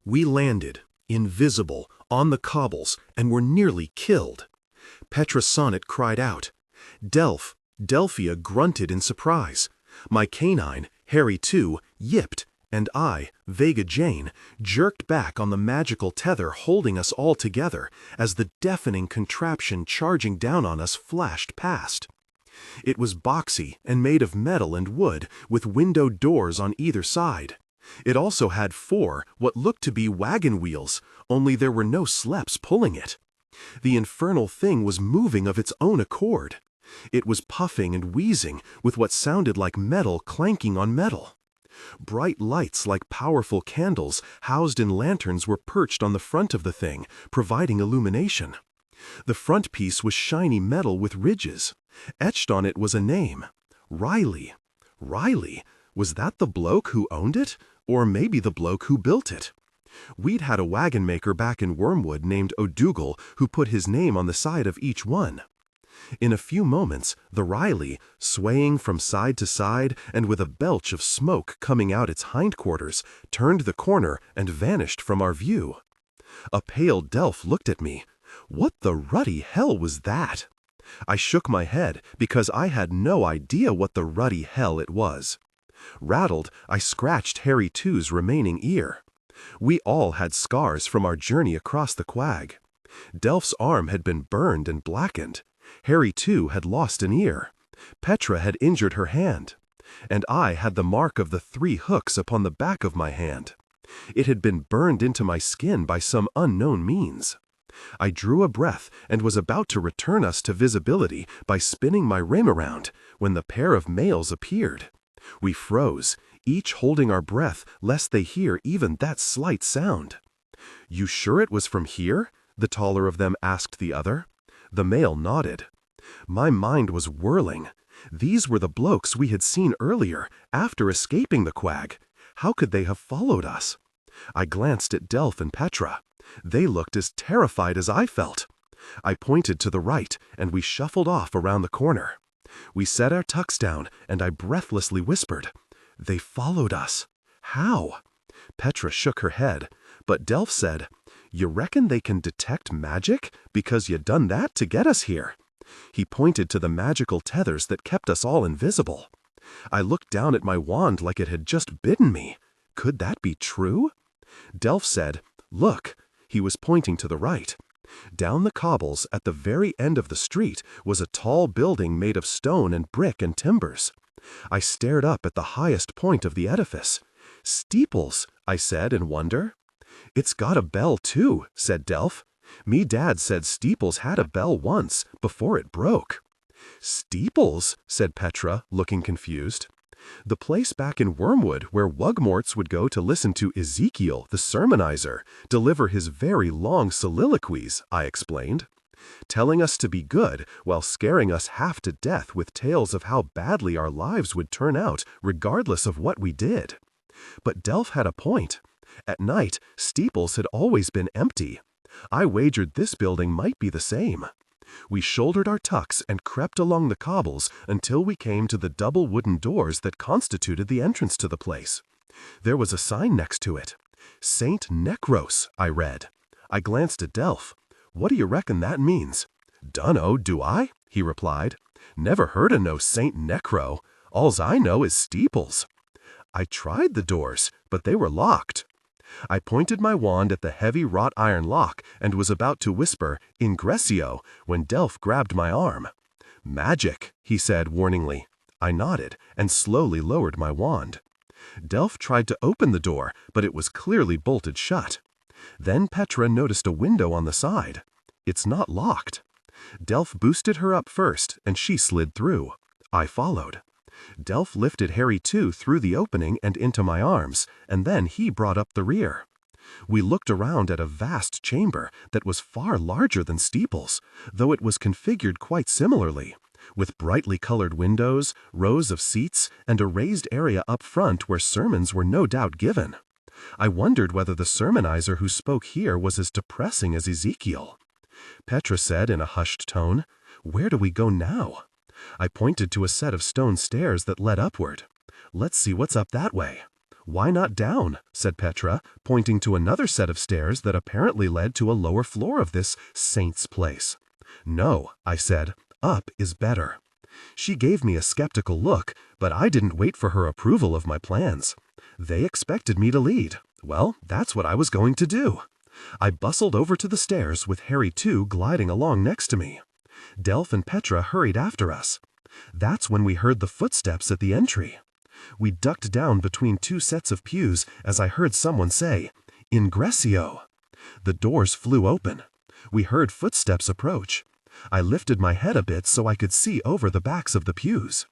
We landed, invisible, on the cobbles, and were nearly killed. Petra Sonnet cried out. Delph, Delphia grunted in surprise. My canine, Harry too, yipped, and I, Vega Jane, jerked back on the magical tether holding us all together as the deafening contraption charging down on us flashed past. It was boxy and made of metal and wood, with windowed doors on either side. It also had 4 what looked to be wagon wheels, only there were no slepes pulling it. The infernal thing was moving of its own accord. It was puffing and wheezing, with what sounded like metal clanking on metal. Bright lights like powerful candles housed in lanterns were perched on the front of the thing, providing illumination. The front piece was shiny metal with ridges. Etched on it was a name, Riley. Riley? Was that the bloke who owned it? Or maybe the bloke who built it? We'd had a wagon maker back in Wormwood named O'Dougal who put his name on the side of each one. In a few moments, the Riley, swaying from side to side and with a belch of smoke coming out its hindquarters, turned the corner and vanished from our view. A pale Delph looked at me. What the ruddy hell was that? I shook my head because I had no idea what the ruddy hell it was. Rattled, I scratched Harry Two's remaining ear. We all had scars from our journey across the Quag. Delph's arm had been burned and blackened. Harry Two had lost an ear. Petra had injured her hand. And I had the mark of the 3 hooks upon the back of my hand. It had been burned into my skin by some unknown means. I drew a breath and was about to return us to visibility by spinning my rim around when the pair of males appeared. We froze, each holding our breath lest they hear even that slight sound. "You sure it was from here?" the taller of them asked the other. The male nodded. My mind was whirling. These were the blokes we had seen earlier, after escaping the Quag. How could they have followed us? I glanced at Delph and Petra. They looked as terrified as I felt. I pointed to the right, and we shuffled off around the corner. We set our tucks down, and I breathlessly whispered, "They followed us. How?" Petra shook her head, but Delph said, "You reckon they can detect magic? Because you done that to get us here." He pointed to the magical tethers that kept us all invisible. I looked down at my wand like it had just bitten me. Could that be true? Delph said, "Look." He was pointing to the right. Down the cobbles at the very end of the street was a tall building made of stone and brick and timbers. I stared up at the highest point of the edifice. "Steeples," I said in wonder. "It's got a bell too," said Delph. "Me dad said Steeples had a bell once, before it broke." "Steeples?" said Petra, looking confused. "The place back in Wormwood where Wugmorts would go to listen to Ezekiel, the sermonizer, deliver his very long soliloquies," I explained. "Telling us to be good while scaring us half to death with tales of how badly our lives would turn out regardless of what we did." But Delph had a point. At night, Steeples had always been empty. I wagered this building might be the same. We shouldered our tucks and crept along the cobbles until we came to the double wooden doors that constituted the entrance to the place. There was a sign next to it. "Saint Necros," I read. I glanced at Delph. "What do you reckon that means?" "Dunno, do I?" he replied. "Never heard of no Saint Necro. All's I know is Steeples." I tried the doors, but they were locked. I pointed my wand at the heavy wrought iron lock and was about to whisper, "Ingressio," when Delph grabbed my arm. "Magic," he said warningly. I nodded and slowly lowered my wand. Delph tried to open the door, but it was clearly bolted shut. Then Petra noticed a window on the side. "It's not locked." Delph boosted her up first, and she slid through. I followed. Delph lifted Harry Two through the opening and into my arms, and then he brought up the rear. We looked around at a vast chamber that was far larger than Steeples, though it was configured quite similarly, with brightly colored windows, rows of seats, and a raised area up front where sermons were no doubt given. I wondered whether the sermonizer who spoke here was as depressing as Ezekiel. Petra said in a hushed tone, "Where do we go now?" I pointed to a set of stone stairs that led upward. "Let's see what's up that way." "Why not down?" said Petra, pointing to another set of stairs that apparently led to a lower floor of this saint's place. "No," I said, "up is better." She gave me a skeptical look, but I didn't wait for her approval of my plans. They expected me to lead. Well, that's what I was going to do. I bustled over to the stairs with Harry too gliding along next to me. Delph and Petra hurried after us. That's when we heard the footsteps at the entry. We ducked down between two sets of pews as I heard someone say, "Ingresso." The doors flew open. We heard footsteps approach. I lifted my head a bit so I could see over the backs of the pews.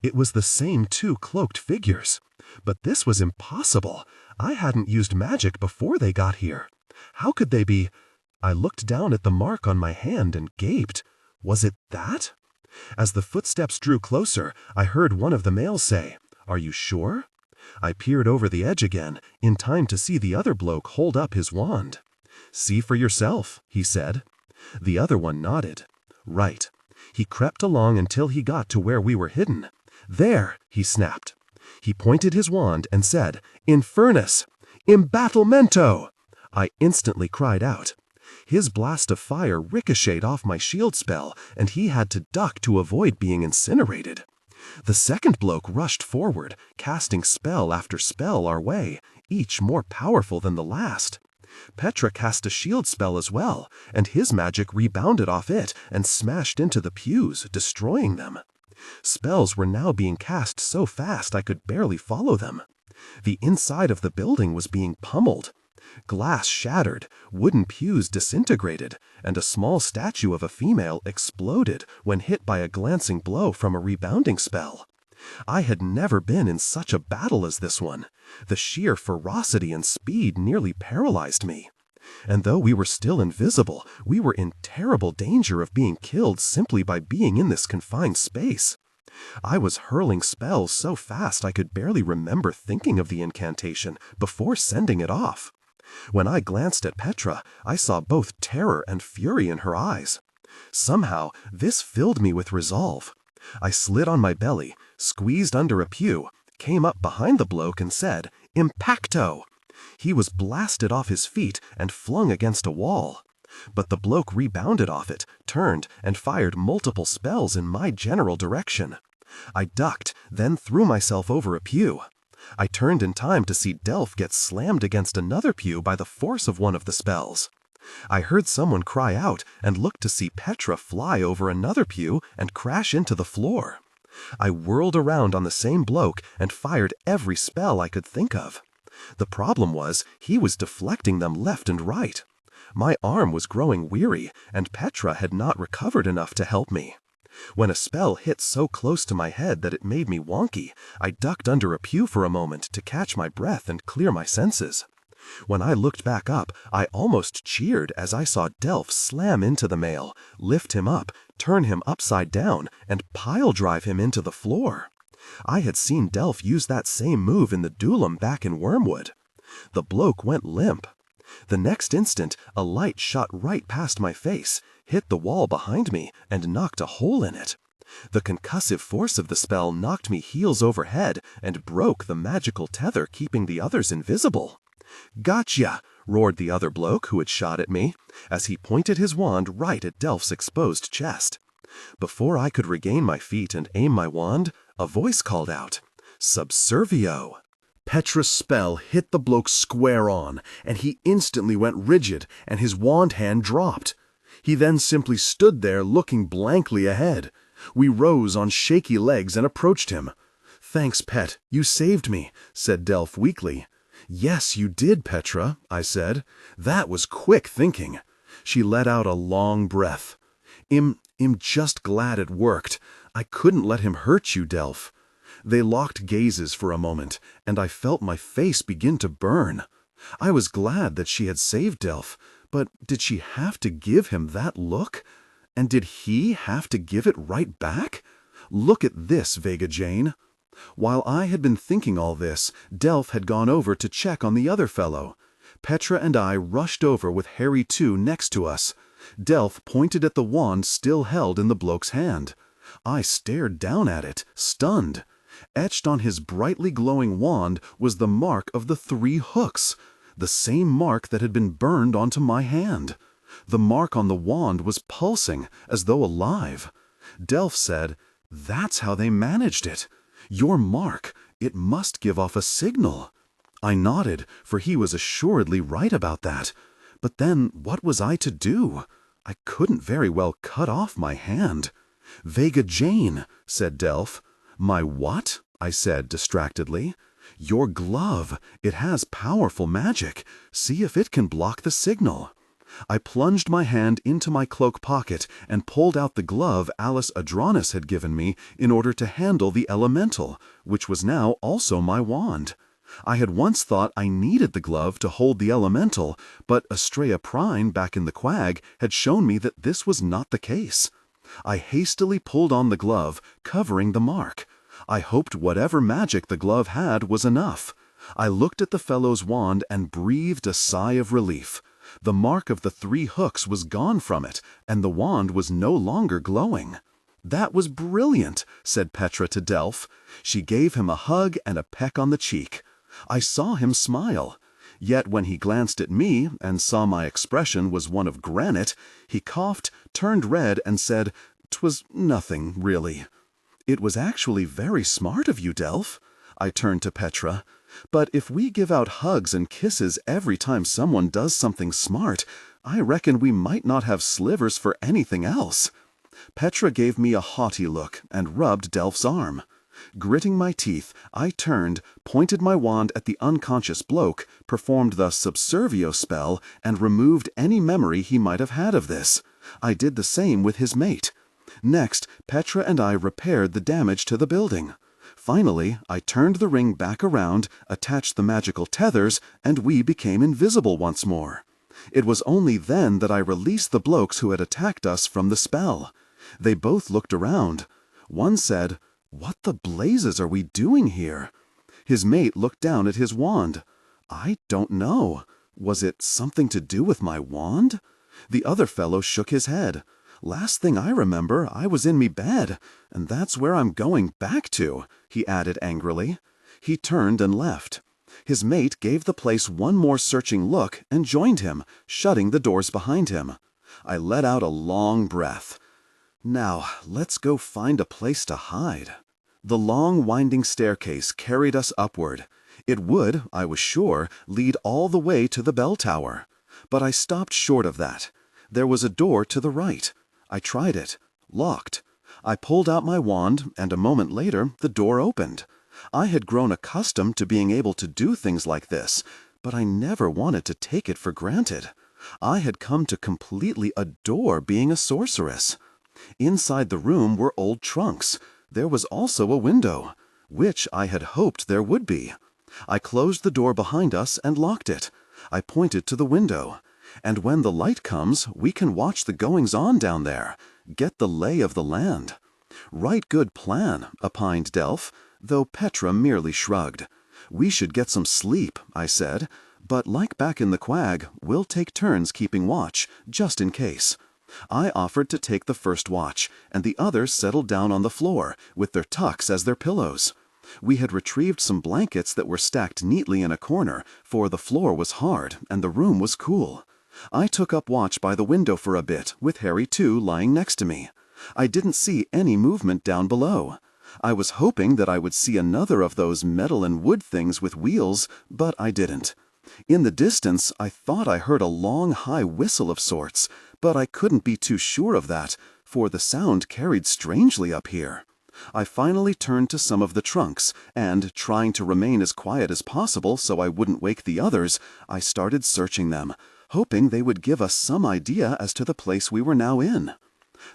It was the same two cloaked figures. But this was impossible. I hadn't used magic before they got here. How could they be? I looked down at the mark on my hand and gaped. Was it that? As the footsteps drew closer, I heard one of the males say, "Are you sure?" I peered over the edge again, in time to see the other bloke hold up his wand. "See for yourself," he said. The other one nodded. "Right." He crept along until he got to where we were hidden. "There," he snapped. He pointed his wand and said, "Infernus! Imbattlemento!" I instantly cried out. His blast of fire ricocheted off my shield spell, and he had to duck to avoid being incinerated. The second bloke rushed forward, casting spell after spell our way, each more powerful than the last. Petra cast a shield spell as well, and his magic rebounded off it and smashed into the pews, destroying them. Spells were now being cast so fast I could barely follow them. The inside of the building was being pummeled. Glass shattered, wooden pews disintegrated, and a small statue of a female exploded when hit by a glancing blow from a rebounding spell. I had never been in such a battle as this one. The sheer ferocity and speed nearly paralyzed me. And though we were still invisible, we were in terrible danger of being killed simply by being in this confined space. I was hurling spells so fast I could barely remember thinking of the incantation before sending it off. When I glanced at Petra, I saw both terror and fury in her eyes. Somehow, this filled me with resolve. I slid on my belly, squeezed under a pew, came up behind the bloke and said, "Impacto!" He was blasted off his feet and flung against a wall. But the bloke rebounded off it, turned, and fired multiple spells in my general direction. I ducked, then threw myself over a pew. I turned in time to see Delph get slammed against another pew by the force of one of the spells. I heard someone cry out and looked to see Petra fly over another pew and crash into the floor. I whirled around on the same bloke and fired every spell I could think of. The problem was, he was deflecting them left and right. My arm was growing weary, and Petra had not recovered enough to help me. When a spell hit so close to my head that it made me wonky, I ducked under a pew for a moment to catch my breath and clear my senses. When I looked back up, I almost cheered as I saw Delph slam into the male, lift him up, turn him upside down, and pile drive him into the floor. I had seen Delph use that same move in the duellum back in Wormwood. The bloke went limp. The next instant, a light shot right past my face, hit the wall behind me, and knocked a hole in it. The concussive force of the spell knocked me heels over head and broke the magical tether keeping the others invisible. "Gotcha!" roared the other bloke who had shot at me, as he pointed his wand right at Delph's exposed chest. Before I could regain my feet and aim my wand, a voice called out, "Subservio!" Petra's spell hit the bloke square on, and he instantly went rigid, and his wand hand dropped. He then simply stood there looking blankly ahead. We rose on shaky legs and approached him. "Thanks, Pet, you saved me," said Delph weakly. "Yes, you did, Petra," I said. "That was quick thinking." She let out a long breath. I'm just glad it worked. I couldn't let him hurt you, Delph." They locked gazes for a moment, and I felt my face begin to burn. I was glad that she had saved Delph, but did she have to give him that look? And did he have to give it right back? Look at this, Vega Jane. While I had been thinking all this, Delph had gone over to check on the other fellow. Petra and I rushed over with Harry too next to us. Delph pointed at the wand still held in the bloke's hand. I stared down at it, stunned. Etched on his brightly glowing wand was the mark of the 3 hooks, the same mark that had been burned onto my hand. The mark on the wand was pulsing, as though alive. Delph said, "That's how they managed it. Your mark, it must give off a signal." I nodded, for he was assuredly right about that. But then what was I to do? I couldn't very well cut off my hand. "Vega Jane," said Delph. "My what?" I said distractedly. "Your glove. It has powerful magic. See if it can block the signal." I plunged my hand into my cloak pocket and pulled out the glove Alice Adronis had given me in order to handle the elemental, which was now also my wand. I had once thought I needed the glove to hold the elemental, but Estrella Prine back in the Quag had shown me that this was not the case. I hastily pulled on the glove, covering the mark. I hoped whatever magic the glove had was enough. I looked at the fellow's wand and breathed a sigh of relief. The mark of the 3 hooks was gone from it, and the wand was no longer glowing. "That was brilliant," said Petra to Delph. She gave him a hug and a peck on the cheek. I saw him smile. Yet when he glanced at me and saw my expression was one of granite, he coughed, turned red, and said, "'Twas nothing, really." "It was actually very smart of you, Delph." I turned to Petra. "But if we give out hugs and kisses every time someone does something smart, I reckon we might not have slivers for anything else." Petra gave me a haughty look and rubbed Delph's arm. Gritting my teeth, I turned, pointed my wand at the unconscious bloke, performed the subservio spell, and removed any memory he might have had of this. I did the same with his mate. Next, Petra and I repaired the damage to the building. Finally, I turned the ring back around, attached the magical tethers, and we became invisible once more. It was only then that I released the blokes who had attacked us from the spell. They both looked around. One said, "What the blazes are we doing here?" His mate looked down at his wand. "I don't know. Was it something to do with my wand?" The other fellow shook his head. "Last thing I remember, I was in me bed, and that's where I'm going back to," he added angrily. He turned and left. His mate gave the place one more searching look and joined him, shutting the doors behind him. I let out a long breath. Now, let's go find a place to hide. The long, winding staircase carried us upward. It would, I was sure, lead all the way to the bell tower. But I stopped short of that. There was a door to the right. I tried it. Locked. I pulled out my wand, and a moment later the door opened. I had grown accustomed to being able to do things like this, but I never wanted to take it for granted. I had come to completely adore being a sorceress. Inside the room were old trunks. There was also a window, which I had hoped there would be. I closed the door behind us and locked it. I pointed to the window. "And when the light comes, we can watch the goings-on down there, get the lay of the land." "Right good plan," opined Delph, though Petra merely shrugged. "We should get some sleep," I said, "but like back in the Quag, we'll take turns keeping watch, just in case." I offered to take the first watch, and the others settled down on the floor, with their tucks as their pillows. We had retrieved some blankets that were stacked neatly in a corner, for the floor was hard and the room was cool. I took up watch by the window for a bit, with Harry too lying next to me. I didn't see any movement down below. I was hoping that I would see another of those metal and wood things with wheels, but I didn't. In the distance, I thought I heard a long, high whistle of sorts, but I couldn't be too sure of that, for the sound carried strangely up here. I finally turned to some of the trunks, and, trying to remain as quiet as possible so I wouldn't wake the others, I started searching them, hoping they would give us some idea as to the place we were now in.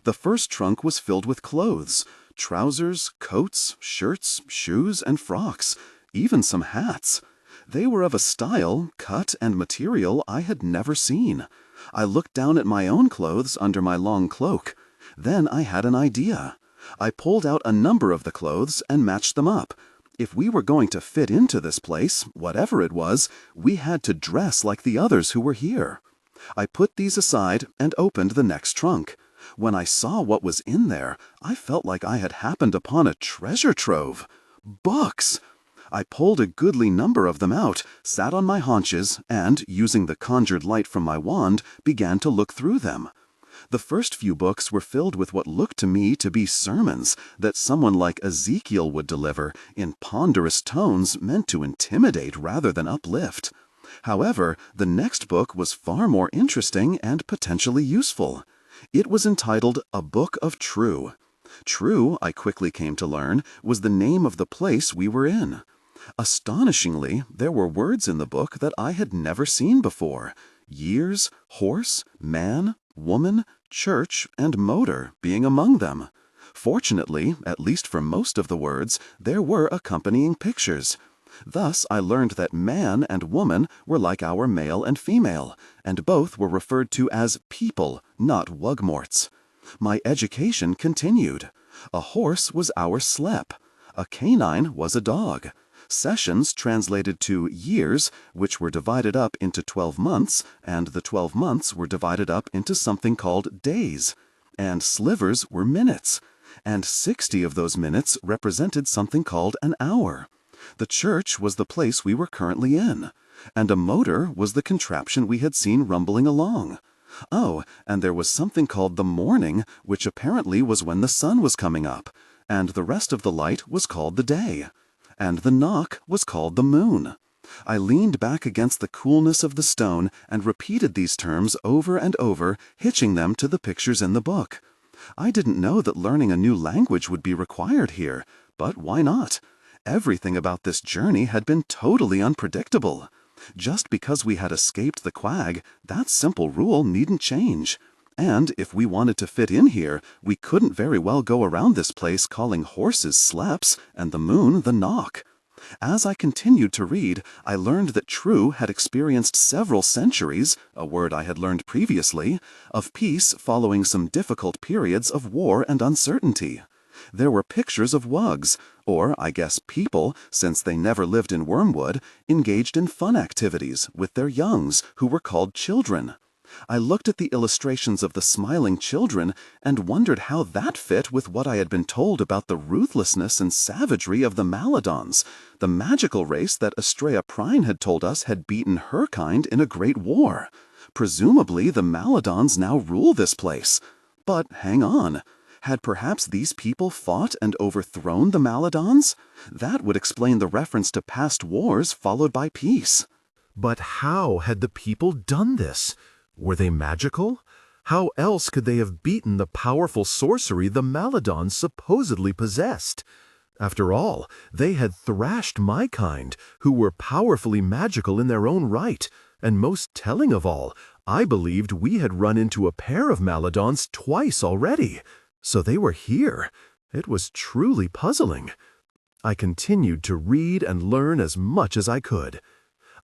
The first trunk was filled with clothes, trousers, coats, shirts, shoes, and frocks, even some hats. They were of a style, cut, and material I had never seen. I looked down at my own clothes under my long cloak. Then I had an idea. I pulled out a number of the clothes and matched them up. If we were going to fit into this place, whatever it was, we had to dress like the others who were here. I put these aside and opened the next trunk. When I saw what was in there, I felt like I had happened upon a treasure trove. Books! I pulled a goodly number of them out, sat on my haunches, and, using the conjured light from my wand, began to look through them. The first few books were filled with what looked to me to be sermons that someone like Ezekiel would deliver in ponderous tones meant to intimidate rather than uplift. However, the next book was far more interesting and potentially useful. It was entitled A Book of True. True, I quickly came to learn, was the name of the place we were in. Astonishingly, there were words in the book that I had never seen before. Years, horse, man, woman, church, and motor being among them. Fortunately, at least for most of the words, there were accompanying pictures. Thus I learned that man and woman were like our male and female, and both were referred to as people, not wugmorts. My education continued. A horse was our slep. A canine was a dog. Sessions translated to years, which were divided up into 12 months, and the 12 months were divided up into something called days. And slivers were minutes. And 60 of those minutes represented something called an hour. The church was the place we were currently in, and a motor was the contraption we had seen rumbling along. Oh, and there was something called the morning, which apparently was when the sun was coming up, and the rest of the light was called the day, and the knock was called the moon. I leaned back against the coolness of the stone and repeated these terms over and over, hitching them to the pictures in the book. I didn't know that learning a new language would be required here, but why not? Everything about this journey had been totally unpredictable. Just because we had escaped the Quag, that simple rule needn't change. And if we wanted to fit in here, we couldn't very well go around this place calling horses sleps and the moon the knock. As I continued to read, I learned that True had experienced several centuries, a word I had learned previously, of peace following some difficult periods of war and uncertainty. There were pictures of wugs, or I guess people, since they never lived in Wormwood, engaged in fun activities with their youngs, who were called children. I looked at the illustrations of the smiling children and wondered how that fit with what I had been told about the ruthlessness and savagery of the Maladons, the magical race that Estrella Prine had told us had beaten her kind in a great war. Presumably the Maladons now rule this place. But hang on. Had perhaps these people fought and overthrown the Maladons? That would explain the reference to past wars followed by peace. But how had the people done this? Were they magical? How else could they have beaten the powerful sorcery the Maladons supposedly possessed? After all, they had thrashed my kind, who were powerfully magical in their own right, and most telling of all, I believed we had run into a pair of Maladons twice already. So they were here. It was truly puzzling. I continued to read and learn as much as I could.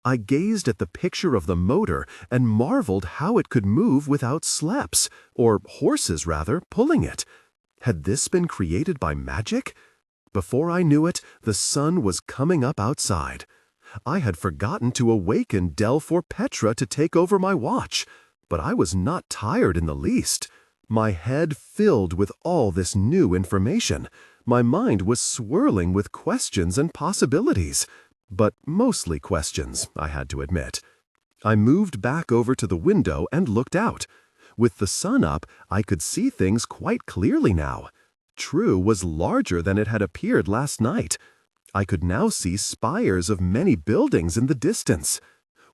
I gazed at the picture of the motor and marveled how it could move without sleps, or horses rather, pulling it. Had this been created by magic? Before I knew it, the sun was coming up outside. I had forgotten to awaken Delph or Petra to take over my watch, but I was not tired in the least. My head filled with all this new information. My mind was swirling with questions and possibilities. But mostly questions, I had to admit. I moved back over to the window and looked out. With the sun up, I could see things quite clearly now. True was larger than it had appeared last night. I could now see spires of many buildings in the distance.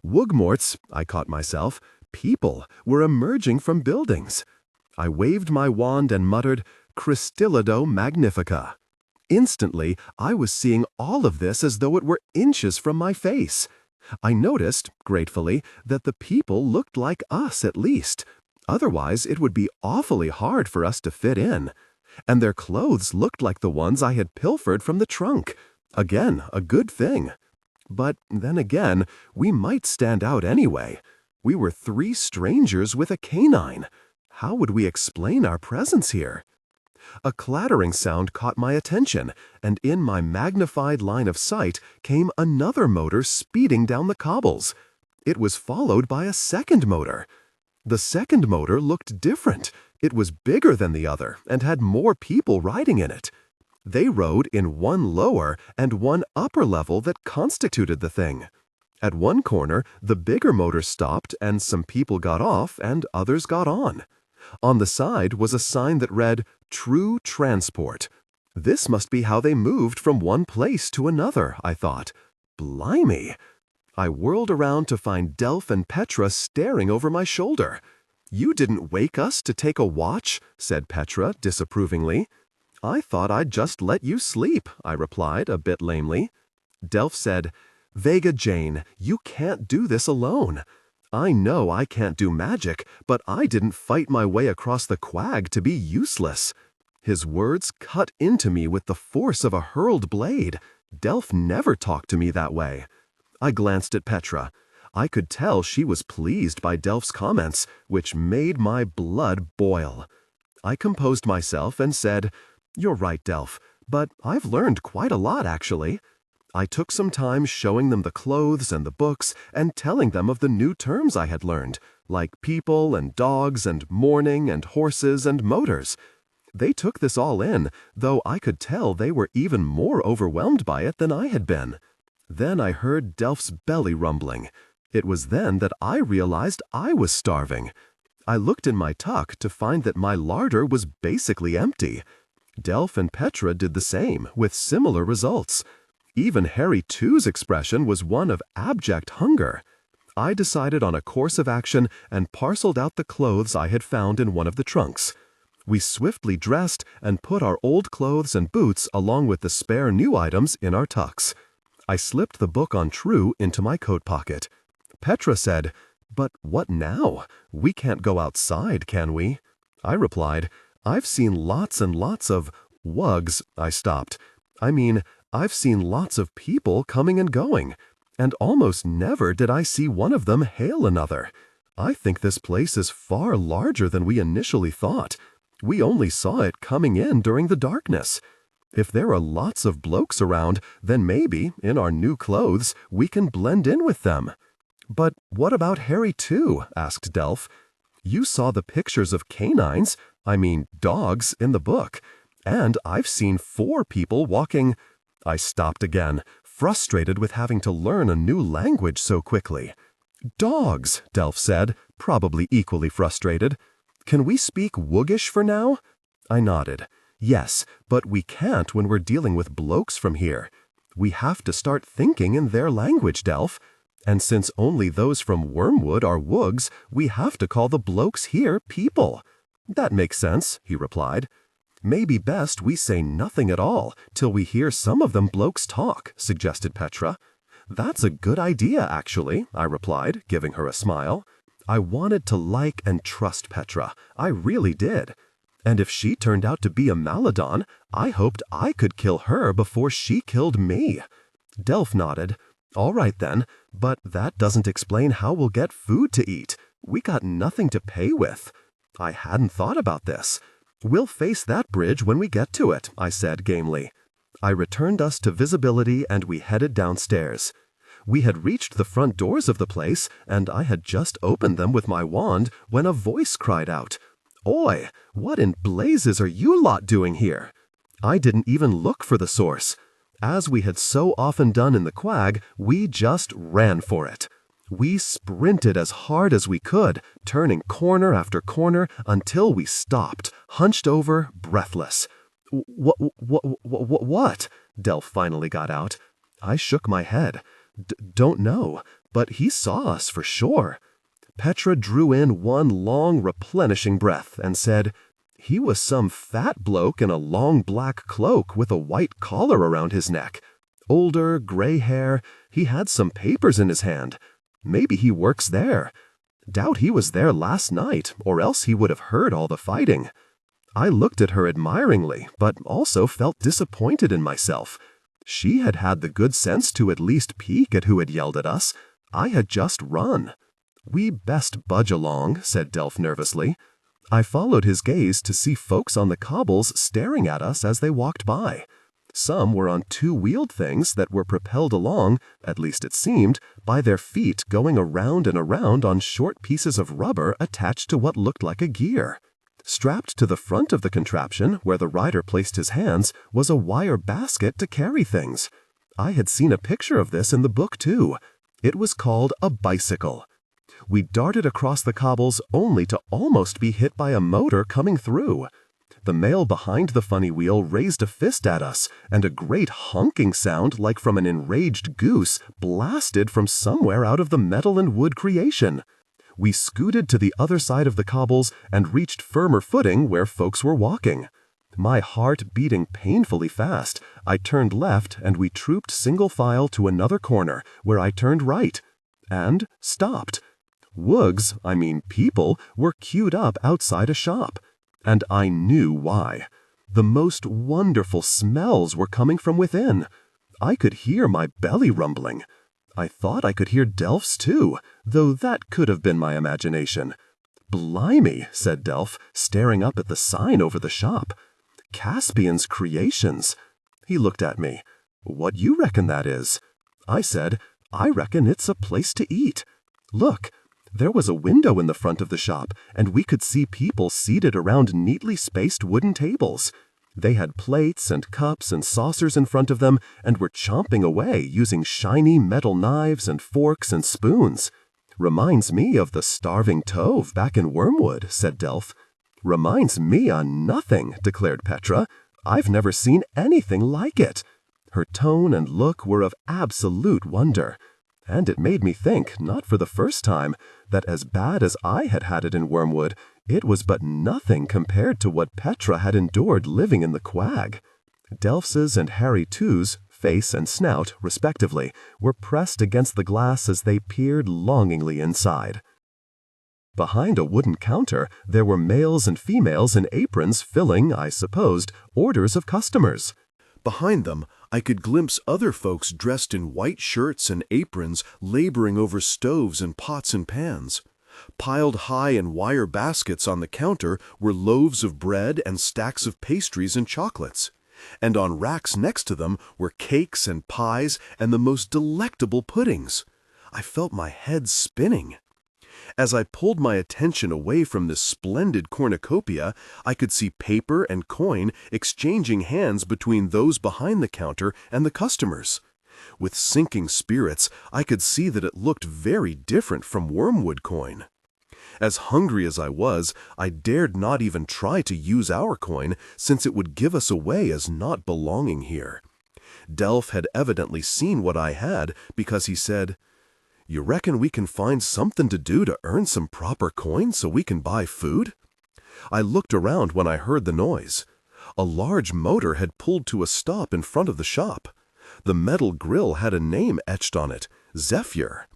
Wugmorts, I caught myself, people, were emerging from buildings. I waved my wand and muttered, Crystillado Magnifica. Instantly, I was seeing all of this as though it were inches from my face. I noticed, gratefully, that the people looked like us at least. Otherwise, it would be awfully hard for us to fit in. And their clothes looked like the ones I had pilfered from the trunk. Again, a good thing. But then again, we might stand out anyway. We were 3 strangers with a canine. How would we explain our presence here? A clattering sound caught my attention, and in my magnified line of sight came another motor speeding down the cobbles. It was followed by a second motor. The second motor looked different. It was bigger than the other and had more people riding in it. They rode in one lower and one upper level that constituted the thing. At one corner, the bigger motor stopped and some people got off and others got on. On the side was a sign that read, "True Transport." This must be how they moved from one place to another, I thought. Blimey! I whirled around to find Delph and Petra staring over my shoulder. "You didn't wake us to take a watch," said Petra disapprovingly. "I thought I'd just let you sleep," I replied a bit lamely. Delph said, "Vega Jane, you can't do this alone. I know I can't do magic, but I didn't fight my way across the Quag to be useless." His words cut into me with the force of a hurled blade. Delph never talked to me that way. I glanced at Petra. I could tell she was pleased by Delph's comments, which made my blood boil. I composed myself and said, "You're right, Delph, but I've learned quite a lot, actually." I took some time showing them the clothes and the books and telling them of the new terms I had learned, like people and dogs and mourning and horses and motors. They took this all in, though I could tell they were even more overwhelmed by it than I had been. Then I heard Delph's belly rumbling. It was then that I realized I was starving. I looked in my tuck to find that my larder was basically empty. Delph and Petra did the same, with similar results. Even Harry too's expression was one of abject hunger. I decided on a course of action and parceled out the clothes I had found in one of the trunks. We swiftly dressed and put our old clothes and boots along with the spare new items in our tucks. I slipped the book on True into my coat pocket. Petra said, "But what now? We can't go outside, can we?" I replied, "I've seen lots and lots of wugs." I stopped. I've seen lots of people coming and going, and almost never did I see one of them hail another. I think this place is far larger than we initially thought. We only saw it coming in during the darkness. If there are lots of blokes around, then maybe, in our new clothes, we can blend in with them." "But what about Harry too?" asked Delph. "You saw the pictures of canines, dogs, in the book, and I've seen 4 people walking—" I stopped again, frustrated with having to learn a new language so quickly. "Dogs," Delph said, probably equally frustrated. "Can we speak Woogish for now?" I nodded. "Yes, but we can't when we're dealing with blokes from here. We have to start thinking in their language, Delph. And since only those from Wormwood are Woogs, we have to call the blokes here people." "That makes sense," he replied. "Maybe best we say nothing at all till we hear some of them blokes talk," suggested Petra. "That's a good idea, actually," I replied, giving her a smile. I wanted to like and trust Petra. I really did. And if she turned out to be a Maladon, I hoped I could kill her before she killed me. Delph nodded. "All right then, but that doesn't explain how we'll get food to eat. We got nothing to pay with." I hadn't thought about this. "We'll face that bridge when we get to it," I said gamely. I returned us to visibility and we headed downstairs. We had reached the front doors of the place, and I had just opened them with my wand when a voice cried out, "Oi, what in blazes are you lot doing here?" I didn't even look for the source. As we had so often done in the Quag, we just ran for it. We sprinted as hard as we could, turning corner after corner until we stopped, hunched over, breathless. What? Delph finally got out. I shook my head. Don't know, but he saw us for sure. Petra drew in one long, replenishing breath and said, "He was some fat bloke in a long black cloak with a white collar around his neck. Older, gray hair, he had some papers in his hand. Maybe he works there. Doubt he was there last night, or else he would have heard all the fighting." I looked at her admiringly, but also felt disappointed in myself. She had had the good sense to at least peek at who had yelled at us. I had just run. "We best budge along," said Delph nervously. I followed his gaze to see folks on the cobbles staring at us as they walked by. Some were on 2-wheeled things that were propelled along, at least it seemed, by their feet going around and around on short pieces of rubber attached to what looked like a gear. Strapped to the front of the contraption, where the rider placed his hands, was a wire basket to carry things. I had seen a picture of this in the book, too. It was called a bicycle. We darted across the cobbles only to almost be hit by a motor coming through. The male behind the funny wheel raised a fist at us, and a great honking sound like from an enraged goose blasted from somewhere out of the metal and wood creation. We scooted to the other side of the cobbles and reached firmer footing where folks were walking. My heart beating painfully fast, I turned left and we trooped single file to another corner where I turned right. And stopped. Woogs, people, were queued up outside a shop. And I knew why. The most wonderful smells were coming from within. I could hear my belly rumbling. I thought I could hear Delph's too, though that could have been my imagination. "Blimey," said Delph, staring up at the sign over the shop. "Caspian's Creations." He looked at me. "What you reckon that is?" I said, "I reckon it's a place to eat. Look. There was a window in the front of the shop, and we could see people seated around neatly spaced wooden tables. They had plates and cups and saucers in front of them and were chomping away using shiny metal knives and forks and spoons. "Reminds me of the starving Tove back in Wormwood," said Delph. "Reminds me on nothing," declared Petra. "I've never seen anything like it." Her tone and look were of absolute wonder. And it made me think, not for the first time, that as bad as I had had it in Wormwood, it was but nothing compared to what Petra had endured living in the Quag. Delph's and Harry Two's face and snout, respectively, were pressed against the glass as they peered longingly inside. Behind a wooden counter, there were males and females in aprons filling, I supposed, orders of customers. Behind them, I could glimpse other folks dressed in white shirts and aprons laboring over stoves and pots and pans. Piled high in wire baskets on the counter were loaves of bread and stacks of pastries and chocolates. And on racks next to them were cakes and pies and the most delectable puddings. I felt my head spinning. As I pulled my attention away from this splendid cornucopia, I could see paper and coin exchanging hands between those behind the counter and the customers. With sinking spirits, I could see that it looked very different from wormwood coin. As hungry as I was, I dared not even try to use our coin, since it would give us away as not belonging here. Delph had evidently seen what I had, because he said, "You reckon we can find something to do to earn some proper coin so we can buy food?" I looked around when I heard the noise. A large motor had pulled to a stop in front of the shop. The metal grill had a name etched on it, Zephyr.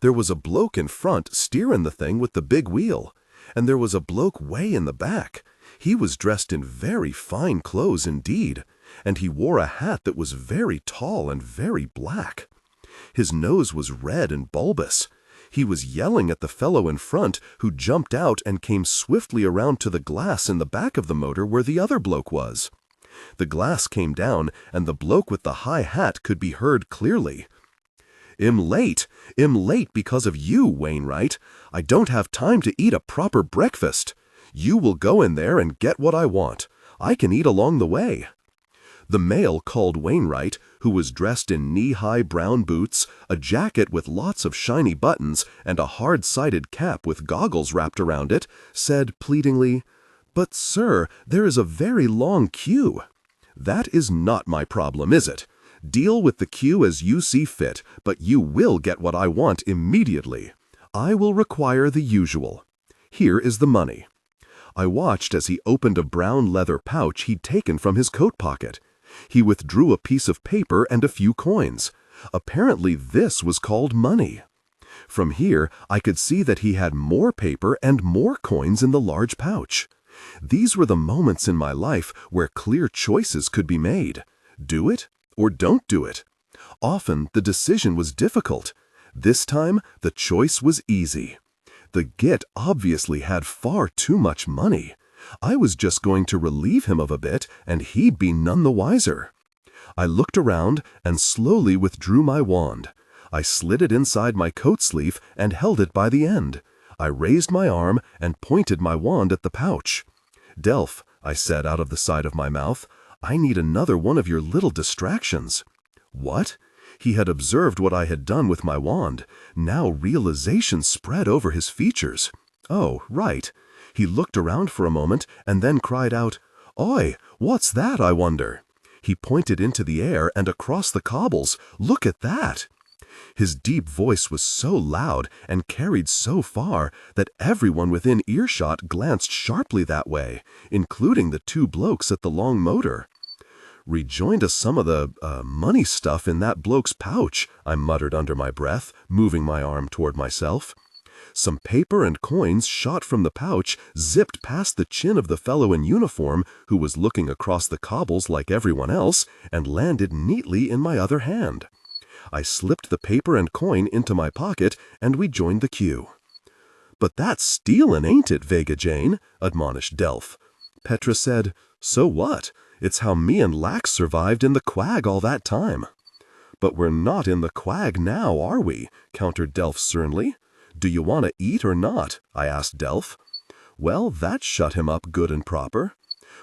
There was a bloke in front steering the thing with the big wheel, and there was a bloke way in the back. He was dressed in very fine clothes indeed, and he wore a hat that was very tall and very black. His nose was red and bulbous. He was yelling at the fellow in front, who jumped out and came swiftly around to the glass in the back of the motor where the other bloke was. The glass came down, and the bloke with the high hat could be heard clearly. "I'm late because of you, Wainwright. I don't have time to eat a proper breakfast. You will go in there and get what I want. I can eat along the way." The male called Wainwright, who was dressed in knee-high brown boots, a jacket with lots of shiny buttons, and a hard-sided cap with goggles wrapped around it, said pleadingly, "But, sir, there is a very long queue." "That is not my problem, is it? Deal with the queue as you see fit, but you will get what I want immediately. I will require the usual. Here is the money." I watched as he opened a brown leather pouch he'd taken from his coat pocket. He withdrew a piece of paper and a few coins. Apparently this was called money. From here, I could see that he had more paper and more coins in the large pouch. These were the moments in my life where clear choices could be made. Do it or don't do it. Often the decision was difficult. This time, the choice was easy. The git obviously had far too much money. I was just going to relieve him of a bit, and he'd be none the wiser. I looked around and slowly withdrew my wand. I slid it inside my coat sleeve and held it by the end. I raised my arm and pointed my wand at the pouch. Delph, I said out of the side of my mouth, I need another one of your little distractions. What? He had observed what I had done with my wand. Now realization spread over his features. Oh, right. He looked around for a moment and then cried out, "Oi, what's that, I wonder?" He pointed into the air and across the cobbles. "Look at that!" His deep voice was so loud and carried so far that everyone within earshot glanced sharply that way, including the two blokes at the long motor. "Rejoined us some of the money stuff in that bloke's pouch," I muttered under my breath, moving my arm toward myself. Some paper and coins shot from the pouch, zipped past the chin of the fellow in uniform, who was looking across the cobbles like everyone else, and landed neatly in my other hand. I slipped the paper and coin into my pocket, and we joined the queue. "But that's stealin', ain't it, Vega Jane?" admonished Delph. Petra said, "So what? It's how me and Lax survived in the Quag all that time." "But we're not in the Quag now, are we?" countered Delph sternly. "Do you want to eat or not?" I asked Delph. Well, that shut him up good and proper.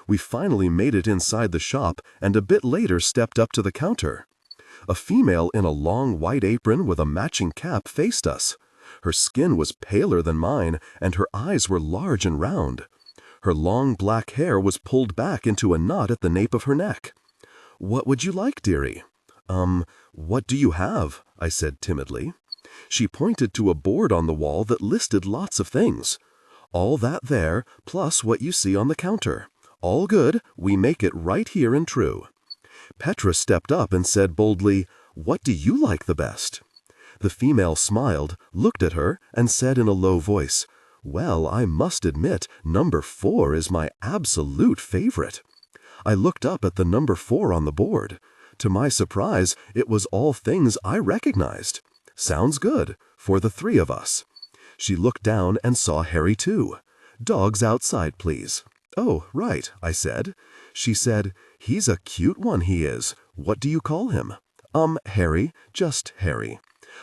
We finally made it inside the shop, and a bit later stepped up to the counter. A female in a long white apron with a matching cap faced us. Her skin was paler than mine, and her eyes were large and round. Her long black hair was pulled back into a knot at the nape of her neck. "What would you like, dearie?" What do you have?" I said timidly. She pointed to a board on the wall that listed lots of things. "All that there, plus what you see on the counter. All good, we make it right here in True." Petra stepped up and said boldly, "What do you like the best?" The female smiled, looked at her, and said in a low voice, "Well, I must admit, number 4 is my absolute favorite." I looked up at the number 4 on the board. To my surprise, it was all things I recognized. "Sounds good, for the 3 of us." She looked down and saw Harry too. "Dogs outside, please." "Oh, right," I said. She said, "He's a cute one, he is. What do you call him?" Harry, just Harry."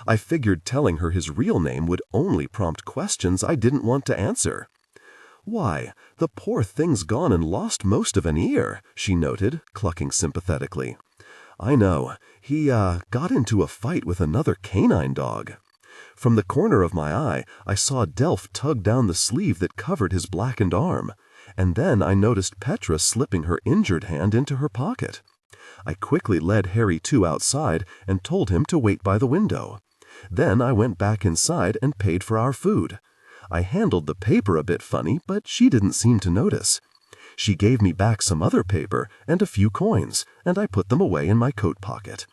I figured telling her his real name would only prompt questions I didn't want to answer. "Why, the poor thing's gone and lost most of an ear," she noted, clucking sympathetically. "I know. He, got into a fight with another canine dog." From the corner of my eye, I saw Delph tug down the sleeve that covered his blackened arm, and then I noticed Petra slipping her injured hand into her pocket. I quickly led Harry 2 outside and told him to wait by the window. Then I went back inside and paid for our food. I handled the paper a bit funny, but she didn't seem to notice. She gave me back some other paper and a few coins, and I put them away in my coat pocket.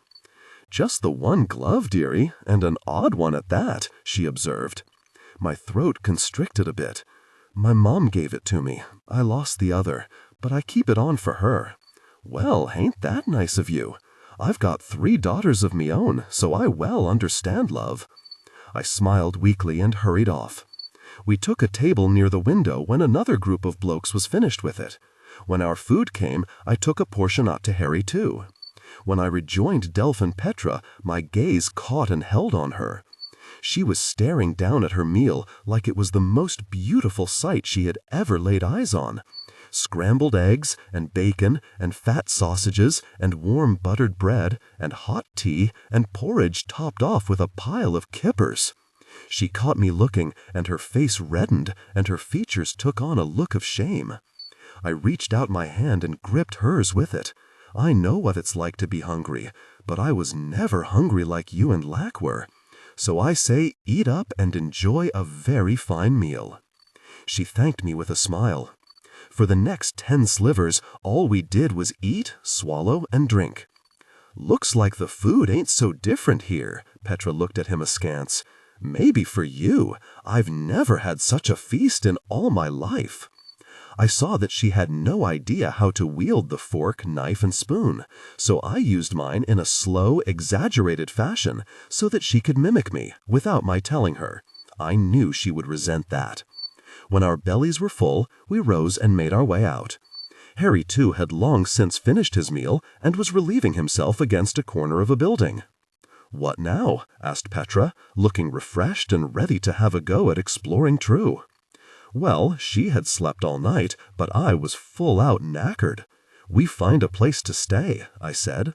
"Just the one glove, dearie, and an odd one at that," she observed. My throat constricted a bit. "My mom gave it to me. I lost the other, but I keep it on for her." "Well, ain't that nice of you? I've got 3 daughters of me own, so I well understand love." I smiled weakly and hurried off. We took a table near the window when another group of blokes was finished with it. When our food came, I took a portion out to Harry too. When I rejoined Delph and Petra, my gaze caught and held on her. She was staring down at her meal like it was the most beautiful sight she had ever laid eyes on. Scrambled eggs, and bacon, and fat sausages, and warm buttered bread, and hot tea, and porridge topped off with a pile of kippers. She caught me looking, and her face reddened, and her features took on a look of shame. I reached out my hand and gripped hers with it. I know what it's like to be hungry, but I was never hungry like you and Lack were. So I say, eat up and enjoy a very fine meal." She thanked me with a smile. For the next 10 slivers, all we did was eat, swallow, and drink. "Looks like the food ain't so different here," Petra looked at him askance. "Maybe for you. I've never had such a feast in all my life." I saw that she had no idea how to wield the fork, knife, and spoon, so I used mine in a slow, exaggerated fashion so that she could mimic me without my telling her. I knew she would resent that. When our bellies were full, we rose and made our way out. Harry, too, had long since finished his meal and was relieving himself against a corner of a building. "What now?" asked Petra, looking refreshed and ready to have a go at exploring True. Well, she had slept all night, but I was full out knackered. "We find a place to stay," I said.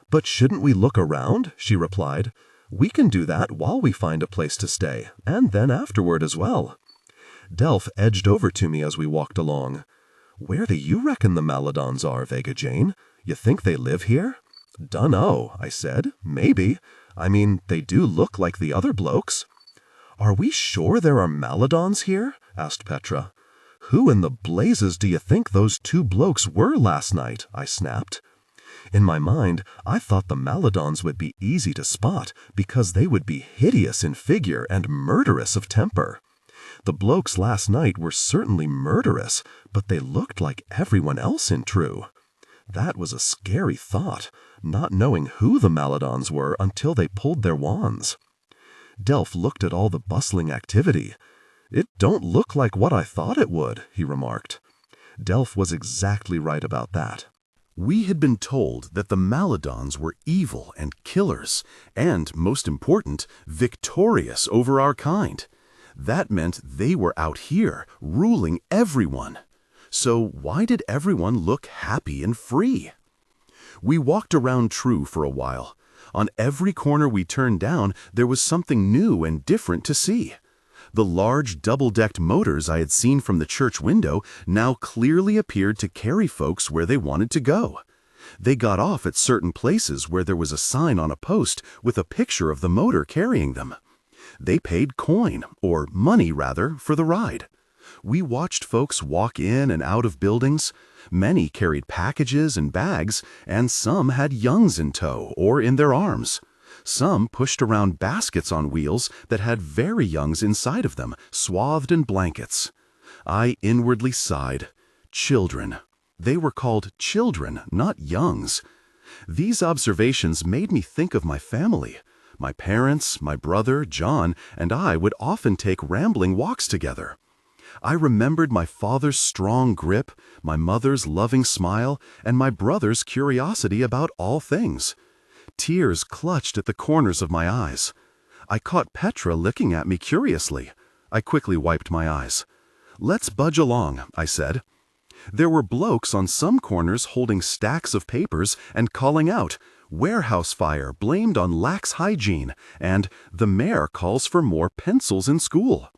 "But shouldn't we look around?" she replied. "We can do that while we find a place to stay, and then afterward as well." Delph edged over to me as we walked along. "Where do you reckon the Maladons are, Vega Jane? You think they live here?" "Dunno," I said. "Maybe. I mean, they do look like the other blokes." "Are we sure there are Maladons here?" asked Petra. "Who in the blazes do you think those two blokes were last night?" I snapped. In my mind, I thought the Maladons would be easy to spot because they would be hideous in figure and murderous of temper. The blokes last night were certainly murderous, but they looked like everyone else in True. That was a scary thought, not knowing who the Maladons were until they pulled their wands. Delph looked at all the bustling activity. "It don't look like what I thought it would," he remarked. Delph was exactly right about that. We had been told that the Maladons were evil and killers, and, most important, victorious over our kind. That meant they were out here, ruling everyone. So why did everyone look happy and free? We walked around True for a while. On every corner we turned down, there was something new and different to see. The large double-decked motors I had seen from the church window now clearly appeared to carry folks where they wanted to go. They got off at certain places where there was a sign on a post with a picture of the motor carrying them. They paid coin, or money rather, for the ride. We watched folks walk in and out of buildings. Many carried packages and bags, and some had youngs in tow or in their arms. Some pushed around baskets on wheels that had very youngs inside of them, swathed in blankets. I inwardly sighed. Children. They were called children, not youngs. These observations made me think of my family. My parents, my brother, John, and I would often take rambling walks together. I remembered my father's strong grip, my mother's loving smile, and my brother's curiosity about all things. Tears clutched at the corners of my eyes. I caught Petra looking at me curiously. I quickly wiped my eyes. "Let's budge along," I said. There were blokes on some corners holding stacks of papers and calling out, "Warehouse fire blamed on lax hygiene," and "The mayor calls for more pencils in school."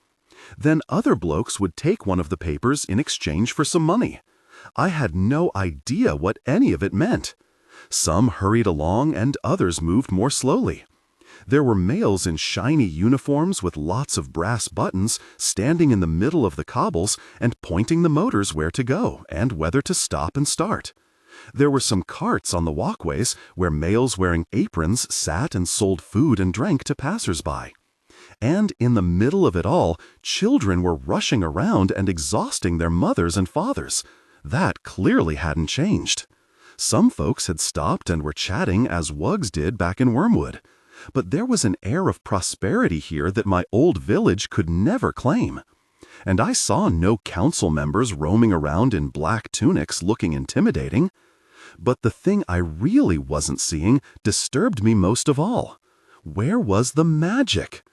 Then other blokes would take one of the papers in exchange for some money. I had no idea what any of it meant. Some hurried along and others moved more slowly. There were males in shiny uniforms with lots of brass buttons standing in the middle of the cobbles and pointing the motors where to go and whether to stop and start. There were some carts on the walkways where males wearing aprons sat and sold food and drink to passers-by. And in the middle of it all, children were rushing around and exhausting their mothers and fathers. That clearly hadn't changed. Some folks had stopped and were chatting as wugs did back in Wormwood. But there was an air of prosperity here that my old village could never claim. And I saw no council members roaming around in black tunics looking intimidating. But the thing I really wasn't seeing disturbed me most of all. Where was the magic?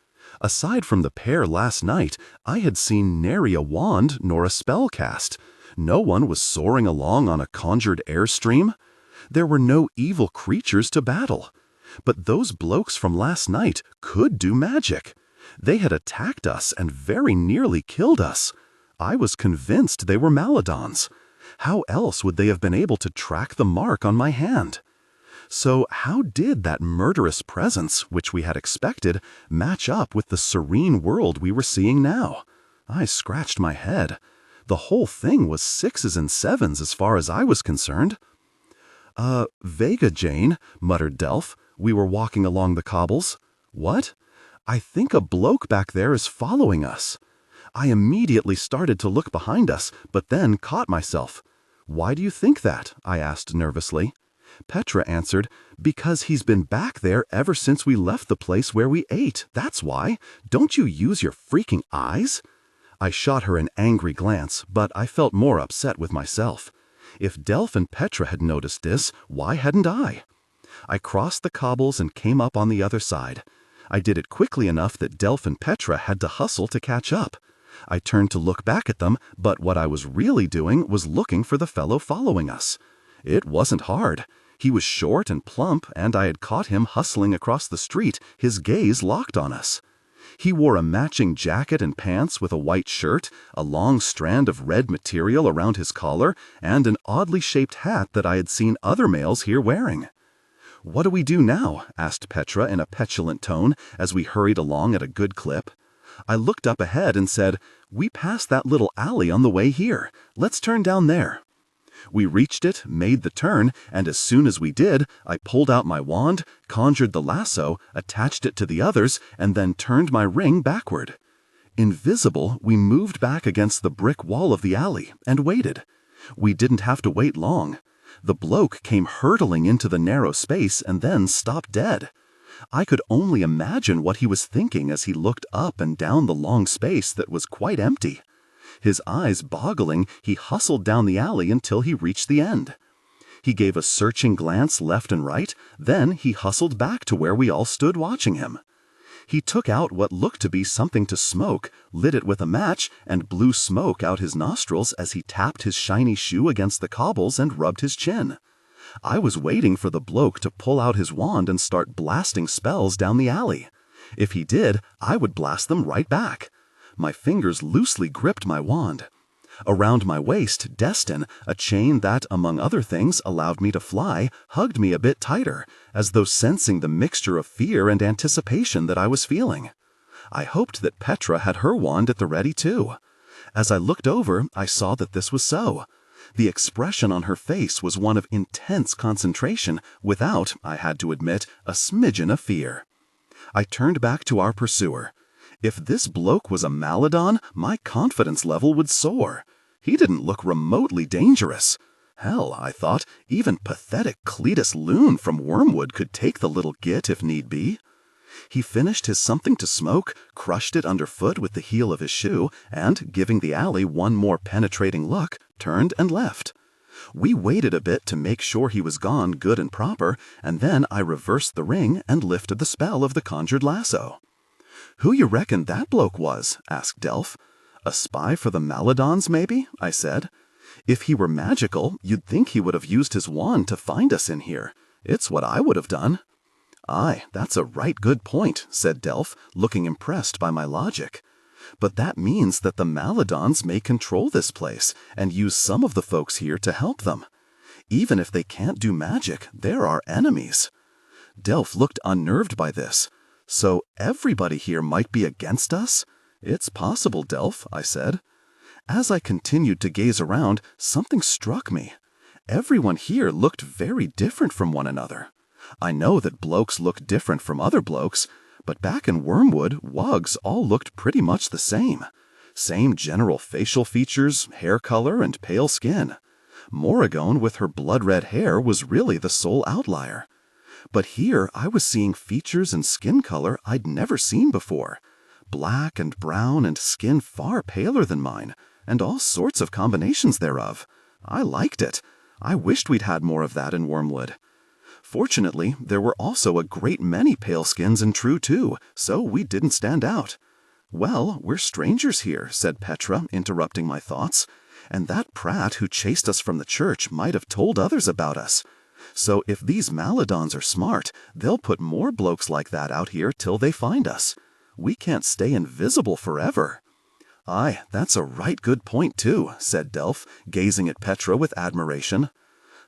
Aside from the pair last night, I had seen nary a wand nor a spell cast. No one was soaring along on a conjured airstream. There were no evil creatures to battle. But those blokes from last night could do magic. They had attacked us and very nearly killed us. I was convinced they were Maladons. How else would they have been able to track the mark on my hand? So how did that murderous presence, which we had expected, match up with the serene world we were seeing now? I scratched my head. The whole thing was sixes and sevens as far as I was concerned. Vega Jane," muttered Delph. We were walking along the cobbles. "What? I think a bloke back there is following us." I immediately started to look behind us, but then caught myself. "Why do you think that?" I asked nervously. Petra answered, "Because he's been back there ever since we left the place where we ate, that's why. Don't you use your freaking eyes?" I shot her an angry glance, but I felt more upset with myself. If Delph and Petra had noticed this, why hadn't I? I crossed the cobbles and came up on the other side. I did it quickly enough that Delph and Petra had to hustle to catch up. I turned to look back at them, but what I was really doing was looking for the fellow following us. It wasn't hard. He was short and plump, and I had caught him hustling across the street, his gaze locked on us. He wore a matching jacket and pants with a white shirt, a long strand of red material around his collar, and an oddly shaped hat that I had seen other males here wearing. "What do we do now?" asked Petra in a petulant tone as we hurried along at a good clip. I looked up ahead and said, "We passed that little alley on the way here. Let's turn down there." We reached it, made the turn, and as soon as we did, I pulled out my wand, conjured the lasso, attached it to the others, and then turned my ring backward. Invisible, we moved back against the brick wall of the alley and waited. We didn't have to wait long. The bloke came hurtling into the narrow space and then stopped dead. I could only imagine what he was thinking as he looked up and down the long space that was quite empty. His eyes boggling, he hustled down the alley until he reached the end. He gave a searching glance left and right, then he hustled back to where we all stood watching him. He took out what looked to be something to smoke, lit it with a match, and blew smoke out his nostrils as he tapped his shiny shoe against the cobbles and rubbed his chin. I was waiting for the bloke to pull out his wand and start blasting spells down the alley. If he did, I would blast them right back. My fingers loosely gripped my wand. Around my waist, Destin, a chain that, among other things, allowed me to fly, hugged me a bit tighter, as though sensing the mixture of fear and anticipation that I was feeling. I hoped that Petra had her wand at the ready too. As I looked over, I saw that this was so. The expression on her face was one of intense concentration, without, I had to admit, a smidgen of fear. I turned back to our pursuer. If this bloke was a Maladon, my confidence level would soar. He didn't look remotely dangerous. Hell, I thought, even pathetic Cletus Loon from Wormwood could take the little git if need be. He finished his something to smoke, crushed it underfoot with the heel of his shoe, and, giving the alley one more penetrating look, turned and left. We waited a bit to make sure he was gone good and proper, and then I reversed the ring and lifted the spell of the conjured lasso. "Who you reckon that bloke was?" asked Delph. "A spy for the Maladons, maybe?" I said. "If he were magical, you'd think he would have used his wand to find us in here. It's what I would have done." "Aye, that's a right good point," said Delph, looking impressed by my logic. "But that means that the Maladons may control this place and use some of the folks here to help them. Even if they can't do magic, they're our enemies." Delph looked unnerved by this. "So everybody here might be against us?" "It's possible, Delph," I said. As I continued to gaze around, something struck me. Everyone here looked very different from one another. I know that blokes look different from other blokes, but back in Wormwood, wugs all looked pretty much the same. Same general facial features, hair color, and pale skin. Morrigan with her blood-red hair was really the sole outlier. But here I was seeing features and skin color I'd never seen before. Black and brown and skin far paler than mine, and all sorts of combinations thereof. I liked it. I wished we'd had more of that in Wormwood. Fortunately, there were also a great many pale skins in True too, so we didn't stand out. "Well, we're strangers here," said Petra, interrupting my thoughts. "And that prat who chased us from the church might have told others about us. So if these Maladons are smart, they'll put more blokes like that out here till they find us. We can't stay invisible forever." "Aye, that's a right good point too," said Delph, gazing at Petra with admiration.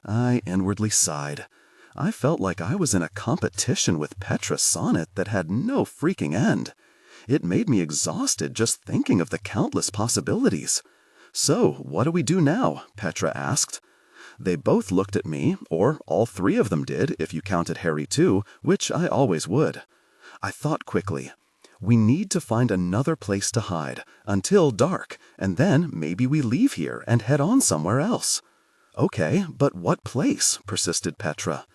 I inwardly sighed. I felt like I was in a competition with Petra's sonnet that had no freaking end. It made me exhausted just thinking of the countless possibilities. "So, what do we do now?" Petra asked. They both looked at me, or all three of them did, if you counted Harry too, which I always would. I thought quickly. We need to find another place to hide, until dark, and then maybe we leave here and head on somewhere else. "Okay, but what place?" persisted Petra.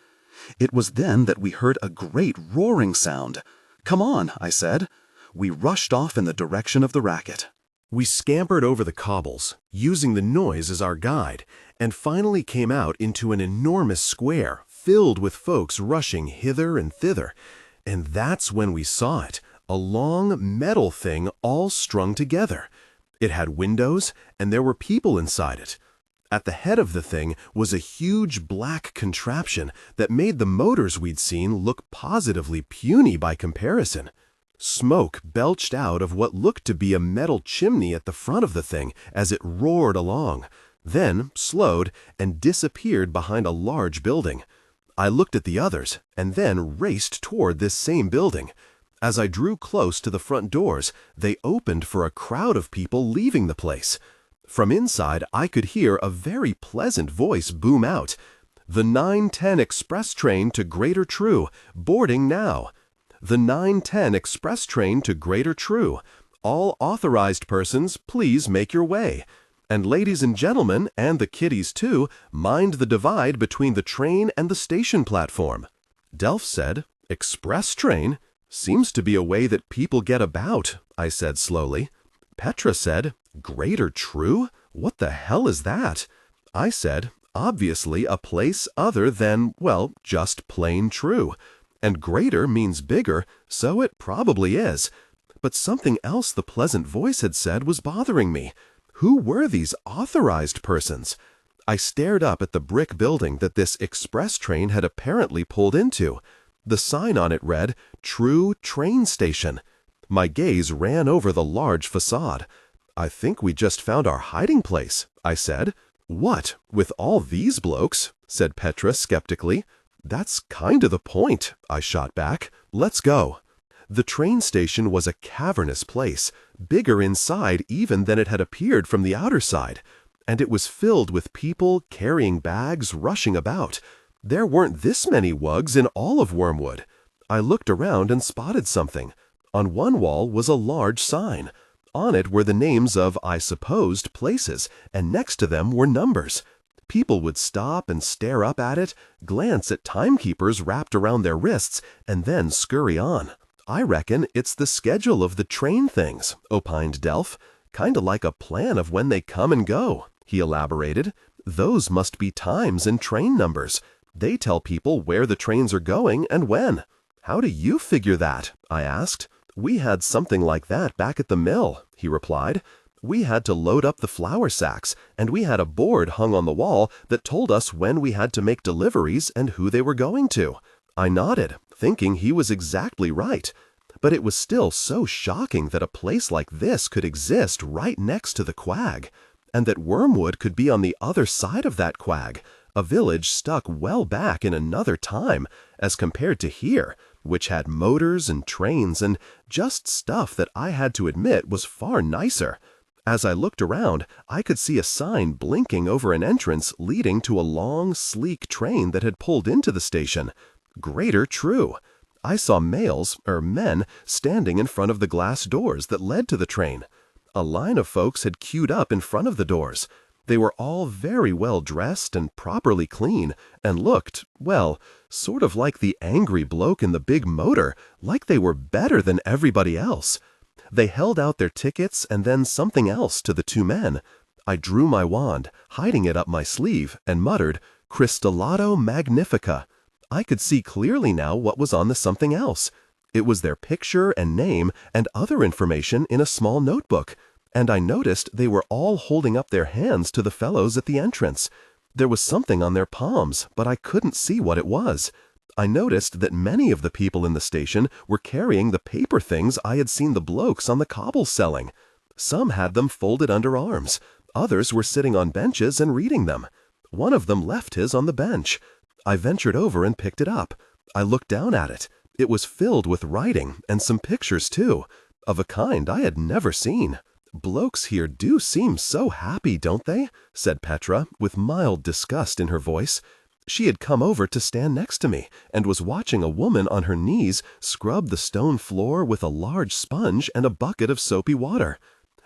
It was then that we heard a great roaring sound. "Come on," I said. We rushed off in the direction of the racket. We scampered over the cobbles, using the noise as our guide, and finally came out into an enormous square filled with folks rushing hither and thither. And that's when we saw it, a long metal thing all strung together. It had windows, and there were people inside it. At the head of the thing was a huge black contraption that made the motors we'd seen look positively puny by comparison. Smoke belched out of what looked to be a metal chimney at the front of the thing as it roared along, then slowed and disappeared behind a large building. I looked at the others and then raced toward this same building. As I drew close to the front doors, they opened for a crowd of people leaving the place. From inside, I could hear a very pleasant voice boom out, "The 9:10 express train to Greater True, boarding now. The 9:10 express train to Greater True. All authorized persons, please make your way. And ladies and gentlemen, and the kiddies too, mind the divide between the train and the station platform." Delph said, "Express train? Seems to be a way that people get about," I said slowly. Petra said, "Greater True? What the hell is that?" I said, "Obviously a place other than, well, just plain true. And greater means bigger, so it probably is." But something else the pleasant voice had said was bothering me. Who were these authorized persons? I stared up at the brick building that this express train had apparently pulled into. The sign on it read, "True Train Station." My gaze ran over the large facade. "I think we just found our hiding place," I said. "What, with all these blokes?" said Petra skeptically. "That's kinda the point," I shot back. "Let's go." The train station was a cavernous place, bigger inside even than it had appeared from the outer side, and it was filled with people carrying bags rushing about. There weren't this many wugs in all of Wormwood. I looked around and spotted something. On one wall was a large sign. On it were the names of, I supposed, places, and next to them were numbers. People would stop and stare up at it, glance at timekeepers wrapped around their wrists, and then scurry on. "I reckon it's the schedule of the train things," opined Delph. "Kinda like a plan of when they come and go," he elaborated. "Those must be times and train numbers. They tell people where the trains are going and when." "How do you figure that?" I asked. "We had something like that back at the mill," he replied. "We had to load up the flour sacks, and we had a board hung on the wall that told us when we had to make deliveries and who they were going to." I nodded, thinking he was exactly right. But it was still so shocking that a place like this could exist right next to the Quag, and that Wormwood could be on the other side of that Quag, a village stuck well back in another time, as compared to here, which had motors and trains and just stuff that I had to admit was far nicer. As I looked around, I could see a sign blinking over an entrance leading to a long, sleek train that had pulled into the station. Greater True. I saw men, standing in front of the glass doors that led to the train. A line of folks had queued up in front of the doors. They were all very well dressed and properly clean, and looked, well, sort of like the angry bloke in the big motor, like they were better than everybody else. They held out their tickets and then something else to the two men. I drew my wand, hiding it up my sleeve, and muttered, "Crystalado Magnifica." I could see clearly now what was on the something else. It was their picture and name and other information in a small notebook, and I noticed they were all holding up their hands to the fellows at the entrance. There was something on their palms, but I couldn't see what it was. I noticed that many of the people in the station were carrying the paper things I had seen the blokes on the cobbles selling. Some had them folded under arms. Others were sitting on benches and reading them. One of them left his on the bench. I ventured over and picked it up. I looked down at it. It was filled with writing, and some pictures too, of a kind I had never seen. "Blokes here do seem so happy, don't they?" said Petra, with mild disgust in her voice. She had come over to stand next to me, and was watching a woman on her knees scrub the stone floor with a large sponge and a bucket of soapy water.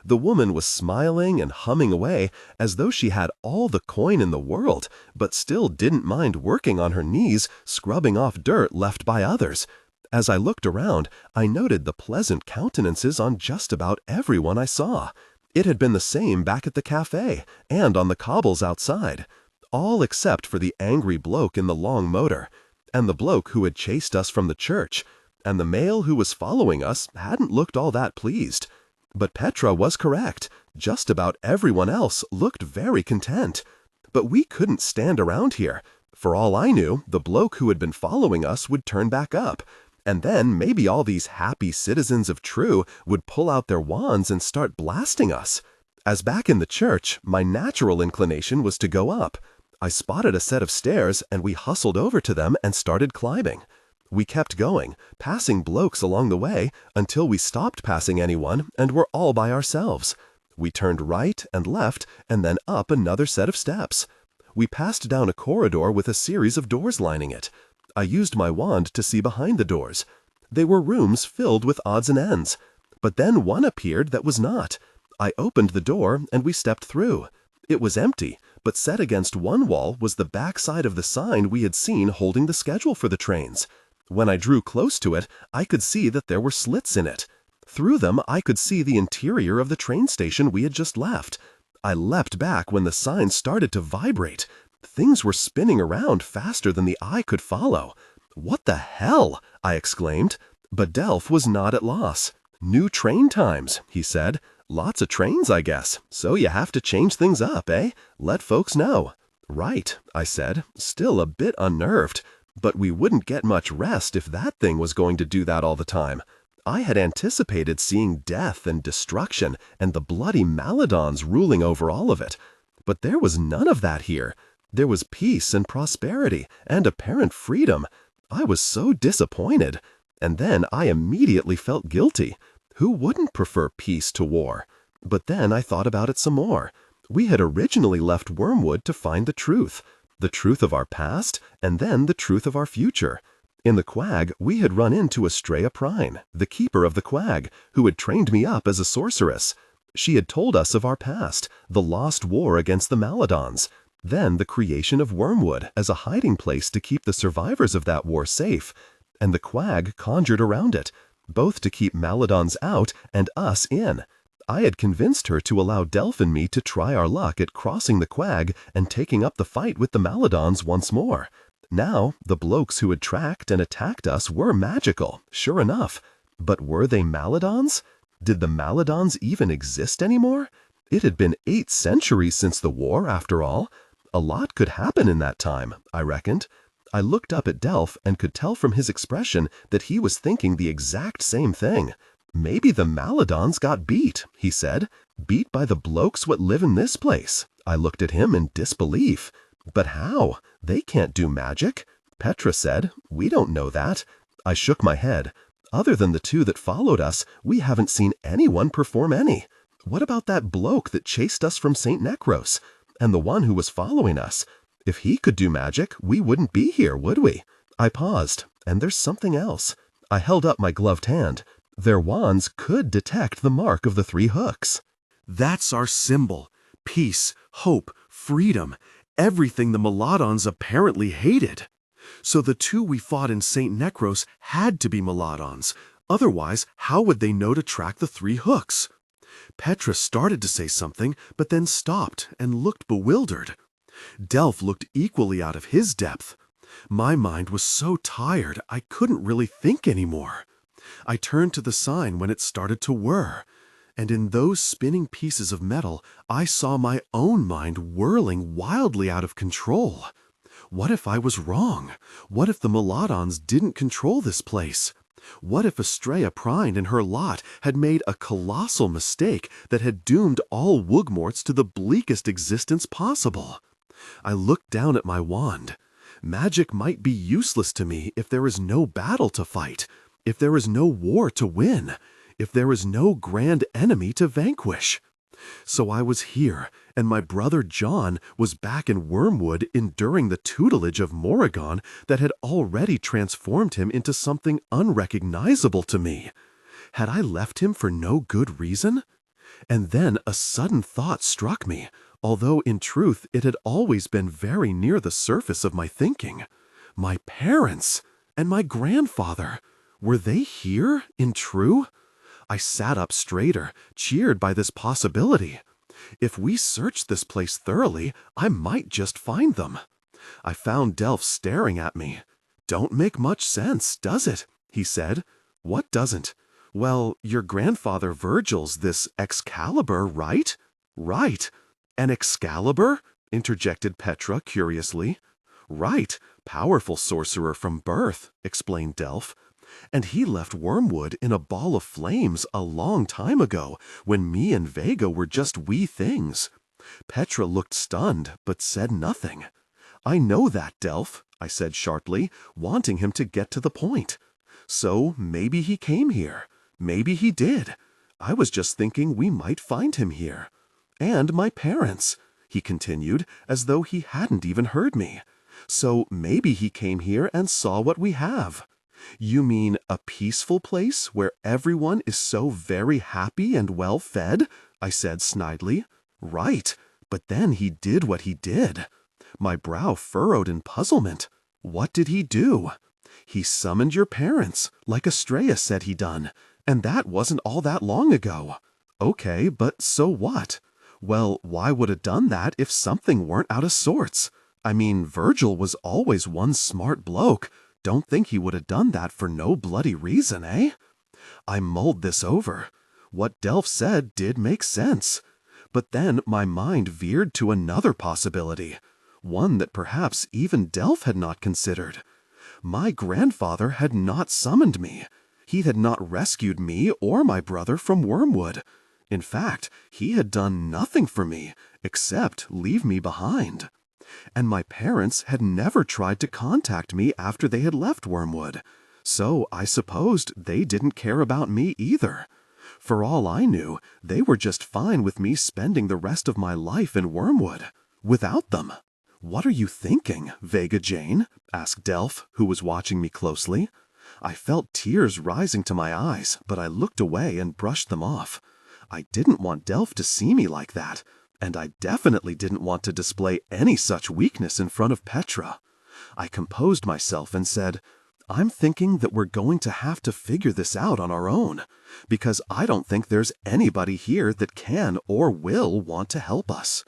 The woman was smiling and humming away as though she had all the coin in the world, but still didn't mind working on her knees, scrubbing off dirt left by others. As I looked around, I noted the pleasant countenances on just about everyone I saw. It had been the same back at the cafe, and on the cobbles outside. All except for the angry bloke in the long motor, and the bloke who had chased us from the church, and the male who was following us hadn't looked all that pleased. But Petra was correct. Just about everyone else looked very content. But we couldn't stand around here. For all I knew, the bloke who had been following us would turn back up. And then maybe all these happy citizens of True would pull out their wands and start blasting us. As back in the church, my natural inclination was to go up. I spotted a set of stairs and we hustled over to them and started climbing. We kept going, passing blokes along the way until we stopped passing anyone and were all by ourselves. We turned right and left and then up another set of steps. We passed down a corridor with a series of doors lining it. I used my wand to see behind the doors. They were rooms filled with odds and ends. But then one appeared that was not. I opened the door and we stepped through. It was empty, but set against one wall was the backside of the sign we had seen holding the schedule for the trains. When I drew close to it, I could see that there were slits in it. Through them, I could see the interior of the train station we had just left. I leapt back when the sign started to vibrate. Things were spinning around faster than the eye could follow. "What the hell?" I exclaimed. But Delph was not at loss. "New train times," he said. "Lots of trains, I guess. So you have to change things up, eh? Let folks know." "Right," I said, still a bit unnerved. But we wouldn't get much rest if that thing was going to do that all the time. I had anticipated seeing death and destruction and the bloody Maladons ruling over all of it. But there was none of that here. There was peace and prosperity and apparent freedom. I was so disappointed. And then I immediately felt guilty. Who wouldn't prefer peace to war? But then I thought about it some more. We had originally left Wormwood to find the truth of our past, and then the truth of our future. In the Quag, we had run into Estrella Prine, the keeper of the Quag, who had trained me up as a sorceress. She had told us of our past, the lost war against the Maladons, then the creation of Wormwood as a hiding place to keep the survivors of that war safe, and the Quag conjured around it, both to keep Maladons out and us in. I had convinced her to allow Delph and me to try our luck at crossing the Quag and taking up the fight with the Maladons once more. Now, the blokes who had tracked and attacked us were magical, sure enough. But were they Maladons? Did the Maladons even exist anymore? It had been 8 centuries since the war, after all. A lot could happen in that time, I reckoned. I looked up at Delph and could tell from his expression that he was thinking the exact same thing. "Maybe the Maladons got beat," he said. "Beat by the blokes what live in this place." I looked at him in disbelief. "But how? They can't do magic." Petra said, "We don't know that." I shook my head. "Other than the 2 that followed us, we haven't seen anyone perform any. What about that bloke that chased us from St. Necros? And the one who was following us? If he could do magic, we wouldn't be here, would we?" I paused, and there's something else. I held up my gloved hand. Their wands could detect the mark of the 3 hooks. "That's our symbol. Peace, hope, freedom. Everything the Maladons apparently hated. So the 2 we fought in St. Necros had to be Maladons. Otherwise, how would they know to track the 3 hooks?" Petra started to say something, but then stopped and looked bewildered. Delph looked equally out of his depth. My mind was so tired I couldn't really think anymore. I turned to the sign when it started to whir, and in those spinning pieces of metal, I saw my own mind whirling wildly out of control. What if I was wrong? What if the Maladons didn't control this place? What if Estrella Prine and her lot had made a colossal mistake that had doomed all Wugmorts to the bleakest existence possible? I looked down at my wand. Magic might be useless to me if there is no battle to fight, if there is no war to win, if there is no grand enemy to vanquish. So I was here, and my brother John was back in Wormwood enduring the tutelage of Morrigan that had already transformed him into something unrecognizable to me. Had I left him for no good reason? And then a sudden thought struck me, although in truth it had always been very near the surface of my thinking. My parents and my grandfather, were they here in True? I sat up straighter, cheered by this possibility. If we searched this place thoroughly, I might just find them. I found Delph staring at me. "Don't make much sense, does it?" he said. "What doesn't?" Well, your grandfather Virgil's this Excalibur, right? Right. An Excalibur? Interjected Petra curiously. Right. Powerful sorcerer from birth, explained Delph. And he left Wormwood in a ball of flames a long time ago, when me and Vega were just wee things. Petra looked stunned, but said nothing. I know that, Delph, I said sharply, wanting him to get to the point. So maybe he came here. Maybe he did. I was just thinking we might find him here. And my parents, he continued, as though he hadn't even heard me. So maybe he came here and saw what we have. You mean a peaceful place where everyone is so very happy and well fed? I said snidely. Right, but then he did what he did. My brow furrowed in puzzlement. What did he do? He summoned your parents, like Estrella said he done, and that wasn't all that long ago. Okay, but so what? Well, why would have done that if something weren't out of sorts? I mean, Virgil was always one smart bloke. Don't think he would have done that for no bloody reason, eh? I mulled this over. What Delph said did make sense. But then my mind veered to another possibility, one that perhaps even Delph had not considered. My grandfather had not summoned me. He had not rescued me or my brother from Wormwood. In fact, he had done nothing for me except leave me behind. And my parents had never tried to contact me after they had left Wormwood, so I supposed they didn't care about me either. For all I knew, they were just fine with me spending the rest of my life in Wormwood, without them. What are you thinking, Vega Jane? Asked Delph, who was watching me closely. I felt tears rising to my eyes, but I looked away and brushed them off. I didn't want Delph to see me like that, and I definitely didn't want to display any such weakness in front of Petra. I composed myself and said, I'm thinking that we're going to have to figure this out on our own, because I don't think there's anybody here that can or will want to help us.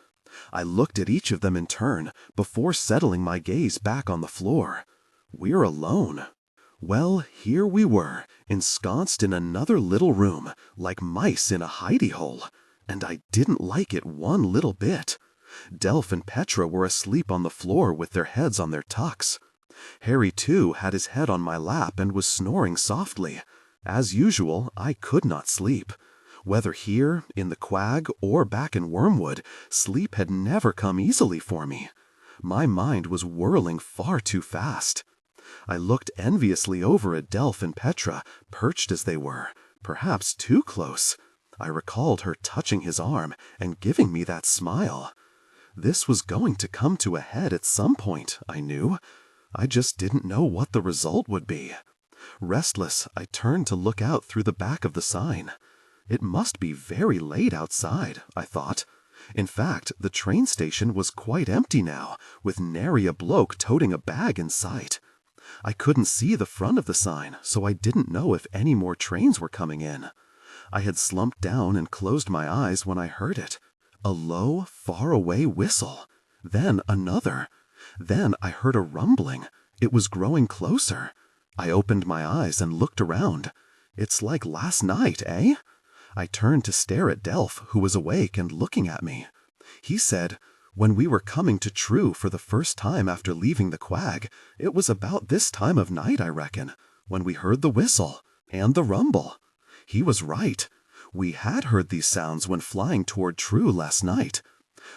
I looked at each of them in turn before settling my gaze back on the floor. We're alone. Well, here we were, ensconced in another little room, like mice in a hidey hole. And I didn't like it one little bit. Delph and Petra were asleep on the floor with their heads on their tucks. Harry, too, had his head on my lap and was snoring softly. As usual, I could not sleep. Whether here, in the Quag, or back in Wormwood, sleep had never come easily for me. My mind was whirling far too fast. I looked enviously over at Delph and Petra, perched as they were, perhaps too close. I recalled her touching his arm and giving me that smile. This was going to come to a head at some point, I knew. I just didn't know what the result would be. Restless, I turned to look out through the back of the sign. It must be very late outside, I thought. In fact, the train station was quite empty now, with nary a bloke toting a bag in sight. I couldn't see the front of the sign, so I didn't know if any more trains were coming in. I had slumped down and closed my eyes when I heard it. A low, far-away whistle. Then another. Then I heard a rumbling. It was growing closer. I opened my eyes and looked around. It's like last night, eh? I turned to stare at Delph, who was awake and looking at me. He said, when we were coming to True for the first time after leaving the Quag, it was about this time of night, I reckon, when we heard the whistle and the rumble. He was right. We had heard these sounds when flying toward True last night.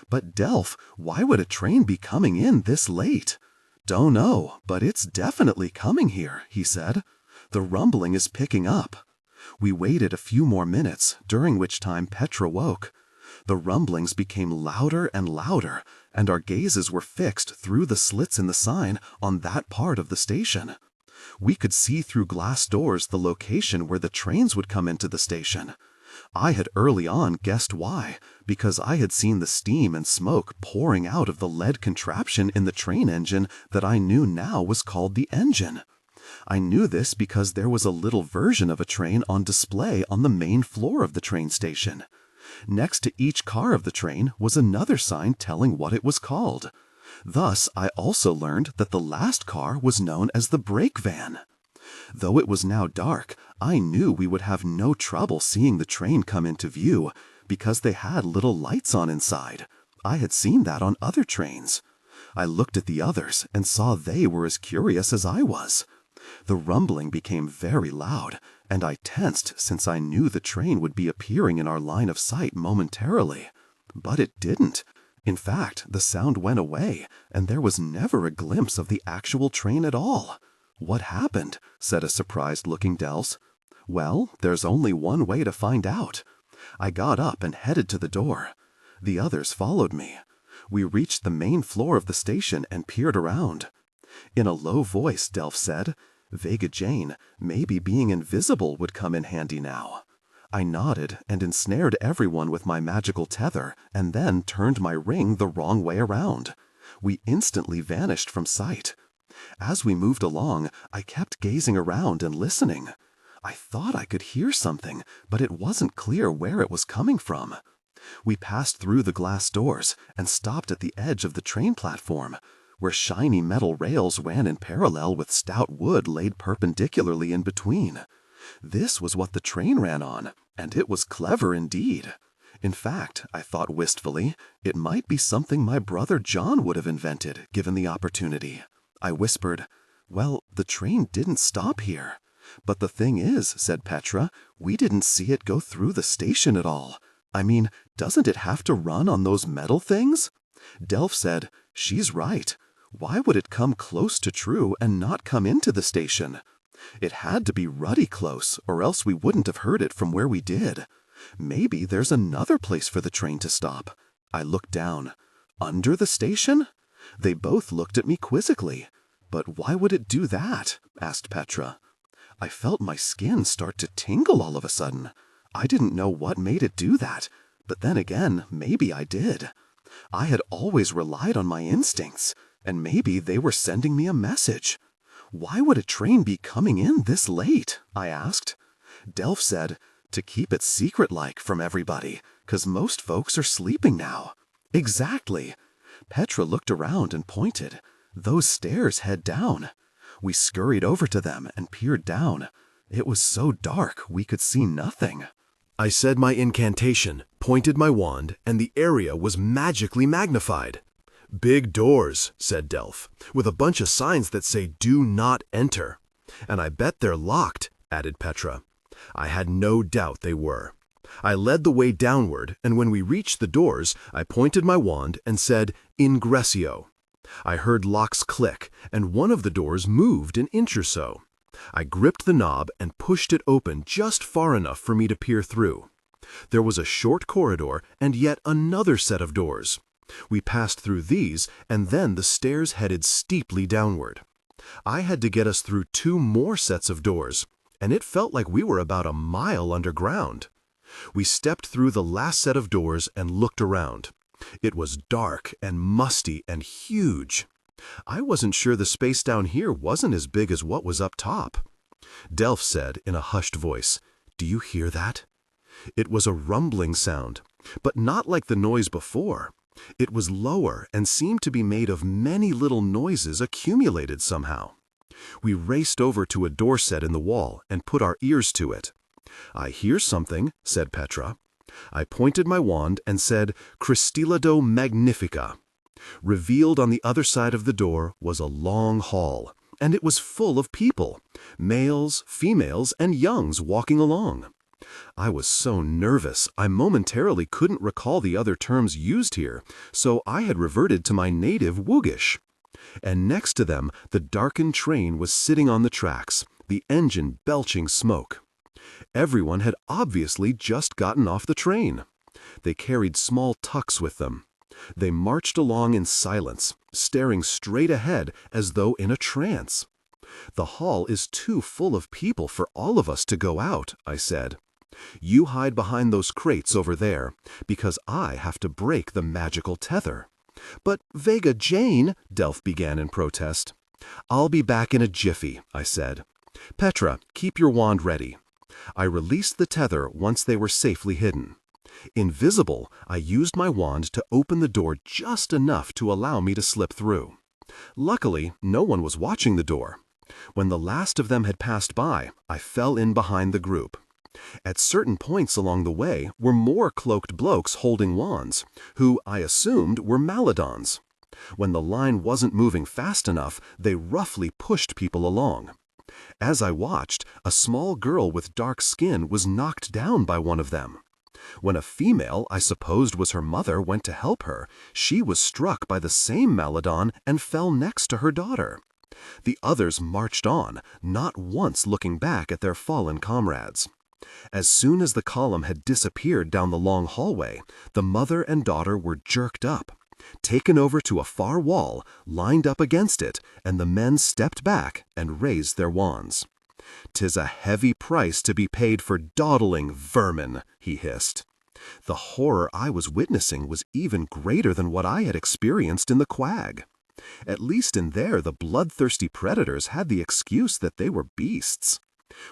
But Delph, why would a train be coming in this late? Don't know, but it's definitely coming here, he said. The rumbling is picking up. We waited a few more minutes, during which time Petra woke. The rumblings became louder and louder, and our gazes were fixed through the slits in the sign on that part of the station. We could see through glass doors the location where the trains would come into the station. I had early on guessed why, because I had seen the steam and smoke pouring out of the lead contraption in the train engine that I knew now was called the engine. I knew this because there was a little version of a train on display on the main floor of the train station. Next to each car of the train was another sign telling what it was called. Thus, I also learned that the last car was known as the brake van. Though it was now dark, I knew we would have no trouble seeing the train come into view, because they had little lights on inside. I had seen that on other trains. I looked at the others and saw they were as curious as I was. The rumbling became very loud, and I tensed since I knew the train would be appearing in our line of sight momentarily. But it didn't. In fact, the sound went away, and there was never a glimpse of the actual train at all. "What happened?" said a surprised-looking Delph. "Well, there's only one way to find out." I got up and headed to the door. The others followed me. We reached the main floor of the station and peered around. In a low voice, Delph said, "Vega Jane, maybe being invisible would come in handy now." I nodded and ensnared everyone with my magical tether, and then turned my ring the wrong way around. We instantly vanished from sight. As we moved along, I kept gazing around and listening. I thought I could hear something, but it wasn't clear where it was coming from. We passed through the glass doors and stopped at the edge of the train platform, where shiny metal rails ran in parallel with stout wood laid perpendicularly in between. This was what the train ran on, and it was clever indeed. In fact, I thought wistfully, it might be something my brother John would have invented, given the opportunity. I whispered, "Well, the train didn't stop here." "But the thing is," said Petra, "we didn't see it go through the station at all. I mean, doesn't it have to run on those metal things?" Delph said, "She's right. Why would it come close to true and not come into the station? It had to be ruddy close, or else we wouldn't have heard it from where we did. Maybe there's another place for the train to stop." I looked down. "Under the station?" They both looked at me quizzically. "But why would it do that?" asked Petra. I felt my skin start to tingle all of a sudden. I didn't know what made it do that, but then again, maybe I did. I had always relied on my instincts, and maybe they were sending me a message. "Why would a train be coming in this late?" I asked. Delph said, "To keep it secret-like from everybody, 'cause most folks are sleeping now." Exactly. Petra looked around and pointed. "Those stairs head down." We scurried over to them and peered down. It was so dark we could see nothing. I said my incantation, pointed my wand, and the area was magically magnified. "Big doors," said Delph, "with a bunch of signs that say 'Do not enter.' And I bet they're locked," added Petra. I had no doubt they were. I led the way downward, and when we reached the doors, I pointed my wand and said, "Ingressio." I heard locks click, and one of the doors moved an inch or so. I gripped the knob and pushed it open just far enough for me to peer through. There was a short corridor and yet another set of doors. We passed through these, and then the stairs headed steeply downward. I had to get us through 2 more sets of doors, and it felt like we were about a mile underground. We stepped through the last set of doors and looked around. It was dark and musty and huge. I wasn't sure the space down here wasn't as big as what was up top. Delph said in a hushed voice, "Do you hear that?" It was a rumbling sound, but not like the noise before. It was lower and seemed to be made of many little noises accumulated somehow. We raced over to a door set in the wall and put our ears to it. "I hear something," said Petra. I pointed my wand and said, "Cristillado Magnifica." Revealed on the other side of the door was a long hall, and it was full of people, males, females, and youngs walking along. I was so nervous I momentarily couldn't recall the other terms used here, so I had reverted to my native Woogish. And next to them, the darkened train was sitting on the tracks, the engine belching smoke. Everyone had obviously just gotten off the train. They carried small tucks with them. They marched along in silence, staring straight ahead as though in a trance. "The hall is too full of people for all of us to go out," I said. "You hide behind those crates over there, because I have to break the magical tether." "But Vega Jane," Delph began in protest. "I'll be back in a jiffy," I said. "Petra, keep your wand ready." I released the tether once they were safely hidden. Invisible, I used my wand to open the door just enough to allow me to slip through. Luckily, no one was watching the door. When the last of them had passed by, I fell in behind the group. At certain points along the way were more cloaked blokes holding wands, who I assumed were Maladons. When the line wasn't moving fast enough, they roughly pushed people along. As I watched, a small girl with dark skin was knocked down by one of them. When a female I supposed was her mother went to help her, she was struck by the same Maladon and fell next to her daughter. The others marched on, not once looking back at their fallen comrades. As soon as the column had disappeared down the long hallway, the mother and daughter were jerked up, taken over to a far wall, lined up against it, and the men stepped back and raised their wands. "'Tis a heavy price to be paid for dawdling, vermin," he hissed. The horror I was witnessing was even greater than what I had experienced in the Quag. At least in there, the bloodthirsty predators had the excuse that they were beasts.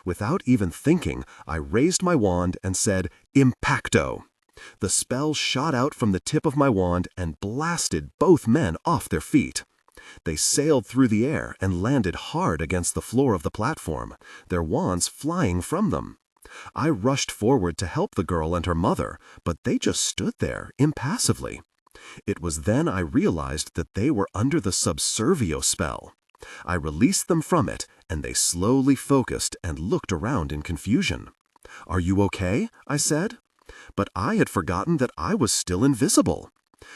Without even thinking, I raised my wand and said, "Impacto!" The spell shot out from the tip of my wand and blasted both men off their feet. They sailed through the air and landed hard against the floor of the platform, their wands flying from them. I rushed forward to help the girl and her mother, but they just stood there, impassively. It was then I realized that they were under the subservio spell. I released them from it, and they slowly focused and looked around in confusion. "Are you okay?" I said. But I had forgotten that I was still invisible.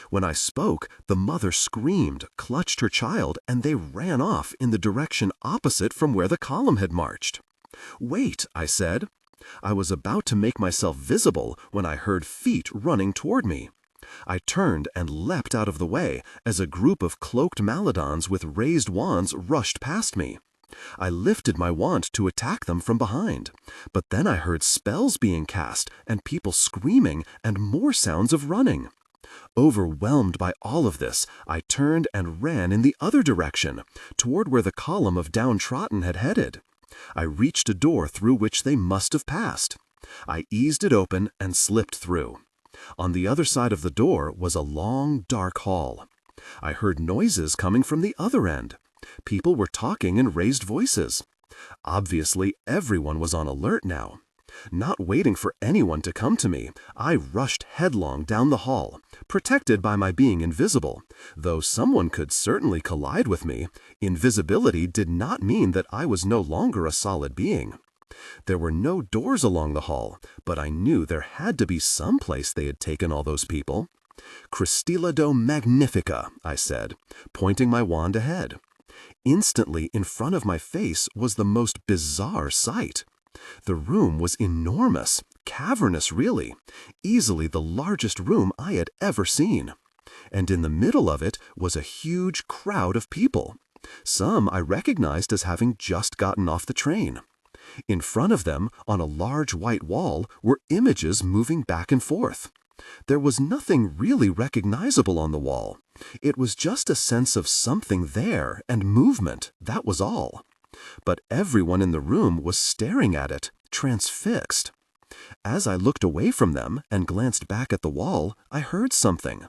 When I spoke, the mother screamed, clutched her child, and they ran off in the direction opposite from where the column had marched. "Wait," I said. I was about to make myself visible when I heard feet running toward me. I turned and leapt out of the way as a group of cloaked Maladons with raised wands rushed past me. I lifted my wand to attack them from behind, but then I heard spells being cast and people screaming and more sounds of running. Overwhelmed by all of this, I turned and ran in the other direction, toward where the column of downtrodden had headed. I reached a door through which they must have passed. I eased it open and slipped through. On the other side of the door was a long, dark hall. I heard noises coming from the other end. People were talking in raised voices. Obviously, everyone was on alert now. Not waiting for anyone to come to me, I rushed headlong down the hall, protected by my being invisible. Though someone could certainly collide with me, invisibility did not mean that I was no longer a solid being. There were no doors along the hall, but I knew there had to be some place they had taken all those people. "Cristillado magnifica," I said, pointing my wand ahead. Instantly in front of my face was the most bizarre sight. The room was enormous, cavernous really, easily the largest room I had ever seen. And in the middle of it was a huge crowd of people. Some I recognized as having just gotten off the train. In front of them, on a large white wall, were images moving back and forth. There was nothing really recognizable on the wall. It was just a sense of something there and movement, that was all. But everyone in the room was staring at it, transfixed. As I looked away from them and glanced back at the wall, I heard something.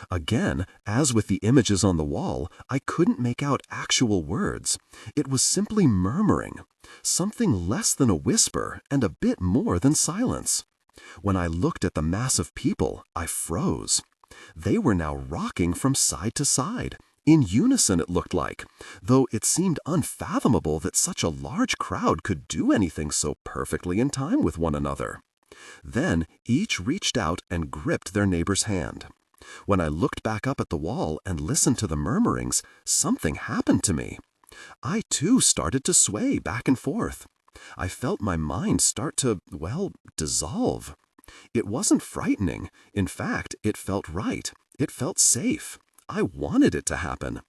Again, as with the images on the wall, I couldn't make out actual words. It was simply murmuring, something less than a whisper and a bit more than silence. When I looked at the mass of people, I froze. They were now rocking from side to side. In unison, it looked like, though it seemed unfathomable that such a large crowd could do anything so perfectly in time with one another. Then each reached out and gripped their neighbor's hand. When I looked back up at the wall and listened to the murmurings, something happened to me. I too started to sway back and forth. I felt my mind start to, dissolve. It wasn't frightening. In fact, it felt right. It felt safe. I wanted it to happen.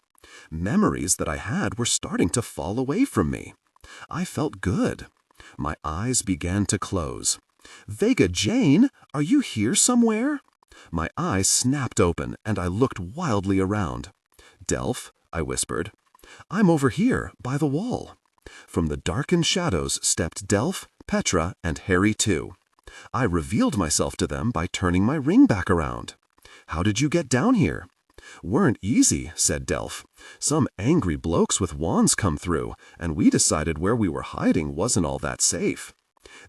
Memories that I had were starting to fall away from me. I felt good. My eyes began to close. "Vega Jane, are you here somewhere?" My eyes snapped open, and I looked wildly around. "Delph," I whispered. "I'm over here, by the wall." From the darkened shadows stepped Delph, Petra, and Harry too. I revealed myself to them by turning my ring back around. "How did you get down here?" "Weren't easy," said Delph. "Some angry blokes with wands come through, and we decided where we were hiding wasn't all that safe.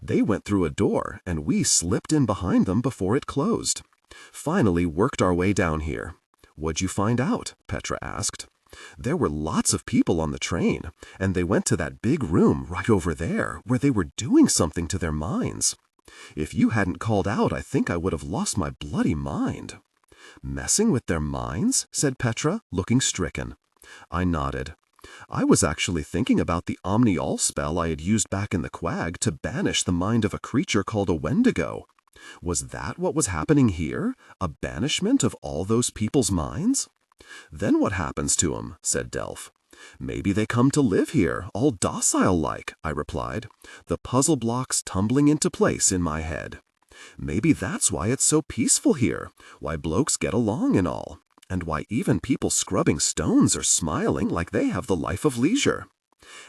They went through a door, and we slipped in behind them before it closed. Finally worked our way down here." "What'd you find out?" Petra asked. "There were lots of people on the train, and they went to that big room right over there where they were doing something to their minds. If you hadn't called out, I think I would have lost my bloody mind." "Messing with their minds?" said Petra, looking stricken. I nodded. "I was actually thinking about the Omni-All spell I had used back in the Quag to banish the mind of a creature called a Wendigo. Was that what was happening here? A banishment of all those people's minds?" "Then what happens to 'em?" said Delph. "Maybe they come to live here, all docile-like," I replied, the puzzle blocks tumbling into place in my head. "Maybe that's why it's so peaceful here, why blokes get along and all, and why even people scrubbing stones are smiling like they have the life of leisure."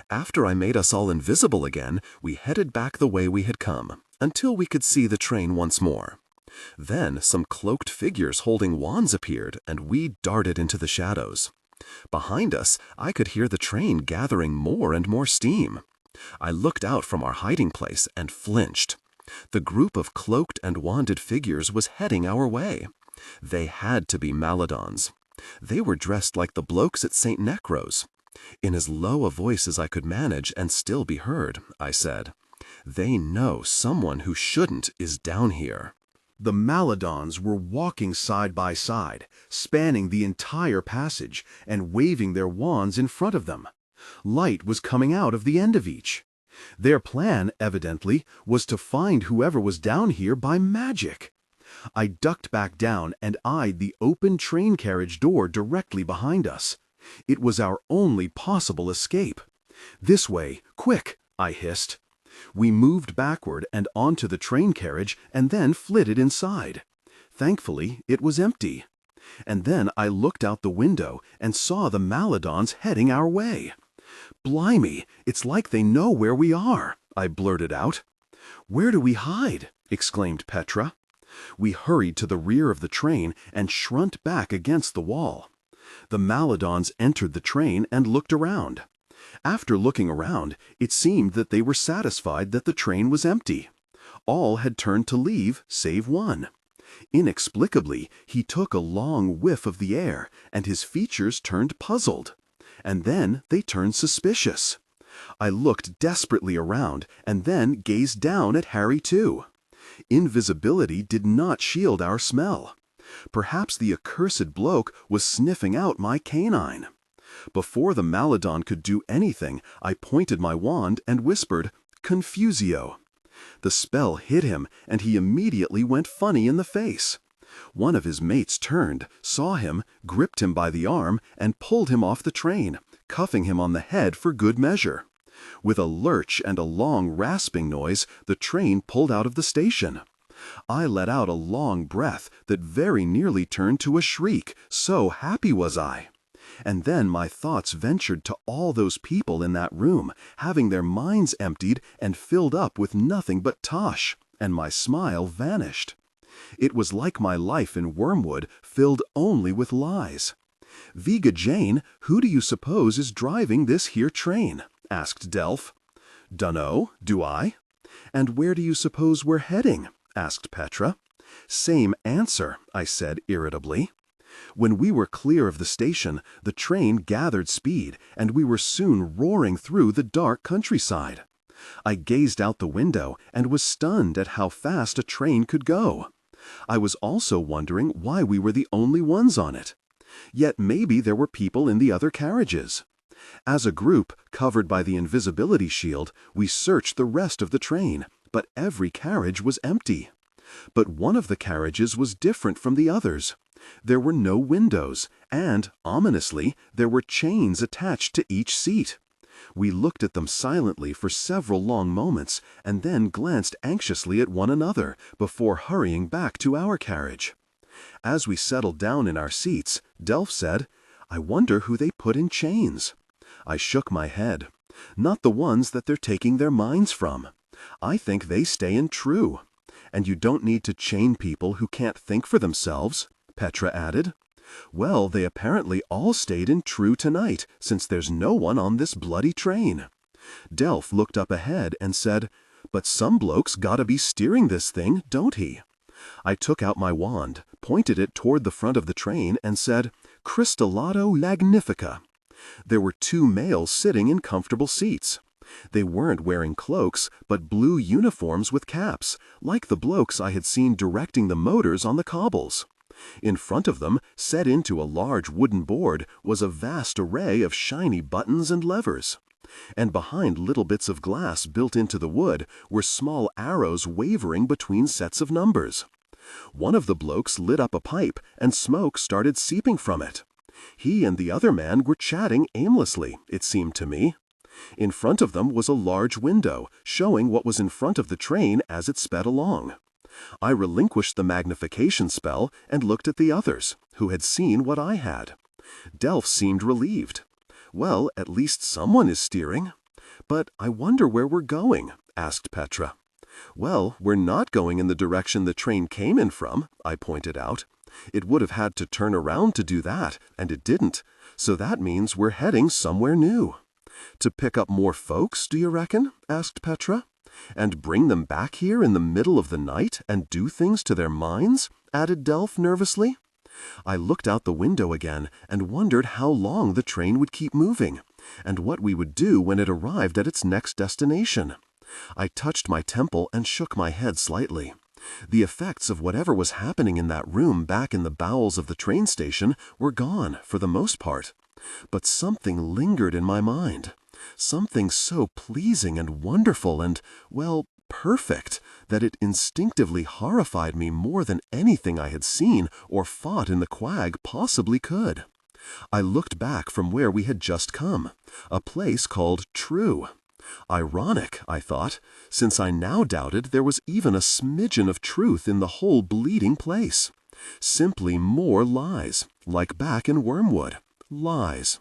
After I made us all invisible again, we headed back the way we had come, until we could see the train once more. Then some cloaked figures holding wands appeared, and we darted into the shadows. Behind us, I could hear the train gathering more and more steam. I looked out from our hiding place and flinched. The group of cloaked and wanded figures was heading our way. They had to be Maladons. They were dressed like the blokes at St. Necro's. In as low a voice as I could manage and still be heard, I said, "They know someone who shouldn't is down here." The Maladons were walking side by side, spanning the entire passage and waving their wands in front of them. Light was coming out of the end of each. Their plan, evidently, was to find whoever was down here by magic. I ducked back down and eyed the open train carriage door directly behind us. It was our only possible escape. "This way, quick!" I hissed. We moved backward and onto the train carriage and then flitted inside. Thankfully, it was empty. And then I looked out the window and saw the Maladons heading our way. "Blimey, it's like they know where we are," I blurted out. "Where do we hide?" exclaimed Petra. We hurried to the rear of the train and shrunked back against the wall. The Maladons entered the train and looked around. After looking around, it seemed that they were satisfied that the train was empty. All had turned to leave, save one. Inexplicably, he took a long whiff of the air, and his features turned puzzled. And then they turned suspicious. I looked desperately around, and then gazed down at Harry too. Invisibility did not shield our smell. Perhaps the accursed bloke was sniffing out my canine. Before the Maladon could do anything, I pointed my wand and whispered, "Confusio." The spell hit him, and he immediately went funny in the face. One of his mates turned, saw him, gripped him by the arm, and pulled him off the train, cuffing him on the head for good measure. With a lurch and a long rasping noise, the train pulled out of the station. I let out a long breath that very nearly turned to a shriek, so happy was I. And then my thoughts ventured to all those people in that room, having their minds emptied and filled up with nothing but tosh, and my smile vanished. It was like my life in Wormwood, filled only with lies. "Vega Jane, who do you suppose is driving this here train?" asked Delph. "Dunno, do I?" "And where do you suppose we're heading?" asked Petra. "Same answer," I said irritably. When we were clear of the station, the train gathered speed, and we were soon roaring through the dark countryside. I gazed out the window and was stunned at how fast a train could go. I was also wondering why we were the only ones on it. Yet maybe there were people in the other carriages. As a group, covered by the invisibility shield, we searched the rest of the train, but every carriage was empty. But one of the carriages was different from the others. There were no windows, and, ominously, there were chains attached to each seat. We looked at them silently for several long moments, and then glanced anxiously at one another, before hurrying back to our carriage. As we settled down in our seats, Delph said, "I wonder who they put in chains." I shook my head. "Not the ones that they're taking their minds from. I think they stay in true. And you don't need to chain people who can't think for themselves," Petra added. Well, they apparently all stayed in True tonight, since there's no one on this bloody train. Delph looked up ahead and said, "But some bloke's gotta be steering this thing, don't he?" I took out my wand, pointed it toward the front of the train, and said, "Cristallado Magnifica." There were 2 males sitting in comfortable seats. They weren't wearing cloaks, but blue uniforms with caps, like the blokes I had seen directing the motors on the cobbles. In front of them, set into a large wooden board, was a vast array of shiny buttons and levers. And behind little bits of glass built into the wood were small arrows wavering between sets of numbers. One of the blokes lit up a pipe, and smoke started seeping from it. He and the other man were chatting aimlessly, it seemed to me. In front of them was a large window, showing what was in front of the train as it sped along. I relinquished the magnification spell and looked at the others, who had seen what I had. Delph seemed relieved. "Well, at least someone is steering." "But I wonder where we're going," asked Petra. "Well, we're not going in the direction the train came in from," I pointed out. "It would have had to turn around to do that, and it didn't, so that means we're heading somewhere new." "To pick up more folks, do you reckon?" asked Petra. "And bring them back here in the middle of the night and do things to their minds?" added Delph nervously. I looked out the window again and wondered how long the train would keep moving, and what we would do when it arrived at its next destination. I touched my temple and shook my head slightly. The effects of whatever was happening in that room back in the bowels of the train station were gone, for the most part. But something lingered in my mind. Something so pleasing and wonderful and, well, perfect, that it instinctively horrified me more than anything I had seen or fought in the Quag possibly could. I looked back from where we had just come, a place called True. Ironic, I thought, since I now doubted there was even a smidgen of truth in the whole bleeding place. Simply more lies, like back in Wormwood. Lies.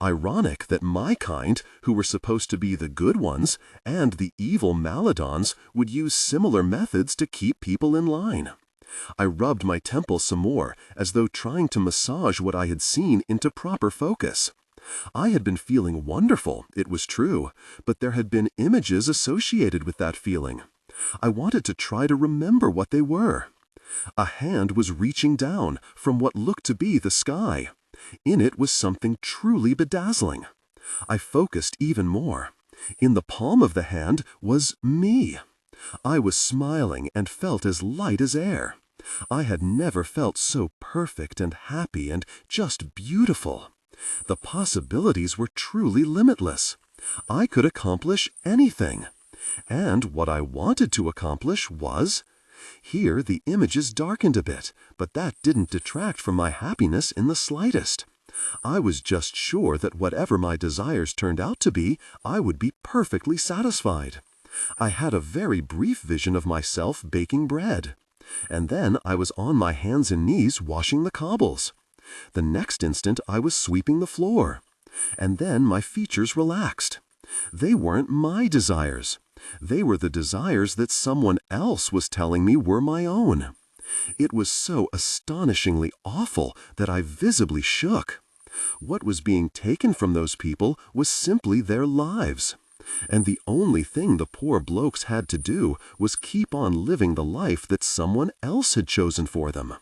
Ironic that my kind, who were supposed to be the good ones, and the evil Maladons, would use similar methods to keep people in line. I rubbed my temple some more, as though trying to massage what I had seen into proper focus. I had been feeling wonderful, it was true, but there had been images associated with that feeling. I wanted to try to remember what they were. A hand was reaching down from what looked to be the sky. In it was something truly bedazzling. I focused even more. In the palm of the hand was me. I was smiling and felt as light as air. I had never felt so perfect and happy and just beautiful. The possibilities were truly limitless. I could accomplish anything. And what I wanted to accomplish was... Here the images darkened a bit, but that didn't detract from my happiness in the slightest. I was just sure that whatever my desires turned out to be, I would be perfectly satisfied. I had a very brief vision of myself baking bread. And then I was on my hands and knees washing the cobbles. The next instant I was sweeping the floor. And then my features relaxed. They weren't my desires. They were the desires that someone else was telling me were my own. It was so astonishingly awful that I visibly shook. What was being taken from those people was simply their lives. And the only thing the poor blokes had to do was keep on living the life that someone else had chosen for them.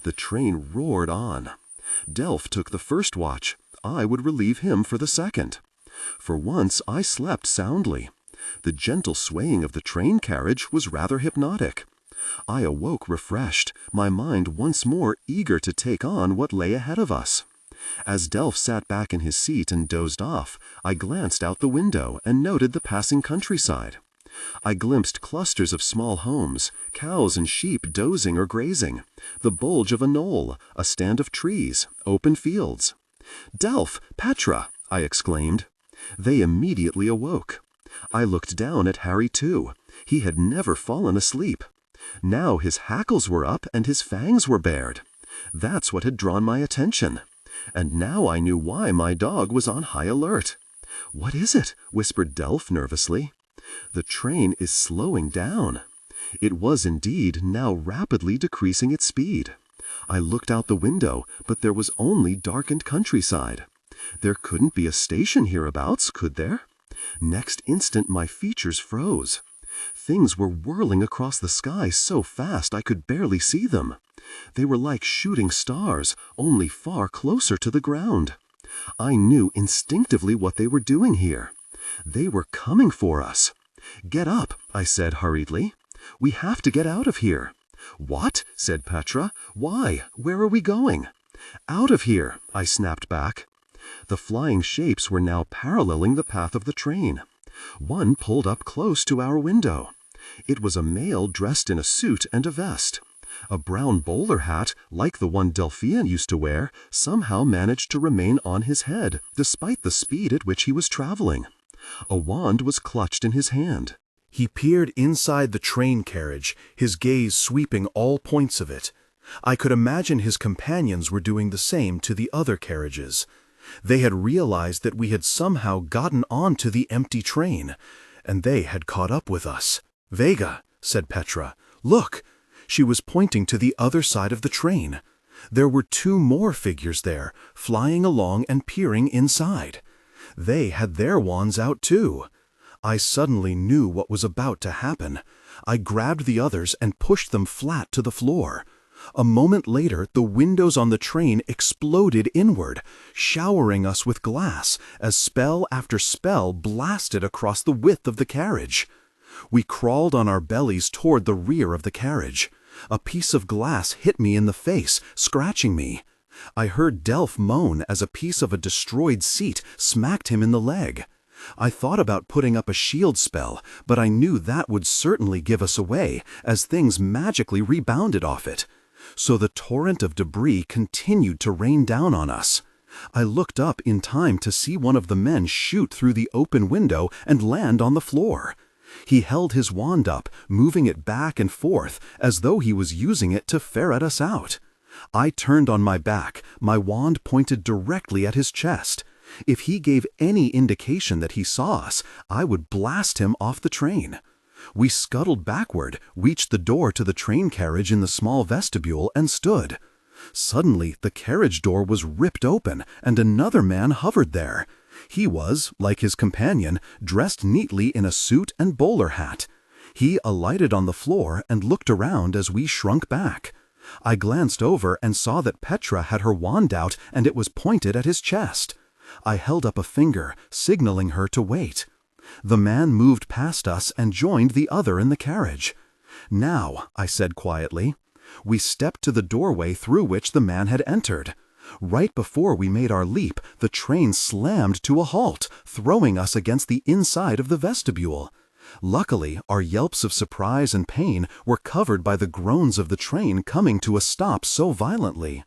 The train roared on. Delph took the first watch. I would relieve him for the second. For once I slept soundly. The gentle swaying of the train carriage was rather hypnotic. I awoke refreshed, my mind once more eager to take on what lay ahead of us. As Delph sat back in his seat and dozed off, I glanced out the window and noted the passing countryside. I glimpsed clusters of small homes, cows and sheep dozing or grazing, the bulge of a knoll, a stand of trees, open fields. "Delph! Petra!" I exclaimed. They immediately awoke. I looked down at Harry too. He had never fallen asleep. Now his hackles were up and his fangs were bared. That's what had drawn my attention. And now I knew why my dog was on high alert. "What is it?" whispered Delph nervously. "The train is slowing down." It was indeed now rapidly decreasing its speed. I looked out the window, but there was only darkened countryside. There couldn't be a station hereabouts, could there? Next instant my features froze. Things were whirling across the sky so fast I could barely see them. They were like shooting stars, only far closer to the ground. I knew instinctively what they were doing here. They were coming for us. "Get up," I said hurriedly. "We have to get out of here." "What?" said Petra. "Why? Where are we going?" "Out of here," I snapped back. The flying shapes were now paralleling the path of the train. One pulled up close to our window. It was a male dressed in a suit and a vest. A brown bowler hat, like the one Delphian used to wear, somehow managed to remain on his head, despite the speed at which he was traveling. A wand was clutched in his hand. He peered inside the train carriage, his gaze sweeping all points of it. I could imagine his companions were doing the same to the other carriages. They had realized that we had somehow gotten onto the empty train, and they had caught up with us. "Vega," said Petra, "look!" She was pointing to the other side of the train. There were 2 more figures there, flying along and peering inside. They had their wands out too. I suddenly knew what was about to happen. I grabbed the others and pushed them flat to the floor. A moment later, the windows on the train exploded inward, showering us with glass as spell after spell blasted across the width of the carriage. We crawled on our bellies toward the rear of the carriage. A piece of glass hit me in the face, scratching me. I heard Delph moan as a piece of a destroyed seat smacked him in the leg. I thought about putting up a shield spell, but I knew that would certainly give us away, as things magically rebounded off it. So the torrent of debris continued to rain down on us. I looked up in time to see one of the men shoot through the open window and land on the floor. He held his wand up, moving it back and forth, as though he was using it to ferret us out. I turned on my back, my wand pointed directly at his chest. If he gave any indication that he saw us, I would blast him off the train. We scuttled backward, reached the door to the train carriage in the small vestibule, and stood. Suddenly, the carriage door was ripped open, and another man hovered there. He was, like his companion, dressed neatly in a suit and bowler hat. He alighted on the floor and looked around as we shrunk back. I glanced over and saw that Petra had her wand out and it was pointed at his chest. I held up a finger, signaling her to wait. The man moved past us and joined the other in the carriage. "Now," I said quietly. We stepped to the doorway through which the man had entered. Right before we made our leap, the train slammed to a halt, throwing us against the inside of the vestibule. Luckily, our yelps of surprise and pain were covered by the groans of the train coming to a stop so violently.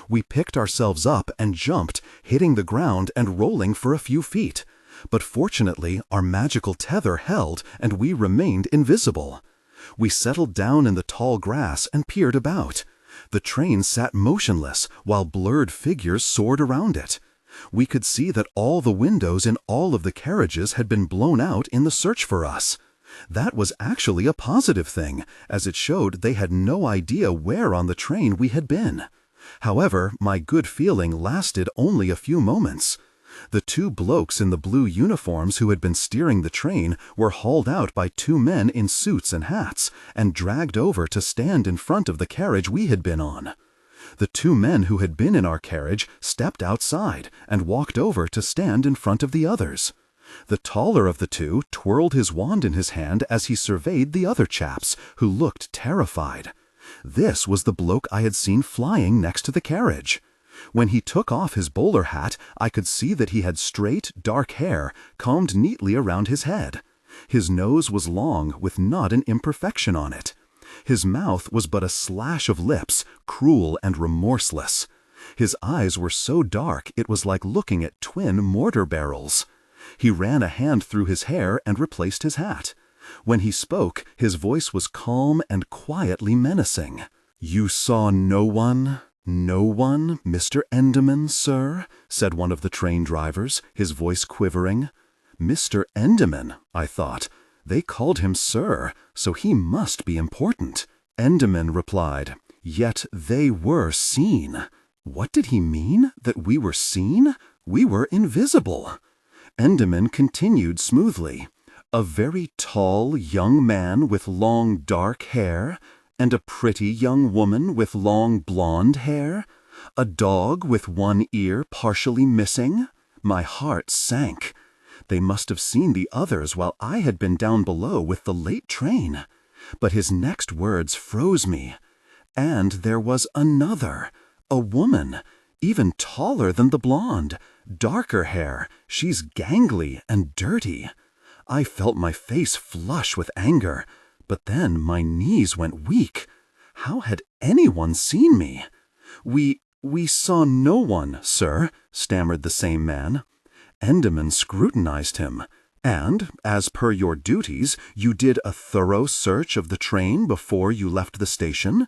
We picked ourselves up and jumped, hitting the ground and rolling for a few feet. But fortunately, our magical tether held and we remained invisible. We settled down in the tall grass and peered about. The train sat motionless while blurred figures soared around it. We could see that all the windows in all of the carriages had been blown out in the search for us. That was actually a positive thing, as it showed they had no idea where on the train we had been. However, my good feeling lasted only a few moments. The 2 blokes in the blue uniforms who had been steering the train were hauled out by 2 men in suits and hats and dragged over to stand in front of the carriage we had been on. The 2 men who had been in our carriage stepped outside and walked over to stand in front of the others. The taller of the 2 twirled his wand in his hand as he surveyed the other chaps, who looked terrified. This was the bloke I had seen flying next to the carriage. When he took off his bowler hat, I could see that he had straight, dark hair, combed neatly around his head. His nose was long, with not an imperfection on it. His mouth was but a slash of lips, cruel and remorseless. His eyes were so dark it was like looking at twin mortar barrels. He ran a hand through his hair and replaced his hat. When he spoke, his voice was calm and quietly menacing. "You saw no one? No one, Mr. Enderman, sir?" said one of the train drivers, his voice quivering. Mr. Enderman, I thought. They called him sir, so he must be important. Enderman replied, Yet they were seen. What did he mean? That we were seen? We were invisible. Enderman continued smoothly. A very tall young man with long dark hair, and a pretty young woman with long blonde hair, a dog with one ear partially missing. My heart sank. They must have seen the others while I had been down below with the late train. But his next words froze me. And there was another, a woman, even taller than the blonde, darker hair. She's gangly and dirty. I felt my face flush with anger, but then my knees went weak. How had anyone seen me? We saw no one, sir, stammered the same man. Enderman scrutinized him. And, as per your duties, you did a thorough search of the train before you left the station?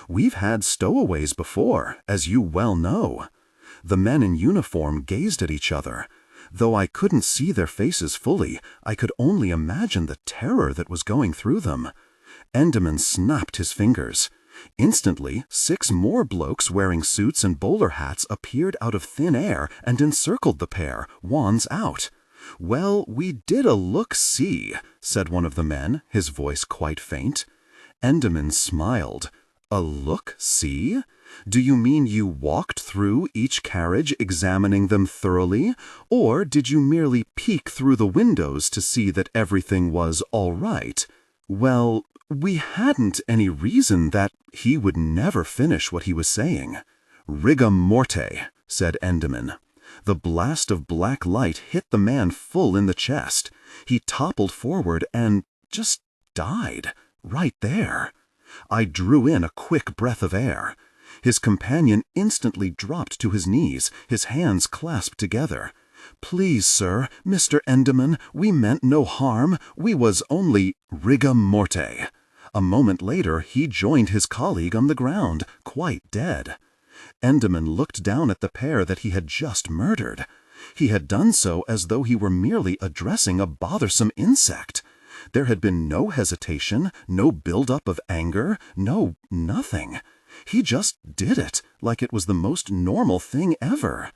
We've had stowaways before, as you well know. The men in uniform gazed at each other. Though I couldn't see their faces fully, I could only imagine the terror that was going through them. Enderman snapped his fingers. Instantly, 6 more blokes wearing suits and bowler hats appeared out of thin air and encircled the pair, wands out. "Well, we did a look-see," said one of the men, his voice quite faint. Enderman smiled. "A look-see? Do you mean you walked through each carriage examining them thoroughly, or did you merely peek through the windows to see that everything was all right?" "Well, we hadn't any reason that—" He would never finish what he was saying. "Rigor morte," said Enderman. The blast of black light hit the man full in the chest. He toppled forward and just died, right there. I drew in a quick breath of air. His companion instantly dropped to his knees, his hands clasped together. "Please, sir, Mr. Enderman, we meant no harm. We was only—" Rigor morte. A moment later he joined his colleague on the ground, quite dead. Enderman looked down at the pair that he had just murdered. He had done so as though he were merely addressing a bothersome insect. There had been no hesitation, no build-up of anger, no nothing. He just did it, like it was the most normal thing ever.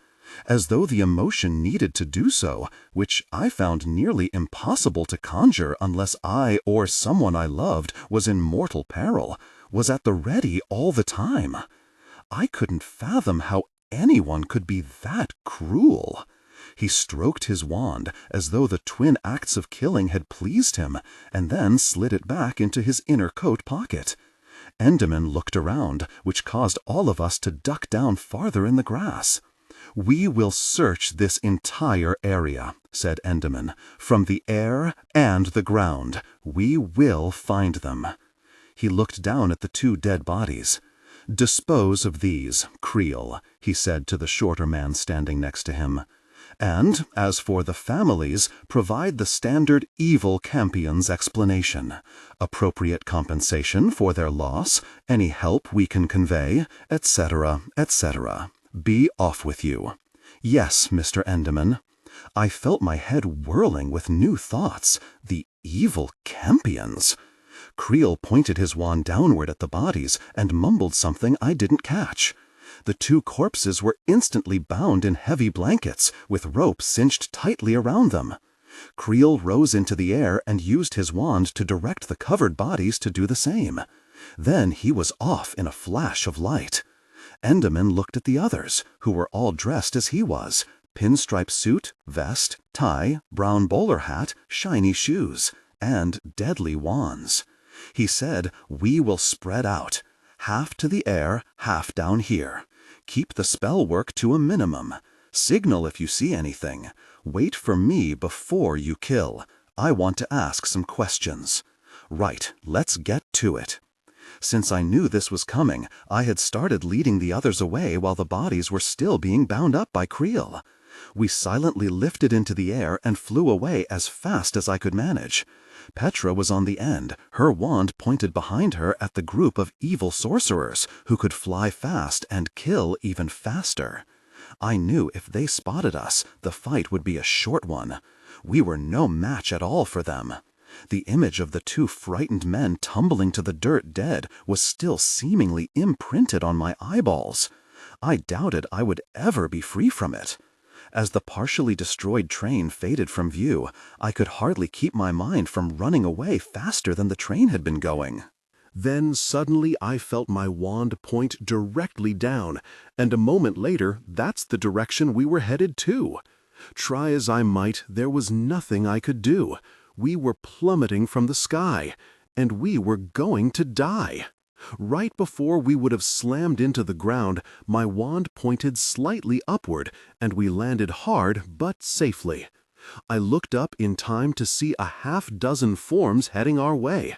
As though the emotion needed to do so, which I found nearly impossible to conjure unless I or someone I loved was in mortal peril, was at the ready all the time. I couldn't fathom how anyone could be that cruel. He stroked his wand as though the twin acts of killing had pleased him, and then slid it back into his inner coat pocket. Enderman looked around, which caused all of us to duck down farther in the grass. "We will search this entire area," said Enderman, "from the air and the ground. We will find them." He looked down at the 2 dead bodies. "Dispose of these, Creel," he said to the shorter man standing next to him. "And, as for the families, provide the standard evil campion's explanation. Appropriate compensation for their loss, any help we can convey, etc., etc. Be off with you." "Yes, Mr. Enderman." I felt my head whirling with new thoughts. The evil campions! Creel pointed his wand downward at the bodies and mumbled something I didn't catch. The 2 corpses were instantly bound in heavy blankets, with rope cinched tightly around them. Creel rose into the air and used his wand to direct the covered bodies to do the same. Then he was off in a flash of light. Enderman looked at the others, who were all dressed as he was: pinstripe suit, vest, tie, brown bowler hat, shiny shoes, and deadly wands. He said, "We will spread out. Half to the air, half down here. Keep the spell work to a minimum. Signal if you see anything. Wait for me before you kill. I want to ask some questions." Right, let's get to it. Since I knew this was coming, I had started leading the others away while the bodies were still being bound up by Creel. We silently lifted into the air and flew away as fast as I could manage. Petra was on the end, her wand pointed behind her at the group of evil sorcerers who could fly fast and kill even faster. I knew if they spotted us, the fight would be a short one. We were no match at all for them. The image of the two frightened men tumbling to the dirt dead was still seemingly imprinted on my eyeballs. I doubted I would ever be free from it. As the partially destroyed train faded from view, I could hardly keep my mind from running away faster than the train had been going. Then suddenly I felt my wand point directly down, and a moment later that's the direction we were headed to. Try as I might, there was nothing I could do. We were plummeting from the sky, and we were going to die. Right before we would have slammed into the ground, my wand pointed slightly upward, and we landed hard but safely. I looked up in time to see a half-dozen forms heading our way.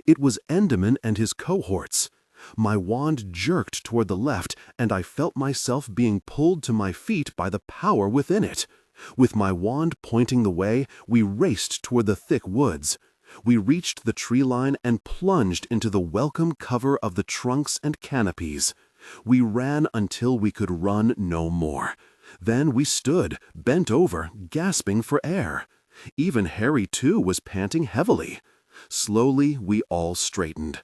It was Enderman and his cohorts. My wand jerked toward the left, and I felt myself being pulled to my feet by the power within it. With my wand pointing the way, we raced toward the thick woods. We reached the tree line and plunged into the welcome cover of the trunks and canopies. We ran until we could run no more. Then we stood, bent over, gasping for air. Even Harry, too, was panting heavily. Slowly, we all straightened.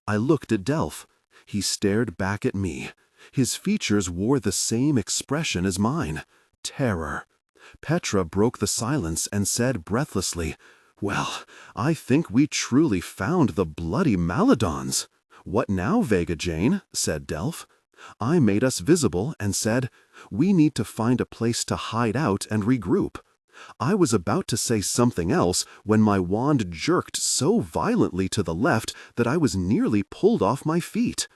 I looked at Delph. He stared back at me. His features wore the same expression as mine: terror. Petra broke the silence and said breathlessly, "Well, I think we truly found the bloody Maladons." "What now, Vega Jane?" said Delph. I made us visible and said, "We need to find a place to hide out and regroup." I was about to say something else when my wand jerked so violently to the left that I was nearly pulled off my feet.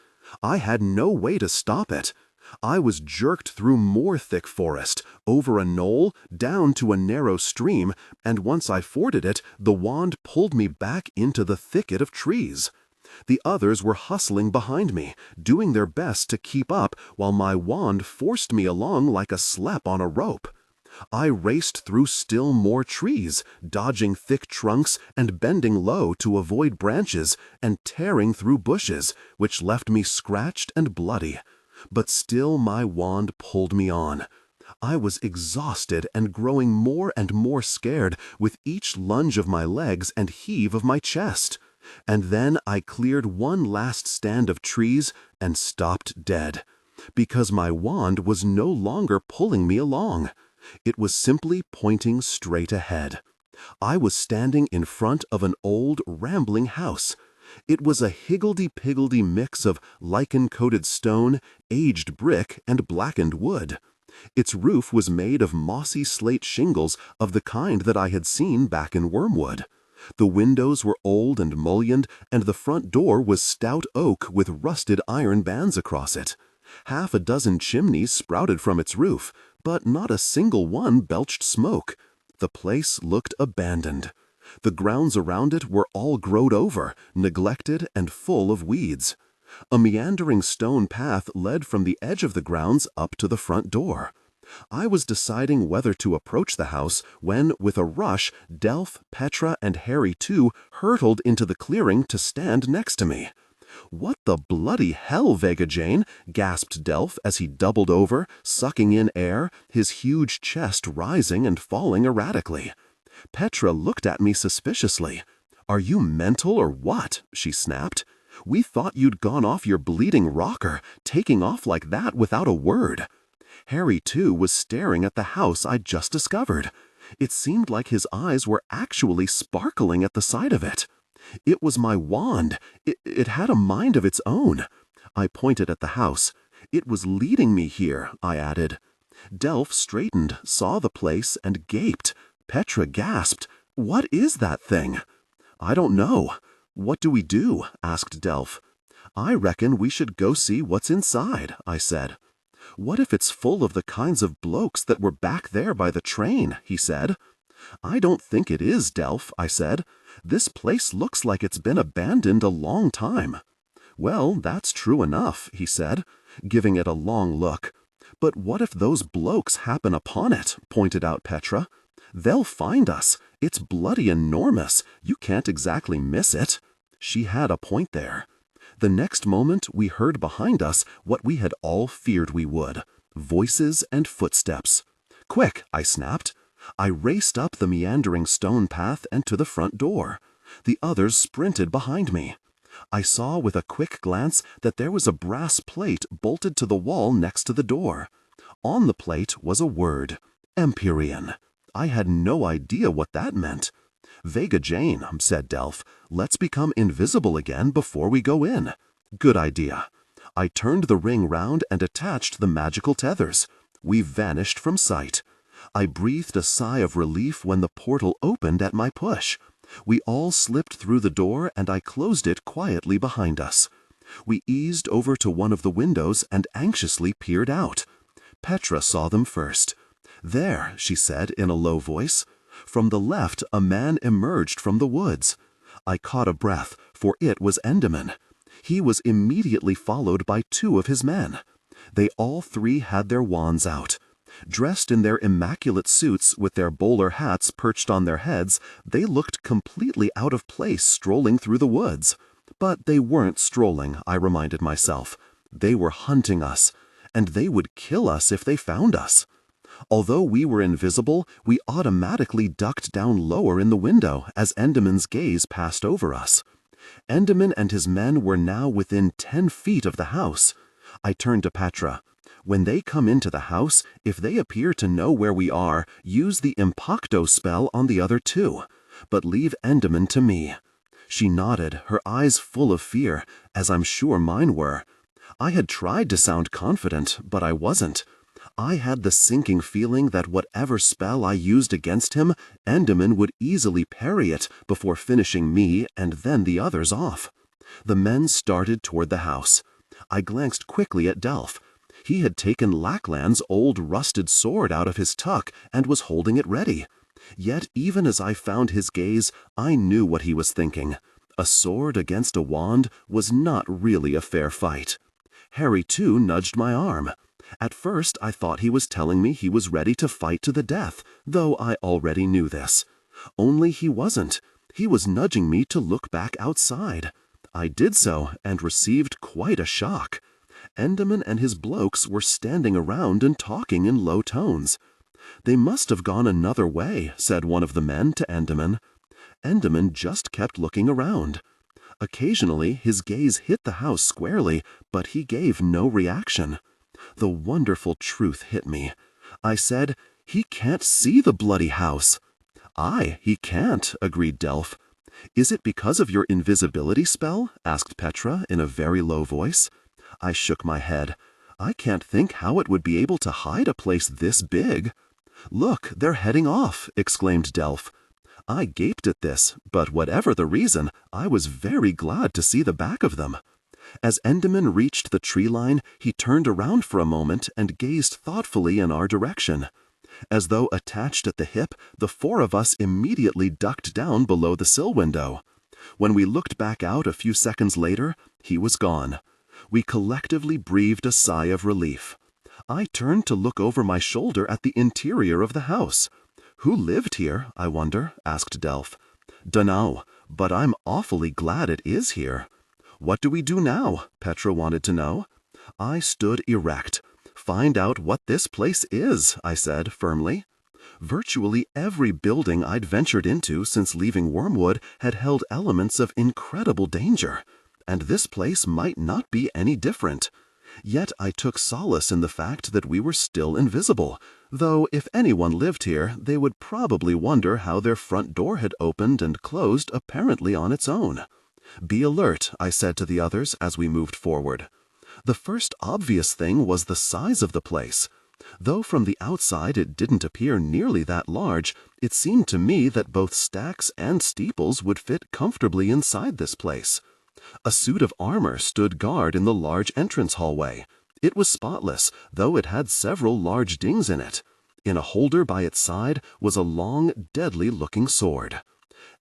I had no way to stop it. I was jerked through more thick forest, over a knoll, down to a narrow stream, and once I forded it, the wand pulled me back into the thicket of trees. The others were hustling behind me, doing their best to keep up while my wand forced me along like a slap on a rope. I raced through still more trees, dodging thick trunks and bending low to avoid branches, and tearing through bushes, which left me scratched and bloody. But still my wand pulled me on. I was exhausted and growing more and more scared with each lunge of my legs and heave of my chest. And then I cleared one last stand of trees and stopped dead, because my wand was no longer pulling me along. It was simply pointing straight ahead. I was standing in front of an old, rambling house. It was a higgledy-piggledy mix of lichen-coated stone, aged brick, and blackened wood. Its roof was made of mossy slate shingles of the kind that I had seen back in Wormwood. The windows were old and mullioned, and the front door was stout oak with rusted iron bands across it. Half a dozen chimneys sprouted from its roof, but not a single one belched smoke. The place looked abandoned. The grounds around it were all growed over, neglected, and full of weeds. A meandering stone path led from the edge of the grounds up to the front door. I was deciding whether to approach the house when, with a rush, Delph, Petra, and Harry too hurtled into the clearing to stand next to me. "What the bloody hell, Vega Jane?" gasped Delph as he doubled over, sucking in air, his huge chest rising and falling erratically. Petra looked at me suspiciously. "Are you mental or what?" she snapped. "We thought you'd gone off your bleeding rocker, taking off like that without a word." Harry, too, was staring at the house I'd just discovered. It seemed like his eyes were actually sparkling at the sight of it. It was my wand. It had a mind of its own. I pointed at the house. "It was leading me here," I added. Delph straightened, saw the place, and gaped. Petra gasped. "What is that thing?" "I don't know." "What do we do?" asked Delph. "I reckon we should go see what's inside," I said. "What if it's full of the kinds of blokes that were back there by the train?" he said. "I don't think it is, Delph," I said. "This place looks like it's been abandoned a long time." "Well, that's true enough," he said, giving it a long look. "But what if those blokes happen upon it?" pointed out Petra. "They'll find us. It's bloody enormous. You can't exactly miss it." She had a point there. The next moment we heard behind us what we had all feared we would: voices and footsteps. "Quick!" I snapped. I raced up the meandering stone path and to the front door. The others sprinted behind me. I saw with a quick glance that there was a brass plate bolted to the wall next to the door. On the plate was a word, Empyrean. I had no idea what that meant. Vega Jane, said Delph, let's become invisible again before we go in. Good idea. I turned the ring round and attached the magical tethers. We vanished from sight. I breathed a sigh of relief when the portal opened at my push. We all slipped through the door and I closed it quietly behind us. We eased over to one of the windows and anxiously peered out. Petra saw them first. There, she said in a low voice. From the left a man emerged from the woods. I caught a breath, for it was Endymion. He was immediately followed by 2 of his men. They all 3 had their wands out. Dressed in their immaculate suits with their bowler hats perched on their heads, they looked completely out of place strolling through the woods. But they weren't strolling, I reminded myself. They were hunting us, and they would kill us if they found us. Although we were invisible, we automatically ducked down lower in the window as Endymion's gaze passed over us. Endymion and his men were now within 10 feet of the house. I turned to Petra. When they come into the house, if they appear to know where we are, use the Impacto spell on the other 2, but leave Endymion to me. She nodded, her eyes full of fear, as I'm sure mine were. I had tried to sound confident, but I wasn't. I had the sinking feeling that whatever spell I used against him, Endymion would easily parry it before finishing me and then the others off. The men started toward the house. I glanced quickly at Delph. He had taken Lackland's old rusted sword out of his tuck and was holding it ready. Yet even as I found his gaze, I knew what he was thinking. A sword against a wand was not really a fair fight. Harry, too, nudged my arm. At first I thought he was telling me he was ready to fight to the death, though I already knew this. Only he wasn't. He was nudging me to look back outside. I did so and received quite a shock. Endymion and his blokes were standing around and talking in low tones. They must have gone another way, said one of the men to Endymion. Endymion just kept looking around. Occasionally his gaze hit the house squarely, but he gave no reaction. The wonderful truth hit me. I said, he can't see the bloody house. Aye, he can't, agreed Delph. Is it because of your invisibility spell? Asked Petra in a very low voice. I shook my head. I can't think how it would be able to hide a place this big. Look, they're heading off, exclaimed Delph. I gaped at this, but whatever the reason, I was very glad to see the back of them. As Endymion reached the tree line, he turned around for a moment and gazed thoughtfully in our direction. As though attached at the hip, the 4 of us immediately ducked down below the sill window. When we looked back out a few seconds later, he was gone. We collectively breathed a sigh of relief. I turned to look over my shoulder at the interior of the house. Who lived here, I wonder? Asked Delph. Dunno, but I'm awfully glad it is here. What do we do now? Petra wanted to know. I stood erect. Find out what this place is, I said firmly. Virtually every building I'd ventured into since leaving Wormwood had held elements of incredible danger, and this place might not be any different. Yet I took solace in the fact that we were still invisible, though if anyone lived here, they would probably wonder how their front door had opened and closed apparently on its own. Be alert, I said to the others as we moved forward. The first obvious thing was the size of the place. Though from the outside it didn't appear nearly that large, it seemed to me that both stacks and steeples would fit comfortably inside this place. A suit of armor stood guard in the large entrance hallway. It was spotless, though it had several large dings in it. In a holder by its side was a long, deadly-looking sword.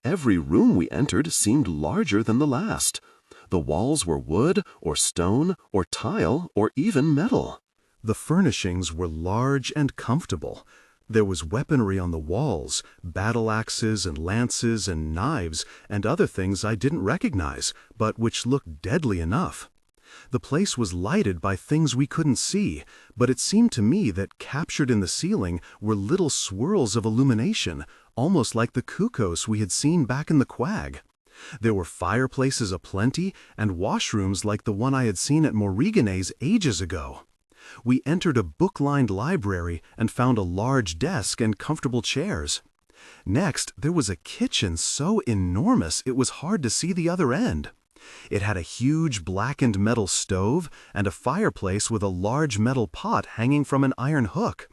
Every room we entered seemed larger than the last. The walls were wood, or stone, or tile, or even metal. The furnishings were large and comfortable. There was weaponry on the walls, battle axes and lances and knives and other things I didn't recognize, but which looked deadly enough. The place was lighted by things we couldn't see, but it seemed to me that captured in the ceiling were little swirls of illumination, almost like the cuckoos we had seen back in the Quag. There were fireplaces aplenty and washrooms like the one I had seen at Morrigane's ages ago. We entered a book-lined library and found a large desk and comfortable chairs. Next, there was a kitchen so enormous it was hard to see the other end. It had a huge blackened metal stove and a fireplace with a large metal pot hanging from an iron hook.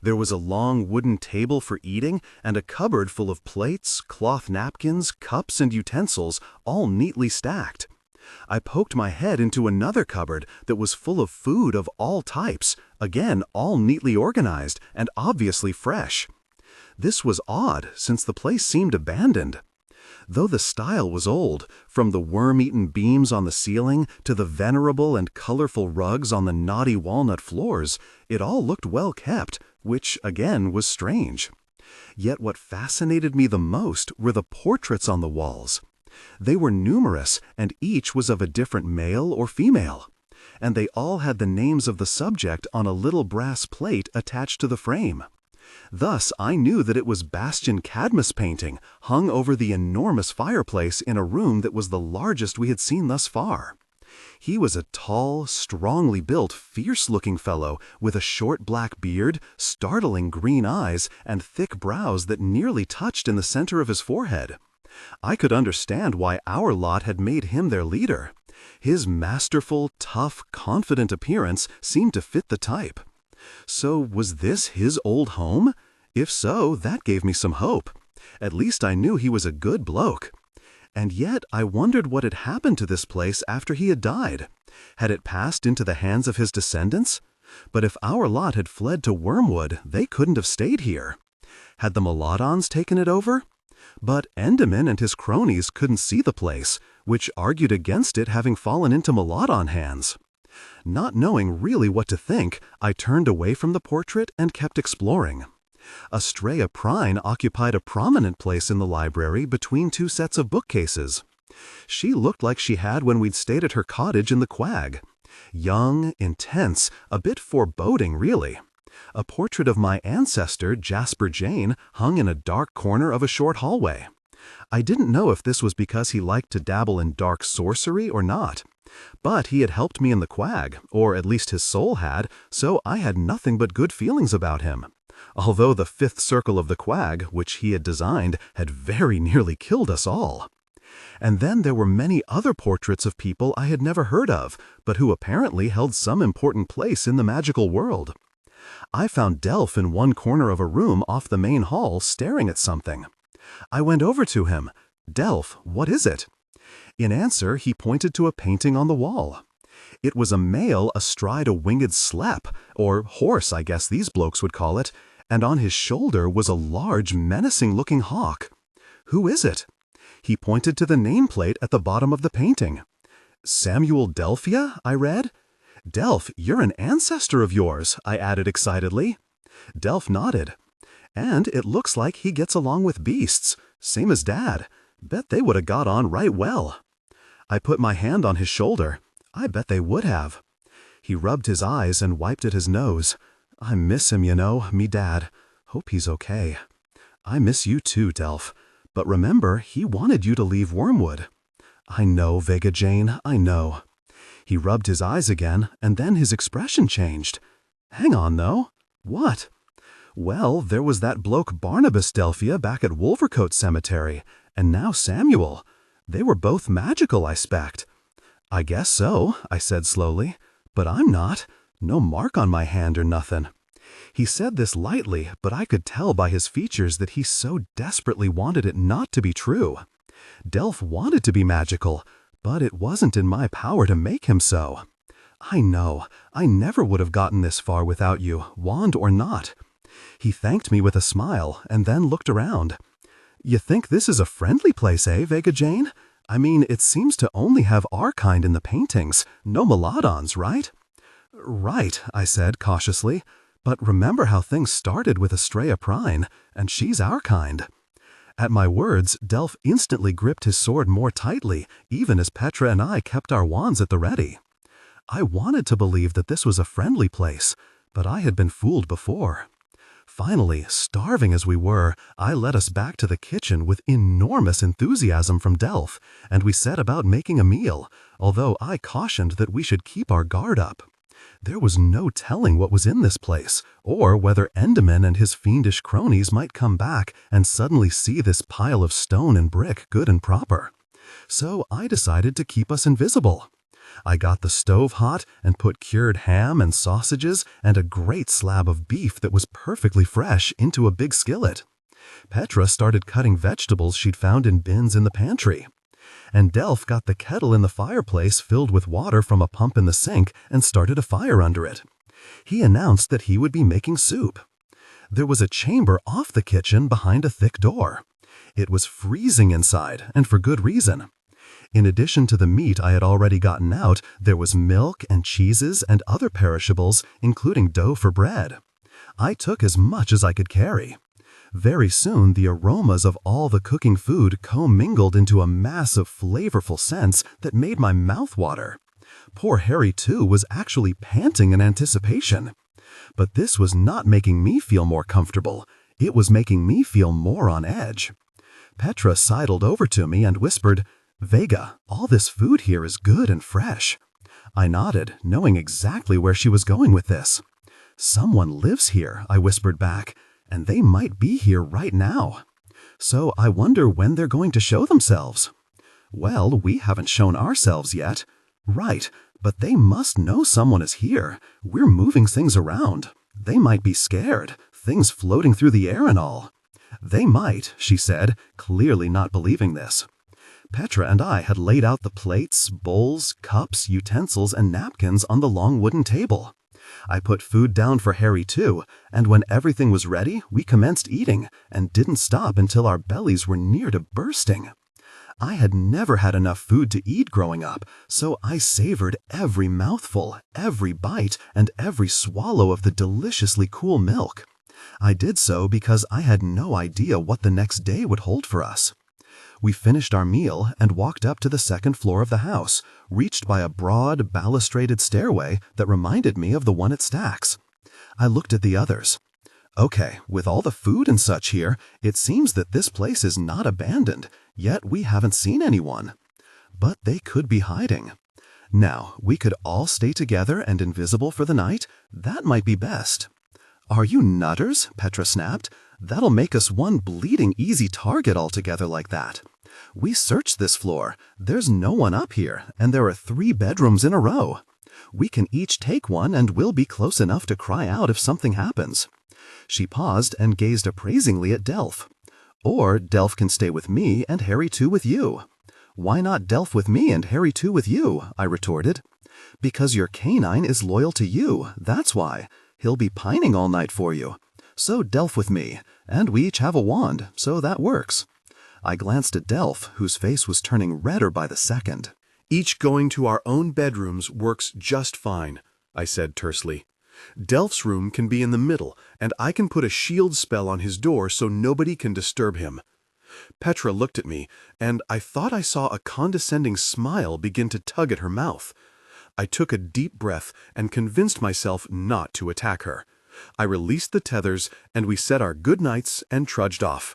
There was a long wooden table for eating and a cupboard full of plates, cloth napkins, cups, and utensils, all neatly stacked. I poked my head into another cupboard that was full of food of all types, again all neatly organized and obviously fresh. This was odd, since the place seemed abandoned. Though the style was old, from the worm-eaten beams on the ceiling to the venerable and colorful rugs on the knotty walnut floors, it all looked well kept, which, again, was strange. Yet what fascinated me the most were the portraits on the walls. They were numerous, and each was of a different male or female. And they all had the names of the subject on a little brass plate attached to the frame. Thus, I knew that it was Bastian Cadmus' painting, hung over the enormous fireplace in a room that was the largest we had seen thus far. He was a tall, strongly built, fierce-looking fellow with a short black beard, startling green eyes, and thick brows that nearly touched in the center of his forehead. I could understand why our lot had made him their leader. His masterful, tough, confident appearance seemed to fit the type. So was this his old home? If so, that gave me some hope. At least I knew he was a good bloke. And yet I wondered what had happened to this place after he had died. Had it passed into the hands of his descendants? But if our lot had fled to Wormwood, they couldn't have stayed here. Had the Maladons taken it over? But Endymion and his cronies couldn't see the place, which argued against it having fallen into Maladon hands. Not knowing really what to think, I turned away from the portrait and kept exploring. Astraea Prine occupied a prominent place in the library between two sets of bookcases. She looked like she had when we'd stayed at her cottage in the Quag. Young, intense, a bit foreboding really. A portrait of my ancestor, Vega Jane, hung in a dark corner of a short hallway. I didn't know if this was because he liked to dabble in dark sorcery or not. But he had helped me in the Quag, or at least his soul had, so I had nothing but good feelings about him. Although the fifth circle of the Quag, which he had designed, had very nearly killed us all. And then there were many other portraits of people I had never heard of, but who apparently held some important place in the magical world. I found Delph in one corner of a room off the main hall staring at something. I went over to him. "Delph, what is it?" In answer, he pointed to a painting on the wall. It was a male astride a winged slep, or horse I guess these blokes would call it, and on his shoulder was a large, menacing-looking hawk. "Who is it?" He pointed to the nameplate at the bottom of the painting. "Samuel Delphia," I read. "Delph, you're an ancestor of yours," I added excitedly. Delph nodded. "And it looks like he gets along with beasts, same as Dad. Bet they would have got on right well." I put my hand on his shoulder. I bet they would have. He rubbed his eyes and wiped at his nose. "I miss him, you know, me Dad. Hope he's okay." "I miss you too, Delph. But remember, he wanted you to leave Wormwood." "I know, Vega Jane, I know." He rubbed his eyes again, and then his expression changed. "Hang on, though. What?" "Well, there was that bloke Barnabas Delphia back at Wolvercote Cemetery, and now Samuel. They were both magical, I spect." "I guess so," I said slowly. "But I'm not. No mark on my hand or nothin'." He said this lightly, but I could tell by his features that he so desperately wanted it not to be true. Delph wanted to be magical, but it wasn't in my power to make him so. "I know. I never would have gotten this far without you, wand or not." He thanked me with a smile, and then looked around. "You think this is a friendly place, eh, Vega Jane? I mean, it seems to only have our kind in the paintings, no Maladons, right?" "Right," I said cautiously. "But remember how things started with Astraea Prine, and she's our kind." At my words, Delph instantly gripped his sword more tightly, even as Petra and I kept our wands at the ready. I wanted to believe that this was a friendly place, but I had been fooled before. Finally, starving as we were, I led us back to the kitchen with enormous enthusiasm from Delph, and we set about making a meal, although I cautioned that we should keep our guard up. There was no telling what was in this place, or whether Enderman and his fiendish cronies might come back and suddenly see this pile of stone and brick good and proper. So I decided to keep us invisible. I got the stove hot and put cured ham and sausages and a great slab of beef that was perfectly fresh into a big skillet. Petra started cutting vegetables she'd found in bins in the pantry. And Delph got the kettle in the fireplace filled with water from a pump in the sink and started a fire under it. He announced that he would be making soup. There was a chamber off the kitchen behind a thick door. It was freezing inside, and for good reason. In addition to the meat I had already gotten out, there was milk and cheeses and other perishables, including dough for bread. I took as much as I could carry. Very soon, the aromas of all the cooking food commingled into a mass of flavorful scents that made my mouth water. Poor Harry, too, was actually panting in anticipation. But this was not making me feel more comfortable. It was making me feel more on edge. Petra sidled over to me and whispered, "Vega, all this food here is good and fresh." I nodded, knowing exactly where she was going with this. "Someone lives here," I whispered back, "and they might be here right now. So I wonder when they're going to show themselves." "Well, we haven't shown ourselves yet." "Right, but they must know someone is here. We're moving things around. They might be scared, things floating through the air and all." "They might," she said, clearly not believing this. Petra and I had laid out the plates, bowls, cups, utensils, and napkins on the long wooden table. I put food down for Harry too, and when everything was ready, we commenced eating and didn't stop until our bellies were near to bursting. I had never had enough food to eat growing up, so I savored every mouthful, every bite, and every swallow of the deliciously cool milk. I did so because I had no idea what the next day would hold for us. We finished our meal and walked up to the second floor of the house, reached by a broad, balustraded stairway that reminded me of the one at Stack's. I looked at the others. Okay, with all the food and such here, it seems that this place is not abandoned, yet we haven't seen anyone. But they could be hiding. Now, we could all stay together and invisible for the night. That might be best. "Are you nutters?" Petra snapped. "That'll make us one bleeding easy target altogether like that. We searched this floor. There's no one up here, and there are 3 bedrooms in a row. We can each take one and we'll be close enough to cry out if something happens." She paused and gazed appraisingly at Delph. "Or Delph can stay with me and Harry too with you." "Why not Delph with me and Harry too with you?" I retorted. "Because your canine is loyal to you, that's why. He'll be pining all night for you. So Delph with me, and we each have a wand, so that works." I glanced at Delph, whose face was turning redder by the second. "Each going to our own bedrooms works just fine," I said tersely. "Delph's room can be in the middle, and I can put a shield spell on his door so nobody can disturb him." Petra looked at me, and I thought I saw a condescending smile begin to tug at her mouth. I took a deep breath and convinced myself not to attack her. I released the tethers, and we said our good nights and trudged off.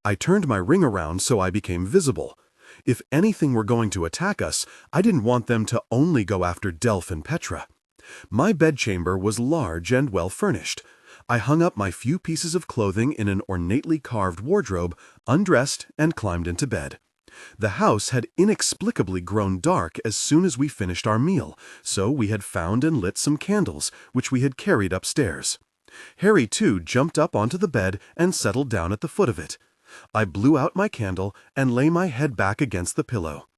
I turned my ring around so I became visible. If anything were going to attack us, I didn't want them to only go after Delph and Petra. My bedchamber was large and well furnished. I hung up my few pieces of clothing in an ornately carved wardrobe, undressed, and climbed into bed. The house had inexplicably grown dark as soon as we finished our meal, so we had found and lit some candles, which we had carried upstairs. Harry, too, jumped up onto the bed and settled down at the foot of it. I blew out my candle and lay my head back against the pillow.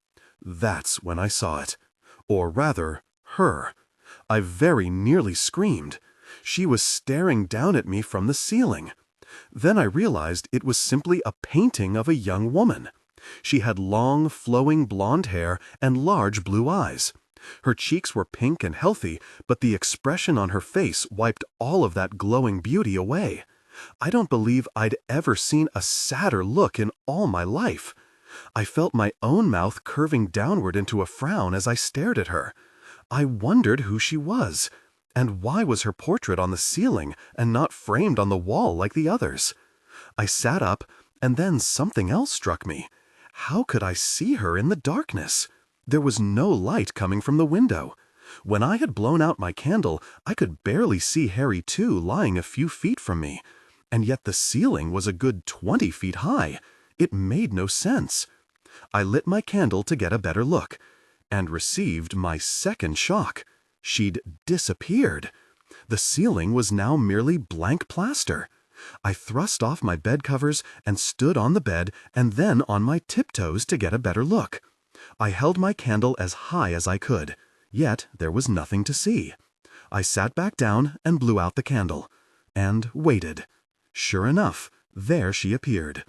That's when I saw it. Or rather, her. I very nearly screamed. She was staring down at me from the ceiling. Then I realized it was simply a painting of a young woman. She had long, flowing blonde hair and large blue eyes. Her cheeks were pink and healthy, but the expression on her face wiped all of that glowing beauty away. I don't believe I'd ever seen a sadder look in all my life. I felt my own mouth curving downward into a frown as I stared at her. I wondered who she was. And why was her portrait on the ceiling and not framed on the wall like the others? I sat up, and then something else struck me. How could I see her in the darkness? There was no light coming from the window. When I had blown out my candle, I could barely see Harry too lying a few feet from me. And yet the ceiling was a good 20 feet high. It made no sense. I lit my candle to get a better look, and received my second shock. She'd disappeared. The ceiling was now merely blank plaster. I thrust off my bed covers and stood on the bed and then on my tiptoes to get a better look. I held my candle as high as I could, yet there was nothing to see. I sat back down and blew out the candle, and waited. Sure enough, there she appeared.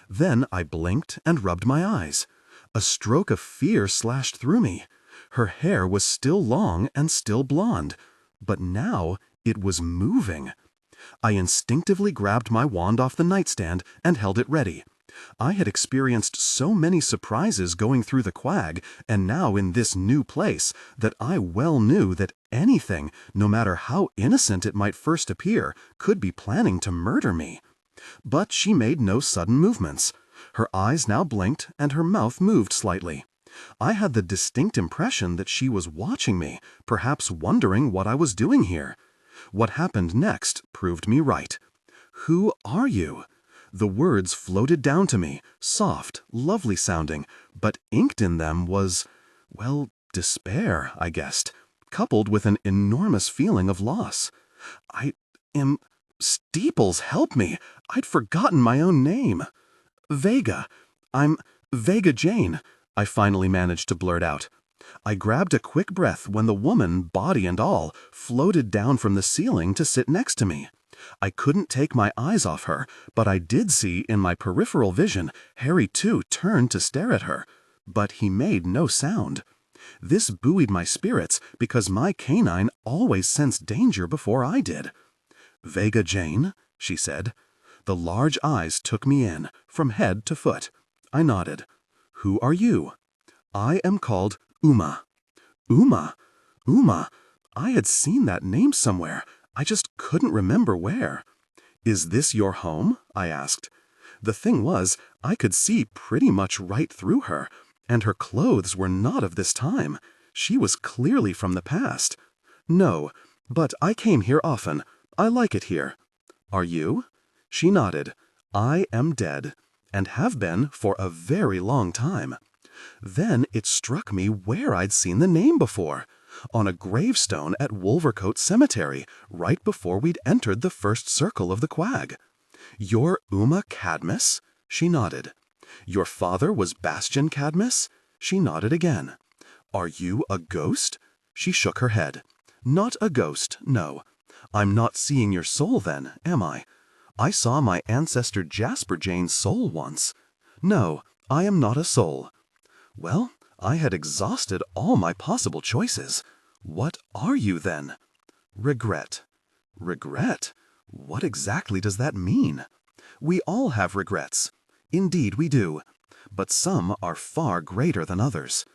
Then I blinked and rubbed my eyes. A stroke of fear slashed through me. Her hair was still long and still blonde, but now it was moving. I instinctively grabbed my wand off the nightstand and held it ready. I had experienced so many surprises going through the Quag, and now in this new place, that I well knew that anything, no matter how innocent it might first appear, could be planning to murder me. But she made no sudden movements. Her eyes now blinked and her mouth moved slightly. I had the distinct impression that she was watching me, perhaps wondering what I was doing here. What happened next proved me right. "Who are you?" The words floated down to me, soft, lovely sounding, but inked in them was, well, despair, I guessed, coupled with an enormous feeling of loss. "I am... Steeples, help me! I'd forgotten my own name." "Vega. I'm Vega Jane," I finally managed to blurt out. I grabbed a quick breath when the woman, body and all, floated down from the ceiling to sit next to me. I couldn't take my eyes off her, but I did see in my peripheral vision Harry too turned to stare at her, but he made no sound. This buoyed my spirits because my canine always sensed danger before I did. "Vega Jane," she said. The large eyes took me in, from head to foot. I nodded. "Who are you?" "I am called Uma." Uma? Uma? I had seen that name somewhere. I just couldn't remember where. "Is this your home?" I asked. The thing was, I could see pretty much right through her, and her clothes were not of this time. She was clearly from the past. "No, but I came here often. I like it here." "Are you?" She nodded. "I am dead, and have been for a very long time." Then it struck me where I'd seen the name before. On a gravestone at Wolvercote Cemetery, right before we'd entered the first circle of the Quag. "You're Uma Cadmus?" She nodded. "Your father was Bastian Cadmus?" She nodded again. "Are you a ghost?" She shook her head. "Not a ghost, no. I'm not seeing your soul then, am I? I saw my ancestor Jasper Jane's soul once. No, I am not a soul." Well, I had exhausted all my possible choices. What are you then? "Regret." Regret? What exactly does that mean? We all have regrets. Indeed we do. But some are far greater than others.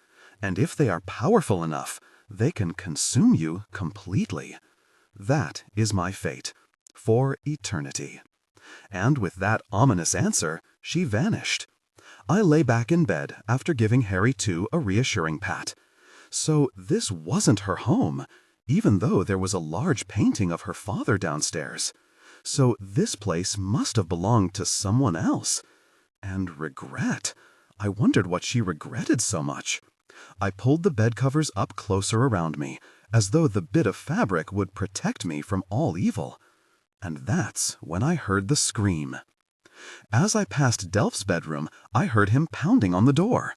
And if they are powerful enough, they can consume you completely. That is my fate. For eternity. And with that ominous answer, she vanished. I lay back in bed after giving Harry too a reassuring pat. So this wasn't her home, even though there was a large painting of her father downstairs. So this place must have belonged to someone else. And regret. I wondered what she regretted so much. I pulled the bed covers up closer around me, as though the bit of fabric would protect me from all evil. And that's when I heard the scream. As I passed Delph's bedroom, I heard him pounding on the door.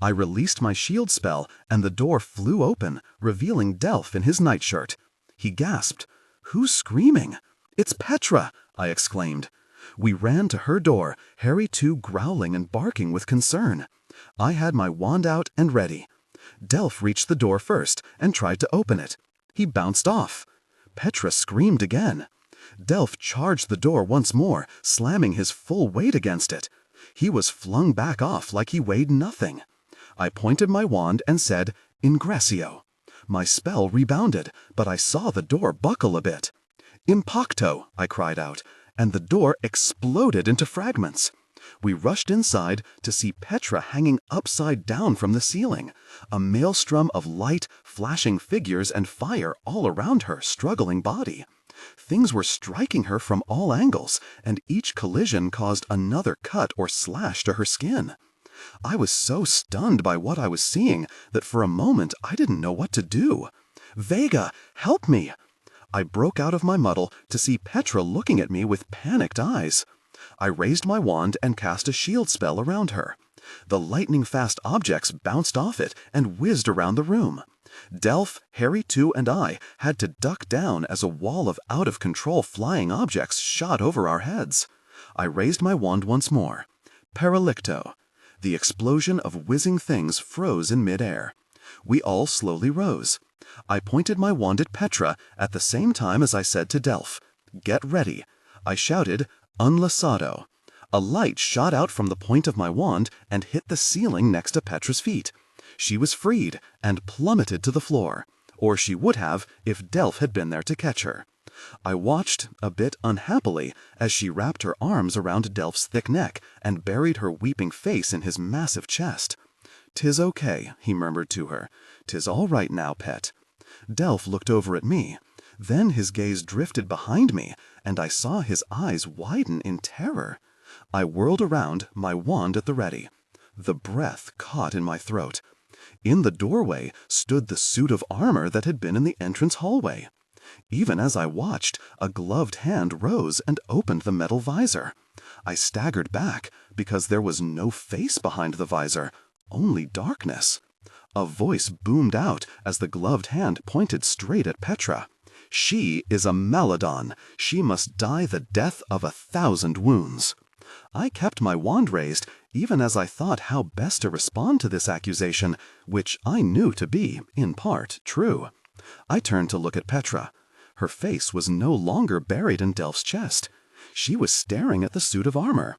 I released my shield spell, and the door flew open, revealing Delph in his nightshirt. He gasped. "Who's screaming?" "It's Petra!" I exclaimed. We ran to her door, Harry too growling and barking with concern. I had my wand out and ready. Delph reached the door first and tried to open it. He bounced off. Petra screamed again. Delph charged the door once more, slamming his full weight against it. He was flung back off like he weighed nothing. I pointed my wand and said, "Ingratio." My spell rebounded, but I saw the door buckle a bit. "Impacto!" I cried out, and the door exploded into fragments. We rushed inside to see Petra hanging upside down from the ceiling, a maelstrom of light, flashing figures and fire all around her struggling body. Things were striking her from all angles, and each collision caused another cut or slash to her skin. I was so stunned by what I was seeing that for a moment I didn't know what to do. "Vega, help me!" I broke out of my muddle to see Petra looking at me with panicked eyes. I raised my wand and cast a shield spell around her. The lightning-fast objects bounced off it and whizzed around the room. Delph, Harry too, and I had to duck down as a wall of out-of-control flying objects shot over our heads. I raised my wand once more. Paralicto. The explosion of whizzing things froze in mid-air. We all slowly rose. I pointed my wand at Petra at the same time as I said to Delph, "Get ready." I shouted, "Unlasado." A light shot out from the point of my wand and hit the ceiling next to Petra's feet. She was freed and plummeted to the floor, or she would have if Delph had been there to catch her. I watched, a bit unhappily, as she wrapped her arms around Delph's thick neck and buried her weeping face in his massive chest. "'Tis okay," he murmured to her. "'Tis all right now, pet." Delph looked over at me. Then his gaze drifted behind me, and I saw his eyes widen in terror. I whirled around, my wand at the ready. The breath caught in my throat. In the doorway stood the suit of armor that had been in the entrance hallway. Even as I watched, a gloved hand rose and opened the metal visor. I staggered back because there was no face behind the visor, only darkness. A voice boomed out as the gloved hand pointed straight at Petra. "She is a Maladon. She must die the death of 1,000 wounds." I kept my wand raised, even as I thought how best to respond to this accusation, which I knew to be, in part, true. I turned to look at Petra. Her face was no longer buried in Delph's chest. She was staring at the suit of armor.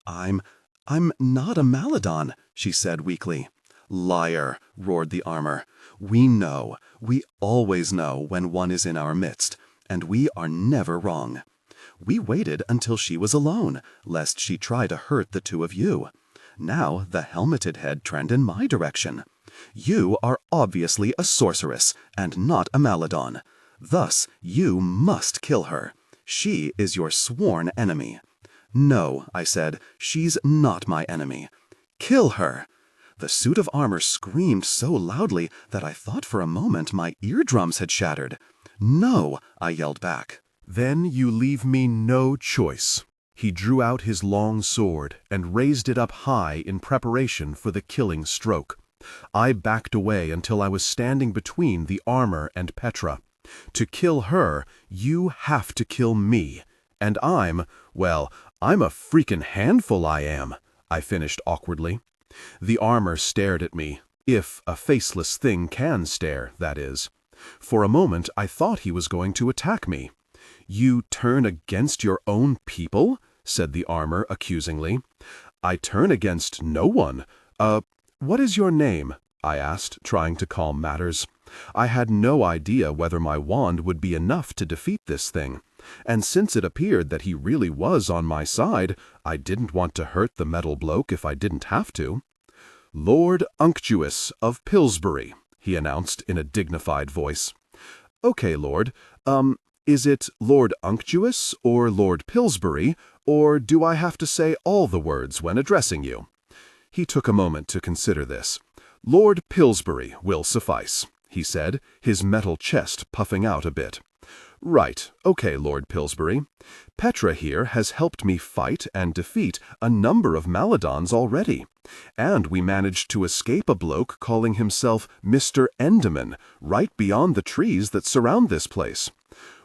I'm not a Maladon," she said weakly. "Liar," roared the armor. "We know, we always know when one is in our midst, and we are never wrong. We waited until she was alone, lest she try to hurt the two of you. Now the helmeted head trend in my direction. You are obviously a sorceress, and not a Maladon. Thus, you must kill her. She is your sworn enemy." "No," I said, "she's not my enemy." "Kill her!" The suit of armor screamed so loudly that I thought for a moment my eardrums had shattered. "No," I yelled back. "Then you leave me no choice." He drew out his long sword and raised it up high in preparation for the killing stroke. I backed away until I was standing between the armor and Petra. To kill her, you have to kill me. And I'm a freaking handful, I am, I finished awkwardly. The armor stared at me, if a faceless thing can stare, that is. For a moment I thought he was going to attack me. "You turn against your own people?" said the armor accusingly. "I turn against no one. What is your name?" I asked, trying to calm matters. I had no idea whether my wand would be enough to defeat this thing, and since it appeared that he really was on my side, I didn't want to hurt the metal bloke if I didn't have to. "Lord Unctuous of Pillsbury," he announced in a dignified voice. "Okay, Lord. Is it Lord Unctuous or Lord Pillsbury, or do I have to say all the words when addressing you?" He took a moment to consider this. "Lord Pillsbury will suffice," he said, his metal chest puffing out a bit. "Right, okay, Lord Pillsbury. Petra here has helped me fight and defeat a number of Maladons already, and we managed to escape a bloke calling himself Mr. Enderman right beyond the trees that surround this place.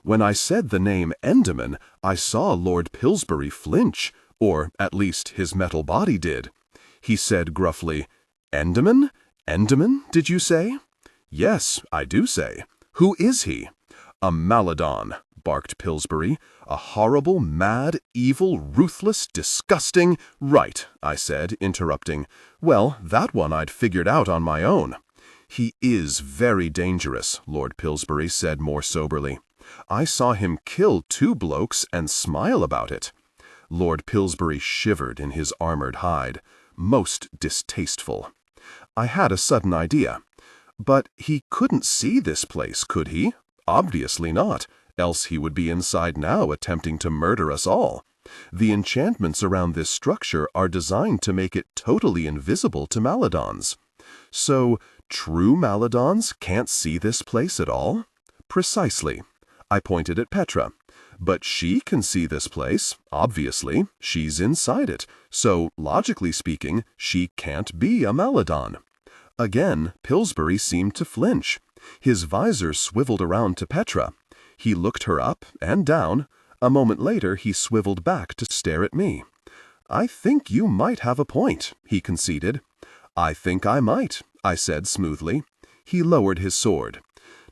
When I said the name Enderman, I saw Lord Pillsbury flinch, or at least his metal body did. He said gruffly, 'Enderman? Enderman, did you say?' 'Yes, I do say. Who is he?' 'A Maladon,' barked Pillsbury. 'A horrible, mad, evil, ruthless, disgusting—' 'Right,' I said, interrupting. 'Well, that one I'd figured out on my own. "He is very dangerous," Lord Pillsbury said more soberly. "I saw him kill 2 blokes and smile about it." Lord Pillsbury shivered in his armored hide. Most distasteful. I had a sudden idea. "But he couldn't see this place, could he? Obviously not, else he would be inside now attempting to murder us all. The enchantments around this structure are designed to make it totally invisible to Maladons. So, true Maladons can't see this place at all?" "Precisely." I pointed at Petra. "But she can see this place, obviously. She's inside it, so, logically speaking, she can't be a Maladon." Again, Pillsbury seemed to flinch. His visor swiveled around to Petra. He looked her up and down. A moment later, he swiveled back to stare at me. "I think you might have a point," he conceded. "I think I might," I said smoothly. He lowered his sword.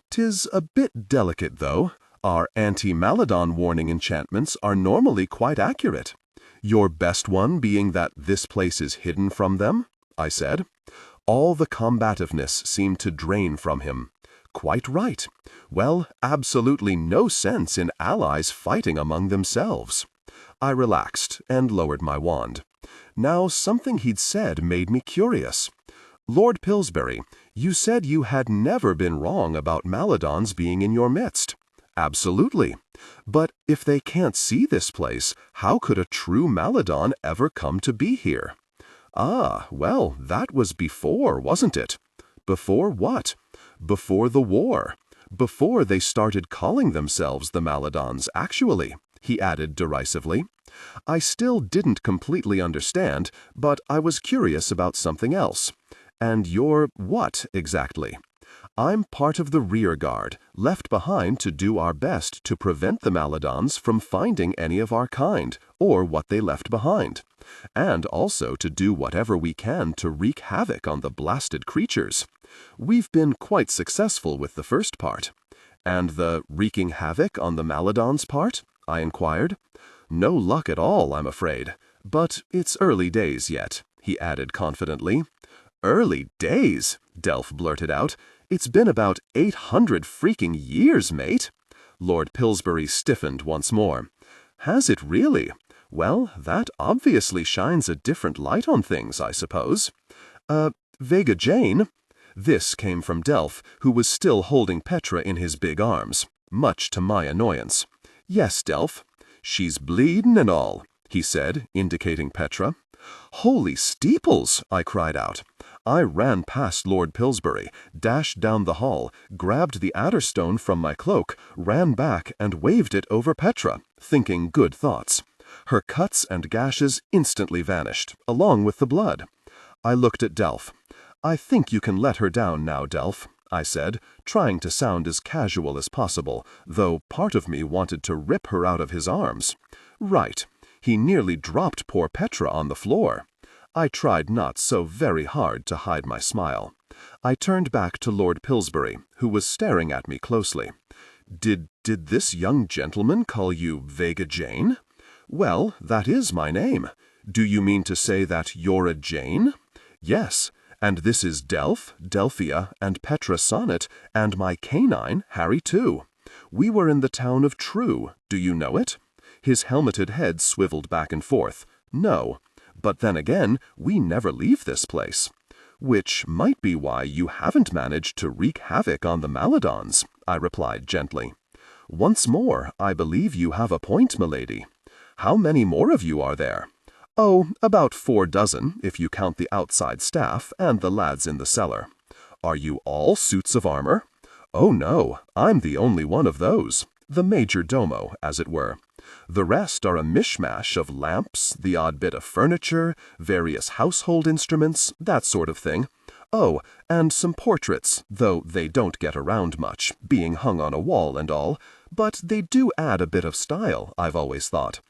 "'Tis a bit delicate, though. Our anti-Maladon warning enchantments are normally quite accurate. Your best one being that this place is hidden from them," I said. All the combativeness seemed to drain from him. "Quite right. Well, absolutely no sense in allies fighting among themselves." I relaxed and lowered my wand. Now something he'd said made me curious. "Lord Pillsbury, you said you had never been wrong about Maladons being in your midst." "Absolutely. But if they can't see this place, how could a true Maladon ever come to be here?" "Ah, well, that was before, wasn't it?" "Before what?" "Before the war. Before they started calling themselves the Maladons, actually," he added derisively. I still didn't completely understand, but I was curious about something else. "And you're what, exactly?" "I'm part of the rear guard, left behind to do our best to prevent the Maladons from finding any of our kind, or what they left behind. And also to do whatever we can to wreak havoc on the blasted creatures. We've been quite successful with the first part." "And the wreaking havoc on the Maladons part?" I inquired. "No luck at all, I'm afraid. But it's early days yet," he added confidently. "Early days?" Delph blurted out. "It's been about 800 freaking years, mate." Lord Pillsbury stiffened once more. "Has it really? Well, that obviously shines a different light on things, I suppose. Vega Jane?" This came from Delph, who was still holding Petra in his big arms, much to my annoyance. "Yes, Delph." "She's bleedin' and all," he said, indicating Petra. "Holy steeples!" I cried out. I ran past Lord Pillsbury, dashed down the hall, grabbed the Adderstone from my cloak, ran back and waved it over Petra, thinking good thoughts. Her cuts and gashes instantly vanished, along with the blood. I looked at Delph. "I think you can let her down now, Delph," I said, trying to sound as casual as possible, though part of me wanted to rip her out of his arms. Right. He nearly dropped poor Petra on the floor. I tried not so very hard to hide my smile. I turned back to Lord Pillsbury, who was staring at me closely. Did this young gentleman call you Vega Jane?" "Well, that is my name. Do you mean to say that you're a Jane?" "Yes, and this is Delph, Delphia, and Petra Sonnet, and my canine, Harry too. We were in the town of True. Do you know it?" His helmeted head swiveled back and forth. "No. But then again, we never leave this place." "Which might be why you haven't managed to wreak havoc on the Maladons," I replied gently. "Once more, I believe you have a point, milady. How many more of you are there?" "Oh, about 4 dozen, if you count the outside staff and the lads in the cellar." "Are you all suits of armor?" "Oh no, I'm the only one of those. The major domo, as it were. The rest are a mishmash of lamps, the odd bit of furniture, various household instruments, that sort of thing. Oh, and some portraits, though they don't get around much, being hung on a wall and all, but they do add a bit of style, I've always thought.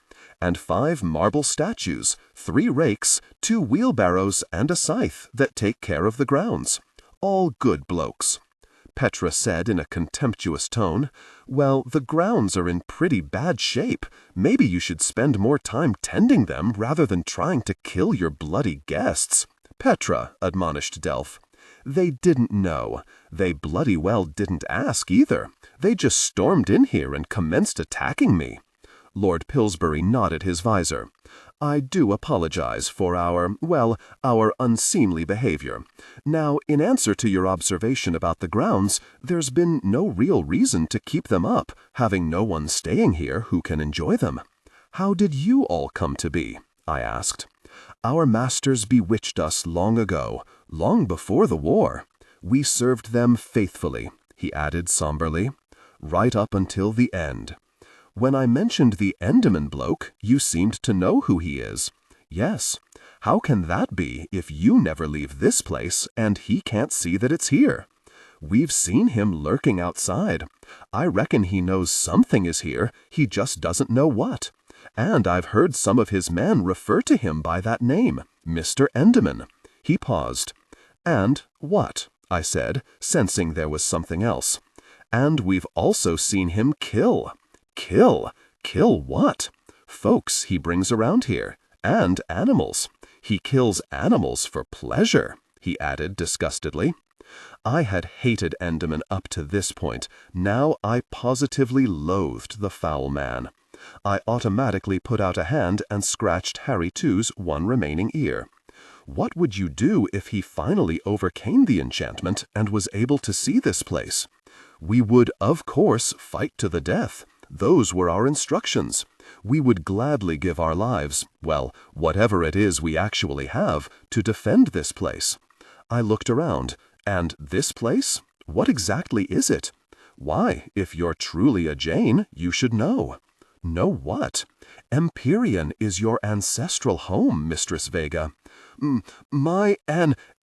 And 5 marble statues, 3 rakes, 2 wheelbarrows, and a scythe that take care of the grounds. All good blokes." Petra said in a contemptuous tone, "Well, the grounds are in pretty bad shape. Maybe you should spend more time tending them rather than trying to kill your bloody guests." "Petra," admonished Delph. They didn't know. They bloody well didn't ask either. They just stormed in here and commenced attacking me." Lord Pillsbury nodded his visor. "I do apologize for our unseemly behavior. Now, in answer to your observation about the grounds, there's been no real reason to keep them up, having no one staying here who can enjoy them. How did you all come to be?" I asked. "Our masters bewitched us long ago, long before the war. We served them faithfully," he added somberly, "right up until the end. When I mentioned the Enderman bloke, you seemed to know who he is. Yes. How can that be if you never leave this place and he can't see that it's here? We've seen him lurking outside. I reckon he knows something is here, he just doesn't know what. And I've heard some of his men refer to him by that name, Mr. Enderman." He paused. "And what?" I said, sensing there was something else. "And we've also seen him kill." "Kill? Kill what?" "Folks he brings around here. And animals. He kills animals for pleasure," he added disgustedly. I had hated Enderman up to this point. Now I positively loathed the foul man. I automatically put out a hand and scratched Harry Two's one remaining ear. What would you do if he finally overcame the enchantment and was able to see this place? We would, of course, fight to the death. Those were our instructions. We would gladly give our lives, well, whatever it is we actually have, to defend this place. I looked around, and this place? What exactly is it? Why, if you're truly a Jane, you should know. Know what? Empyrean is your ancestral home, Mistress Vega. My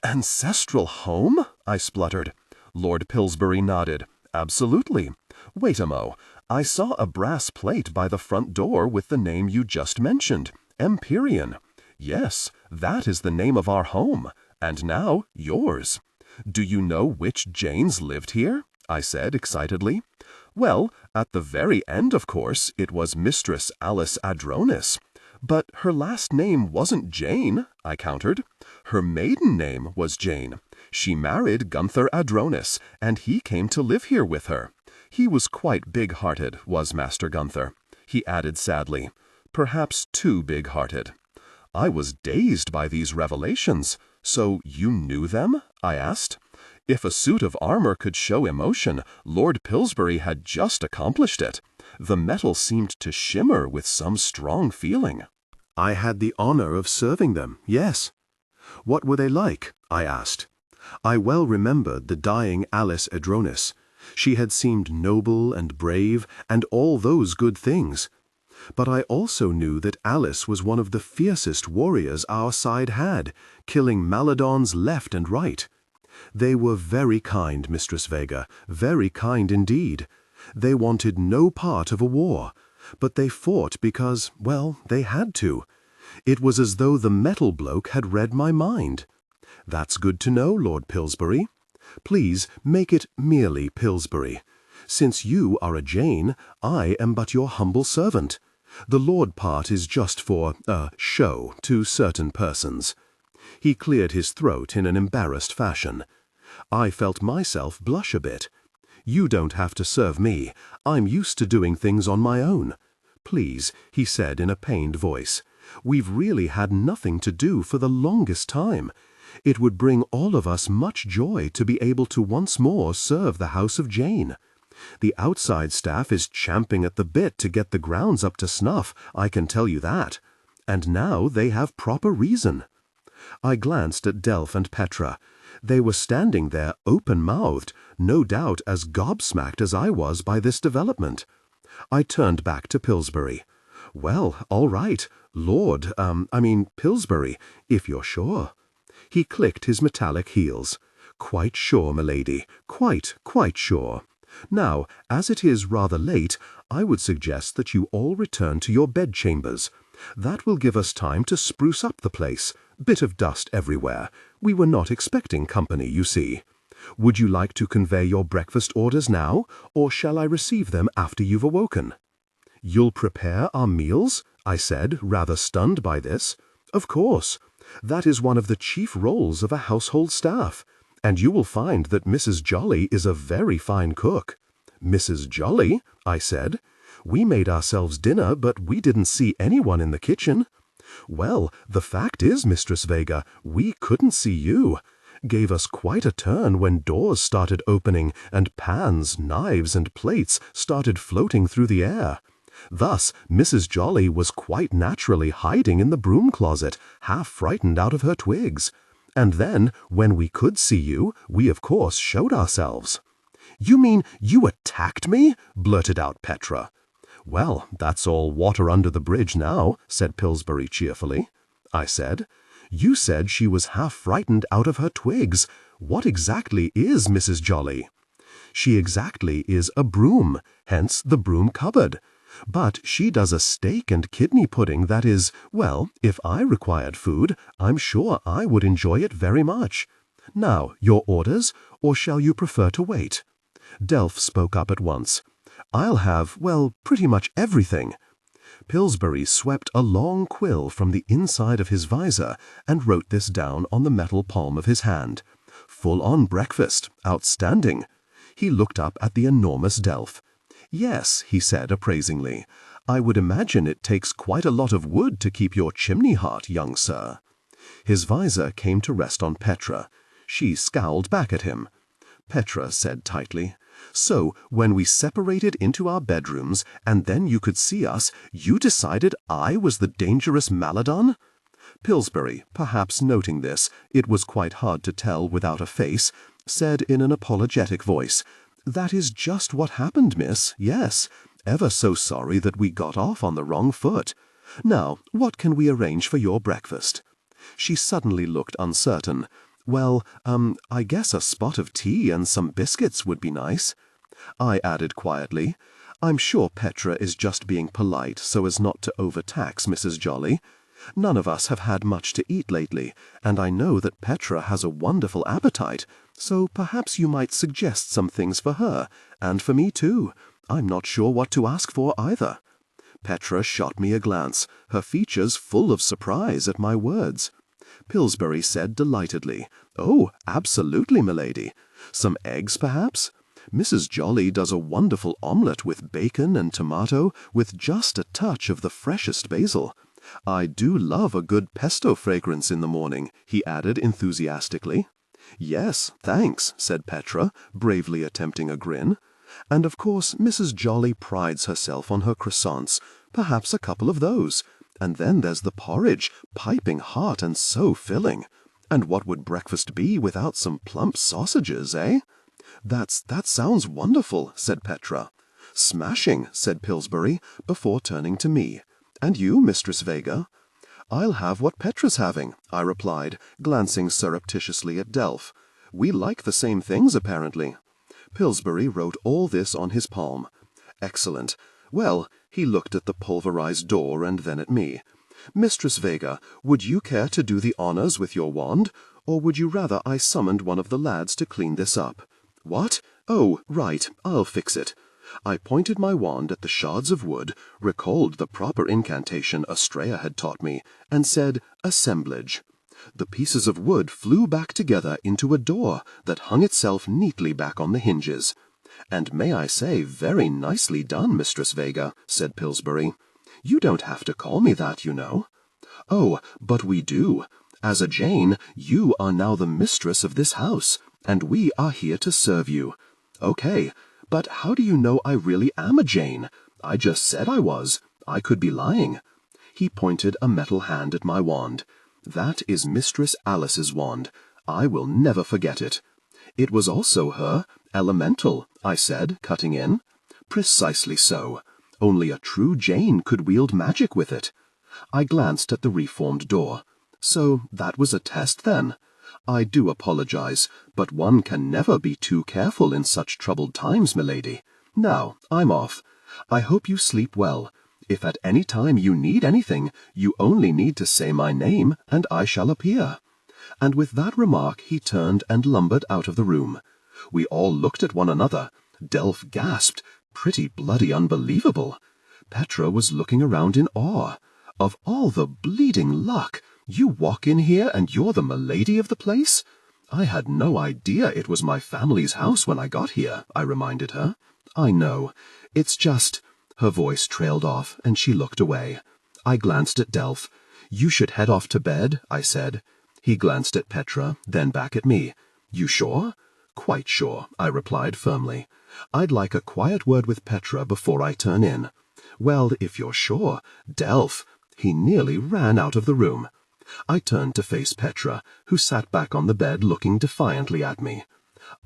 ancestral home? I spluttered. Lord Pillsbury nodded. Absolutely. Wait a mo. I saw a brass plate by the front door with the name you just mentioned, Empyrean. Yes, that is the name of our home, and now yours. Do you know which Janes lived here? I said excitedly. Well, at the very end, of course, it was Mistress Alice Adronis. But her last name wasn't Jane, I countered. Her maiden name was Jane. She married Gunther Adronis, and he came to live here with her. He was quite big-hearted, was Master Gunther. He added sadly, perhaps too big-hearted. I was dazed by these revelations. So you knew them? I asked. If a suit of armor could show emotion, Lord Pillsbury had just accomplished it. The metal seemed to shimmer with some strong feeling. I had the honor of serving them, yes. What were they like? I asked. I well remembered the dying Alice Adronis. She had seemed noble and brave, and all those good things. But I also knew that Alice was one of the fiercest warriors our side had, killing Maladons left and right. They were very kind, Mistress Vega, very kind indeed. They wanted no part of a war, but they fought because, well, they had to. It was as though the metal bloke had read my mind. That's good to know, Lord Pillsbury. Please make it merely Pillsbury. Since you are a Jane, I am but your humble servant. The Lord part is just for, show to certain persons. He cleared his throat in an embarrassed fashion. I felt myself blush a bit. You don't have to serve me. I'm used to doing things on my own. Please, he said in a pained voice. We've really had nothing to do for the longest time. It would bring all of us much joy to be able to once more serve the House of Jane. The outside staff is champing at the bit to get the grounds up to snuff, I can tell you that. And now they have proper reason. I glanced at Delph and Petra. They were standing there open-mouthed, no doubt as gobsmacked as I was by this development. I turned back to Pillsbury. Well, all right, Pillsbury, if you're sure. He clicked his metallic heels. Quite sure, milady, quite sure. Now, as it is rather late, I would suggest that you all return to your bedchambers. That will give us time to spruce up the place. Bit of dust everywhere. We were not expecting company, you see. Would you like to convey your breakfast orders now, or shall I receive them after you've awoken? You'll prepare our meals? I said, rather stunned by this. Of course. That is one of the chief roles of a household staff. And you will find that Mrs. Jolly is a very fine cook." "Mrs. Jolly?" I said. "We made ourselves dinner, but we didn't see anyone in the kitchen." "Well, the fact is, Mistress Vega, we couldn't see you. Gave us quite a turn when doors started opening and pans, knives, and plates started floating through the air. Thus, Mrs. Jolly was quite naturally hiding in the broom closet, half frightened out of her twigs. And then, when we could see you, we of course showed ourselves." "You mean you attacked me?" blurted out Petra. "Well, that's all water under the bridge now," said Pillsbury cheerfully. I said, "You said she was half frightened out of her twigs. What exactly is Mrs. Jolly?" "She exactly is a broom, hence the broom cupboard. But she does a steak and kidney pudding that is, well, if I required food, I'm sure I would enjoy it very much. Now, your orders, or shall you prefer to wait?" Delph spoke up at once. "I'll have, well, pretty much everything." Pillsbury swept a long quill from the inside of his visor and wrote this down on the metal palm of his hand. "Full-on breakfast. Outstanding." He looked up at the enormous Delph. "Yes," he said appraisingly, "I would imagine it takes quite a lot of wood to keep your chimney hot, young sir." His visor came to rest on Petra. She scowled back at him. Petra said tightly, "So, when we separated into our bedrooms, and then you could see us, you decided I was the dangerous Maladon?" Pillsbury, perhaps noting this, it was quite hard to tell without a face, said in an apologetic voice, "That is just what happened, miss, yes. Ever so sorry that we got off on the wrong foot. Now, what can we arrange for your breakfast?" She suddenly looked uncertain. "Well, I guess a spot of tea and some biscuits would be nice." I added quietly, "I'm sure Petra is just being polite so as not to overtax Mrs. Jolly. None of us have had much to eat lately, and I know that Petra has a wonderful appetite, so perhaps you might suggest some things for her, and for me too. I'm not sure what to ask for either." Petra shot me a glance, her features full of surprise at my words. Pillsbury said delightedly, "Oh, absolutely, milady. Some eggs, perhaps? Mrs. Jolly does a wonderful omelette with bacon and tomato, with just a touch of the freshest basil. I do love a good pesto fragrance in the morning," he added enthusiastically. "Yes, thanks," said Petra, bravely attempting a grin. "And of course Mrs. Jolly prides herself on her croissants, perhaps a couple of those. And then there's the porridge, piping hot and so filling. And what would breakfast be without some plump sausages, eh?" That sounds wonderful," said Petra. "Smashing," said Pillsbury, before turning to me. "And you, Mistress Vega?" "I'll have what Petra's having," I replied, glancing surreptitiously at Delph. "We like the same things, apparently." Pillsbury wrote all this on his palm. "Excellent. Well," he looked at the pulverized door and then at me. "Mistress Vega, would you care to do the honors with your wand, or would you rather I summoned one of the lads to clean this up?" "What? Oh, right, I'll fix it." I pointed my wand at the shards of wood, recalled the proper incantation Astrea had taught me, and said, "Assemblage." The pieces of wood flew back together into a door that hung itself neatly back on the hinges. "And may I say, very nicely done, Mistress Vega," said Pillsbury. "You don't have to call me that, you know." "Oh, but we do. As a Jane, you are now the mistress of this house, and we are here to serve you. Okay, but how do you know I really am a Jane? I just said I was. I could be lying." He pointed a metal hand at my wand. "That is Mistress Alice's wand. I will never forget it." "It was also her elemental," I said, cutting in. "Precisely so. Only a true Jane could wield magic with it." I glanced at the reformed door. "So that was a test, then? I do apologize, but one can never be too careful in such troubled times, milady. Now, I'm off. I hope you sleep well. If at any time you need anything, you only need to say my name, and I shall appear." And with that remark he turned and lumbered out of the room. We all looked at one another. Delph gasped, "Pretty bloody unbelievable." Petra was looking around in awe. "Of all the bleeding luck! You walk in here and you're the milady of the place?" I had no idea it was my family's house when I got here, I reminded her. I know. It's just... Her voice trailed off, and she looked away. I glanced at Delph. You should head off to bed, I said. He glanced at Petra, then back at me. You sure? Quite sure, I replied firmly. I'd like a quiet word with Petra before I turn in. Well, if you're sure, Delph. He nearly ran out of the room. I turned to face Petra, who sat back on the bed looking defiantly at me.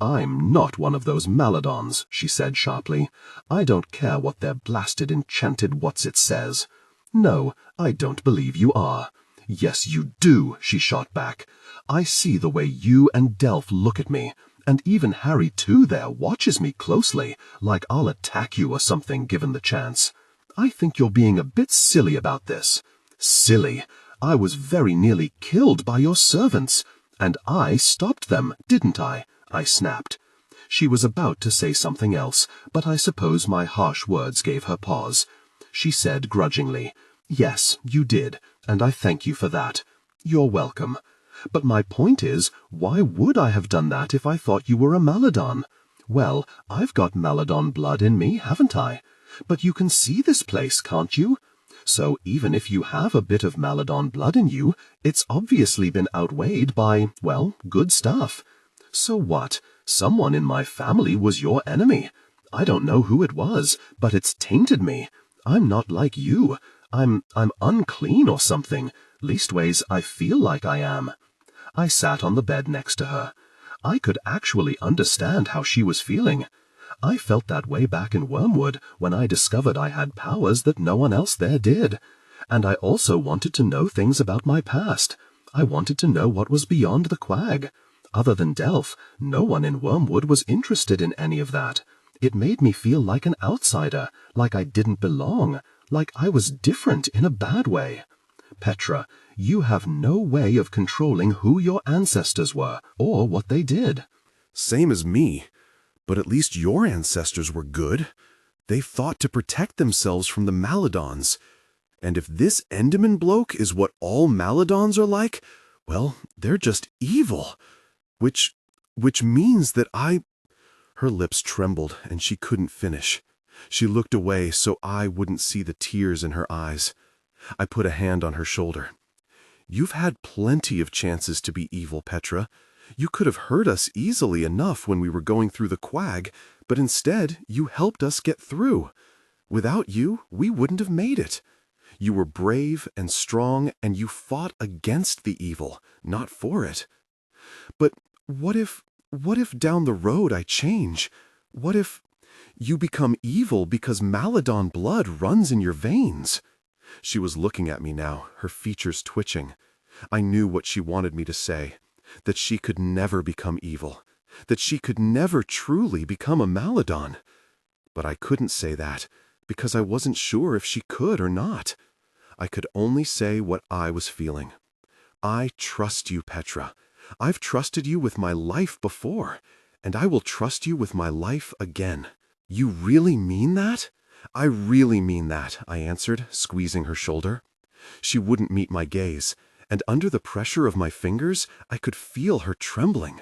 I'm not one of those Maladons, she said sharply. I don't care what their blasted enchanted what's-it says. No, I don't believe you are. Yes, you do, she shot back. I see the way you and Delph look at me, and even Harry too there watches me closely, like I'll attack you or something given the chance. I think you're being a bit silly about this. Silly? I was very nearly killed by your servants, and I stopped them, didn't I? I snapped. She was about to say something else, but I suppose my harsh words gave her pause. She said grudgingly, Yes, you did, and I thank you for that. You're welcome. But my point is, why would I have done that if I thought you were a Maladon? Well, I've got Maladon blood in me, haven't I? But you can see this place, can't you? So even if you have a bit of Maladon blood in you, it's obviously been outweighed by, well, good stuff. So what? Someone in my family was your enemy. I don't know who it was, but it's tainted me. I'm not like you. I'm unclean or something. Leastways, I feel like I am. I sat on the bed next to her. I could actually understand how she was feeling. I felt that way back in Wormwood when I discovered I had powers that no one else there did. And I also wanted to know things about my past. I wanted to know what was beyond the Quag. Other than Delph, no one in Wormwood was interested in any of that. It made me feel like an outsider, like I didn't belong, like I was different in a bad way. Petra, you have no way of controlling who your ancestors were, or what they did. Same as me. But at least your ancestors were good. They fought to protect themselves from the Maladons. And if this Enderman bloke is what all Maladons are like, well, they're just evil. Which means that Her lips trembled, and she couldn't finish. She looked away so I wouldn't see the tears in her eyes. I put a hand on her shoulder. You've had plenty of chances to be evil, Petra. You could have hurt us easily enough when we were going through the Quag, but instead you helped us get through. Without you, we wouldn't have made it. You were brave and strong, and you fought against the evil, not for it. But what if down the road I change? What if you become evil because Maladon blood runs in your veins? She was looking at me now, her features twitching. I knew what she wanted me to say. That she could never become evil, that she could never truly become a Maladon. But I couldn't say that, because I wasn't sure if she could or not. I could only say what I was feeling. I trust you, Petra. I've trusted you with my life before, and I will trust you with my life again. You really mean that? I really mean that, I answered, squeezing her shoulder. She wouldn't meet my gaze, and under the pressure of my fingers, I could feel her trembling.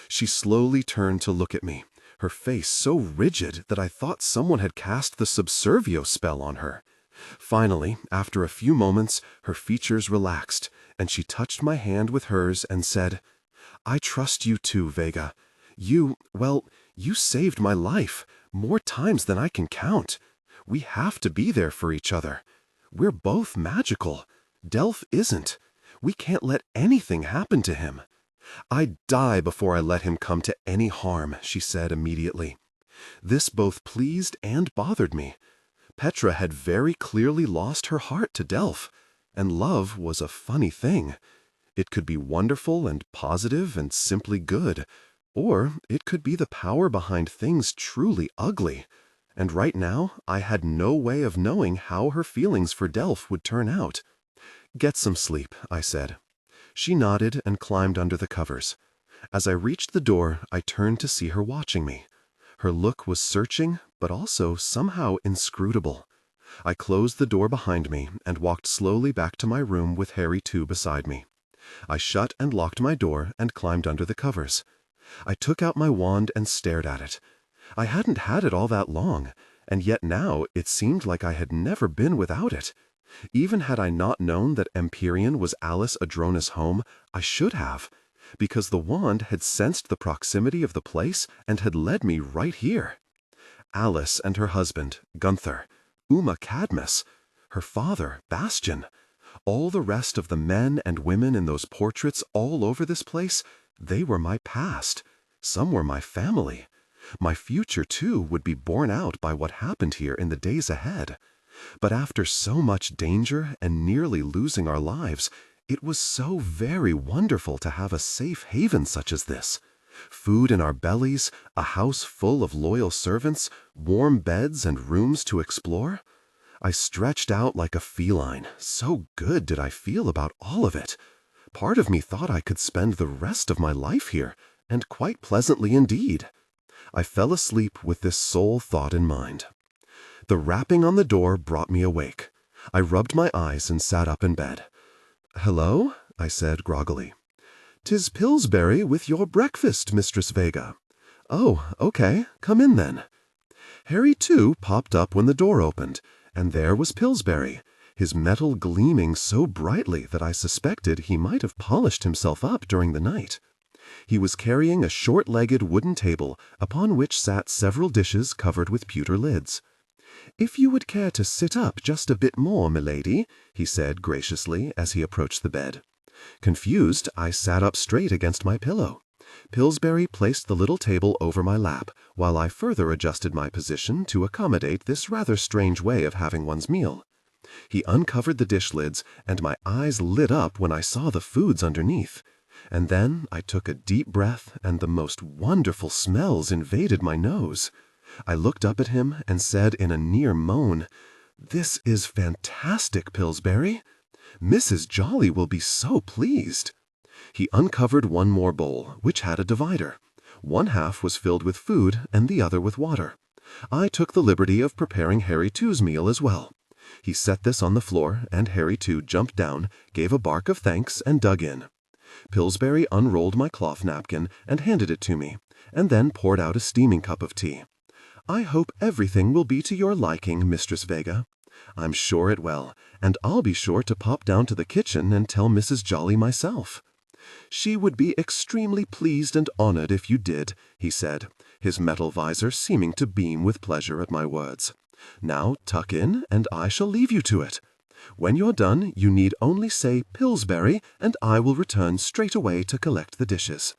She slowly turned to look at me, her face so rigid that I thought someone had cast the subservio spell on her. Finally, after a few moments, her features relaxed, and she touched my hand with hers and said, I trust you too, Vega. You saved my life, more times than I can count. We have to be there for each other. We're both magical. Delph isn't. We can't let anything happen to him. I'd die before I let him come to any harm, she said immediately. This both pleased and bothered me. Petra had very clearly lost her heart to Delph, and love was a funny thing. It could be wonderful and positive and simply good, or it could be the power behind things truly ugly. And right now, I had no way of knowing how her feelings for Delph would turn out. Get some sleep, I said. She nodded and climbed under the covers. As I reached the door, I turned to see her watching me. Her look was searching, but also somehow inscrutable. I closed the door behind me and walked slowly back to my room with Harry too beside me. I shut and locked my door and climbed under the covers. I took out my wand and stared at it. I hadn't had it all that long, and yet now it seemed like I had never been without it. Even had I not known that Empyrean was Alice Adrona's home, I should have, because the wand had sensed the proximity of the place and had led me right here. Alice and her husband, Gunther, Uma Cadmus, her father, Bastian, all the rest of the men and women in those portraits all over this place, they were my past. Some were my family. My future, too, would be borne out by what happened here in the days ahead. But after so much danger and nearly losing our lives, it was so very wonderful to have a safe haven such as this. Food in our bellies, a house full of loyal servants, warm beds and rooms to explore. I stretched out like a feline. So good did I feel about all of it. Part of me thought I could spend the rest of my life here, and quite pleasantly indeed. I fell asleep with this sole thought in mind. The rapping on the door brought me awake. I rubbed my eyes and sat up in bed. "Hello?" I said groggily. "'Tis Pillsbury with your breakfast, Mistress Vega." "Oh, okay. Come in then." Harry, too, popped up when the door opened, and there was Pillsbury, his metal gleaming so brightly that I suspected he might have polished himself up during the night. He was carrying a short-legged wooden table upon which sat several dishes covered with pewter lids. "If you would care to sit up just a bit more, milady," he said graciously as he approached the bed. Confused, I sat up straight against my pillow. Pillsbury placed the little table over my lap, while I further adjusted my position to accommodate this rather strange way of having one's meal. He uncovered the dish lids, and my eyes lit up when I saw the foods underneath. And then I took a deep breath, and the most wonderful smells invaded my nose. I looked up at him and said in a near moan, "This is fantastic, Pillsbury. Mrs. Jolly will be so pleased." He uncovered one more bowl, which had a divider. One half was filled with food and the other with water. I took the liberty of preparing Harry Two's meal as well. He set this on the floor, and Harry Two jumped down, gave a bark of thanks, and dug in. Pillsbury unrolled my cloth napkin and handed it to me, and then poured out a steaming cup of tea. "I hope everything will be to your liking, Mistress Vega." "I'm sure it will, and I'll be sure to pop down to the kitchen and tell Mrs. Jolly myself." "She would be extremely pleased and honored if you did," he said, his metal visor seeming to beam with pleasure at my words. "Now tuck in, and I shall leave you to it. When you're done, you need only say Pillsbury, and I will return straight away to collect the dishes."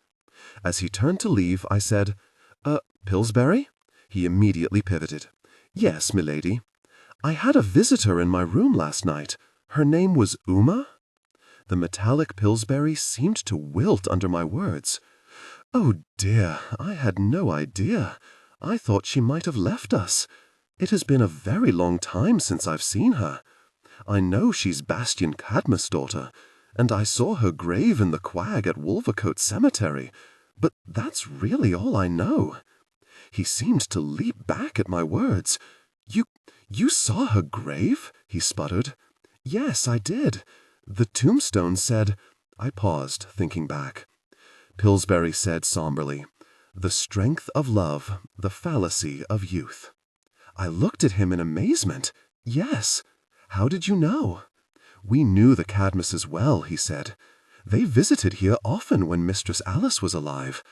As he turned to leave, I said, Pillsbury?" He immediately pivoted. "Yes, milady. I had a visitor in my room last night. Her name was Uma?" The metallic Pillsbury seemed to wilt under my words. "Oh dear, I had no idea. I thought she might have left us. It has been a very long time since I've seen her. I know she's Bastian Cadmus' daughter, and I saw her grave in the Quag at Wolvercote Cemetery, but that's really all I know." He seemed to leap back at my words. You saw her grave?" he sputtered. "Yes, I did. The tombstone said—" I paused, thinking back. Pillsbury said somberly, "The strength of love, the fallacy of youth." I looked at him in amazement. "Yes. How did you know?" "We knew the Cadmuses well," he said. "They visited here often when Mistress Alice was alive.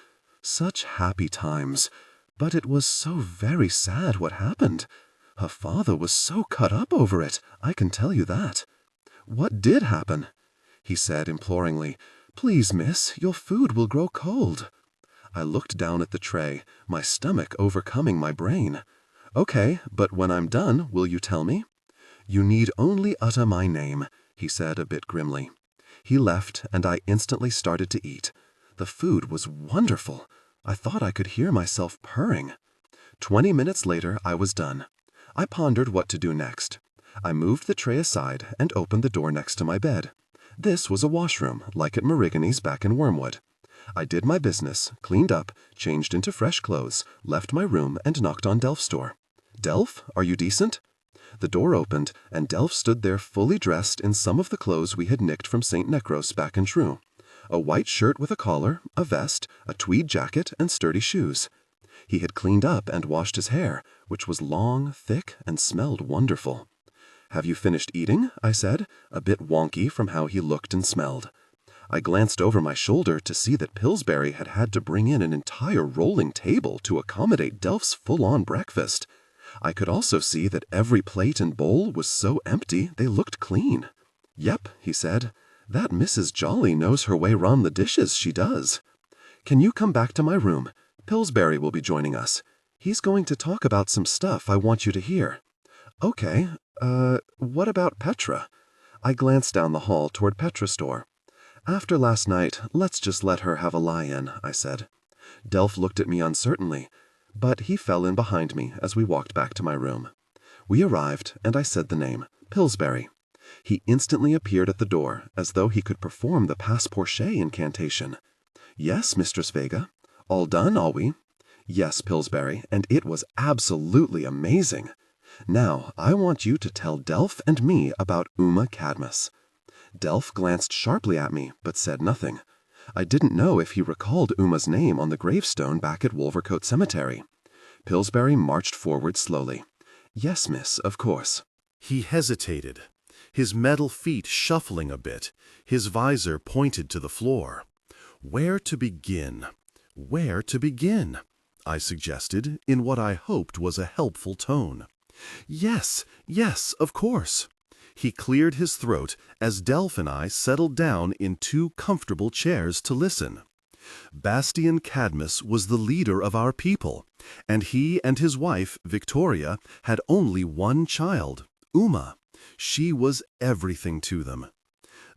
Such happy times. But it was so very sad what happened. Her father was so cut up over it, I can tell you that." "What did happen?" He said imploringly, "Please, miss, your food will grow cold." I looked down at the tray, my stomach overcoming my brain. "Okay, but when I'm done, will you tell me?" "You need only utter my name," he said a bit grimly. He left, and I instantly started to eat. The food was wonderful. I thought I could hear myself purring. 20 minutes later, I was done. I pondered what to do next. I moved the tray aside and opened the door next to my bed. This was a washroom, like at Marigani's back in Wormwood. I did my business, cleaned up, changed into fresh clothes, left my room, and knocked on Delph's door. "Delph, are you decent?" The door opened, and Delph stood there fully dressed in some of the clothes we had nicked from St. Necros back in True. A white shirt with a collar, a vest, a tweed jacket, and sturdy shoes. He had cleaned up and washed his hair, which was long, thick, and smelled wonderful. "Have you finished eating?" I said, a bit wonky from how he looked and smelled. I glanced over my shoulder to see that Pillsbury had had to bring in an entire rolling table to accommodate Delph's full-on breakfast. I could also see that every plate and bowl was so empty they looked clean. "Yep," he said, "that Mrs. Jolly knows her way round the dishes, she does. Can you come back to my room? Pillsbury will be joining us. He's going to talk about some stuff I want you to hear." "Okay, what about Petra?" I glanced down the hall toward Petra's store. "After last night, let's just let her have a lie-in," I said. Delph looked at me uncertainly, but he fell in behind me as we walked back to my room. We arrived, and I said the name, Pillsbury. He instantly appeared at the door, as though he could perform the passe-pourche incantation. "Yes, Mistress Vega. All done, are we?" "Yes, Pillsbury, and it was absolutely amazing. Now, I want you to tell Delph and me about Uma Cadmus." Delph glanced sharply at me, but said nothing. I didn't know if he recalled Uma's name on the gravestone back at Wolvercote Cemetery. Pillsbury marched forward slowly. "Yes, miss, of course." He hesitated, his metal feet shuffling a bit, his visor pointed to the floor. "Where to begin? Where to begin?" I suggested, in what I hoped was a helpful tone. Yes, of course." He cleared his throat as Delph and I settled down in 2 comfortable chairs to listen. Bastian Cadmus was the leader of our people, and he and his wife, Victoria, had only one child, Uma. She was everything to them.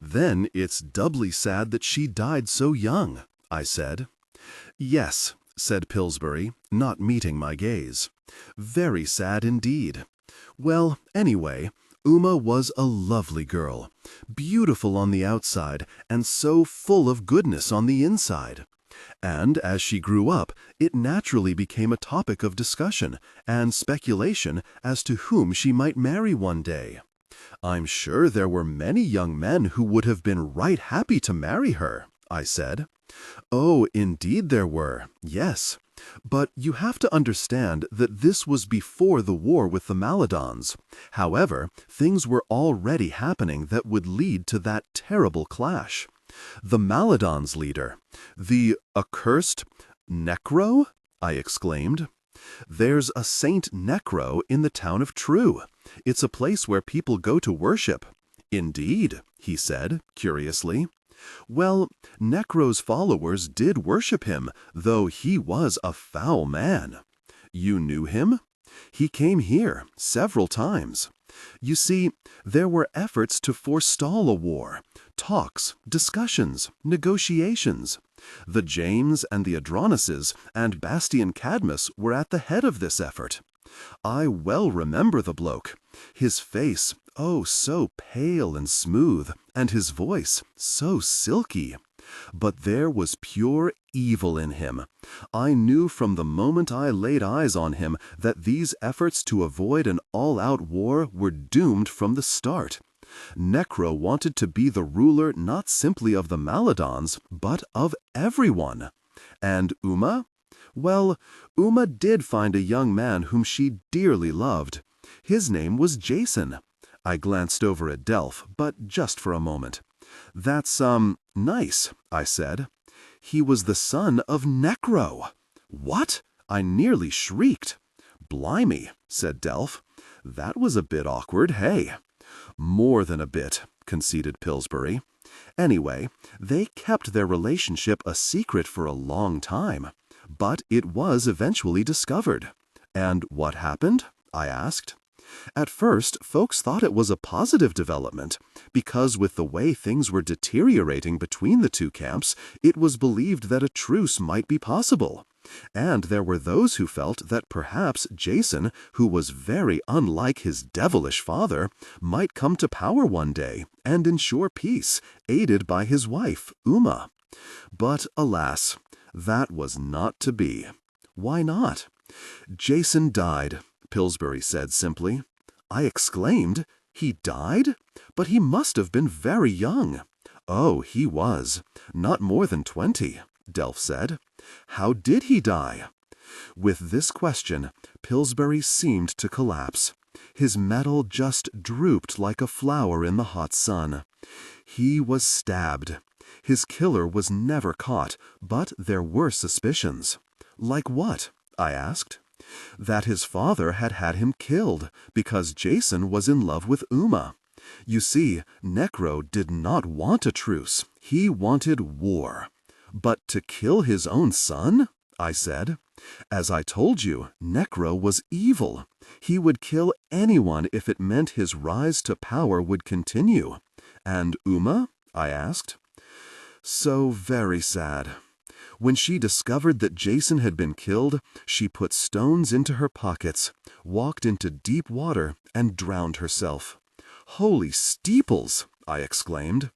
"Then it's doubly sad that she died so young," I said. "Yes," said Pillsbury, not meeting my gaze. "Very sad indeed. Well, anyway, Uma was a lovely girl, beautiful on the outside and so full of goodness on the inside. And as she grew up, it naturally became a topic of discussion and speculation as to whom she might marry one day. I'm sure there were many young men who would have been right happy to marry her," I said. "Oh, indeed there were, yes. But you have to understand that this was before the war with the Maladons. However, things were already happening that would lead to that terrible clash. The Maladons' leader, the accursed Necro?" I exclaimed. "There's a Saint Necro in the town of True. It's a place where people go to worship." "Indeed," he said, curiously. "Well, Necro's followers did worship him, though he was a foul man." "You knew him?" "He came here several times. You see, there were efforts to forestall a war, talks, discussions, negotiations. The James and the Adronuses and Bastian Cadmus were at the head of this effort. I well remember the bloke. His face, oh, so pale and smooth, and his voice, so silky. But there was pure evil in him. I knew from the moment I laid eyes on him that these efforts to avoid an all-out war were doomed from the start. Necro wanted to be the ruler not simply of the Maladons, but of everyone. And Uma? Well, Uma did find a young man whom she dearly loved. His name was Jason." I glanced over at Delph, but just for a moment. "That's, nice," I said. "He was the son of Necro." "What?" I nearly shrieked. "Blimey," said Delph. "That was a bit awkward, hey?" "More than a bit," conceded Pillsbury. "Anyway, they kept their relationship a secret for a long time. But it was eventually discovered." "And what happened?" I asked. "At first, folks thought it was a positive development, because with the way things were deteriorating between the 2 camps, it was believed that a truce might be possible. And there were those who felt that perhaps Jason, who was very unlike his devilish father, might come to power one day and ensure peace, aided by his wife, Uma. But alas, that was not to be." "Why not?" "Jason died," Pillsbury said simply. I exclaimed. He died? But he must have been very young. Oh, he was. Not more than 20, Delph said. How did he die? With this question, Pillsbury seemed to collapse. His metal just drooped like a flower in the hot sun. He was stabbed. His killer was never caught, but there were suspicions. Like what? I asked. That his father had had him killed because Jason was in love with Uma. You see, Necro did not want a truce. He wanted war. But to kill his own son? I said. As I told you, Necro was evil. He would kill anyone if it meant his rise to power would continue. And Uma? I asked. So very sad. When she discovered that Jason had been killed, she put stones into her pockets, walked into deep water, and drowned herself. Holy steeples! I exclaimed.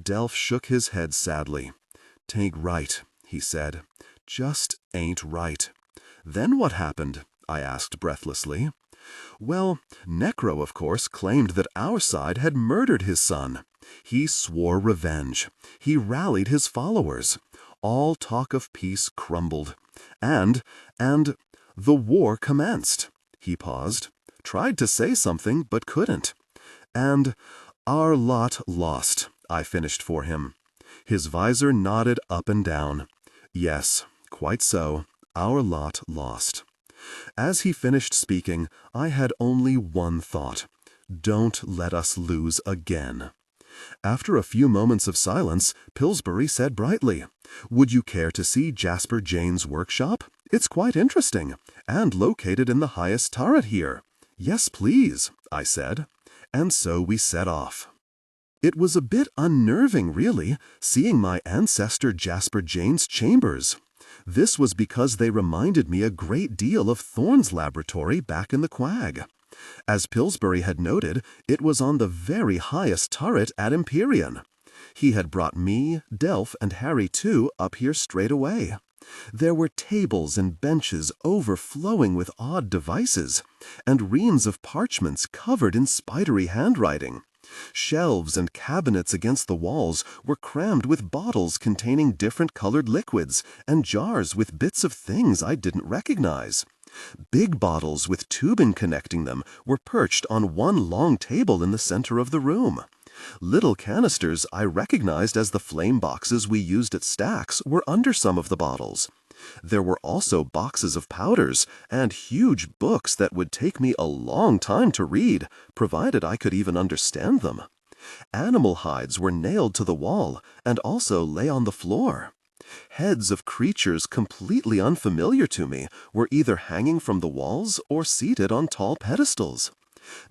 Delph shook his head sadly. "'Tain't right," he said. "Just ain't right." Then what happened? I asked breathlessly. Well, Necro, of course, claimed that our side had murdered his son. He swore revenge. He rallied his followers. All talk of peace crumbled. And the war commenced. He paused, tried to say something, but couldn't. And our lot lost, I finished for him. His visor nodded up and down. Yes, quite so, our lot lost. As he finished speaking, I had only one thought. Don't let us lose again. After a few moments of silence, Pillsbury said brightly, "Would you care to see Jasper Jane's workshop? It's quite interesting, and located in the highest turret here." "Yes, please," I said. And so we set off. It was a bit unnerving, really, seeing my ancestor Jasper Jane's chambers. This was because they reminded me a great deal of Thorne's laboratory back in the Quag. As Pillsbury had noted, it was on the very highest turret at Empyrean. He had brought me, Delph, and Harry too up here straight away. There were tables and benches overflowing with odd devices, and reams of parchments covered in spidery handwriting. Shelves and cabinets against the walls were crammed with bottles containing different colored liquids, and jars with bits of things I didn't recognize. Big bottles with tubing connecting them were perched on one long table in the center of the room. Little canisters I recognized as the flame boxes we used at Stax were under some of the bottles. There were also boxes of powders and huge books that would take me a long time to read, provided I could even understand them. Animal hides were nailed to the wall and also lay on the floor. Heads of creatures completely unfamiliar to me were either hanging from the walls or seated on tall pedestals.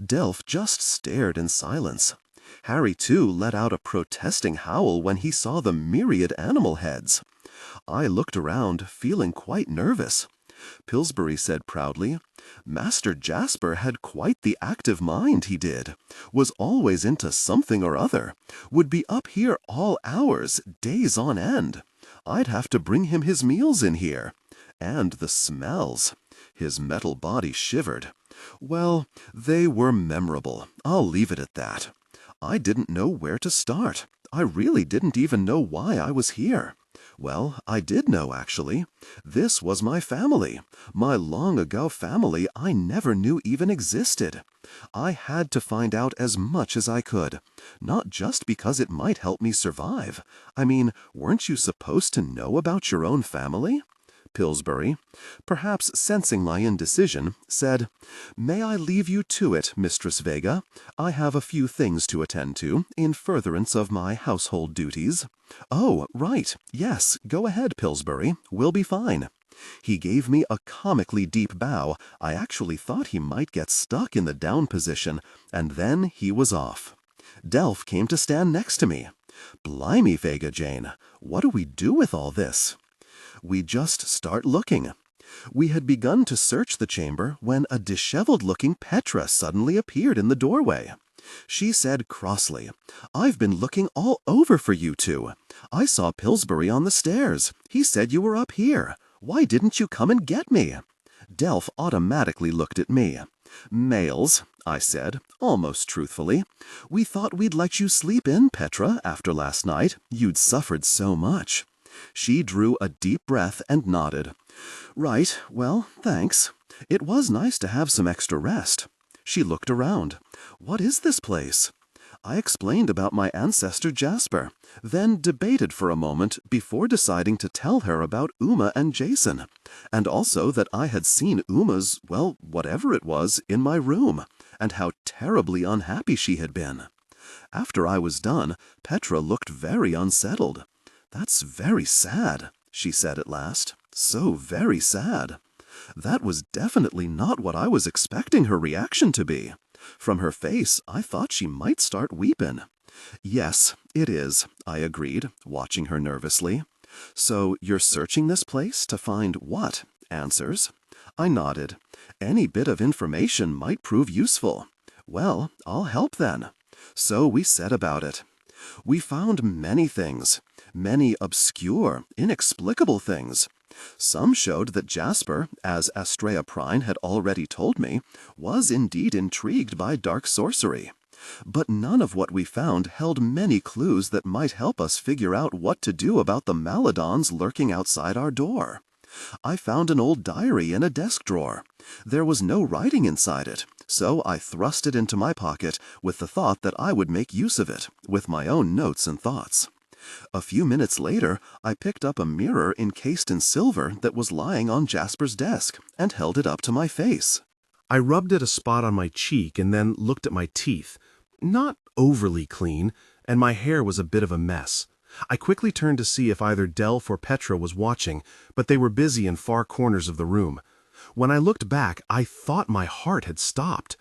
Delph just stared in silence. Harry, too, let out a protesting howl when he saw the myriad animal heads. I looked around, feeling quite nervous. Pillsbury said proudly, "Master Jasper had quite the active mind, he did. Was always into something or other. Would be up here all hours, days on end. I'd have to bring him his meals in here. And the smells." His metal body shivered. Well, they were memorable. I'll leave it at that. I didn't know where to start. I really didn't even know why I was here. Well, I did know, actually. This was my family. My long-ago family I never knew even existed. I had to find out as much as I could. Not just because it might help me survive. I mean, weren't you supposed to know about your own family? Pillsbury, perhaps sensing my indecision, said, "May I leave you to it, Mistress Vega? I have a few things to attend to, in furtherance of my household duties." "Oh, right. Yes, go ahead, Pillsbury. We'll be fine." He gave me a comically deep bow. I actually thought he might get stuck in the down position, and then he was off. Delph came to stand next to me. "Blimey, Vega Jane, what do we do with all this?" "We just start looking." We had begun to search the chamber when a disheveled-looking Petra suddenly appeared in the doorway. She said crossly, "I've been looking all over for you two. I saw Pillsbury on the stairs. He said you were up here. Why didn't you come and get me?" Delph automatically looked at me. "Males," I said, almost truthfully. "We thought we'd let you sleep in, Petra, after last night. You'd suffered so much." She drew a deep breath and nodded. "Right, well, thanks. It was nice to have some extra rest." She looked around. "What is this place?" I explained about my ancestor Jasper, then debated for a moment before deciding to tell her about Uma and Jason, and also that I had seen Uma's, well, whatever it was, in my room, and how terribly unhappy she had been. After I was done, Petra looked very unsettled. "That's very sad," she said at last. "So very sad." That was definitely not what I was expecting her reaction to be. From her face, I thought she might start weeping. "Yes, it is," I agreed, watching her nervously. "So you're searching this place to find what? Answers?" I nodded. "Any bit of information might prove useful." "Well, I'll help then." So we set about it. We found many things, many obscure, inexplicable things. Some showed that Jasper, as Astrea Prine had already told me, was indeed intrigued by dark sorcery. But none of what we found held many clues that might help us figure out what to do about the Maladons lurking outside our door. I found an old diary in a desk drawer. There was no writing inside it, so I thrust it into my pocket with the thought that I would make use of it, with my own notes and thoughts. A few minutes later, I picked up a mirror encased in silver that was lying on Jasper's desk and held it up to my face. I rubbed at a spot on my cheek and then looked at my teeth. Not overly clean, and my hair was a bit of a mess. I quickly turned to see if either Delph or Petra was watching, but they were busy in far corners of the room. When I looked back, I thought my heart had stopped.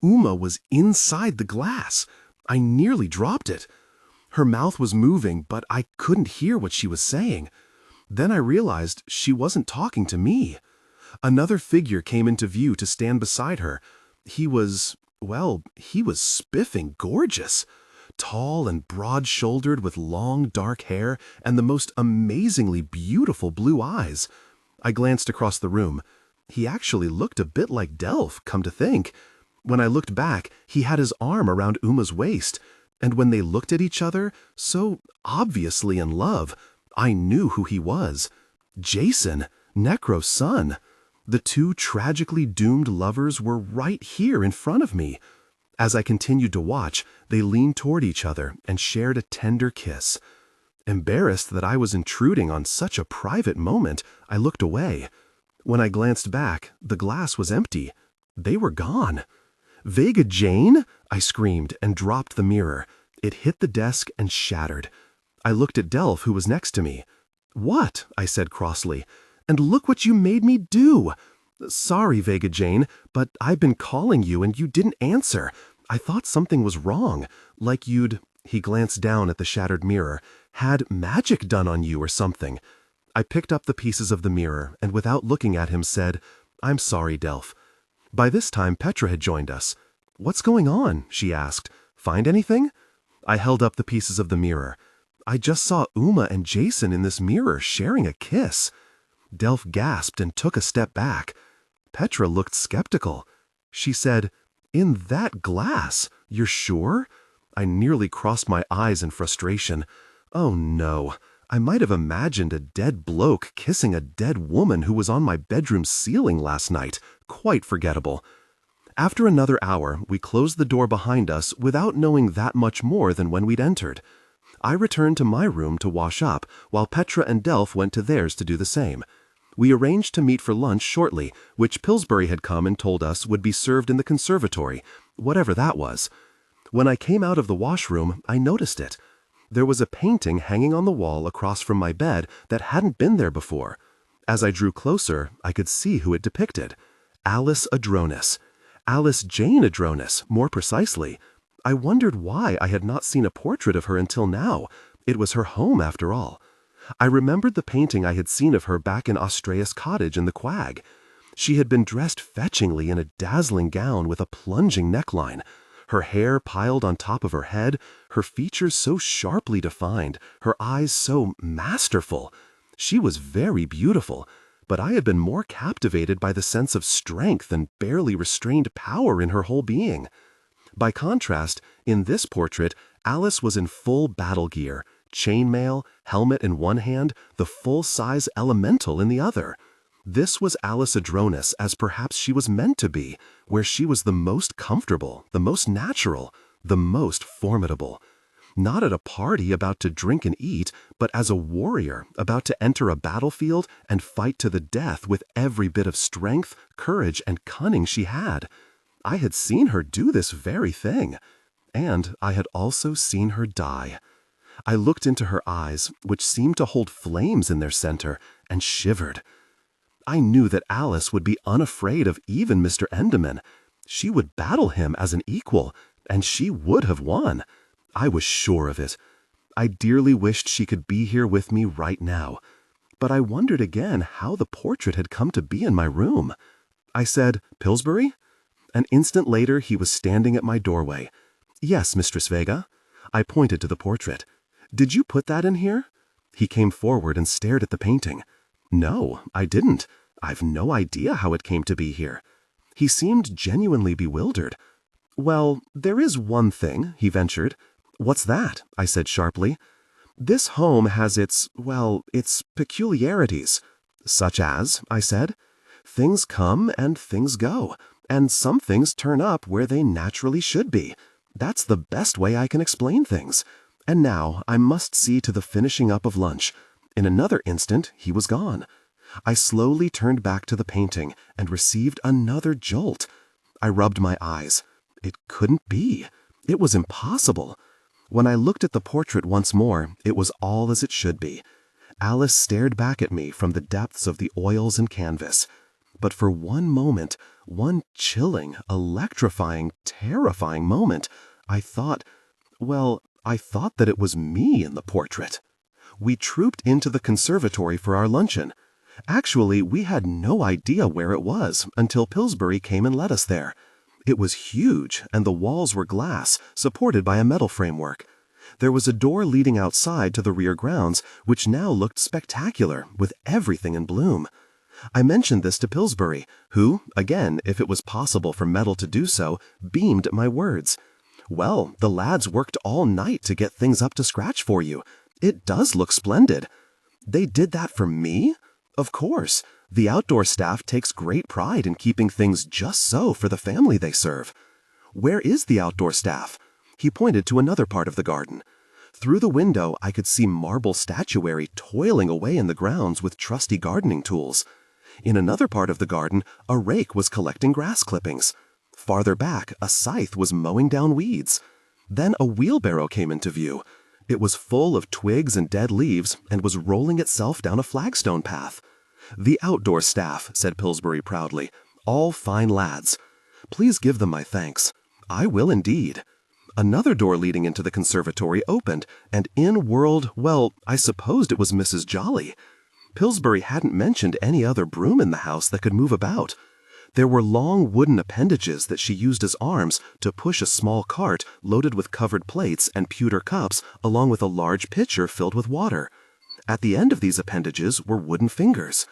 Uma was inside the glass. I nearly dropped it. Her mouth was moving, but I couldn't hear what she was saying. Then I realized she wasn't talking to me. Another figure came into view to stand beside her. He was spiffing gorgeous. Tall and broad-shouldered with long dark hair and the most amazingly beautiful blue eyes. I glanced across the room. He actually looked a bit like Delph, come to think. When I looked back, he had his arm around Uma's waist. And when they looked at each other, so obviously in love, I knew who he was. Jason, Necro's son. The two tragically doomed lovers were right here in front of me. As I continued to watch, they leaned toward each other and shared a tender kiss. Embarrassed that I was intruding on such a private moment, I looked away. When I glanced back, the glass was empty. They were gone. "Vega Jane?" I screamed and dropped the mirror. It hit the desk and shattered. I looked at Delph, who was next to me. "What?" I said crossly. "And look what you made me do!" "Sorry, Vega Jane, but I've been calling you and you didn't answer. I thought something was wrong, like you'd," he glanced down at the shattered mirror, "had magic done on you or something." I picked up the pieces of the mirror and without looking at him said, "I'm sorry, Delph." By this time, Petra had joined us. "What's going on?" she asked. "Find anything?" I held up the pieces of the mirror. "I just saw Uma and Jason in this mirror sharing a kiss." Delph gasped and took a step back. Petra looked skeptical. She said, "In that glass? You're sure?" I nearly crossed my eyes in frustration. Oh no, I might have imagined a dead bloke kissing a dead woman who was on my bedroom ceiling last night. Quite forgettable. After another hour, we closed the door behind us without knowing that much more than when we'd entered. I returned to my room to wash up, while Petra and Delph went to theirs to do the same. We arranged to meet for lunch shortly, which Pillsbury had come and told us would be served in the conservatory, whatever that was. When I came out of the washroom, I noticed it. There was a painting hanging on the wall across from my bed that hadn't been there before. As I drew closer, I could see who it depicted. Alice Adronis. Alice Jane Adronis, more precisely. I wondered why I had not seen a portrait of her until now. It was her home, after all. I remembered the painting I had seen of her back in Astrea's cottage in the Quag. She had been dressed fetchingly in a dazzling gown with a plunging neckline, her hair piled on top of her head, her features so sharply defined, her eyes so masterful. She was very beautiful. but I had been more captivated by the sense of strength and barely restrained power in her whole being. By contrast, in this portrait, Alice was in full battle gear, chainmail, helmet in one hand, the full-size elemental in the other. This was Alice Adronis as perhaps she was meant to be, where she was the most comfortable, the most natural, the most formidable. Not at a party about to drink and eat, but as a warrior about to enter a battlefield and fight to the death with every bit of strength, courage, and cunning she had. I had seen her do this very thing, and I had also seen her die. I looked into her eyes, which seemed to hold flames in their center, and shivered. I knew that Alice would be unafraid of even Mr. Enderman. She would battle him as an equal, and she would have won. I was sure of it. I dearly wished she could be here with me right now. But I wondered again how the portrait had come to be in my room. I said, "Pillsbury?" An instant later he was standing at my doorway. "Yes, Mistress Vega." I pointed to the portrait. "Did you put that in here?" He came forward and stared at the painting. "No, I didn't. I've no idea how it came to be here." He seemed genuinely bewildered. "Well, there is one thing," he ventured. "What's that?" I said sharply. "This home has its peculiarities." "Such as?" I said. "Things come and things go, and some things turn up where they naturally should be. That's the best way I can explain things. And now I must see to the finishing up of lunch." In another instant he was gone. I slowly turned back to the painting and received another jolt. I rubbed my eyes. It couldn't be. It was impossible. When I looked at the portrait once more, it was all as it should be. Alice stared back at me from the depths of the oils and canvas. But for one moment, one chilling, electrifying, terrifying moment, I thought that it was me in the portrait. We trooped into the conservatory for our luncheon. Actually, we had no idea where it was until Pillsbury came and led us there. It was huge, and the walls were glass, supported by a metal framework. There was a door leading outside to the rear grounds, which now looked spectacular, with everything in bloom. I mentioned this to Pillsbury, who, again, if it was possible for metal to do so, beamed at my words. "Well, the lads worked all night to get things up to scratch for you. It does look splendid." "They did that for me?" "Of course. The outdoor staff takes great pride in keeping things just so for the family they serve." "Where is the outdoor staff?" He pointed to another part of the garden. Through the window I could see marble statuary toiling away in the grounds with trusty gardening tools. In another part of the garden, a rake was collecting grass clippings. Farther back, a scythe was mowing down weeds. Then a wheelbarrow came into view. It was full of twigs and dead leaves and was rolling itself down a flagstone path. "The outdoor staff," said Pillsbury proudly. "All fine lads. Please give them my thanks." "I will indeed." Another door leading into the conservatory opened, and in whirled, well, I supposed it was Mrs. Jolly. Pillsbury hadn't mentioned any other broom in the house that could move about. There were long wooden appendages that she used as arms to push a small cart loaded with covered plates and pewter cups along with a large pitcher filled with water. At the end of these appendages were wooden fingers.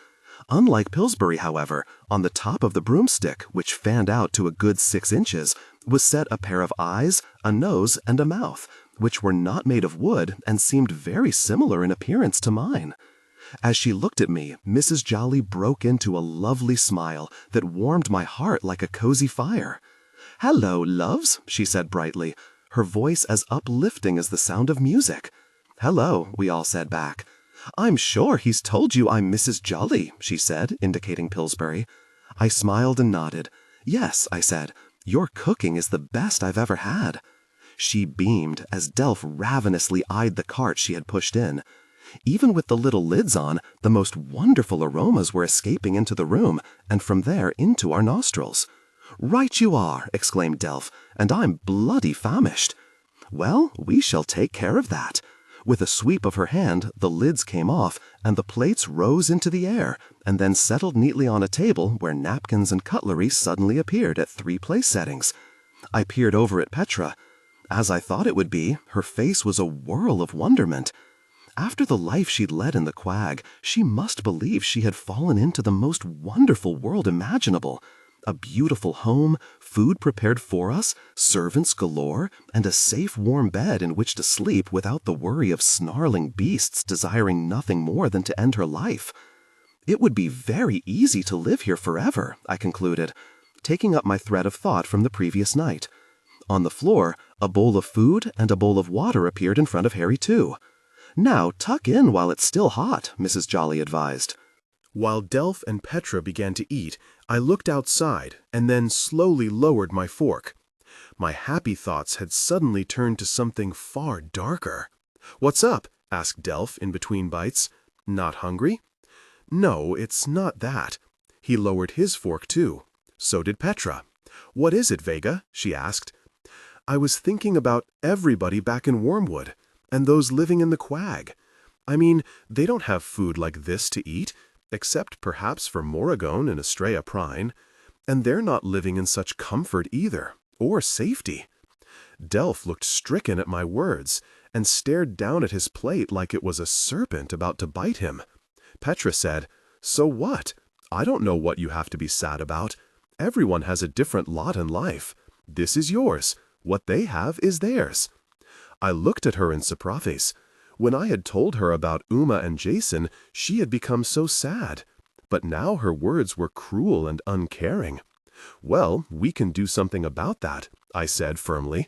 Unlike Pillsbury, however, on the top of the broomstick, which fanned out to a good 6 inches, was set a pair of eyes, a nose, and a mouth, which were not made of wood and seemed very similar in appearance to mine. As she looked at me, Mrs. Jolly broke into a lovely smile that warmed my heart like a cozy fire. "Hello, loves," she said brightly, her voice as uplifting as the sound of music. "Hello," we all said back. "I'm sure he's told you I'm Mrs. Jolly," she said, indicating Pillsbury. I smiled and nodded. "Yes," I said, "your cooking is the best I've ever had." She beamed as Delph ravenously eyed the cart she had pushed in. Even with the little lids on, the most wonderful aromas were escaping into the room, and from there into our nostrils. "Right you are," exclaimed Delph, "and I'm bloody famished." "Well, we shall take care of that." With a sweep of her hand, the lids came off, and the plates rose into the air, and then settled neatly on a table where napkins and cutlery suddenly appeared at 3 place settings. I peered over at Petra. As I thought it would be, her face was a whirl of wonderment. After the life she'd led in the Quag, she must believe she had fallen into the most wonderful world imaginable. A beautiful home, food prepared for us, servants galore, and a safe warm bed in which to sleep without the worry of snarling beasts desiring nothing more than to end her life. It would be very easy to live here forever, I concluded, taking up my thread of thought from the previous night. On the floor, a bowl of food and a bowl of water appeared in front of Harry too. "Now tuck in while it's still hot," Mrs. Jolly advised. While Delph and Petra began to eat, I looked outside and then slowly lowered my fork. My happy thoughts had suddenly turned to something far darker. "What's up?" asked Delph in between bites. "Not hungry?" "No, it's not that." He lowered his fork too. So did Petra. "What is it, Vega?" she asked. "I was thinking about everybody back in Wormwood, and those living in the Quag. I mean, they don't have food like this to eat, except perhaps for Morrigan and Estrella Prine, and they're not living in such comfort either, or safety." Delph looked stricken at my words, and stared down at his plate like it was a serpent about to bite him. Petra said, "So what? I don't know what you have to be sad about. Everyone has a different lot in life. This is yours. What they have is theirs." I looked at her in surprise. When I had told her about Uma and Jason, she had become so sad. But now her words were cruel and uncaring. "Well, we can do something about that," I said firmly.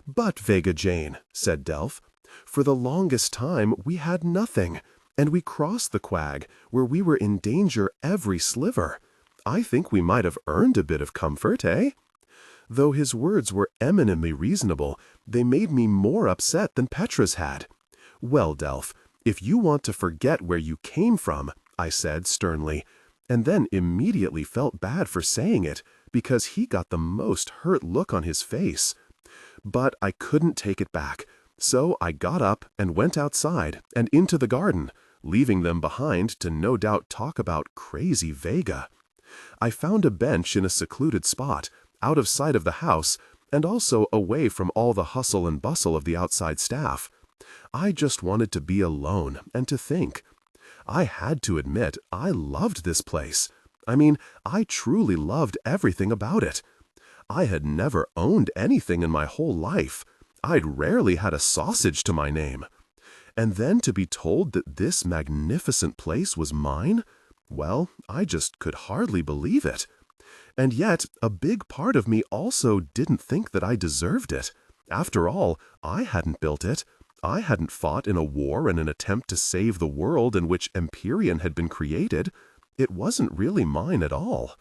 "But, Vega Jane," said Delph, "for the longest time we had nothing, and we crossed the Quag, where we were in danger every sliver. I think we might have earned a bit of comfort, eh?" Though his words were eminently reasonable, they made me more upset than Petra's had. "Well, Delph, if you want to forget where you came from," I said sternly, and then immediately felt bad for saying it, because he got the most hurt look on his face. But I couldn't take it back, so I got up and went outside and into the garden, leaving them behind to no doubt talk about crazy Vega. I found a bench in a secluded spot, out of sight of the house, and also away from all the hustle and bustle of the outside staff. I just wanted to be alone and to think. I had to admit I loved this place. I mean, I truly loved everything about it. I had never owned anything in my whole life. I'd rarely had a sausage to my name. And then to be told that this magnificent place was mine? Well, I just could hardly believe it. And yet, a big part of me also didn't think that I deserved it. After all, I hadn't built it. I hadn't fought in a war in an attempt to save the world in which Empyrean had been created. It wasn't really mine at all.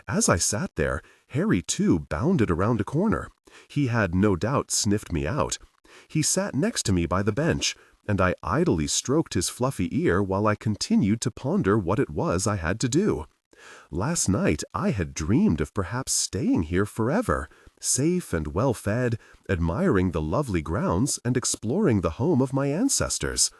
As I sat there, Harry too bounded around a corner. He had no doubt sniffed me out. He sat next to me by the bench, and I idly stroked his fluffy ear while I continued to ponder what it was I had to do. Last night I had dreamed of perhaps staying here forever, safe and well-fed, admiring the lovely grounds and exploring the home of my ancestors.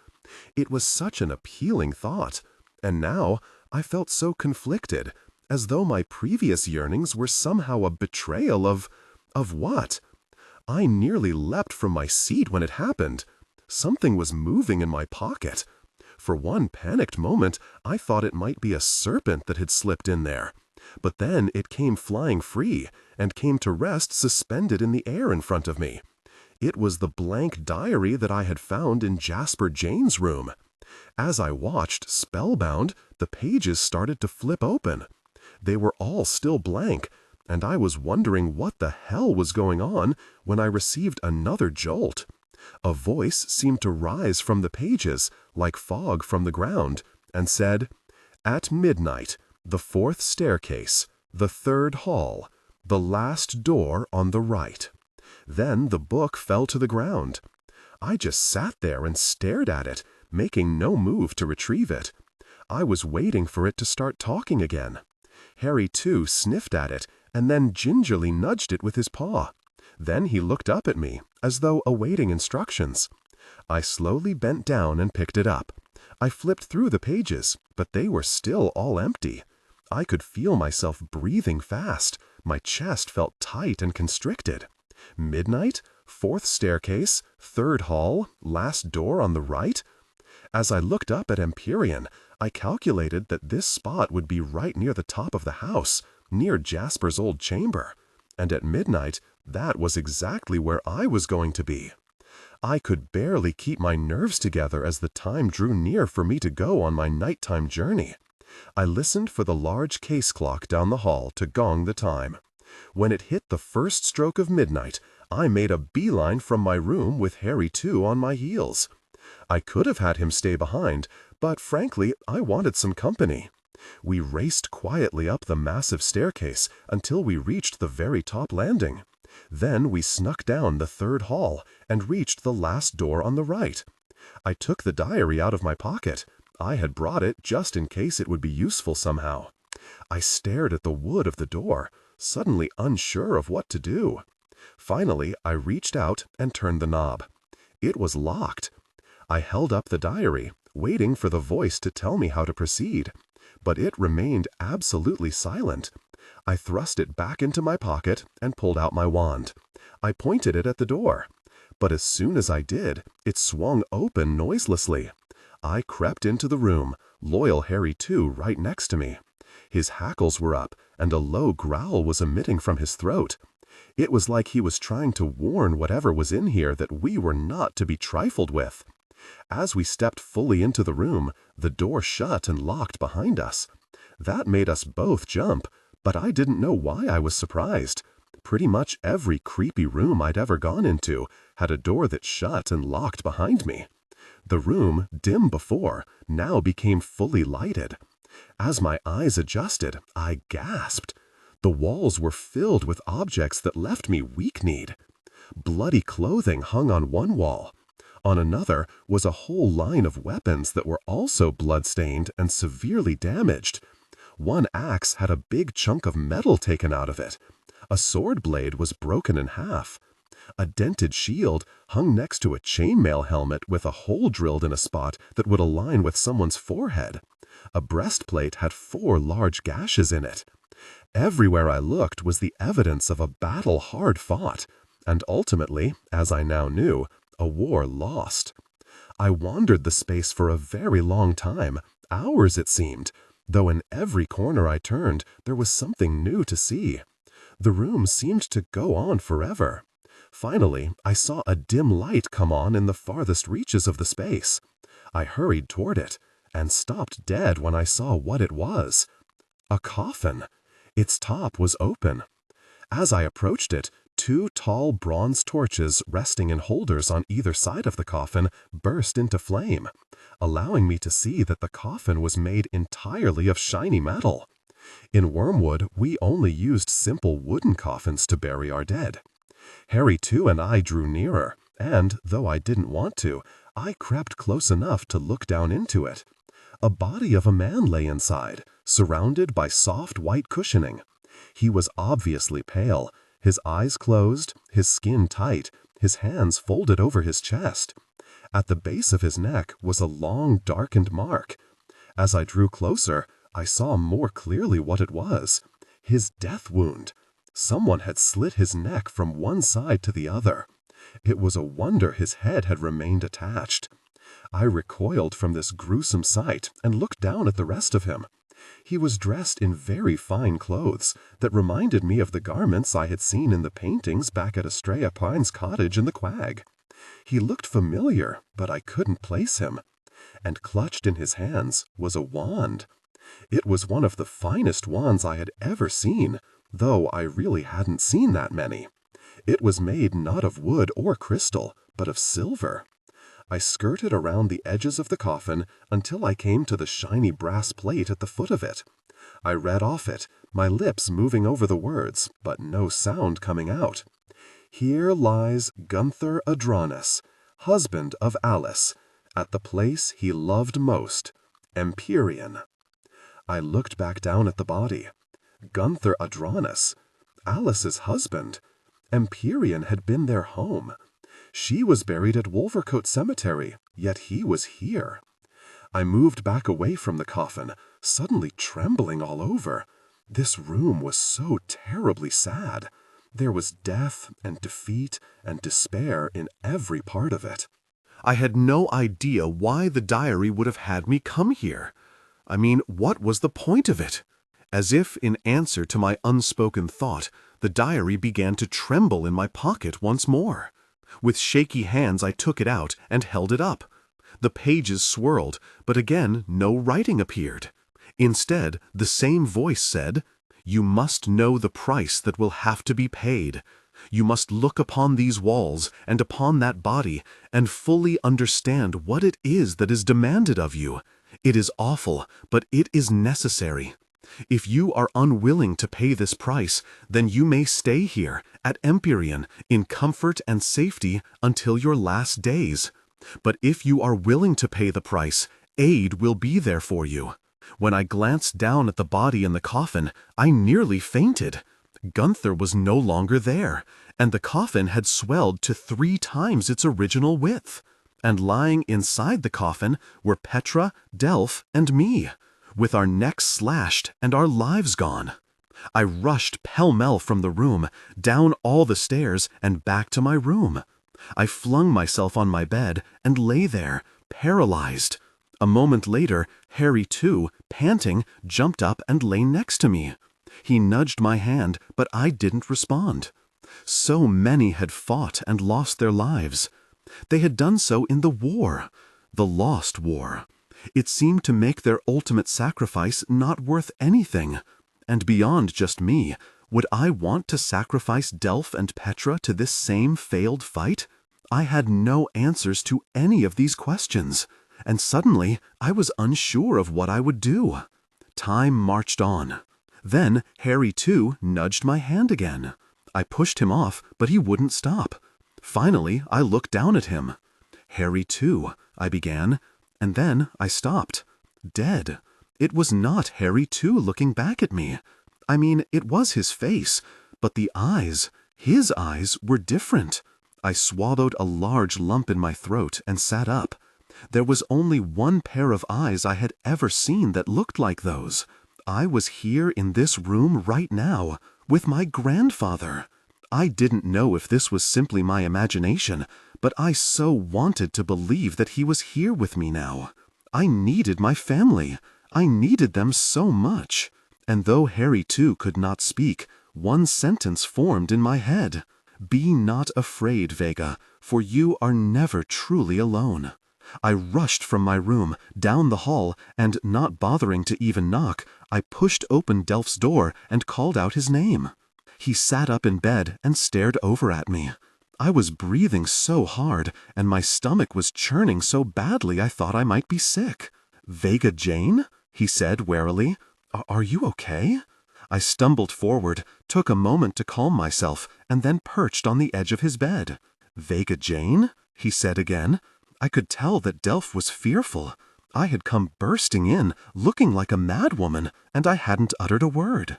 It was such an appealing thought, and now I felt so conflicted, as though my previous yearnings were somehow a betrayal of what? I nearly leapt from my seat when it happened. Something was moving in my pocket. For one panicked moment, I thought it might be a serpent that had slipped in there. But then it came flying free, and came to rest suspended in the air in front of me. It was the blank diary that I had found in Jasper Jane's room. As I watched, spellbound, the pages started to flip open. They were all still blank, and I was wondering what the hell was going on when I received another jolt. A voice seemed to rise from the pages, like fog from the ground, and said, "At midnight, the 4th staircase, the 3rd hall, the last door on the right." Then the book fell to the ground. I just sat there and stared at it, making no move to retrieve it. I was waiting for it to start talking again. Harry, too, sniffed at it, and then gingerly nudged it with his paw. Then he looked up at me, as though awaiting instructions. I slowly bent down and picked it up. I flipped through the pages, but they were still all empty. I could feel myself breathing fast. My chest felt tight and constricted. Midnight, 4th staircase, 3rd hall, last door on the right. As I looked up at Empyrean, I calculated that this spot would be right near the top of the house, near Jasper's old chamber. And at midnight, that was exactly where I was going to be. I could barely keep my nerves together as the time drew near for me to go on my nighttime journey. I listened for the large case clock down the hall to gong the time. When it hit the first stroke of midnight, I made a beeline from my room with Harry too on my heels. I could have had him stay behind, but frankly, I wanted some company. We raced quietly up the massive staircase until we reached the very top landing. Then we snuck down the third hall and reached the last door on the right. I took the diary out of my pocket. I had brought it just in case it would be useful somehow. I stared at the wood of the door, suddenly unsure of what to do. Finally, I reached out and turned the knob. It was locked. I held up the diary, waiting for the voice to tell me how to proceed, but it remained absolutely silent. I thrust it back into my pocket and pulled out my wand. I pointed it at the door, but as soon as I did, it swung open noiselessly. I crept into the room, loyal Harry too right next to me. His hackles were up, and a low growl was emitting from his throat. It was like he was trying to warn whatever was in here that we were not to be trifled with. As we stepped fully into the room, the door shut and locked behind us. That made us both jump, but I didn't know why I was surprised. Pretty much every creepy room I'd ever gone into had a door that shut and locked behind me. The room, dim before, now became fully lighted. As my eyes adjusted, I gasped. The walls were filled with objects that left me weak-kneed. Bloody clothing hung on one wall. On another was a whole line of weapons that were also blood-stained and severely damaged. One axe had a big chunk of metal taken out of it. A sword blade was broken in half. A dented shield hung next to a chainmail helmet with a hole drilled in a spot that would align with someone's forehead. A breastplate had 4 large gashes in it. Everywhere I looked was the evidence of a battle hard fought, and ultimately, as I now knew, a war lost. I wandered the space for a very long time, hours it seemed, though in every corner I turned there was something new to see. The room seemed to go on forever. Finally, I saw a dim light come on in the farthest reaches of the space. I hurried toward it, and stopped dead when I saw what it was. A coffin. Its top was open. As I approached it, 2 tall bronze torches resting in holders on either side of the coffin burst into flame, allowing me to see that the coffin was made entirely of shiny metal. In Wormwood, we only used simple wooden coffins to bury our dead. Harry too and I drew nearer, and, though I didn't want to, I crept close enough to look down into it. A body of a man lay inside, surrounded by soft white cushioning. He was obviously pale, his eyes closed, his skin tight, his hands folded over his chest. At the base of his neck was a long, darkened mark. As I drew closer, I saw more clearly what it was. His death wound. Someone had slit his neck from one side to the other. It was a wonder his head had remained attached. I recoiled from this gruesome sight and looked down at the rest of him. He was dressed in very fine clothes that reminded me of the garments I had seen in the paintings back at Estrella Pine's cottage in the Quag. He looked familiar, but I couldn't place him. And clutched in his hands was a wand. It was one of the finest wands I had ever seen, though I really hadn't seen that many. It was made not of wood or crystal, but of silver. I skirted around the edges of the coffin until I came to the shiny brass plate at the foot of it. I read off it, my lips moving over the words, but no sound coming out. Here lies Gunther Adranus, husband of Alice, at the place he loved most, Empyrean. I looked back down at the body. Gunther Adranus, Alice's husband. Empyrean had been their home. She was buried at Wolvercote Cemetery, yet he was here. I moved back away from the coffin, suddenly trembling all over. This room was so terribly sad. There was death and defeat and despair in every part of it. I had no idea why the diary would have had me come here. I mean, what was the point of it? As if in answer to my unspoken thought, the diary began to tremble in my pocket once more. With shaky hands I took it out and held it up. The pages swirled, but again no writing appeared. Instead, the same voice said, "You must know the price that will have to be paid. You must look upon these walls and upon that body and fully understand what it is that is demanded of you. It is awful, but it is necessary. If you are unwilling to pay this price, then you may stay here, at Empyrean, in comfort and safety until your last days. But if you are willing to pay the price, aid will be there for you." When I glanced down at the body in the coffin, I nearly fainted. Gunther was no longer there, and the coffin had swelled to 3 times its original width. And lying inside the coffin were Petra, Delph, and me, with our necks slashed and our lives gone. I rushed pell-mell from the room, down all the stairs, and back to my room. I flung myself on my bed and lay there, paralyzed. A moment later, Harry, too, panting, jumped up and lay next to me. He nudged my hand, but I didn't respond. So many had fought and lost their lives. They had done so in the war, the lost war. It seemed to make their ultimate sacrifice not worth anything. And beyond just me, would I want to sacrifice Delph and Petra to this same failed fight? I had no answers to any of these questions, and suddenly I was unsure of what I would do. Time marched on. Then Harry, too, nudged my hand again. I pushed him off, but he wouldn't stop. Finally, I looked down at him. "Harry, too," I began, and then I stopped. Dead. It was not Harry, too, looking back at me. I mean, it was his face, but the eyes, his eyes, were different. I swallowed a large lump in my throat and sat up. There was only one pair of eyes I had ever seen that looked like those. I was here in this room right now, with my grandfather. I didn't know if this was simply my imagination, but I so wanted to believe that he was here with me now. I needed my family. I needed them so much. And though Harry, too, could not speak, one sentence formed in my head. "Be not afraid, Vega, for you are never truly alone." I rushed from my room, down the hall, and, not bothering to even knock, I pushed open Delph's door and called out his name. He sat up in bed and stared over at me. I was breathing so hard, and my stomach was churning so badly I thought I might be sick. "Vega Jane?" he said warily. Are you okay?" I stumbled forward, took a moment to calm myself, and then perched on the edge of his bed. "Vega Jane?" he said again. I could tell that Delph was fearful. I had come bursting in, looking like a madwoman, and I hadn't uttered a word.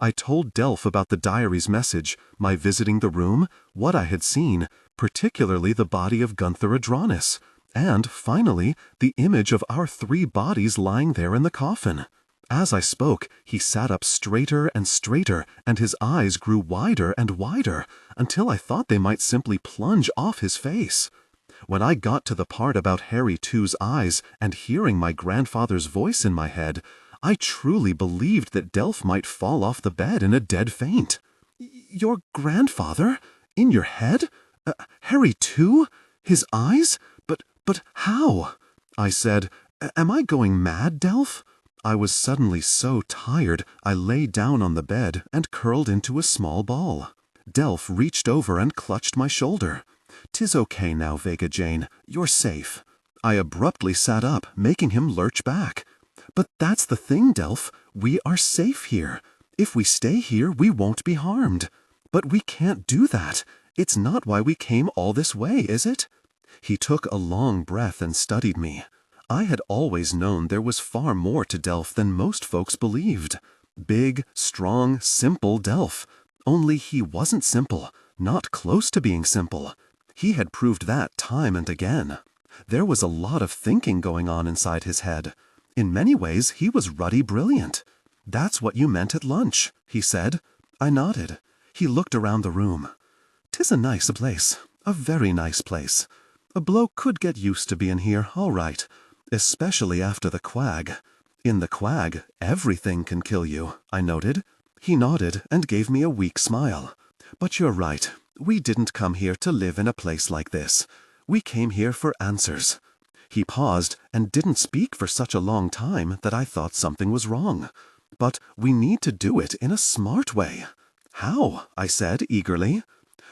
I told Delph about the diary's message, my visiting the room, what I had seen, particularly the body of Gunther Adronis, and, finally, the image of our 3 bodies lying there in the coffin. As I spoke, he sat up straighter and straighter, and his eyes grew wider and wider, until I thought they might simply plunge off his face. When I got to the part about Harry too's eyes and hearing my grandfather's voice in my head, I truly believed that Delph might fall off the bed in a dead faint. "Your grandfather? In your head? Harry too? His eyes? But how?" I said. "Am I going mad, Delph?" I was suddenly so tired, I lay down on the bed and curled into a small ball. Delph reached over and clutched my shoulder. "'Tis okay now, Vega Jane. You're safe." I abruptly sat up, making him lurch back. "But that's the thing, Delph. We are safe here. If we stay here, we won't be harmed. But we can't do that. It's not why we came all this way, is it?" He took a long breath and studied me. I had always known there was far more to Delph than most folks believed. Big, strong, simple Delph. Only he wasn't simple, not close to being simple. He had proved that time and again. There was a lot of thinking going on inside his head. In many ways, he was ruddy brilliant. "That's what you meant at lunch," he said. I nodded. He looked around the room. "'Tis a nice place, a very nice place. A bloke could get used to being here, all right. Especially after the Quag. In the Quag, everything can kill you, I noted. He nodded and gave me a weak smile. But you're right. We didn't come here to live in a place like this. We came here for answers. He paused and didn't speak for such a long time that I thought something was wrong. But we need to do it in a smart way. How? I said eagerly.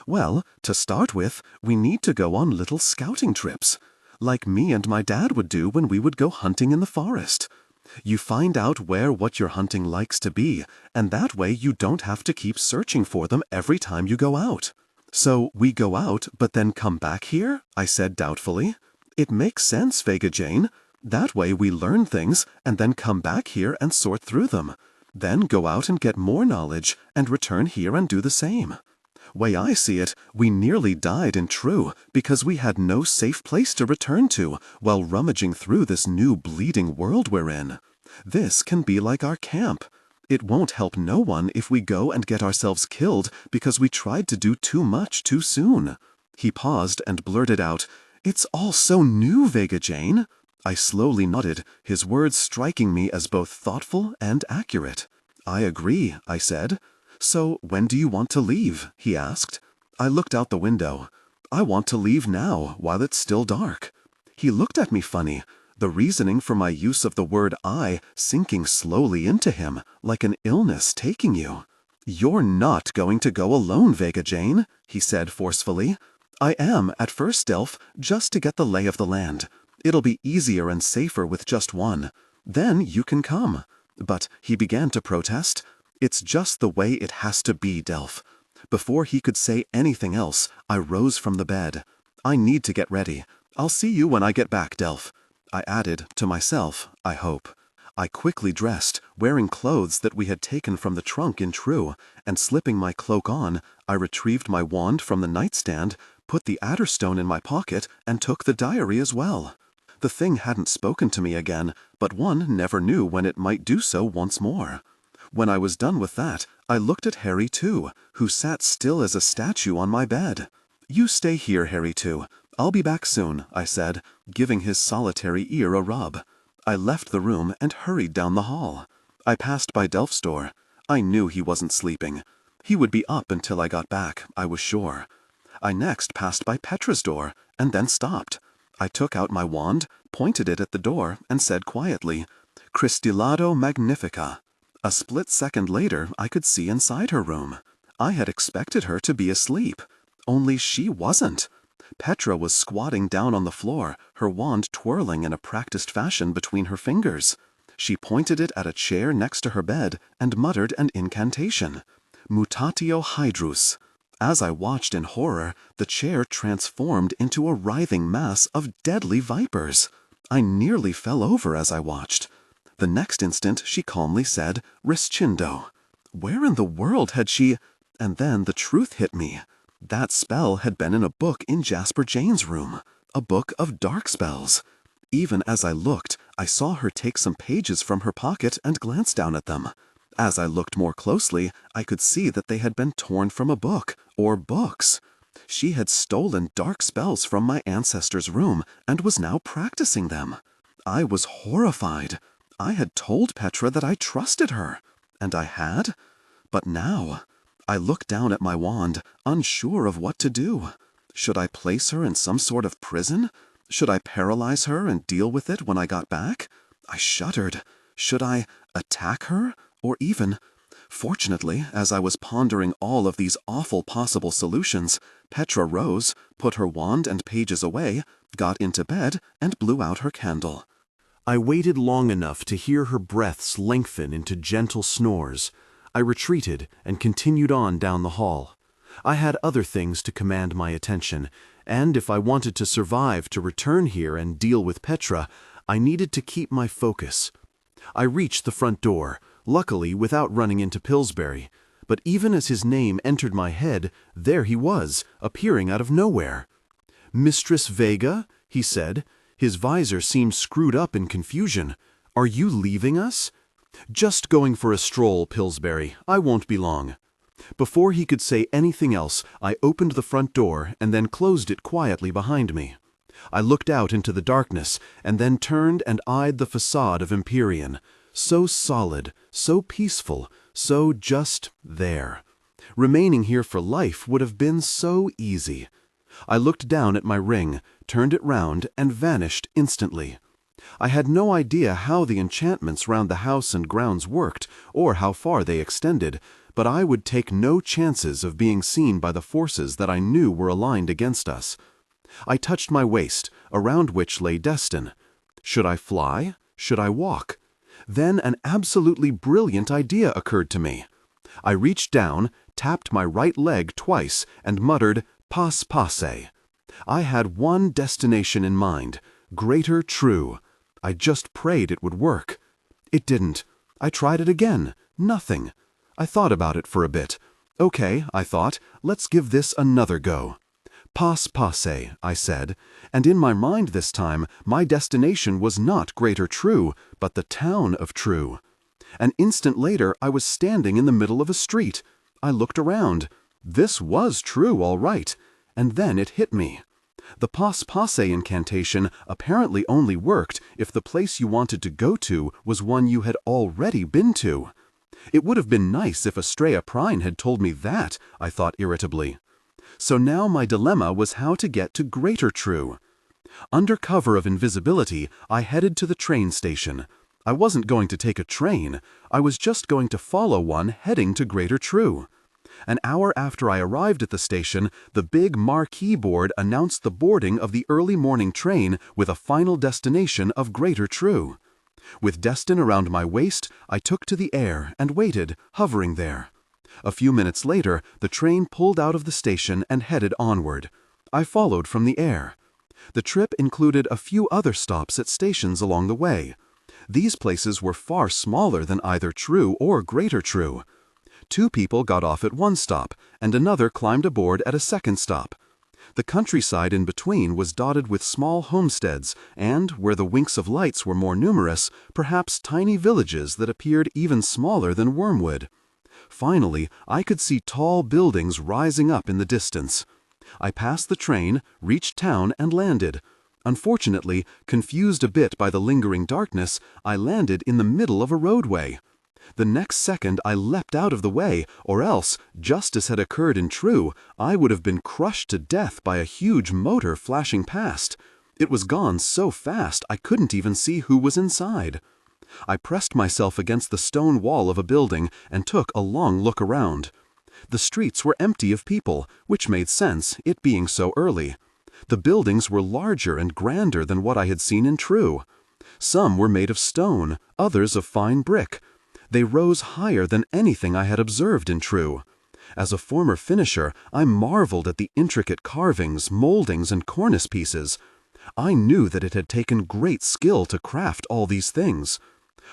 Well, to start with, we need to go on little scouting trips, like me and my dad would do when we would go hunting in the forest. You find out where what you're hunting likes to be, and that way you don't have to keep searching for them every time you go out. So we go out but then come back here? I said doubtfully. It makes sense, Vega Jane. That way we learn things and then come back here and sort through them. Then go out and get more knowledge and return here and do the same. Way I see it, we nearly died in True because we had no safe place to return to while rummaging through this new bleeding world we're in. This can be like our camp. It won't help no one if we go and get ourselves killed because we tried to do too much too soon. He paused and blurted out, "It's all so new, Vega Jane." I slowly nodded, his words striking me as both thoughtful and accurate. "I agree," I said. "So when do you want to leave?" he asked. I looked out the window. "I want to leave now, while it's still dark." He looked at me funny, the reasoning for my use of the word "I" sinking slowly into him, like an illness taking you. "You're not going to go alone, Vega Jane," he said forcefully. "I am, at first, Delph, just to get the lay of the land. It'll be easier and safer with just one. Then you can come." But he began to protest. "It's just the way it has to be, Delph." Before he could say anything else, I rose from the bed. "I need to get ready. I'll see you when I get back, Delph." I added, to myself, I hope. I quickly dressed, wearing clothes that we had taken from the trunk in True, and slipping my cloak on, I retrieved my wand from the nightstand, put the Adderstone in my pocket, and took the diary as well. The thing hadn't spoken to me again, but one never knew when it might do so once more. When I was done with that, I looked at Harry too, who sat still as a statue on my bed. "You stay here, Harry too. I'll be back soon," I said, giving his solitary ear a rub. I left the room and hurried down the hall. I passed by Delph's door. I knew he wasn't sleeping. He would be up until I got back, I was sure. I next passed by Petra's door, and then stopped. I took out my wand, pointed it at the door, and said quietly, "Cristillado Magnifica." A split second later, I could see inside her room. I had expected her to be asleep. Only she wasn't. Petra was squatting down on the floor, her wand twirling in a practiced fashion between her fingers. She pointed it at a chair next to her bed and muttered an incantation. Mutatio Hydrus. As I watched in horror, the chair transformed into a writhing mass of deadly vipers. I nearly fell over as I watched. The next instant she calmly said, "Rescindo." Where in the world had she... And then the truth hit me. That spell had been in a book in Jasper Jane's room. A book of dark spells. Even as I looked, I saw her take some pages from her pocket and glance down at them. As I looked more closely, I could see that they had been torn from a book, or books. She had stolen dark spells from my ancestor's room and was now practicing them. I was horrified. I had told Petra that I trusted her. And I had? But now... I looked down at my wand, unsure of what to do. Should I place her in some sort of prison? Should I paralyze her and deal with it when I got back? I shuddered. Should I attack her? Or even... Fortunately, as I was pondering all of these awful possible solutions, Petra rose, put her wand and pages away, got into bed, and blew out her candle. I waited long enough to hear her breaths lengthen into gentle snores. I retreated and continued on down the hall. I had other things to command my attention, and if I wanted to survive to return here and deal with Petra, I needed to keep my focus. I reached the front door, luckily without running into Pillsbury, but even as his name entered my head, there he was, appearing out of nowhere. "Mistress Vega?" he said. His visor seemed screwed up in confusion. "Are you leaving us?" "Just going for a stroll, Pillsbury. I won't be long." Before he could say anything else, I opened the front door and then closed it quietly behind me. I looked out into the darkness and then turned and eyed the facade of Empyrean. So solid, so peaceful, so just there. Remaining here for life would have been so easy. I looked down at my ring, turned it round, and vanished instantly. I had no idea how the enchantments round the house and grounds worked, or how far they extended, but I would take no chances of being seen by the forces that I knew were aligned against us. I touched my waist, around which lay Destin. Should I fly? Should I walk? Then an absolutely brilliant idea occurred to me. I reached down, tapped my right leg twice, and muttered, "Pas passe." I had one destination in mind, greater true. I just prayed it would work. It didn't. I tried it again. Nothing. I thought about it for a bit. Okay, I thought, let's give this another go. Pas passe, I said, and in my mind this time, my destination was not greater true, but the town of True. An instant later, I was standing in the middle of a street. I looked around. This was true, all right. And then it hit me. The pas passe incantation apparently only worked if the place you wanted to go to was one you had already been to. It would have been nice if Estrella Prine had told me that, I thought irritably. So now my dilemma was how to get to Greater True. Under cover of invisibility, I headed to the train station. I wasn't going to take a train. I was just going to follow one heading to Greater True. An hour after I arrived at the station, the big marquee board announced the boarding of the early morning train with a final destination of Greater True. With Destin around my waist, I took to the air and waited, hovering there. A few minutes later, the train pulled out of the station and headed onward. I followed from the air. The trip included a few other stops at stations along the way. These places were far smaller than either True or Greater True. 2 people got off at one stop, and another climbed aboard at a second stop. The countryside in between was dotted with small homesteads and, where the winks of lights were more numerous, perhaps tiny villages that appeared even smaller than Wormwood. Finally, I could see tall buildings rising up in the distance. I passed the train, reached town, and landed. Unfortunately, confused a bit by the lingering darkness, I landed in the middle of a roadway. The next second I leapt out of the way, or else, just as had occurred in True, I would have been crushed to death by a huge motor flashing past. It was gone so fast I couldn't even see who was inside. I pressed myself against the stone wall of a building and took a long look around. The streets were empty of people, which made sense, it being so early. The buildings were larger and grander than what I had seen in True. Some were made of stone, others of fine brick. They rose higher than anything I had observed in True. As a former finisher, I marveled at the intricate carvings, moldings, and cornice pieces. I knew that it had taken great skill to craft all these things.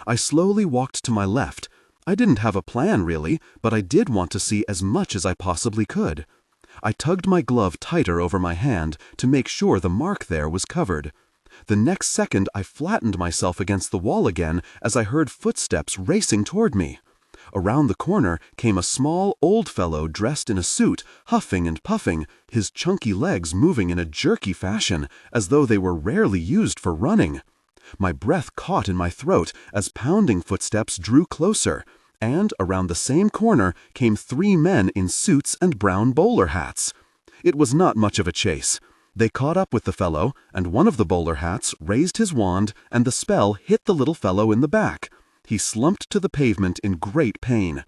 I slowly walked to my left. I didn't have a plan, really, but I did want to see as much as I possibly could. I tugged my glove tighter over my hand to make sure the mark there was covered. The next second I flattened myself against the wall again as I heard footsteps racing toward me. Around the corner came a small old fellow dressed in a suit, huffing and puffing, his chunky legs moving in a jerky fashion, as though they were rarely used for running. My breath caught in my throat as pounding footsteps drew closer, and around the same corner came 3 men in suits and brown bowler hats. It was not much of a chase. They caught up with the fellow, and one of the bowler hats raised his wand, and the spell hit the little fellow in the back. He slumped to the pavement in great pain.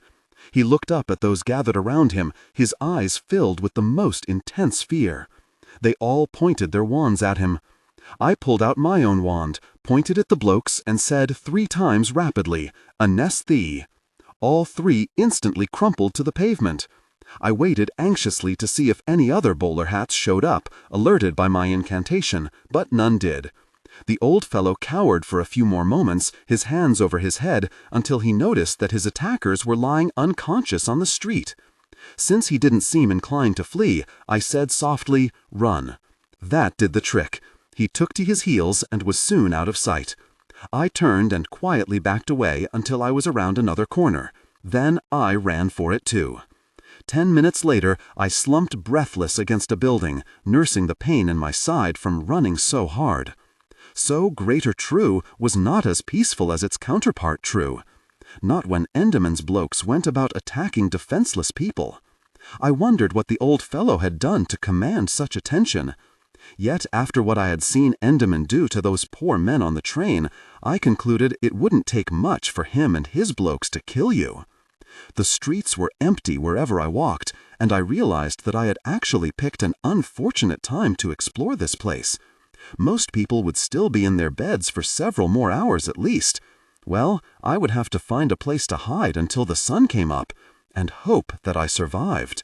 He looked up at those gathered around him, his eyes filled with the most intense fear. They all pointed their wands at him. I pulled out my own wand, pointed at the blokes, and said 3 times rapidly, "Anesthe." All 3 instantly crumpled to the pavement. I waited anxiously to see if any other bowler hats showed up, alerted by my incantation, but none did. The old fellow cowered for a few more moments, his hands over his head, until he noticed that his attackers were lying unconscious on the street. Since he didn't seem inclined to flee, I said softly, "Run." That did the trick. He took to his heels and was soon out of sight. I turned and quietly backed away until I was around another corner. Then I ran for it too. 10 minutes later, I slumped breathless against a building, nursing the pain in my side from running so hard. So Greater True was not as peaceful as its counterpart True. Not when Enderman's blokes went about attacking defenseless people. I wondered what the old fellow had done to command such attention. Yet after what I had seen Enderman do to those poor men on the train, I concluded it wouldn't take much for him and his blokes to kill you. The streets were empty wherever I walked, and I realized that I had actually picked an unfortunate time to explore this place. Most people would still be in their beds for several more hours at least. Well, I would have to find a place to hide until the sun came up, and hope that I survived.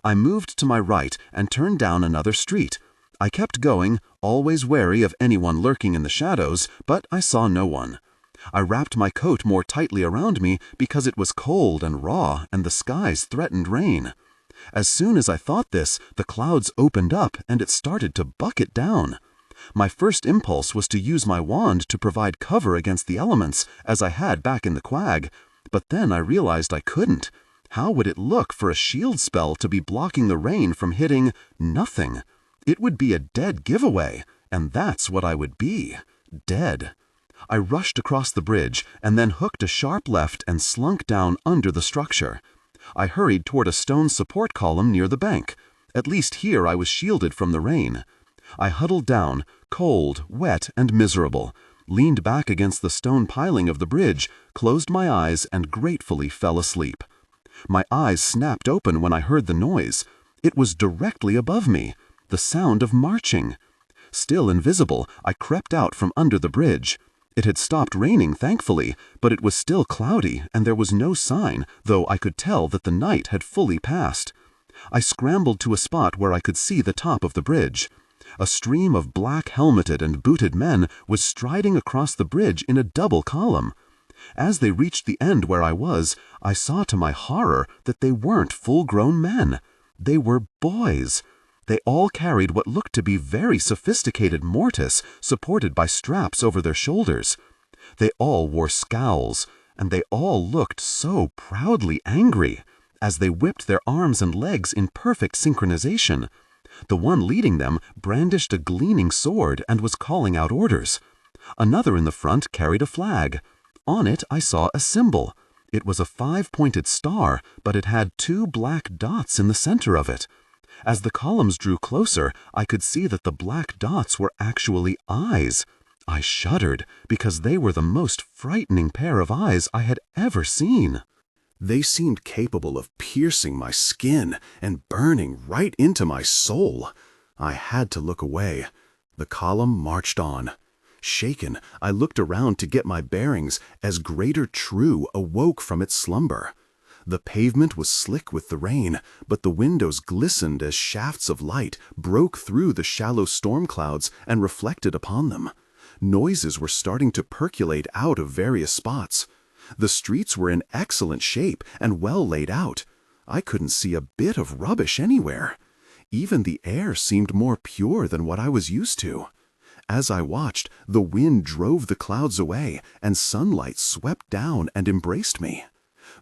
I moved to my right and turned down another street. I kept going, always wary of anyone lurking in the shadows, but I saw no one. I wrapped my coat more tightly around me because it was cold and raw and the skies threatened rain. As soon as I thought this, the clouds opened up and it started to bucket down. My first impulse was to use my wand to provide cover against the elements, as I had back in the Quag, but then I realized I couldn't. How would it look for a shield spell to be blocking the rain from hitting nothing? It would be a dead giveaway, and that's what I would be. Dead. I rushed across the bridge and then hooked a sharp left and slunk down under the structure. I hurried toward a stone support column near the bank. At least here I was shielded from the rain. I huddled down, cold, wet, and miserable, leaned back against the stone piling of the bridge, closed my eyes, and gratefully fell asleep. My eyes snapped open when I heard the noise. It was directly above me, the sound of marching. Still invisible, I crept out from under the bridge. It had stopped raining, thankfully, but it was still cloudy, and there was no sign, though I could tell that the night had fully passed. I scrambled to a spot where I could see the top of the bridge. A stream of black helmeted and booted men was striding across the bridge in a double column. As they reached the end where I was, I saw to my horror that they weren't full-grown men. They were boys. They all carried what looked to be very sophisticated mortis supported by straps over their shoulders. They all wore scowls, and they all looked so proudly angry, as they whipped their arms and legs in perfect synchronization. The one leading them brandished a gleaming sword and was calling out orders. Another in the front carried a flag. On it I saw a symbol. It was a 5-pointed star, but it had 2 black dots in the center of it. As the columns drew closer, I could see that the black dots were actually eyes. I shuddered because they were the most frightening pair of eyes I had ever seen. They seemed capable of piercing my skin and burning right into my soul. I had to look away. The column marched on. Shaken, I looked around to get my bearings as Greater True awoke from its slumber. The pavement was slick with the rain, but the windows glistened as shafts of light broke through the shallow storm clouds and reflected upon them. Noises were starting to percolate out of various spots. The streets were in excellent shape and well laid out. I couldn't see a bit of rubbish anywhere. Even the air seemed more pure than what I was used to. As I watched, the wind drove the clouds away and sunlight swept down and embraced me.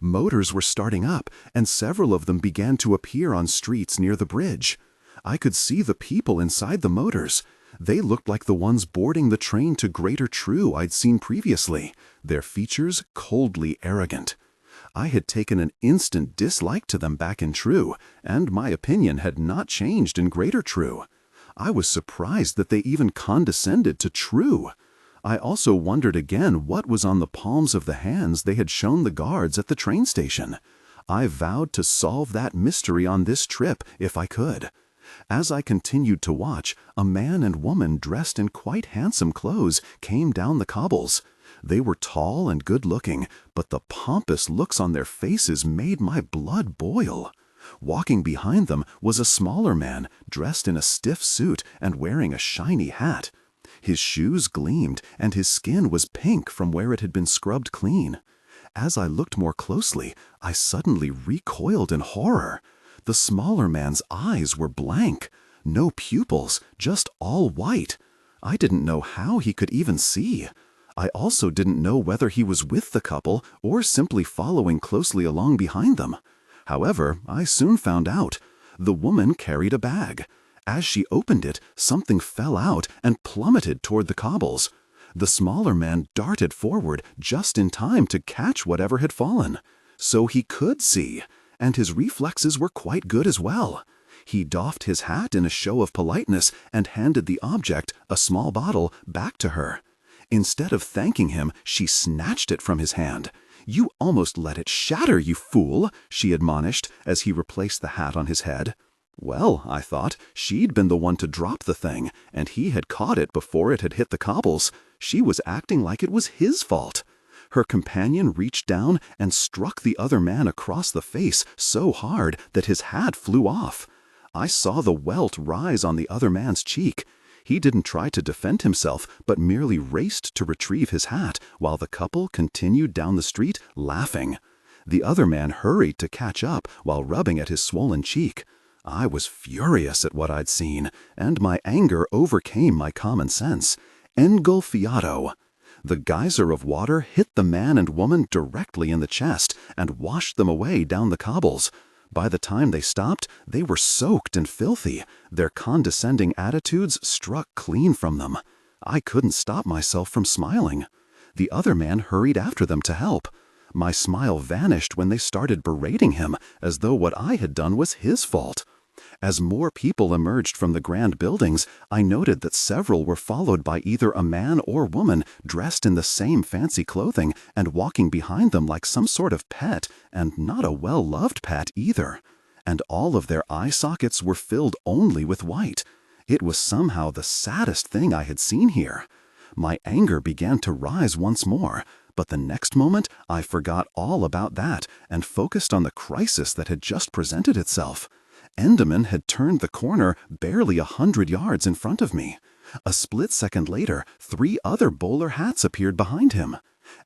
Motors were starting up, and several of them began to appear on streets near the bridge. I could see the people inside the motors. They looked like the ones boarding the train to Greater True I'd seen previously, their features coldly arrogant. I had taken an instant dislike to them back in True, and my opinion had not changed in Greater True. I was surprised that they even condescended to True. I also wondered again what was on the palms of the hands they had shown the guards at the train station. I vowed to solve that mystery on this trip if I could. As I continued to watch, a man and woman dressed in quite handsome clothes came down the cobbles. They were tall and good-looking, but the pompous looks on their faces made my blood boil. Walking behind them was a smaller man, dressed in a stiff suit and wearing a shiny hat. His shoes gleamed, and his skin was pink from where it had been scrubbed clean. As I looked more closely, I suddenly recoiled in horror. The smaller man's eyes were blank. No pupils, just all white. I didn't know how he could even see. I also didn't know whether he was with the couple or simply following closely along behind them. However, I soon found out. The woman carried a bag. As she opened it, something fell out and plummeted toward the cobbles. The smaller man darted forward just in time to catch whatever had fallen. So he could see, and his reflexes were quite good as well. He doffed his hat in a show of politeness and handed the object, a small bottle, back to her. Instead of thanking him, she snatched it from his hand. "You almost let it shatter, you fool," she admonished as he replaced the hat on his head. Well, I thought, she'd been the one to drop the thing, and he had caught it before it had hit the cobbles. She was acting like it was his fault. Her companion reached down and struck the other man across the face so hard that his hat flew off. I saw the welt rise on the other man's cheek. He didn't try to defend himself, but merely raced to retrieve his hat, while the couple continued down the street, laughing. The other man hurried to catch up while rubbing at his swollen cheek. I was furious at what I'd seen, and my anger overcame my common sense. Engolfiado. The geyser of water hit the man and woman directly in the chest and washed them away down the cobbles. By the time they stopped, they were soaked and filthy. Their condescending attitudes struck clean from them. I couldn't stop myself from smiling. The other man hurried after them to help. My smile vanished when they started berating him, as though what I had done was his fault. As more people emerged from the grand buildings, I noted that several were followed by either a man or woman dressed in the same fancy clothing and walking behind them like some sort of pet, and not a well-loved pet either. And all of their eye sockets were filled only with white. It was somehow the saddest thing I had seen here. My anger began to rise once more, but the next moment I forgot all about that and focused on the crisis that had just presented itself. Enderman had turned the corner barely 100 yards in front of me. A split second later, 3 other bowler hats appeared behind him.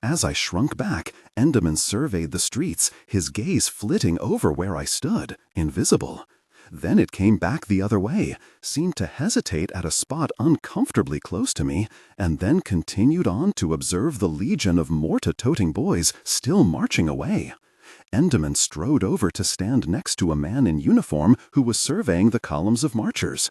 As I shrunk back, Enderman surveyed the streets, his gaze flitting over where I stood, invisible. Then it came back the other way, seemed to hesitate at a spot uncomfortably close to me, and then continued on to observe the legion of mortar-toting boys still marching away. Enderman strode over to stand next to a man in uniform who was surveying the columns of marchers.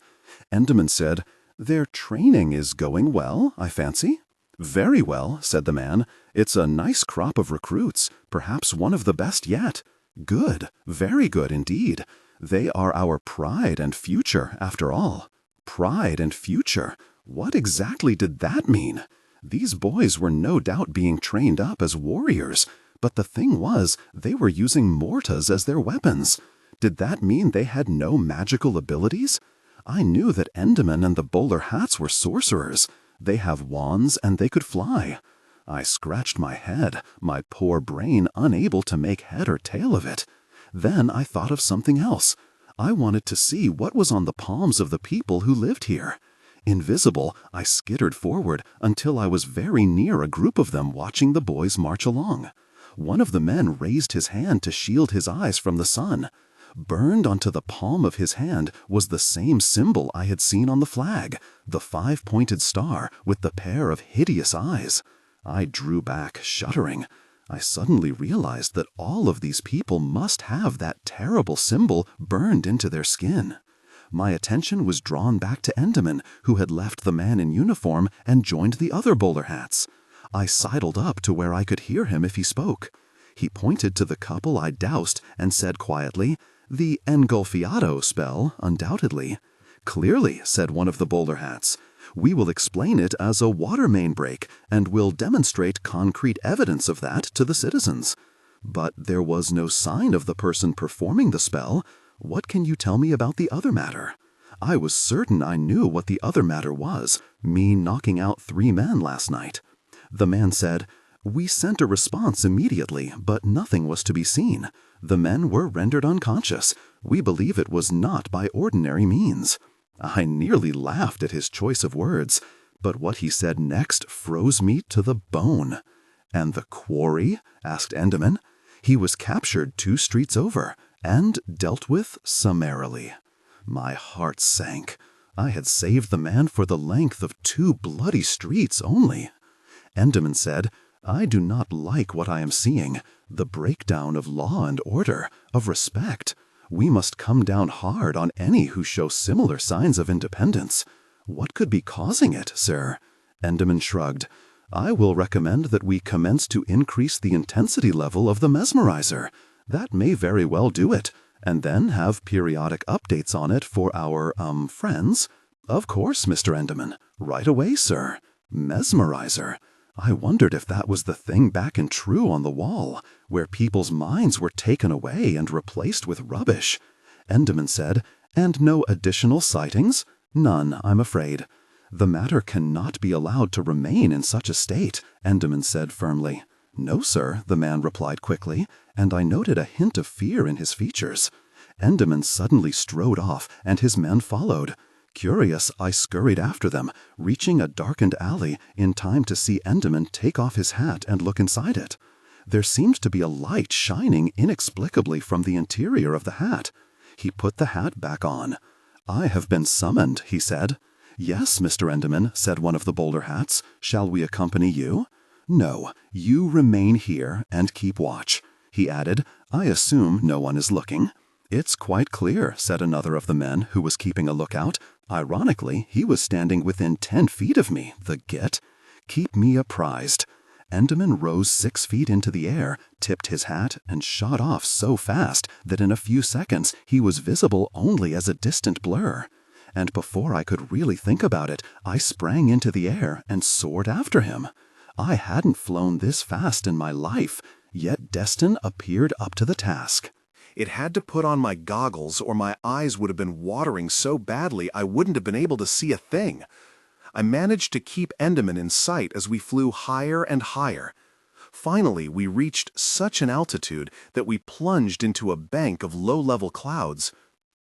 Enderman said, "Their training is going well, I fancy." "Very well," said the man. "It's a nice crop of recruits, perhaps one of the best yet." "Good, very good indeed. They are our pride and future, after all." Pride and future? What exactly did that mean? These boys were no doubt being trained up as warriors, but the thing was, they were using mortas as their weapons. Did that mean they had no magical abilities? I knew that Enderman and the bowler hats were sorcerers. They have wands and they could fly. I scratched my head, my poor brain unable to make head or tail of it. Then I thought of something else. I wanted to see what was on the palms of the people who lived here. Invisible, I skittered forward until I was very near a group of them watching the boys march along. One of the men raised his hand to shield his eyes from the sun. Burned onto the palm of his hand was the same symbol I had seen on the flag, the 5-pointed star with the pair of hideous eyes. I drew back, shuddering. I suddenly realized that all of these people must have that terrible symbol burned into their skin. My attention was drawn back to Enderman, who had left the man in uniform and joined the other bowler hats. I sidled up to where I could hear him if he spoke. He pointed to the couple I doused and said quietly, "The engolfiado spell, undoubtedly." "Clearly," said one of the bowler hats. "We will explain it as a water main break, and will demonstrate concrete evidence of that to the citizens." But there was no sign of the person performing the spell. What can you tell me about the other matter? I was certain I knew what the other matter was, me knocking out 3 men last night. The man said, "We sent a response immediately, but nothing was to be seen. The men were rendered unconscious. We believe it was not by ordinary means." I nearly laughed at his choice of words, but what he said next froze me to the bone. "And the quarry?" asked Enderman. "He was captured 2 streets over, and dealt with summarily." My heart sank. I had saved the man for the length of 2 bloody streets only. Enderman said, I do not like what I am seeing. The breakdown of law and order, of respect. We must come down hard on any who show similar signs of independence. What could be causing it, sir? Enderman shrugged. I will recommend that we commence to increase the intensity level of the mesmerizer. That may very well do it, and then have periodic updates on it for our, friends. Of course, Mr. Enderman. Right away, sir. Mesmerizer. I wondered if that was the thing back in True on the wall, where people's minds were taken away and replaced with rubbish. Enderman said, and no additional sightings? None, I'm afraid. The matter cannot be allowed to remain in such a state, Enderman said firmly. No, sir, the man replied quickly, and I noted a hint of fear in his features. Enderman suddenly strode off, and his men followed. Curious, I scurried after them, reaching a darkened alley in time to see Enderman take off his hat and look inside it. There seemed to be a light shining inexplicably from the interior of the hat. He put the hat back on. I have been summoned, he said. Yes, Mr. Enderman, said one of the bowler hats. Shall we accompany you? No, you remain here and keep watch. He added, I assume no one is looking. It's quite clear, said another of the men who was keeping a lookout. Ironically, he was standing within 10 feet of me, the git. Keep me apprised. Enderman rose 6 feet into the air, tipped his hat, and shot off so fast that in a few seconds he was visible only as a distant blur. And before I could really think about it, I sprang into the air and soared after him. I hadn't flown this fast in my life, yet Destin appeared up to the task. It had to put on my goggles or my eyes would have been watering so badly I wouldn't have been able to see a thing. I managed to keep Enderman in sight as we flew higher and higher. Finally, we reached such an altitude that we plunged into a bank of low-level clouds.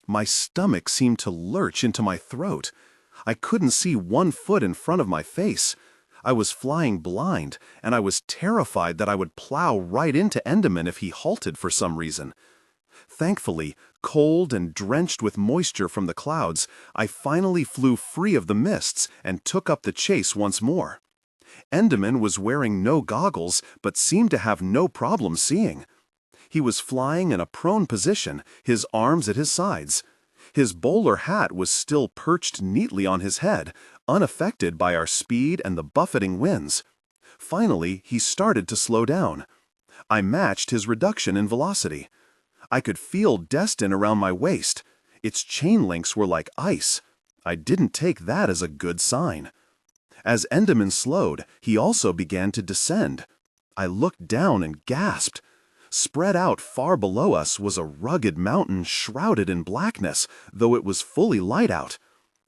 My stomach seemed to lurch into my throat. I couldn't see 1 foot in front of my face. I was flying blind, and I was terrified that I would plow right into Enderman if he halted for some reason. Thankfully, cold and drenched with moisture from the clouds, I finally flew free of the mists and took up the chase once more. Enderman was wearing no goggles, but seemed to have no problem seeing. He was flying in a prone position, his arms at his sides. His bowler hat was still perched neatly on his head, unaffected by our speed and the buffeting winds. Finally, he started to slow down. I matched his reduction in velocity. I could feel Destin around my waist. Its chain links were like ice. I didn't take that as a good sign. As Enderman slowed, he also began to descend. I looked down and gasped. Spread out far below us was a rugged mountain shrouded in blackness, though it was fully light out.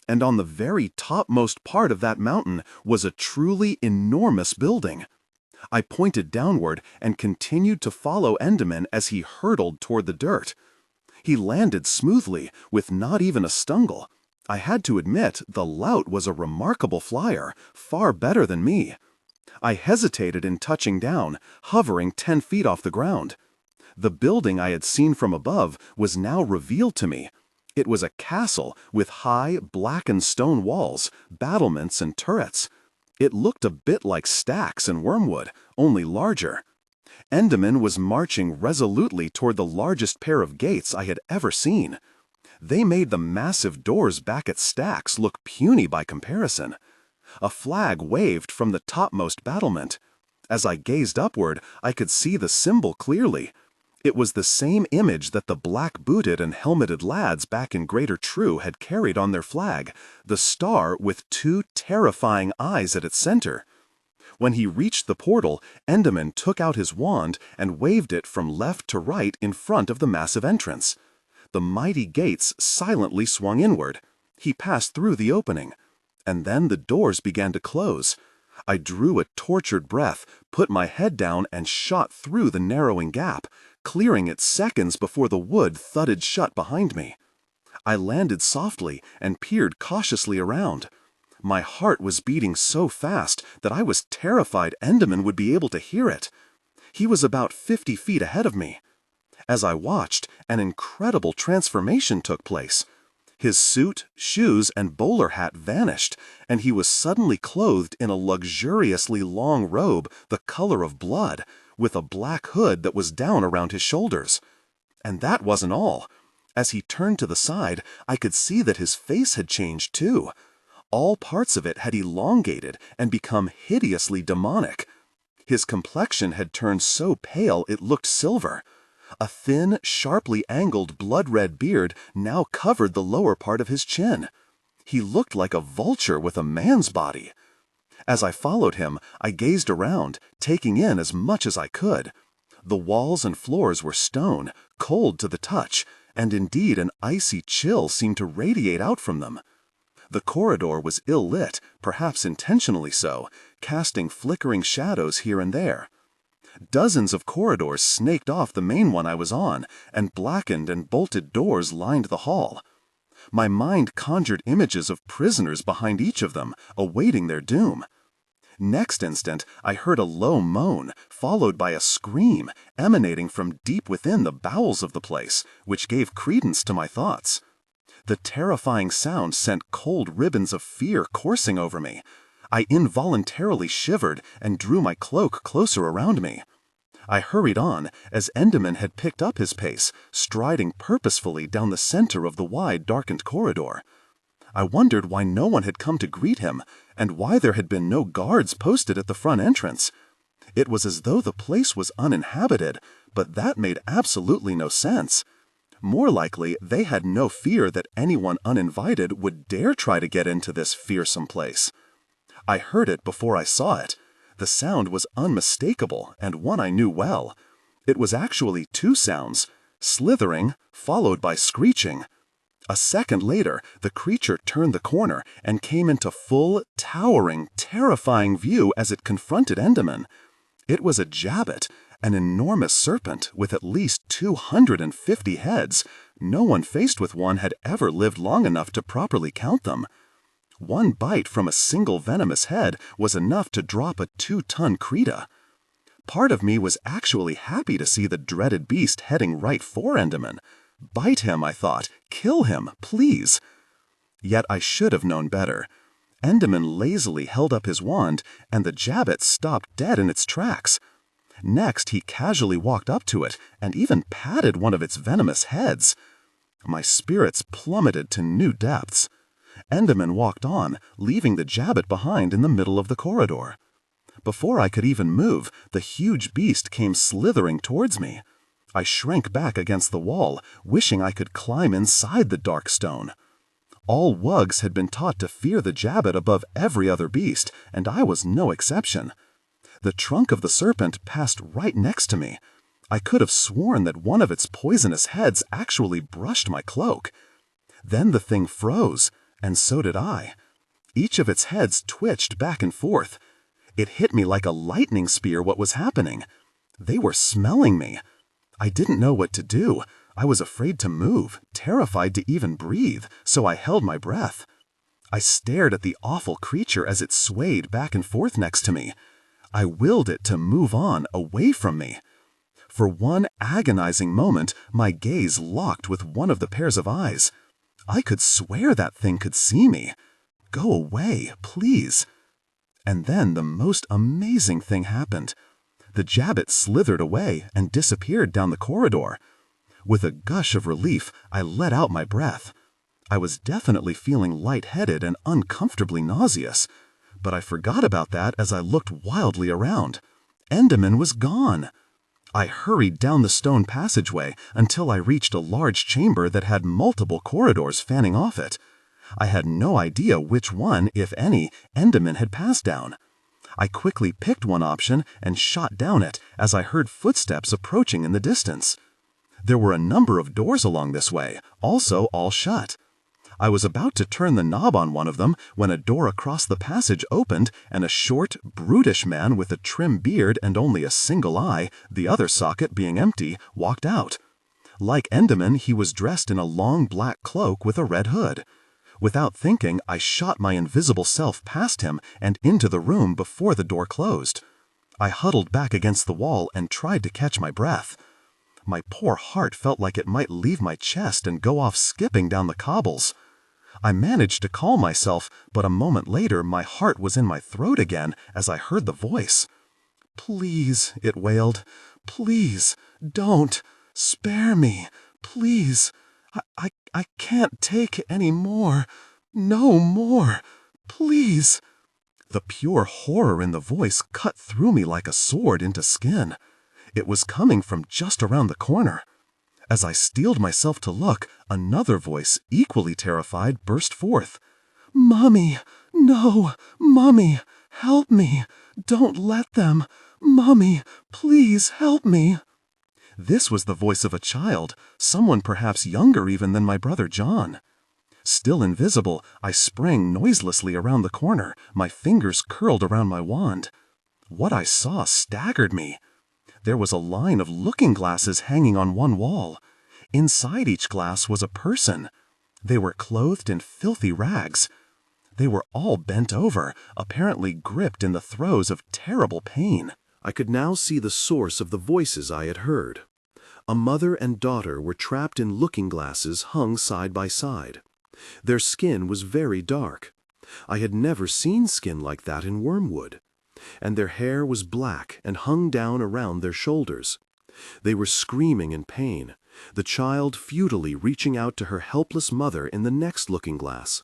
And on the very topmost part of that mountain was a truly enormous building. I pointed downward and continued to follow Enderman as he hurtled toward the dirt. He landed smoothly, with not even a stumble. I had to admit the lout was a remarkable flyer, far better than me. I hesitated in touching down, hovering 10 feet off the ground. The building I had seen from above was now revealed to me. It was a castle with high, blackened stone walls, battlements, and turrets. It looked a bit like Stacks and Wormwood, only larger. Enderman was marching resolutely toward the largest pair of gates I had ever seen. They made the massive doors back at Stacks look puny by comparison. A flag waved from the topmost battlement. As I gazed upward, I could see the symbol clearly. It was the same image that the black-booted and helmeted lads back in Greater True had carried on their flag, the star with 2 terrifying eyes at its center. When he reached the portal, Enderman took out his wand and waved it from left to right in front of the massive entrance. The mighty gates silently swung inward. He passed through the opening. And then the doors began to close. I drew a tortured breath, put my head down, and shot through the narrowing gap, clearing it seconds before the wood thudded shut behind me. I landed softly and peered cautiously around. My heart was beating so fast that I was terrified Enderman would be able to hear it. He was about 50 feet ahead of me. As I watched, an incredible transformation took place. His suit, shoes, and bowler hat vanished, and he was suddenly clothed in a luxuriously long robe the color of blood, with a black hood that was down around his shoulders. And that wasn't all. As he turned to the side, I could see that his face had changed too. All parts of it had elongated and become hideously demonic. His complexion had turned so pale it looked silver. A thin, sharply angled blood-red beard now covered the lower part of his chin. He looked like a vulture with a man's body. As I followed him, I gazed around, taking in as much as I could. The walls and floors were stone, cold to the touch, and indeed an icy chill seemed to radiate out from them. The corridor was ill-lit, perhaps intentionally so, casting flickering shadows here and there. Dozens of corridors snaked off the main one I was on, and blackened and bolted doors lined the hall. My mind conjured images of prisoners behind each of them, awaiting their doom. Next instant, I heard a low moan, followed by a scream, emanating from deep within the bowels of the place, which gave credence to my thoughts. The terrifying sound sent cold ribbons of fear coursing over me. I involuntarily shivered and drew my cloak closer around me. I hurried on, as Enderman had picked up his pace, striding purposefully down the center of the wide, darkened corridor. I wondered why no one had come to greet him, and why there had been no guards posted at the front entrance. It was as though the place was uninhabited, but that made absolutely no sense. More likely, they had no fear that anyone uninvited would dare try to get into this fearsome place. I heard it before I saw it. The sound was unmistakable, and one I knew well. It was actually two sounds, slithering, followed by screeching. A second later, the creature turned the corner and came into full, towering, terrifying view as it confronted Enderman. It was a jabbet, an enormous serpent with at least 250 heads. No one faced with one had ever lived long enough to properly count them. One bite from a single venomous head was enough to drop a 2-ton Krita. Part of me was actually happy to see the dreaded beast heading right for Enderman. Bite him, I thought. Kill him, please. Yet I should have known better. Enderman lazily held up his wand, and the jabbet stopped dead in its tracks. Next, he casually walked up to it and even patted one of its venomous heads. My spirits plummeted to new depths. Enderman walked on, leaving the jabbet behind in the middle of the corridor. Before I could even move, the huge beast came slithering towards me. I shrank back against the wall, wishing I could climb inside the dark stone. All wugs had been taught to fear the jabbet above every other beast, and I was no exception. The trunk of the serpent passed right next to me. I could have sworn that one of its poisonous heads actually brushed my cloak. Then the thing froze, and so did I. Each of its heads twitched back and forth. It hit me like a lightning spear what was happening. They were smelling me. I didn't know what to do. I was afraid to move, terrified to even breathe, so I held my breath. I stared at the awful creature as it swayed back and forth next to me. I willed it to move on, away from me. For one agonizing moment, my gaze locked with one of the pairs of eyes. I could swear that thing could see me. Go away, please. And then the most amazing thing happened. The jabbet slithered away and disappeared down the corridor. With a gush of relief, I let out my breath. I was definitely feeling lightheaded and uncomfortably nauseous, but I forgot about that as I looked wildly around. Enderman was gone. I hurried down the stone passageway until I reached a large chamber that had multiple corridors fanning off it. I had no idea which one, if any, Enderman had passed down. I quickly picked one option and shot down it as I heard footsteps approaching in the distance. There were a number of doors along this way, also all shut. I was about to turn the knob on one of them when a door across the passage opened and a short, brutish man with a trim beard and only a single eye, the other socket being empty, walked out. Like Enderman, he was dressed in a long black cloak with a red hood. Without thinking, I shot my invisible self past him and into the room before the door closed. I huddled back against the wall and tried to catch my breath. My poor heart felt like it might leave my chest and go off skipping down the cobbles. I managed to calm myself, but a moment later my heart was in my throat again as I heard the voice. "Please," it wailed. "Please, don't. Spare me. Please. I can't take any more. No more. Please." The pure horror in the voice cut through me like a sword into skin. It was coming from just around the corner. As I steeled myself to look, another voice, equally terrified, burst forth. "Mommy! No! Mommy! Help me! Don't let them! Mommy! Please help me!" This was the voice of a child, someone perhaps younger even than my brother John. Still invisible, I sprang noiselessly around the corner, my fingers curled around my wand. What I saw staggered me. There was a line of looking-glasses hanging on one wall. Inside each glass was a person. They were clothed in filthy rags. They were all bent over, apparently gripped in the throes of terrible pain. I could now see the source of the voices I had heard. A mother and daughter were trapped in looking-glasses hung side by side. Their skin was very dark. I had never seen skin like that in Wormwood. And their hair was black and hung down around their shoulders. They were screaming in pain, the child futilely reaching out to her helpless mother in the next looking-glass,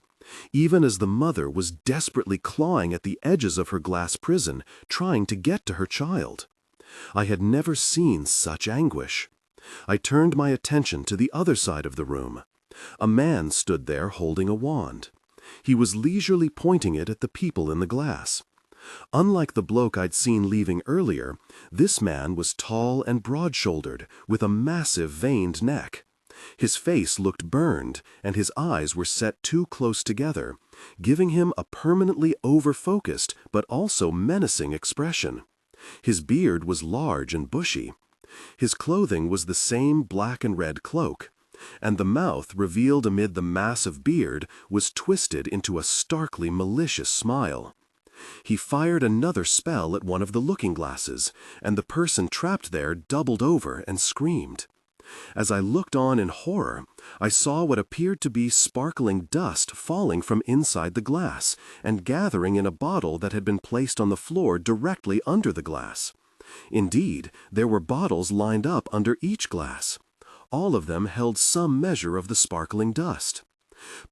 even as the mother was desperately clawing at the edges of her glass prison, trying to get to her child. I had never seen such anguish. I turned my attention to the other side of the room. A man stood there holding a wand. He was leisurely pointing it at the people in the glass. Unlike the bloke I'd seen leaving earlier, this man was tall and broad-shouldered, with a massive veined neck. His face looked burned, and his eyes were set too close together, giving him a permanently over-focused but also menacing expression. His beard was large and bushy. His clothing was the same black and red cloak, and the mouth revealed amid the mass of beard was twisted into a starkly malicious smile. He fired another spell at one of the looking-glasses, and the person trapped there doubled over and screamed. As I looked on in horror, I saw what appeared to be sparkling dust falling from inside the glass and gathering in a bottle that had been placed on the floor directly under the glass. Indeed, there were bottles lined up under each glass. All of them held some measure of the sparkling dust.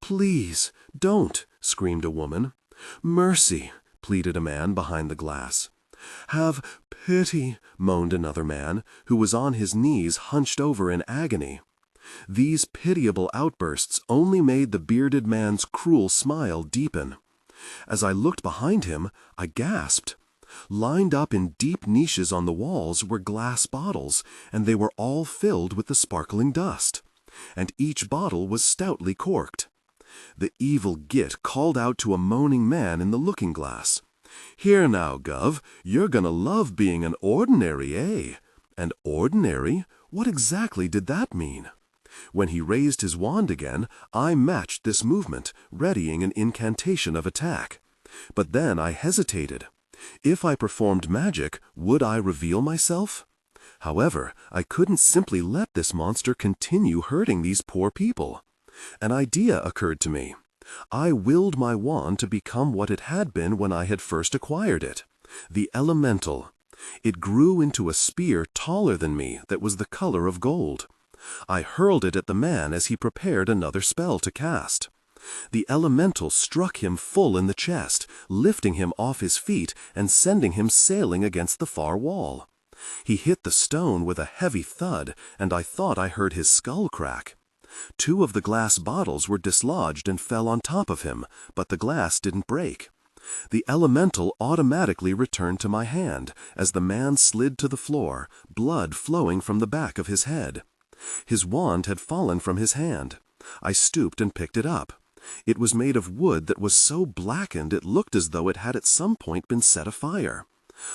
"Please, don't," screamed a woman. "Mercy," pleaded a man behind the glass. "Have pity," moaned another man, who was on his knees hunched over in agony. These pitiable outbursts only made the bearded man's cruel smile deepen. As I looked behind him, I gasped. Lined up in deep niches on the walls were glass bottles, and they were all filled with the sparkling dust. And each bottle was stoutly corked. The evil git called out to a moaning man in the looking-glass. "Here now, Gov, you're gonna love being an ordinary, eh?" And ordinary? What exactly did that mean? When he raised his wand again, I matched this movement, readying an incantation of attack. But then I hesitated. If I performed magic, would I reveal myself? However, I couldn't simply let this monster continue hurting these poor people. An idea occurred to me. I willed my wand to become what it had been when I had first acquired it, the elemental. It grew into a spear taller than me that was the color of gold. I hurled it at the man as he prepared another spell to cast. The elemental struck him full in the chest, lifting him off his feet and sending him sailing against the far wall. He hit the stone with a heavy thud, and I thought I heard his skull crack. 2 of the glass bottles were dislodged and fell on top of him, but the glass didn't break. The elemental automatically returned to my hand as the man slid to the floor, blood flowing from the back of his head. His wand had fallen from his hand. I stooped and picked it up. It was made of wood that was so blackened it looked as though it had at some point been set afire.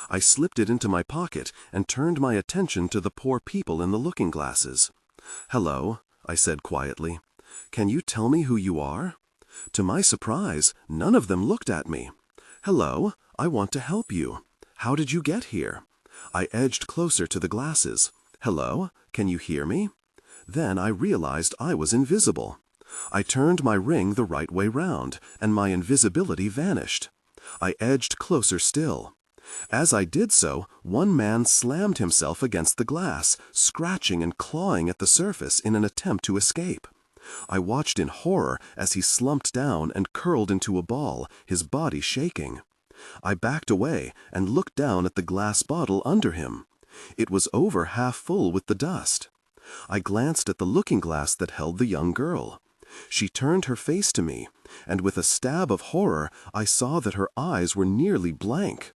I slipped it into my pocket and turned my attention to the poor people in the looking-glasses. "Hello," I said quietly. "Can you tell me who you are?" To my surprise, none of them looked at me. "Hello, I want to help you. How did you get here?" I edged closer to the glasses. "Hello, can you hear me?" Then I realized I was invisible. I turned my ring the right way round, and my invisibility vanished. I edged closer still. As I did so, one man slammed himself against the glass, scratching and clawing at the surface in an attempt to escape. I watched in horror as he slumped down and curled into a ball, his body shaking. I backed away and looked down at the glass bottle under him. It was over half full with the dust. I glanced at the looking-glass that held the young girl. She turned her face to me, and with a stab of horror I saw that her eyes were nearly blank.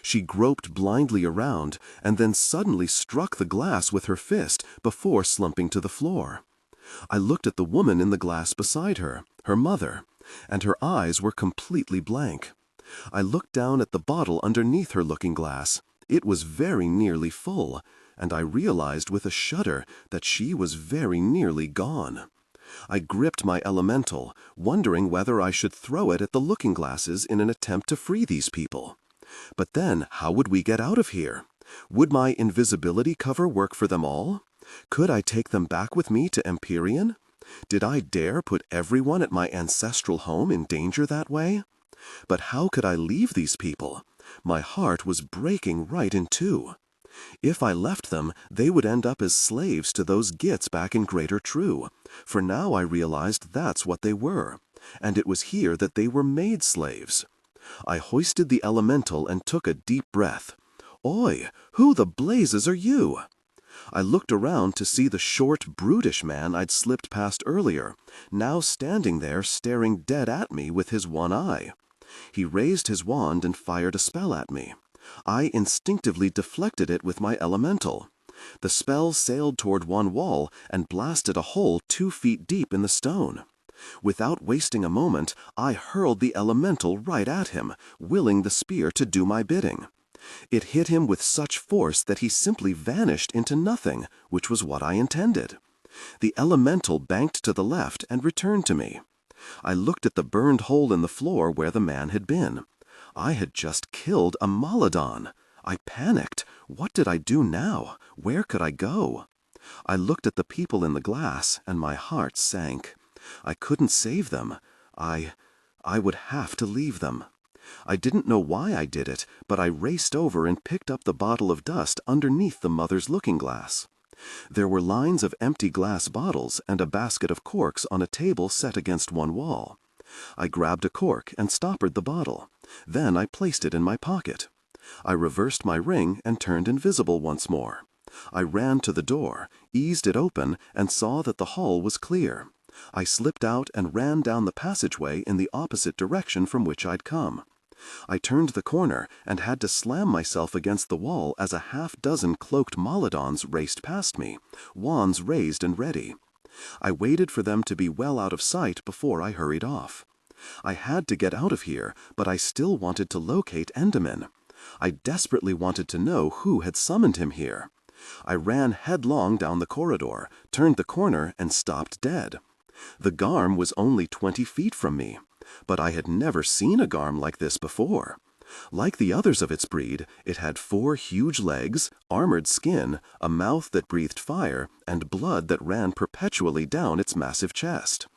She groped blindly around and then suddenly struck the glass with her fist before slumping to the floor. I looked at the woman in the glass beside her, her mother, and her eyes were completely blank. I looked down at the bottle underneath her looking-glass. It was very nearly full, and I realized with a shudder that she was very nearly gone. I gripped my elemental, wondering whether I should throw it at the looking-glasses in an attempt to free these people. But then, how would we get out of here? Would my invisibility cover work for them all? Could I take them back with me to Empyrean? Did I dare put everyone at my ancestral home in danger that way? But how could I leave these people? My heart was breaking right in two. If I left them, they would end up as slaves to those gits back in Greater True, for now I realized that's what they were, and it was here that they were made slaves. I hoisted the elemental and took a deep breath. Oi, who the blazes are you? I looked around to see the short, brutish man I'd slipped past earlier, now standing there staring dead at me with his one eye. He raised his wand and fired a spell at me. I instinctively deflected it with my elemental. The spell sailed toward one wall and blasted a hole 2 feet deep in the stone. Without wasting a moment, I hurled the elemental right at him, willing the spear to do my bidding. It hit him with such force that he simply vanished into nothing, which was what I intended. The elemental banked to the left and returned to me. I looked at the burned hole in the floor where the man had been. I had just killed a Maladon. I panicked. What did I do now? Where could I go? I looked at the people in the glass, and my heart sank. I couldn't save them. I would have to leave them. I didn't know why I did it, but I raced over and picked up the bottle of dust underneath the mother's looking-glass. There were lines of empty glass bottles and a basket of corks on a table set against one wall. I grabbed a cork and stoppered the bottle. Then I placed it in my pocket. I reversed my ring and turned invisible once more. I ran to the door, eased it open, and saw that the hall was clear. I slipped out and ran down the passageway in the opposite direction from which I'd come. I turned the corner and had to slam myself against the wall as a half-dozen cloaked Maladons raced past me, wands raised and ready. I waited for them to be well out of sight before I hurried off. I had to get out of here, but I still wanted to locate Enderman. I desperately wanted to know who had summoned him here. I ran headlong down the corridor, turned the corner, and stopped dead. The Garm was only 20 feet from me, but I had never seen a Garm like this before. Like the others of its breed, it had 4 huge legs, armored skin, a mouth that breathed fire, and blood that ran perpetually down its massive chest.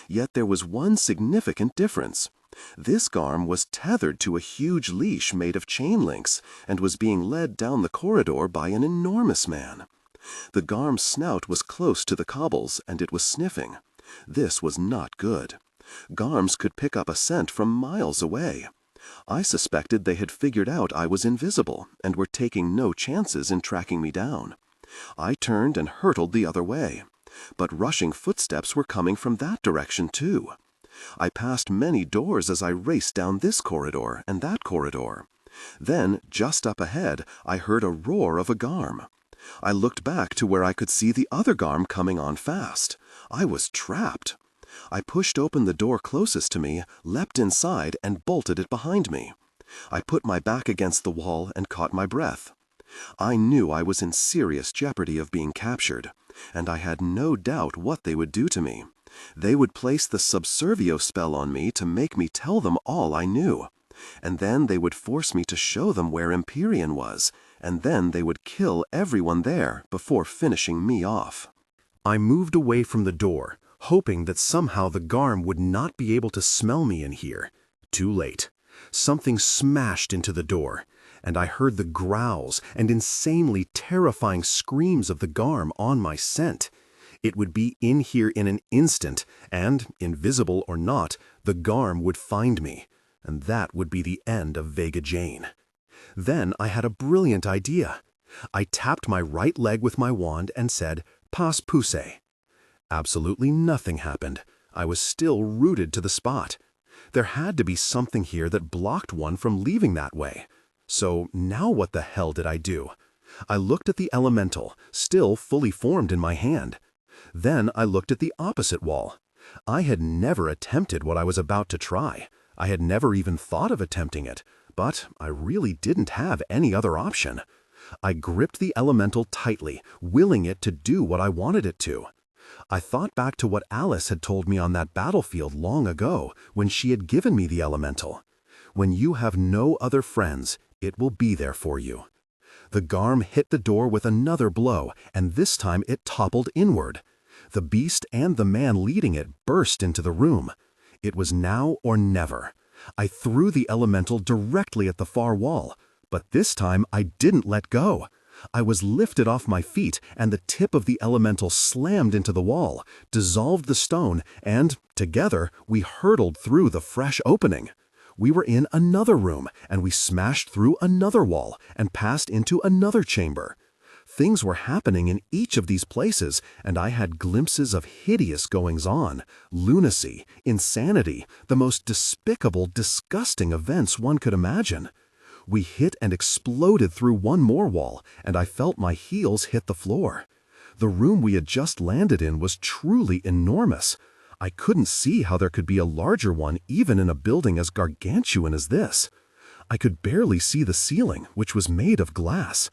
Yet there was one significant difference. This Garm was tethered to a huge leash made of chain links and was being led down the corridor by an enormous man. The Garm's snout was close to the cobbles, and it was sniffing. This was not good. Garms could pick up a scent from miles away. I suspected they had figured out I was invisible and were taking no chances in tracking me down. I turned and hurtled the other way, but rushing footsteps were coming from that direction too. I passed many doors as I raced down this corridor and that corridor. Then, just up ahead, I heard a roar of a Garm. I looked back to where I could see the other Garm coming on fast. I was trapped. I pushed open the door closest to me, leapt inside, and bolted it behind me. I put my back against the wall and caught my breath. I knew I was in serious jeopardy of being captured, and I had no doubt what they would do to me. They would place the subservio spell on me to make me tell them all I knew, and then they would force me to show them where Empyrean was, and then they would kill everyone there before finishing me off. I moved away from the door, hoping that somehow the Garm would not be able to smell me in here. Too late. Something smashed into the door, and I heard the growls and insanely terrifying screams of the Garm on my scent. It would be in here in an instant, and, invisible or not, the Garm would find me, and that would be the end of Vega Jane. Then I had a brilliant idea. I tapped my right leg with my wand and said, "Pas pousse." Absolutely nothing happened. I was still rooted to the spot. There had to be something here that blocked one from leaving that way. So now what the hell did I do? I looked at the elemental, still fully formed in my hand. Then I looked at the opposite wall. I had never attempted what I was about to try. I had never even thought of attempting it, but I really didn't have any other option. I gripped the elemental tightly, willing it to do what I wanted it to. I thought back to what Alice had told me on that battlefield long ago when she had given me the elemental. When you have no other friends, it will be there for you. The Garm hit the door with another blow, and this time it toppled inward. The beast and the man leading it burst into the room. It was now or never. I threw the elemental directly at the far wall, but this time I didn't let go. I was lifted off my feet, and the tip of the elemental slammed into the wall, dissolved the stone, and, together, we hurtled through the fresh opening. We were in another room, and we smashed through another wall and passed into another chamber. Things were happening in each of these places, and I had glimpses of hideous goings-on, lunacy, insanity, the most despicable, disgusting events one could imagine. We hit and exploded through one more wall, and I felt my heels hit the floor. The room we had just landed in was truly enormous. I couldn't see how there could be a larger one even in a building as gargantuan as this. I could barely see the ceiling, which was made of glass.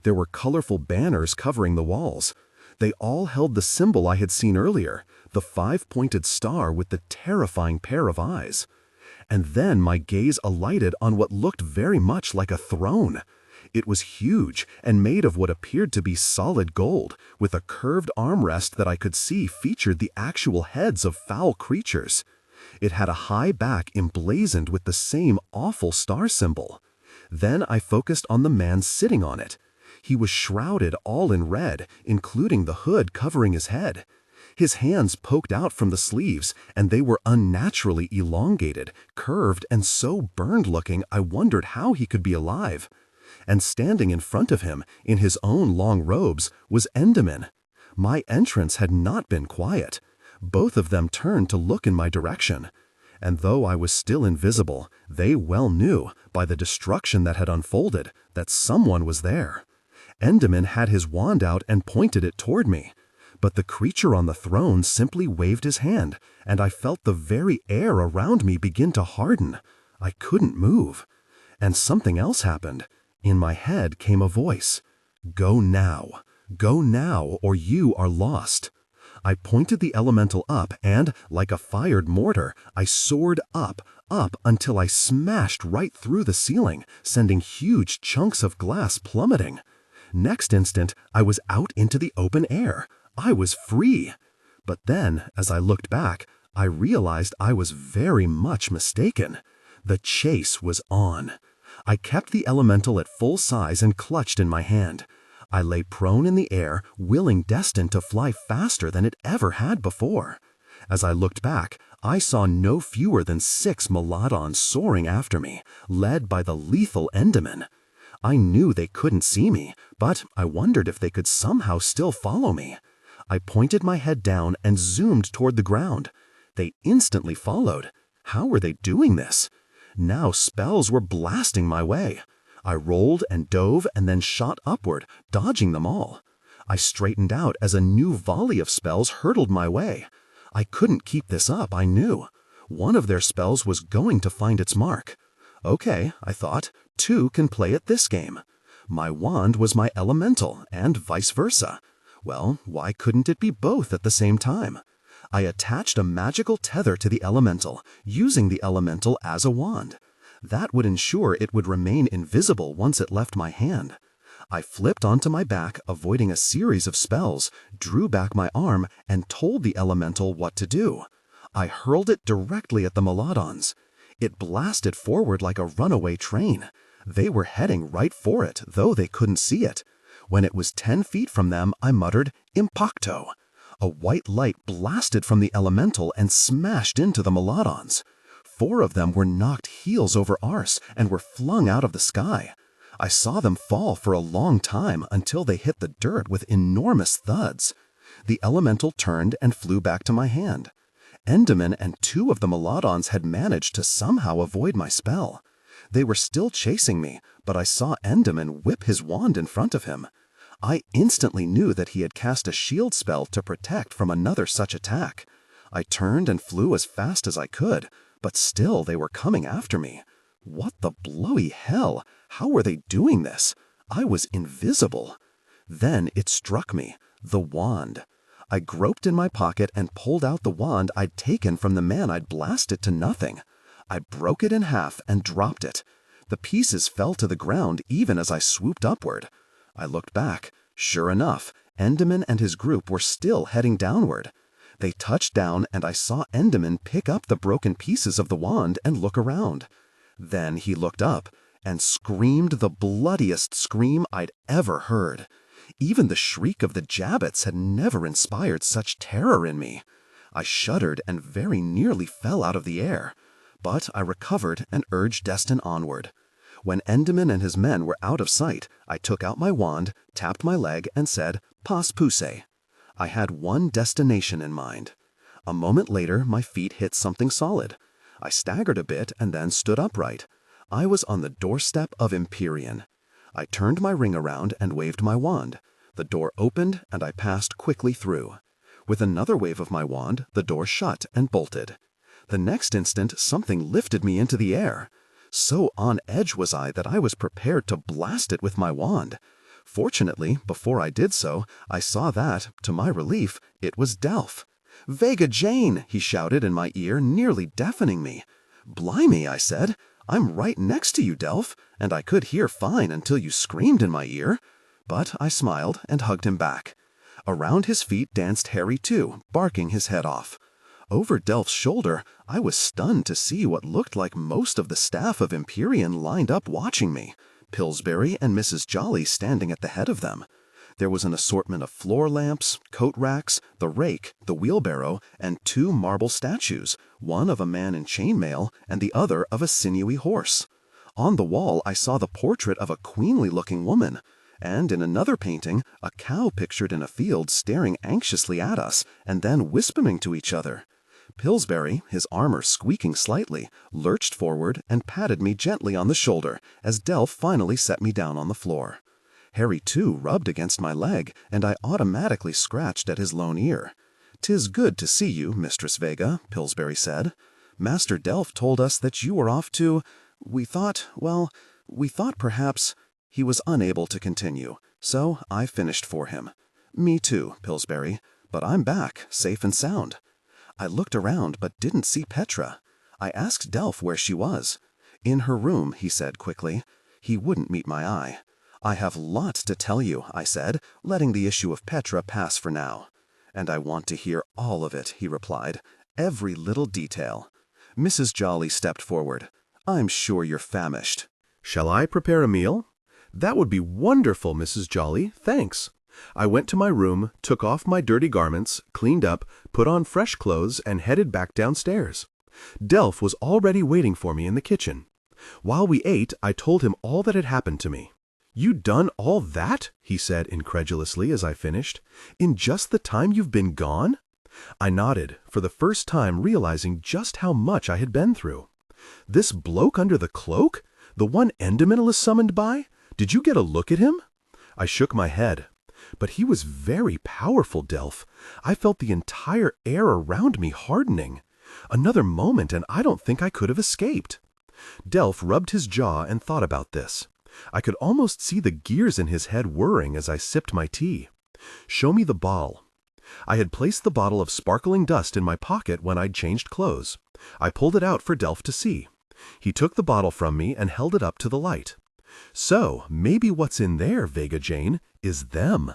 There were colorful banners covering the walls. They all held the symbol I had seen earlier, the five-pointed star with the terrifying pair of eyes. And then my gaze alighted on what looked very much like a throne. It was huge and made of what appeared to be solid gold, with a curved armrest that I could see featured the actual heads of foul creatures. It had a high back emblazoned with the same awful star symbol. Then I focused on the man sitting on it. He was shrouded all in red, including the hood covering his head. His hands poked out from the sleeves, and they were unnaturally elongated, curved, and so burned-looking I wondered how he could be alive. And standing in front of him, in his own long robes, was Endymion. My entrance had not been quiet. Both of them turned to look in my direction. And though I was still invisible, they well knew, by the destruction that had unfolded, that someone was there. Endymion had his wand out and pointed it toward me. But the creature on the throne simply waved his hand, and I felt the very air around me begin to harden. I couldn't move. And something else happened. In my head came a voice. "Go now. Go now, or you are lost." I pointed the elemental up, and, like a fired mortar, I soared up, up, until I smashed right through the ceiling, sending huge chunks of glass plummeting. Next instant, I was out into the open air. I was free. But then, as I looked back, I realized I was very much mistaken. The chase was on. I kept the elemental at full size and clutched in my hand. I lay prone in the air, willing destined to fly faster than it ever had before. As I looked back, I saw no fewer than 6 Maladons soaring after me, led by the lethal Endymion. I knew they couldn't see me, but I wondered if they could somehow still follow me. I pointed my head down and zoomed toward the ground. They instantly followed. How were they doing this? Now spells were blasting my way. I rolled and dove and then shot upward, dodging them all. I straightened out as a new volley of spells hurtled my way. I couldn't keep this up, I knew. One of their spells was going to find its mark. Okay, I thought, 2 can play at this game. My wand was my elemental, and vice versa. Well, why couldn't it be both at the same time? I attached a magical tether to the elemental, using the elemental as a wand. That would ensure it would remain invisible once it left my hand. I flipped onto my back, avoiding a series of spells, drew back my arm, and told the elemental what to do. I hurled it directly at the Maladons. It blasted forward like a runaway train. They were heading right for it, though they couldn't see it. When it was 10 feet from them, I muttered, "Impacto!" A white light blasted from the elemental and smashed into the Maladons. 4 of them were knocked heels over arse and were flung out of the sky. I saw them fall for a long time until they hit the dirt with enormous thuds. The elemental turned and flew back to my hand. Enderman and 2 of the Maladons had managed to somehow avoid my spell. They were still chasing me, but I saw Enderman whip his wand in front of him. I instantly knew that he had cast a shield spell to protect from another such attack. I turned and flew as fast as I could, but still they were coming after me. What the blowy hell? How were they doing this? I was invisible. Then it struck me, the wand. I groped in my pocket and pulled out the wand I'd taken from the man I'd blasted to nothing. I broke it in half and dropped it. The pieces fell to the ground even as I swooped upward. I looked back. Sure enough, Enderman and his group were still heading downward. They touched down and I saw Enderman pick up the broken pieces of the wand and look around. Then he looked up and screamed the bloodiest scream I'd ever heard. Even the shriek of the Jabbets had never inspired such terror in me. I shuddered and very nearly fell out of the air. But I recovered and urged Destin onward. When Enderman and his men were out of sight, I took out my wand, tapped my leg, and said, "Pas pousse." I had one destination in mind. A moment later, my feet hit something solid. I staggered a bit and then stood upright. I was on the doorstep of Empyrean. I turned my ring around and waved my wand. The door opened and I passed quickly through. With another wave of my wand, the door shut and bolted. The next instant, something lifted me into the air. So on edge was I that I was prepared to blast it with my wand. Fortunately, before I did so, I saw that, to my relief, it was Delph. "Vega Jane!" he shouted in my ear, nearly deafening me. "Blimey," I said, "I'm right next to you, Delph, and I could hear fine until you screamed in my ear." But I smiled and hugged him back. Around his feet danced Harry too, barking his head off. Over Delph's shoulder, I was stunned to see what looked like most of the staff of Empyrean lined up watching me, Pillsbury and Mrs. Jolly standing at the head of them. There was an assortment of floor lamps, coat racks, the rake, the wheelbarrow, and 2 marble statues, one of a man in chainmail and the other of a sinewy horse. On the wall I saw the portrait of a queenly-looking woman, and in another painting, a cow pictured in a field staring anxiously at us and then whispering to each other. Pillsbury, his armor squeaking slightly, lurched forward and patted me gently on the shoulder as Delph finally set me down on the floor. Harry, too, rubbed against my leg, and I automatically scratched at his lone ear. "'Tis good to see you, Mistress Vega," Pillsbury said. "Master Delph told us that you were off to... we thought perhaps..." He was unable to continue, so I finished for him. "Me too, Pillsbury, but I'm back, safe and sound." I looked around but didn't see Petra. I asked Delph where she was. "In her room," he said quickly. He wouldn't meet my eye. "I have lots to tell you," I said, letting the issue of Petra pass for now. "And I want to hear all of it," he replied. "Every little detail." Mrs. Jolly stepped forward. "I'm sure you're famished." "Shall I prepare a meal?" "That would be wonderful, Mrs. Jolly, thanks." I went to my room, took off my dirty garments, cleaned up, put on fresh clothes, and headed back downstairs. Delph was already waiting for me in the kitchen. While we ate, I told him all that had happened to me. "You done all that?" he said incredulously as I finished. "In just the time you've been gone?" I nodded, for the first time realizing just how much I had been through. "This bloke under the cloak? The one Enderman is summoned by? Did you get a look at him?" I shook my head. "But he was very powerful, Delph. I felt the entire air around me hardening. Another moment and I don't think I could have escaped." Delph rubbed his jaw and thought about this. I could almost see the gears in his head whirring as I sipped my tea. "Show me the ball." I had placed the bottle of sparkling dust in my pocket when I'd changed clothes. I pulled it out for Delph to see. He took the bottle from me and held it up to the light. So, maybe what's in there, Vega Jane, is them.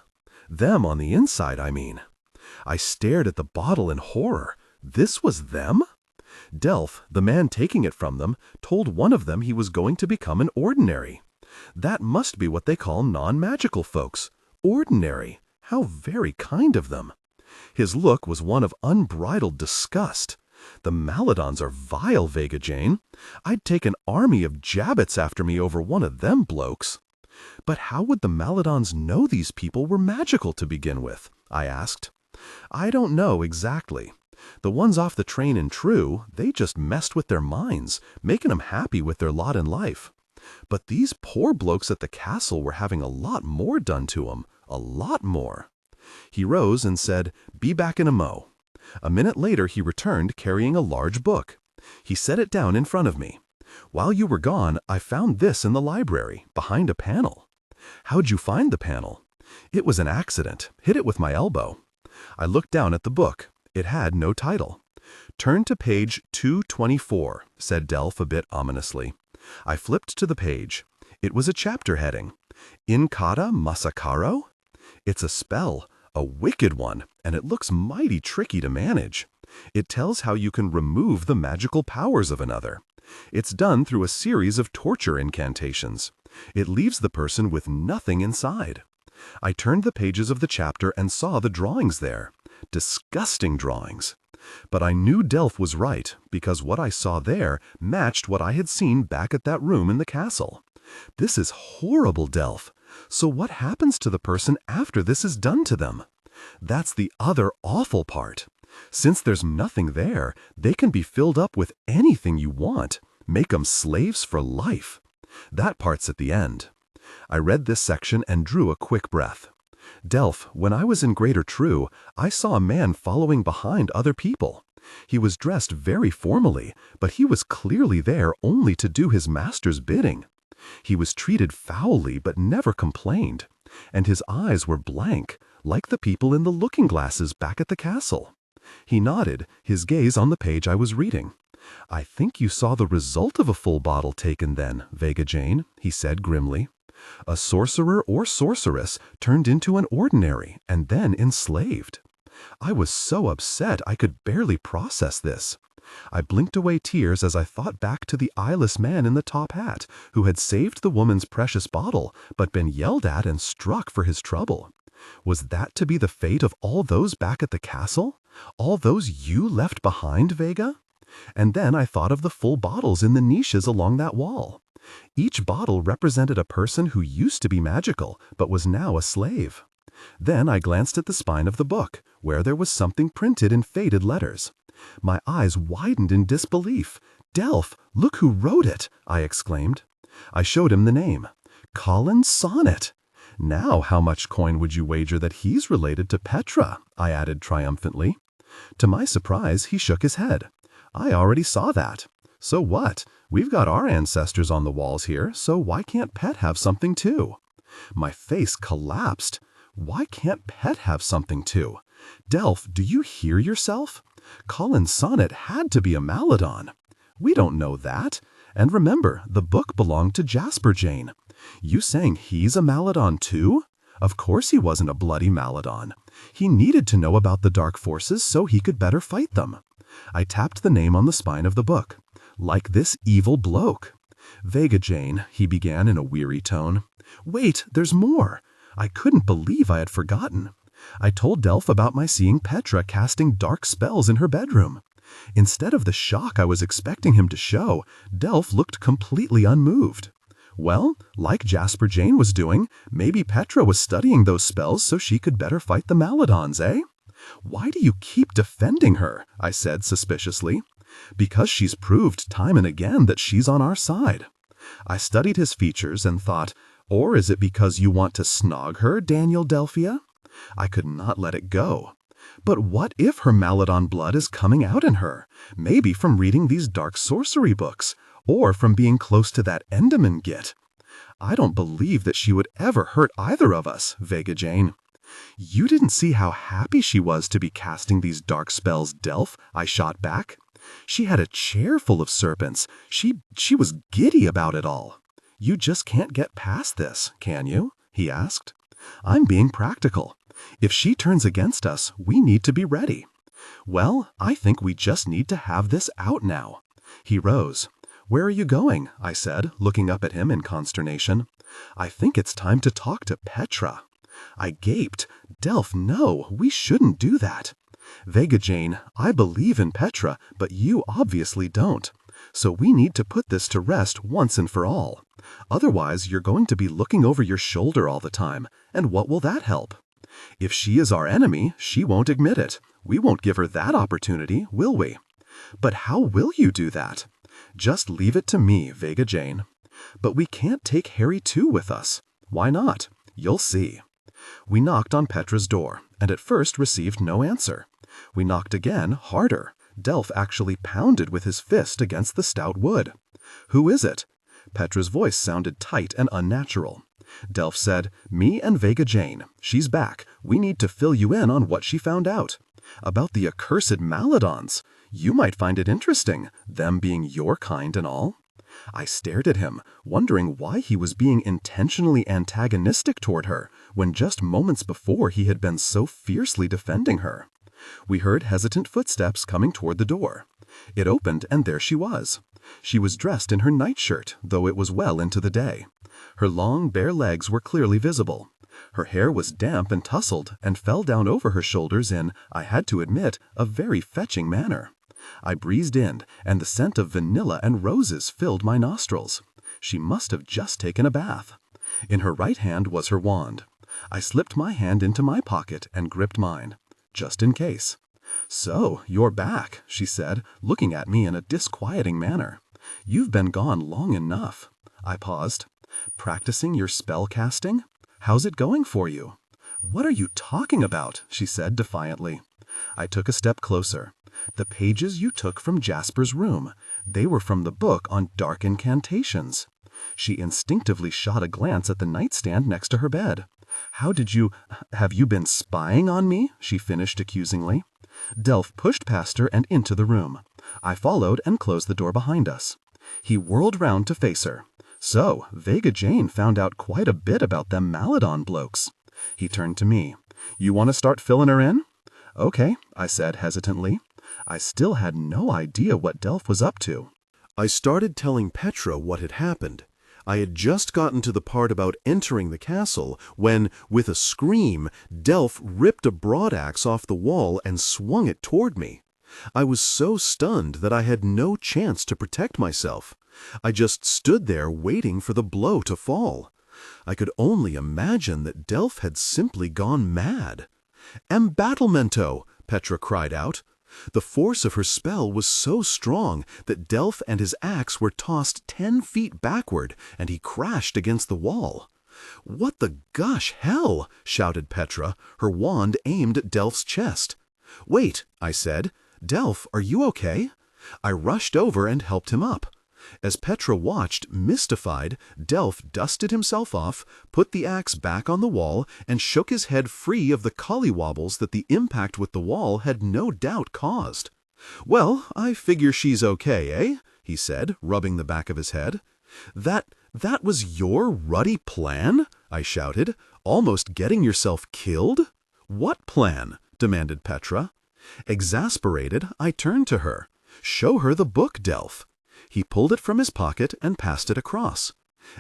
Them on the inside, I mean. I stared at the bottle in horror. This was them? Delph, the man taking it from them, told one of them he was going to become an ordinary. That must be what they call non-magical folks. Ordinary. How very kind of them. His look was one of unbridled disgust. The Maladons are vile, Vega Jane. I'd take an army of Jabbits after me over one of them blokes. But how would the Maladons know these people were magical to begin with? I asked. I don't know exactly. The ones off the train in True, they just messed with their minds, making them happy with their lot in life. But these poor blokes at the castle were having a lot more done to them, a lot more. He rose and said, "Be back in a mo." A minute later he returned carrying a large book. He set it down in front of me. "While you were gone, I found this in the library, behind a panel." "How'd you find the panel?" "It was an accident. Hit it with my elbow." I looked down at the book. It had no title. "Turn to page 224, said Delph a bit ominously. I flipped to the page. It was a chapter heading. Incata Masacaro? It's a spell, a wicked one, and it looks mighty tricky to manage. It tells how you can remove the magical powers of another. It's done through a series of torture incantations. It leaves the person with nothing inside." I turned the pages of the chapter and saw the drawings there. Disgusting drawings. But I knew Delph was right, because what I saw there matched what I had seen back at that room in the castle. This is horrible, Delph. So what happens to the person after this is done to them? That's the other awful part. Since there's nothing there, they can be filled up with anything you want. Make 'em slaves for life. That part's at the end. I read this section and drew a quick breath. Delph, when I was in Greater True, I saw a man following behind other people. He was dressed very formally, but he was clearly there only to do his master's bidding. He was treated foully but never complained, and his eyes were blank, like the people in the looking glasses back at the castle. He nodded, his gaze on the page I was reading. "I think you saw the result of a full bottle taken then, Vega Jane," he said grimly. "A sorcerer or sorceress turned into an ordinary and then enslaved." I was so upset I could barely process this. I blinked away tears as I thought back to the eyeless man in the top hat who had saved the woman's precious bottle but been yelled at and struck for his trouble. Was that to be the fate of all those back at the castle? All those you left behind, Vega? And then I thought of the full bottles in the niches along that wall. Each bottle represented a person who used to be magical, but was now a slave. Then I glanced at the spine of the book, where there was something printed in faded letters. My eyes widened in disbelief. "Delph, look who wrote it!" I exclaimed. I showed him the name. Colin Sonnet. "Now how much coin would you wager that he's related to Petra?" I added triumphantly. To my surprise, he shook his head. "I already saw that." "So what? We've got our ancestors on the walls here, so why can't Pet have something too?" My face collapsed. Why can't Pet have something too? Delph, do you hear yourself? Colin Sonnet had to be a Maladon. We don't know that. And remember, the book belonged to Jasper Jane. You saying he's a Maladon too? Of course he wasn't a bloody Maladon. He needed to know about the dark forces so he could better fight them. I tapped the name on the spine of the book. "Like this evil bloke." "Vega Jane," he began in a weary tone. "Wait, there's more." I couldn't believe I had forgotten. I told Delph about my seeing Petra casting dark spells in her bedroom. Instead of the shock I was expecting him to show, Delph looked completely unmoved. Well, like Jasper Jane was doing, maybe Petra was studying those spells so she could better fight the Maladons, eh? "Why do you keep defending her?" I said suspiciously. "Because she's proved time and again that she's on our side." I studied his features and thought, or is it because you want to snog her, Daniel Delphia? I could not let it go. But what if her Maladon blood is coming out in her? Maybe from reading these dark sorcery books, or from being close to that Enderman git. I don't believe that she would ever hurt either of us, Vega Jane. "You didn't see how happy she was to be casting these dark spells, Delph," I shot back. "She had a chair full of serpents. She was giddy about it all." You just can't get past this, can you? He asked. I'm being practical. If she turns against us, we need to be ready. Well, I think we just need to have this out now. He rose. Where are you going? I said, looking up at him in consternation. I think it's time to talk to Petra. I gaped. Delph, no, we shouldn't do that. Vega Jane, I believe in Petra, but you obviously don't. So we need to put this to rest once and for all. Otherwise, you're going to be looking over your shoulder all the time, and what will that help? If she is our enemy, she won't admit it. We won't give her that opportunity, will we? But how will you do that? Just leave it to me, Vega Jane. But we can't take Harry too with us. Why not? You'll see. We knocked on Petra's door, and at first received no answer. We knocked again, harder. Delph actually pounded with his fist against the stout wood. Who is it? Petra's voice sounded tight and unnatural. Delph said, Me and Vega Jane. She's back. We need to fill you in on what she found out. About the accursed Maladons. You might find it interesting, them being your kind and all. I stared at him, wondering why he was being intentionally antagonistic toward her, when just moments before he had been so fiercely defending her. We heard hesitant footsteps coming toward the door. It opened, and there she was. She was dressed in her nightshirt, though it was well into the day. Her long, bare legs were clearly visible. Her hair was damp and tousled, and fell down over her shoulders in, I had to admit, a very fetching manner. I breezed in, and the scent of vanilla and roses filled my nostrils. She must have just taken a bath. In her right hand was her wand. I slipped my hand into my pocket and gripped mine, just in case. So, you're back, she said, looking at me in a disquieting manner. You've been gone long enough. I paused. Practicing your spell casting? How's it going for you? What are you talking about? She said defiantly. I took a step closer. The pages you took from Jasper's room. They were from the book on dark incantations. She instinctively shot a glance at the nightstand next to her bed. Have you been spying on me? She finished accusingly. Delph pushed past her and into the room. I followed and closed the door behind us. He whirled round to face her. So, Vega Jane found out quite a bit about them Maladon blokes. He turned to me. You want to start filling her in? Okay, I said hesitantly. I still had no idea what Delph was up to. I started telling Petra what had happened. I had just gotten to the part about entering the castle when, with a scream, Delph ripped a broadaxe off the wall and swung it toward me. I was so stunned that I had no chance to protect myself. I just stood there waiting for the blow to fall. I could only imagine that Delph had simply gone mad. "Embattlemento!" Petra cried out. The force of her spell was so strong that Delph and his axe were tossed 10 feet backward, and he crashed against the wall. "What the gosh hell!" shouted Petra, her wand aimed at Delph's chest. "Wait," I said. "Delph, are you okay?" I rushed over and helped him up. As Petra watched, mystified, Delph dusted himself off, put the axe back on the wall, and shook his head free of the collywobbles that the impact with the wall had no doubt caused. "Well, I figure she's okay, eh?" he said, rubbing the back of his head. That was your ruddy plan?" I shouted. "Almost getting yourself killed?" "What plan?" demanded Petra. Exasperated, I turned to her. "Show her the book, Delph." He pulled it from his pocket and passed it across.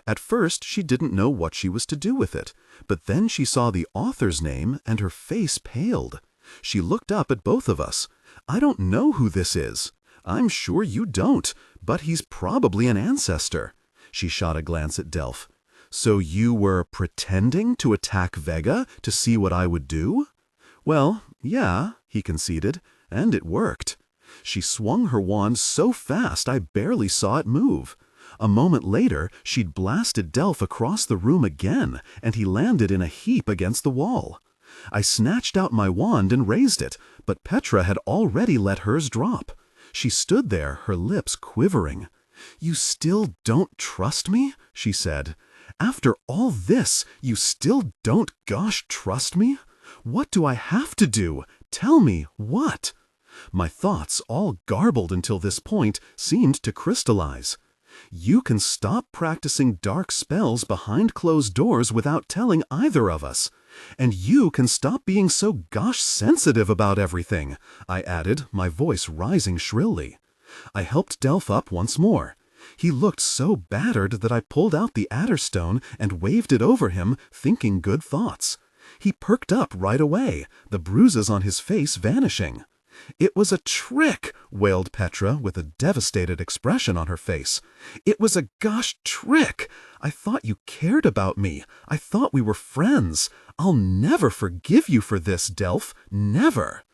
At first she didn't know what she was to do with it, but then she saw the author's name and her face paled. She looked up at both of us. "I don't know who this is." "I'm sure you don't, but he's probably an ancestor." She shot a glance at Delph. "So you were pretending to attack Vega to see what I would do?" "Well, yeah," he conceded, "and it worked." She swung her wand so fast I barely saw it move. A moment later, she'd blasted Delph across the room again, and he landed in a heap against the wall. I snatched out my wand and raised it, but Petra had already let hers drop. She stood there, her lips quivering. "You still don't trust me?" she said. "After all this, you still don't gosh trust me? What do I have to do? Tell me, what?" My thoughts, all garbled until this point, seemed to crystallize. You can stop practicing dark spells behind closed doors without telling either of us. And you can stop being so gosh sensitive about everything," I added, my voice rising shrilly. I helped Delph up once more. He looked so battered that I pulled out the Adderstone and waved it over him, thinking good thoughts. He perked up right away, the bruises on his face vanishing. "It was a trick," wailed Petra with a devastated expression on her face. "It was a gosh trick. I thought you cared about me. I thought we were friends. I'll never forgive you for this, Delph. Never."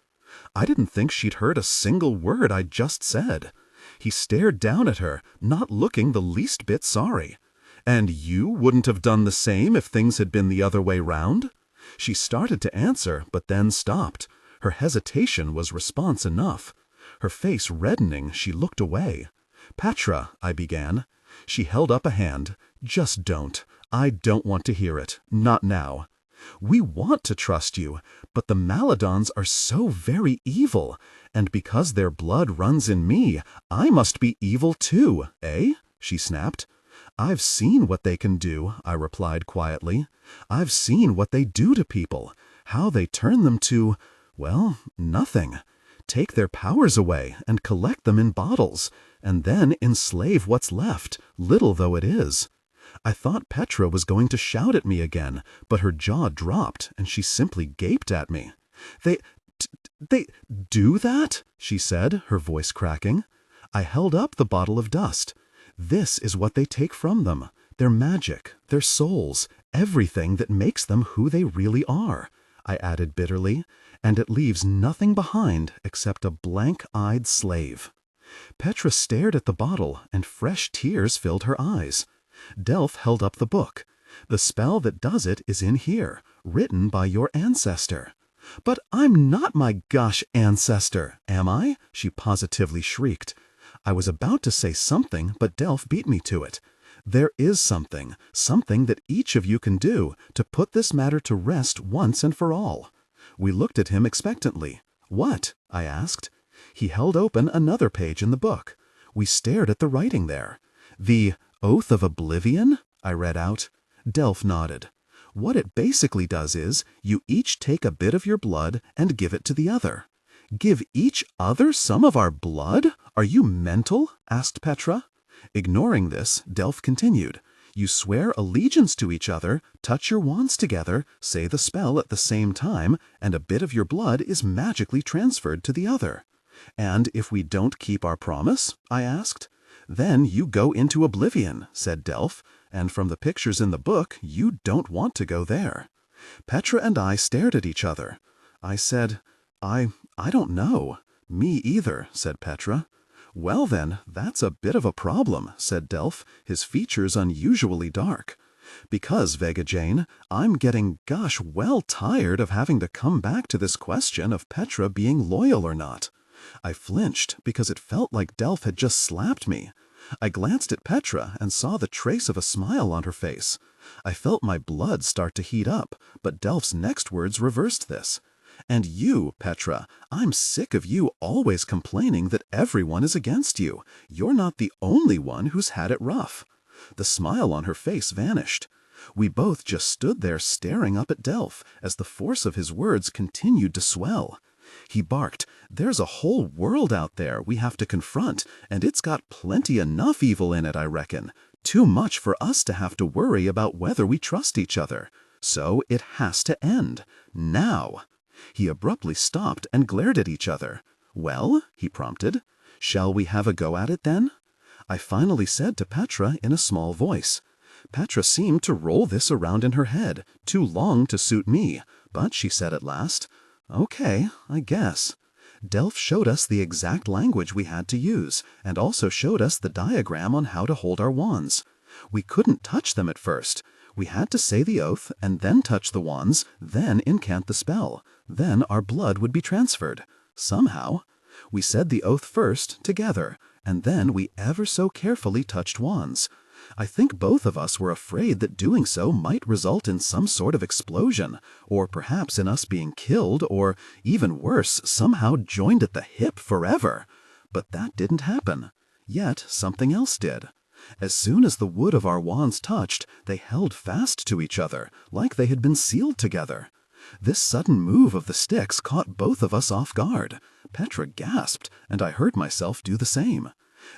I didn't think she'd heard a single word I'd just said. He stared down at her, not looking the least bit sorry. "And you wouldn't have done the same if things had been the other way round?" She started to answer, but then stopped. Her hesitation was response enough. Her face reddening, she looked away. "Petra," I began. She held up a hand. "Just don't. I don't want to hear it. Not now. We want to trust you, but the Maladons are so very evil, and because their blood runs in me, I must be evil too, eh?" she snapped. "I've seen what they can do," I replied quietly. "I've seen what they do to people, how they turn them to, well, nothing. Take their powers away and collect them in bottles, and then enslave what's left, little though it is." I thought Petra was going to shout at me again, but her jaw dropped and she simply gaped at me. They do that?" she said, her voice cracking. I held up the bottle of dust. "This is what they take from them. Their magic, their souls, everything that makes them who they really are," I added bitterly, "and it leaves nothing behind except a blank-eyed slave." Petra stared at the bottle, and fresh tears filled her eyes. Delph held up the book. "The spell that does it is in here, written by your ancestor." "But I'm not my gosh ancestor, am I?" she positively shrieked. I was about to say something, but Delph beat me to it. "There is something that each of you can do to put this matter to rest once and for all." We looked at him expectantly. "What?" I asked. He held open another page in the book. We stared at the writing there. "The Oath of Oblivion?" I read out. Delph nodded. "What it basically does is, you each take a bit of your blood and give it to the other." "Give each other some of our blood? Are you mental?" asked Petra. Ignoring this, Delph continued. "You swear allegiance to each other, touch your wands together, say the spell at the same time, and a bit of your blood is magically transferred to the other." "And if we don't keep our promise?" I asked. "Then you go into oblivion," said Delph, "and from the pictures in the book, you don't want to go there." Petra and I stared at each other. I said, I don't know." "Me either," said Petra. "Well then, that's a bit of a problem," said Delph, his features unusually dark. "Because, Vega Jane, I'm getting gosh well tired of having to come back to this question of Petra being loyal or not." I flinched because it felt like Delph had just slapped me. I glanced at Petra and saw the trace of a smile on her face. I felt my blood start to heat up, but Delph's next words reversed this. "And you, Petra, I'm sick of you always complaining that everyone is against you. You're not the only one who's had it rough." The smile on her face vanished. We both just stood there staring up at Delph as the force of his words continued to swell. He barked, "There's a whole world out there we have to confront, and it's got plenty enough evil in it, I reckon. Too much for us to have to worry about whether we trust each other. So it has to end. Now." He abruptly stopped and glared at each other. "Well," he prompted, "shall we have a go at it then?" I finally said to Petra in a small voice. Petra seemed to roll this around in her head, too long to suit me, but she said at last, "Okay, I guess." Delph showed us the exact language we had to use, and also showed us the diagram on how to hold our wands. We couldn't touch them at first. We had to say the oath, and then touch the wands, then incant the spell. Then our blood would be transferred. Somehow. We said the oath first, together, and then we ever so carefully touched wands. I think both of us were afraid that doing so might result in some sort of explosion, or perhaps in us being killed, or, even worse, somehow joined at the hip forever. But that didn't happen. Yet something else did. As soon as the wood of our wands touched, they held fast to each other, like they had been sealed together. This sudden move of the sticks caught both of us off guard. Petra gasped, and I heard myself do the same.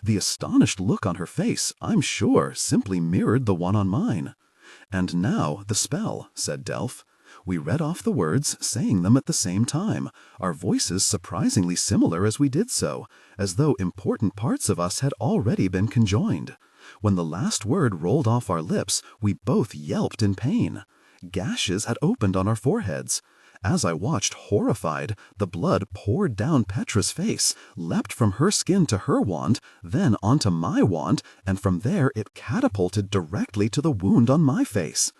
The astonished look on her face, I'm sure, simply mirrored the one on mine. "And now the spell," said Delph. We read off the words, saying them at the same time, our voices surprisingly similar as we did so, as though important parts of us had already been conjoined. When the last word rolled off our lips, we both yelped in pain. Gashes had opened on our foreheads. As I watched, horrified, the blood poured down Petra's face, leapt from her skin to her wand, then onto my wand, and from there it catapulted directly to the wound on my face.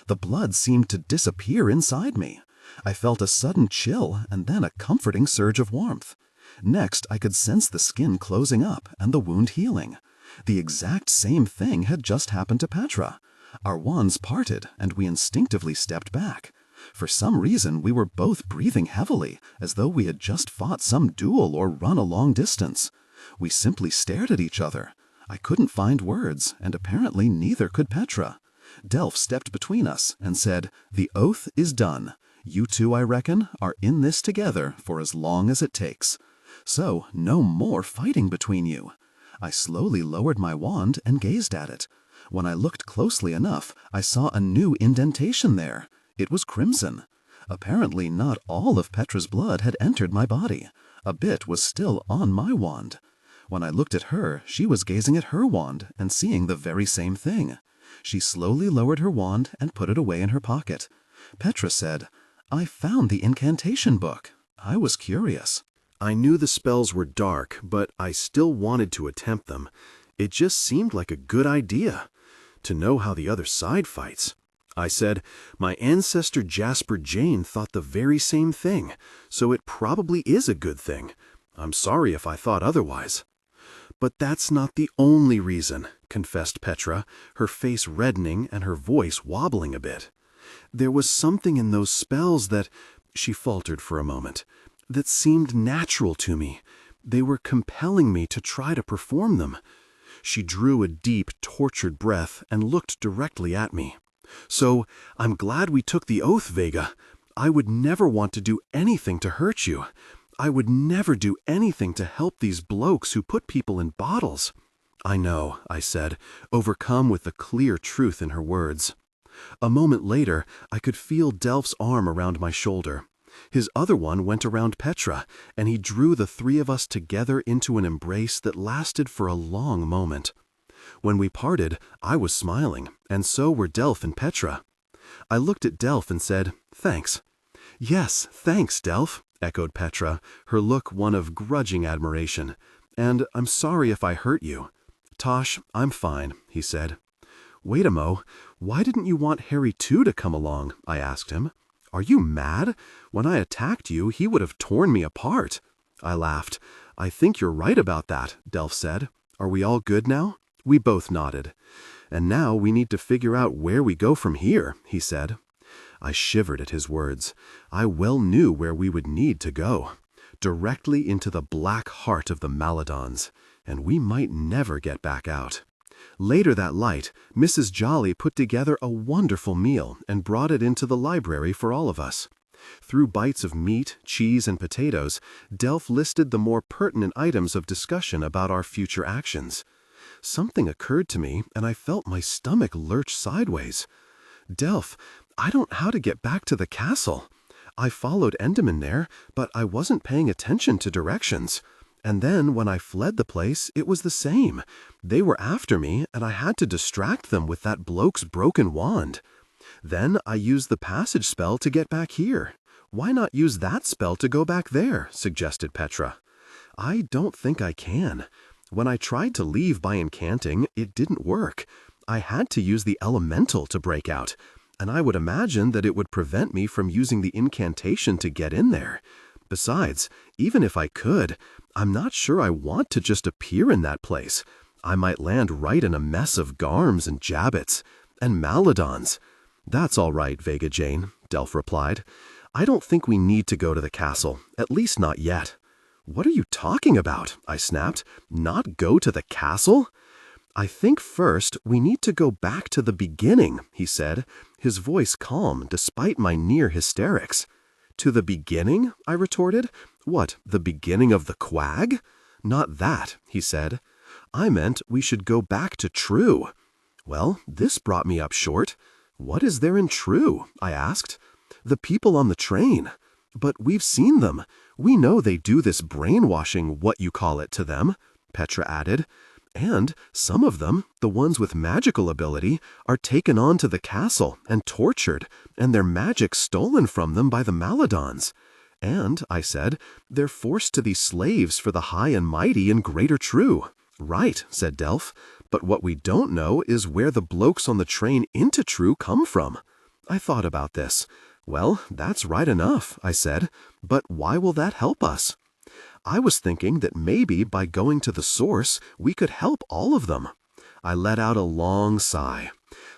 The blood seemed to disappear inside me. I felt a sudden chill and then a comforting surge of warmth. Next, I could sense the skin closing up and the wound healing. The exact same thing had just happened to Petra. Our wands parted, and we instinctively stepped back. For some reason, we were both breathing heavily, as though we had just fought some duel or run a long distance. We simply stared at each other. I couldn't find words, and apparently neither could Petra. Delph stepped between us and said, "The oath is done. You two, I reckon, are in this together for as long as it takes. So, no more fighting between you." I slowly lowered my wand and gazed at it. When I looked closely enough, I saw a new indentation there. It was crimson. Apparently not all of Petra's blood had entered my body. A bit was still on my wand. When I looked at her, she was gazing at her wand and seeing the very same thing. She slowly lowered her wand and put it away in her pocket. Petra said, "I found the incantation book." I was curious. I knew the spells were dark, but I still wanted to attempt them. It just seemed like a good idea, to know how the other side fights. I said, "My ancestor Jasper Jane thought the very same thing, so it probably is a good thing. I'm sorry if I thought otherwise." "But that's not the only reason," confessed Petra, her face reddening and her voice wobbling a bit. "There was something in those spells that," she faltered for a moment, "that seemed natural to me. They were compelling me to try to perform them." She drew a deep, tortured breath and looked directly at me. "So, I'm glad we took the oath, Vega. I would never want to do anything to hurt you. I would never do anything to help these blokes who put people in bottles." "I know," I said, overcome with the clear truth in her words. A moment later, I could feel Delph's arm around my shoulder. His other one went around Petra, and he drew the three of us together into an embrace that lasted for a long moment. When we parted, I was smiling, and so were Delph and Petra. I looked at Delph and said, "Thanks." "Yes, thanks, Delph," echoed Petra, her look one of grudging admiration. "And I'm sorry if I hurt you." "Tosh, I'm fine," he said. "Wait a mo, why didn't you want Harry too to come along?" I asked him. "Are you mad? When I attacked you, he would have torn me apart." I laughed. "I think you're right about that," Delph said. "Are we all good now?" We both nodded. "And now we need to figure out where we go from here," he said. I shivered at his words. I well knew where we would need to go. Directly into the black heart of the Maladons, and we might never get back out. Later that night, Mrs. Jolly put together a wonderful meal and brought it into the library for all of us. Through bites of meat, cheese, and potatoes, Delph listed the more pertinent items of discussion about our future actions. Something occurred to me, and I felt my stomach lurch sideways. "Delph, I don't know how to get back to the castle. I followed Enderman there, but I wasn't paying attention to directions. And then when I fled the place, it was the same. They were after me, and I had to distract them with that bloke's broken wand. Then I used the passage spell to get back here. Why not use that spell to go back there?" suggested Petra. "I don't think I can. When I tried to leave by incanting, it didn't work. I had to use the elemental to break out, and I would imagine that it would prevent me from using the incantation to get in there. Besides, even if I could, I'm not sure I want to just appear in that place. I might land right in a mess of Garms and Jabbits and Maladons." "That's all right, Vega Jane," Delph replied. "I don't think we need to go to the castle, at least not yet." "What are you talking about?" I snapped. "Not go to the castle?" "I think first we need to go back to the beginning," he said, his voice calm despite my near hysterics. "To the beginning?" I retorted. "What, the beginning of the Quag?" "Not that," he said. "I meant we should go back to True." Well, this brought me up short. "What is there in True?" I asked. "The people on the train. But we've seen them. We know they do this brainwashing, what you call it, to them," Petra added. "And some of them, the ones with magical ability, are taken on to the castle and tortured, and their magic stolen from them by the Maladons. And," I said, "they're forced to be slaves for the high and mighty in Greater True." "Right," said Delph, "but what we don't know is where the blokes on the train into True come from." I thought about this. "Well, that's right enough," I said, "but why will that help us?" "I was thinking that maybe by going to the source, we could help all of them." I let out a long sigh.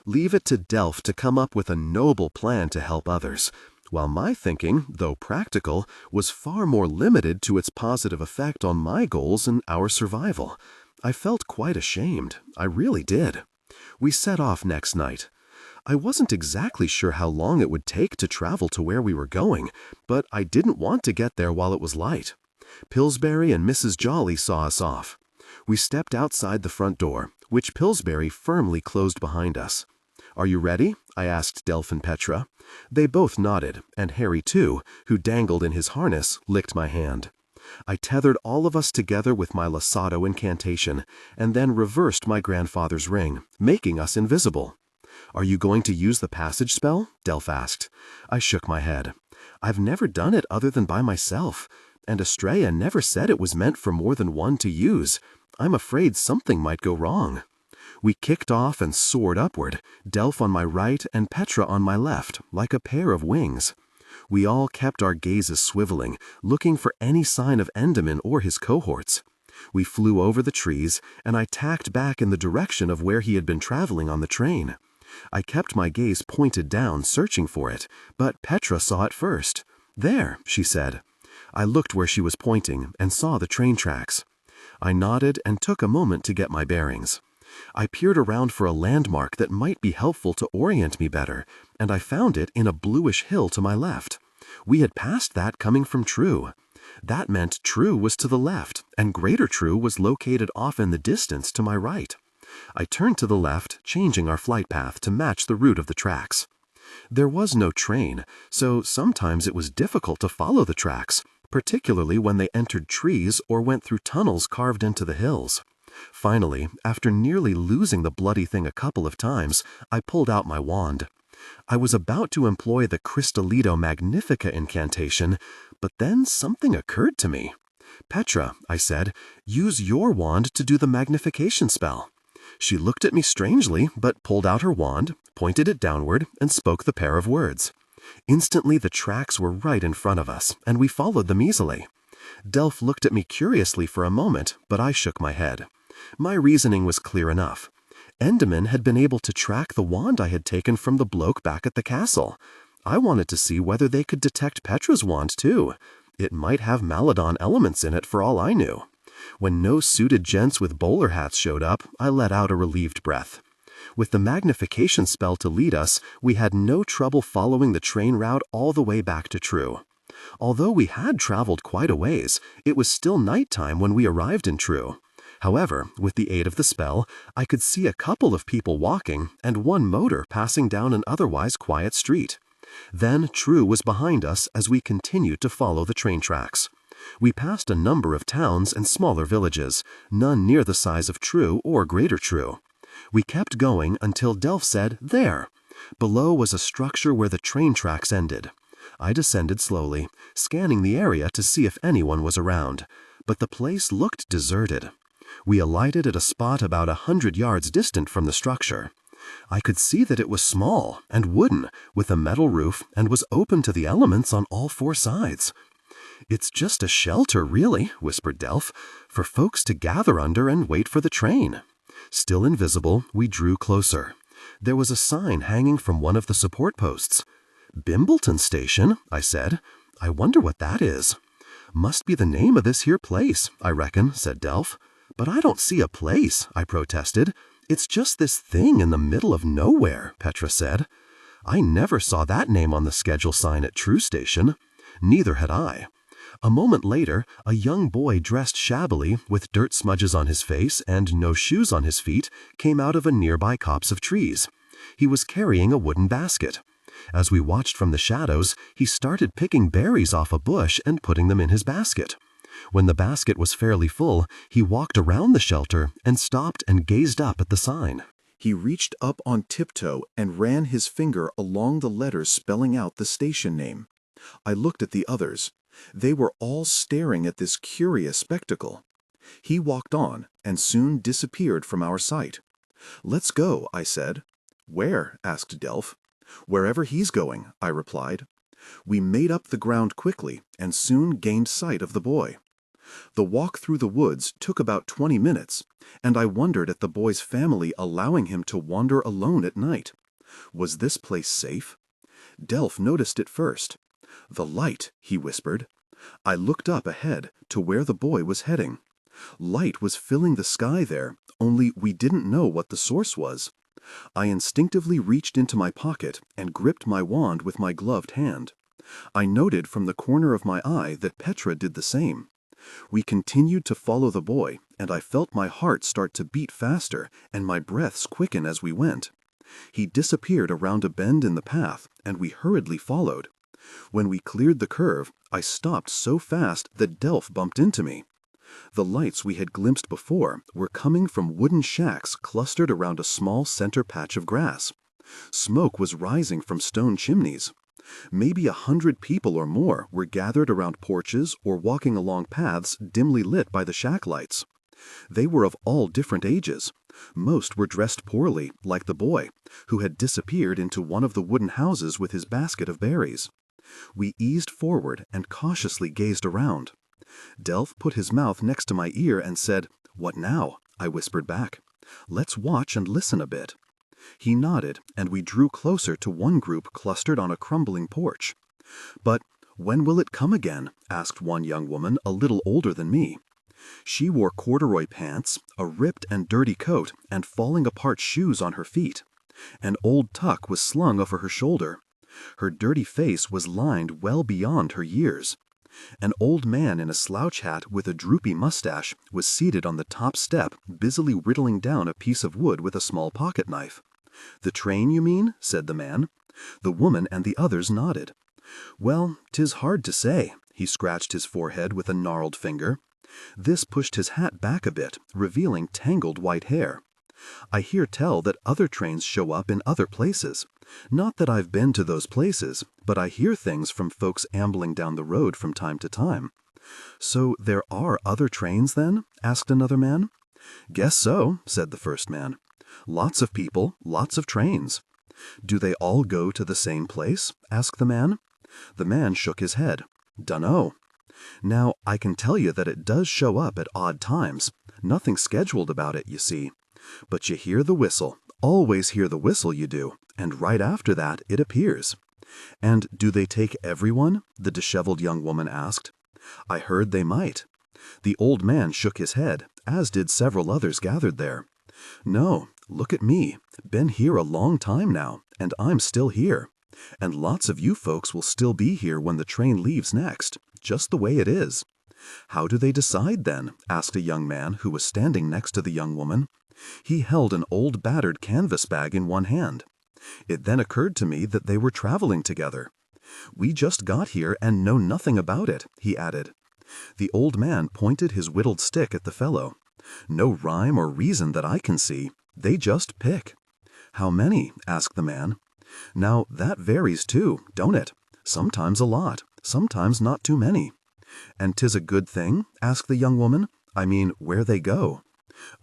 Leave it to Delph to come up with a noble plan to help others, while my thinking, though practical, was far more limited to its positive effect on my goals and our survival. I felt quite ashamed. I really did. We set off next night. I wasn't exactly sure how long it would take to travel to where we were going, but I didn't want to get there while it was light. Pillsbury and Mrs. Jolly saw us off. We stepped outside the front door, which Pillsbury firmly closed behind us. "Are you ready?" I asked Delph and Petra. They both nodded, and Harry too, who dangled in his harness, licked my hand. I tethered all of us together with my Lasado incantation, and then reversed my grandfather's ring, making us invisible. "Are you going to use the passage spell?" Delph asked. I shook my head. "I've never done it other than by myself, and Estrella never said it was meant for more than one to use. I'm afraid something might go wrong." We kicked off and soared upward, Delph on my right and Petra on my left, like a pair of wings. We all kept our gazes swiveling, looking for any sign of Endymion or his cohorts. We flew over the trees, and I tacked back in the direction of where he had been traveling on the train. I kept my gaze pointed down, searching for it, but Petra saw it first. "There," she said. I looked where she was pointing and saw the train tracks. I nodded and took a moment to get my bearings. I peered around for a landmark that might be helpful to orient me better, and I found it in a bluish hill to my left. We had passed that coming from True. That meant True was to the left, and Greater True was located off in the distance to my right. I turned to the left, changing our flight path to match the route of the tracks. There was no train, so sometimes it was difficult to follow the tracks, particularly when they entered trees or went through tunnels carved into the hills. Finally, after nearly losing the bloody thing a couple of times, I pulled out my wand. I was about to employ the Crystalito Magnifica incantation, but then something occurred to me. "Petra," I said, "use your wand to do the magnification spell." She looked at me strangely, but pulled out her wand, pointed it downward, and spoke the pair of words. Instantly the tracks were right in front of us, and we followed them easily. Delph looked at me curiously for a moment, but I shook my head. My reasoning was clear enough. Endymion had been able to track the wand I had taken from the bloke back at the castle. I wanted to see whether they could detect Petra's wand, too. It might have Maladon elements in it for all I knew. When no suited gents with bowler hats showed up, I let out a relieved breath. With the magnification spell to lead us, we had no trouble following the train route all the way back to True. Although we had traveled quite a ways, it was still nighttime when we arrived in True. However, with the aid of the spell, I could see a couple of people walking and one motor passing down an otherwise quiet street. Then True was behind us as we continued to follow the train tracks. We passed a number of towns and smaller villages, none near the size of True or Greater True. We kept going until Delph said, "There." Below was a structure where the train tracks ended. I descended slowly, scanning the area to see if anyone was around, but the place looked deserted. We alighted at a spot about 100 yards distant from the structure. I could see that it was small and wooden, with a metal roof, and was open to the elements on all four sides. "It's just a shelter, really," whispered Delph, "for folks to gather under and wait for the train." Still invisible, we drew closer. There was a sign hanging from one of the support posts. "Bimbleton Station," I said. "I wonder what that is." "Must be the name of this here place, I reckon," said Delph. "But I don't see a place," I protested. "It's just this thing in the middle of nowhere," Petra said. "I never saw that name on the schedule sign at True Station." Neither had I. A moment later, a young boy dressed shabbily, with dirt smudges on his face and no shoes on his feet, came out of a nearby copse of trees. He was carrying a wooden basket. As we watched from the shadows, he started picking berries off a bush and putting them in his basket. When the basket was fairly full, he walked around the shelter and stopped and gazed up at the sign. He reached up on tiptoe and ran his finger along the letters spelling out the station name. I looked at the others. They were all staring at this curious spectacle. He walked on and soon disappeared from our sight. "Let's go," I said. "Where?" asked Delph. "Wherever he's going," I replied. We made up the ground quickly and soon gained sight of the boy. The walk through the woods took about 20 minutes, and I wondered at the boy's family allowing him to wander alone at night. Was this place safe? Delph noticed it first. "The light," he whispered. I looked up ahead to where the boy was heading. Light was filling the sky there, only we didn't know what the source was. I instinctively reached into my pocket and gripped my wand with my gloved hand. I noted from the corner of my eye that Petra did the same. We continued to follow the boy, and I felt my heart start to beat faster and my breaths quicken as we went. He disappeared around a bend in the path, and we hurriedly followed. When we cleared the curve, I stopped so fast that Delph bumped into me. The lights we had glimpsed before were coming from wooden shacks clustered around a small center patch of grass. Smoke was rising from stone chimneys. Maybe 100 people or more were gathered around porches or walking along paths dimly lit by the shack lights. They were of all different ages. Most were dressed poorly, like the boy, who had disappeared into one of the wooden houses with his basket of berries. We eased forward and cautiously gazed around. Delph put his mouth next to my ear and said, "What now?" I whispered back. "Let's watch and listen a bit." He nodded, and we drew closer to one group clustered on a crumbling porch. "But when will it come again?" asked one young woman a little older than me. She wore corduroy pants, a ripped and dirty coat, and falling-apart shoes on her feet. An old tuck was slung over her shoulder. Her dirty face was lined well beyond her years. An old man in a slouch hat with a droopy mustache was seated on the top step, busily whittling down a piece of wood with a small pocket-knife. "The train, you mean?" said the man. The woman and the others nodded. "Well, 'tis hard to say." He scratched his forehead with a gnarled finger. This pushed his hat back a bit, revealing tangled white hair. "I hear tell that other trains show up in other places. Not that I've been to those places, but I hear things from folks ambling down the road from time to time." "So there are other trains, then?" asked another man. "Guess so," said the first man. "Lots of people, lots of trains." "Do they all go to the same place?" asked the man. The man shook his head. "Dunno." "Now, I can tell you that it does show up at odd times. Nothing scheduled about it, you see. But you hear the whistle. Always hear the whistle, you do. And right after that, it appears." "And do they take everyone?" the disheveled young woman asked. "I heard they might." The old man shook his head, as did several others gathered there. "No, look at me. Been here a long time now, and I'm still here. And lots of you folks will still be here when the train leaves next, just the way it is." "How do they decide, then?" asked a young man who was standing next to the young woman. He held an old battered canvas bag in one hand. It then occurred to me that they were traveling together. "We just got here and know nothing about it," he added. The old man pointed his whittled stick at the fellow. "No rhyme or reason that I can see. They just pick." "How many?" asked the man. "Now, that varies too, don't it? Sometimes a lot, sometimes not too many." "And 'tis a good thing?" asked the young woman. "I mean, where they go."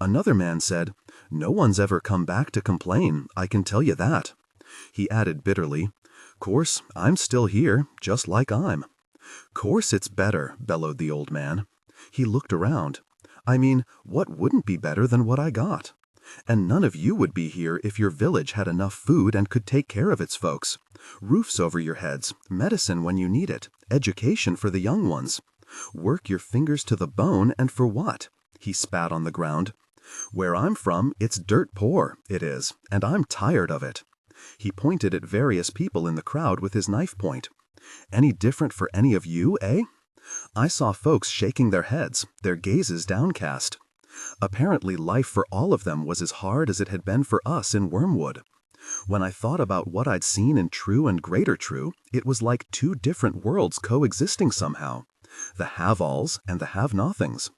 Another man said, "No one's ever come back to complain, I can tell you that." He added bitterly, "Course, I'm still here, just like I'm." "Course it's better," bellowed the old man. He looked around. "I mean, what wouldn't be better than what I got? And none of you would be here if your village had enough food and could take care of its folks. Roofs over your heads, medicine when you need it, education for the young ones. Work your fingers to the bone, and for what? He spat on the ground. "Where I'm from, it's dirt poor, it is, and I'm tired of it." He pointed at various people in the crowd with his knife point. "Any different for any of you, eh?" I saw folks shaking their heads, their gazes downcast. Apparently life for all of them was as hard as it had been for us in Wormwood. When I thought about what I'd seen in True and Greater True, it was like two different worlds coexisting somehow. The have-alls and the have-nothings.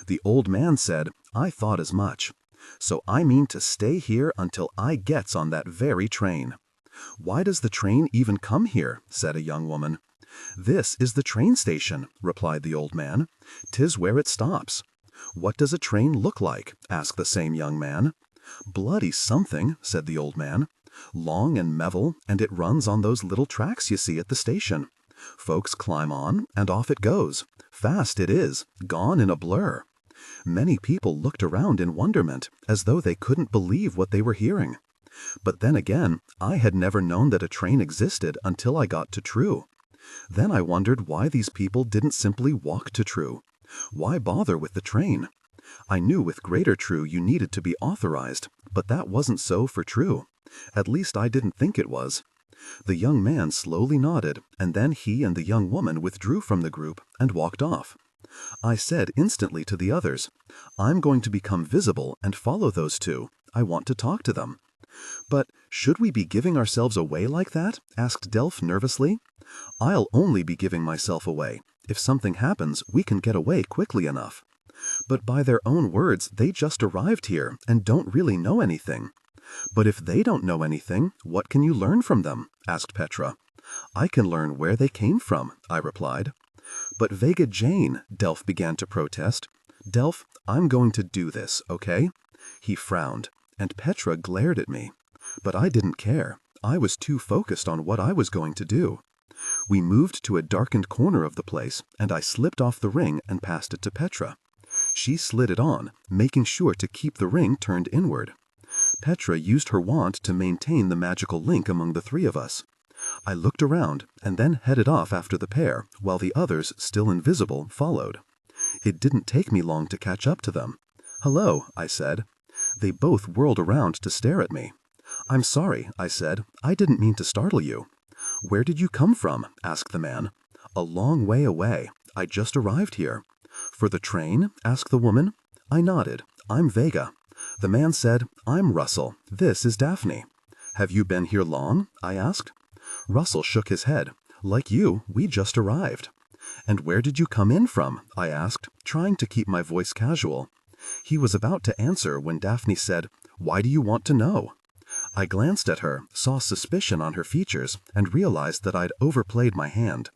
The old man said, "I thought as much. So I mean to stay here until I gets on that very train." "Why does the train even come here?" said a young woman. "This is the train station," replied the old man. "'Tis where it stops." "What does a train look like?" asked the same young man. "Bloody something," said the old man. "Long and metal, and it runs on those little tracks you see at the station. Folks climb on, and off it goes. Fast it is, gone in a blur." Many people looked around in wonderment, as though they couldn't believe what they were hearing. But then again, I had never known that a train existed until I got to True. Then I wondered why these people didn't simply walk to True. Why bother with the train? I knew with Greater True you needed to be authorized, but that wasn't so for True. At least I didn't think it was. The young man slowly nodded, and then he and the young woman withdrew from the group and walked off. I said instantly to the others, "I'm going to become visible and follow those two. I want to talk to them." "But should we be giving ourselves away like that?" asked Delph nervously. "I'll only be giving myself away. If something happens, we can get away quickly enough." "But by their own words, they just arrived here and don't really know anything." "But if they don't know anything, what can you learn from them?" asked Petra. "I can learn where they came from," I replied. "But Vega Jane," Delph began to protest. "Delph, I'm going to do this, okay?" He frowned, and Petra glared at me. But I didn't care. I was too focused on what I was going to do. We moved to a darkened corner of the place, and I slipped off the ring and passed it to Petra. She slid it on, making sure to keep the ring turned inward. Petra used her wand to maintain the magical link among the three of us. I looked around and then headed off after the pair, while the others, still invisible, followed. It didn't take me long to catch up to them. "Hello," I said. They both whirled around to stare at me. "I'm sorry," I said. "I didn't mean to startle you." "Where did you come from?" asked the man. "A long way away. I just arrived here." "For the train?" asked the woman. I nodded. "I'm Vega." The man said, "I'm Russell. This is Daphne." "Have you been here long?" I asked. Russell shook his head. "Like you, we just arrived." "And where did you come in from?" I asked, trying to keep my voice casual. He was about to answer when Daphne said, "Why do you want to know?" I glanced at her, saw suspicion on her features, and realized that I'd overplayed my hand.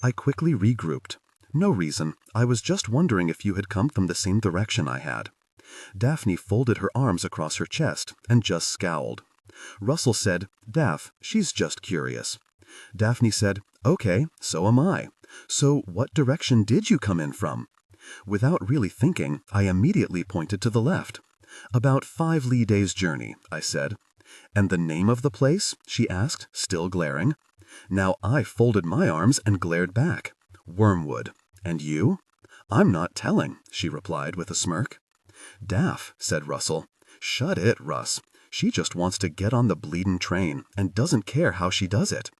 I quickly regrouped. "No reason. I was just wondering if you had come from the same direction I had." Daphne folded her arms across her chest and just scowled. Russell said, "Daph, she's just curious." Daphne said, "Okay, so am I. So what direction did you come in from?" Without really thinking, I immediately pointed to the left. "About 5 Lee days' journey," I said. "And the name of the place?" she asked, still glaring. Now I folded my arms and glared back. "Wormwood. And you?" "I'm not telling," she replied with a smirk. "Daph," said Russell. "Shut it, Russ. She just wants to get on the bleedin' train and doesn't care how she does it."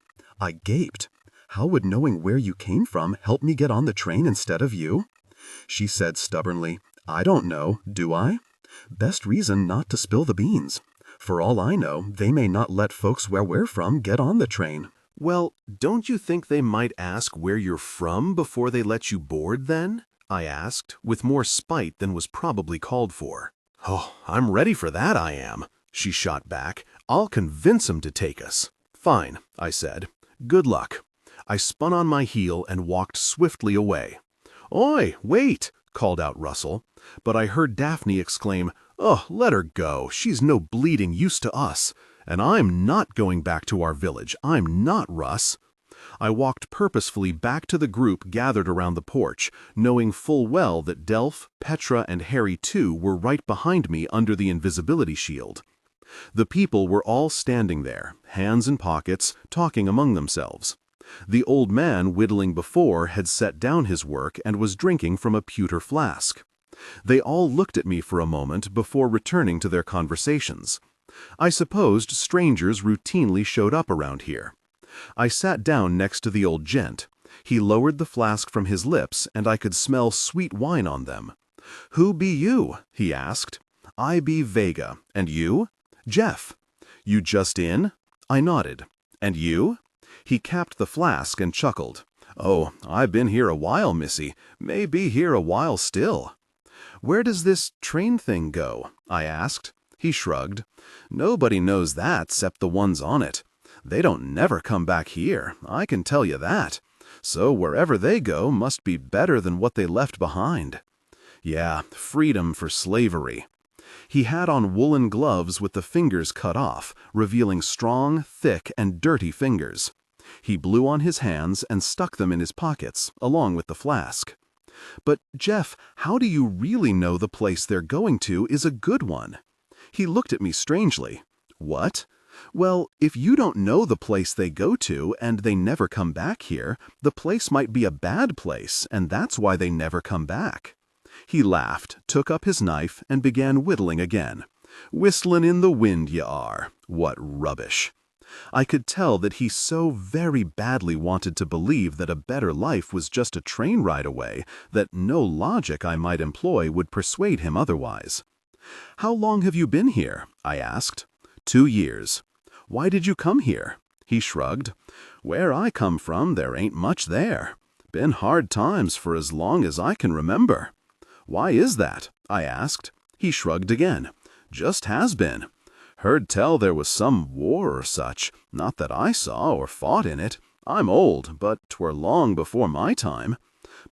I gaped. "How would knowing where you came from help me get on the train instead of you?" She said stubbornly, "I don't know, do I? Best reason not to spill the beans. For all I know, they may not let folks where we're from get on the train." "Well, don't you think they might ask where you're from before they let you board then?" I asked, with more spite than was probably called for. "Oh, I'm ready for that, I am," she shot back. "I'll convince 'em to take us." "Fine," I said. "Good luck." I spun on my heel and walked swiftly away. "Oi, wait!" called out Russell. But I heard Daphne exclaim, "Oh, let her go. She's no bleeding use to us. And I'm not going back to our village. I'm not, Russ." I walked purposefully back to the group gathered around the porch, knowing full well that Delph, Petra, and Harry too were right behind me under the invisibility shield. The people were all standing there, hands in pockets, talking among themselves. The old man whittling before had set down his work and was drinking from a pewter flask. They all looked at me for a moment before returning to their conversations. I supposed strangers routinely showed up around here. I sat down next to the old gent. He lowered the flask from his lips, and I could smell sweet wine on them. "Who be you?" he asked. "I be Vega. And you?" "Jeff." "You just in?" I nodded. "And you?" He capped the flask and chuckled. "Oh, I've been here a while, missy. May be here a while still." "Where does this train thing go?" I asked. He shrugged. "Nobody knows that 'cept the ones on it. They don't never come back here, I can tell you that. So wherever they go must be better than what they left behind. Yeah, freedom for slavery." He had on woolen gloves with the fingers cut off, revealing strong, thick, and dirty fingers. He blew on his hands and stuck them in his pockets, along with the flask. "But, Jeff, how do you really know the place they're going to is a good one?" He looked at me strangely. "What?" "Well, if you don't know the place they go to and they never come back here, the place might be a bad place, and that's why they never come back." He laughed, took up his knife, and began whittling again. "Whistlin' in the wind, ye are. What rubbish." I could tell that he so very badly wanted to believe that a better life was just a train ride away that no logic I might employ would persuade him otherwise. "How long have you been here?" I asked. 2 years. "Why did you come here?" He shrugged. "Where I come from, there ain't much there. Been hard times for as long as I can remember." "Why is that?" I asked. He shrugged again. "Just has been. Heard tell there was some war or such, not that I saw or fought in it. I'm old, but 'twere long before my time.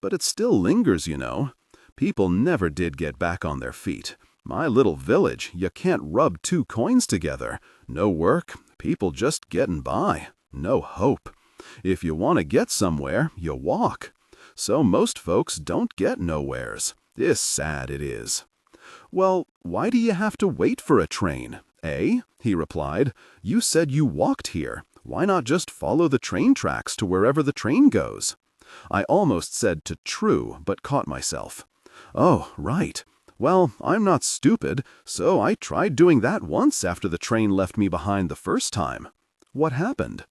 But it still lingers, you know. People never did get back on their feet. My little village, you can't rub 2 coins together. No work, people just getting by. No hope. If you want to get somewhere, you walk. So most folks don't get nowheres. It's sad, it is." "Well, why do you have to wait for a train? Eh?" he replied. "You said you walked here. Why not just follow the train tracks to wherever the train goes?" I almost said to true, but caught myself. "Oh, right. Well, I'm not stupid, so I tried doing that once after the train left me behind the first time." "What happened?"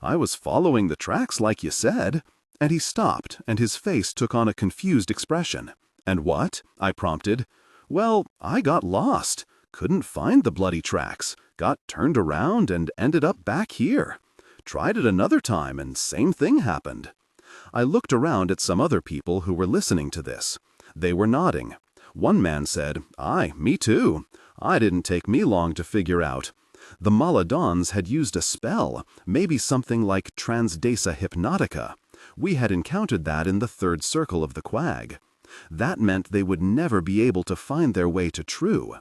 "I was following the tracks like you said." And he stopped, and his face took on a confused expression. "And what?" I prompted. "Well, I got lost. Couldn't find the bloody tracks. Got turned around and ended up back here. Tried it another time and same thing happened." I looked around at some other people who were listening to this. They were nodding. One man said, "Aye, me too. I didn't take me long to figure out. The Maladons had used a spell, maybe something like Transdesa Hypnotica. We had encountered that in the 3rd circle of the Quag. That meant they would never be able to find their way to True.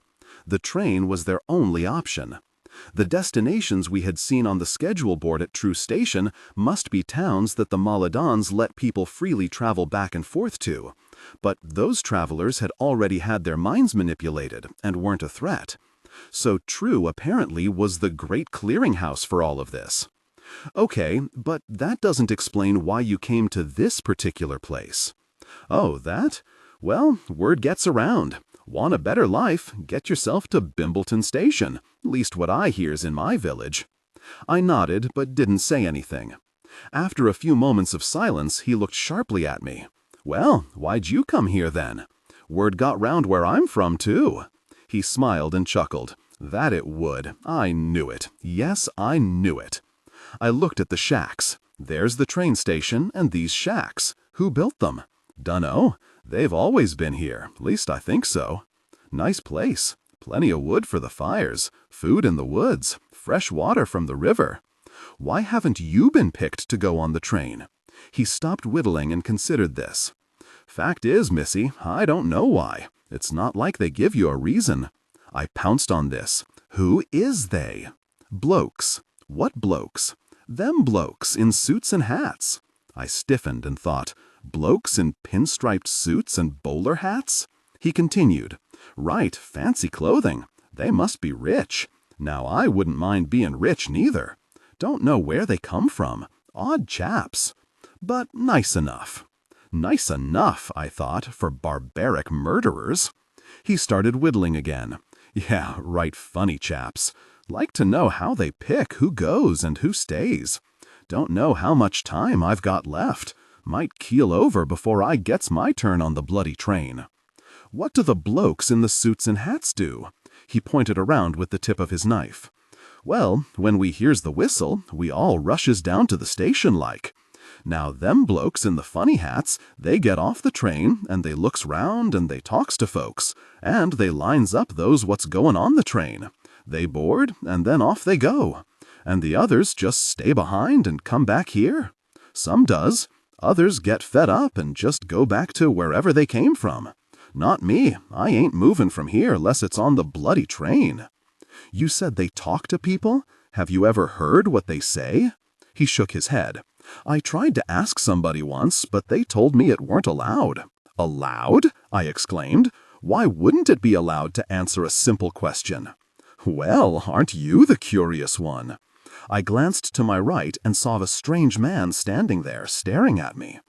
The train was their only option. The destinations we had seen on the schedule board at True Station must be towns that the Maladons let people freely travel back and forth to. But those travelers had already had their minds manipulated and weren't a threat. So True apparently was the great clearinghouse for all of this. "Okay, but that doesn't explain why you came to this particular place." "Oh, that? Well, word gets around. Want a better life, get yourself to Bimbleton Station, least what I hears in my village." I nodded, but didn't say anything. After a few moments of silence, he looked sharply at me. "Well, why'd you come here then?" "Word got round where I'm from, too." He smiled and chuckled. "That it would. I knew it. Yes, I knew it." I looked at the shacks. There's the train station and these shacks. Who built them? Dunno. They've always been here, least I think so. Nice place. Plenty of wood for the fires, food in the woods, fresh water from the river. Why haven't you been picked to go on the train?" He stopped whittling and considered this. "Fact is, missy, I don't know why. It's not like they give you a reason." I pounced on this. "Who is they?" "Blokes." "What blokes?" "Them blokes in suits and hats." I stiffened and thought, blokes in pinstriped suits and bowler hats? He continued, "Right, fancy clothing. They must be rich. Now I wouldn't mind being rich neither. Don't know where they come from. Odd chaps. But nice enough." Nice enough, I thought, for barbaric murderers. He started whittling again. Yeah, right funny chaps. Like to know how they pick who goes and who stays. Don't know how much time I've got left. Might keel over before I gets my turn on the bloody train. What do the blokes in the suits and hats do? He pointed around with the tip of his knife. Well, when we hears the whistle, we all rushes down to the station like. Now them blokes in the funny hats, they get off the train, and they looks round and they talks to folks, and they lines up those what's goin' on the train. They board, and then off they go. And the others just stay behind and come back here. Some does. Others get fed up and just go back to wherever they came from. Not me. I ain't movin' from here less it's on the bloody train. You said they talk to people? Have you ever heard what they say? He shook his head. I tried to ask somebody once, but they told me it weren't allowed. Allowed? I exclaimed. Why wouldn't it be allowed to answer a simple question? Well, aren't you the curious one? I glanced to my right and saw a strange man standing there, staring at me.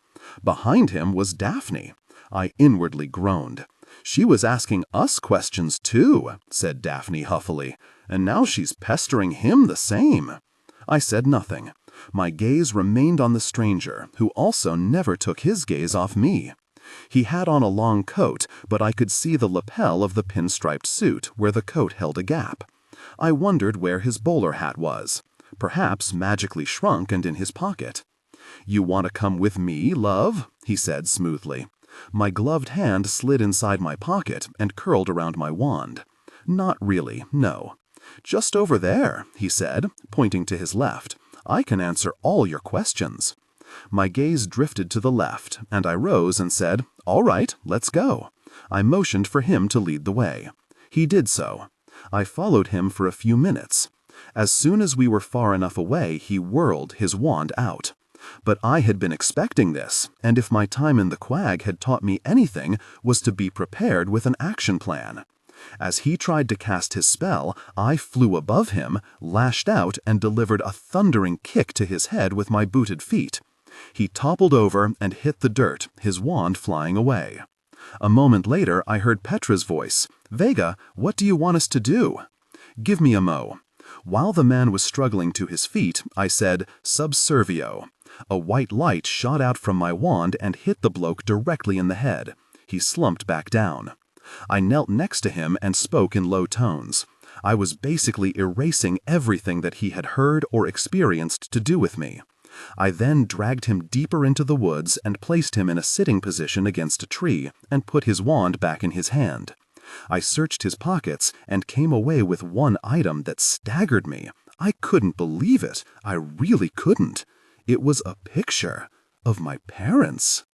Behind him was Daphne. I inwardly groaned. She was asking us questions too, said Daphne huffily, and now she's pestering him the same. I said nothing. My gaze remained on the stranger, who also never took his gaze off me. He had on a long coat, but I could see the lapel of the pinstriped suit where the coat held a gap. I wondered where his bowler hat was. Perhaps magically shrunk and in his pocket. You want to come with me, love? He said smoothly. My gloved hand slid inside my pocket and curled around my wand. Not really, no. Just over there, he said, pointing to his left. I can answer all your questions. My gaze drifted to the left, and I rose and said, All right, let's go. I motioned for him to lead the way. He did so. I followed him for a few minutes. As soon as we were far enough away, he whirled his wand out. But I had been expecting this, and if my time in the Quag had taught me anything, was to be prepared with an action plan. As he tried to cast his spell, I flew above him, lashed out, and delivered a thundering kick to his head with my booted feet. He toppled over and hit the dirt, his wand flying away. A moment later, I heard Petra's voice. Vega, what do you want us to do? Give me a mo. While the man was struggling to his feet, I said, Subservio. A white light shot out from my wand and hit the bloke directly in the head. He slumped back down. I knelt next to him and spoke in low tones. I was basically erasing everything that he had heard or experienced to do with me. I then dragged him deeper into the woods and placed him in a sitting position against a tree and put his wand back in his hand. I searched his pockets and came away with one item that staggered me. I couldn't believe it. I really couldn't. It was a picture of my parents.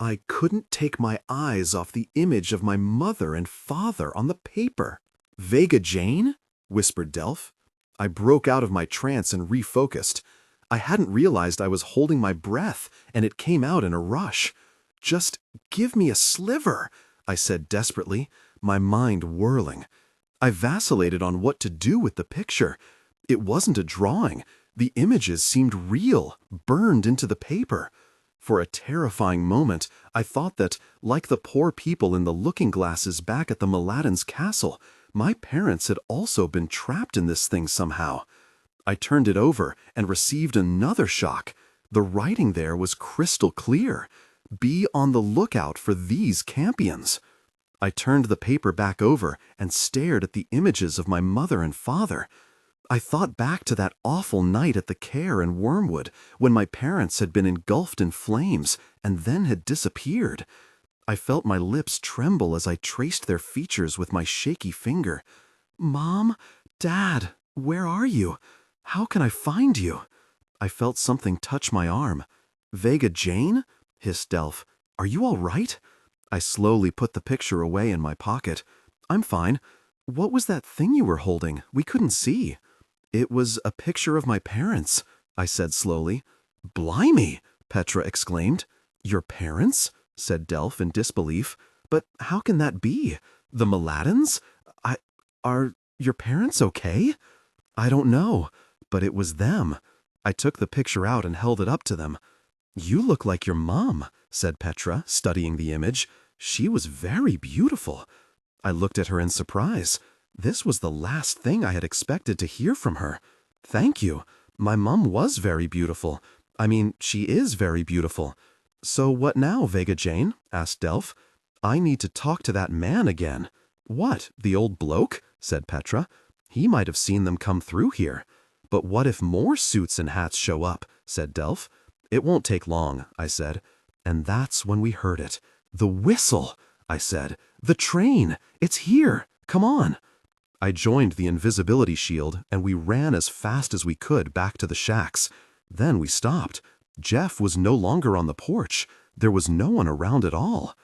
I couldn't take my eyes off the image of my mother and father on the paper. Vega Jane? Whispered Delph. I broke out of my trance and refocused. I hadn't realized I was holding my breath, and it came out in a rush. Just give me a sliver, I said desperately, my mind whirling. I vacillated on what to do with the picture. It wasn't a drawing. The images seemed real, burned into the paper. For a terrifying moment, I thought that, like the poor people in the looking-glasses back at the Maladons' castle, my parents had also been trapped in this thing somehow. I turned it over and received another shock. The writing there was crystal clear. Be on the lookout for these campions. I turned the paper back over and stared at the images of my mother and father. I thought back to that awful night at the Care in Wormwood, when my parents had been engulfed in flames and then had disappeared. I felt my lips tremble as I traced their features with my shaky finger. Mom, Dad, where are you? How can I find you? I felt something touch my arm. Vega Jane? Hissed Delph. Are you all right? I slowly put the picture away in my pocket. I'm fine. What was that thing you were holding? We couldn't see. It was a picture of my parents, I said slowly. Blimey, Petra exclaimed. Your parents? Said Delph in disbelief. But how can that be? The Maladons? Are your parents okay? I don't know, but it was them. I took the picture out and held it up to them. "You look like your mom," said Petra, studying the image. "She was very beautiful." I looked at her in surprise. This was the last thing I had expected to hear from her. "Thank you. My mom was very beautiful. I mean, she is very beautiful." "So what now, Vega Jane?" asked Delph. "I need to talk to that man again." "What, the old bloke?" said Petra. "He might have seen them come through here." "But what if more suits and hats show up?" said Delph. "It won't take long," I said. And that's when we heard it. "The whistle!" I said. "The train! It's here! Come on!" I joined the invisibility shield, and we ran as fast as we could back to the shacks. Then we stopped. Jeff was no longer on the porch. There was no one around at all.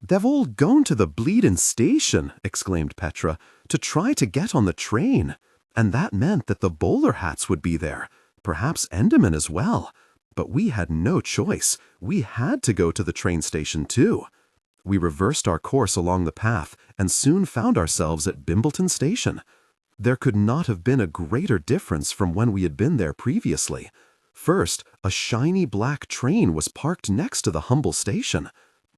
"They've all gone to the bleedin' station," exclaimed Petra, "to try to get on the train. And that meant that the bowler hats would be there, perhaps Enderman as well. But we had no choice. We had to go to the train station too." We reversed our course along the path and soon found ourselves at Bimbleton Station. There could not have been a greater difference from when we had been there previously. First, a shiny black train was parked next to the humble station.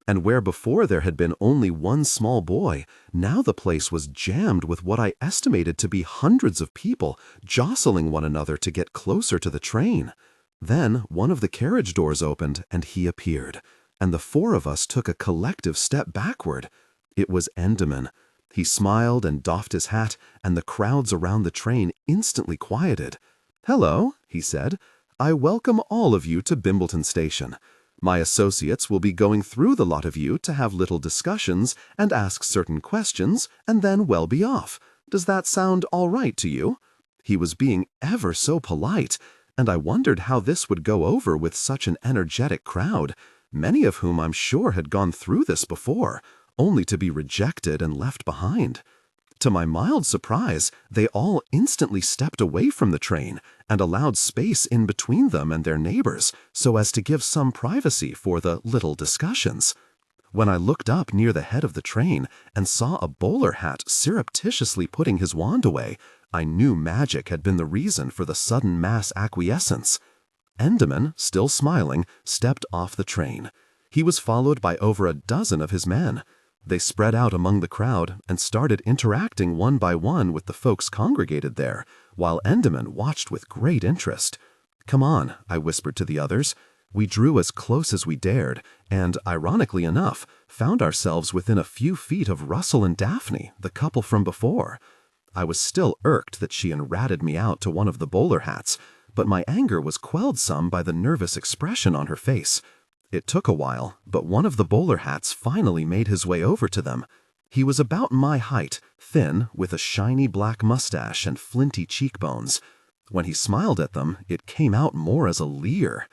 And where before there had been only one small boy, now the place was jammed with what I estimated to be hundreds of people jostling one another to get closer to the train. Then one of the carriage doors opened and he appeared, and the four of us took a collective step backward. It was Enderman. He smiled and doffed his hat, and the crowds around the train instantly quieted. "Hello," he said. "I welcome all of you to Bimbleton Station. My associates will be going through the lot of you to have little discussions and ask certain questions, and then we'll be off. Does that sound all right to you?" He was being ever so polite, and I wondered how this would go over with such an energetic crowd, many of whom I'm sure had gone through this before, only to be rejected and left behind. To my mild surprise, they all instantly stepped away from the train and allowed space in between them and their neighbors so as to give some privacy for the little discussions. When I looked up near the head of the train and saw a bowler hat surreptitiously putting his wand away, I knew magic had been the reason for the sudden mass acquiescence. Enderman, still smiling, stepped off the train. He was followed by over a dozen of his men. They spread out among the crowd and started interacting one by one with the folks congregated there, while Enderman watched with great interest. "Come on," I whispered to the others. We drew as close as we dared, and, ironically enough, found ourselves within a few feet of Russell and Daphne, the couple from before. I was still irked that she had ratted me out to one of the bowler hats, but my anger was quelled some by the nervous expression on her face. It took a while, but one of the bowler hats finally made his way over to them. He was about my height, thin, with a shiny black mustache and flinty cheekbones. When he smiled at them, it came out more as a leer.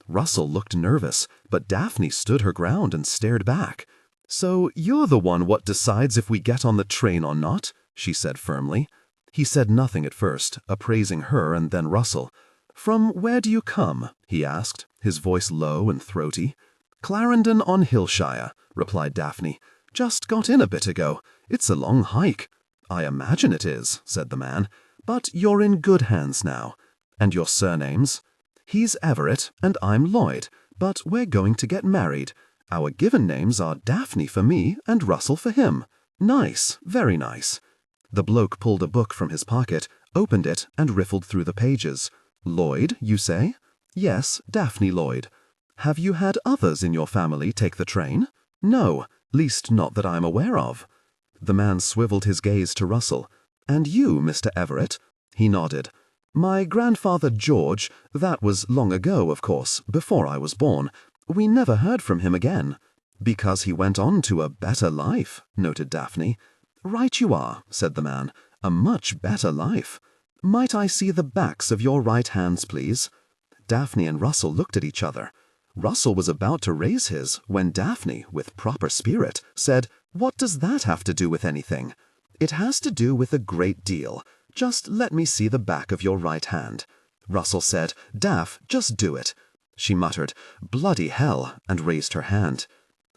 Russell looked nervous, but Daphne stood her ground and stared back. "So you're the one what decides if we get on the train or not?" she said firmly. He said nothing at first, appraising her and then Russell. "From where do you come?" he asked, his voice low and throaty. "Clarendon on Hillshire," replied Daphne. "Just got in a bit ago. It's a long hike." "I imagine it is," said the man. "But you're in good hands now. And your surnames?" "He's Everett, and I'm Lloyd, but we're going to get married. Our given names are Daphne for me and Russell for him." "Nice, very nice." The bloke pulled a book from his pocket, opened it, and riffled through the pages. "Lloyd, you say?" "Yes, Daphne Lloyd." "Have you had others in your family take the train?" "No, least not that I'm aware of." The man swiveled his gaze to Russell. "And you, Mr. Everett?" He nodded. "My grandfather George, that was long ago, of course, before I was born. We never heard from him again." "Because he went on to a better life," noted Daphne. "Right you are," said the man. "A much better life. Might I see the backs of your right hands, please?" Daphne and Russell looked at each other. Russell was about to raise his when Daphne, with proper spirit, said, "What does that have to do with anything?" "It has to do with a great deal. Just let me see the back of your right hand." Russell said, "Daph, just do it." She muttered, "Bloody hell," and raised her hand.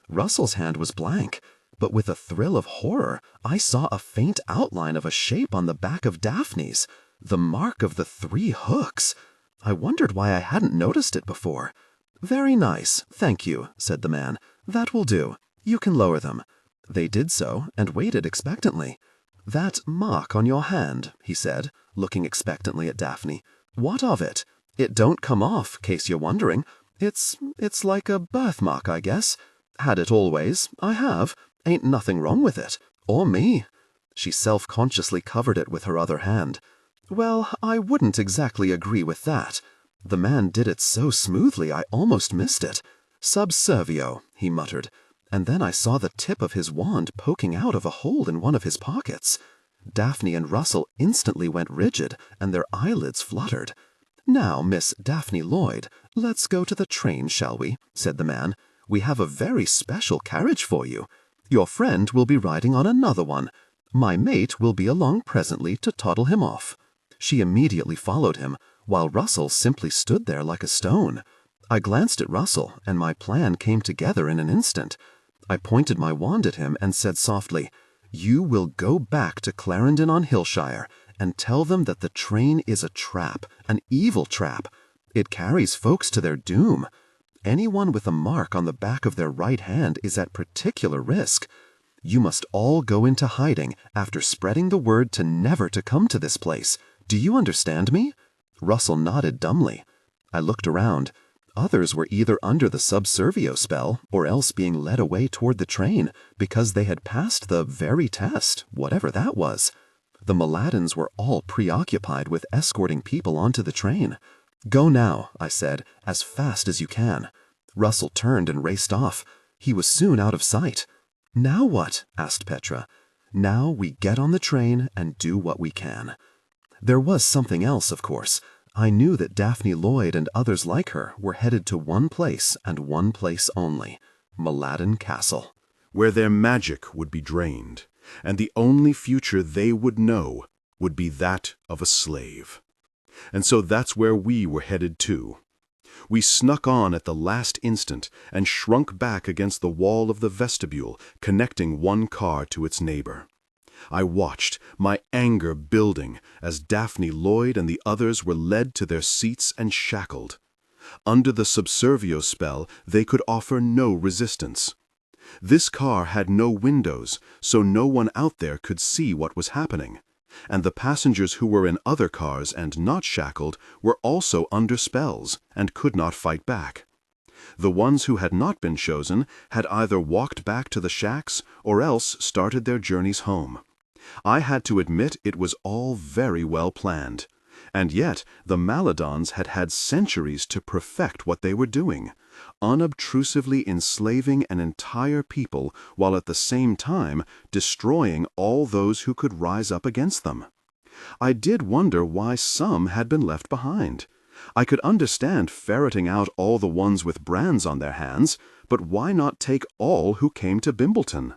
Russell's hand was blank, but with a thrill of horror, I saw a faint outline of a shape on the back of Daphne's, the mark of the 3 hooks. I wondered why I hadn't noticed it before. "Very nice, thank you," said the man. "That will do. You can lower them." They did so, and waited expectantly. "That mark on your hand," he said, looking expectantly at Daphne. "What of it? It don't come off, case you're wondering. It's like a birthmark, I guess. Had it always. I have. Ain't nothing wrong with it. Or me." She self-consciously covered it with her other hand. "Well, I wouldn't exactly agree with that. The man did it so smoothly I almost missed it. Subservio," he muttered, and then I saw the tip of his wand poking out of a hole in one of his pockets. Daphne and Russell instantly went rigid, and their eyelids fluttered. "Now, Miss Daphne Lloyd, let's go to the train, shall we?" said the man. "We have a very special carriage for you. Your friend will be riding on another one. My mate will be along presently to toddle him off." She immediately followed him, while Russell simply stood there like a stone. I glanced at Russell, and my plan came together in an instant. I pointed my wand at him and said softly, "You will go back to Clarendon on Hillshire and tell them that the train is a trap, an evil trap. It carries folks to their doom. Anyone with a mark on the back of their right hand is at particular risk. You must all go into hiding after spreading the word to never to come to this place. Do you understand me?" Russell nodded dumbly. I looked around. Others were either under the subservio spell or else being led away toward the train because they had passed the very test, whatever that was. The Maladons were all preoccupied with escorting people onto the train. "Go now," I said, "as fast as you can." Russell turned and raced off. He was soon out of sight. "Now what?" asked Petra. "Now we get on the train and do what we can." There was something else, of course. I knew that Daphne Lloyd and others like her were headed to one place and one place only, Maladon Castle, where their magic would be drained, and the only future they would know would be that of a slave. And so that's where we were headed to. We snuck on at the last instant and shrunk back against the wall of the vestibule, connecting one car to its neighbor. I watched, my anger building, as Daphne Lloyd and the others were led to their seats and shackled. Under the subservio spell, they could offer no resistance. This car had no windows, so no one out there could see what was happening. And the passengers who were in other cars and not shackled were also under spells and could not fight back. The ones who had not been chosen had either walked back to the shacks or else started their journeys home. I had to admit it was all very well planned. And yet the Maladons had had centuries to perfect what they were doing, unobtrusively enslaving an entire people while at the same time destroying all those who could rise up against them. I did wonder why some had been left behind. I could understand ferreting out all the ones with brands on their hands, but why not take all who came to Bimbleton?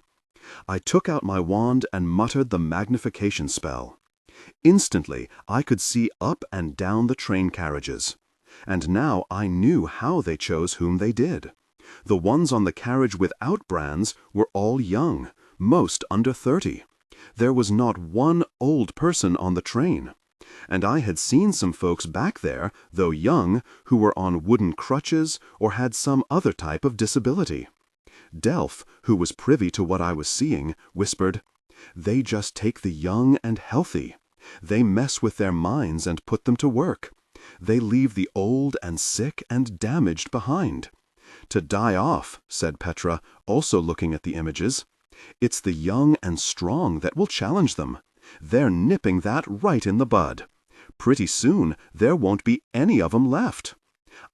I took out my wand and muttered the magnification spell. Instantly, I could see up and down the train carriages. And now I knew how they chose whom they did. The ones on the carriage without brands were all young, most under 30. There was not one old person on the train. And I had seen some folks back there, though young, who were on wooden crutches or had some other type of disability. Delph, who was privy to what I was seeing, whispered, "They just take the young and healthy. They mess with their minds and put them to work. They leave the old and sick and damaged behind." "To die off," said Petra, also looking at the images. "It's the young and strong that will challenge them. They're nipping that right in the bud. Pretty soon there won't be any of 'em left."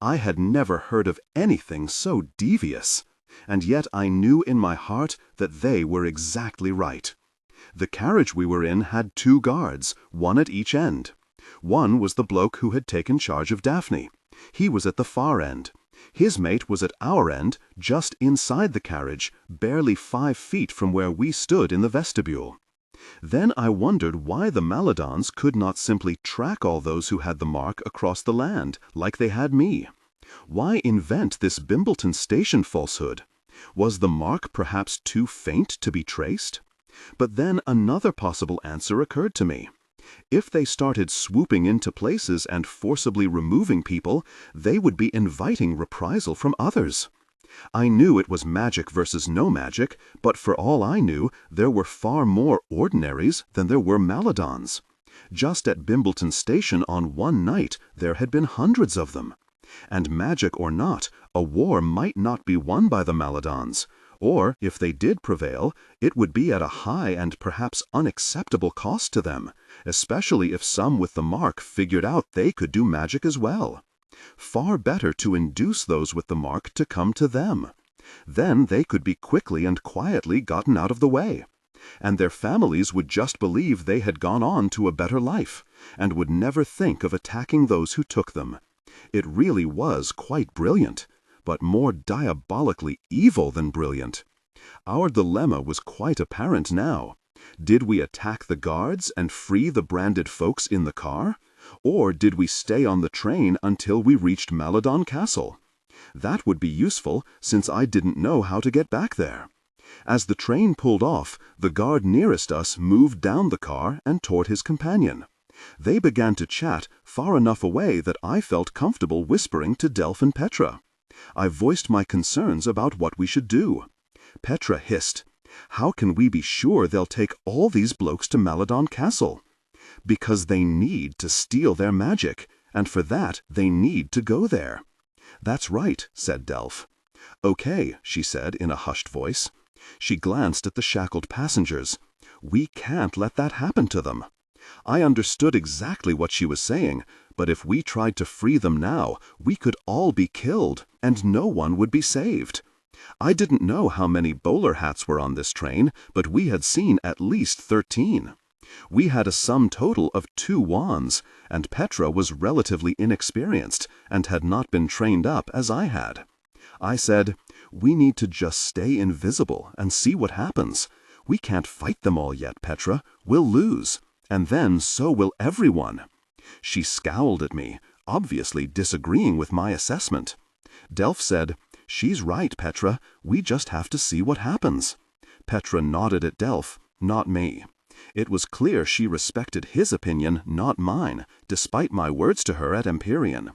I had never heard of anything so devious. And yet I knew in my heart that they were exactly right. The carriage we were in had 2 guards, one at each end. One was the bloke who had taken charge of Daphne. He was at the far end. His mate was at our end, just inside the carriage, barely 5 feet from where we stood in the vestibule. Then I wondered why the Maladons could not simply track all those who had the mark across the land, like they had me. Why invent this Bimbleton Station falsehood? Was the mark perhaps too faint to be traced? But then another possible answer occurred to me. If they started swooping into places and forcibly removing people, they would be inviting reprisal from others. I knew it was magic versus no magic, but for all I knew, there were far more ordinaries than there were Maladons. Just at Bimbleton Station on one night, there had been hundreds of them. And magic or not, a war might not be won by the Maladons. Or, if they did prevail, it would be at a high and perhaps unacceptable cost to them, especially if some with the mark figured out they could do magic as well. Far better to induce those with the mark to come to them. Then they could be quickly and quietly gotten out of the way. And their families would just believe they had gone on to a better life, and would never think of attacking those who took them. It really was quite brilliant, but more diabolically evil than brilliant. Our dilemma was quite apparent now. Did we attack the guards and free the branded folks in the car? Or did we stay on the train until we reached Maladon Castle? That would be useful, since I didn't know how to get back there. As the train pulled off, the guard nearest us moved down the car and toward his companion. They began to chat far enough away that I felt comfortable whispering to Delph and Petra. I voiced my concerns about what we should do. Petra hissed, "How can we be sure they'll take all these blokes to Maladon Castle?" "Because they need to steal their magic, and for that they need to go there." "That's right," said Delph. "Okay," she said in a hushed voice. She glanced at the shackled passengers. "We can't let that happen to them." I understood exactly what she was saying, but if we tried to free them now, we could all be killed, and no one would be saved. I didn't know how many bowler hats were on this train, but we had seen at least 13. We had a sum total of 2 wands, and Petra was relatively inexperienced and had not been trained up as I had. I said, "We need to just stay invisible and see what happens. We can't fight them all yet, Petra. We'll lose. And then so will everyone." She scowled at me, obviously disagreeing with my assessment. Delph said, "She's right, Petra. We just have to see what happens." Petra nodded at Delph, not me. It was clear she respected his opinion, not mine, despite my words to her at Empyrean.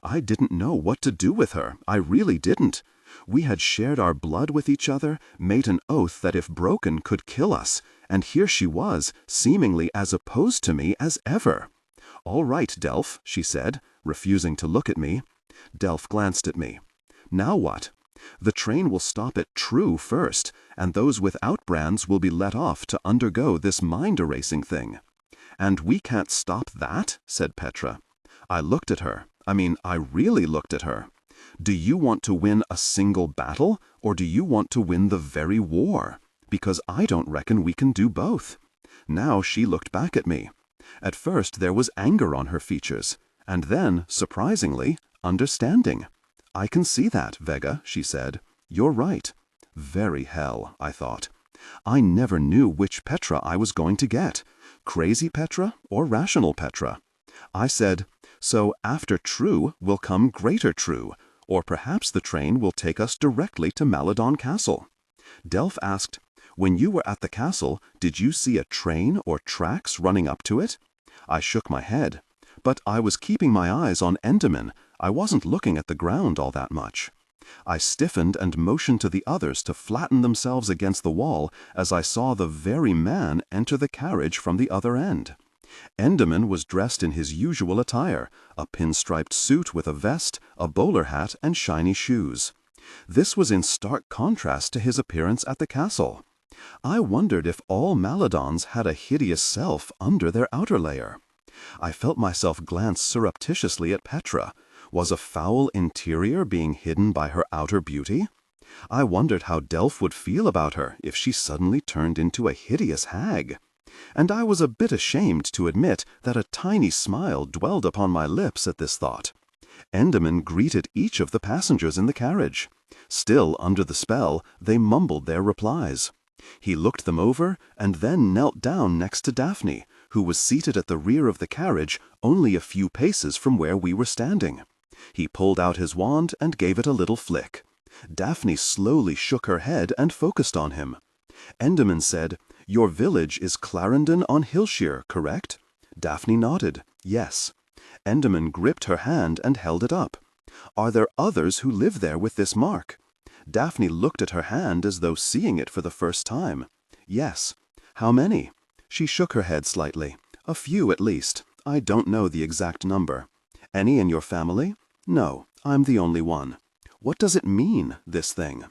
I didn't know what to do with her. I really didn't. We had shared our blood with each other, made an oath that if broken could kill us, and here she was, seemingly as opposed to me as ever. "All right, Delph," she said, refusing to look at me. Delph glanced at me. "Now what?" "The train will stop at True first, and those without brands will be let off to undergo this mind-erasing thing." "And we can't stop that?" said Petra. I looked at her. I really looked at her. "Do you want to win a single battle, or do you want to win the very war? Because I don't reckon we can do both." Now she looked back at me. At first there was anger on her features, and then, surprisingly, understanding. "I can see that, Vega," she said. "You're right." Very hell, I thought. I never knew which Petra I was going to get, crazy Petra or rational Petra. I said, "So after True will come Greater True, or perhaps the train will take us directly to Maladon Castle." Delph asked, "When you were at the castle, did you see a train or tracks running up to it?" I shook my head. But I was keeping my eyes on Enderman. I wasn't looking at the ground all that much. I stiffened and motioned to the others to flatten themselves against the wall as I saw the very man enter the carriage from the other end. Enderman was dressed in his usual attire, a pinstriped suit with a vest, a bowler hat, and shiny shoes. This was in stark contrast to his appearance at the castle. I wondered if all Maladons had a hideous self under their outer layer. I felt myself glance surreptitiously at Petra. Was a foul interior being hidden by her outer beauty? I wondered how Delph would feel about her if she suddenly turned into a hideous hag. And I was a bit ashamed to admit that a tiny smile dwelled upon my lips at this thought. Enderman greeted each of the passengers in the carriage. Still under the spell, they mumbled their replies. He looked them over and then knelt down next to Daphne, who was seated at the rear of the carriage only a few paces from where we were standing. He pulled out his wand and gave it a little flick. Daphne slowly shook her head and focused on him. Enderman said, "Your village is Clarendon on Hillshire, correct?" Daphne nodded. Yes. Enderman gripped her hand and held it up. Are there others who live there with this mark? Daphne looked at her hand as though seeing it for the first time. Yes. How many? She shook her head slightly. A few at least. I don't know the exact number. Any in your family? No, I'm the only one. What does it mean, this thing?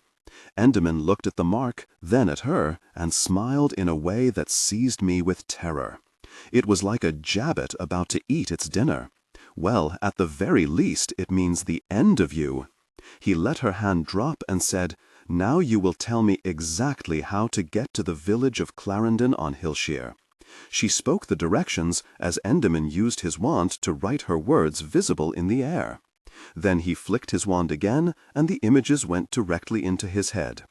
Enderman looked at the mark, then at her, and smiled in a way that seized me with terror. It was like a jabbit about to eat its dinner. Well, at the very least, it means the end of you. He let her hand drop and said, Now you will tell me exactly how to get to the village of Clarendon on Hillshire. She spoke the directions as Enderman used his wand to write her words visible in the air. Then he flicked his wand again, and the images went directly into his head.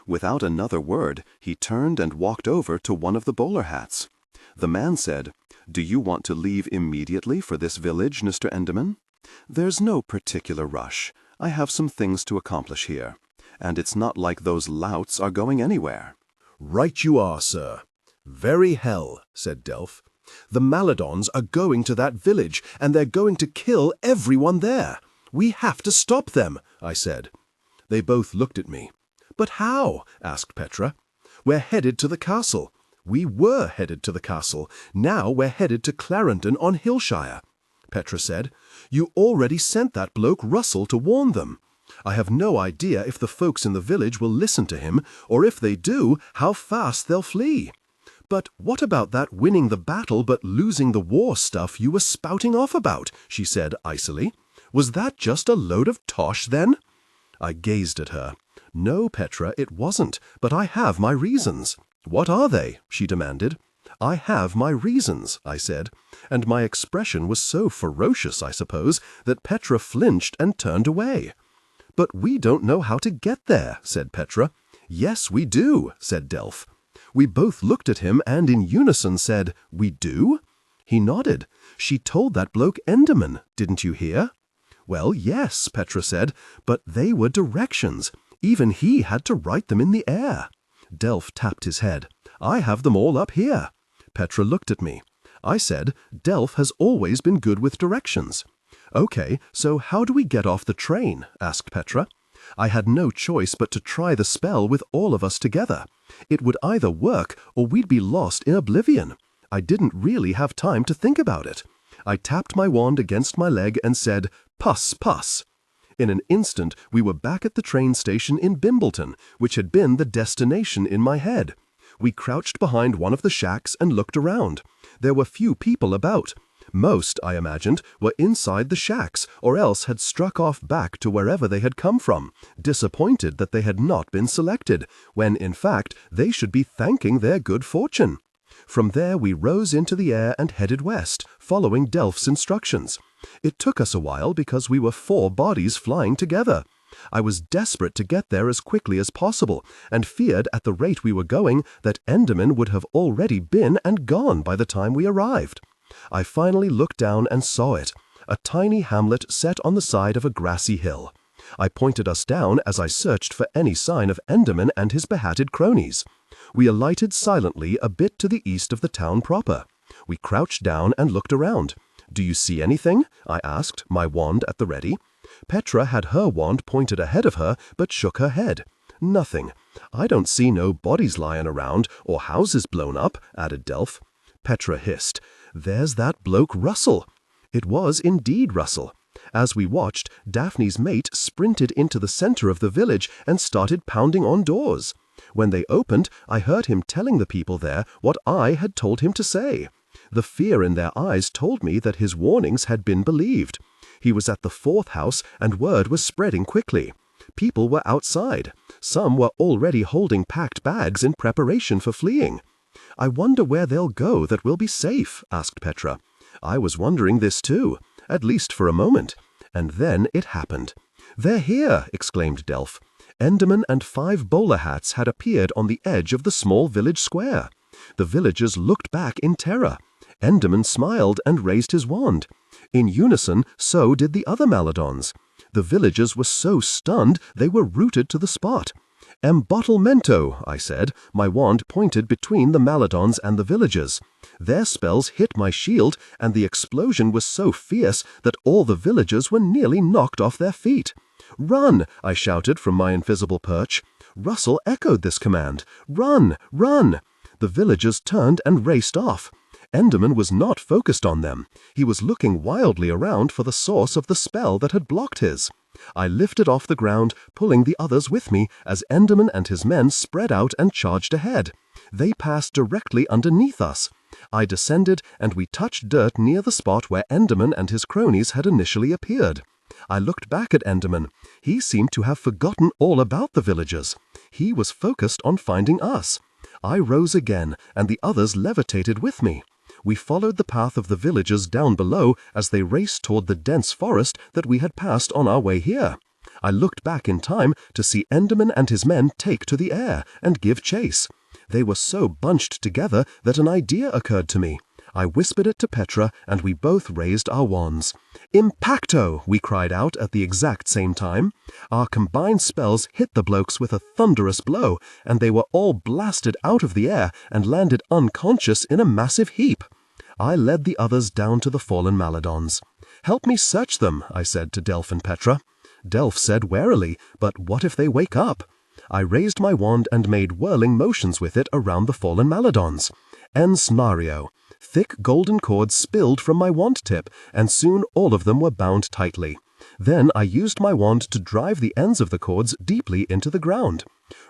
Without another word, he turned and walked over to one of the bowler hats. The man said, Do you want to leave immediately for this village, Mr. Enderman? There's no particular rush. I have some things to accomplish here. And it's not like those louts are going anywhere. Right you are, sir. Very hell, said Delph. The Maladons are going to that village, and they're going to kill everyone there. We have to stop them, I said. They both looked at me. But how? Asked Petra. We're headed to the castle. We were headed to the castle. Now we're headed to Clarendon on Hillshire. Petra said, You already sent that bloke Russell to warn them. I have no idea if the folks in the village will listen to him, or if they do, how fast they'll flee. But what about that winning the battle but losing the war stuff you were spouting off about? She said icily. Was that just a load of tosh then? I gazed at her. No, Petra, it wasn't, but I have my reasons. What are they? She demanded. I have my reasons, I said, and my expression was so ferocious, I suppose, that Petra flinched and turned away. But we don't know how to get there, said Petra. Yes, we do, said Delph. We both looked at him and in unison said, We do? He nodded. She told that bloke Enderman, didn't you hear? Well, yes, Petra said, but they were directions. Even he had to write them in the air. Delph tapped his head. I have them all up here. Petra looked at me. I said, Delph has always been good with directions. Okay, so how do we get off the train? Asked Petra. I had no choice but to try the spell with all of us together. It would either work or we'd be lost in oblivion. I didn't really have time to think about it. I tapped my wand against my leg and said, Puss, puss. In an instant, we were back at the train station in Bimbleton, which had been the destination in my head. We crouched behind one of the shacks and looked around. There were few people about. Most, I imagined, were inside the shacks, or else had struck off back to wherever they had come from, disappointed that they had not been selected, when, in fact, they should be thanking their good fortune. From there we rose into the air and headed west, following Delph's instructions. It took us a while because we were 4 bodies flying together. I was desperate to get there as quickly as possible, and feared at the rate we were going that Enderman would have already been and gone by the time we arrived. I finally looked down and saw it, a tiny hamlet set on the side of a grassy hill. I pointed us down as I searched for any sign of Enderman and his behatted cronies. We alighted silently a bit to the east of the town proper. We crouched down and looked around. Do you see anything? I asked, my wand at the ready. Petra had her wand pointed ahead of her, but shook her head. Nothing. I don't see no bodies lying around, or houses blown up, added Delph. Petra hissed. There's that bloke Russell. It was indeed Russell. As we watched, Daphne's mate sprinted into the center of the village and started pounding on doors. When they opened, I heard him telling the people there what I had told him to say. The fear in their eyes told me that his warnings had been believed. He was at the 4th house, and word was spreading quickly. People were outside. Some were already holding packed bags in preparation for fleeing. I wonder where they'll go that will be safe, asked Petra. I was wondering this too, at least for a moment. And then it happened. They're here, exclaimed Delph. Enderman and 5 bowler hats had appeared on the edge of the small village square. The villagers looked back in terror. Enderman smiled and raised his wand. In unison, so did the other Maladons. The villagers were so stunned they were rooted to the spot. "Embottlemento," I said. My wand pointed between the Maladons and the villagers. Their spells hit my shield, and the explosion was so fierce that all the villagers were nearly knocked off their feet. "Run!" I shouted from my invisible perch. Russell echoed this command. "Run! Run!" The villagers turned and raced off. Enderman was not focused on them. He was looking wildly around for the source of the spell that had blocked his. I lifted off the ground, pulling the others with me as Enderman and his men spread out and charged ahead. They passed directly underneath us. I descended, and we touched dirt near the spot where Enderman and his cronies had initially appeared. I looked back at Enderman. He seemed to have forgotten all about the villagers. He was focused on finding us. I rose again, and the others levitated with me. We followed the path of the villagers down below as they raced toward the dense forest that we had passed on our way here. I looked back in time to see Enderman and his men take to the air and give chase. They were so bunched together that an idea occurred to me. I whispered it to Petra, and we both raised our wands. "Impacto!" we cried out at the exact same time. Our combined spells hit the blokes with a thunderous blow, and they were all blasted out of the air and landed unconscious in a massive heap. I led the others down to the fallen Maladons. "Help me search them," I said to Delph and Petra. Delph said warily, "But what if they wake up?" I raised my wand and made whirling motions with it around the fallen Maladons. Ensnario. Thick golden cords spilled from my wand tip, and soon all of them were bound tightly. Then I used my wand to drive the ends of the cords deeply into the ground.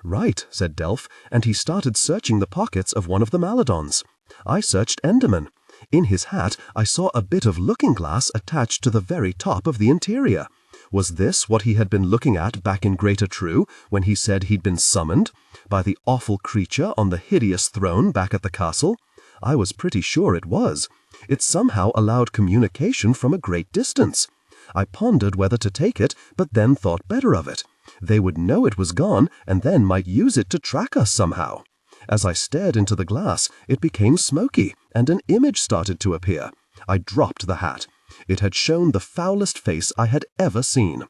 "Right," said Delph, and he started searching the pockets of one of the Maladons. I searched Enderman. In his hat I saw a bit of looking-glass attached to the very top of the interior. Was this what he had been looking at back in Greater True when he said he'd been summoned? By the awful creature on the hideous throne back at the castle? I was pretty sure it was. It somehow allowed communication from a great distance. I pondered whether to take it, but then thought better of it. They would know it was gone, and then might use it to track us somehow. As I stared into the glass, it became smoky, and an image started to appear. I dropped the hat. It had shown the foulest face I had ever seen.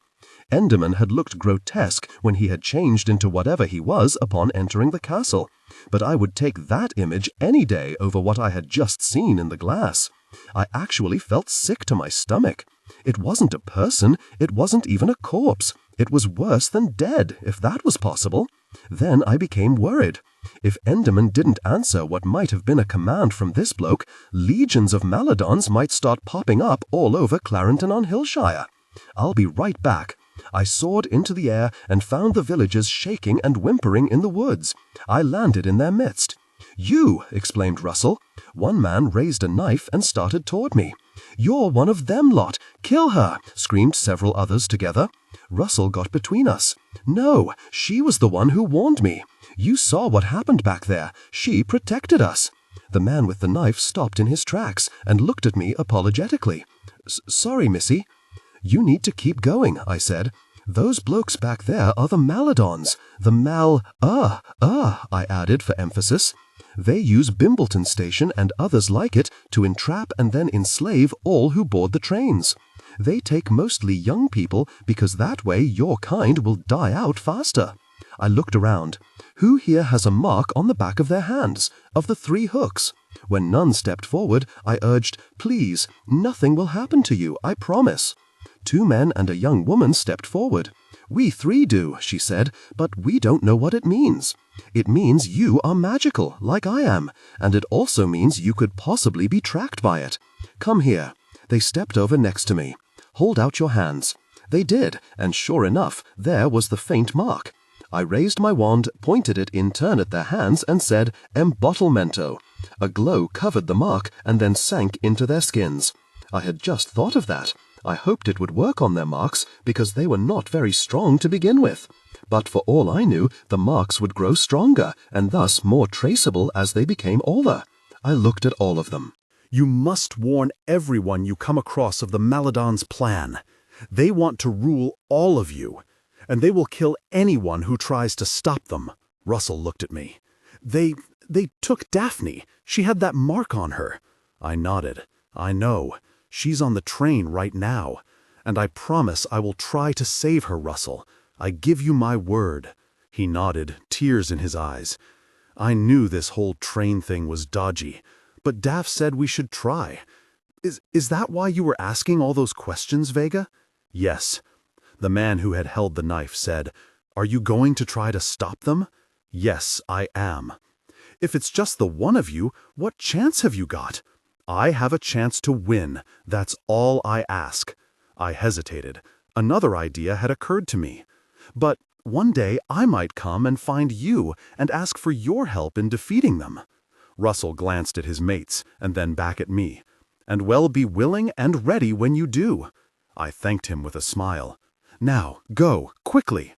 Enderman had looked grotesque when he had changed into whatever he was upon entering the castle, but I would take that image any day over what I had just seen in the glass. I actually felt sick to my stomach. It wasn't a person, it wasn't even a corpse. It was worse than dead, if that was possible. Then I became worried. If Enderman didn't answer what might have been a command from this bloke, legions of Maladons might start popping up all over Clarendon-on-Hillshire. "I'll be right back." I soared into the air and found the villagers shaking and whimpering in the woods. I landed in their midst. "You!" exclaimed Russell. One man raised a knife and started toward me. "You're one of them lot! Kill her!" screamed several others together. Russell got between us. "No, she was the one who warned me. You saw what happened back there. She protected us." The man with the knife stopped in his tracks and looked at me apologetically. "Sorry, missy." "You need to keep going," I said. "Those blokes back there are the Maladons. I added for emphasis. They use Bimbleton Station and others like it to entrap and then enslave all who board the trains. They take mostly young people because that way your kind will die out faster." I looked around. Who here has a mark on the back of their hands, of the 3 hooks? When none stepped forward, I urged, "Please, nothing will happen to you, I promise." 2 men and a young woman stepped forward. "We 3 do," she said, "but we don't know what it means. It means you are magical, like I am, and it also means you could possibly be tracked by it. Come here." They stepped over next to me. "Hold out your hands." They did, and sure enough, there was the faint mark. I raised my wand, pointed it in turn at their hands, and said, "Embottlemento." A glow covered the mark and then sank into their skins. I had just thought of that. I hoped it would work on their marks, because they were not very strong to begin with. But for all I knew, the marks would grow stronger, and thus more traceable as they became older. I looked at all of them. "You must warn everyone you come across of the Maladons' plan. They want to rule all of you, and they will kill anyone who tries to stop them." Russell looked at me. They took Daphne. She had that mark on her." I nodded. "I know. She's on the train right now. And I promise I will try to save her, Russell. I give you my word. He nodded, tears in his eyes. I knew this whole train thing was dodgy, but Daff said we should try. Is that why you were asking all those questions, Vega? Yes. The man who had held the knife said, "Are you going to try to stop them?" Yes, I am. If it's just the one of you, what chance have you got? I have a chance to win. That's all I ask. I hesitated. Another idea had occurred to me. But one day I might come and find you and ask for your help in defeating them. Russell glanced at his mates and then back at me. And well, be willing and ready when you do. I thanked him with a smile. Now, go, quickly.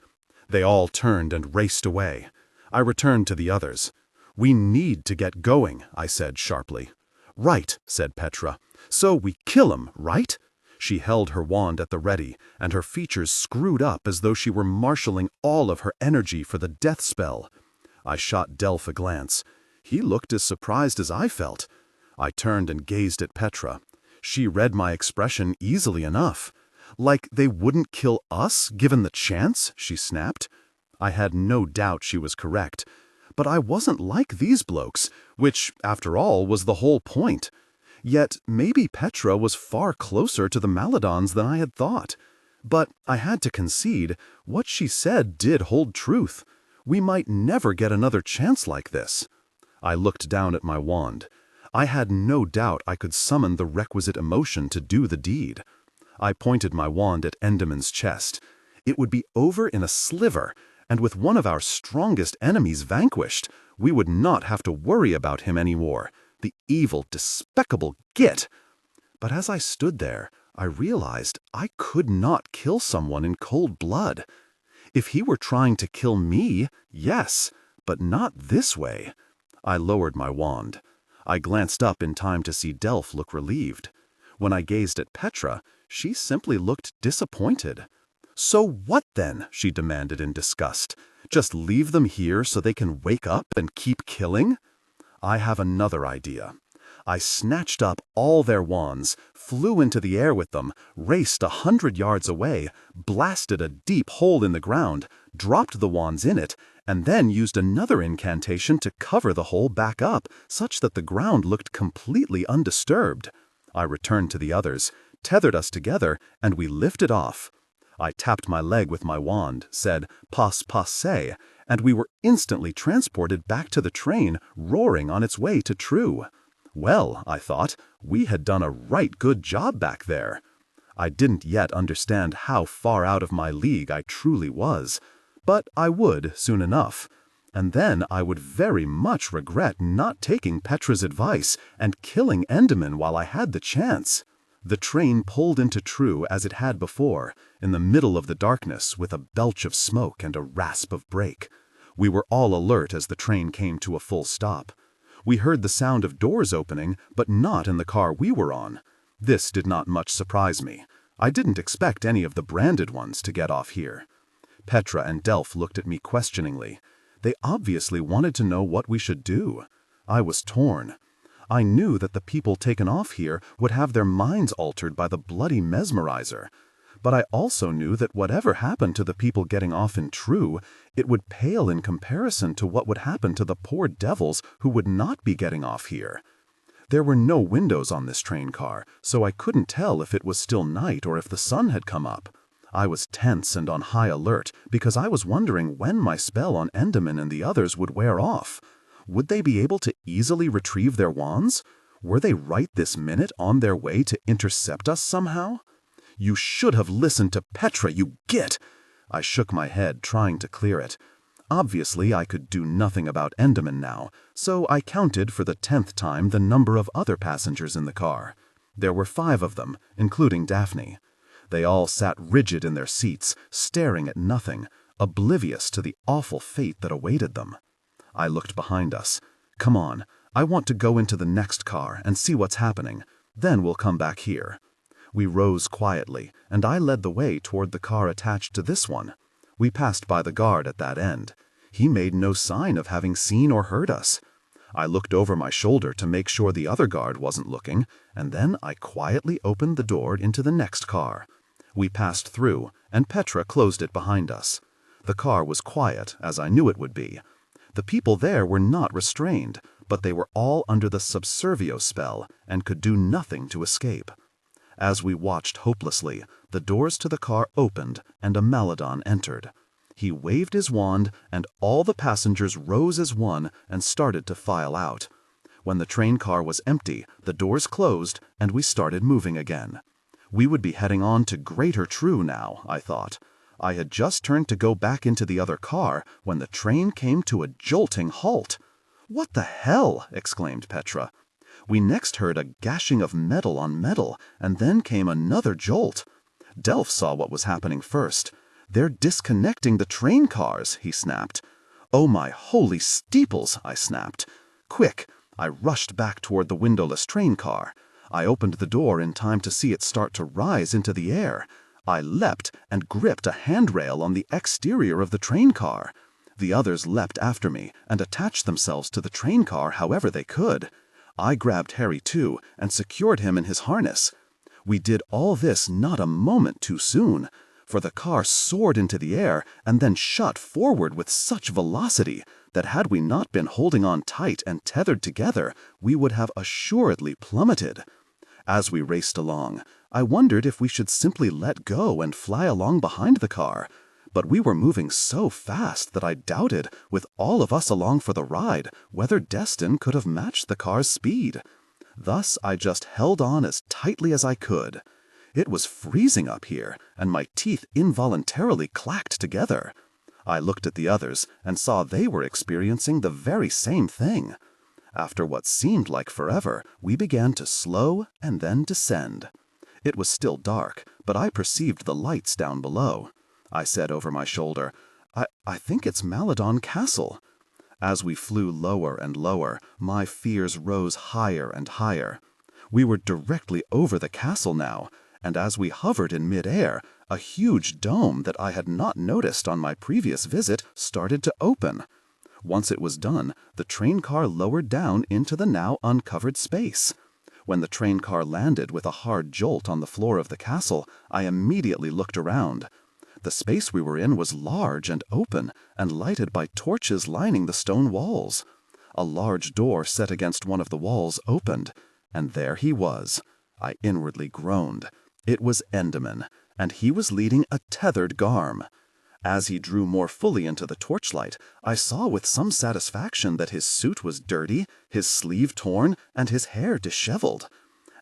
They all turned and raced away. I returned to the others. We need to get going, I said sharply. Right, said Petra. So we kill him, right? She held her wand at the ready, and her features screwed up as though she were marshalling all of her energy for the death spell. I shot Delph a glance. He looked as surprised as I felt. I turned and gazed at Petra. She read my expression easily enough. Like they wouldn't kill us, given the chance, she snapped. I had no doubt she was correct. But I wasn't like these blokes, which, after all, was the whole point. Yet maybe Petra was far closer to the Maladons than I had thought. But I had to concede, what she said did hold truth. We might never get another chance like this. I looked down at my wand. I had no doubt I could summon the requisite emotion to do the deed. I pointed my wand at Enderman's chest. It would be over in a sliver, and with one of our strongest enemies vanquished, we would not have to worry about him anymore. The evil, despicable git! But as I stood there, I realized I could not kill someone in cold blood. If he were trying to kill me, yes, but not this way. I lowered my wand. I glanced up in time to see Delph look relieved. When I gazed at Petra, she simply looked disappointed. So what then? She demanded in disgust. Just leave them here so they can wake up and keep killing? I have another idea. I snatched up all their wands, flew into the air with them, raced 100 yards away, blasted a deep hole in the ground, dropped the wands in it, and then used another incantation to cover the hole back up, such that the ground looked completely undisturbed. I returned to the others, tethered us together, and we lifted off. I tapped my leg with my wand, said, passe, and we were instantly transported back to the train, roaring on its way to True. Well, I thought, we had done a right good job back there. I didn't yet understand how far out of my league I truly was, but I would soon enough. And then I would very much regret not taking Petra's advice and killing Enderman while I had the chance. The train pulled into True as it had before, in the middle of the darkness with a belch of smoke and a rasp of brake. We were all alert as the train came to a full stop. We heard the sound of doors opening, but not in the car we were on. This did not much surprise me. I didn't expect any of the branded ones to get off here. Petra and Delph looked at me questioningly. They obviously wanted to know what we should do. I was torn. I knew that the people taken off here would have their minds altered by the bloody mesmerizer. But I also knew that whatever happened to the people getting off in True, it would pale in comparison to what would happen to the poor devils who would not be getting off here. There were no windows on this train car, so I couldn't tell if it was still night or if the sun had come up. I was tense and on high alert because I was wondering when my spell on Enderman and the others would wear off. Would they be able to easily retrieve their wands? Were they right this minute on their way to intercept us somehow? You should have listened to Petra, you git! I shook my head, trying to clear it. Obviously, I could do nothing about Enderman now, so I counted for the 10th time the number of other passengers in the car. There were 5 of them, including Daphne. They all sat rigid in their seats, staring at nothing, oblivious to the awful fate that awaited them. I looked behind us. Come on, I want to go into the next car and see what's happening. Then we'll come back here. We rose quietly, and I led the way toward the car attached to this one. We passed by the guard at that end. He made no sign of having seen or heard us. I looked over my shoulder to make sure the other guard wasn't looking, and then I quietly opened the door into the next car. We passed through, and Petra closed it behind us. The car was quiet, as I knew it would be. The people there were not restrained, but they were all under the subservio spell and could do nothing to escape. As we watched hopelessly, the doors to the car opened and a Maladon entered. He waved his wand, and all the passengers rose as one and started to file out. When the train car was empty, the doors closed, and we started moving again. We would be heading on to Greater True now, I thought. I had just turned to go back into the other car when the train came to a jolting halt. "What the hell?" exclaimed Petra. We next heard a gashing of metal on metal, and then came another jolt. Delph saw what was happening first. "They're disconnecting the train cars," he snapped. "Oh my holy steeples," I snapped. "Quick!" I rushed back toward the windowless train car. I opened the door in time to see it start to rise into the air. I leapt and gripped a handrail on the exterior of the train car. The others leapt after me and attached themselves to the train car however they could. I grabbed Harry too and secured him in his harness. We did all this not a moment too soon, for the car soared into the air and then shot forward with such velocity that had we not been holding on tight and tethered together, we would have assuredly plummeted. As we raced along, I wondered if we should simply let go and fly along behind the car, but we were moving so fast that I doubted, with all of us along for the ride, whether Destin could have matched the car's speed. Thus I just held on as tightly as I could. It was freezing up here, and my teeth involuntarily clacked together. I looked at the others and saw they were experiencing the very same thing. After what seemed like forever, we began to slow and then descend. It was still dark, but I perceived the lights down below. I said over my shoulder, I think it's Maladon Castle." As we flew lower and lower, my fears rose higher and higher. We were directly over the castle now, and as we hovered in mid-air, a huge dome that I had not noticed on my previous visit started to open. Once it was done, the train car lowered down into the now uncovered space. When the train car landed with a hard jolt on the floor of the castle, I immediately looked around. The space we were in was large and open, and lighted by torches lining the stone walls. A large door set against one of the walls opened, and there he was. I inwardly groaned. It was Endymion, and he was leading a tethered Garm. As he drew more fully into the torchlight, I saw with some satisfaction that his suit was dirty, his sleeve torn, and his hair disheveled.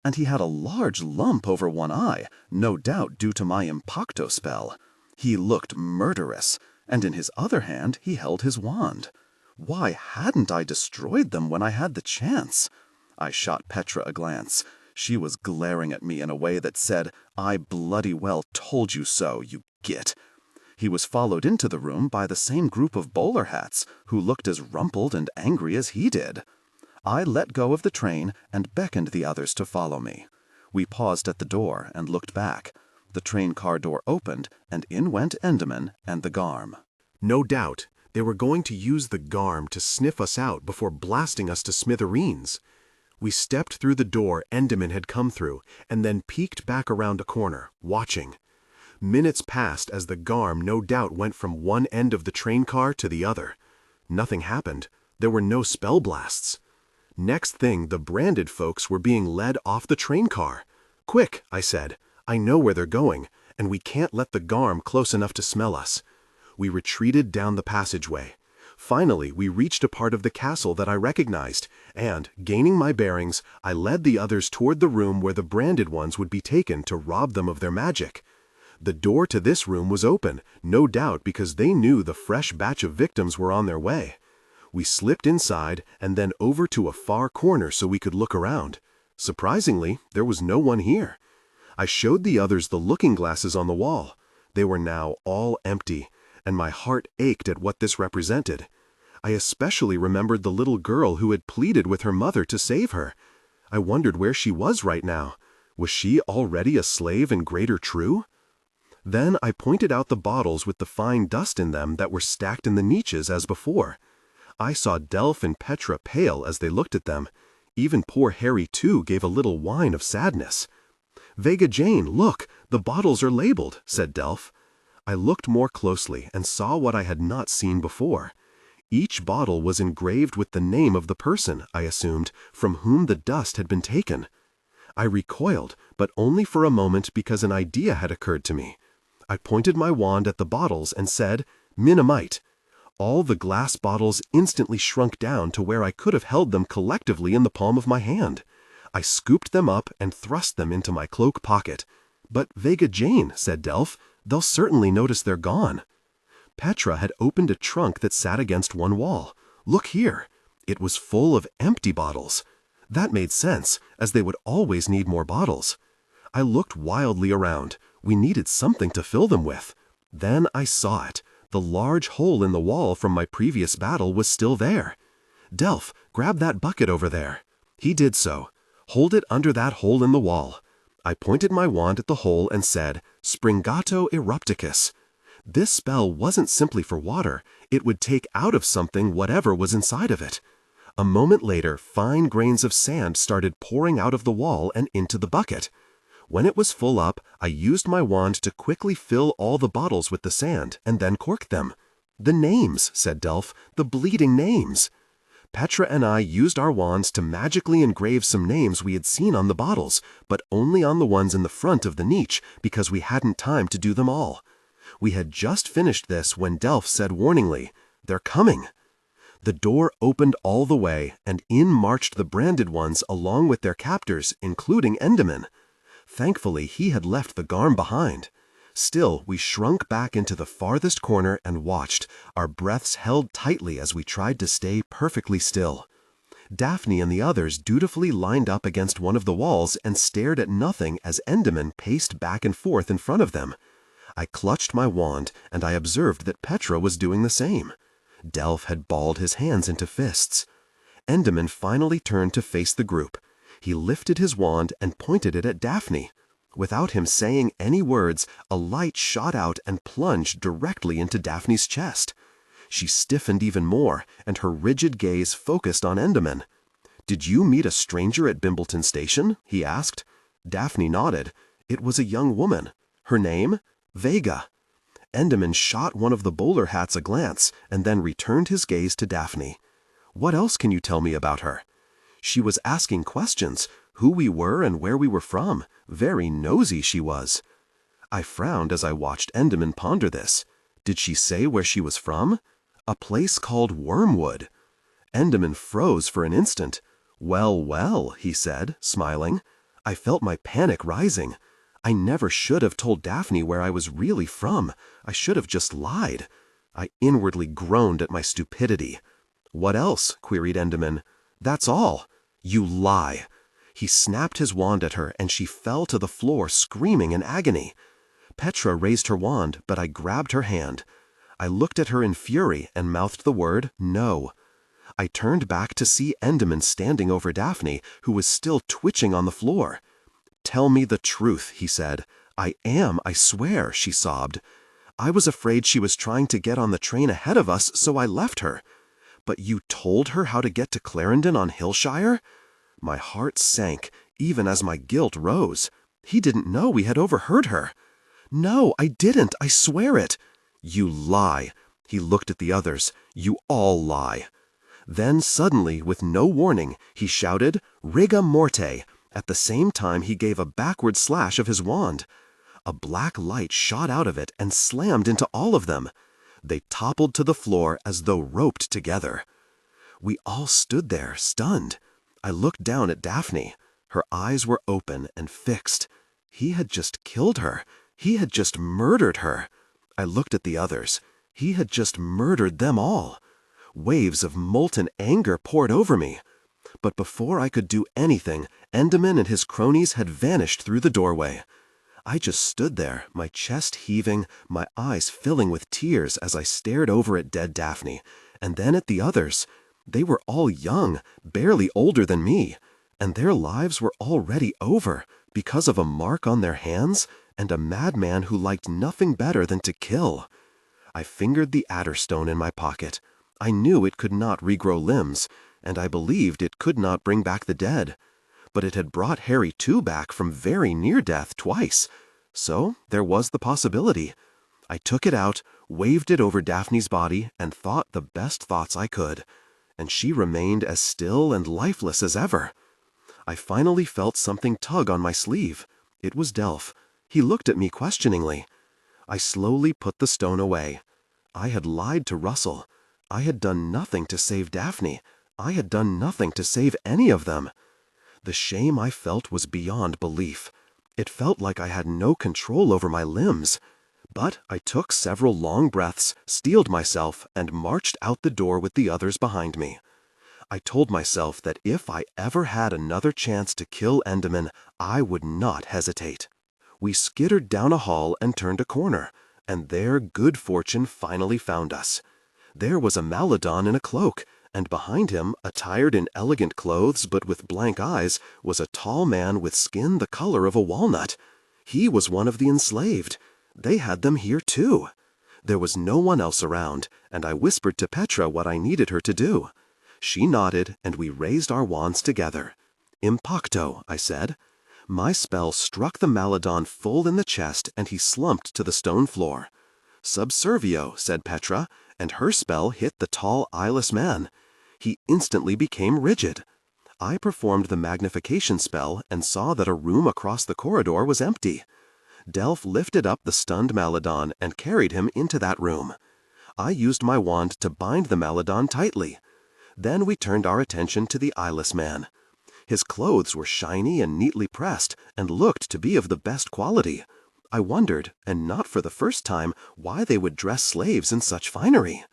And he had a large lump over one eye, no doubt due to my impacto spell. He looked murderous, and in his other hand he held his wand. Why hadn't I destroyed them when I had the chance? I shot Petra a glance. She was glaring at me in a way that said, "I bloody well told you so, you git." He was followed into the room by the same group of bowler hats, who looked as rumpled and angry as he did. I let go of the train and beckoned the others to follow me. We paused at the door and looked back. The train car door opened, and in went Endymion and the Garm. No doubt, they were going to use the Garm to sniff us out before blasting us to smithereens. We stepped through the door Endymion had come through, and then peeked back around a corner, watching. Minutes passed as the Garm no doubt went from one end of the train car to the other. Nothing happened. There were no spell blasts. Next thing, the branded folks were being led off the train car. "Quick," I said. "I know where they're going, and we can't let the Garm close enough to smell us." We retreated down the passageway. Finally, we reached a part of the castle that I recognized, and, gaining my bearings, I led the others toward the room where the branded ones would be taken to rob them of their magic. The door to this room was open, no doubt because they knew the fresh batch of victims were on their way. We slipped inside and then over to a far corner so we could look around. Surprisingly, there was no one here. I showed the others the looking glasses on the wall. They were now all empty, and my heart ached at what this represented. I especially remembered the little girl who had pleaded with her mother to save her. I wondered where she was right now. Was she already a slave in Greater True? Then I pointed out the bottles with the fine dust in them that were stacked in the niches as before. I saw Delph and Petra pale as they looked at them. Even poor Harry too gave a little whine of sadness. "Vega Jane, look, the bottles are labeled," said Delph. I looked more closely and saw what I had not seen before. Each bottle was engraved with the name of the person, I assumed, from whom the dust had been taken. I recoiled, but only for a moment because an idea had occurred to me. I pointed my wand at the bottles and said, "Minamite." All the glass bottles instantly shrunk down to where I could have held them collectively in the palm of my hand. I scooped them up and thrust them into my cloak pocket. "But Vega Jane," said Delph, "they'll certainly notice they're gone." Petra had opened a trunk that sat against one wall. Look here. It was full of empty bottles. That made sense, as they would always need more bottles. I looked wildly around. We needed something to fill them with. Then I saw it. The large hole in the wall from my previous battle was still there. "Delph, grab that bucket over there." He did so. "Hold it under that hole in the wall." I pointed my wand at the hole and said, "Springato erupticus." This spell wasn't simply for water. It would take out of something whatever was inside of it. A moment later, fine grains of sand started pouring out of the wall and into the bucket. When it was full up, I used my wand to quickly fill all the bottles with the sand and then corked them. "The names," said Delph, "the bleeding names." Petra and I used our wands to magically engrave some names we had seen on the bottles, but only on the ones in the front of the niche because we hadn't time to do them all. We had just finished this when Delph said warningly, "They're coming." The door opened all the way, and in marched the branded ones along with their captors, including Endymion. Thankfully, he had left the garm behind. Still, we shrunk back into the farthest corner and watched, our breaths held tightly as we tried to stay perfectly still. Daphne and the others dutifully lined up against one of the walls and stared at nothing as Endymion paced back and forth in front of them. I clutched my wand, and I observed that Petra was doing the same. Delph had balled his hands into fists. Endymion finally turned to face the group. He lifted his wand and pointed it at Daphne. Without him saying any words, a light shot out and plunged directly into Daphne's chest. She stiffened even more, and her rigid gaze focused on Endymion. "Did you meet a stranger at Bimbleton Station?" he asked. Daphne nodded. It was a young woman. Her name? Vega. Endymion shot one of the bowler hats a glance, and then returned his gaze to Daphne. "What else can you tell me about her?" She was asking questions, who we were and where we were from. Very nosy she was. I frowned as I watched Endymion ponder this. Did she say where she was from? A place called Wormwood. Endymion froze for an instant. "Well, well," he said, smiling. I felt my panic rising. I never should have told Daphne where I was really from. I should have just lied. I inwardly groaned at my stupidity. "What else?" queried Endymion. "That's all." "You lie." He snapped his wand at her, and she fell to the floor screaming in agony. Petra raised her wand, but I grabbed her hand. I looked at her in fury and mouthed the word, "No." I turned back to see Endymion standing over Daphne, who was still twitching on the floor. "Tell me the truth," he said. "I am, I swear," she sobbed. "I was afraid she was trying to get on the train ahead of us, so I left her." "But you told her how to get to Clarendon on Hillshire?" My heart sank, even as my guilt rose. He didn't know we had overheard her. "No, I didn't, I swear it." "You lie." He looked at the others. "You all lie." Then suddenly, with no warning, he shouted, "Riga morte!" At the same time he gave a backward slash of his wand. A black light shot out of it and slammed into all of them. They toppled to the floor as though roped together. We all stood there, stunned. I looked down at Daphne. Her eyes were open and fixed. He had just killed her. He had just murdered her. I looked at the others. He had just murdered them all. Waves of molten anger poured over me. But before I could do anything, Endymion and his cronies had vanished through the doorway. I just stood there, my chest heaving, my eyes filling with tears as I stared over at dead Daphne, and then at the others. They were all young, barely older than me, and their lives were already over because of a mark on their hands and a madman who liked nothing better than to kill. I fingered the adderstone in my pocket. I knew it could not regrow limbs, and I believed it could not bring back the dead. But it had brought Harry too back from very near death twice, so there was the possibility. I took it out, waved it over Daphne's body, and thought the best thoughts I could. And she remained as still and lifeless as ever. I finally felt something tug on my sleeve. It was Delph. He looked at me questioningly. I slowly put the stone away. I had lied to Russell. I had done nothing to save Daphne. I had done nothing to save any of them. The shame I felt was beyond belief. It felt like I had no control over my limbs. But I took several long breaths, steeled myself, and marched out the door with the others behind me. I told myself that if I ever had another chance to kill Enderman, I would not hesitate. We skittered down a hall and turned a corner, and there good fortune finally found us. There was a Maladon in a cloak, and behind him, attired in elegant clothes but with blank eyes, was a tall man with skin the color of a walnut. He was one of the enslaved. They had them here too. There was no one else around, and I whispered to Petra what I needed her to do. She nodded, and we raised our wands together. Impacto, I said. My spell struck the Maladon full in the chest, and he slumped to the stone floor. Subservio, said Petra, and her spell hit the tall, eyeless man. He instantly became rigid. I performed the magnification spell and saw that a room across the corridor was empty. Delph lifted up the stunned Maladon and carried him into that room. I used my wand to bind the Maladon tightly. Then we turned our attention to the eyeless man. His clothes were shiny and neatly pressed, and looked to be of the best quality. I wondered, and not for the first time, why they would dress slaves in such finery.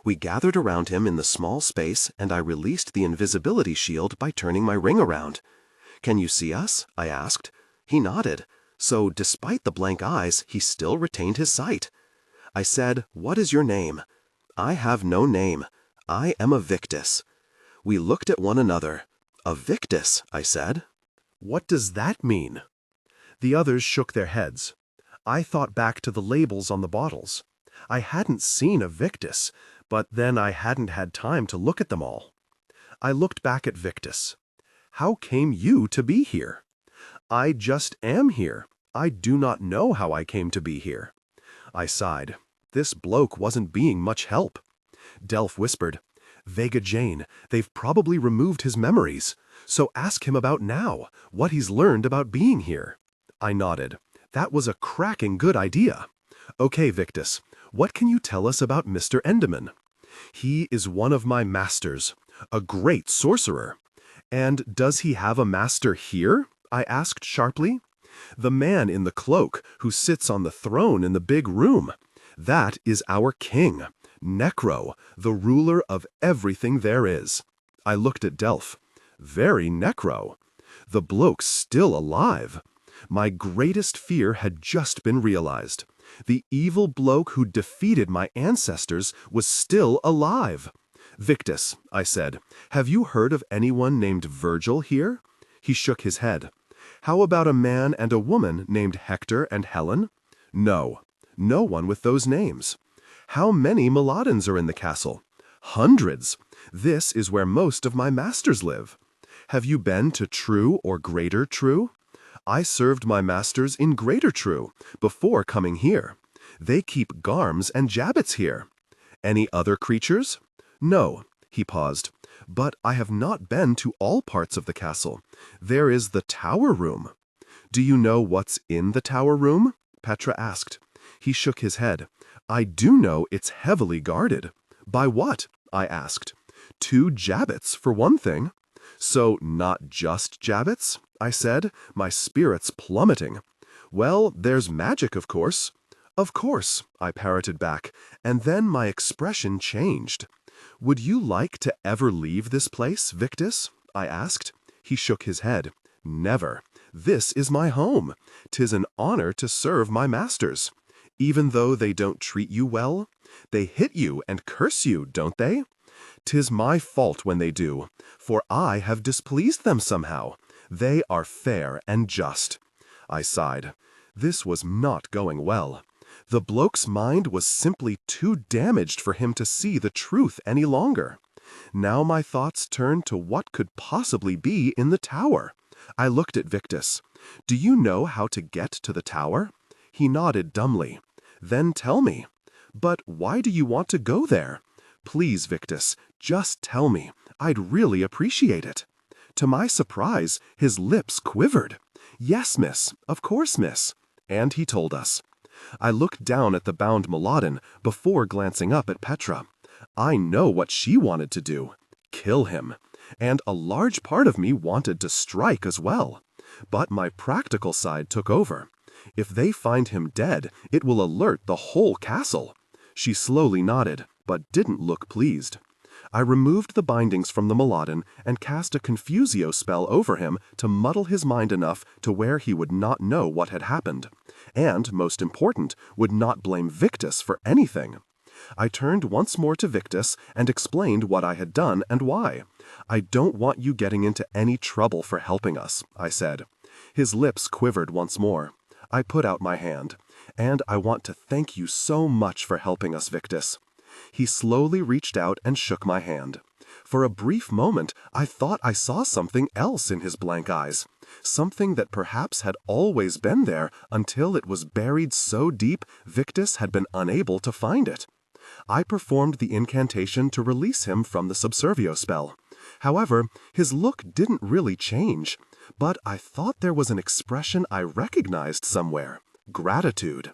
We gathered around him in the small space, and I released the invisibility shield by turning my ring around. "Can you see us?" I asked. He nodded. So, despite the blank eyes, he still retained his sight. I said, "What is your name?" "I have no name. I am a Victus." We looked at one another. "A Victus," I said. What does that mean? The others shook their heads. I thought back to the labels on the bottles. I hadn't seen a Victus, but then I hadn't had time to look at them all. I looked back at Victus. "How came you to be here?" "I just am here. I do not know how I came to be here." I sighed. This bloke wasn't being much help. Delph whispered, "Vega Jane, they've probably removed his memories. So ask him about now, what he's learned about being here." I nodded. That was a cracking good idea. "Okay, Victus, what can you tell us about Mr. Enderman?" "He is one of my masters, a great sorcerer." "And does he have a master here?" I asked sharply. "The man in the cloak who sits on the throne in the big room. That is our king, Necro, the ruler of everything there is." I looked at Delph. Very Necro. The bloke's still alive. My greatest fear had just been realized. The evil bloke who defeated my ancestors was still alive. "Victus," I said, "have you heard of anyone named Virgil here?" He shook his head. "How about a man and a woman named Hector and Helen?" "No. No one with those names." "How many Maladons are in the castle?" "Hundreds. This is where most of my masters live." "Have you been to True or Greater True?" "I served my masters in Greater True before coming here. They keep garms and jabbets here." "Any other creatures?" "No." He paused. "But I have not been to all parts of the castle. There is the tower room." "Do you know what's in the tower room?" Petra asked. He shook his head. "I do know it's heavily guarded." "By what?" I asked. "2 jabbets, for one thing." "So not just jabbets?" I said, my spirits plummeting. "Well, there's magic, of course." "Of course," I parroted back, and then my expression changed. "Would you like to ever leave this place, Victus?" I asked. He shook his head. "Never. This is my home. 'Tis an honor to serve my masters." "Even though they don't treat you well? They hit you and curse you, don't they?" "'Tis my fault when they do, for I have displeased them somehow. They are fair and just." I sighed. This was not going well. The bloke's mind was simply too damaged for him to see the truth any longer. Now my thoughts turned to what could possibly be in the tower. I looked at Victus. "Do you know how to get to the tower?" He nodded dumbly. Then tell me. But why do you want to go there? Please, Victus, just tell me. I'd really appreciate it. To my surprise, his lips quivered. Yes, miss, of course, miss. And he told us. I looked down at the bound Maladon before glancing up at Petra. I know what she wanted to do. Kill him. And a large part of me wanted to strike as well. But my practical side took over. If they find him dead, it will alert the whole castle. She slowly nodded, but didn't look pleased. I removed the bindings from the Maladon and cast a confusio spell over him to muddle his mind enough to where he would not know what had happened. And, most important, would not blame Victus for anything. I turned once more to Victus and explained what I had done and why. I don't want you getting into any trouble for helping us, I said. His lips quivered once more. I put out my hand. And I want to thank you so much for helping us, Victus. He slowly reached out and shook my hand. For a brief moment, I thought I saw something else in his blank eyes. Something that perhaps had always been there until it was buried so deep Victus had been unable to find it. I performed the incantation to release him from the subservio spell. However, his look didn't really change, but I thought there was an expression I recognized somewhere. Gratitude.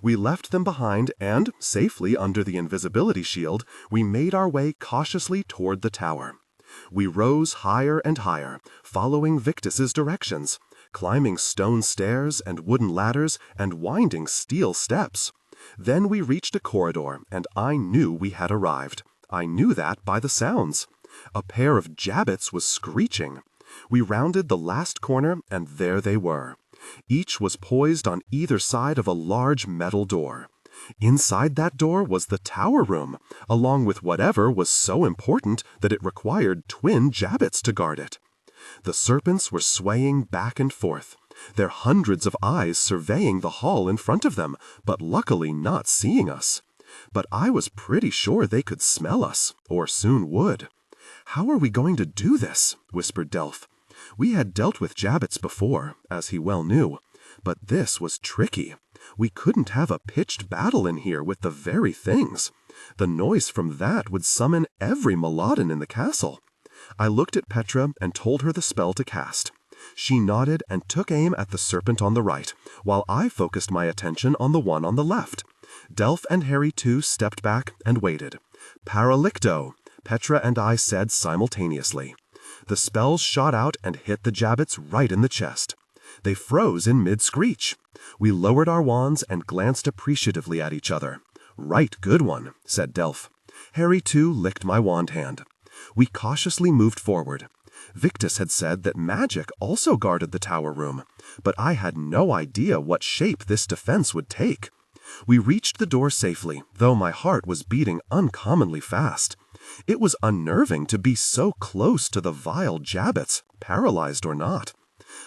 We left them behind and, safely under the invisibility shield, we made our way cautiously toward the tower. We rose higher and higher, following Victus's directions, climbing stone stairs and wooden ladders and winding steel steps. Then we reached a corridor, and I knew we had arrived. I knew that by the sounds. A pair of jabbits was screeching. We rounded the last corner, and there they were. Each was poised on either side of a large metal door. Inside that door was the tower room, along with whatever was so important that it required twin jabbits to guard it. The serpents were swaying back and forth, their hundreds of eyes surveying the hall in front of them, but luckily not seeing us. But I was pretty sure they could smell us, or soon would. "How are we going to do this?" whispered Delph. We had dealt with jabbits before, as he well knew, but this was tricky. We couldn't have a pitched battle in here with the very things. The noise from that would summon every Maladon in the castle. I looked at Petra and told her the spell to cast. She nodded and took aim at the serpent on the right, while I focused my attention on the one on the left. Delph and Harry too stepped back and waited. "Paralicto," Petra and I said simultaneously. The spells shot out and hit the jabbits right in the chest. They froze in mid-screech. We lowered our wands and glanced appreciatively at each other. "Right good one," said Delph. Harry too licked my wand hand. We cautiously moved forward. Victus had said that magic also guarded the tower room, but I had no idea what shape this defense would take. We reached the door safely, though my heart was beating uncommonly fast. It was unnerving to be so close to the vile jabbits, paralyzed or not.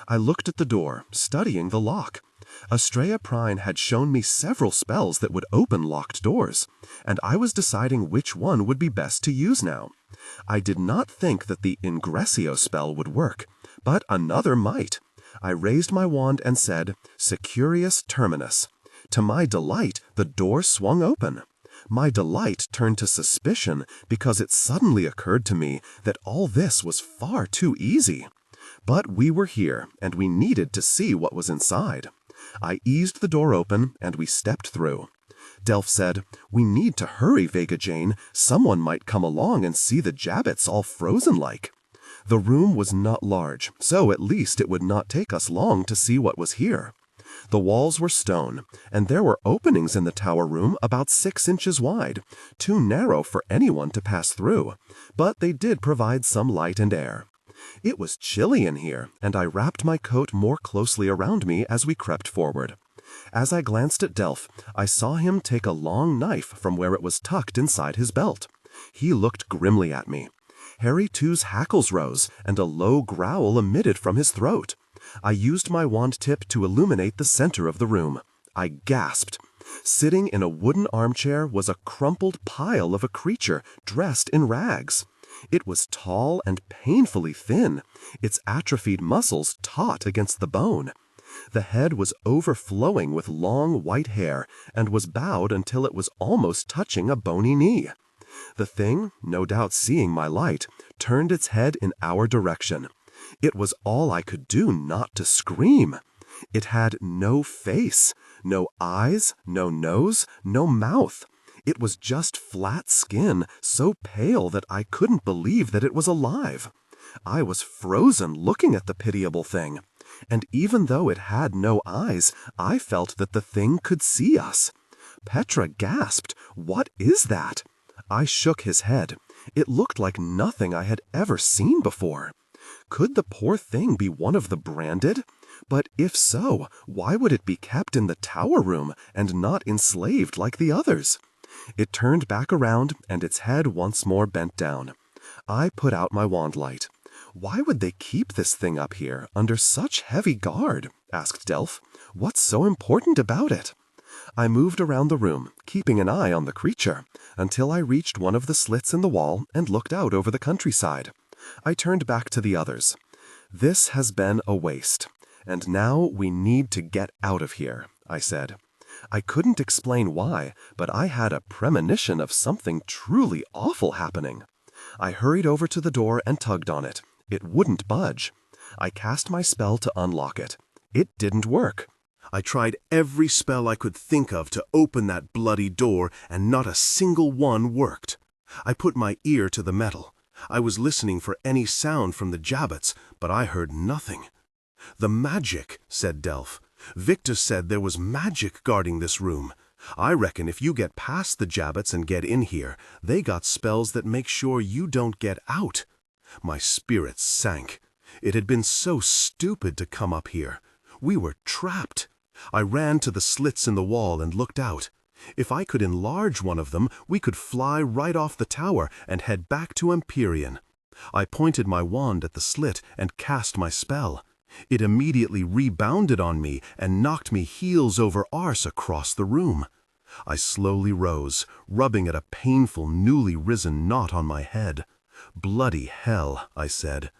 I looked at the door, studying the lock. Astrea Prine had shown me several spells that would open locked doors, and I was deciding which one would be best to use now. I did not think that the Ingressio spell would work, but another might. I raised my wand and said, "Securius Terminus." To my delight, the door swung open. My delight turned to suspicion because it suddenly occurred to me that all this was far too easy. But we were here, and we needed to see what was inside. I eased the door open, and we stepped through. Delph said, "We need to hurry, Vega Jane. Someone might come along and see the jabbits all frozen like." The room was not large, so at least it would not take us long to see what was here. The walls were stone, and there were openings in the tower room about 6 inches wide, too narrow for anyone to pass through, but they did provide some light and air. It was chilly in here, and I wrapped my coat more closely around me as we crept forward. As I glanced at Delph, I saw him take a long knife from where it was tucked inside his belt. He looked grimly at me. Harry too's hackles rose, and a low growl emitted from his throat. I used my wand tip to illuminate the center of the room. I gasped. Sitting in a wooden armchair was a crumpled pile of a creature dressed in rags. It was tall and painfully thin, its atrophied muscles taut against the bone. The head was overflowing with long white hair and was bowed until it was almost touching a bony knee. The thing, no doubt seeing my light, turned its head in our direction. It was all I could do not to scream. It had no face, no eyes, no nose, no mouth. It was just flat skin, so pale that I couldn't believe that it was alive. I was frozen looking at the pitiable thing, and even though it had no eyes, I felt that the thing could see us. Petra gasped, "What is that?" I shook his head. It looked like nothing I had ever seen before. Could the poor thing be one of the branded? But if so, why would it be kept in the tower room and not enslaved like the others? It turned back around, and its head once more bent down. I put out my wand light. "Why would they keep this thing up here under such heavy guard?" asked Delph. "What's so important about it?" I moved around the room, keeping an eye on the creature, until I reached one of the slits in the wall and looked out over the countryside. I turned back to the others. "This has been a waste, and now we need to get out of here," I said. I couldn't explain why, but I had a premonition of something truly awful happening. I hurried over to the door and tugged on it. It wouldn't budge. I cast my spell to unlock it. It didn't work. I tried every spell I could think of to open that bloody door, and not a single one worked. I put my ear to the metal. I was listening for any sound from the Jabbets, but I heard nothing. "The magic," said Delph. "Victor said there was magic guarding this room. I reckon if you get past the Jabbets and get in here, they got spells that make sure you don't get out." My spirits sank. It had been so stupid to come up here. We were trapped. I ran to the slits in the wall and looked out. If I could enlarge one of them, we could fly right off the tower and head back to Empyrean. I pointed my wand at the slit and cast my spell. It immediately rebounded on me and knocked me heels over arse across the room. I slowly rose, rubbing at a painful, newly risen knot on my head. "Bloody hell," I said.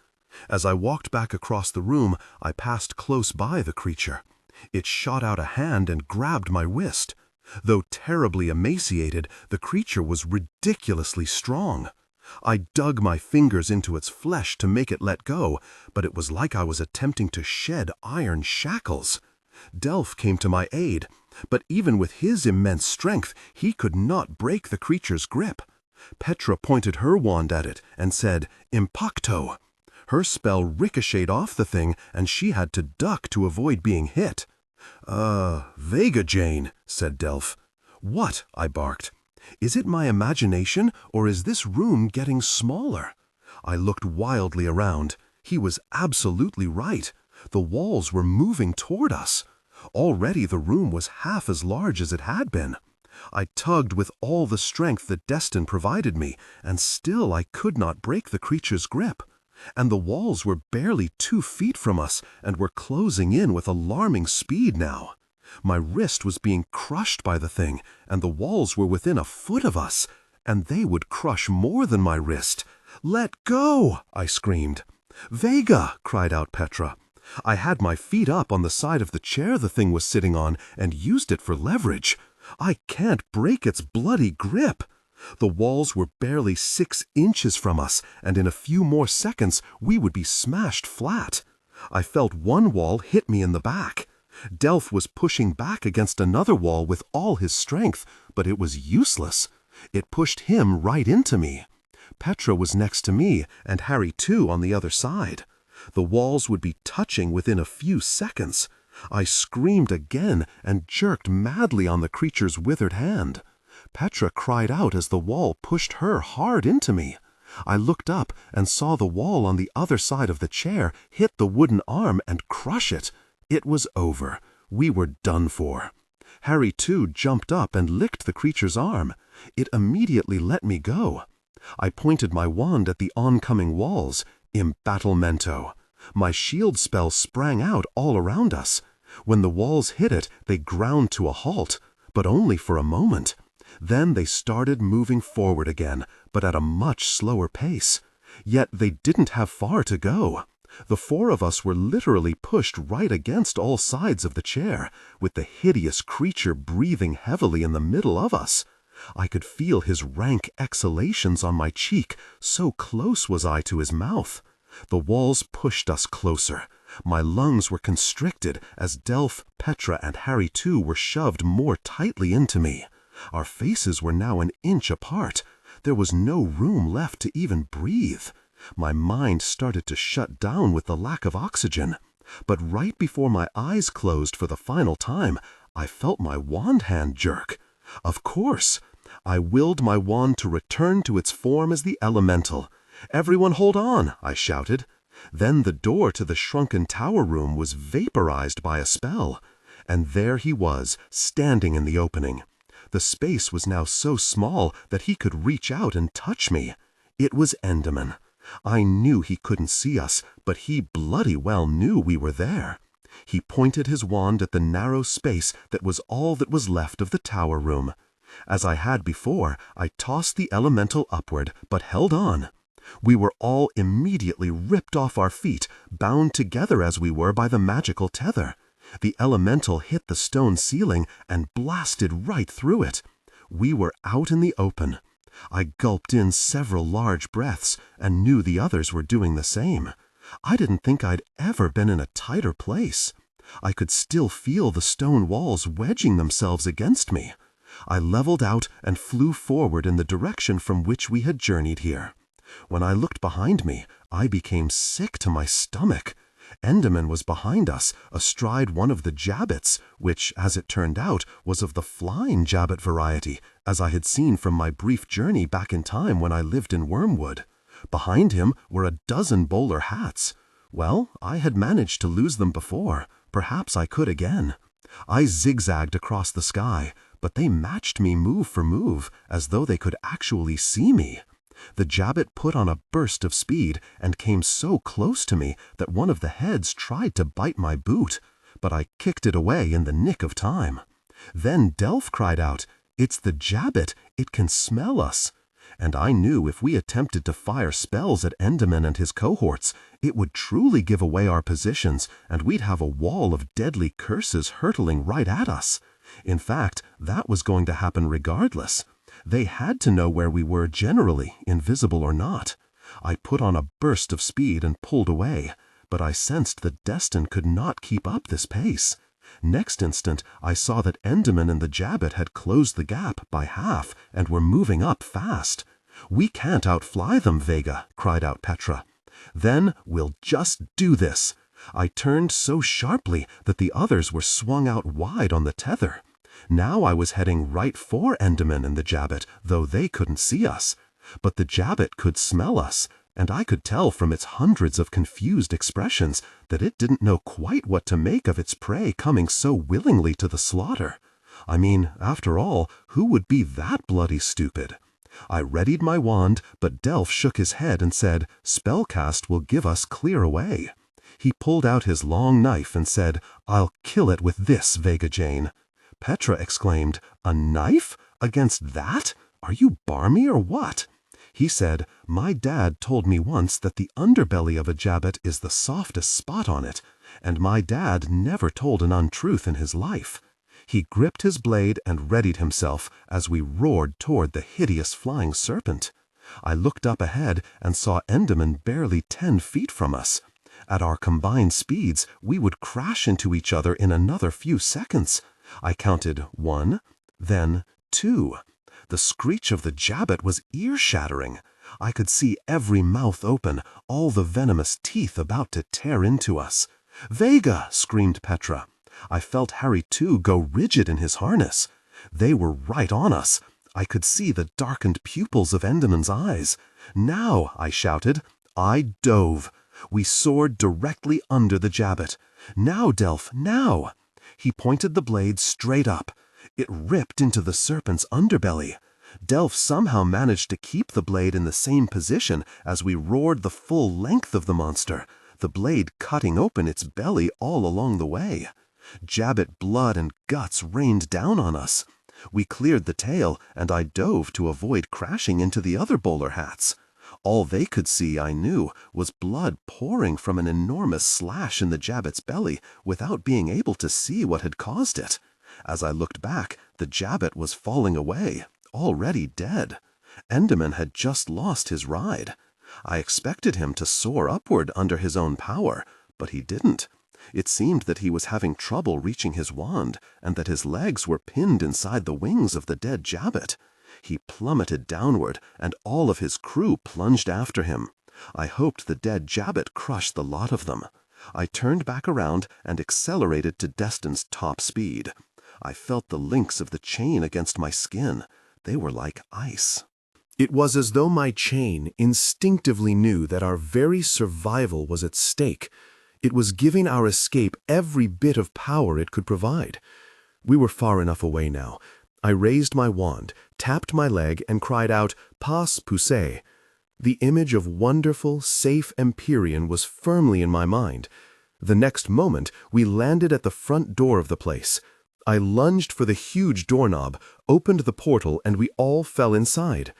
As I walked back across the room, I passed close by the creature. It shot out a hand and grabbed my wrist. Though terribly emaciated, the creature was ridiculously strong. I dug my fingers into its flesh to make it let go, but it was like I was attempting to shed iron shackles. Delph came to my aid, but even with his immense strength, he could not break the creature's grip. Petra pointed her wand at it and said, "Impacto." Her spell ricocheted off the thing, and she had to duck to avoid being hit. Vega Jane," said Delph. "What?" I barked. "Is it my imagination, or is this room getting smaller?" I looked wildly around. He was absolutely right. The walls were moving toward us. Already the room was half as large as it had been. I tugged with all the strength that Destin provided me, and still I could not break the creature's grip. And the walls were barely 2 feet from us and were closing in with alarming speed now. My wrist was being crushed by the thing, and the walls were within a foot of us, and they would crush more than my wrist. "Let go!" I screamed. "Vega!" cried out Petra. I had my feet up on the side of the chair the thing was sitting on and used it for leverage. I can't break its bloody grip. The walls were barely 6 inches from us, and in a few more seconds we would be smashed flat. I felt one wall hit me in the back. Delph was pushing back against another wall with all his strength, but it was useless. It pushed him right into me. Petra was next to me, and Harry too on the other side. The walls would be touching within a few seconds. I screamed again and jerked madly on the creature's withered hand. Petra cried out as the wall pushed her hard into me. I looked up and saw the wall on the other side of the chair hit the wooden arm and crush it. It was over. We were done for. Harry too jumped up and licked the creature's arm. It immediately let me go. I pointed my wand at the oncoming walls. Embattlemento. My shield spell sprang out all around us. When the walls hit it, they ground to a halt, but only for a moment. Then they started moving forward again, but at a much slower pace. Yet they didn't have far to go. The four of us were literally pushed right against all sides of the chair, with the hideous creature breathing heavily in the middle of us. I could feel his rank exhalations on my cheek, so close was I to his mouth. The walls pushed us closer. My lungs were constricted as Delph, Petra, and Harry too were shoved more tightly into me. Our faces were now an inch apart. There was no room left to even breathe. My mind started to shut down with the lack of oxygen. But right before my eyes closed for the final time, I felt my wand hand jerk. Of course, I willed my wand to return to its form as the elemental. "Everyone hold on," I shouted. Then the door to the shrunken tower room was vaporized by a spell. And there he was, standing in the opening. The space was now so small that he could reach out and touch me. It was Enderman. I knew he couldn't see us, but he bloody well knew we were there. He pointed his wand at the narrow space that was all that was left of the tower room. As I had before, I tossed the elemental upward, but held on. We were all immediately ripped off our feet, bound together as we were by the magical tether. The elemental hit the stone ceiling and blasted right through it. We were out in the open. I gulped in several large breaths and knew the others were doing the same. I didn't think I'd ever been in a tighter place. I could still feel the stone walls wedging themselves against me. I leveled out and flew forward in the direction from which we had journeyed here. When I looked behind me, I became sick to my stomach. Enderman was behind us, astride one of the jabbets, which, as it turned out, was of the flying jabbet variety, as I had seen from my brief journey back in time when I lived in Wormwood. Behind him were a dozen bowler hats. Well, I had managed to lose them before. Perhaps I could again. I zigzagged across the sky, but they matched me move for move, as though they could actually see me. The jabbet put on a burst of speed and came so close to me that one of the heads tried to bite my boot, but I kicked it away in the nick of time. Then Delph cried out, "It's the jabbet, it can smell us." And I knew if we attempted to fire spells at Enderman and his cohorts, it would truly give away our positions and we'd have a wall of deadly curses hurtling right at us. In fact, that was going to happen regardless. They had to know where we were generally, invisible or not. I put on a burst of speed and pulled away, but I sensed that Destin could not keep up this pace. Next instant, I saw that Enderman and the jabbet had closed the gap by half and were moving up fast. "We can't outfly them, Vega," cried out Petra. "Then we'll just do this." I turned so sharply that the others were swung out wide on the tether. Now I was heading right for Enderman and the jabbet, though they couldn't see us. But the jabbet could smell us, and I could tell from its hundreds of confused expressions that it didn't know quite what to make of its prey coming so willingly to the slaughter. I mean, after all, who would be that bloody stupid? I readied my wand, but Delph shook his head and said, "Spellcast will give us clear away." He pulled out his long knife and said, "I'll kill it with this, Vega Jane." Petra exclaimed, "A knife? Against that? Are you barmy or what?" He said, "My dad told me once that the underbelly of a jabbet is the softest spot on it, and my dad never told an untruth in his life." He gripped his blade and readied himself as we roared toward the hideous flying serpent. I looked up ahead and saw Enderman barely 10 feet from us. At our combined speeds, we would crash into each other in another few seconds. I counted 1, then 2. The screech of the jabbet was ear-shattering. I could see every mouth open, all the venomous teeth about to tear into us. "Vega!" screamed Petra. I felt Harry too go rigid in his harness. They were right on us. I could see the darkened pupils of Enderman's eyes. "Now!" I shouted. I dove. We soared directly under the jabbet. "Now, Delph, now!" He pointed the blade straight up. It ripped into the serpent's underbelly. Delph somehow managed to keep the blade in the same position as we roared the full length of the monster, the blade cutting open its belly all along the way. Jabbet blood and guts rained down on us. We cleared the tail, and I dove to avoid crashing into the other bowler hats. All they could see, I knew, was blood pouring from an enormous slash in the Jabbit's belly without being able to see what had caused it. As I looked back, the Jabbit was falling away, already dead. Enderman had just lost his ride. I expected him to soar upward under his own power, but he didn't. It seemed that he was having trouble reaching his wand, and that his legs were pinned inside the wings of the dead Jabbit. He plummeted downward, and all of his crew plunged after him. I hoped the dead Jabbit crushed the lot of them. I turned back around and accelerated to Destin's top speed. I felt the links of the chain against my skin. They were like ice. It was as though my chain instinctively knew that our very survival was at stake. It was giving our escape every bit of power it could provide. We were far enough away now. I raised my wand, tapped my leg, and cried out, "Pas poussez." The image of wonderful, safe Empyrean was firmly in my mind. The next moment, we landed at the front door of the place. I lunged for the huge doorknob, opened the portal, and we all fell inside.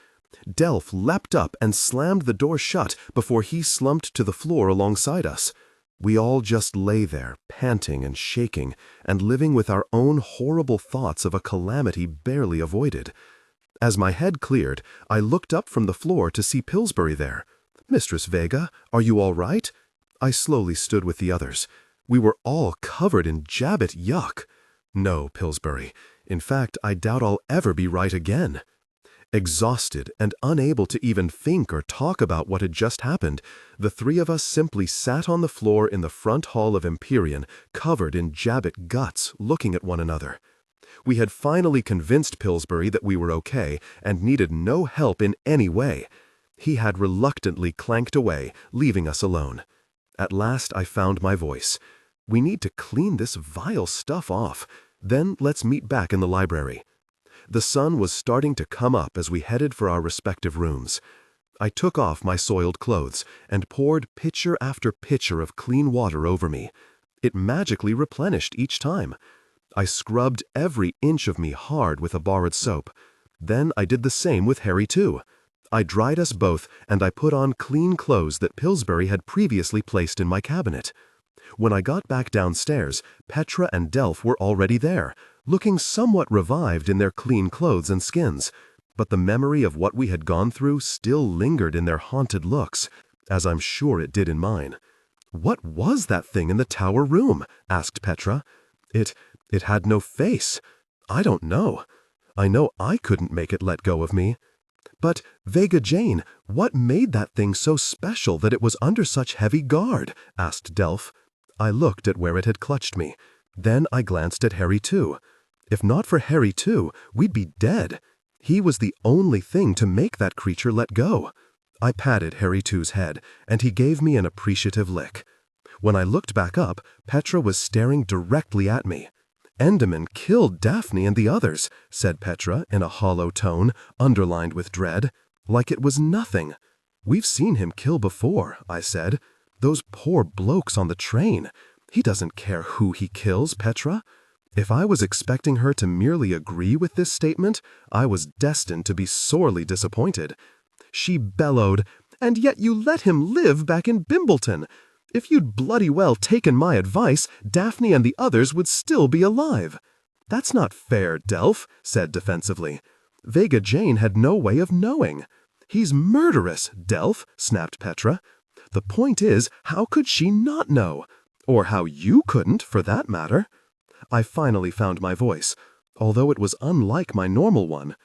Delph leapt up and slammed the door shut before he slumped to the floor alongside us. We all just lay there, panting and shaking, and living with our own horrible thoughts of a calamity barely avoided. As my head cleared, I looked up from the floor to see Pillsbury there. "Mistress Vega, are you all right?" I slowly stood with the others. We were all covered in Jabbit yuck. "No, Pillsbury. In fact, I doubt I'll ever be right again." Exhausted and unable to even think or talk about what had just happened, the three of us simply sat on the floor in the front hall of Empyrean, covered in Jabbit guts, looking at one another. We had finally convinced Pillsbury that we were okay and needed no help in any way. He had reluctantly clanked away, leaving us alone. At last I found my voice. "We need to clean this vile stuff off. Then let's meet back in the library." The sun was starting to come up as we headed for our respective rooms. I took off my soiled clothes and poured pitcher after pitcher of clean water over me. It magically replenished each time. I scrubbed every inch of me hard with a borrowed soap. Then I did the same with Harry too. I dried us both, and I put on clean clothes that Pillsbury had previously placed in my cabinet. When I got back downstairs, Petra and Delph were already there, looking somewhat revived in their clean clothes and skins, but the memory of what we had gone through still lingered in their haunted looks, as I'm sure it did in mine. "What was that thing in the tower room?" asked Petra. It had no face. I don't know. I know I couldn't make it let go of me." "But, Vega Jane, what made that thing so special that it was under such heavy guard?" asked Delph. I looked at where it had clutched me. Then I glanced at Harry too. If not for Harry too, we'd be dead. He was the only thing to make that creature let go. I patted Harry too's head, and he gave me an appreciative lick. When I looked back up, Petra was staring directly at me. "Enderman killed Daphne and the others," said Petra in a hollow tone, underlined with dread, "like it was nothing." "We've seen him kill before," I said. "Those poor blokes on the train. He doesn't care who he kills, Petra." If I was expecting her to merely agree with this statement, I was destined to be sorely disappointed. She bellowed, "And yet you let him live back in Bimbleton. If you'd bloody well taken my advice, Daphne and the others would still be alive." "That's not fair, Delph," said defensively. "Vega Jane had no way of knowing." "He's murderous, Delph," snapped Petra. "The point is, how could she not know? Or how you couldn't, for that matter." I finally found my voice, although it was unlike my normal one.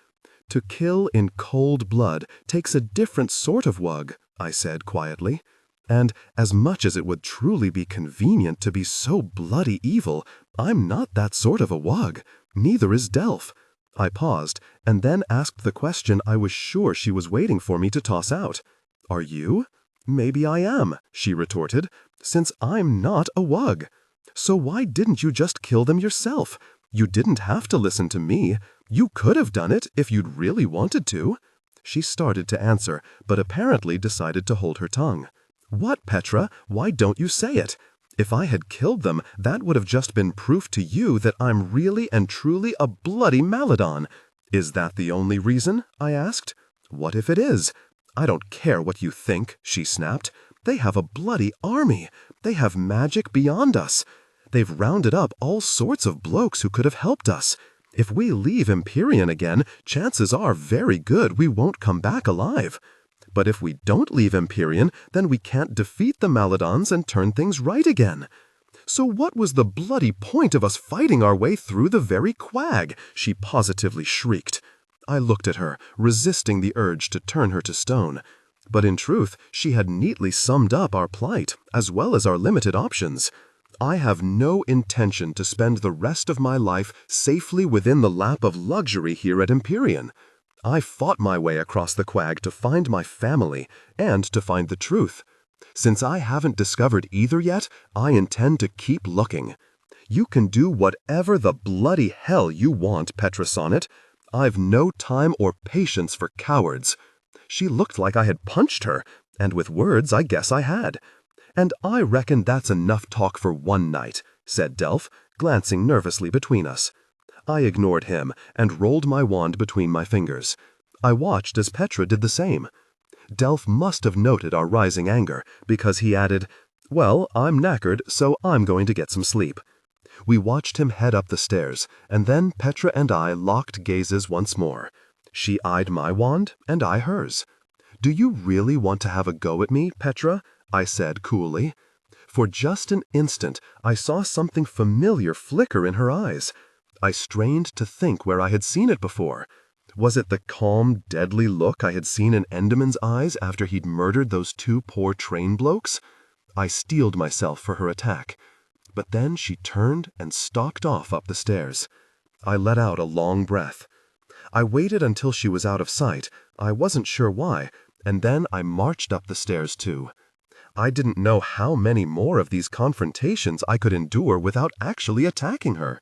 "To kill in cold blood takes a different sort of wug," I said quietly. "And as much as it would truly be convenient to be so bloody evil, I'm not that sort of a wug. Neither is Delph." I paused, and then asked the question I was sure she was waiting for me to toss out. "Are you?" "Maybe I am," she retorted, "since I'm not a wug. So why didn't you just kill them yourself? You didn't have to listen to me. You could have done it if you'd really wanted to." She started to answer, but apparently decided to hold her tongue. "What, Petra? Why don't you say it? If I had killed them, that would have just been proof to you that I'm really and truly a bloody Maladon." "Is that the only reason?" I asked. "What if it is? "I don't care what you think," she snapped. "They have a bloody army. They have magic beyond us. They've rounded up all sorts of blokes who could have helped us. If we leave Empyrean again, chances are very good we won't come back alive. But if we don't leave Empyrean, then we can't defeat the Maladons and turn things right again. So what was the bloody point of us fighting our way through the very Quag?" she positively shrieked. I looked at her, resisting the urge to turn her to stone. But in truth, she had neatly summed up our plight, as well as our limited options. I have no intention to spend the rest of my life safely within the lap of luxury here at Empyrean. I fought my way across the Quag to find my family and to find the truth. Since I haven't discovered either yet, I intend to keep looking. You can do whatever the bloody hell you want, Petra Sonnet. I've no time or patience for cowards. She looked like I had punched her, and with words I guess I had. "And I reckon that's enough talk for one night," said Delph, glancing nervously between us. I ignored him and rolled my wand between my fingers. I watched as Petra did the same. Delph must have noted our rising anger, because he added, "Well, I'm knackered, so I'm going to get some sleep." We watched him head up the stairs, and then Petra and I locked gazes once more. She eyed my wand, and I hers. "Do you really want to have a go at me, Petra?" I said coolly. For just an instant, I saw something familiar flicker in her eyes. I strained to think where I had seen it before. Was it the calm, deadly look I had seen in Enderman's eyes after he'd murdered those two poor train blokes? I steeled myself for her attack. But then she turned and stalked off up the stairs. I let out a long breath. I waited until she was out of sight, I wasn't sure why, and then I marched up the stairs too. I didn't know how many more of these confrontations I could endure without actually attacking her.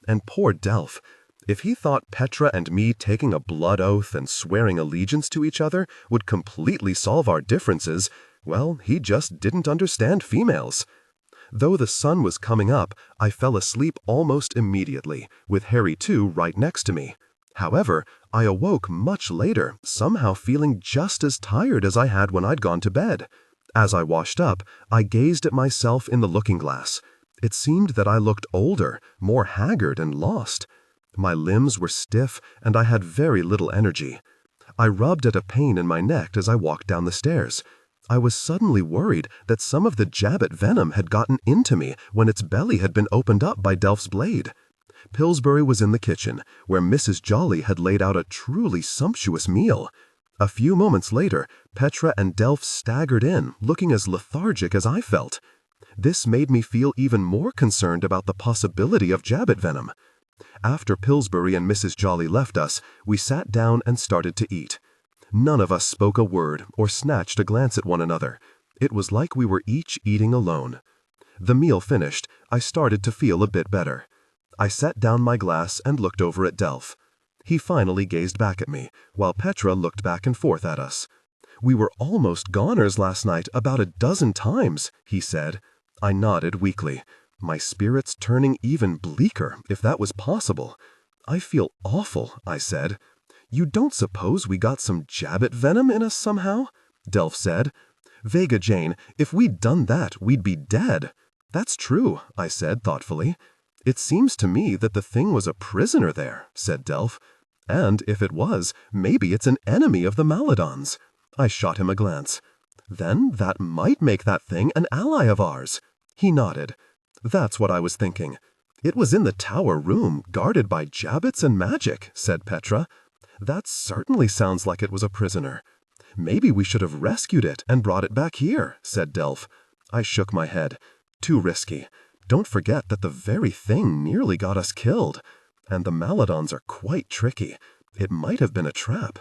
And poor Delph. If he thought Petra and me taking a blood oath and swearing allegiance to each other would completely solve our differences, well, he just didn't understand females. Though the sun was coming up, I fell asleep almost immediately, with Harry too right next to me. However, I awoke much later, somehow feeling just as tired as I had when I'd gone to bed. As I washed up, I gazed at myself in the looking-glass. It seemed that I looked older, more haggard and lost. My limbs were stiff, and I had very little energy. I rubbed at a pain in my neck as I walked down the stairs. I was suddenly worried that some of the Jabbit venom had gotten into me when its belly had been opened up by Delph's blade. Pillsbury was in the kitchen, where Mrs. Jolly had laid out a truly sumptuous meal. A few moments later, Petra and Delph staggered in, looking as lethargic as I felt. This made me feel even more concerned about the possibility of Jabbit venom. After Pillsbury and Mrs. Jolly left us, we sat down and started to eat. None of us spoke a word or snatched a glance at one another. It was like we were each eating alone. The meal finished, I started to feel a bit better. I set down my glass and looked over at Delph. He finally gazed back at me, while Petra looked back and forth at us. "We were almost goners last night about a dozen times," he said. I nodded weakly, my spirits turning even bleaker, if that was possible. "I feel awful," I said. "You don't suppose we got some Jabbit venom in us somehow?" Delph said. "Vega Jane, if we'd done that, we'd be dead." "That's true," I said thoughtfully. "It seems to me that the thing was a prisoner there," said Delph. "And if it was, maybe it's an enemy of the Maladons." I shot him a glance. "Then that might make that thing an ally of ours." He nodded. "That's what I was thinking. It was in the tower room, guarded by Jabbits and magic," said Petra. "That certainly sounds like it was a prisoner." "Maybe we should have rescued it and brought it back here," said Delph. I shook my head. "Too risky. Don't forget that the very thing nearly got us killed. And the Maladons are quite tricky. It might have been a trap."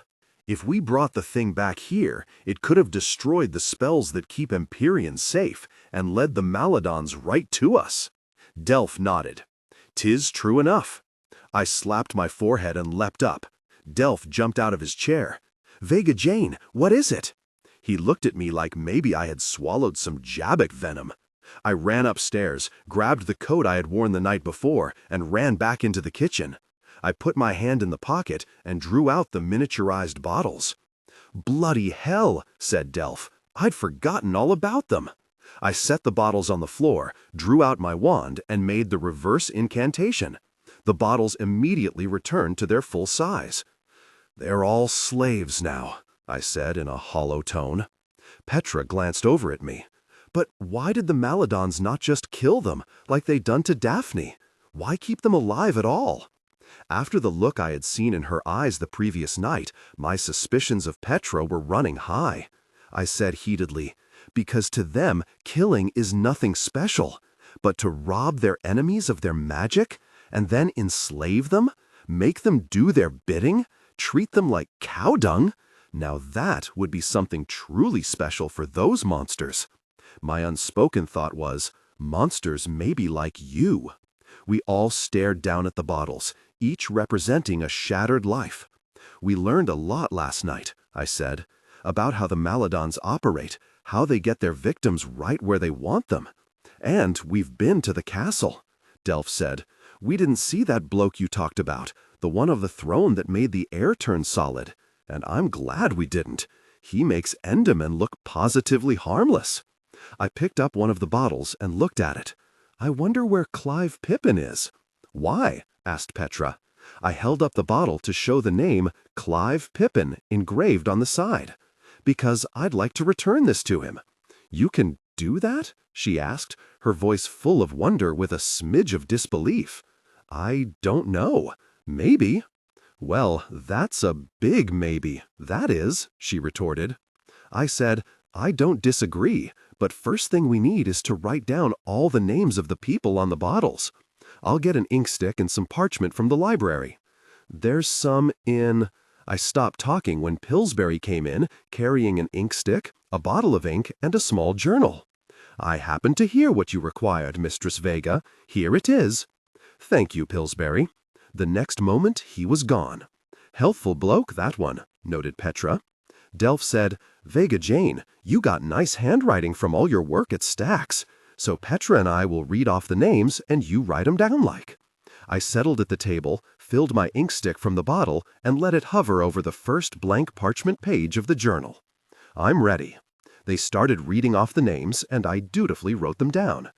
If we brought the thing back here, it could have destroyed the spells that keep Empyrean safe and led the Maladons right to us. Delph nodded. "'Tis true enough." I slapped my forehead and leapt up. Delph jumped out of his chair. "Vega Jane, what is it?" He looked at me like maybe I had swallowed some Jabbit venom. I ran upstairs, grabbed the coat I had worn the night before, and ran back into the kitchen. I put my hand in the pocket and drew out the miniaturized bottles. Bloody hell, said Delph. I'd forgotten all about them. I set the bottles on the floor, drew out my wand, and made the reverse incantation. The bottles immediately returned to their full size. They're all slaves now, I said in a hollow tone. Petra glanced over at me. But why did the Maladons not just kill them, like they'd done to Daphne? Why keep them alive at all? After the look I had seen in her eyes the previous night, my suspicions of Petra were running high. I said heatedly, because to them, killing is nothing special. But to rob their enemies of their magic, and then enslave them, make them do their bidding, treat them like cow dung, now that would be something truly special for those monsters. My unspoken thought was, monsters may be like you. We all stared down at the bottles, each representing a shattered life. We learned a lot last night, I said, about how the Maladons operate, how they get their victims right where they want them. And we've been to the castle. Delph said, we didn't see that bloke you talked about, the one of the throne that made the air turn solid. And I'm glad we didn't. He makes Endermen look positively harmless. I picked up one of the bottles and looked at it. I wonder where Clive Pippin is. Why? Asked Petra. I held up the bottle to show the name Clive Pippin engraved on the side. Because I'd like to return this to him. You can do that? She asked, her voice full of wonder with a smidge of disbelief. I don't know. Maybe. Well, that's a big maybe, that is, she retorted. I said, I don't disagree, but first thing we need is to write down all the names of the people on the bottles. I'll get an ink stick and some parchment from the library. There's some in... I stopped talking when Pillsbury came in, carrying an ink stick, a bottle of ink, and a small journal. I happened to hear what you required, Mistress Vega. Here it is. Thank you, Pillsbury. The next moment he was gone. Healthful bloke, that one, noted Petra. Delph said, Vega Jane, you got nice handwriting from all your work at Stack's, so Petra and I will read off the names and you write 'em down like. I settled at the table, filled my ink stick from the bottle, and let it hover over the first blank parchment page of the journal. I'm ready. They started reading off the names, and I dutifully wrote them down.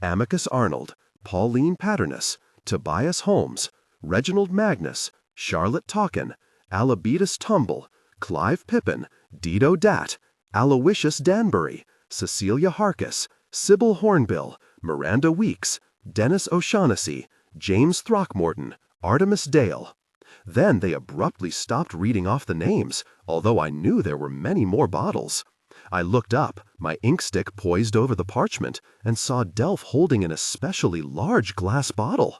Amicus Arnold, Pauline Paternos, Tobias Holmes, Reginald Magnus, Charlotte Talkin, Alabetus Tumble, Clive Pippin, Dido Dat, Aloysius Danbury, Cecilia Harkis, Sybil Hornbill, Miranda Weeks, Dennis O'Shaughnessy, James Throckmorton, Artemis Dale. Then they abruptly stopped reading off the names, although I knew there were many more bottles. I looked up, my ink stick poised over the parchment, and saw Delph holding an especially large glass bottle.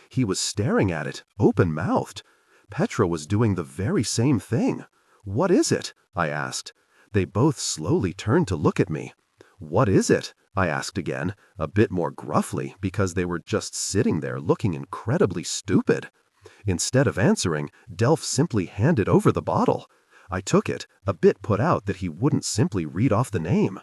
He was staring at it, open-mouthed. Petra was doing the very same thing. What is it? I asked. They both slowly turned to look at me. What is it? I asked again, a bit more gruffly, because they were just sitting there looking incredibly stupid. Instead of answering, Delph simply handed over the bottle. I took it, a bit put out that he wouldn't simply read off the name.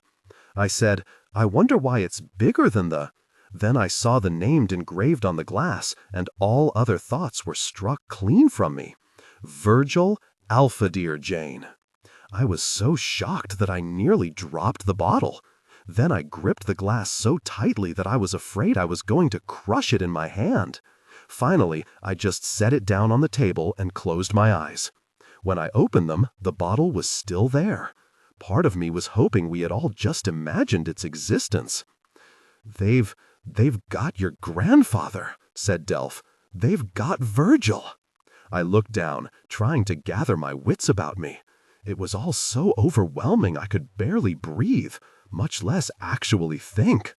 I said, I wonder why it's bigger than the... Then I saw the name engraved on the glass, and all other thoughts were struck clean from me. Virgil Alphadear Jane. I was so shocked that I nearly dropped the bottle. Then I gripped the glass so tightly that I was afraid I was going to crush it in my hand. Finally, I just set it down on the table and closed my eyes. When I opened them, the bottle was still there. Part of me was hoping we had all just imagined its existence. They've got your grandfather, said Delph. They've got Virgil. I looked down, trying to gather my wits about me. It was all so overwhelming I could barely breathe, much less actually think.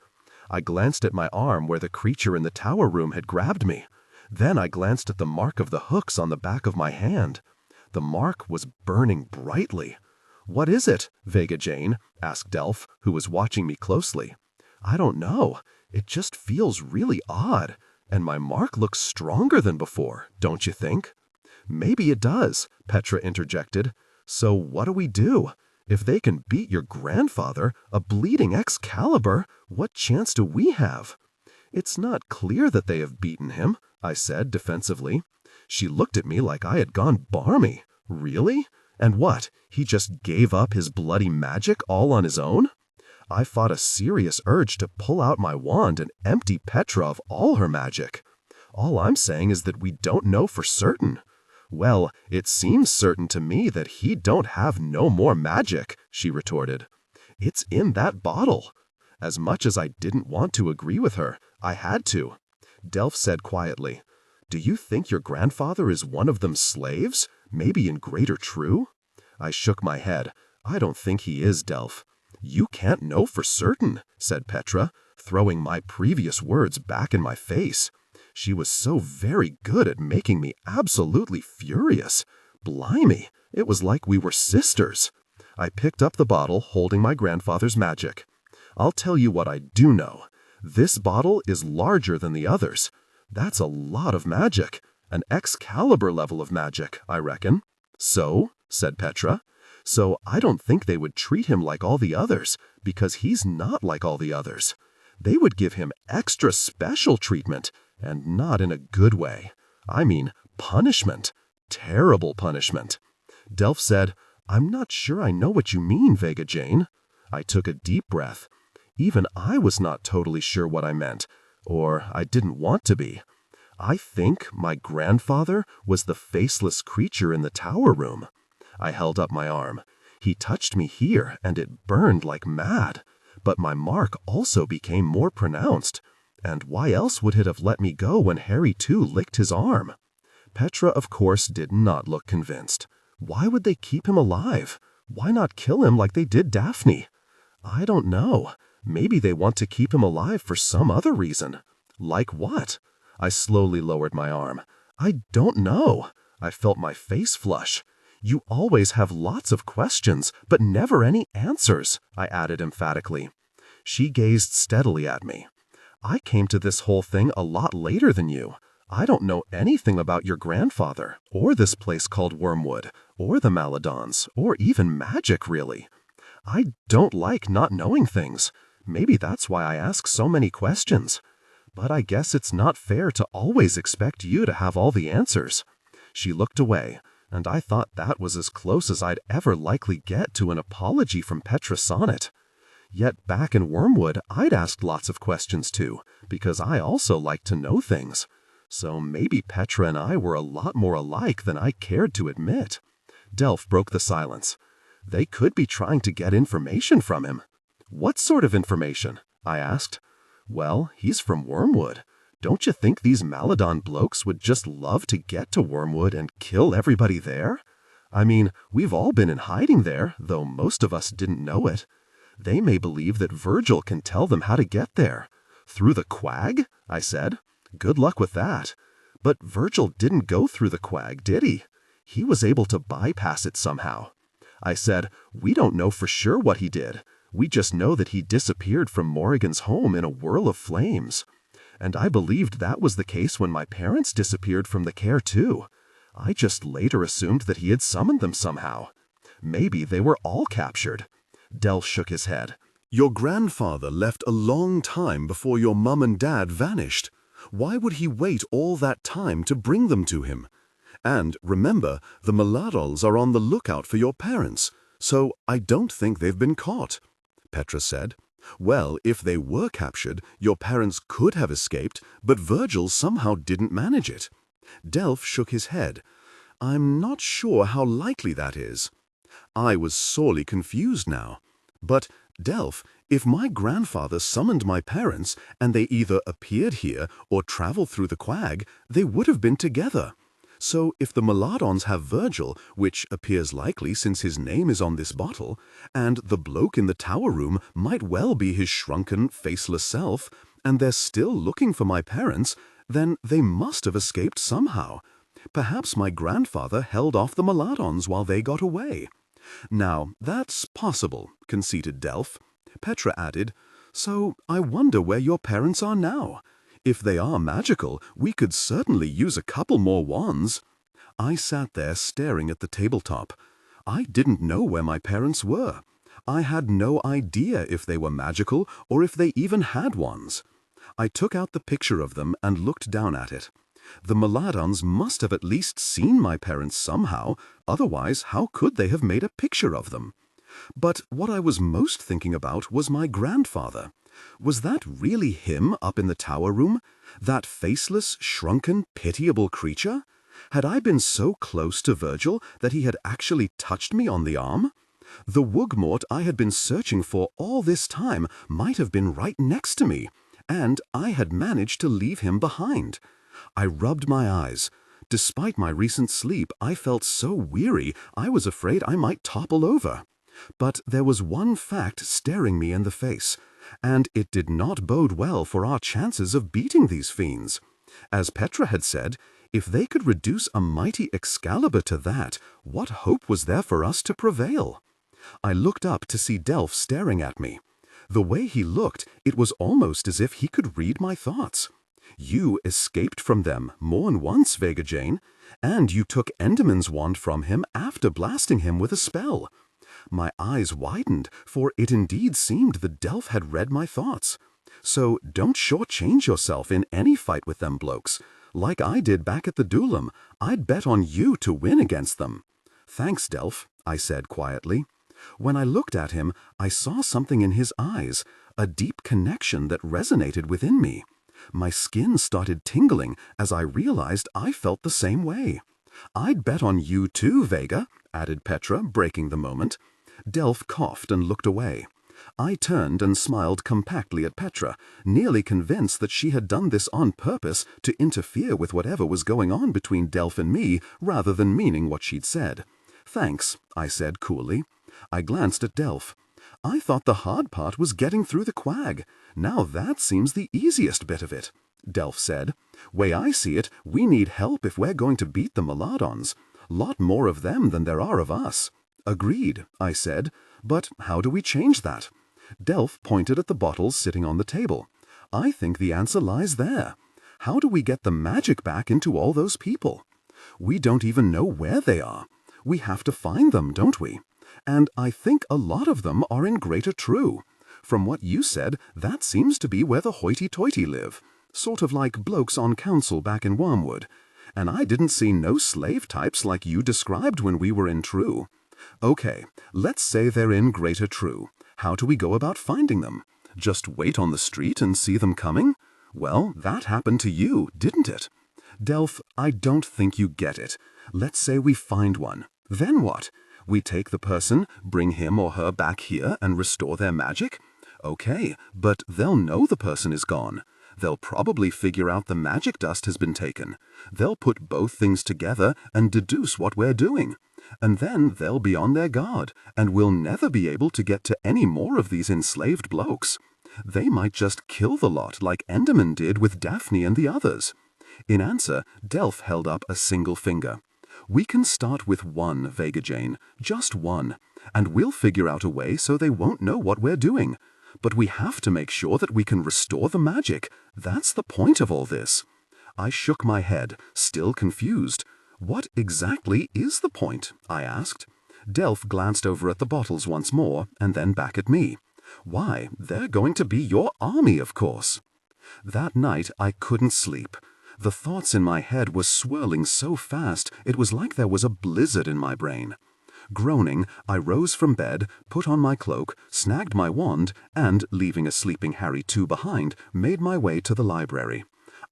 I glanced at my arm where the creature in the tower room had grabbed me. Then I glanced at the mark of the hooks on the back of my hand. The mark was burning brightly. What is it, Vega Jane? Asked Delph, who was watching me closely. I don't know. It just feels really odd. And my mark looks stronger than before, don't you think? Maybe it does, Petra interjected. So what do we do? If they can beat your grandfather, a bleeding Excalibur, what chance do we have? It's not clear that they have beaten him, I said defensively. She looked at me like I had gone barmy. Really? And what, he just gave up his bloody magic all on his own? I fought a serious urge to pull out my wand and empty Petra of all her magic. All I'm saying is that we don't know for certain. Well, it seems certain to me that he don't have no more magic, she retorted. It's in that bottle. As much as I didn't want to agree with her, I had to. Delph said quietly, "Do you think your grandfather is one of them slaves? Maybe in greater true?" I shook my head. "I don't think he is, Delph." "You can't know for certain," said Petra, throwing my previous words back in my face. She was so very good at making me absolutely furious. Blimey, it was like we were sisters. I picked up the bottle holding my grandfather's magic. "I'll tell you what I do know. This bottle is larger than the others. That's a lot of magic. An Excalibur level of magic, I reckon." "So?" said Petra. "So I don't think they would treat him like all the others, because he's not like all the others. They would give him extra special treatment, and not in a good way. I mean punishment. Terrible punishment." Delph said, "I'm not sure I know what you mean, Vega Jane." I took a deep breath. Even I was not totally sure what I meant, or I didn't want to be. I think my grandfather was the faceless creature in the tower room. I held up my arm. He touched me here, and it burned like mad. But my mark also became more pronounced. And why else would it have let me go when Harry too licked his arm? Petra, of course, did not look convinced. Why would they keep him alive? Why not kill him like they did Daphne? I don't know. Maybe they want to keep him alive for some other reason. Like what? I slowly lowered my arm. I don't know. I felt my face flush. "You always have lots of questions, but never any answers," I added emphatically. She gazed steadily at me. "I came to this whole thing a lot later than you. I don't know anything about your grandfather, or this place called Wormwood, or the Maladons, or even magic, really. I don't like not knowing things. Maybe that's why I ask so many questions. But I guess it's not fair to always expect you to have all the answers." She looked away, and I thought that was as close as I'd ever likely get to an apology from Petra Sonnet. Yet back in Wormwood, I'd asked lots of questions too, because I also like to know things. So maybe Petra and I were a lot more alike than I cared to admit. Delph broke the silence. "They could be trying to get information from him." "What sort of information?" I asked. "Well, he's from Wormwood. Don't you think these Maladon blokes would just love to get to Wormwood and kill everybody there? I mean, we've all been in hiding there, though most of us didn't know it. They may believe that Virgil can tell them how to get there." "Through the Quag?" I said. "Good luck with that." "But Virgil didn't go through the Quag, did he? He was able to bypass it somehow." I said, "We don't know for sure what he did. We just know that he disappeared from Morrigan's home in a whirl of flames. And I believed that was the case when my parents disappeared from the care too. I just later assumed that he had summoned them somehow. Maybe they were all captured." Delph shook his head. Your grandfather left a long time before your mum and dad vanished. Why would he wait all that time to bring them to him? And remember, the Maladons are on the lookout for your parents, so I don't think they've been caught." Petra said, "Well, if they were captured, your parents could have escaped, but Virgil somehow didn't manage it." Delph shook his head. "I'm not sure how likely that is." I was sorely confused now. "But, Delph, if my grandfather summoned my parents, and they either appeared here or traveled through the Quag, they would have been together. So if the Maladons have Virgil, which appears likely since his name is on this bottle, and the bloke in the tower room might well be his shrunken, faceless self, and they're still looking for my parents, then they must have escaped somehow. Perhaps my grandfather held off the Maladons while they got away." "Now, that's possible," conceded Delph. Petra added, "So I wonder where your parents are now. If they are magical, we could certainly use a couple more wands." I sat there staring at the tabletop. I didn't know where my parents were. I had no idea if they were magical or if they even had wands. I took out the picture of them and looked down at it. The Maladons must have at least seen my parents somehow, otherwise how could they have made a picture of them? But what I was most thinking about was my grandfather. Was that really him up in the tower room? That faceless, shrunken, pitiable creature? Had I been so close to Virgil that he had actually touched me on the arm? The Wugmort I had been searching for all this time might have been right next to me, and I had managed to leave him behind. I rubbed my eyes. Despite my recent sleep, I felt so weary I was afraid I might topple over. But there was one fact staring me in the face, and it did not bode well for our chances of beating these fiends. As Petra had said, if they could reduce a mighty Excalibur to that, what hope was there for us to prevail? I looked up to see Delph staring at me. The way he looked, it was almost as if he could read my thoughts. You escaped from them more than once, Vega Jane, and you took Enderman's wand from him after blasting him with a spell. My eyes widened, for it indeed seemed that Delph had read my thoughts. So don't shortchange yourself in any fight with them blokes. Like I did back at the Duelam, I'd bet on you to win against them. Thanks, Delph, I said quietly. When I looked at him, I saw something in his eyes, a deep connection that resonated within me. My skin started tingling as I realized I felt the same way. I'd bet on you too, Vega, added Petra, breaking the moment. Delph coughed and looked away. I turned and smiled compactly at Petra, nearly convinced that she had done this on purpose to interfere with whatever was going on between Delph and me, rather than meaning what she'd said. Thanks, I said coolly. I glanced at Delph. I thought the hard part was getting through the Quag. Now that seems the easiest bit of it, Delph said. Way I see it, we need help if we're going to beat the Maladons. Lot more of them than there are of us. Agreed, I said, but how do we change that? Delph pointed at the bottles sitting on the table. I think the answer lies there. How do we get the magic back into all those people? We don't even know where they are. We have to find them, don't we? And I think a lot of them are in Greater True. From what you said, that seems to be where the hoity-toity live. Sort of like blokes on council back in Wormwood. And I didn't see no slave types like you described when we were in True. Okay, let's say they're in Greater True. How do we go about finding them? Just wait on the street and see them coming? Well, that happened to you, didn't it? Delph, I don't think you get it. Let's say we find one. Then what? We take the person, bring him or her back here and restore their magic? Okay, but they'll know the person is gone. They'll probably figure out the magic dust has been taken. They'll put both things together and deduce what we're doing. And then they'll be on their guard, and we'll never be able to get to any more of these enslaved blokes. They might just kill the lot like Enderman did with Daphne and the others. In answer, Delph held up a single finger. We can start with one, Vega Jane, just one, and we'll figure out a way so they won't know what we're doing. But we have to make sure that we can restore the magic. That's the point of all this. I shook my head, still confused. What exactly is the point? I asked. Delph glanced over at the bottles once more, and then back at me. Why, they're going to be your army, of course. That night I couldn't sleep. The thoughts in my head were swirling so fast it was like there was a blizzard in my brain. Groaning, I rose from bed, put on my cloak, snagged my wand, and, leaving a sleeping Harry too behind, made my way to the library.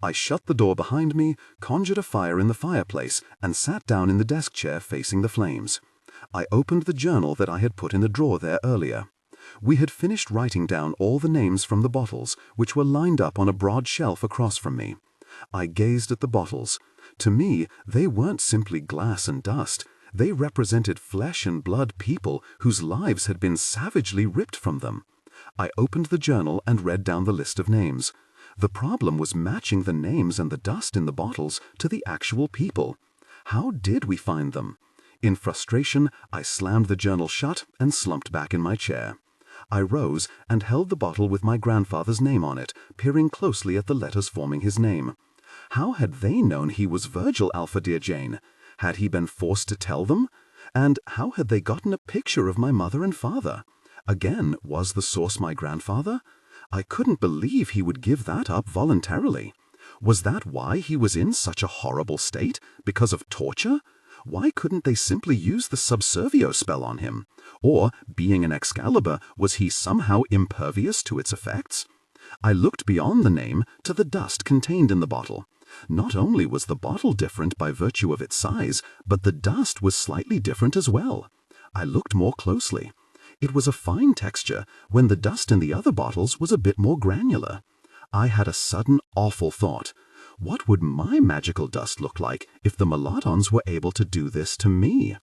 I shut the door behind me, conjured a fire in the fireplace, and sat down in the desk chair facing the flames. I opened the journal that I had put in the drawer there earlier. We had finished writing down all the names from the bottles, which were lined up on a broad shelf across from me. I gazed at the bottles. To me, they weren't simply glass and dust. They represented flesh and blood people whose lives had been savagely ripped from them. I opened the journal and read down the list of names. The problem was matching the names and the dust in the bottles to the actual people. How did we find them? In frustration, I slammed the journal shut and slumped back in my chair. I rose and held the bottle with my grandfather's name on it, peering closely at the letters forming his name. How had they known he was Virgil, Alpha Dear Jane? Had he been forced to tell them? And how had they gotten a picture of my mother and father? Again, was the source my grandfather? I couldn't believe he would give that up voluntarily. Was that why he was in such a horrible state? Because of torture? Why couldn't they simply use the subservio spell on him? Or, being an Excalibur, was he somehow impervious to its effects? I looked beyond the name to the dust contained in the bottle. Not only was the bottle different by virtue of its size, but the dust was slightly different as well. I looked more closely. It was a fine texture, when the dust in the other bottles was a bit more granular. I had a sudden awful thought. What would my magical dust look like if the Maladons were able to do this to me?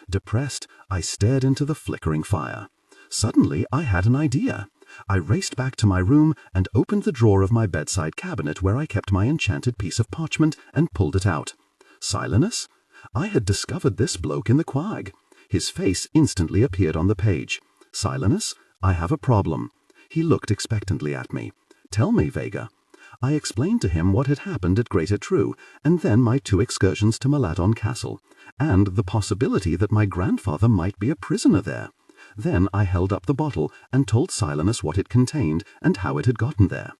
Depressed, I stared into the flickering fire. Suddenly, I had an idea. I raced back to my room and opened the drawer of my bedside cabinet where I kept my enchanted piece of parchment and pulled it out. Silenus? I had discovered this bloke in the Quag. His face instantly appeared on the page. Silenus, I have a problem. He looked expectantly at me. Tell me, Vega. I explained to him what had happened at Greater True, and then my 2 excursions to Maladon Castle, and the possibility that my grandfather might be a prisoner there. Then I held up the bottle and told Silenus what it contained and how it had gotten there.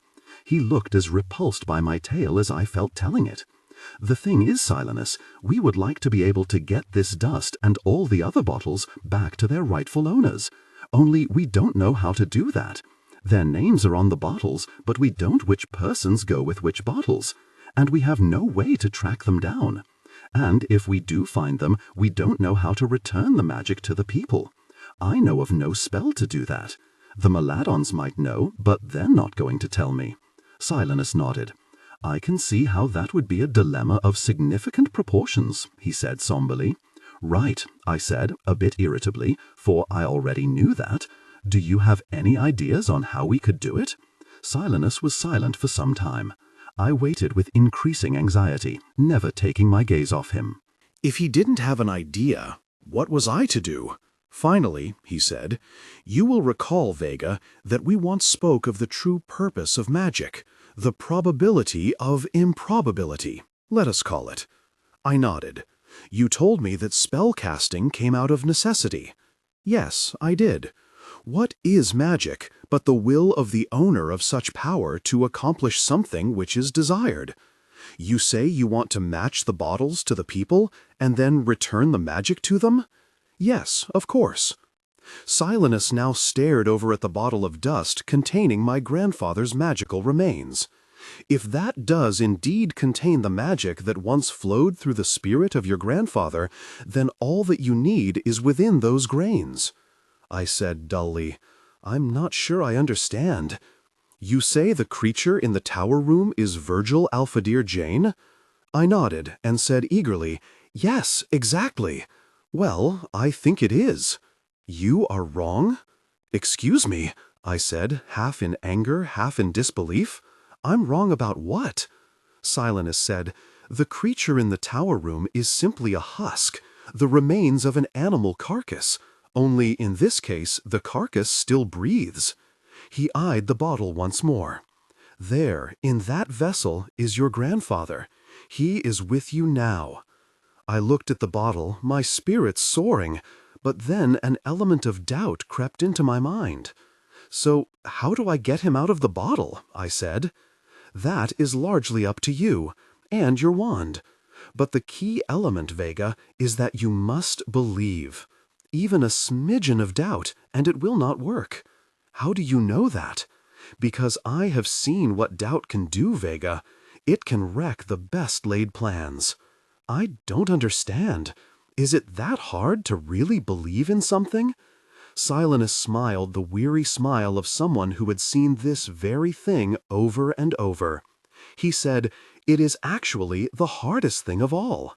He looked as repulsed by my tale as I felt telling it. The thing is, Silenus, we would like to be able to get this dust and all the other bottles back to their rightful owners. Only we don't know how to do that. Their names are on the bottles, but we don't which persons go with which bottles, and we have no way to track them down. And if we do find them, we don't know how to return the magic to the people. I know of no spell to do that. The Maladons might know, but they're not going to tell me. Silenus nodded. I can see how that would be a dilemma of significant proportions, he said somberly. Right, I said, a bit irritably, for I already knew that. Do you have any ideas on how we could do it? Silenus was silent for some time. I waited with increasing anxiety, never taking my gaze off him. If he didn't have an idea, what was I to do? Finally, he said, you will recall, Vega, that we once spoke of the true purpose of magic, the probability of improbability, let us call it. I nodded. You told me that spell casting came out of necessity. Yes, I did. What is magic but the will of the owner of such power to accomplish something which is desired? You say you want to match the bottles to the people and then return the magic to them? Yes, of course. Silenus now stared over at the bottle of dust containing my grandfather's magical remains. If that does indeed contain the magic that once flowed through the spirit of your grandfather, then all that you need is within those grains. I said dully, I'm not sure I understand. You say the creature in the tower room is Virgil Alphadeer Jane? I nodded and said eagerly, yes, exactly. Well, I think it is. You are wrong? Excuse me, I said, half in anger, half in disbelief. I'm wrong about what? Silenus said, the creature in the tower room is simply a husk, the remains of an animal carcass. Only in this case, the carcass still breathes. He eyed the bottle once more. There, in that vessel, is your grandfather. He is with you now. I looked at the bottle, my spirits soaring, but then an element of doubt crept into my mind. So, how do I get him out of the bottle? I said. That is largely up to you, and your wand. But the key element, Vega, is that you must believe. Even a smidgen of doubt, and it will not work. How do you know that? Because I have seen what doubt can do, Vega. It can wreck the best laid plans. I don't understand. Is it that hard to really believe in something? Silenus smiled the weary smile of someone who had seen this very thing over and over. He said, it is actually the hardest thing of all.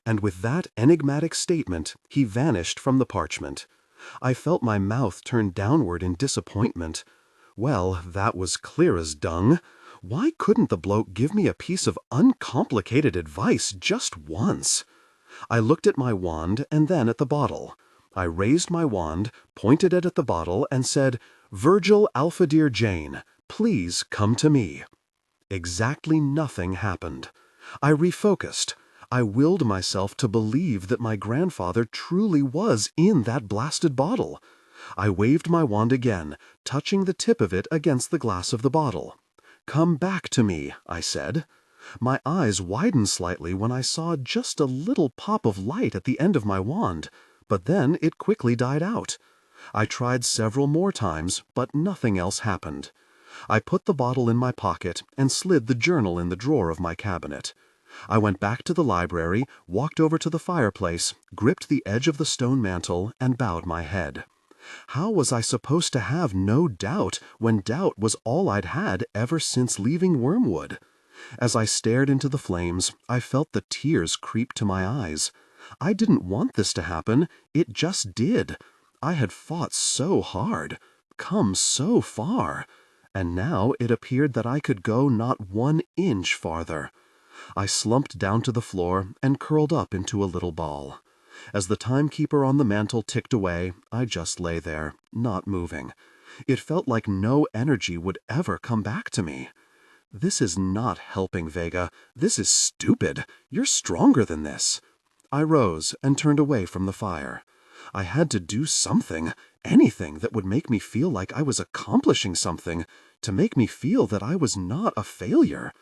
And with that enigmatic statement, he vanished from the parchment. I felt my mouth turn downward in disappointment. Well, that was clear as dung. Why couldn't the bloke give me a piece of uncomplicated advice just once? I looked at my wand and then at the bottle. I raised my wand, pointed it at the bottle, and said, Virgil Alphadeer Jane, please come to me. Exactly nothing happened. I refocused. I willed myself to believe that my grandfather truly was in that blasted bottle. I waved my wand again, touching the tip of it against the glass of the bottle. Come back to me, I said. My eyes widened slightly when I saw just a little pop of light at the end of my wand, but then it quickly died out. I tried several more times, but nothing else happened. I put the bottle in my pocket and slid the journal in the drawer of my cabinet. I went back to the library, walked over to the fireplace, gripped the edge of the stone mantel, and bowed my head. How was I supposed to have no doubt when doubt was all I'd had ever since leaving Wormwood? As I stared into the flames, I felt the tears creep to my eyes. I didn't want this to happen, it just did. I had fought so hard, come so far, and now it appeared that I could go not 1 inch farther. I slumped down to the floor and curled up into a little ball. As the timekeeper on the mantel ticked away, I just lay there, not moving. It felt like no energy would ever come back to me. This is not helping, Vega. This is stupid. You're stronger than this. I rose and turned away from the fire. I had to do something, anything that would make me feel like I was accomplishing something, to make me feel that I was not a failure.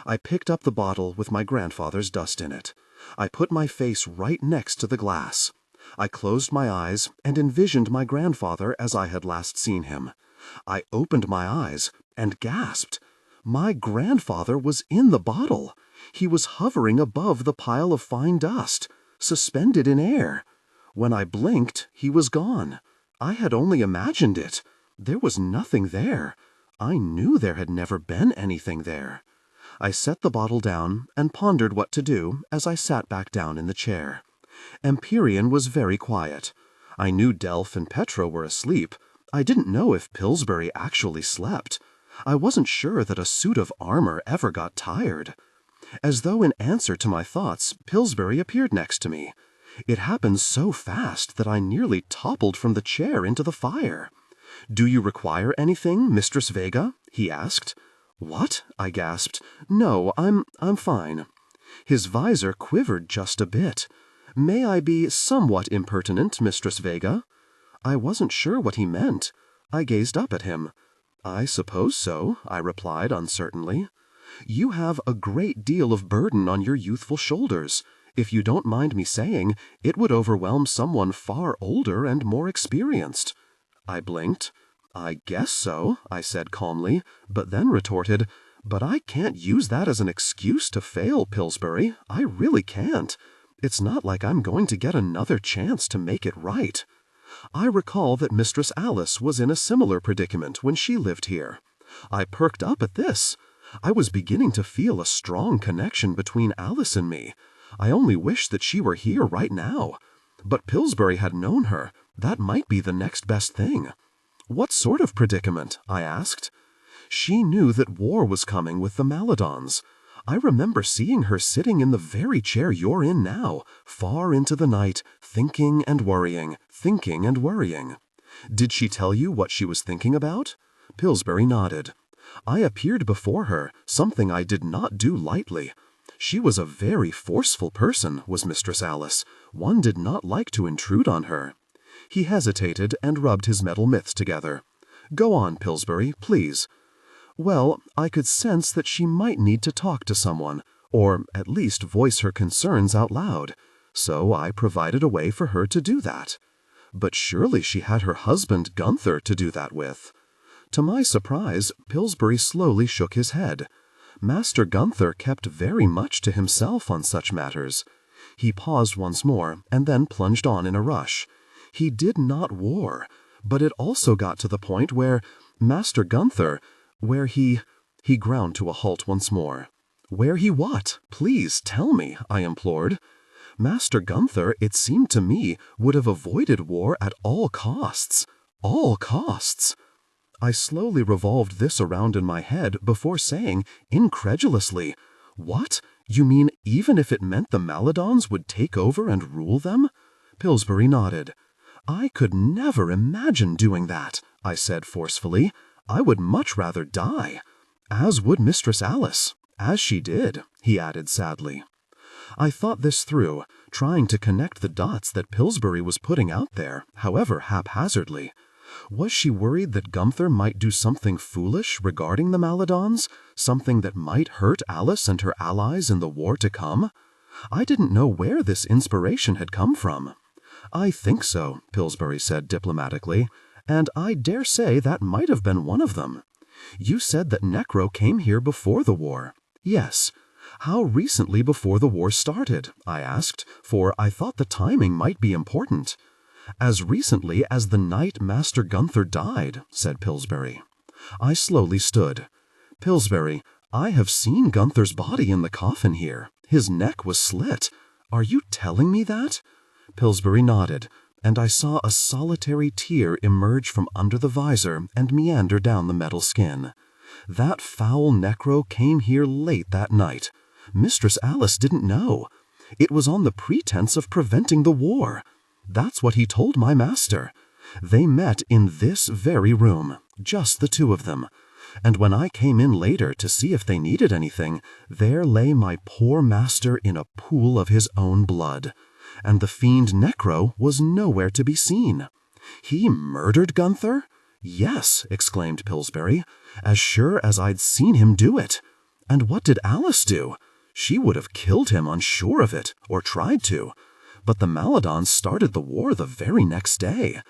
I picked up the bottle with my grandfather's dust in it. I put my face right next to the glass. I closed my eyes and envisioned my grandfather as I had last seen him. I opened my eyes and gasped. My grandfather was in the bottle. He was hovering above the pile of fine dust, suspended in air. When I blinked, he was gone. I had only imagined it. There was nothing there. I knew there had never been anything there. I set the bottle down and pondered what to do as I sat back down in the chair. Empyrean was very quiet. I knew Delph and Petra were asleep. I didn't know if Pillsbury actually slept. I wasn't sure that a suit of armor ever got tired. As though in answer to my thoughts, Pillsbury appeared next to me. It happened so fast that I nearly toppled from the chair into the fire. "Do you require anything, Mistress Vega?" he asked. "What?" I gasped. "No, I'm fine." His visor quivered just a bit. "May I be somewhat impertinent, Mistress Vega?" I wasn't sure what he meant. I gazed up at him. "I suppose so," I replied uncertainly. "You have a great deal of burden on your youthful shoulders. If you don't mind me saying, it would overwhelm someone far older and more experienced." I blinked. "I guess so," I said calmly, but then retorted, "But I can't use that as an excuse to fail, Pillsbury. I really can't. It's not like I'm going to get another chance to make it right." I recall that Mistress Alice was in a similar predicament when she lived here. I perked up at this. I was beginning to feel a strong connection between Alice and me. I only wished that she were here right now. But Pillsbury had known her. That might be the next best thing. "What sort of predicament?" I asked. "She knew that war was coming with the Maladons. I remember seeing her sitting in the very chair you're in now, far into the night, thinking and worrying, thinking and worrying." "Did she tell you what she was thinking about?" Pillsbury nodded. "I appeared before her, something I did not do lightly. She was a very forceful person, was Mistress Alice. One did not like to intrude on her." He hesitated and rubbed his metal mitts together. "Go on, Pillsbury, please." "Well, I could sense that she might need to talk to someone, or at least voice her concerns out loud, so I provided a way for her to do that. But surely she had her husband Gunther to do that with." To my surprise, Pillsbury slowly shook his head. Master Gunther kept very much to himself on such matters. He paused once more, and then plunged on in a rush. He did not war, but it also got to the point where Master Gunther, where he ground to a halt once more. "Where he what? Please tell me," I implored. "Master Gunther, it seemed to me, would have avoided war at all costs. All costs." I slowly revolved this around in my head before saying, incredulously, "What? You mean even if it meant the Maladons would take over and rule them?" Pillsbury nodded. "I could never imagine doing that," I said forcefully. "I would much rather die." "As would Mistress Alice. As she did," he added sadly. I thought this through, trying to connect the dots that Pillsbury was putting out there, however haphazardly. Was she worried that Gunther might do something foolish regarding the Maladons, something that might hurt Alice and her allies in the war to come? I didn't know where this inspiration had come from. I think so, Pillsbury said diplomatically, and I dare say that might have been one of them. You said that Necro came here before the war. Yes. How recently before the war started? I asked, for I thought the timing might be important. As recently as the night Master Gunther died, said Pillsbury. I slowly stood. Pillsbury, I have seen Gunther's body in the coffin here. His neck was slit. Are you telling me that? Pillsbury nodded, and I saw a solitary tear emerge from under the visor and meander down the metal skin. That foul Necro came here late that night. Mistress Alice didn't know. It was on the pretense of preventing the war. That's what he told my master. They met in this very room, just the two of them. And when I came in later to see if they needed anything, there lay my poor master in a pool of his own blood. And the fiend Necro was nowhere to be seen. He murdered Gunther? Yes, exclaimed Pillsbury, as sure as I'd seen him do it. And what did Alice do? She would have killed him on sure of it, or tried to. But the Maladons started the war the very next day.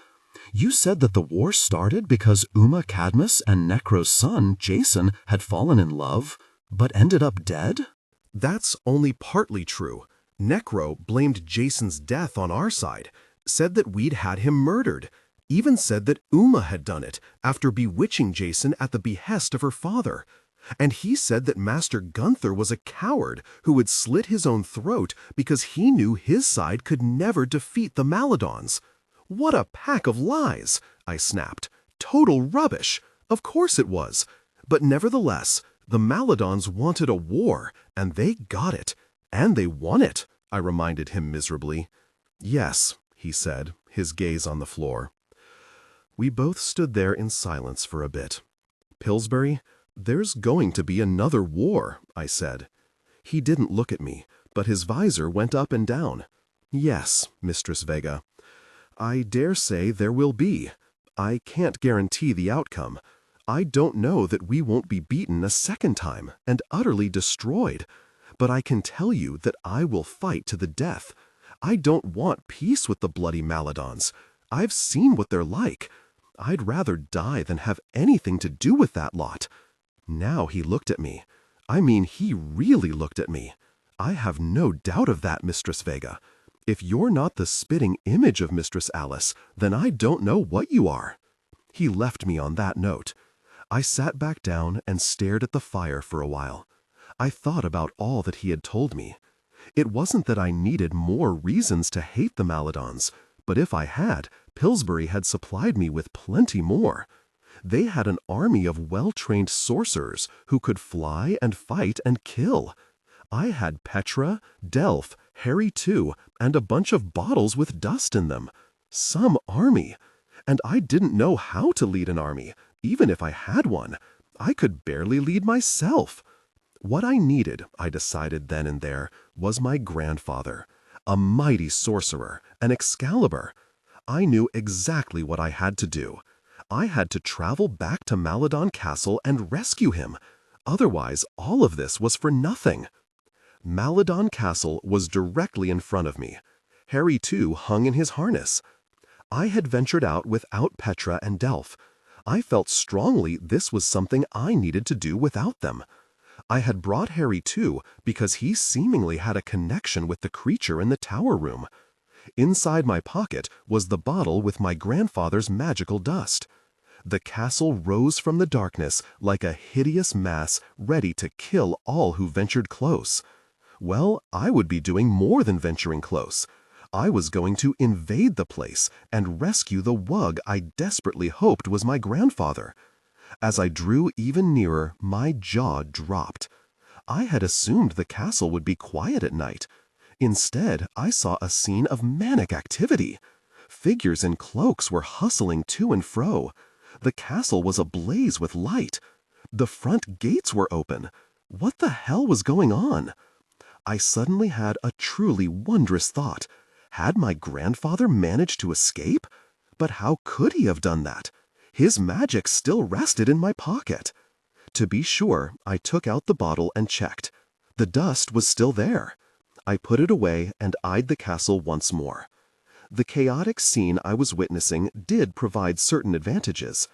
You said that the war started because Uma Cadmus and Necro's son, Jason, had fallen in love, but ended up dead? That's only partly true. Necro blamed Jason's death on our side, said that we'd had him murdered, even said that Uma had done it after bewitching Jason at the behest of her father. And he said that Master Gunther was a coward who would slit his own throat because he knew his side could never defeat the Maladons. What a pack of lies, I snapped. Total rubbish. Of course it was. But nevertheless, the Maladons wanted a war, and they got it. And they won it, I reminded him miserably. Yes, he said, his gaze on the floor. We both stood there in silence for a bit. Pillsbury, there's going to be another war, I said. He didn't look at me, but his visor went up and down. Yes, Mistress Vega. I dare say there will be. I can't guarantee the outcome. I don't know that we won't be beaten a second time and utterly destroyed. But I can tell you that I will fight to the death. I don't want peace with the bloody Maladons. I've seen what they're like. I'd rather die than have anything to do with that lot. Now he looked at me. I mean, he really looked at me. I have no doubt of that, Mistress Vega. If you're not the spitting image of Mistress Alice, then I don't know what you are. He left me on that note. I sat back down and stared at the fire for a while. I thought about all that he had told me. It wasn't that I needed more reasons to hate the Maladons, but if I had, Pillsbury had supplied me with plenty more. They had an army of well-trained sorcerers who could fly and fight and kill. I had Petra, Delph, Harry too, and a bunch of bottles with dust in them. Some army. And I didn't know how to lead an army, even if I had one. I could barely lead myself. What I needed, I decided then and there, was my grandfather, a mighty sorcerer, an Excalibur. I knew exactly what I had to do. I had to travel back to Maladon Castle and rescue him. Otherwise, all of this was for nothing. Maladon Castle was directly in front of me. Harry, too, hung in his harness. I had ventured out without Petra and Delph. I felt strongly this was something I needed to do without them. I had brought Harry, too, because he seemingly had a connection with the creature in the tower room. Inside my pocket was the bottle with my grandfather's magical dust. The castle rose from the darkness like a hideous mass ready to kill all who ventured close. Well, I would be doing more than venturing close. I was going to invade the place and rescue the wug I desperately hoped was my grandfather. As I drew even nearer, my jaw dropped. I had assumed the castle would be quiet at night. Instead, I saw a scene of manic activity. Figures in cloaks were hustling to and fro. The castle was ablaze with light. The front gates were open. What the hell was going on? I suddenly had a truly wondrous thought. Had my grandfather managed to escape? But how could he have done that? His magic still rested in my pocket. To be sure, I took out the bottle and checked. The dust was still there. I put it away and eyed the castle once more. The chaotic scene I was witnessing did provide certain advantages.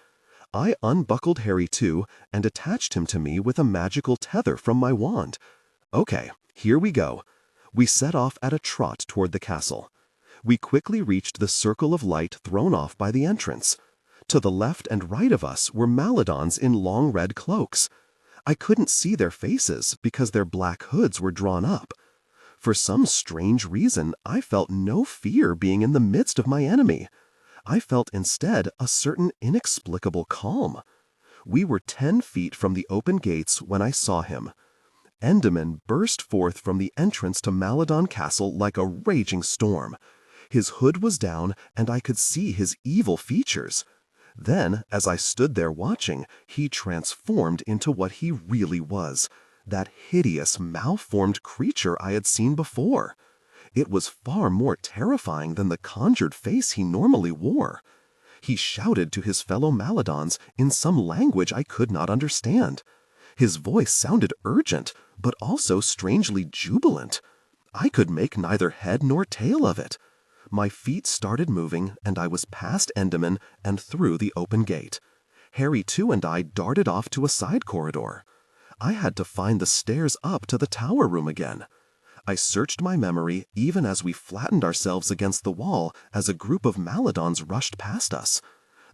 I unbuckled Harry too and attached him to me with a magical tether from my wand. Okay, here we go. We set off at a trot toward the castle. We quickly reached the circle of light thrown off by the entrance. To the left and right of us were Maladons in long red cloaks. I couldn't see their faces because their black hoods were drawn up. For some strange reason, I felt no fear being in the midst of my enemy. I felt instead a certain inexplicable calm. We were 10 feet from the open gates when I saw him. Endymion burst forth from the entrance to Maladon Castle like a raging storm. His hood was down, and I could see his evil features. Then, as I stood there watching, he transformed into what he really was. That hideous, malformed creature I had seen before. It was far more terrifying than the conjured face he normally wore. He shouted to his fellow Maladons in some language I could not understand. His voice sounded urgent, but also strangely jubilant. I could make neither head nor tail of it. My feet started moving, and I was past Endymion and through the open gate. Harry too and I darted off to a side corridor. I had to find the stairs up to the tower room again. I searched my memory even as we flattened ourselves against the wall as a group of Maladons rushed past us.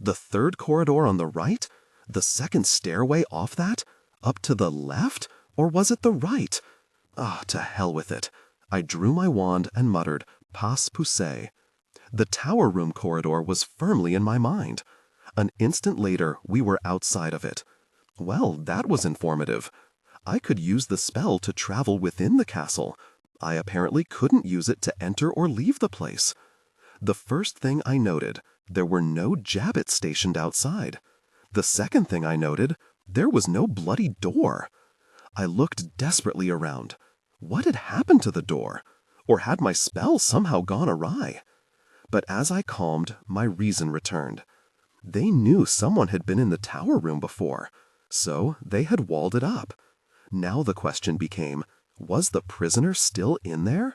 The third corridor on the right? The second stairway off that? Up to the left? Or was it the right? To hell with it. I drew my wand and muttered, "Pas poussez." The tower room corridor was firmly in my mind. An instant later, we were outside of it. Well, that was informative. I could use the spell to travel within the castle. I apparently couldn't use it to enter or leave the place. The first thing I noted, there were no jabbits stationed outside. The second thing I noted, there was no bloody door. I looked desperately around. What had happened to the door? Or had my spell somehow gone awry? But as I calmed, my reason returned. They knew someone had been in the tower room before, so they had walled it up. Now the question became, was the prisoner still in there?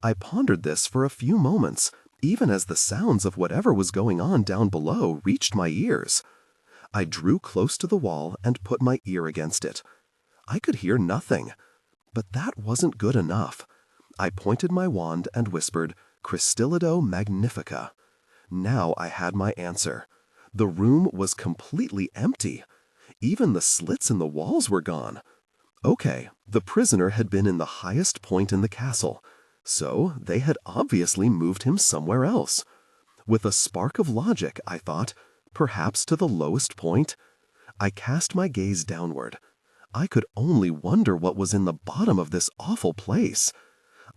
I pondered this for a few moments, even as the sounds of whatever was going on down below reached my ears. I drew close to the wall and put my ear against it. I could hear nothing, but that wasn't good enough. I pointed my wand and whispered, "Crystallido Magnifica." Now I had my answer. The room was completely empty. Even the slits in the walls were gone. Okay, the prisoner had been in the highest point in the castle, so they had obviously moved him somewhere else. With a spark of logic, I thought, perhaps to the lowest point. I cast my gaze downward. I could only wonder what was in the bottom of this awful place.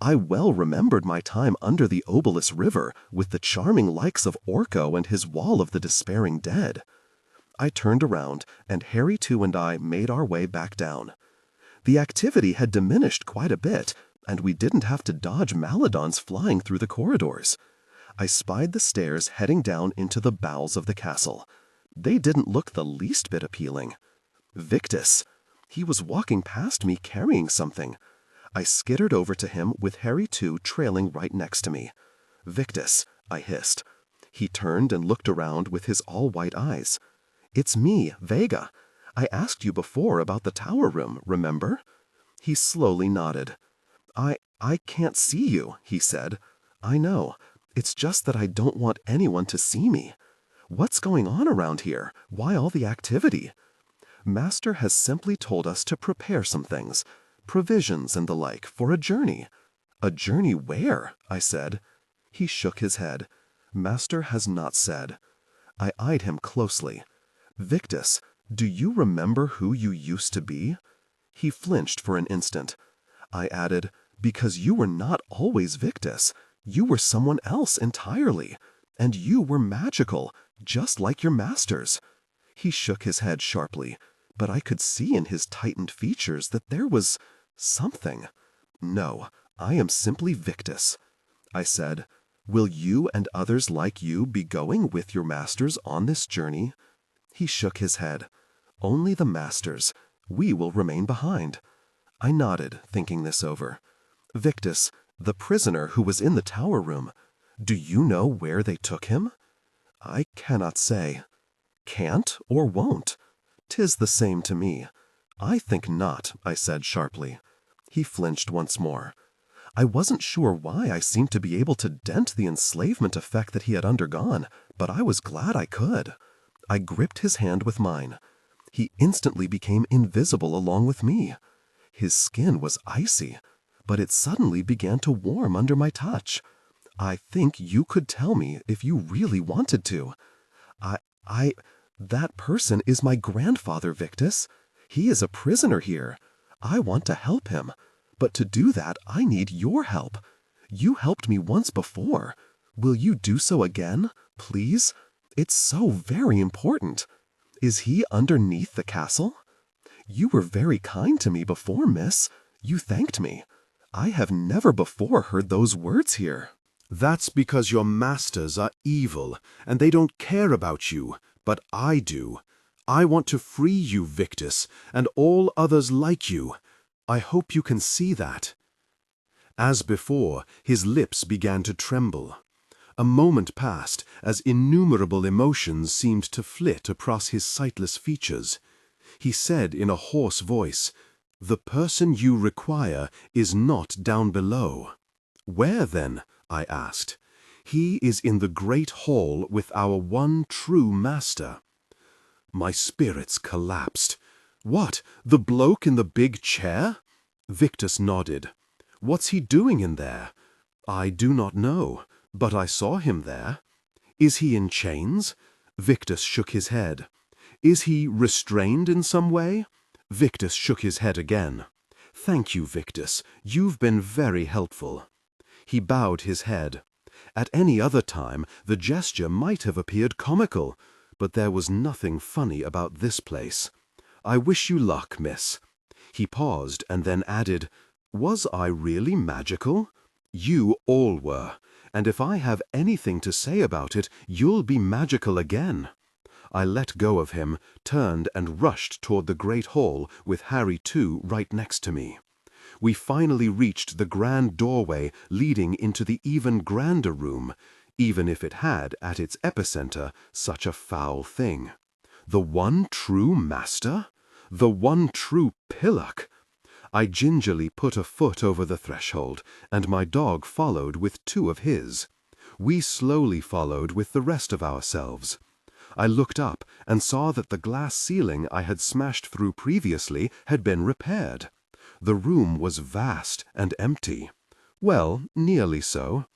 I well remembered my time under the Obolus River with the charming likes of Orko and his Wall of the Despairing Dead. I turned around, and Harry too and I made our way back down. The activity had diminished quite a bit, and we didn't have to dodge Maladons flying through the corridors. I spied the stairs heading down into the bowels of the castle. They didn't look the least bit appealing. Victus! He was walking past me carrying something. I skittered over to him with Harry too trailing right next to me. "Victus," I hissed. He turned and looked around with his all-white eyes. "It's me, Vega. I asked you before about the tower room, remember?" He slowly nodded. I can't see you," he said. "I know. It's just that I don't want anyone to see me. What's going on around here? Why all the activity?" "Master has simply told us to prepare some things, provisions and the like, for a journey." "A journey where?" I said. He shook his head. "Master has not said." I eyed him closely. "Victus, do you remember who you used to be?" He flinched for an instant. I added, "Because you were not always Victus. You were someone else entirely. And you were magical, just like your masters." He shook his head sharply, but I could see in his tightened features that there was something. "No, I am simply Victus." I said, Will you and others like you be going with your masters on this journey?" He shook his head. "Only the masters. We will remain behind." I nodded, thinking this over. "Victus, the prisoner who was in the tower room, do you know where they took him?" "I cannot say." "Can't or won't? 'Tis the same to me." "I think not," I said sharply. He flinched once more. I wasn't sure why I seemed to be able to dent the enslavement effect that he had undergone, but I was glad I could. I gripped his hand with mine. He instantly became invisible along with me. His skin was icy, but it suddenly began to warm under my touch. "I think you could tell me if you really wanted to." That person is my grandfather, Victus. He is a prisoner here. I want to help him, but to do that I need your help. You helped me once before. Will you do so again, please? It's so very important. Is he underneath the castle?" "You were very kind to me before, miss. You thanked me. I have never before heard those words here." "That's because your masters are evil, and they don't care about you, but I do. I want to free you, Victus, and all others like you. I hope you can see that." As before, his lips began to tremble. A moment passed as innumerable emotions seemed to flit across his sightless features. He said in a hoarse voice, "The person you require is not down below." "Where then?" I asked. "He is in the great hall with our one true master." My spirits collapsed. "What, the bloke in the big chair?" Victus nodded. "What's he doing in there?" "I do not know, but I saw him there." "Is he in chains?" Victus shook his head. "Is he restrained in some way?" Victus shook his head again. "Thank you, Victus. You've been very helpful." He bowed his head. At any other time, the gesture might have appeared comical, but there was nothing funny about this place. "I wish you luck, miss." He paused and then added, "Was I really magical? You all were, and if I have anything to say about it, you'll be magical again." I let go of him, turned and rushed toward the great hall with Harry too right next to me. We finally reached the grand doorway leading into the even grander room, even if it had at its epicenter such a foul thing. The one true master? The one true pillock? I gingerly put a foot over the threshold, and my dog followed with two of his. We slowly followed with the rest of ourselves. I looked up and saw that the glass ceiling I had smashed through previously had been repaired. The room was vast and empty. Well, nearly so.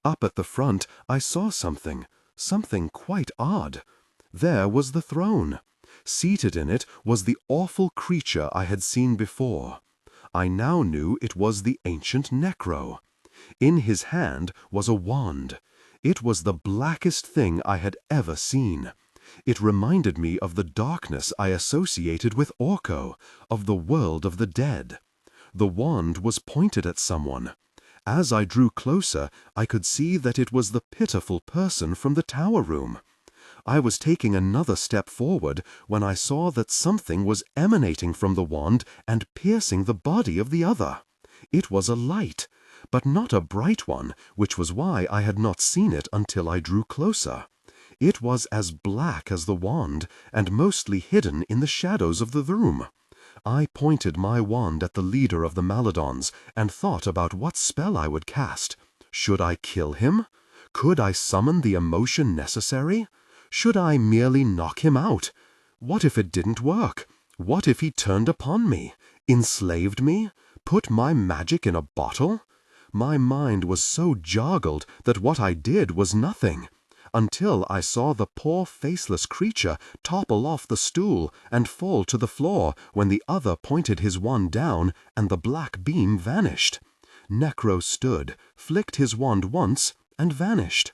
Up at the front I saw something quite odd. There was the throne. Seated in it was the awful creature I had seen before. I now knew it was the ancient Necro. In his hand was a wand. It was the blackest thing I had ever seen. It reminded me of the darkness I associated with Orko, of the world of the dead. The wand was pointed at someone. As I drew closer, I could see that it was the pitiful person from the tower room. I was taking another step forward when I saw that something was emanating from the wand and piercing the body of the other. It was a light, but not a bright one, which was why I had not seen it until I drew closer. It was as black as the wand, and mostly hidden in the shadows of the room. I pointed my wand at the leader of the Maladons, and thought about what spell I would cast. Should I kill him? Could I summon the emotion necessary? Should I merely knock him out? What if it didn't work? What if he turned upon me, enslaved me, put my magic in a bottle? My mind was so joggled that what I did was nothing, until I saw the poor faceless creature topple off the stool and fall to the floor when the other pointed his wand down and the black beam vanished. Necro stood, flicked his wand once, and vanished.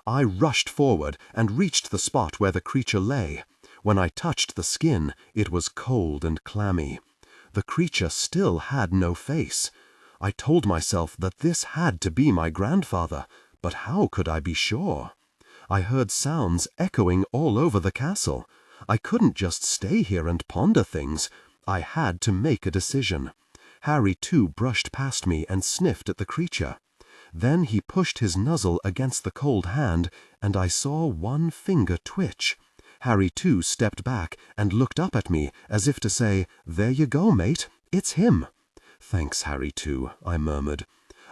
I rushed forward and reached the spot where the creature lay. When I touched the skin, it was cold and clammy. The creature still had no face. I told myself that this had to be my grandfather, But how could I be sure? I heard sounds echoing all over the castle. I couldn't just stay here and ponder things. I had to make a decision. Harry too brushed past me and sniffed at the creature. Then he pushed his muzzle against the cold hand, and I saw one finger twitch. Harry too stepped back and looked up at me as if to say, "There you go, mate. It's him." "Thanks, Harry too," I murmured.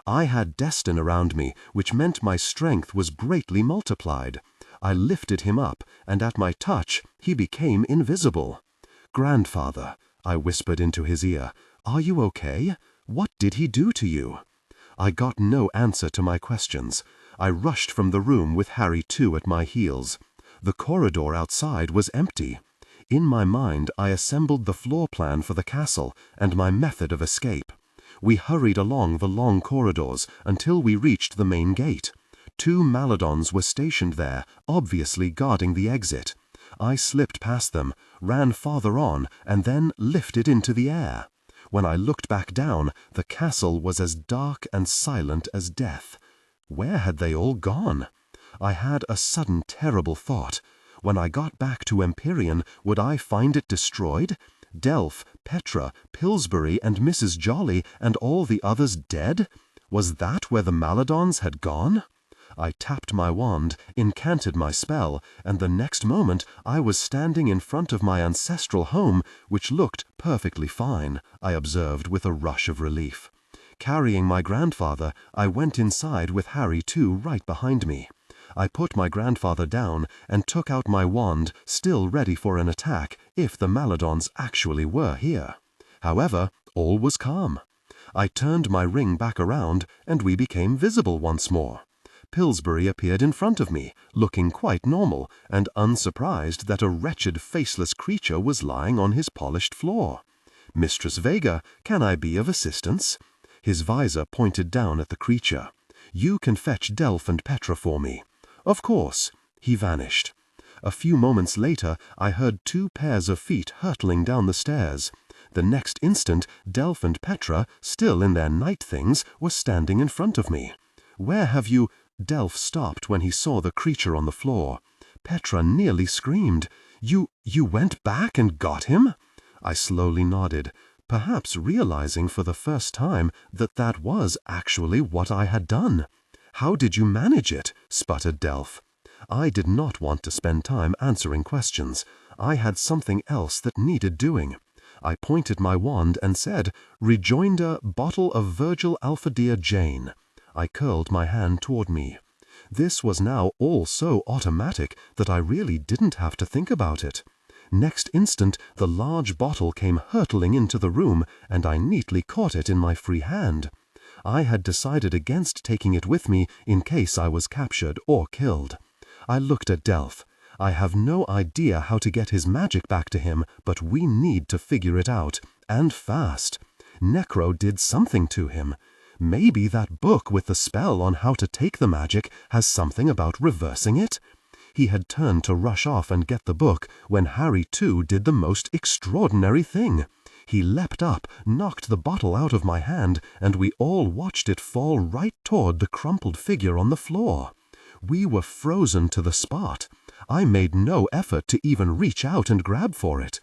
I had Destin around me, which meant my strength was greatly multiplied. I lifted him up, and at my touch he became invisible. "Grandfather," I whispered into his ear, "are you okay? What did he do to you?" I got no answer to my questions. I rushed from the room with Harry too at my heels. The corridor outside was empty. In my mind I assembled the floor plan for the castle and my method of escape. We hurried along the long corridors until we reached the main gate. 2 Maladons were stationed there, obviously guarding the exit. I slipped past them, ran farther on, and then lifted into the air. When I looked back down, the castle was as dark and silent as death. Where had they all gone? I had a sudden terrible thought. When I got back to Empyrean, would I find it destroyed? Delph, Petra, Pillsbury, and Mrs. Jolly, and all the others dead? Was that where the Maladons had gone? I tapped my wand, incanted my spell, and the next moment I was standing in front of my ancestral home, which looked perfectly fine, I observed with a rush of relief. Carrying my grandfather, I went inside with Harry too right behind me. I put my grandfather down and took out my wand, still ready for an attack if the Maladons actually were here. However, all was calm. I turned my ring back around, and we became visible once more. Pillsbury appeared in front of me, looking quite normal, and unsurprised that a wretched faceless creature was lying on his polished floor. "Mistress Vega, can I be of assistance?" His visor pointed down at the creature. "You can fetch Delph and Petra for me." "Of course." He vanished. A few moments later I heard 2 pairs of feet hurtling down the stairs. The next instant Delph and Petra, still in their night things, were standing in front of me. "Where have you—" Delph stopped when he saw the creature on the floor. Petra nearly screamed. You went back and got him?" I slowly nodded, perhaps realizing for the first time that that was actually what I had done. "How did you manage it?" sputtered Delph. I did not want to spend time answering questions. I had something else that needed doing. I pointed my wand and said, "Rejoinder, bottle of Vega Jane." I curled my hand toward me. This was now all so automatic that I really didn't have to think about it. Next instant the large bottle came hurtling into the room, and I neatly caught it in my free hand. I had decided against taking it with me in case I was captured or killed. I looked at Delph. I have no idea how to get his magic back to him, but we need to figure it out, and fast. Necro did something to him. Maybe that book with the spell on how to take the magic has something about reversing it? He had turned to rush off and get the book when Harry too did the most extraordinary thing. He leapt up, knocked the bottle out of my hand, and we all watched it fall right toward the crumpled figure on the floor. We were frozen to the spot. I made no effort to even reach out and grab for it.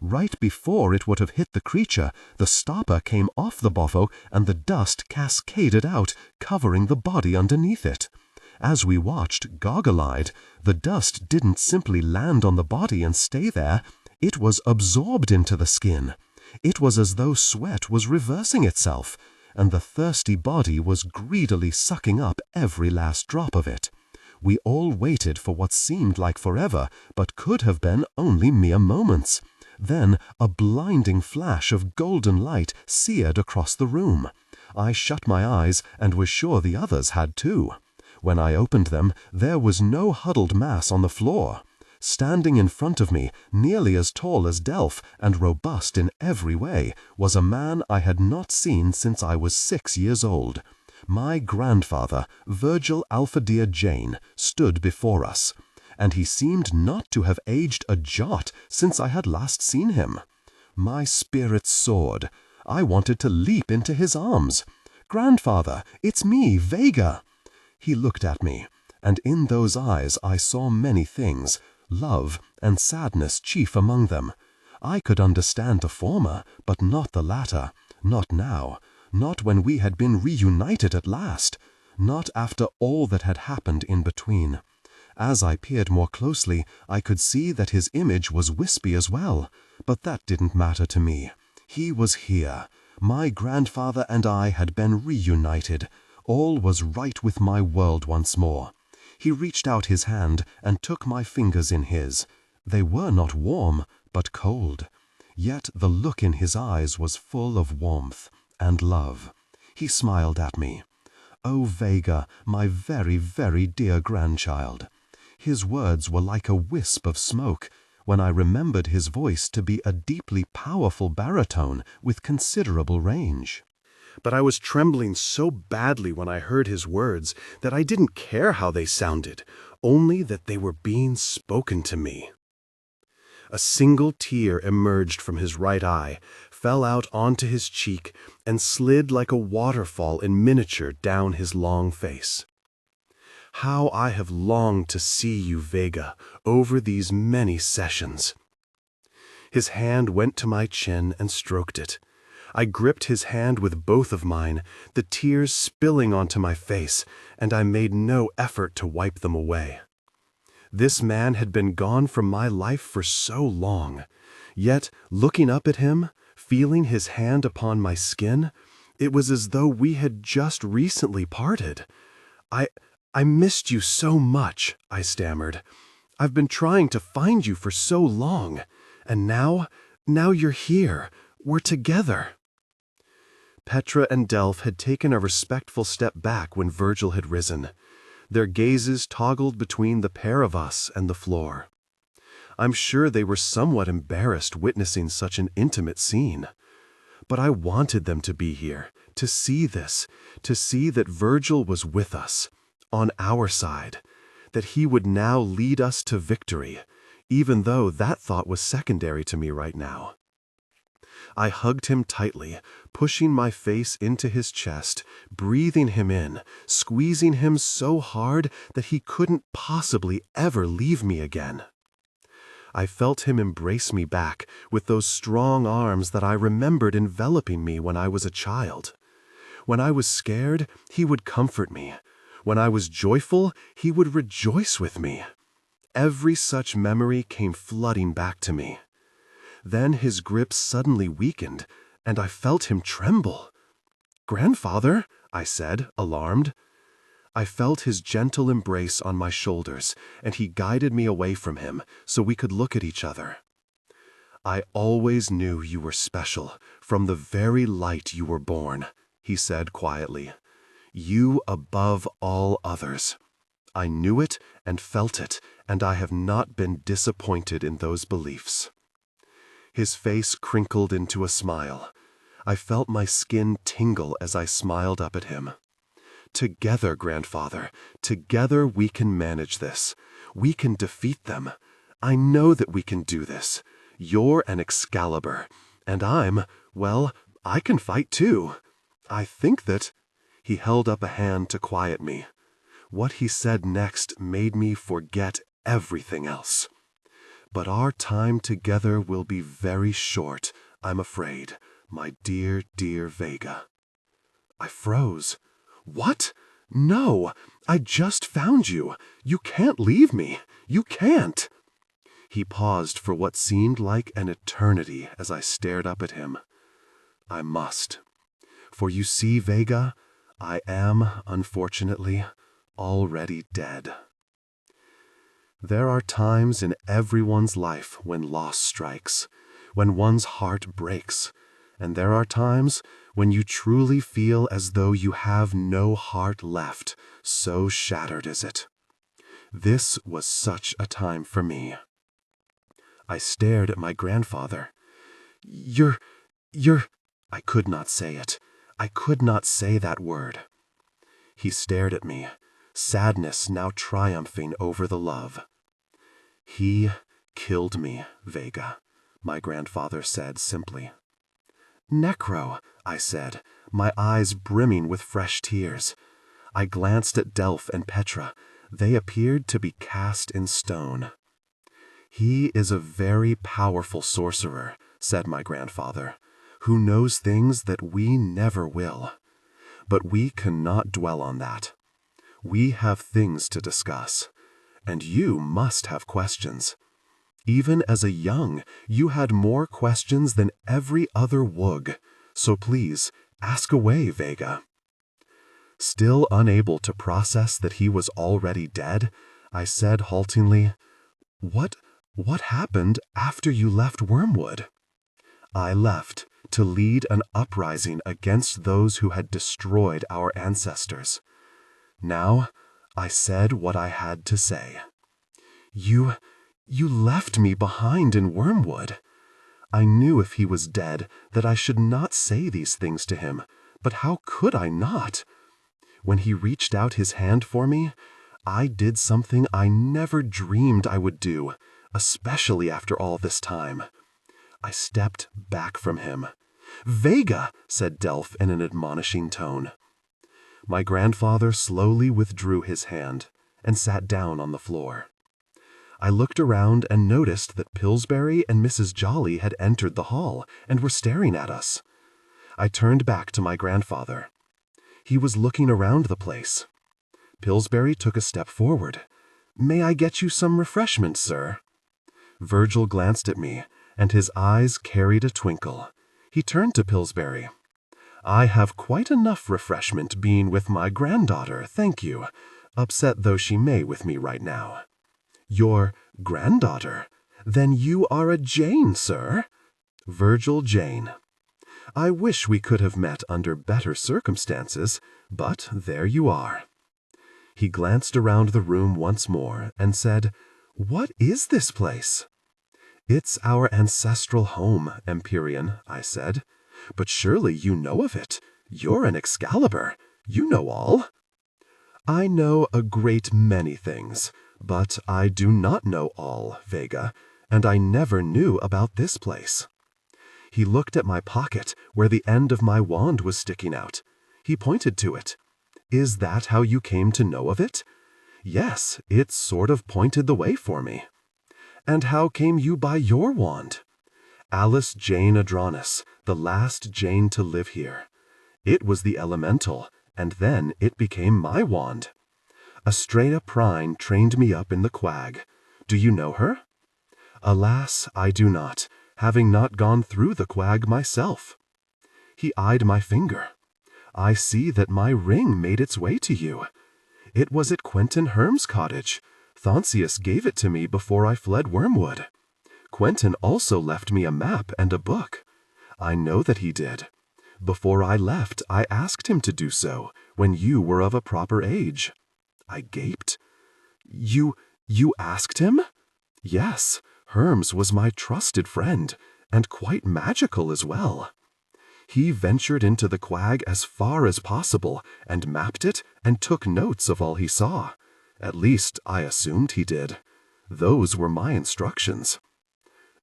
Right before it would have hit the creature, the stopper came off the bottle and the dust cascaded out, covering the body underneath it. As we watched, goggle-eyed, the dust didn't simply land on the body and stay there. It was absorbed into the skin. It was as though sweat was reversing itself, and the thirsty body was greedily sucking up every last drop of it. We all waited for what seemed like forever, but could have been only mere moments. Then a blinding flash of golden light seared across the room. I shut my eyes and was sure the others had too. When I opened them, there was no huddled mass on the floor. Standing in front of me, nearly as tall as Delph and robust in every way, was a man I had not seen since I was 6 years old. My grandfather, Vega Jane, stood before us, and he seemed not to have aged a jot since I had last seen him. My spirit soared. I wanted to leap into his arms. "Grandfather, it's me, Vega!" He looked at me, and in those eyes I saw many things, love and sadness chief among them. I could understand the former, but not the latter, not now, not when we had been reunited at last, not after all that had happened in between. As I peered more closely, I could see that his image was wispy as well, but that didn't matter to me. He was here. My grandfather and I had been reunited. All was right with my world once more. He reached out his hand and took my fingers in his. They were not warm, but cold. Yet the look in his eyes was full of warmth and love. He smiled at me. "Oh, Vega, my very, very dear grandchild." His words were like a wisp of smoke, when I remembered his voice to be a deeply powerful baritone with considerable range. But I was trembling so badly when I heard his words that I didn't care how they sounded, only that they were being spoken to me. A single tear emerged from his right eye, fell out onto his cheek, and slid like a waterfall in miniature down his long face. How I have longed to see you, Vega, over these many sessions. His hand went to my chin and stroked it. I gripped his hand with both of mine, the tears spilling onto my face, and I made no effort to wipe them away. This man had been gone from my life for so long, yet, looking up at him, feeling his hand upon my skin, it was as though we had just recently parted. I missed you so much," I stammered. "I've been trying to find you for so long, and now you're here. We're together." Petra and Delph had taken a respectful step back when Virgil had risen. Their gazes toggled between the pair of us and the floor. I'm sure they were somewhat embarrassed witnessing such an intimate scene. But I wanted them to be here, to see this, to see that Virgil was with us, on our side, that he would now lead us to victory, even though that thought was secondary to me right now. I hugged him tightly, pushing my face into his chest, breathing him in, squeezing him so hard that he couldn't possibly ever leave me again. I felt him embrace me back with those strong arms that I remembered enveloping me when I was a child. When I was scared, he would comfort me. When I was joyful, he would rejoice with me. Every such memory came flooding back to me. Then his grip suddenly weakened, and I felt him tremble. "Grandfather," I said, alarmed. I felt his gentle embrace on my shoulders, and he guided me away from him so we could look at each other. "I always knew you were special, from the very light you were born," he said quietly. "You above all others. I knew it and felt it, and I have not been disappointed in those beliefs." His face crinkled into a smile. I felt my skin tingle as I smiled up at him. "Together, grandfather, together we can manage this. We can defeat them. I know that we can do this. You're an Excalibur, and well, I can fight too. I think that—" He held up a hand to quiet me. What he said next made me forget everything else. "But our time together will be very short, I'm afraid, my dear, dear Vega." I froze. "What? No! I just found you. You can't leave me. You can't." He paused for what seemed like an eternity as I stared up at him. "I must. For you see, Vega, I am, unfortunately, already dead." There are times in everyone's life when loss strikes, when one's heart breaks, and there are times when you truly feel as though you have no heart left, so shattered is it. This was such a time for me. I stared at my grandfather. You're... I could not say it. I could not say that word. He stared at me, sadness now triumphing over the love. "He killed me, Vega," my grandfather said simply. "Necro," I said, my eyes brimming with fresh tears. I glanced at Delph and Petra. They appeared to be cast in stone. "He is a very powerful sorcerer," said my grandfather, "who knows things that we never will. But we cannot dwell on that. We have things to discuss, and you must have questions. Even as a young, you had more questions than every other Wug, so please, ask away, Vega." Still unable to process that he was already dead, I said haltingly, What happened after you left Wormwood?" "I left to lead an uprising against those who had destroyed our ancestors. Now, I said what I had to say." You left me behind in Wormwood." I knew if he was dead that I should not say these things to him, but how could I not? When he reached out his hand for me, I did something I never dreamed I would do, especially after all this time. I stepped back from him. "Vega," said Delph in an admonishing tone. My grandfather slowly withdrew his hand and sat down on the floor. I looked around and noticed that Pillsbury and Mrs. Jolly had entered the hall and were staring at us. I turned back to my grandfather. He was looking around the place. Pillsbury took a step forward. "May I get you some refreshment, sir?" Virgil glanced at me, and his eyes carried a twinkle. He turned to Pillsbury. "I have quite enough refreshment being with my granddaughter, thank you, upset though she may with me right now." "Your granddaughter? Then you are a Jane, sir?" "Virgil Jane. I wish we could have met under better circumstances, but there you are." He glanced around the room once more and said, "What is this place?" "It's our ancestral home, Empyrean," I said. "But surely you know of it. You're an Excalibur. You know all." "I know a great many things, but I do not know all, Vega, and I never knew about this place." He looked at my pocket, where the end of my wand was sticking out. He pointed to it. "Is that how you came to know of it?" "Yes, it sort of pointed the way for me." "And how came you by your wand?" "Alice Jane Adronis, the last Jane to live here. It was the elemental, and then it became my wand. Estrella Prine trained me up in the Quag. Do you know her?" "Alas, I do not, having not gone through the Quag myself." He eyed my finger. "I see that my ring made its way to you. It was at Quentin Herm's cottage. Thonsius gave it to me before I fled Wormwood. Quentin also left me a map and a book. I know that he did. Before I left, I asked him to do so, when you were of a proper age." I gaped. You asked him?" "Yes, Herms was my trusted friend, and quite magical as well. He ventured into the Quag as far as possible, and mapped it and took notes of all he saw. At least, I assumed he did. Those were my instructions."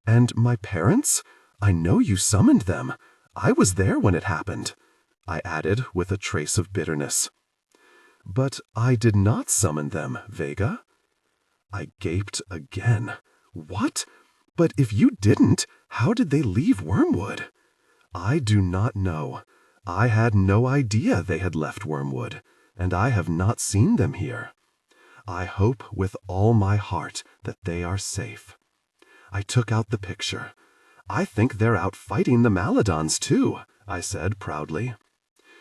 "And my parents? I know you summoned them. I was there when it happened," I added with a trace of bitterness. "But I did not summon them, Vega." I gaped again. "What? But if you didn't, how did they leave Wormwood?" "I do not know. I had no idea they had left Wormwood, and I have not seen them here. I hope with all my heart that they are safe." I took out the picture. "I think they're out fighting the Maladons too," I said proudly.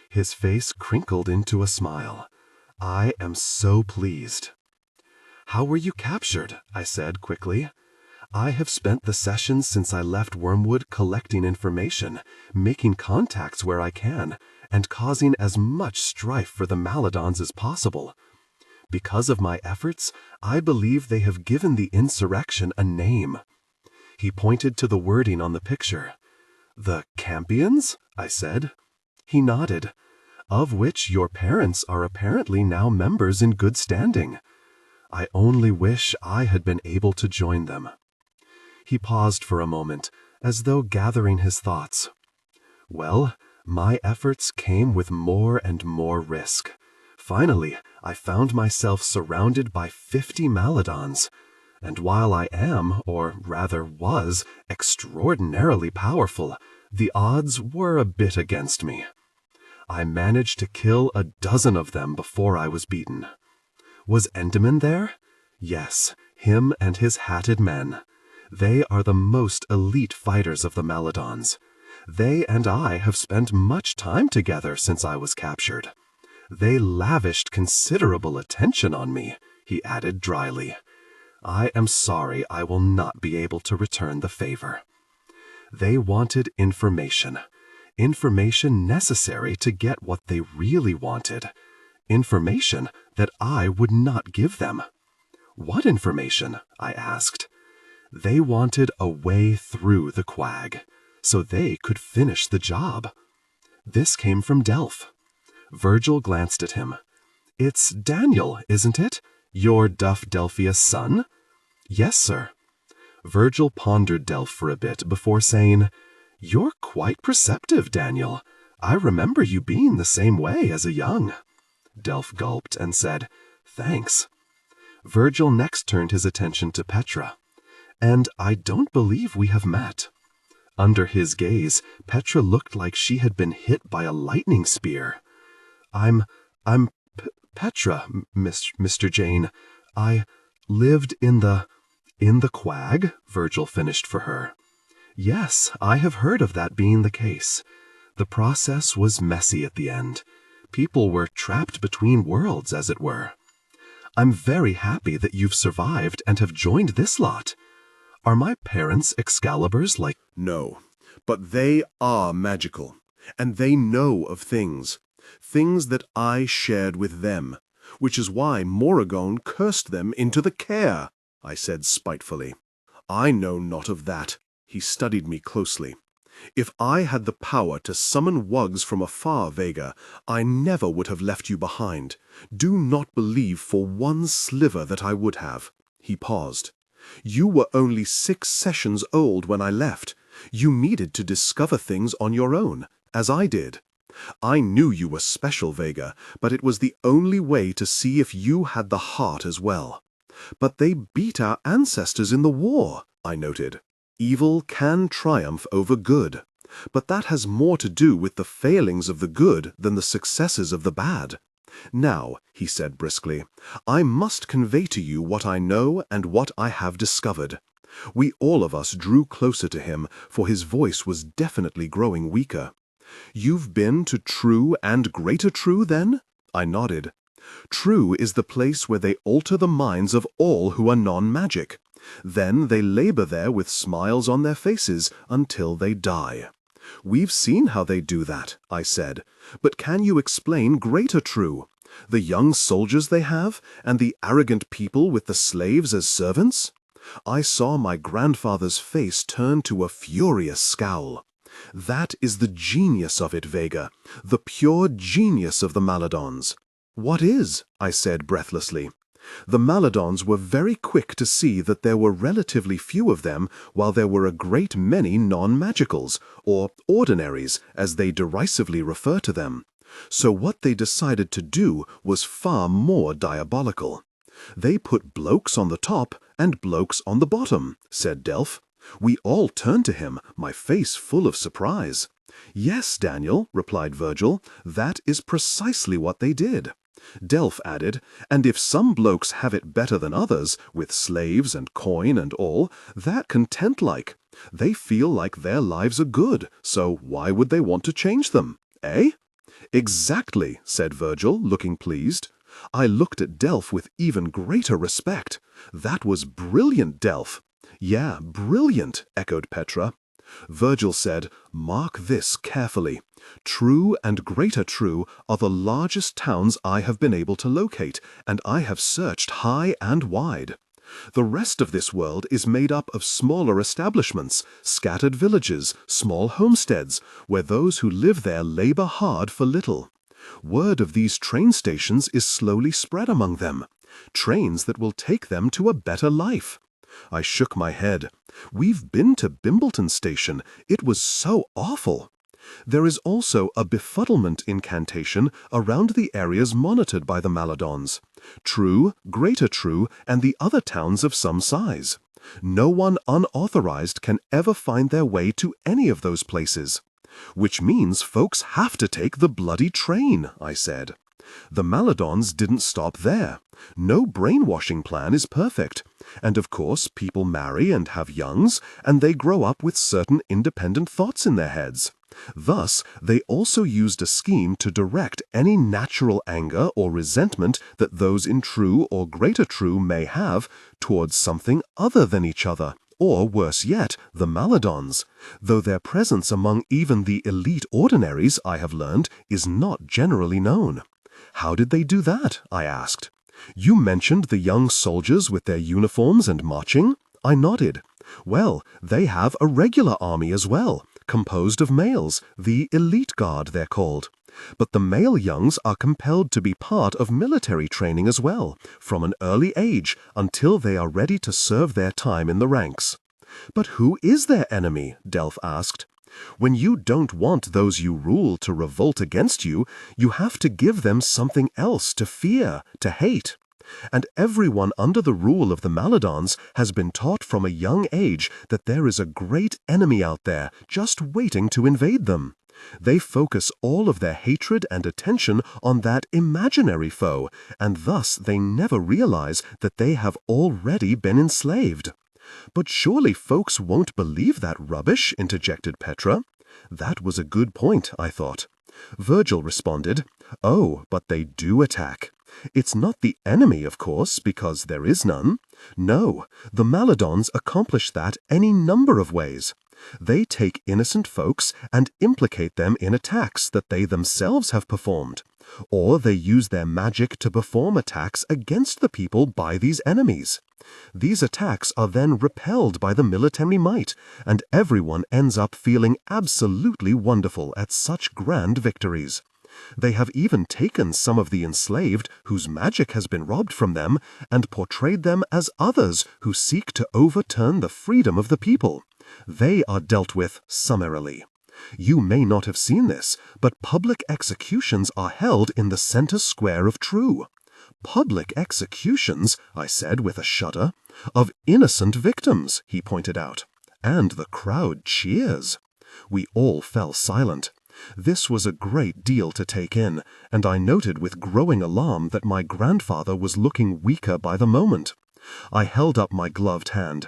His face crinkled into a smile. "I am so pleased." "How were you captured?" I said quickly. "I have spent the sessions since I left Wormwood collecting information, making contacts where I can, and causing as much strife for the Maladons as possible. Because of my efforts, I believe they have given the insurrection a name." He pointed to the wording on the picture. "The Campions?" I said. He nodded. "Of which your parents are apparently now members in good standing. I only wish I had been able to join them." He paused for a moment, as though gathering his thoughts. "Well, my efforts came with more and more risk. Finally, I found myself surrounded by 50 Maladons. And while I am, or rather was, extraordinarily powerful, the odds were a bit against me. I managed to kill a dozen of them before I was beaten. Was Endymion there? Yes, him and his hatted men. They are the most elite fighters of the Maladons. They and I have spent much time together since I was captured. They lavished considerable attention on me, he added dryly. I am sorry I will not be able to return the favor. They wanted information. Information necessary to get what they really wanted. Information that I would not give them. What information? I asked. They wanted a way through the Quag, so they could finish the job. This came from Delph. Virgil glanced at him. It's Daniel, isn't it? Your Duff Delphia's son? Yes, sir. Virgil pondered Delph for a bit before saying, You're quite perceptive, Daniel. I remember you being the same way as a young. Delph gulped and said, Thanks. Virgil next turned his attention to Petra. And I don't believe we have met. Under his gaze, Petra looked like she had been hit by a lightning spear. I'm Petra, Mr. Jane. I lived in the Quag, Virgil finished for her. Yes, I have heard of that being the case. The process was messy at the end. People were trapped between worlds, as it were. I'm very happy that you've survived and have joined this lot. Are my parents Excaliburs like— No, but they are magical, and they know of things that I shared with them, which is why Morrigan cursed them into the care, I said spitefully. I know not of that. He studied me closely. If I had the power to summon wugs from afar, Vega, I never would have left you behind. Do not believe for one sliver that I would have. He paused. You were only 6 sessions old when I left. You needed to discover things on your own, as I did. I knew you were special, Vega, but it was the only way to see if you had the heart as well. But they beat our ancestors in the war, I noted. Evil can triumph over good, but that has more to do with the failings of the good than the successes of the bad. Now, he said briskly, I must convey to you what I know and what I have discovered. We all of us drew closer to him, for his voice was definitely growing weaker. You've been to True and Greater True, then? I nodded. True is the place where they alter the minds of all who are non-magic. Then they labor there with smiles on their faces until they die. We've seen how they do that, I said. But can you explain Greater True? The young soldiers they have, and the arrogant people with the slaves as servants? I saw my grandfather's face turn to a furious scowl. That is the genius of it, Vega, the pure genius of the Maladons. What is? I said breathlessly. The Maladons were very quick to see that there were relatively few of them, while there were a great many non-magicals, or ordinaries, as they derisively refer to them. So what they decided to do was far more diabolical. They put blokes on the top and blokes on the bottom, said Delph. We all turned to him, my face full of surprise. Yes, Daniel, replied Virgil, that is precisely what they did. Delph added, and if some blokes have it better than others, with slaves and coin and all, that content-like. They feel like their lives are good, so why would they want to change them, eh? Exactly, said Virgil, looking pleased. I looked at Delph with even greater respect. That was brilliant, Delph. Yeah, brilliant, echoed Petra. Virgil said, Mark this carefully. True and Greater True are the largest towns I have been able to locate, and I have searched high and wide. The rest of this world is made up of smaller establishments, scattered villages, small homesteads, where those who live there labor hard for little. Word of these train stations is slowly spread among them. Trains that will take them to a better life. I shook my head. We've been to Bimbleton Station. It was so awful. There is also a befuddlement incantation around the areas monitored by the Maladons. True, Greater True, and the other towns of some size. No one unauthorized can ever find their way to any of those places. Which means folks have to take the bloody train, I said. The Maladons didn't stop there. No brainwashing plan is perfect. And of course, people marry and have youngs, and they grow up with certain independent thoughts in their heads. Thus, they also used a scheme to direct any natural anger or resentment that those in True or Greater True may have towards something other than each other, or worse yet, the Maladons, though their presence among even the elite ordinaries, I have learned, is not generally known. How did they do that? I asked. You mentioned the young soldiers with their uniforms and marching? I nodded. Well, they have a regular army as well, composed of males, the elite guard they're called. But the male youngs are compelled to be part of military training as well, from an early age until they are ready to serve their time in the ranks. But who is their enemy? Delph asked. When you don't want those you rule to revolt against you, you have to give them something else to fear, to hate. And everyone under the rule of the Maladons has been taught from a young age that there is a great enemy out there just waiting to invade them. They focus all of their hatred and attention on that imaginary foe, and thus they never realize that they have already been enslaved. But surely folks won't believe that rubbish, interjected Petra. That was a good point, I thought. Virgil responded, Oh, but they do attack. It's not the enemy, of course, because there is none. No, the Maladons accomplish that any number of ways. They take innocent folks and implicate them in attacks that they themselves have performed. Or they use their magic to perform attacks against the people by these enemies. These attacks are then repelled by the military might, and everyone ends up feeling absolutely wonderful at such grand victories. They have even taken some of the enslaved whose magic has been robbed from them and portrayed them as others who seek to overturn the freedom of the people. They are dealt with summarily. You may not have seen this, but public executions are held in the center square of True. Public executions, I said with a shudder, of innocent victims, he pointed out. And the crowd cheers. We all fell silent. This was a great deal to take in, and I noted with growing alarm that my grandfather was looking weaker by the moment. I held up my gloved hand.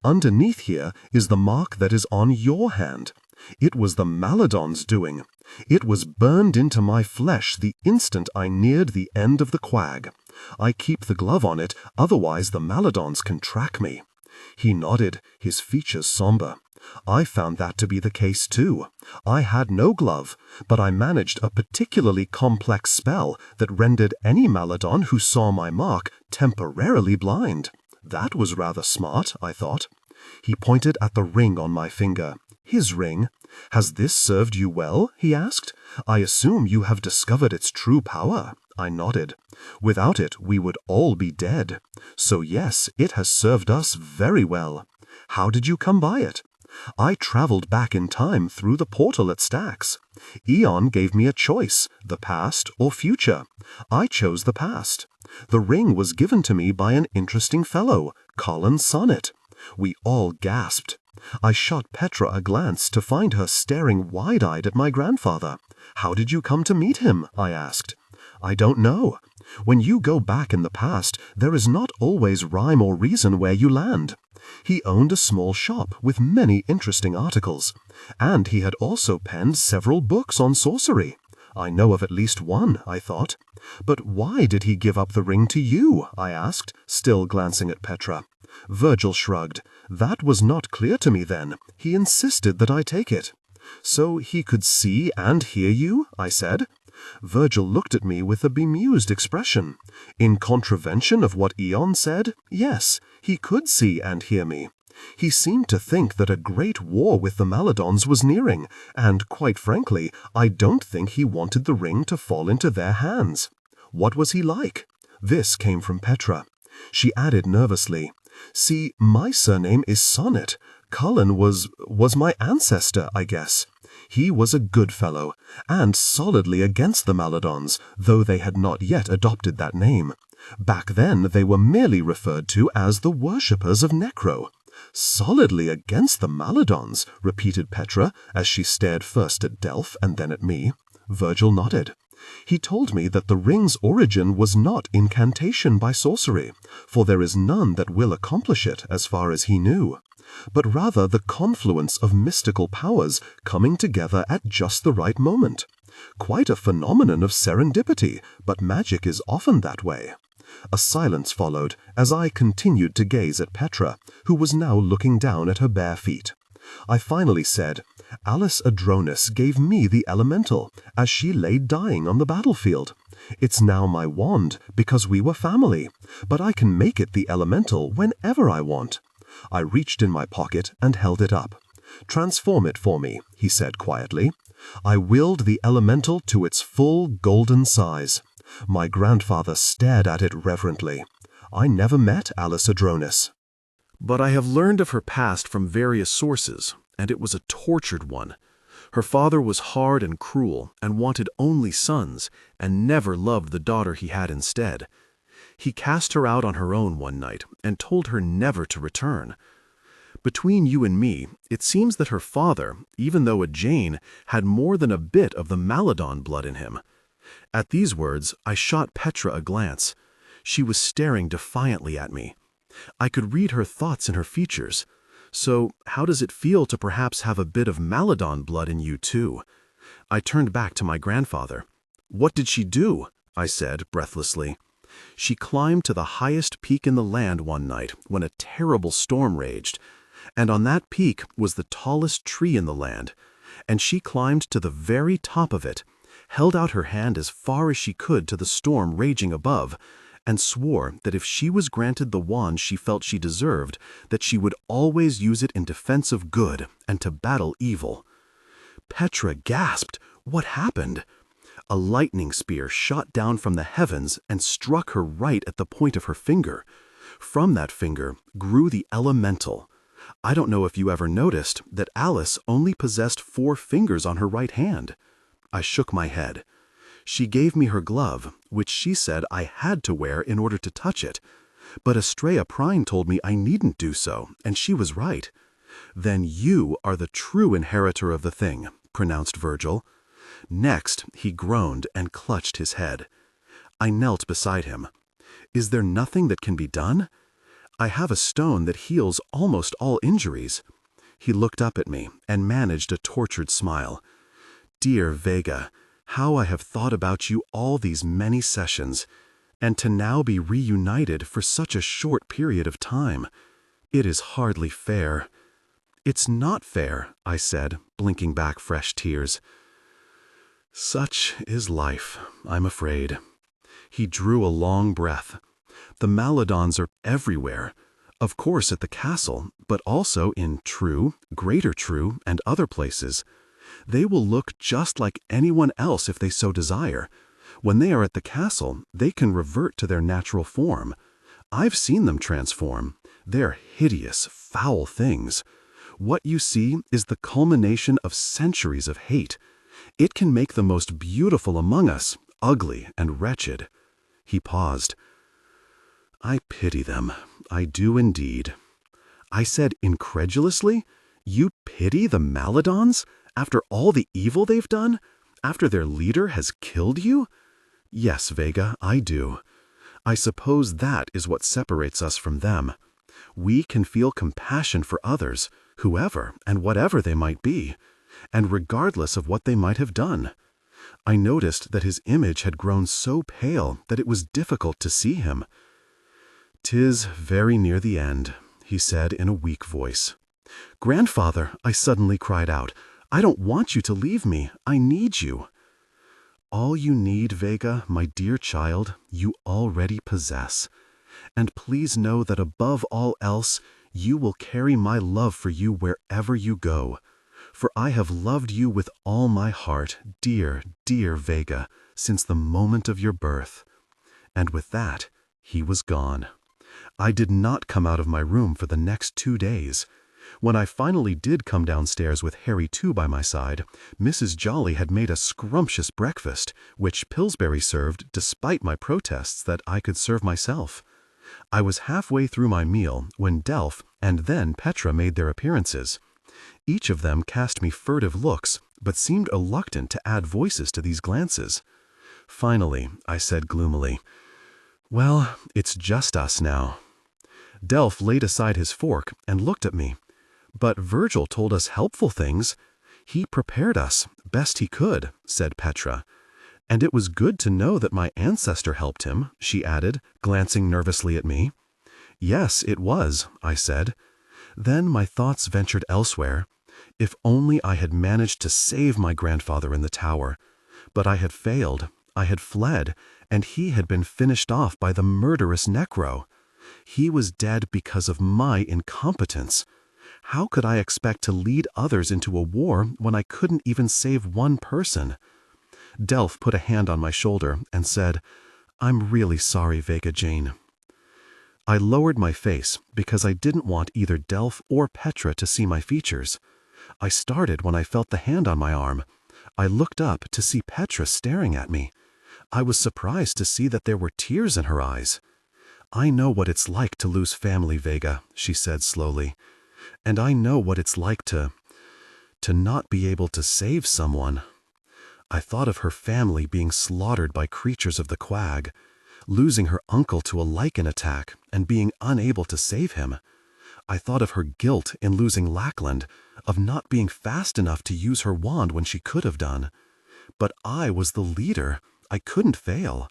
Underneath here is the mark that is on your hand. It was the Maladons' doing. It was burned into my flesh the instant I neared the end of the Quag. I keep the glove on it, otherwise the Maladons can track me. He nodded, his features somber. I found that to be the case too. I had no glove, but I managed a particularly complex spell that rendered any Maladon who saw my mark temporarily blind. That was rather smart, I thought. He pointed at the ring on my finger. His ring. Has this served you well? He asked. I assume you have discovered its true power. I nodded. Without it, we would all be dead. So yes, it has served us very well. How did you come by it? I traveled back in time through the portal at Stax. Eon gave me a choice, the past or future. I chose the past. The ring was given to me by an interesting fellow, Colin Sonnet. We all gasped. I shot Petra a glance to find her staring wide-eyed at my grandfather. How did you come to meet him? I asked. I don't know. When you go back in the past, there is not always rhyme or reason where you land. He owned a small shop with many interesting articles, and he had also penned several books on sorcery. I know of at least one, I thought. But why did he give up the ring to you? I asked, still glancing at Petra. Virgil shrugged. That was not clear to me then. He insisted that I take it. So he could see and hear you? I said. Virgil looked at me with a bemused expression. In contravention of what Eon said, yes, he could see and hear me. He seemed to think that a great war with the Maladons was nearing, and quite frankly, I don't think he wanted the ring to fall into their hands. What was he like? This came from Petra. She added nervously, See, my surname is Sonnet. Cullen was my ancestor, I guess. He was a good fellow, and solidly against the Maladons, though they had not yet adopted that name. Back then they were merely referred to as the worshippers of Necro. Solidly against the Maladons, repeated Petra, as she stared first at Delph and then at me. Virgil nodded. He told me that the ring's origin was not incantation by sorcery, for there is none that will accomplish it as far as he knew, but rather the confluence of mystical powers coming together at just the right moment. Quite a phenomenon of serendipity, but magic is often that way. A silence followed as I continued to gaze at Petra, who was now looking down at her bare feet. I finally said, Alice Adronis gave me the elemental, as she lay dying on the battlefield. It's now my wand, because we were family, but I can make it the elemental whenever I want. I reached in my pocket and held it up. Transform it for me, he said quietly. I willed the elemental to its full golden size. My grandfather stared at it reverently. I never met Alice Adronis. But I have learned of her past from various sources, and it was a tortured one. Her father was hard and cruel, and wanted only sons, and never loved the daughter he had instead. He cast her out on her own one night, and told her never to return. Between you and me, it seems that her father, even though a Jane, had more than a bit of the Maladon blood in him. At these words, I shot Petra a glance. She was staring defiantly at me. I could read her thoughts in her features. So, how does it feel to perhaps have a bit of Maladon blood in you too? I turned back to my grandfather. What did she do? I said, breathlessly. She climbed to the highest peak in the land one night when a terrible storm raged, and on that peak was the tallest tree in the land, and she climbed to the very top of it, held out her hand as far as she could to the storm raging above, and swore that if she was granted the wand she felt she deserved, that she would always use it in defense of good and to battle evil. Petra gasped. What happened? A lightning spear shot down from the heavens and struck her right at the point of her finger. From that finger grew the elemental. I don't know if you ever noticed that Alice only possessed 4 fingers on her right hand. I shook my head. She gave me her glove, which she said I had to wear in order to touch it. But Estrella Prine told me I needn't do so, and she was right. Then you are the true inheritor of the thing, pronounced Virgil. Next, he groaned and clutched his head. I knelt beside him. Is there nothing that can be done? I have a stone that heals almost all injuries. He looked up at me and managed a tortured smile. Dear Vega, how I have thought about you all these many sessions, and to now be reunited for such a short period of time. It is hardly fair. It's not fair, I said, blinking back fresh tears. Such is life, I'm afraid. He drew a long breath. The Maladons are everywhere. Of course at the castle, but also in True, Greater True, and other places. They will look just like anyone else if they so desire. When they are at the castle, they can revert to their natural form. I've seen them transform. They're hideous, foul things. What you see is the culmination of centuries of hate. It can make the most beautiful among us ugly and wretched. He paused. I pity them. I do indeed. I said incredulously, You pity the Maladons? After all the evil they've done? After their leader has killed you? Yes, Vega, I do. I suppose that is what separates us from them. We can feel compassion for others, whoever and whatever they might be, and regardless of what they might have done. I noticed that his image had grown so pale that it was difficult to see him. "'Tis very near the end," he said in a weak voice. "Grandfather," I suddenly cried out, "I don't want you to leave me. I need you." All you need, Vega, my dear child, you already possess. And please know that above all else, you will carry my love for you wherever you go. For I have loved you with all my heart, dear, dear Vega, since the moment of your birth. And with that, he was gone. I did not come out of my room for the next 2 days. When I finally did come downstairs with Harry too by my side, Mrs. Jolly had made a scrumptious breakfast, which Pillsbury served despite my protests that I could serve myself. I was halfway through my meal when Delph and then Petra made their appearances. Each of them cast me furtive looks, but seemed reluctant to add voices to these glances. Finally, I said gloomily, "Well, it's just us now." Delph laid aside his fork and looked at me. "But Virgil told us helpful things. He prepared us, best he could," said Petra. "And it was good to know that my ancestor helped him," she added, glancing nervously at me. "Yes, it was," I said. Then my thoughts ventured elsewhere. If only I had managed to save my grandfather in the tower. But I had failed, I had fled, and he had been finished off by the murderous Necro. He was dead because of my incompetence. How could I expect to lead others into a war when I couldn't even save one person? Delph put a hand on my shoulder and said, "I'm really sorry, Vega Jane." I lowered my face because I didn't want either Delph or Petra to see my features. I started when I felt the hand on my arm. I looked up to see Petra staring at me. I was surprised to see that there were tears in her eyes. "I know what it's like to lose family, Vega," she said slowly. "And I know what it's like to not be able to save someone." I thought of her family being slaughtered by creatures of the Quag, losing her uncle to a lichen attack and being unable to save him. I thought of her guilt in losing Lackland, of not being fast enough to use her wand when she could have done. But I was the leader. I couldn't fail.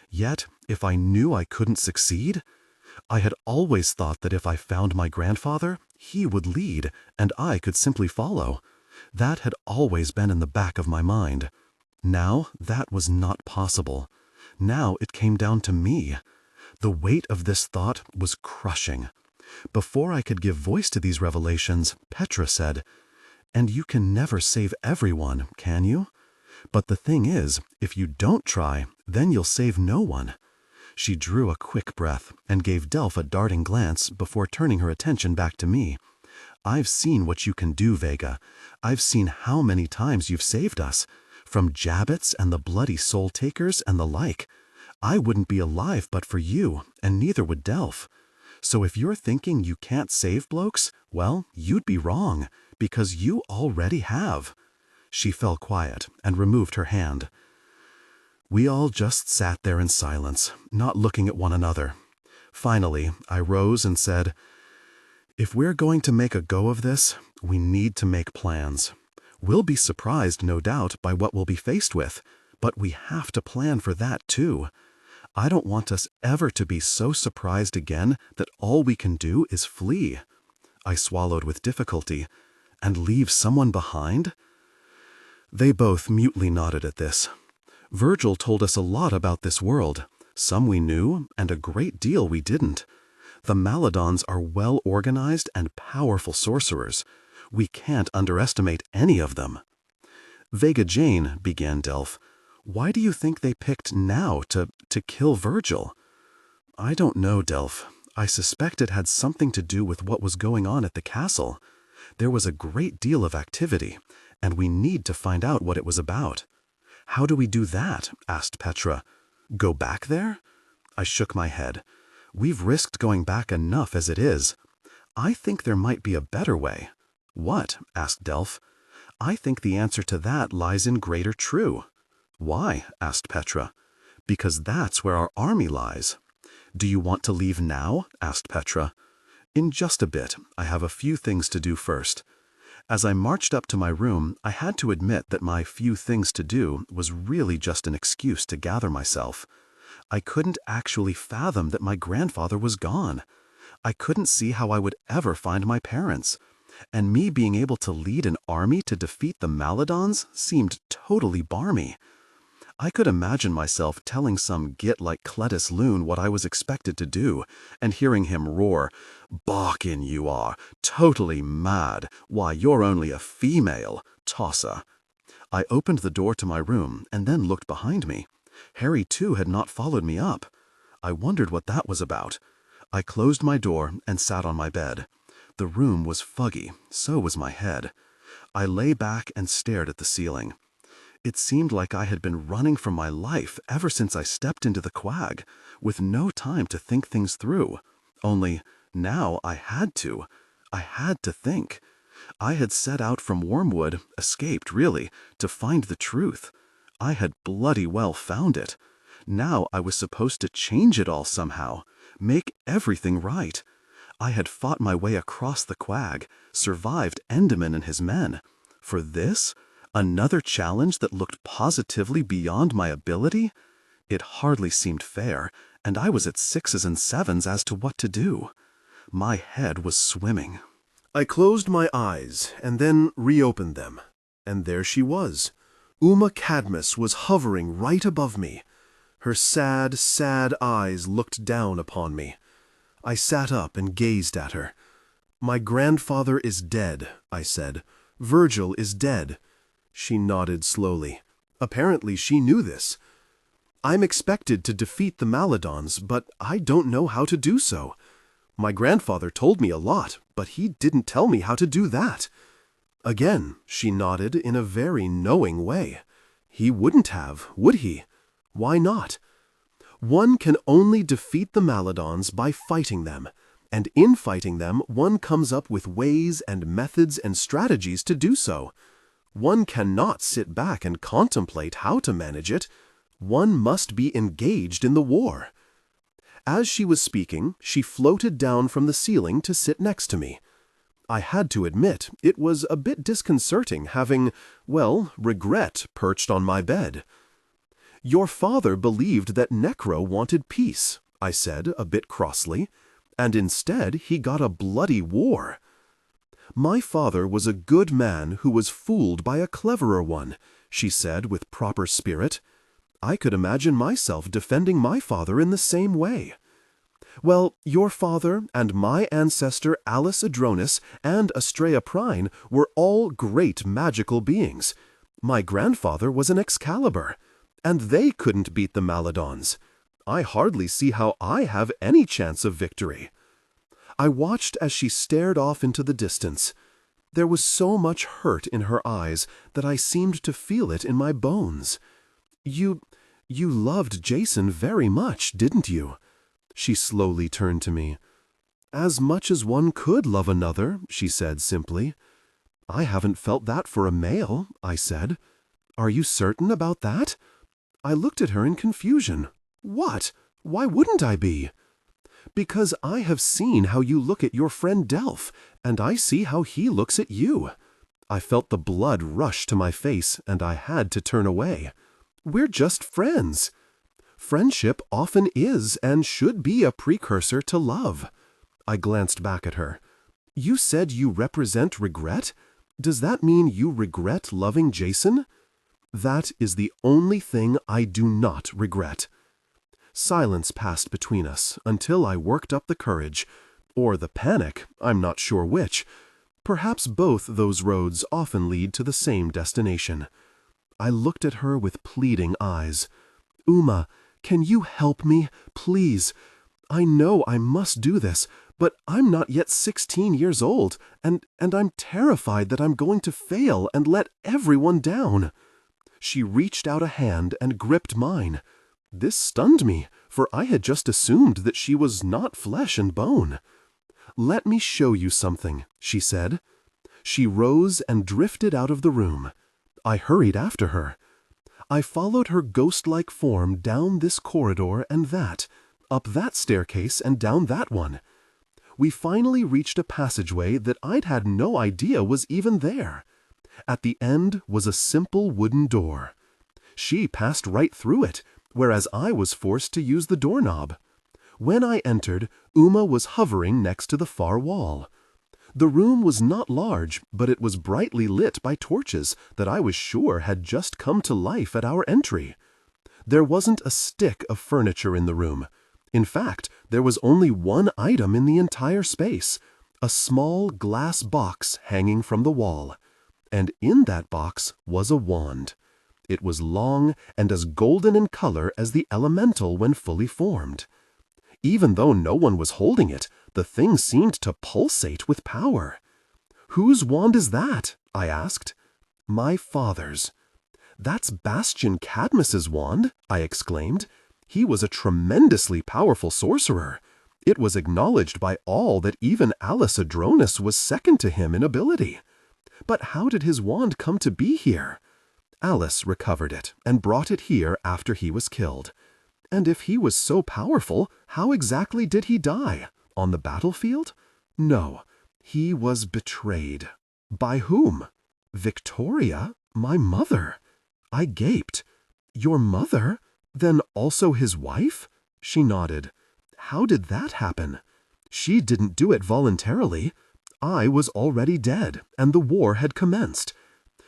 Yet, if I knew I couldn't succeed, I had always thought that if I found my grandfather, he would lead, and I could simply follow. That had always been in the back of my mind. Now that was not possible. Now it came down to me. The weight of this thought was crushing. Before I could give voice to these revelations, Petra said, "And you can never save everyone, can you? But the thing is, if you don't try, then you'll save no one." She drew a quick breath and gave Delph a darting glance before turning her attention back to me. "I've seen what you can do, Vega. I've seen how many times you've saved us, from Jabbets and the bloody soul-takers and the like. I wouldn't be alive but for you, and neither would Delph. So if you're thinking you can't save blokes, well, you'd be wrong, because you already have." She fell quiet and removed her hand. We all just sat there in silence, not looking at one another. Finally, I rose and said, "If we're going to make a go of this, we need to make plans. We'll be surprised, no doubt, by what we'll be faced with, but we have to plan for that too. I don't want us ever to be so surprised again that all we can do is flee." I swallowed with difficulty. "And leave someone behind?" They both mutely nodded at this. "Virgil told us a lot about this world. Some we knew, and a great deal we didn't. The Maladons are well-organized and powerful sorcerers. We can't underestimate any of them." "Vega Jane," began Delph, "why do you think they picked now to kill Virgil?" "I don't know, Delph. I suspect it had something to do with what was going on at the castle. There was a great deal of activity, and we need to find out what it was about." "How do we do that?" asked Petra. "Go back there?" I shook my head. "We've risked going back enough as it is. I think there might be a better way." "What?" asked Delph. "I think the answer to that lies in Greater True." "Why?" asked Petra. "Because that's where our army lies." "Do you want to leave now?" asked Petra. "In just a bit. I have a few things to do first." As I marched up to my room, I had to admit that my few things to do was really just an excuse to gather myself. I couldn't actually fathom that my grandfather was gone. I couldn't see how I would ever find my parents. And me being able to lead an army to defeat the Maladons seemed totally barmy. I could imagine myself telling some git like Cletus Loon what I was expected to do, and hearing him roar, "Barkin you are, totally mad, why you're only a female, tosser." I opened the door to my room and then looked behind me. Harry too had not followed me up. I wondered what that was about. I closed my door and sat on my bed. The room was foggy, so was my head. I lay back and stared at the ceiling. It seemed like I had been running from my life ever since I stepped into the Quag, with no time to think things through. Only, now I had to. I had to think. I had set out from Wormwood, escaped really, to find the truth. I had bloody well found it. Now I was supposed to change it all somehow, make everything right. I had fought my way across the Quag, survived Enderman and his men. For this? Another challenge that looked positively beyond my ability? It hardly seemed fair, and I was at 6s and 7s as to what to do. My head was swimming. I closed my eyes and then reopened them, and there she was. Uma Cadmus was hovering right above me. Her sad, sad eyes looked down upon me. I sat up and gazed at her. "My grandfather is dead," I said. "Virgil is dead." She nodded slowly. Apparently she knew this. "I'm expected to defeat the Maladons, but I don't know how to do so. My grandfather told me a lot, but he didn't tell me how to do that." Again, she nodded in a very knowing way. He wouldn't have, would he? Why not? One can only defeat the Maladons by fighting them, and in fighting them one comes up with ways and methods and strategies to do so. One cannot sit back and contemplate how to manage it. One must be engaged in the war. As she was speaking, she floated down from the ceiling to sit next to me. I had to admit it was a bit disconcerting having, well, regret perched on my bed. "Your father believed that Necro wanted peace," I said a bit crossly, "and instead he got a bloody war." "My father was a good man who was fooled by a cleverer one," she said with proper spirit. I could imagine myself defending my father in the same way. "Well, your father and my ancestor Alice Adronis and Astrea Prine were all great magical beings. My grandfather was an Excalibur, and they couldn't beat the Maladons. I hardly see how I have any chance of victory." I watched as she stared off into the distance. There was so much hurt in her eyes that I seemed to feel it in my bones. You loved Jason very much, didn't you?" She slowly turned to me. "As much as one could love another," she said simply. "I haven't felt that for a male," I said. "Are you certain about that?" I looked at her in confusion. "What? Why wouldn't I be?" "Because I have seen how you look at your friend Delph, and I see how he looks at you." I felt the blood rush to my face, and I had to turn away. "We're just friends." "Friendship often is and should be a precursor to love." I glanced back at her. "You said you represent regret? Does that mean you regret loving Jason?" "That is the only thing I do not regret." Silence passed between us until I worked up the courage, or the panic, I'm not sure which. Perhaps both those roads often lead to the same destination. I looked at her with pleading eyes. "Uma, can you help me, please? I know I must do this, but I'm not yet 16 years old, and I'm terrified that I'm going to fail and let everyone down." She reached out a hand and gripped mine. This stunned me, for I had just assumed that she was not flesh and bone. "Let me show you something," she said. She rose and drifted out of the room. I hurried after her. I followed her ghost-like form down this corridor and that, up that staircase and down that one. We finally reached a passageway that I'd had no idea was even there. At the end was a simple wooden door. She passed right through it, whereas I was forced to use the doorknob. When I entered, Uma was hovering next to the far wall. The room was not large, but it was brightly lit by torches that I was sure had just come to life at our entry. There wasn't a stick of furniture in the room. In fact, there was only one item in the entire space, a small glass box hanging from the wall. And in that box was a wand. It was long and as golden in color as the elemental when fully formed. Even though no one was holding it, the thing seemed to pulsate with power. "Whose wand is that?" I asked. "My father's." "That's Bastion Cadmus's wand," I exclaimed. "He was a tremendously powerful sorcerer. It was acknowledged by all that even Alice Adronis was second to him in ability. But how did his wand come to be here?" "Alice recovered it and brought it here after he was killed." "And if he was so powerful, how exactly did he die? On the battlefield?" "No, he was betrayed." "By whom?" "Victoria, my mother." I gaped. "Your mother? Then also his wife?" She nodded. "How did that happen?" "She didn't do it voluntarily. I was already dead, and the war had commenced.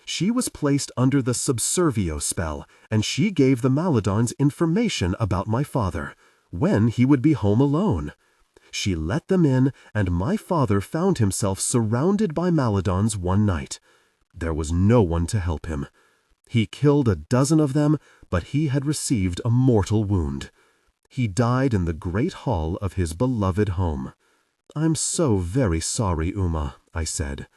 She was placed under the subservio spell, and she gave the Maladons information about my father, when he would be home alone. She let them in, and my father found himself surrounded by Maladons one night. There was no one to help him. He killed a dozen of them, but he had received a mortal wound. He died in the great hall of his beloved home." "I'm so very sorry, Uma," I said.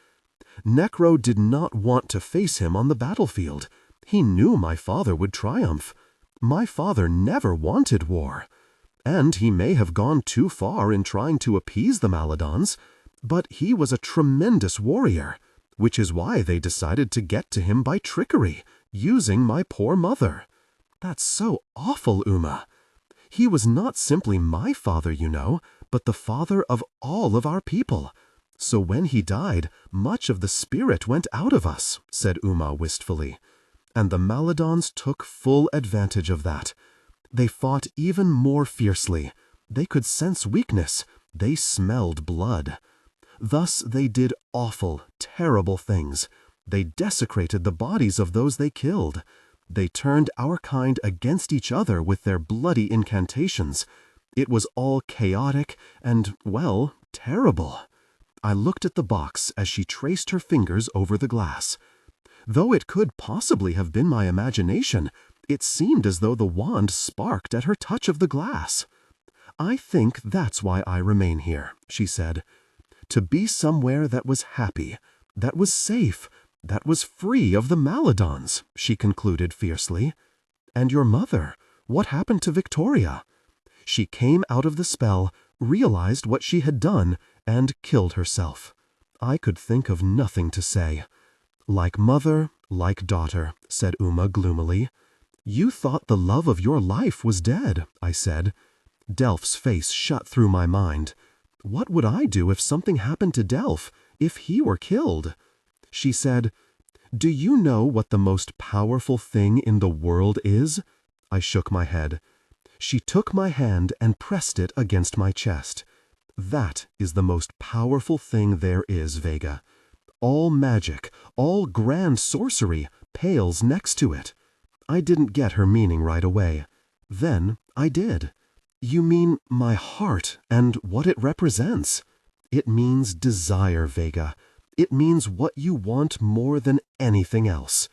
"Necro did not want to face him on the battlefield. He knew my father would triumph. My father never wanted war. And he may have gone too far in trying to appease the Maladons, but he was a tremendous warrior, which is why they decided to get to him by trickery, using my poor mother." "That's so awful, Uma. He was not simply my father, you know, but the father of all of our people. So when he died, much of the spirit went out of us," said Uma wistfully. "And the Maladons took full advantage of that. They fought even more fiercely. They could sense weakness. They smelled blood. Thus they did awful, terrible things. They desecrated the bodies of those they killed. They turned our kind against each other with their bloody incantations. It was all chaotic and, well, terrible." I looked at the box as she traced her fingers over the glass. Though it could possibly have been my imagination, it seemed as though the wand sparked at her touch of the glass. "I think that's why I remain here," she said. "To be somewhere that was happy, that was safe, that was free of the Maladons," she concluded fiercely. "And your mother? What happened to Victoria?" "She came out of the spell, realized what she had done, and killed herself." I could think of nothing to say. "Like mother, like daughter," said Uma gloomily. "You thought the love of your life was dead," I said. Delph's face shut through my mind. What would I do if something happened to Delph, if he were killed? She said, "Do you know what the most powerful thing in the world is?" I shook my head. She took my hand and pressed it against my chest. "That is the most powerful thing there is, Vega. All magic, all grand sorcery, pales next to it." I didn't get her meaning right away. Then I did. "You mean my heart and what it represents?" "It means desire, Vega. It means what you want more than anything else."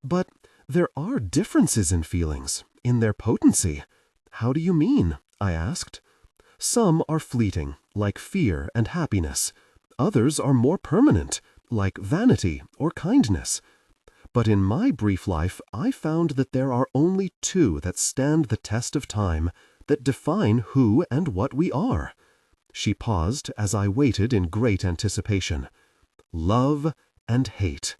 "But there are differences in feelings, in their potency." "How do you mean?" I asked. "Some are fleeting, like fear and happiness. Others are more permanent, like vanity or kindness. But in my brief life, I found that there are only two that stand the test of time, that define who and what we are." She paused as I waited in great anticipation. "Love and hate.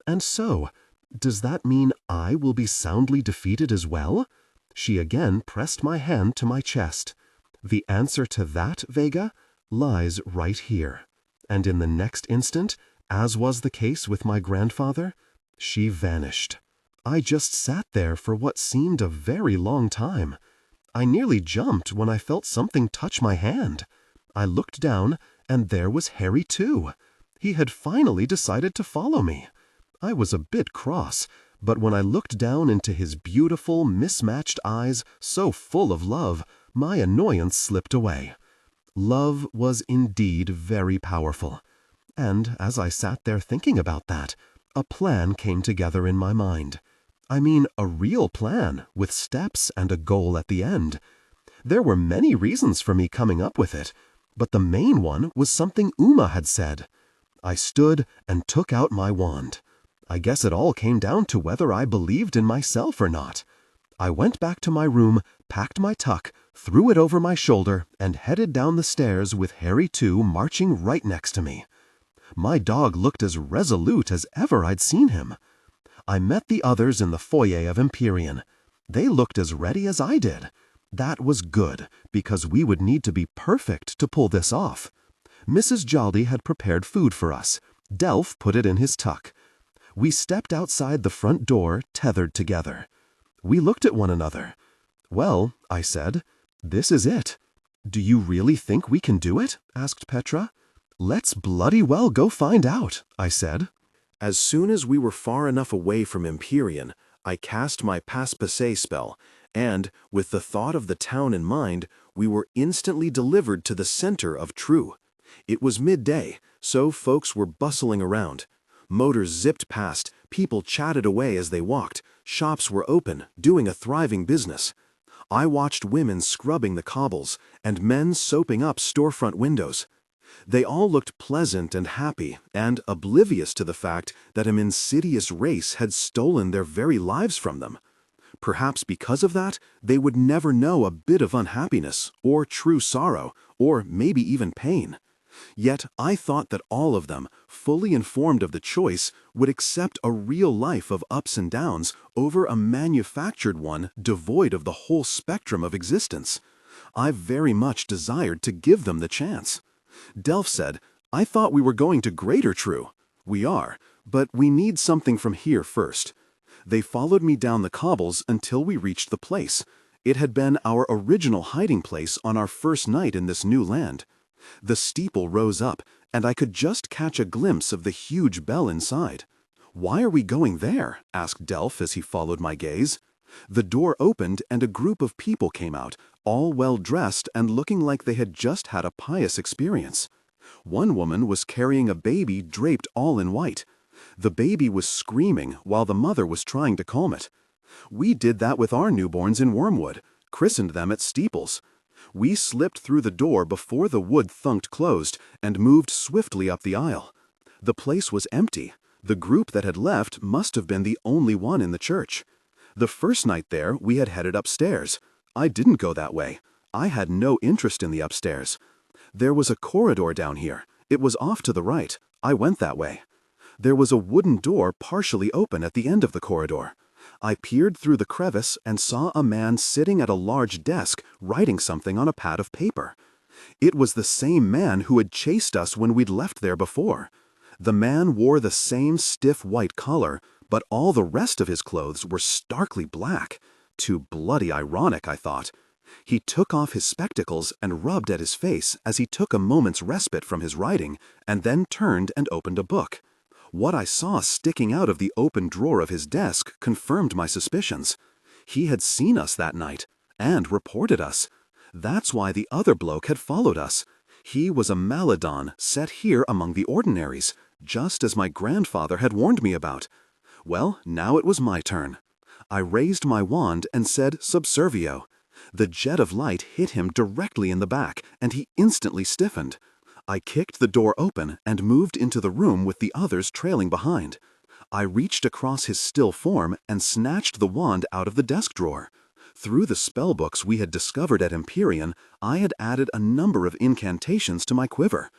And so, does that mean I will be soundly defeated as well?" She again pressed my hand to my chest. "The answer to that, Vega, lies right here." And in the next instant, as was the case with my grandfather, she vanished. I just sat there for what seemed a very long time. I nearly jumped when I felt something touch my hand. I looked down, and there was Harry too. He had finally decided to follow me. I was a bit cross, but when I looked down into his beautiful, mismatched eyes, so full of love, my annoyance slipped away. Love was indeed very powerful. And as I sat there thinking about that, a plan came together in my mind. I mean a real plan, with steps and a goal at the end. There were many reasons for me coming up with it, but the main one was something Uma had said. I stood and took out my wand. I guess it all came down to whether I believed in myself or not. I went back to my room, packed my tuck, threw it over my shoulder, and headed down the stairs with Harry 2 marching right next to me. My dog looked as resolute as ever I'd seen him. I met the others in the foyer of Empyrean. They looked as ready as I did. That was good, because we would need to be perfect to pull this off. Mrs. Jaldi had prepared food for us. Delph put it in his tuck. We stepped outside the front door, tethered together. We looked at one another. "Well," I said, "this is it." "Do you really think we can do it?" asked Petra. "Let's bloody well go find out," I said. As soon as we were far enough away from Empyrean, I cast my passe spell, and, with the thought of the town in mind, we were instantly delivered to the center of True. It was midday, so folks were bustling around. Motors zipped past, people chatted away as they walked, shops were open, doing a thriving business. I watched women scrubbing the cobbles, and men soaping up storefront windows. They all looked pleasant and happy, and oblivious to the fact that an insidious race had stolen their very lives from them. Perhaps because of that, they would never know a bit of unhappiness, or true sorrow, or maybe even pain. Yet I thought that all of them, fully informed of the choice, would accept a real life of ups and downs over a manufactured one devoid of the whole spectrum of existence. I very much desired to give them the chance. Delph said, "I thought we were going to Greater True." "We are, but we need something from here first." They followed me down the cobbles until we reached the place. It had been our original hiding place on our first night in this new land. The steeple rose up, and I could just catch a glimpse of the huge bell inside. "Why are we going there?" asked Delph as he followed my gaze. The door opened and a group of people came out, all well dressed and looking like they had just had a pious experience. One woman was carrying a baby draped all in white. The baby was screaming while the mother was trying to calm it. We did that with our newborns in Wormwood, christened them at steeples. We slipped through the door before the wood thunked closed and moved swiftly up the aisle. The place was empty. The group that had left must have been the only one in the church. The first night there, we had headed upstairs. I didn't go that way. I had no interest in the upstairs. There was a corridor down here. It was off to the right. I went that way. There was a wooden door partially open at the end of the corridor. I peered through the crevice and saw a man sitting at a large desk writing something on a pad of paper. It was the same man who had chased us when we'd left there before. The man wore the same stiff white collar, but all the rest of his clothes were starkly black. Too bloody ironic, I thought. He took off his spectacles and rubbed at his face as he took a moment's respite from his writing, and then turned and opened a book. What I saw sticking out of the open drawer of his desk confirmed my suspicions. He had seen us that night, and reported us. That's why the other bloke had followed us. He was a Maladon set here among the ordinaries, just as my grandfather had warned me about. Well, now it was my turn. I raised my wand and said subservio. The jet of light hit him directly in the back, and he instantly stiffened. I kicked the door open and moved into the room with the others trailing behind. I reached across his still form and snatched the wand out of the desk drawer. Through the spellbooks we had discovered at Empyrean, I had added a number of incantations to my quiver.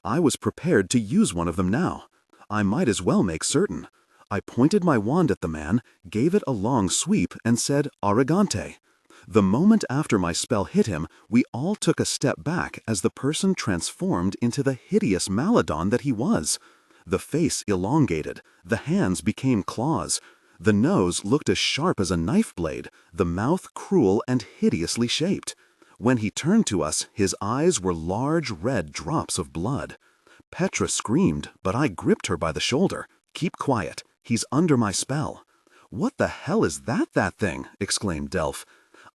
I was prepared to use one of them now. I might as well make certain. I pointed my wand at the man, gave it a long sweep, and said, "Arrogante." The moment after my spell hit him, we all took a step back as the person transformed into the hideous Maladon that he was. The face elongated, the hands became claws, the nose looked as sharp as a knife blade, the mouth cruel and hideously shaped. When he turned to us, his eyes were large red drops of blood. Petra screamed, but I gripped her by the shoulder. "Keep quiet. He's under my spell." "What the hell is that thing?" exclaimed Delph.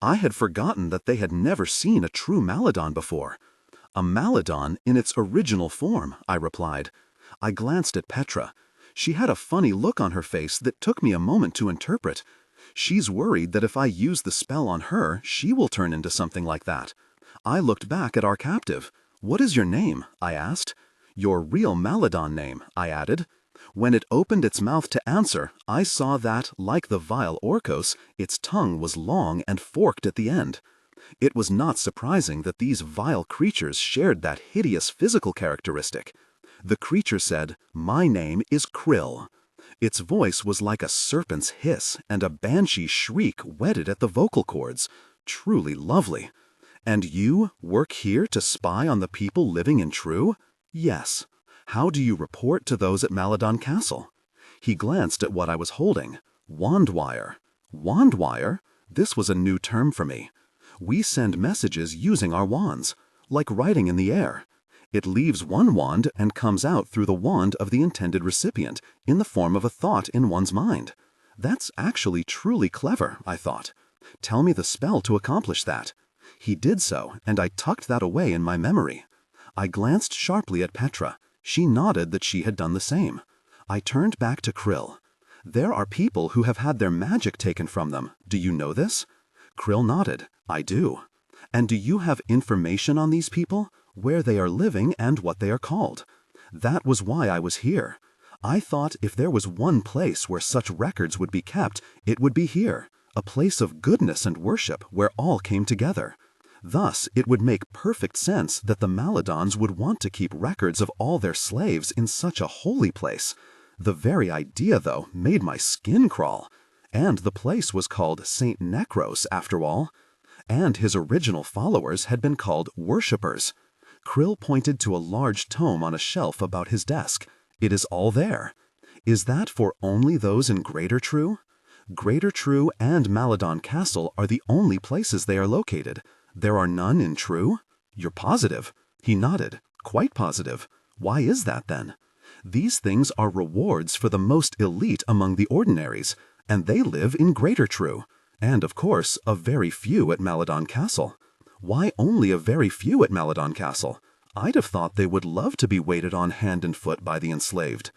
I had forgotten that they had never seen a true Maladon before. "A Maladon in its original form," I replied. I glanced at Petra. She had a funny look on her face that took me a moment to interpret. She's worried that if I use the spell on her, she will turn into something like that. I looked back at our captive. "What is your name?" I asked. "Your real Maladon name," I added. When it opened its mouth to answer, I saw that, like the vile Orcos, its tongue was long and forked at the end. It was not surprising that these vile creatures shared that hideous physical characteristic. The creature said, "My name is Krill." Its voice was like a serpent's hiss and a banshee shriek whetted at the vocal cords. Truly lovely. "And you work here to spy on the people living in True?" "Yes." "How do you report to those at Maladon Castle?" He glanced at what I was holding. Wandwire. Wandwire? This was a new term for me. We send messages using our wands, like writing in the air. It leaves one wand and comes out through the wand of the intended recipient, in the form of a thought in one's mind. That's actually truly clever, I thought. Tell me the spell to accomplish that. He did so, and I tucked that away in my memory. I glanced sharply at Petra. She nodded that she had done the same. I turned back to Krill. "There are people who have had their magic taken from them. Do you know this?" Krill nodded. "I do." "And do you have information on these people? Where they are living and what they are called?" "That was why I was here. I thought if there was one place where such records would be kept, it would be here, a place of goodness and worship where all came together. Thus, it would make perfect sense that the Maladons would want to keep records of all their slaves in such a holy place. The very idea, though, made my skin crawl. And the place was called St. Necros, after all. And his original followers had been called worshippers. Krill pointed to a large tome on a shelf about his desk. "It is all there." "Is that for only those in Greater True?" "Greater True and Maladon Castle are the only places they are located. There are none in True?" "You're positive?" He nodded. "Quite positive." "Why is that, then?" "These things are rewards for the most elite among the ordinaries, and they live in Greater True, and, of course, a very few at Maladon Castle." "Why only a very few at Maladon Castle? I'd have thought they would love to be waited on hand and foot by the enslaved."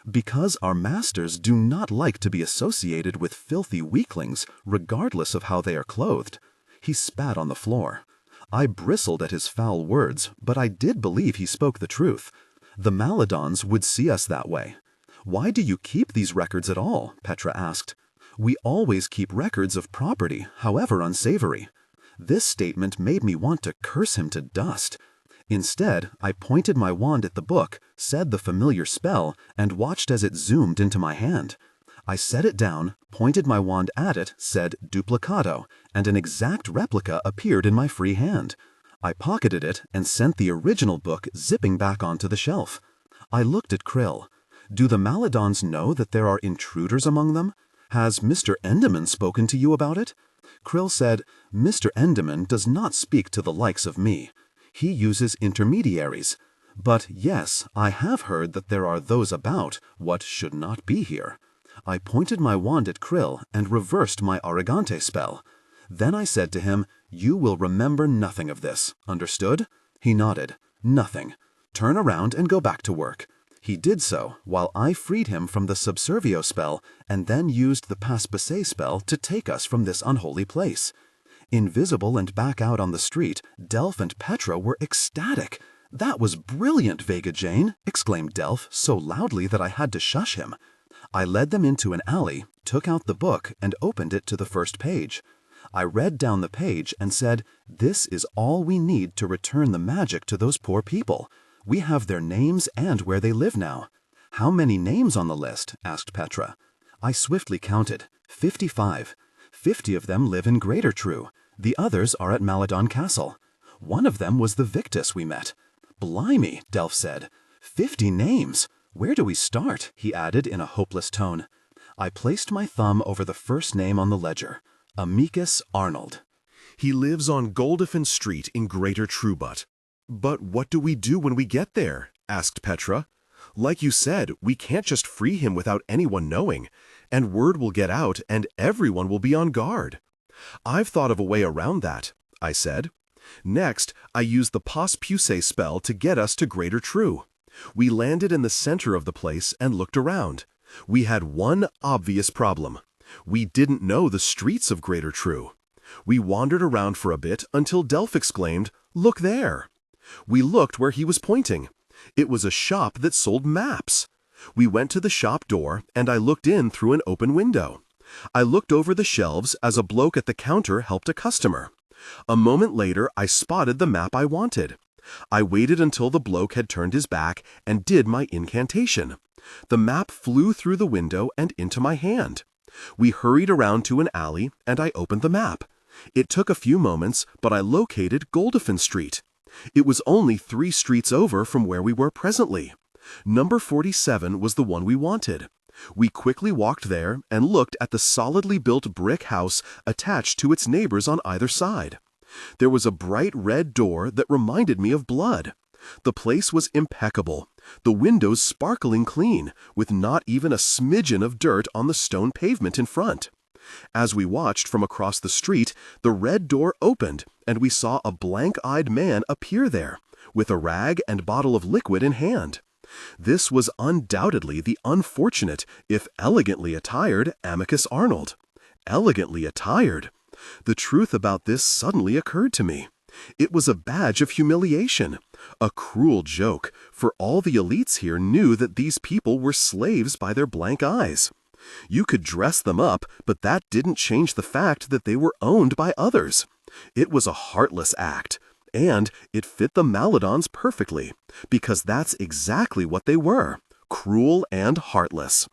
"Because our masters do not like to be associated with filthy weaklings, regardless of how they are clothed." He spat on the floor. I bristled at his foul words, but I did believe he spoke the truth. The Maladons would see us that way. "Why do you keep these records at all?" Petra asked. "We always keep records of property, however unsavory." This statement made me want to curse him to dust. Instead, I pointed my wand at the book, said the familiar spell, and watched as it zoomed into my hand. I set it down, pointed my wand at it, said duplicado, and an exact replica appeared in my free hand. I pocketed it and sent the original book zipping back onto the shelf. I looked at Krill. "Do the Maladons know that there are intruders among them? Has Mr. Enderman spoken to you about it?" Krill said, "Mr. Enderman does not speak to the likes of me. He uses intermediaries. But yes, I have heard that there are those about what should not be here." I pointed my wand at Krill and reversed my Arrogante spell. Then I said to him, "You will remember nothing of this. Understood?" He nodded. "Nothing. Turn around and go back to work." He did so, while I freed him from the Subservio spell and then used the Passe spell to take us from this unholy place. Invisible and back out on the street, Delph and Petra were ecstatic. "That was brilliant, Vega Jane!" exclaimed Delph so loudly that I had to shush him. I led them into an alley, took out the book, and opened it to the first page. I read down the page and said, "This is all we need to return the magic to those poor people. We have their names and where they live now." "How many names on the list?" asked Petra. I swiftly counted. 55. 50 of them live in Greater True. The others are at Maladon Castle. One of them was the Victus we met. "Blimey," Delph said. 50 names! Where do we start?" he added in a hopeless tone. I placed my thumb over the first name on the ledger. Amicus Arnold. He lives on Goldefin Street in Greater Truebut. "But what do we do when we get there?" asked Petra. "Like you said, we can't just free him without anyone knowing, and word will get out and everyone will be on guard." "I've thought of a way around that," I said. "Next, I used the Passe spell to get us to Greater True. We landed in the center of the place and looked around. We had one obvious problem. We didn't know the streets of Greater True. We wandered around for a bit until Delph exclaimed, "Look there!" We looked where he was pointing. It was a shop that sold maps. We went to the shop door, and I looked in through an open window. I looked over the shelves as a bloke at the counter helped a customer. A moment later, I spotted the map I wanted. I waited until the bloke had turned his back and did my incantation. The map flew through the window and into my hand. We hurried around to an alley, and I opened the map. It took a few moments, but I located Goldefin Street. It was only 3 streets over from where we were presently. Number 47 was the one we wanted. We quickly walked there and looked at the solidly built brick house attached to its neighbors on either side. There was a bright red door that reminded me of blood. The place was impeccable, the windows sparkling clean, with not even a smidgen of dirt on the stone pavement in front. As we watched from across the street, the red door opened, and we saw a blank-eyed man appear there, with a rag and bottle of liquid in hand. This was undoubtedly the unfortunate, if elegantly attired, Amicus Arnold. Elegantly attired. The truth about this suddenly occurred to me. It was a badge of humiliation, a cruel joke, for all the elites here knew that these people were slaves by their blank eyes. You could dress them up, but that didn't change the fact that they were owned by others. It was a heartless act, and it fit the Maladons perfectly, because that's exactly what they were, cruel and heartless.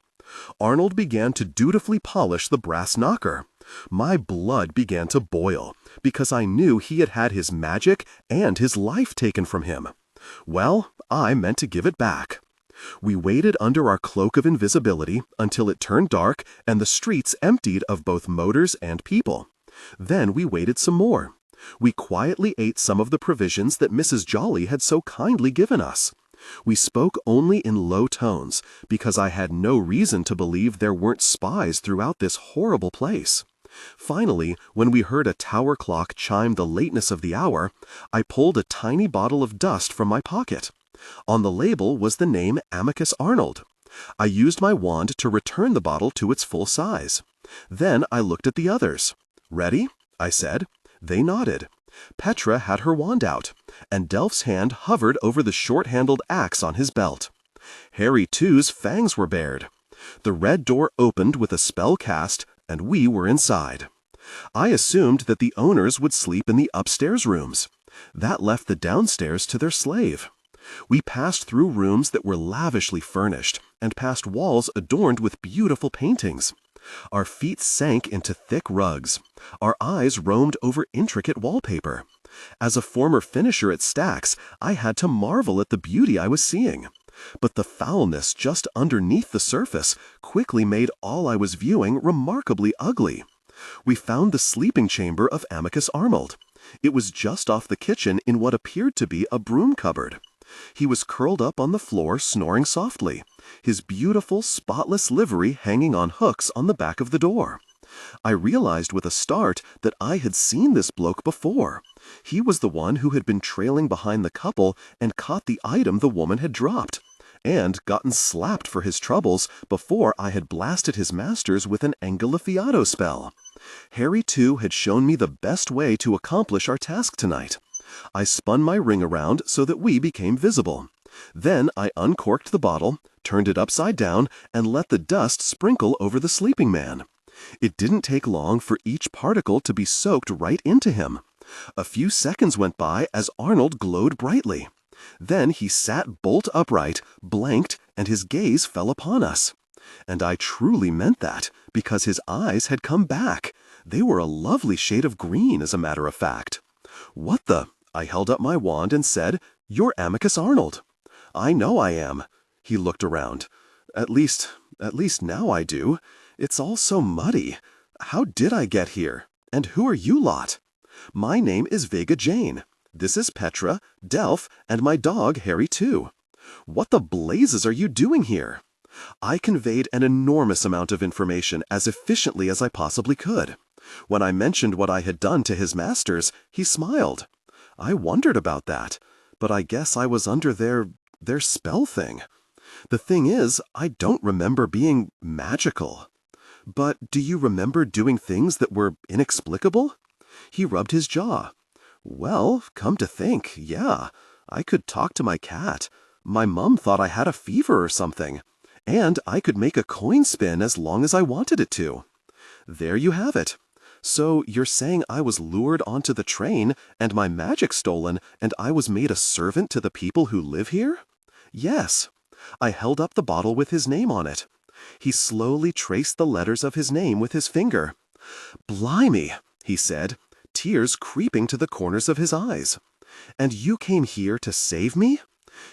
Arnold began to dutifully polish the brass knocker. My blood began to boil, because I knew he had had his magic and his life taken from him. Well, I meant to give it back. We waited under our cloak of invisibility until it turned dark and the streets emptied of both motors and people. Then we waited some more. We quietly ate some of the provisions that Mrs. Jolly had so kindly given us. We spoke only in low tones, because I had no reason to believe there weren't spies throughout this horrible place. Finally, when we heard a tower clock chime the lateness of the hour, I pulled a tiny bottle of dust from my pocket. On the label was the name Amicus Arnold. I used my wand to return the bottle to its full size. Then I looked at the others. "Ready?" I said. They nodded. Petra had her wand out, and Delph's hand hovered over the short-handled axe on his belt. Harry Two's fangs were bared. The red door opened with a spell cast, and we were inside. I assumed that the owners would sleep in the upstairs rooms. That left the downstairs to their slave. We passed through rooms that were lavishly furnished, and past walls adorned with beautiful paintings. Our feet sank into thick rugs. Our eyes roamed over intricate wallpaper. As a former finisher at Stax, I had to marvel at the beauty I was seeing. But the foulness just underneath the surface quickly made all I was viewing remarkably ugly. We found the sleeping chamber of Amicus Arnold. It was just off the kitchen in what appeared to be a broom cupboard. He was curled up on the floor snoring softly, his beautiful, spotless livery hanging on hooks on the back of the door. I realized with a start that I had seen this bloke before. He was the one who had been trailing behind the couple and caught the item the woman had dropped, and gotten slapped for his troubles before I had blasted his masters with an Engolifiato spell. Harry Two had shown me the best way to accomplish our task tonight. I spun my ring around so that we became visible. Then I uncorked the bottle, turned it upside down, and let the dust sprinkle over the sleeping man. It didn't take long for each particle to be soaked right into him. A few seconds went by as Arnold glowed brightly. Then he sat bolt upright, blanked, and his gaze fell upon us. And I truly meant that, because his eyes had come back. They were a lovely shade of green, as a matter of fact. "What the?" I held up my wand and said, "You're Amicus Arnold." "I know I am." He looked around. At least now I do. It's all so muddy. How did I get here? And who are you lot?" "My name is Vega Jane. This is Petra, Delph, and my dog Harry Two." "What the blazes are you doing here?" I conveyed an enormous amount of information as efficiently as I possibly could. When I mentioned what I had done to his masters, he smiled. I wondered about that, but I guess I was under their spell thing. The thing is, I don't remember being magical. But do you remember doing things that were inexplicable? He rubbed his jaw. Well, come to think, yeah, I could talk to my cat. My mum thought I had a fever or something. And I could make a coin spin as long as I wanted it to. There you have it. So you're saying I was lured onto the train and my magic stolen and I was made a servant to the people who live here? Yes. I held up the bottle with his name on it. He slowly traced the letters of his name with his finger. Blimey, he said, tears creeping to the corners of his eyes. And you came here to save me?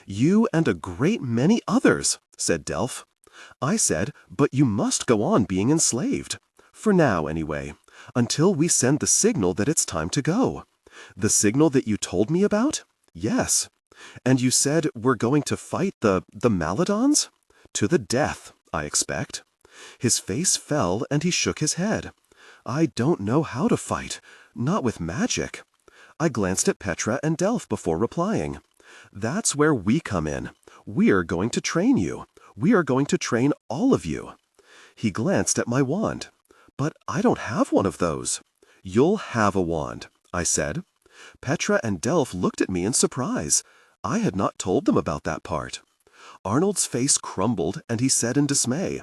You and a great many others, said Delph. I said, but you must go on being enslaved. For now, anyway, until we send the signal that it's time to go. The signal that you told me about? Yes. And you said we're going to fight the Maladons? To the death, I expect. His face fell and he shook his head. I don't know how to fight, not with magic. I glanced at Petra and Delph before replying. That's where we come in. We're going to train you. We are going to train all of you. He glanced at my wand. But I don't have one of those. You'll have a wand, I said. Petra and Delph looked at me in surprise. I had not told them about that part. Arnold's face crumbled and he said in dismay,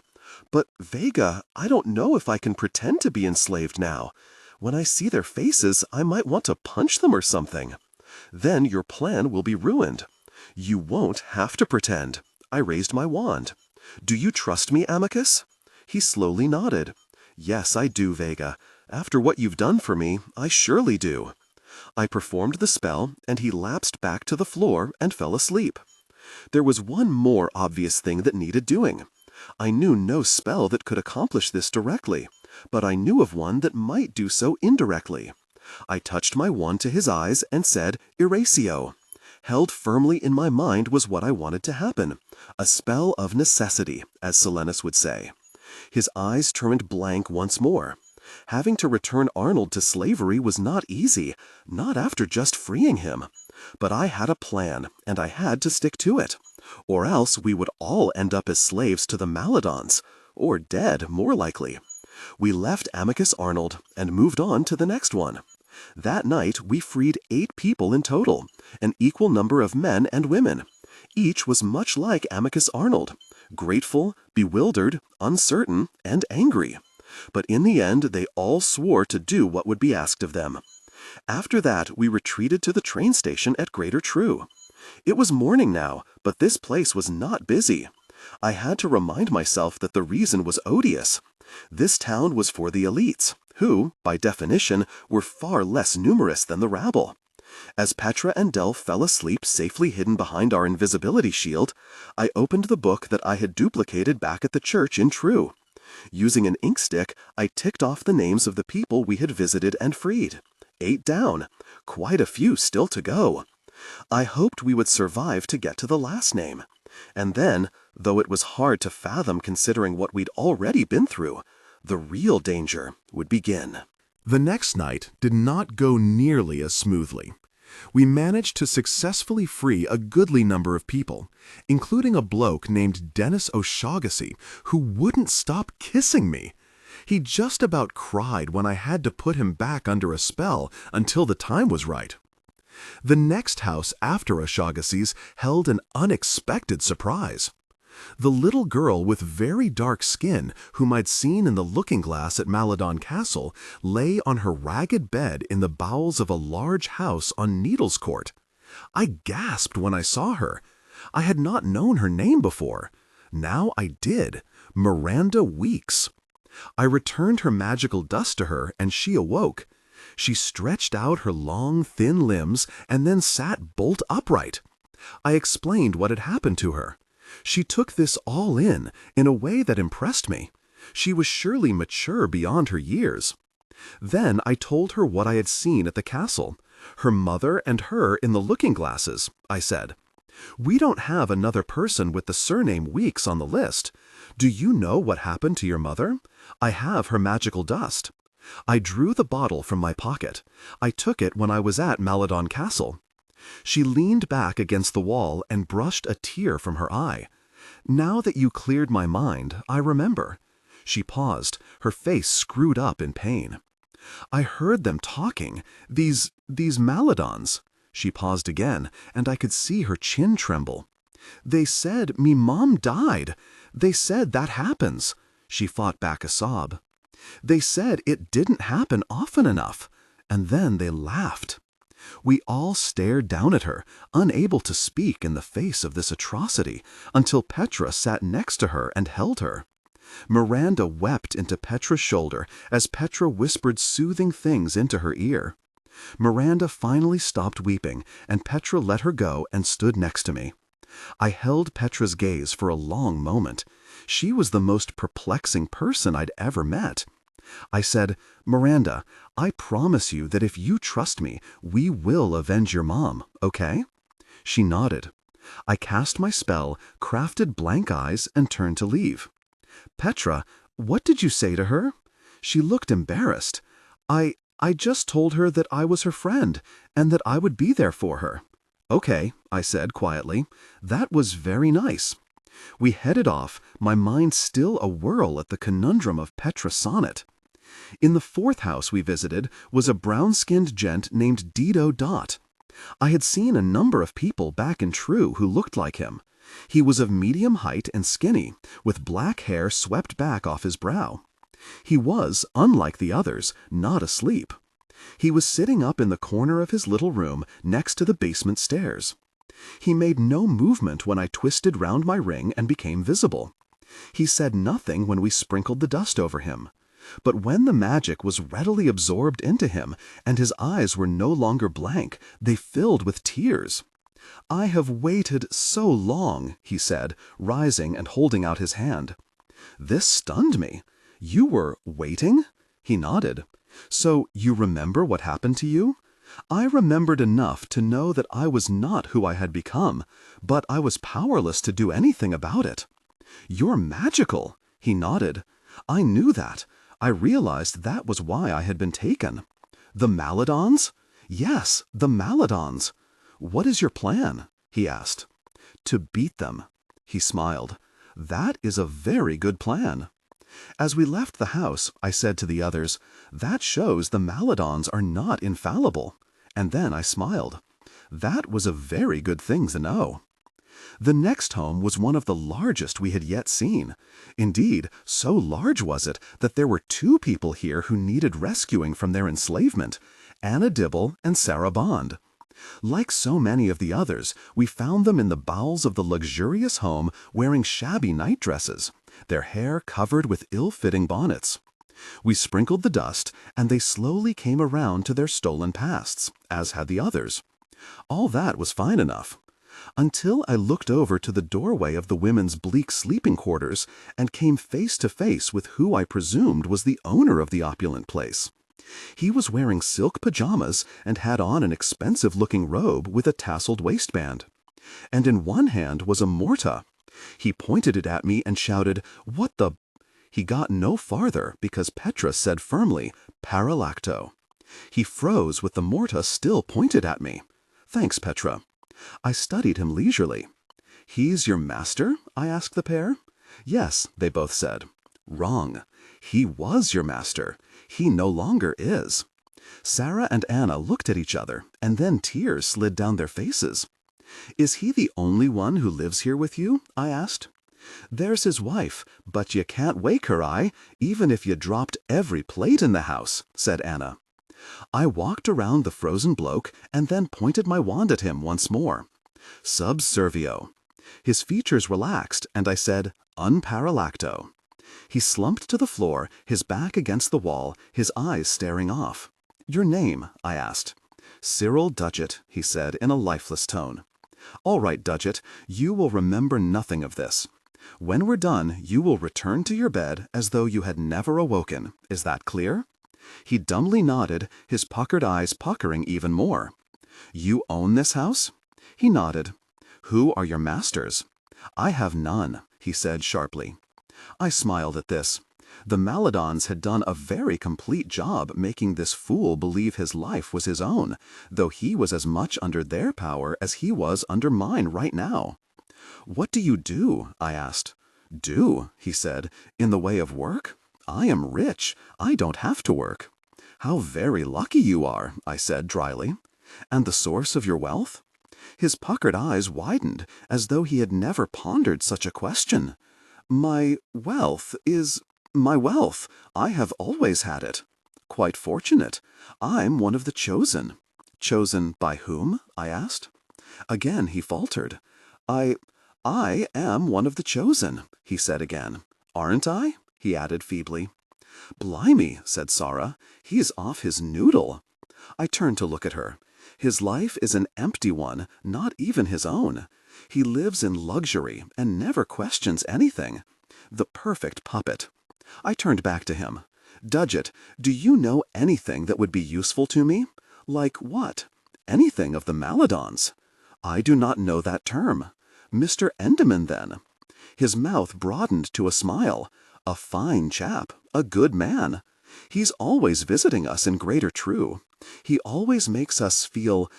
But Vega, I don't know if I can pretend to be enslaved now. When I see their faces, I might want to punch them or something. Then your plan will be ruined. You won't have to pretend. I raised my wand. Do you trust me, Amicus? He slowly nodded. Yes, I do, Vega. After what you've done for me, I surely do. I performed the spell, and he lapsed back to the floor and fell asleep. There was one more obvious thing that needed doing. I knew no spell that could accomplish this directly, but I knew of one that might do so indirectly. I touched my wand to his eyes and said, Erasio. Held firmly in my mind was what I wanted to happen, a spell of necessity, as Silenus would say. His eyes turned blank once more. Having to return Arnold to slavery was not easy, not after just freeing him. But I had a plan, and I had to stick to it. Or else we would all end up as slaves to the Maladons, or dead, more likely. We left Amicus Arnold and moved on to the next one. That night we freed 8 people in total, an equal number of men and women. Each was much like Amicus Arnold, grateful, bewildered, uncertain, and angry. But in the end they all swore to do what would be asked of them. After that we retreated to the train station at Greater True. It was morning now, but this place was not busy. I had to remind myself that the reason was odious. This town was for the elites, who, by definition, were far less numerous than the rabble. As Petra and Delph fell asleep safely hidden behind our invisibility shield, I opened the book that I had duplicated back at the church in True. Using an ink stick, I ticked off the names of the people we had visited and freed. 8 down. Quite a few still to go. I hoped we would survive to get to the last name. And then, though it was hard to fathom considering what we'd already been through, the real danger would begin. The next night did not go nearly as smoothly. We managed to successfully free a goodly number of people, including a bloke named Dennis O'Shaughnessy, who wouldn't stop kissing me. He just about cried when I had to put him back under a spell until the time was right. The next house after O'Shaughnessy's held an unexpected surprise. The little girl with very dark skin whom I'd seen in the looking-glass at Maladon Castle lay on her ragged bed in the bowels of a large house on Needles Court. I gasped when I saw her. I had not known her name before. Now I did. Miranda Weeks. I returned her magical dust to her, and she awoke. She stretched out her long, thin limbs and then sat bolt upright. I explained what had happened to her. She took this all in a way that impressed me. She was surely mature beyond her years. Then I told her what I had seen at the castle. Her mother and her in the looking-glasses, I said. We don't have another person with the surname Weeks on the list. Do you know what happened to your mother? I have her magical dust. I drew the bottle from my pocket. I took it when I was at Maladon Castle. She leaned back against the wall and brushed a tear from her eye. Now that you cleared my mind, I remember. She paused, her face screwed up in pain. I heard them talking, these Maladons. She paused again, and I could see her chin tremble. They said me mom died. They said that happens. She fought back a sob. They said it didn't happen often enough. And then they laughed. We all stared down at her, unable to speak in the face of this atrocity, until Petra sat next to her and held her. Miranda wept into Petra's shoulder as Petra whispered soothing things into her ear. Miranda finally stopped weeping, and Petra let her go and stood next to me. I held Petra's gaze for a long moment. She was the most perplexing person I'd ever met. I said, "Miranda, I promise you that if you trust me, we will avenge your mom, okay?" She nodded. I cast my spell, crafted blank eyes, and turned to leave. "Petra, what did you say to her?" She looked embarrassed. I just told her that I was her friend, and that I would be there for her." "Okay," I said quietly. "That was very nice." We headed off, my mind still awhirl at the conundrum of Petra's sonnet. In the fourth house we visited was a brown-skinned gent named Dido Dot. I had seen a number of people back in True who looked like him. He was of medium height and skinny, with black hair swept back off his brow. He was, unlike the others, not asleep. He was sitting up in the corner of his little room next to the basement stairs. He made no movement when I twisted round my ring and became visible. He said nothing when we sprinkled the dust over him. But when the magic was readily absorbed into him, and his eyes were no longer blank, they filled with tears. "I have waited so long," he said, rising and holding out his hand. This stunned me. "You were waiting?" He nodded. "So you remember what happened to you?" I remembered enough to know that I was not who I had become, but I was powerless to do anything about it. "You're magical," he nodded. I knew that. I realized that was why I had been taken. "The Maladons?" "Yes, the Maladons." "What is your plan?" he asked. "To beat them." He smiled. "That is a very good plan." As we left the house, I said to the others, "That shows the Maladons are not infallible." And then I smiled. That was a very good thing to know. The next home was one of the largest we had yet seen. Indeed, so large was it that there were two people here who needed rescuing from their enslavement, Anna Dibble and Sarah Bond. Like so many of the others, we found them in the bowels of the luxurious home wearing shabby night dresses, their hair covered with ill-fitting bonnets. We sprinkled the dust, and they slowly came around to their stolen pasts, as had the others. All that was fine enough. Until I looked over to the doorway of the women's bleak sleeping quarters and came face to face with who I presumed was the owner of the opulent place. He was wearing silk pajamas and had on an expensive-looking robe with a tasseled waistband. And in one hand was a morta. He pointed it at me and shouted, "What the—" He got no farther because Petra said firmly, "Paralacto." He froze with the morta still pointed at me. "Thanks, Petra." I studied him leisurely. "He's your master?" I asked the pair. "Yes," they both said. "Wrong. He was your master. He no longer is." Sarah and Anna looked at each other, and then tears slid down their faces. "Is he the only one who lives here with you?" I asked. "There's his wife, but you can't wake her, even if you dropped every plate in the house," said Anna. I walked around the frozen bloke and then pointed my wand at him once more. Sub servio. His features relaxed, and I said, "Unparalacto." He slumped to the floor, his back against the wall, his eyes staring off. "Your name?" I asked. "Cyril Dudgett," he said in a lifeless tone. "All right, Dudgett, you will remember nothing of this. When we're done, you will return to your bed as though you had never awoken. Is that clear?" He dumbly nodded, his puckered eyes puckering even more. "You own this house?" He nodded. "Who are your masters?" "I have none," he said sharply. I smiled at this. The Maladons had done a very complete job making this fool believe his life was his own, though he was as much under their power as he was under mine right now. "What do you do?" I asked. "Do?" he said. "In the way of work?" I am rich. I don't have to work." "How very lucky you are," I said dryly. "And the source of your wealth?" His puckered eyes widened, as though he had never pondered such a question. My wealth. I have always had it. Quite fortunate. I'm one of the chosen." "Chosen by whom?" I asked. Again he faltered. I am one of the chosen," he said again. "Aren't I?" he added feebly. "Blimey," said Sarah, "he's off his noodle." I turned to look at her. His life is an empty one, not even his own. He lives in luxury and never questions anything. The perfect puppet. I turned back to him. "Dudgett, do you know anything that would be useful to me?" "Like what?" "Anything of the Maladons." "I do not know that term." "Mr. Enderman, then." His mouth broadened to a smile. "A fine chap, a good man. He's always visiting us in Greater True. He always makes us feel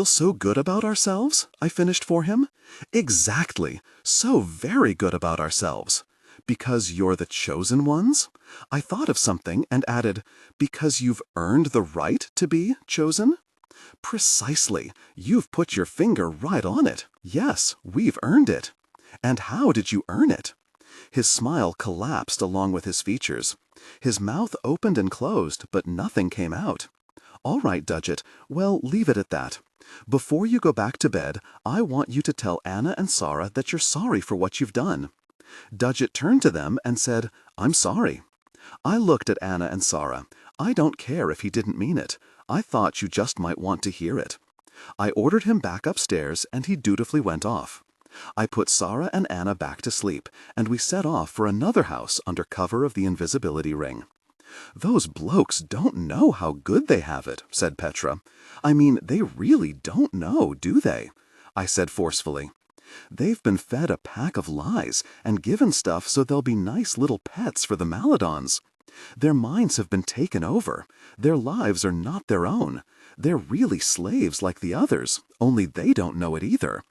so good about ourselves," I finished for him. "Exactly, so very good about ourselves." "Because you're the chosen ones?" I thought of something and added, "Because you've earned the right to be chosen?" "Precisely. You've put your finger right on it. Yes, we've earned it." "And how did you earn it?" His smile collapsed along with his features. His mouth opened and closed, but nothing came out. "All right, Dudgett. Well, leave it at that. Before you go back to bed, I want you to tell Anna and Sarah that you're sorry for what you've done." Dudgett turned to them and said, "I'm sorry." I looked at Anna and Sarah. I don't care if he didn't mean it. I thought you just might want to hear it. I ordered him back upstairs, and he dutifully went off. I put Sarah and Anna back to sleep, and we set off for another house under cover of the invisibility ring. "Those blokes don't know how good they have it," said Petra. "I mean, they really don't know, do they?" I said forcefully. "They've been fed a pack of lies and given stuff so they'll be nice little pets for the Maladons. Their minds have been taken over. Their lives are not their own. They're really slaves like the others, only they don't know it either.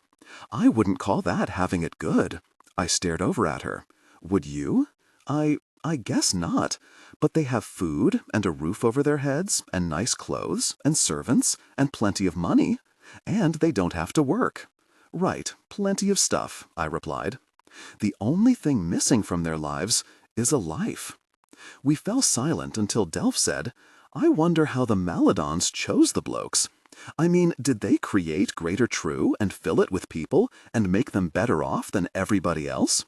I wouldn't call that having it good." I stared over at her. "Would you?" I guess not. But they have food and a roof over their heads and nice clothes and servants and plenty of money. And they don't have to work." "Right, plenty of stuff," I replied. "The only thing missing from their lives is a life." We fell silent until Delph said, "I wonder how the Maladons chose the blokes. I mean, did they create Greater True and fill it with people and make them better off than everybody else?"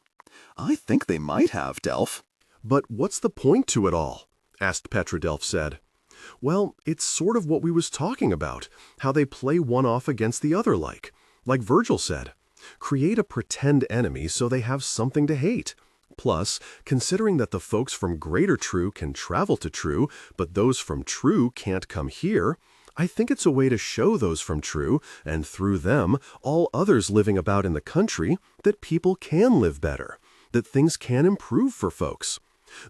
"I think they might have, Delph." "But what's the point to it all?" asked Petra. Delph said. "Well, it's sort of what we was talking about, how they play one off against the other like Virgil said. Create a pretend enemy so they have something to hate. Plus, considering that the folks from Greater True can travel to True, but those from True can't come here, I think it's a way to show those from True, and through them, all others living about in the country, that people can live better, that things can improve for folks.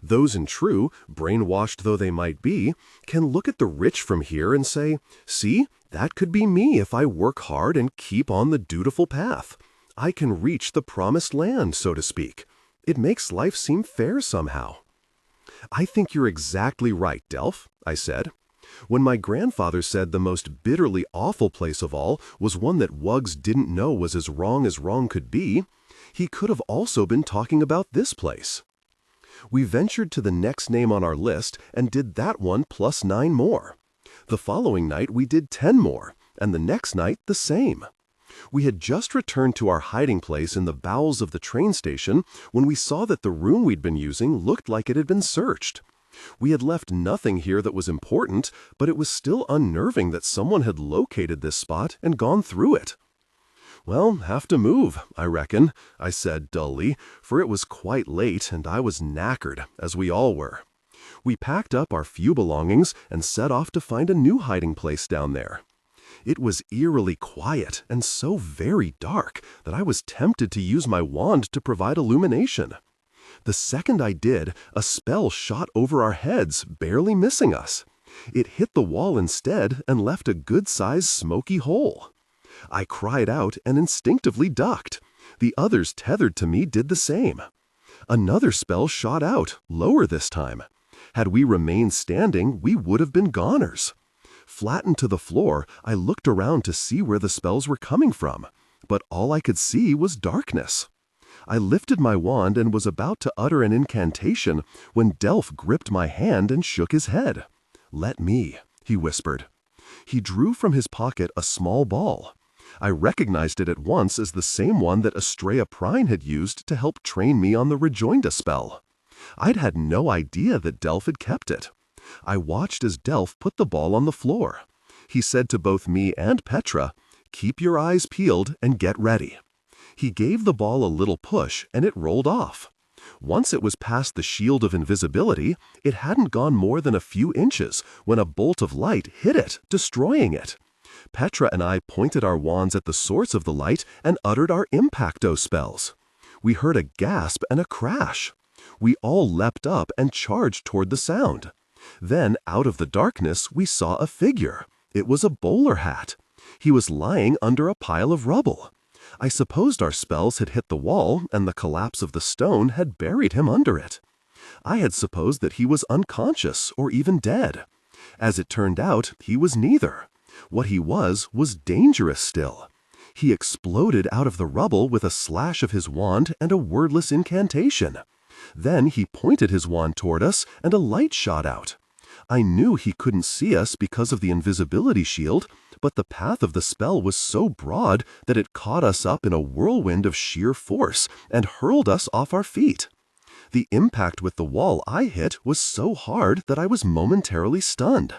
Those in True, brainwashed though they might be, can look at the rich from here and say, 'See, that could be me if I work hard and keep on the dutiful path. I can reach the promised land, so to speak. It makes life seem fair somehow.'" "I think you're exactly right, Delph," I said. "When my grandfather said the most bitterly awful place of all was one that Wugs didn't know was as wrong could be, he could have also been talking about this place." We ventured to the next name on our list and did that one plus 9 more. The following night we did 10 more, and the next night the same. We had just returned to our hiding place in the bowels of the train station when we saw that the room we'd been using looked like it had been searched. We had left nothing here that was important, but it was still unnerving that someone had located this spot and gone through it. "Well, have to move, I reckon," I said dully, for it was quite late and I was knackered, as we all were. We packed up our few belongings and set off to find a new hiding place down there. It was eerily quiet and so very dark that I was tempted to use my wand to provide illumination. The second I did, a spell shot over our heads, barely missing us. It hit the wall instead and left a good-sized smoky hole. I cried out and instinctively ducked. The others tethered to me did the same. Another spell shot out, lower this time. Had we remained standing, we would have been goners. Flattened to the floor, I looked around to see where the spells were coming from, but all I could see was darkness. I lifted my wand and was about to utter an incantation when Delph gripped my hand and shook his head. "Let me," he whispered. He drew from his pocket a small ball. I recognized it at once as the same one that Estrella Prine had used to help train me on the Rejoinda spell. I'd had no idea that Delph had kept it. I watched as Delph put the ball on the floor. He said to both me and Petra, "Keep your eyes peeled and get ready." He gave the ball a little push and it rolled off. Once it was past the shield of invisibility, it hadn't gone more than a few inches when a bolt of light hit it, destroying it. Petra and I pointed our wands at the source of the light and uttered our impacto spells. We heard a gasp and a crash. We all leapt up and charged toward the sound. Then, out of the darkness, we saw a figure. It was a bowler hat. He was lying under a pile of rubble. I supposed our spells had hit the wall and the collapse of the stone had buried him under it. I had supposed that he was unconscious or even dead. As it turned out, he was neither. What he was dangerous still. He exploded out of the rubble with a slash of his wand and a wordless incantation. Then he pointed his wand toward us and a light shot out. I knew he couldn't see us because of the invisibility shield, but the path of the spell was so broad that it caught us up in a whirlwind of sheer force and hurled us off our feet. The impact with the wall I hit was so hard that I was momentarily stunned.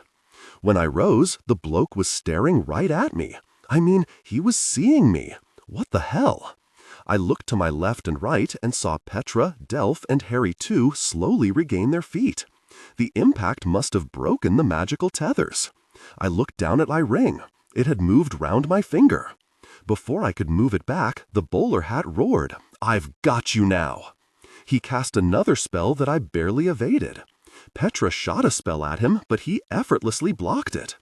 When I rose, the bloke was staring right at me. I mean, he was seeing me. What the hell? I looked to my left and right and saw Petra, Delph, and Harry too slowly regain their feet. The impact must have broken the magical tethers. I looked down at my ring. It had moved round my finger. Before I could move it back, the bowler hat roared, "I've got you now!" He cast another spell that I barely evaded. Petra shot a spell at him, but he effortlessly blocked it.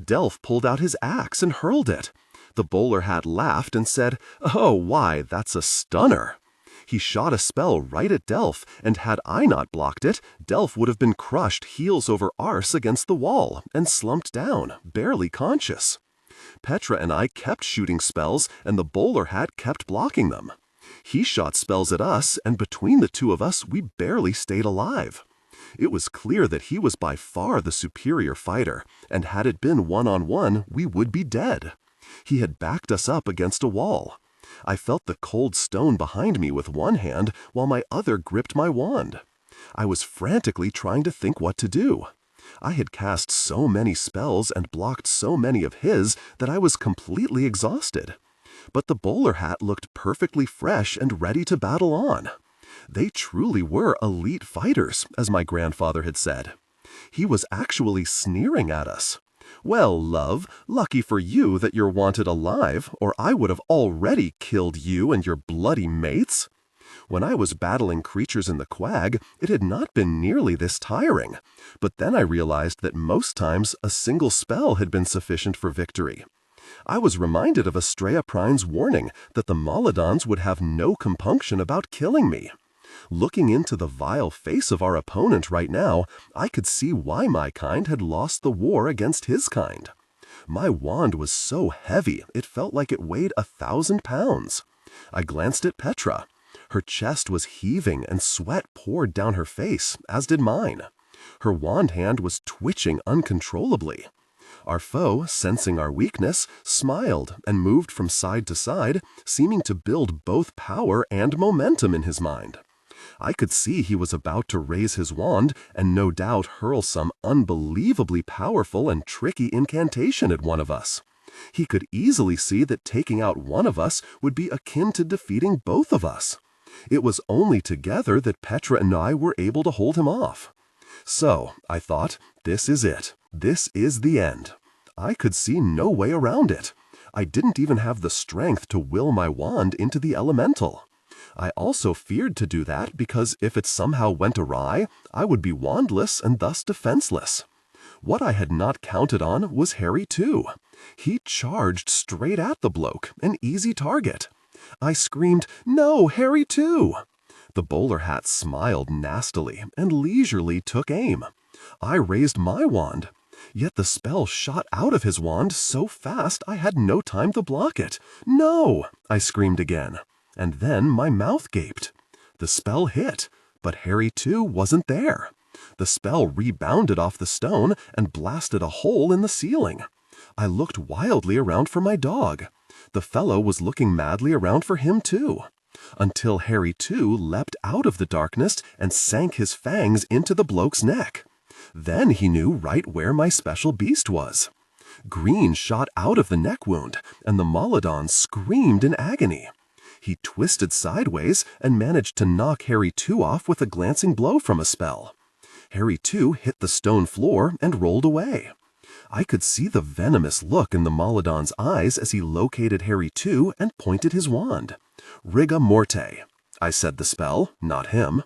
Delph pulled out his axe and hurled it. The bowler hat laughed and said, "Oh, why, that's a stunner." He shot a spell right at Delph, and had I not blocked it, Delph would have been crushed heels over arse against the wall and slumped down, barely conscious. Petra and I kept shooting spells, and the bowler hat kept blocking them. He shot spells at us, and between the two of us, we barely stayed alive. It was clear that he was by far the superior fighter, and had it been one-on-one, we would be dead. He had backed us up against a wall. I felt the cold stone behind me with one hand while my other gripped my wand. I was frantically trying to think what to do. I had cast so many spells and blocked so many of his that I was completely exhausted. But the bowler hat looked perfectly fresh and ready to battle on. They truly were elite fighters, as my grandfather had said. He was actually sneering at us. "Well, love, lucky for you that you're wanted alive, or I would have already killed you and your bloody mates." When I was battling creatures in the Quag, it had not been nearly this tiring, but then I realized that most times a single spell had been sufficient for victory. I was reminded of Estrella Prine's warning that the Maladons would have no compunction about killing me. Looking into the vile face of our opponent right now, I could see why my kind had lost the war against his kind. My wand was so heavy, it felt like it weighed 1,000 pounds. I glanced at Petra. Her chest was heaving and sweat poured down her face, as did mine. Her wand hand was twitching uncontrollably. Our foe, sensing our weakness, smiled and moved from side to side, seeming to build both power and momentum in his mind. I could see he was about to raise his wand and no doubt hurl some unbelievably powerful and tricky incantation at one of us. He could easily see that taking out one of us would be akin to defeating both of us. It was only together that Petra and I were able to hold him off. So, I thought, this is it. This is the end. I could see no way around it. I didn't even have the strength to will my wand into the elemental. I also feared to do that because if it somehow went awry, I would be wandless and thus defenseless. What I had not counted on was Harry too. He charged straight at the bloke, an easy target. I screamed, "No, Harry too!" The bowler hat smiled nastily and leisurely took aim. I raised my wand, yet the spell shot out of his wand so fast I had no time to block it. "No!" I screamed again, and then my mouth gaped. The spell hit, but Harry too wasn't there. The spell rebounded off the stone and blasted a hole in the ceiling. I looked wildly around for my dog. The fellow was looking madly around for him too, until Harry too leapt out of the darkness and sank his fangs into the bloke's neck. Then he knew right where my special beast was. Green shot out of the neck wound, and the Maladon screamed in agony. He twisted sideways and managed to knock Harry too off with a glancing blow from a spell. Harry too hit the stone floor and rolled away. I could see the venomous look in the Maladon's eyes as he located Harry too and pointed his wand. "Riga morte." I said the spell, not him.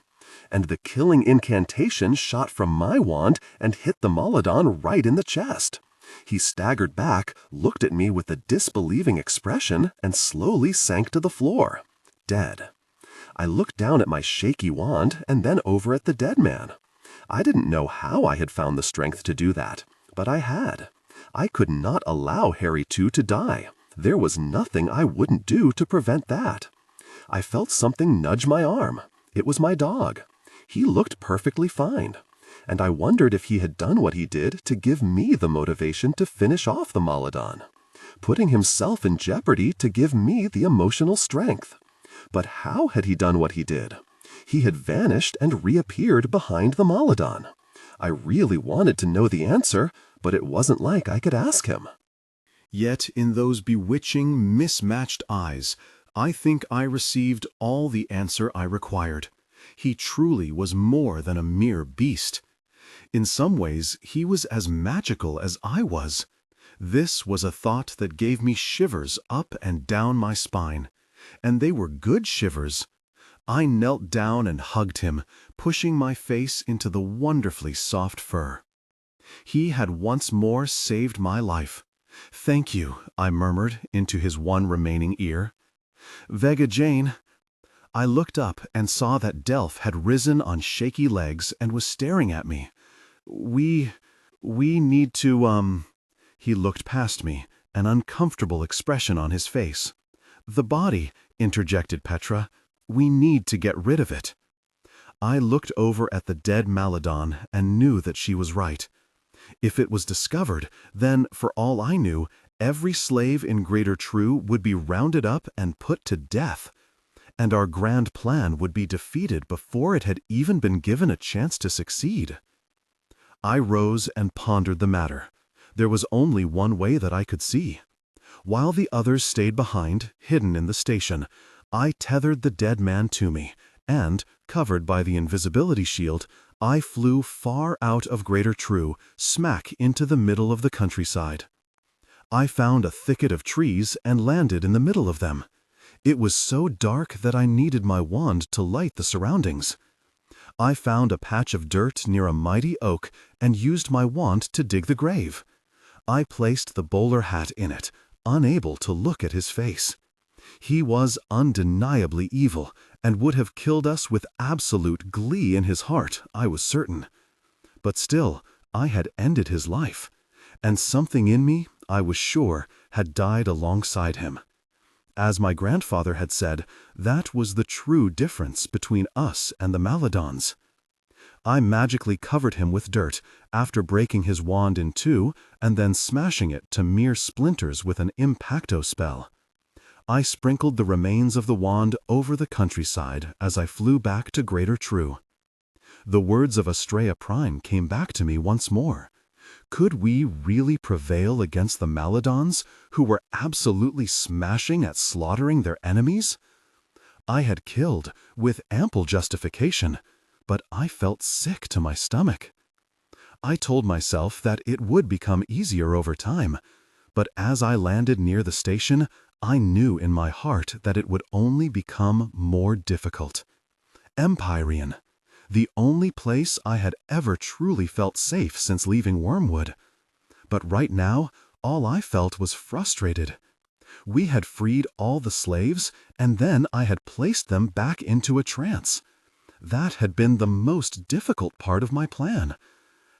And the killing incantation shot from my wand and hit the Maladon right in the chest. He staggered back, looked at me with a disbelieving expression, and slowly sank to the floor, dead. I looked down at my shaky wand and then over at the dead man. I didn't know how I had found the strength to do that, but I had. I could not allow Harry too to die. There was nothing I wouldn't do to prevent that. I felt something nudge my arm. It was my dog. He looked perfectly fine, and I wondered if he had done what he did to give me the motivation to finish off the Maladon, putting himself in jeopardy to give me the emotional strength. But how had he done what he did? He had vanished and reappeared behind the Maladon. I really wanted to know the answer, but it wasn't like I could ask him. Yet in those bewitching, mismatched eyes, I think I received all the answer I required. He truly was more than a mere beast. In some ways, he was as magical as I was. This was a thought that gave me shivers up and down my spine, and they were good shivers. I knelt down and hugged him, pushing my face into the wonderfully soft fur. He had once more saved my life. "Thank you," I murmured into his one remaining ear. "Vega Jane." I looked up and saw that Delph had risen on shaky legs and was staring at me. We need to, He looked past me, an uncomfortable expression on his face. "The body," interjected Petra. "We need to get rid of it." I looked over at the dead Maladon and knew that she was right. If it was discovered, then, for all I knew, every slave in Greater True would be rounded up and put to death, and our grand plan would be defeated before it had even been given a chance to succeed. I rose and pondered the matter. There was only one way that I could see. While the others stayed behind, hidden in the station, I tethered the dead man to me, and, covered by the invisibility shield, I flew far out of Greater True, smack into the middle of the countryside. I found a thicket of trees and landed in the middle of them. It was so dark that I needed my wand to light the surroundings. I found a patch of dirt near a mighty oak and used my wand to dig the grave. I placed the bowler hat in it, unable to look at his face. He was undeniably evil and would have killed us with absolute glee in his heart, I was certain. But still, I had ended his life, and something in me, I was sure, had died alongside him. As my grandfather had said, that was the true difference between us and the Maladons. I magically covered him with dirt after breaking his wand in two and then smashing it to mere splinters with an impacto spell. I sprinkled the remains of the wand over the countryside as I flew back to Greater True. The words of Estrella Prime came back to me once more. Could we really prevail against the Maladons, who were absolutely smashing at slaughtering their enemies? I had killed, with ample justification, but I felt sick to my stomach. I told myself that it would become easier over time, but as I landed near the station, I knew in my heart that it would only become more difficult. Empyrean, the only place I had ever truly felt safe since leaving Wormwood. But right now, all I felt was frustrated. We had freed all the slaves, and then I had placed them back into a trance. That had been the most difficult part of my plan.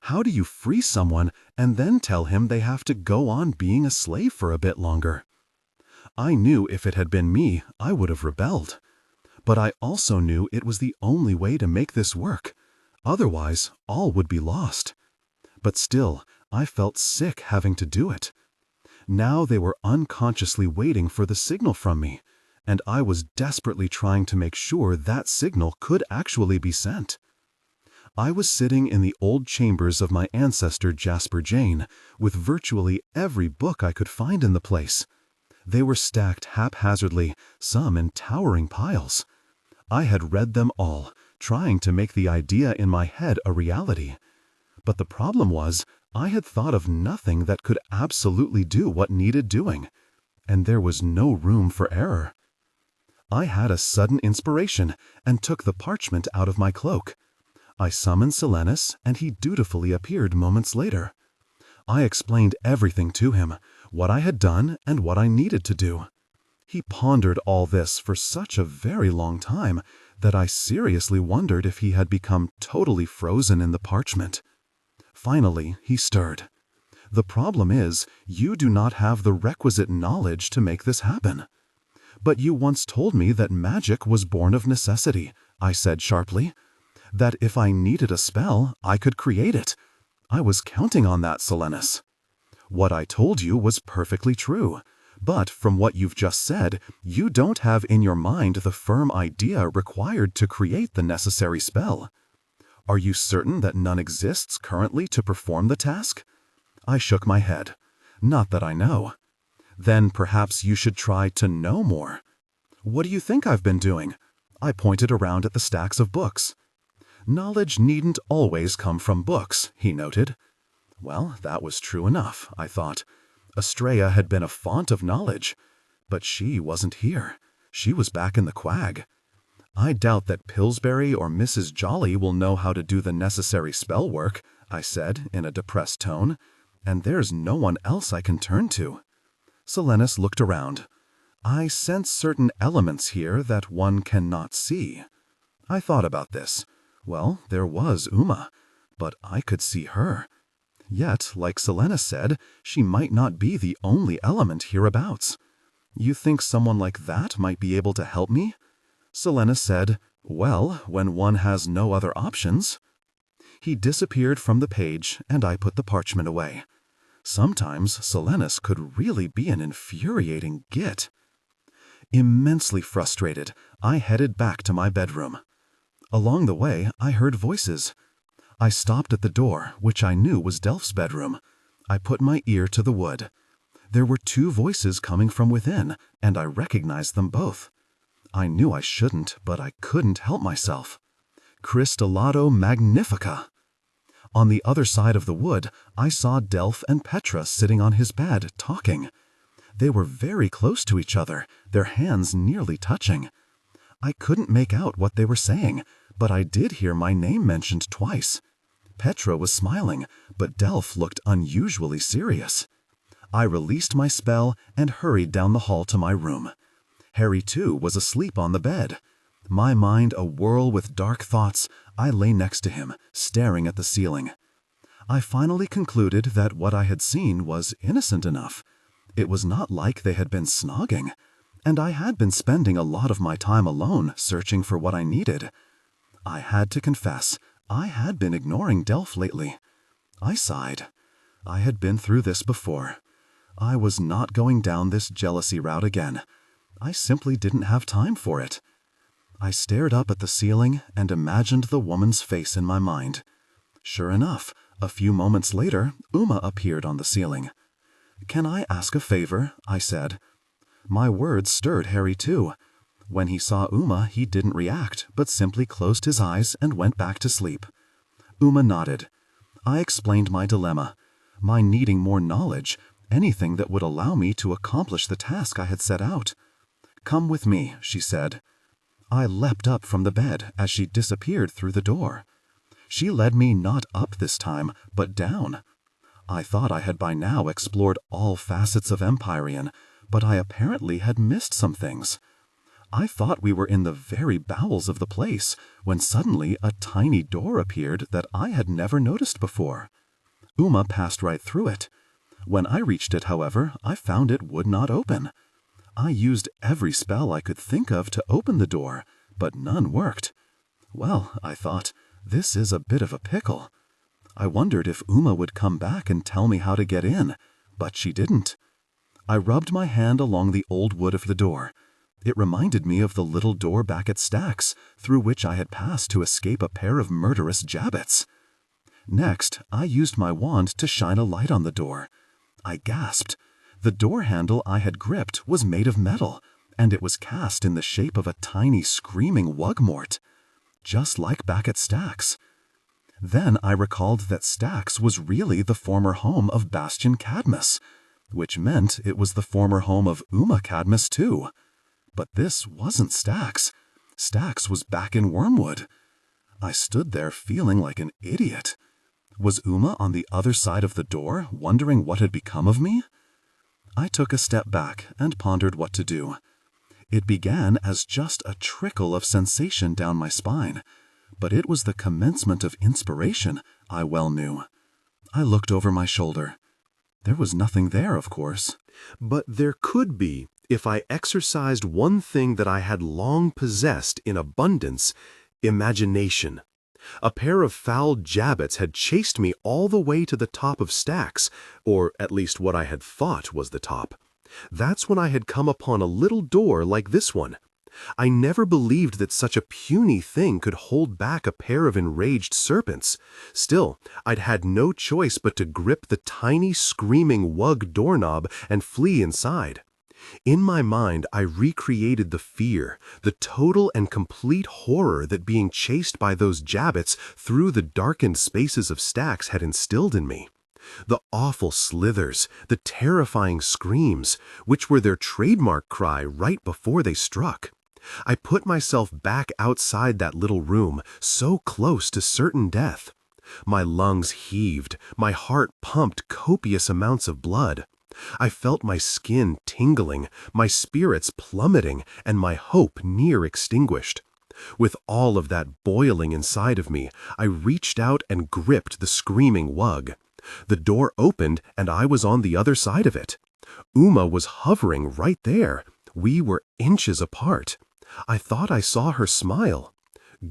How do you free someone and then tell him they have to go on being a slave for a bit longer? I knew if it had been me, I would have rebelled. But I also knew it was the only way to make this work. Otherwise, all would be lost. But still, I felt sick having to do it. Now they were unconsciously waiting for the signal from me, and I was desperately trying to make sure that signal could actually be sent. I was sitting in the old chambers of my ancestor Vega Jane, with virtually every book I could find in the place. They were stacked haphazardly, some in towering piles. I had read them all, trying to make the idea in my head a reality. But the problem was, I had thought of nothing that could absolutely do what needed doing, and there was no room for error. I had a sudden inspiration and took the parchment out of my cloak. I summoned Silenus, and he dutifully appeared moments later. I explained everything to him, what I had done and what I needed to do. He pondered all this for such a very long time that I seriously wondered if he had become totally frozen in the parchment. Finally, he stirred. The problem is, you do not have the requisite knowledge to make this happen. But you once told me that magic was born of necessity, I said sharply. That if I needed a spell, I could create it. I was counting on that, Silenus. What I told you was perfectly true. But from what you've just said, you don't have in your mind the firm idea required to create the necessary spell. Are you certain that none exists currently to perform the task? I shook my head. Not that I know. Then perhaps you should try to know more. What do you think I've been doing? I pointed around at the stacks of books. Knowledge needn't always come from books, he noted. Well, that was true enough, I thought. Estrella had been a font of knowledge. But she wasn't here. She was back in the Quag. I doubt that Pillsbury or Mrs. Jolly will know how to do the necessary spell work, I said in a depressed tone, and there's no one else I can turn to. Silenus looked around. I sense certain elements here that one cannot see. I thought about this. Well, there was Uma, but I could see her. Yet, like Silenus said, she might not be the only element hereabouts. You think someone like that might be able to help me? Silenus said, well, when one has no other options. He disappeared from the page, and I put the parchment away. Sometimes Silenus could really be an infuriating git. Immensely frustrated, I headed back to my bedroom. Along the way, I heard voices. I stopped at the door, which I knew was Delph's bedroom. I put my ear to the wood. There were two voices coming from within, and I recognized them both. I knew I shouldn't, but I couldn't help myself. Cristallado Magnifica! On the other side of the wood, I saw Delph and Petra sitting on his bed, talking. They were very close to each other, their hands nearly touching. I couldn't make out what they were saying, but I did hear my name mentioned twice. Petra was smiling, but Delph looked unusually serious. I released my spell and hurried down the hall to my room. Harry, too, was asleep on the bed. My mind a whirl with dark thoughts, I lay next to him, staring at the ceiling. I finally concluded that what I had seen was innocent enough. It was not like they had been snogging, and I had been spending a lot of my time alone searching for what I needed. I had to confess, I had been ignoring Delph lately. I sighed. I had been through this before. I was not going down this jealousy route again. I simply didn't have time for it. I stared up at the ceiling and imagined the woman's face in my mind. Sure enough, a few moments later, Uma appeared on the ceiling. "Can I ask a favor?" I said. My words stirred Harry too. When he saw Uma, he didn't react, but simply closed his eyes and went back to sleep. Uma nodded. I explained my dilemma, my needing more knowledge, anything that would allow me to accomplish the task I had set out. "Come with me," she said. I leapt up from the bed as she disappeared through the door. She led me not up this time, but down. I thought I had by now explored all facets of Empyrean, but I apparently had missed some things. I thought we were in the very bowels of the place, when suddenly a tiny door appeared that I had never noticed before. Uma passed right through it. When I reached it, however, I found it would not open. I used every spell I could think of to open the door, but none worked. Well, I thought, this is a bit of a pickle. I wondered if Uma would come back and tell me how to get in, but she didn't. I rubbed my hand along the old wood of the door. It reminded me of the little door back at Stack's, through which I had passed to escape a pair of murderous Jabbets. Next, I used my wand to shine a light on the door. I gasped. The door handle I had gripped was made of metal, and it was cast in the shape of a tiny screaming wugmort, just like back at Stack's. Then I recalled that Stack's was really the former home of Bastian Cadmus, which meant it was the former home of Uma Cadmus too. But this wasn't Stack's. Stack's was back in Wormwood. I stood there feeling like an idiot. Was Uma on the other side of the door, wondering what had become of me? I took a step back and pondered what to do. It began as just a trickle of sensation down my spine, but it was the commencement of inspiration, I well knew. I looked over my shoulder. There was nothing there, of course. But there could be, if I exercised one thing that I had long possessed in abundance: imagination. A pair of foul Jabbets had chased me all the way to the top of Stack's, or at least what I had thought was the top. That's when I had come upon a little door like this one. I never believed that such a puny thing could hold back a pair of enraged serpents. Still, I'd had no choice but to grip the tiny screaming wug doorknob and flee inside. In my mind, I recreated the fear, the total and complete horror that being chased by those Jabbets through the darkened spaces of Stack's had instilled in me. The awful slithers, the terrifying screams, which were their trademark cry right before they struck. I put myself back outside that little room, so close to certain death. My lungs heaved, my heart pumped copious amounts of blood. I felt my skin tingling, my spirits plummeting, and my hope near extinguished. With all of that boiling inside of me, I reached out and gripped the screaming wug. The door opened, and I was on the other side of it. Uma was hovering right there. We were inches apart. I thought I saw her smile.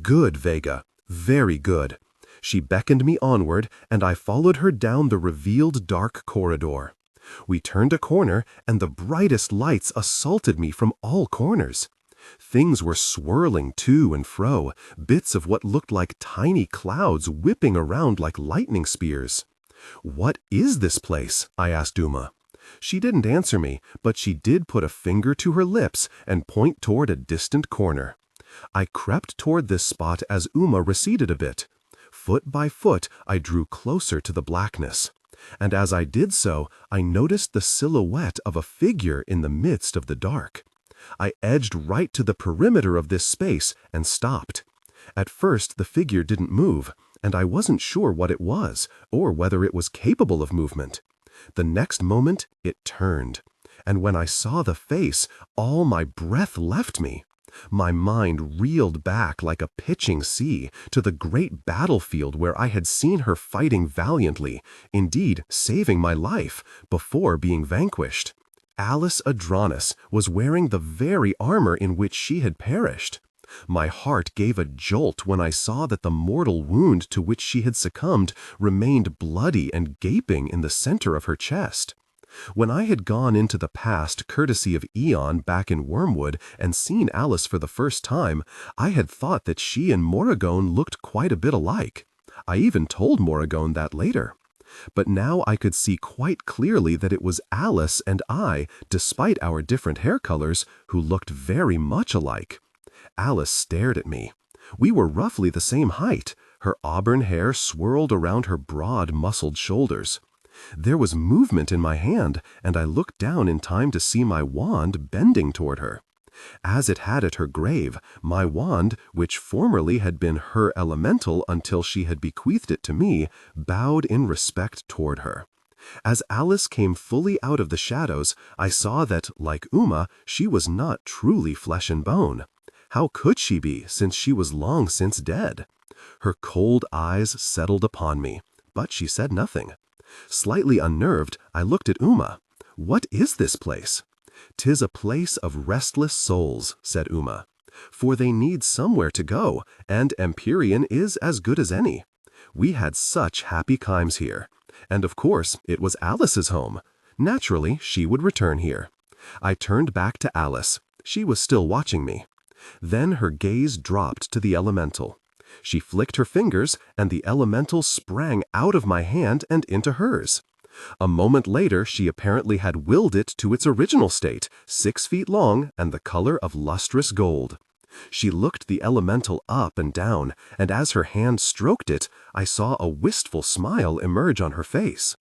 Good, Vega. Very good. She beckoned me onward, and I followed her down the revealed dark corridor. We turned a corner, and the brightest lights assaulted me from all corners. Things were swirling to and fro, bits of what looked like tiny clouds whipping around like lightning spears. "What is this place?" I asked Uma. She didn't answer me, but she did put a finger to her lips and point toward a distant corner. I crept toward this spot as Uma receded a bit. Foot by foot, I drew closer to the blackness. And as I did so, I noticed the silhouette of a figure in the midst of the dark. I edged right to the perimeter of this space and stopped. At first, the figure didn't move, and I wasn't sure what it was, or whether it was capable of movement. The next moment, it turned, and when I saw the face, all my breath left me. My mind reeled back like a pitching sea to the great battlefield where I had seen her fighting valiantly, indeed saving my life, before being vanquished. Alice Adranis was wearing the very armor in which she had perished. My heart gave a jolt when I saw that the mortal wound to which she had succumbed remained bloody and gaping in the center of her chest. When I had gone into the past courtesy of Eon back in Wormwood and seen Alice for the first time, I had thought that she and Morrigan looked quite a bit alike. I even told Morrigan that later. But now I could see quite clearly that it was Alice and I, despite our different hair colors, who looked very much alike. Alice stared at me. We were roughly the same height. Her auburn hair swirled around her broad, muscled shoulders. There was movement in my hand, and I looked down in time to see my wand bending toward her. As it had at her grave, my wand, which formerly had been her elemental until she had bequeathed it to me, bowed in respect toward her. As Alice came fully out of the shadows, I saw that, like Uma, she was not truly flesh and bone. How could she be, since she was long since dead? Her cold eyes settled upon me, but she said nothing. Slightly unnerved, I looked at Uma. "What is this place?" "'Tis a place of restless souls," said Uma. "For they need somewhere to go, and Empyrean is as good as any. We had such happy times here. And of course, it was Alice's home. Naturally, she would return here." I turned back to Alice. She was still watching me. Then her gaze dropped to the elemental. She flicked her fingers, and the elemental sprang out of my hand and into hers. A moment later, she apparently had willed it to its original state, 6 feet long and the color of lustrous gold. She looked the elemental up and down, and as her hand stroked it, I saw a wistful smile emerge on her face.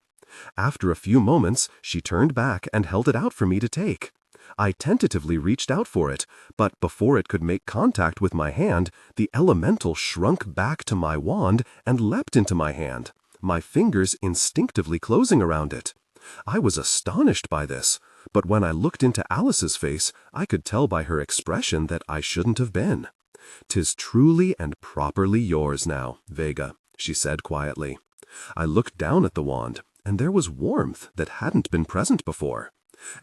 After a few moments, she turned back and held it out for me to take. I tentatively reached out for it, but before it could make contact with my hand, the elemental shrunk back to my wand and leapt into my hand, my fingers instinctively closing around it. I was astonished by this, but when I looked into Alice's face, I could tell by her expression that I shouldn't have been. "'Tis truly and properly yours now, Vega," she said quietly. I looked down at the wand, and there was warmth that hadn't been present before.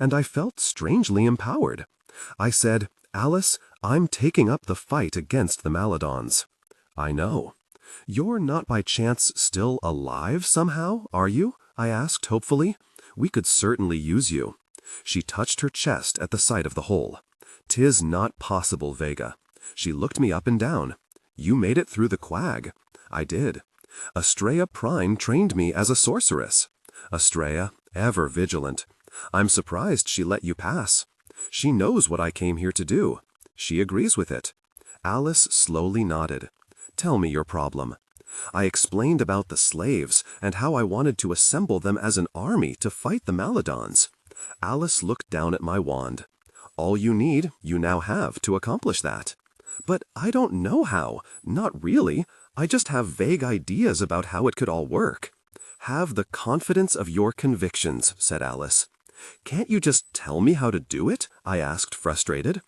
And I felt strangely empowered. I said, "Alice, I'm taking up the fight against the Maladons." "I know." "You're not by chance still alive somehow, are you?" I asked hopefully. "We could certainly use you." She touched her chest at the sight of the hole. "'Tis not possible, Vega." She looked me up and down. "You made it through the Quag." "I did. Estrella Prime trained me as a sorceress." "Estrella, ever vigilant. I'm surprised she let you pass. She knows what I came here to do. She agrees with it." Alice slowly nodded. "Tell me your problem." I explained about the slaves and how I wanted to assemble them as an army to fight the Maladons. Alice looked down at my wand. "All you need, you now have to accomplish that." "But I don't know how. Not really. I just have vague ideas about how it could all work." "Have the confidence of your convictions," said Alice. "Can't you just tell me how to do it?" I asked, frustrated.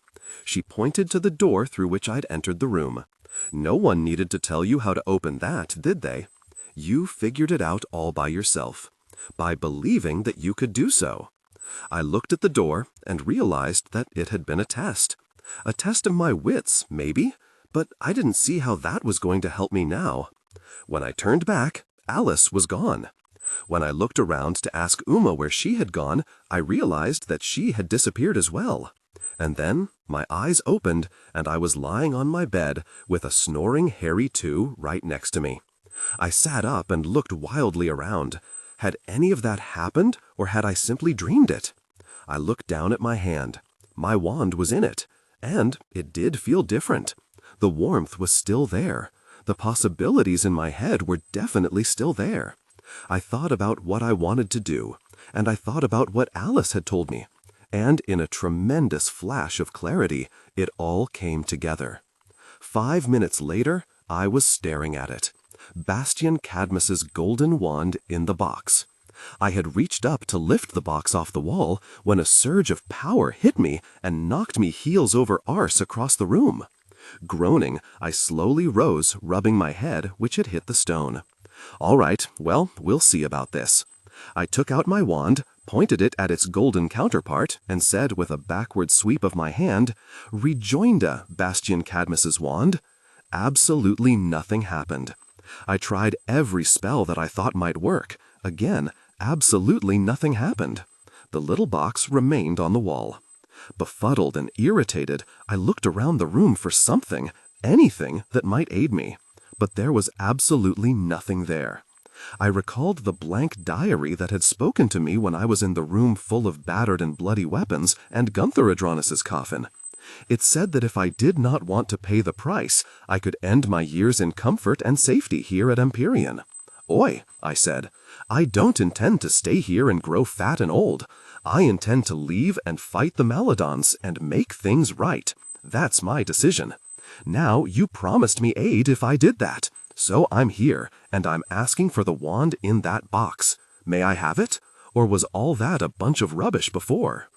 She pointed to the door through which I'd entered the room. "No one needed to tell you how to open that, did they? You figured it out all by yourself, by believing that you could do so." I looked at the door and realized that it had been a test. A test of my wits, maybe, but I didn't see how that was going to help me now. When I turned back, Alice was gone. When I looked around to ask Uma where she had gone, I realized that she had disappeared as well. And then my eyes opened, and I was lying on my bed with a snoring Harry II right next to me. I sat up and looked wildly around. Had any of that happened, or had I simply dreamed it? I looked down at my hand. My wand was in it, and it did feel different. The warmth was still there. The possibilities in my head were definitely still there. I thought about what I wanted to do, and I thought about what Alice had told me, and in a tremendous flash of clarity, it all came together. 5 minutes later, I was staring at it. Bastian Cadmus's golden wand in the box. I had reached up to lift the box off the wall when a surge of power hit me and knocked me heels over arse across the room. Groaning, I slowly rose, rubbing my head, which had hit the stone. "All right, well, we'll see about this." I took out my wand, pointed it at its golden counterpart, and said with a backward sweep of my hand, "Rejoinda, Bastian Cadmus's wand." Absolutely nothing happened. I tried every spell that I thought might work. Again, absolutely nothing happened. The little box remained on the wall. Befuddled and irritated, I looked around the room for something, anything that might aid me. But there was absolutely nothing there. I recalled the blank diary that had spoken to me when I was in the room full of battered and bloody weapons and Gunther Adronis's coffin. It said that if I did not want to pay the price, I could end my years in comfort and safety here at Empyrean. "Oi," I said, "I don't intend to stay here and grow fat and old. I intend to leave and fight the Maladons and make things right. That's my decision. Now, you promised me aid if I did that, so I'm here, and I'm asking for the wand in that box. May I have it? Or was all that a bunch of rubbish before?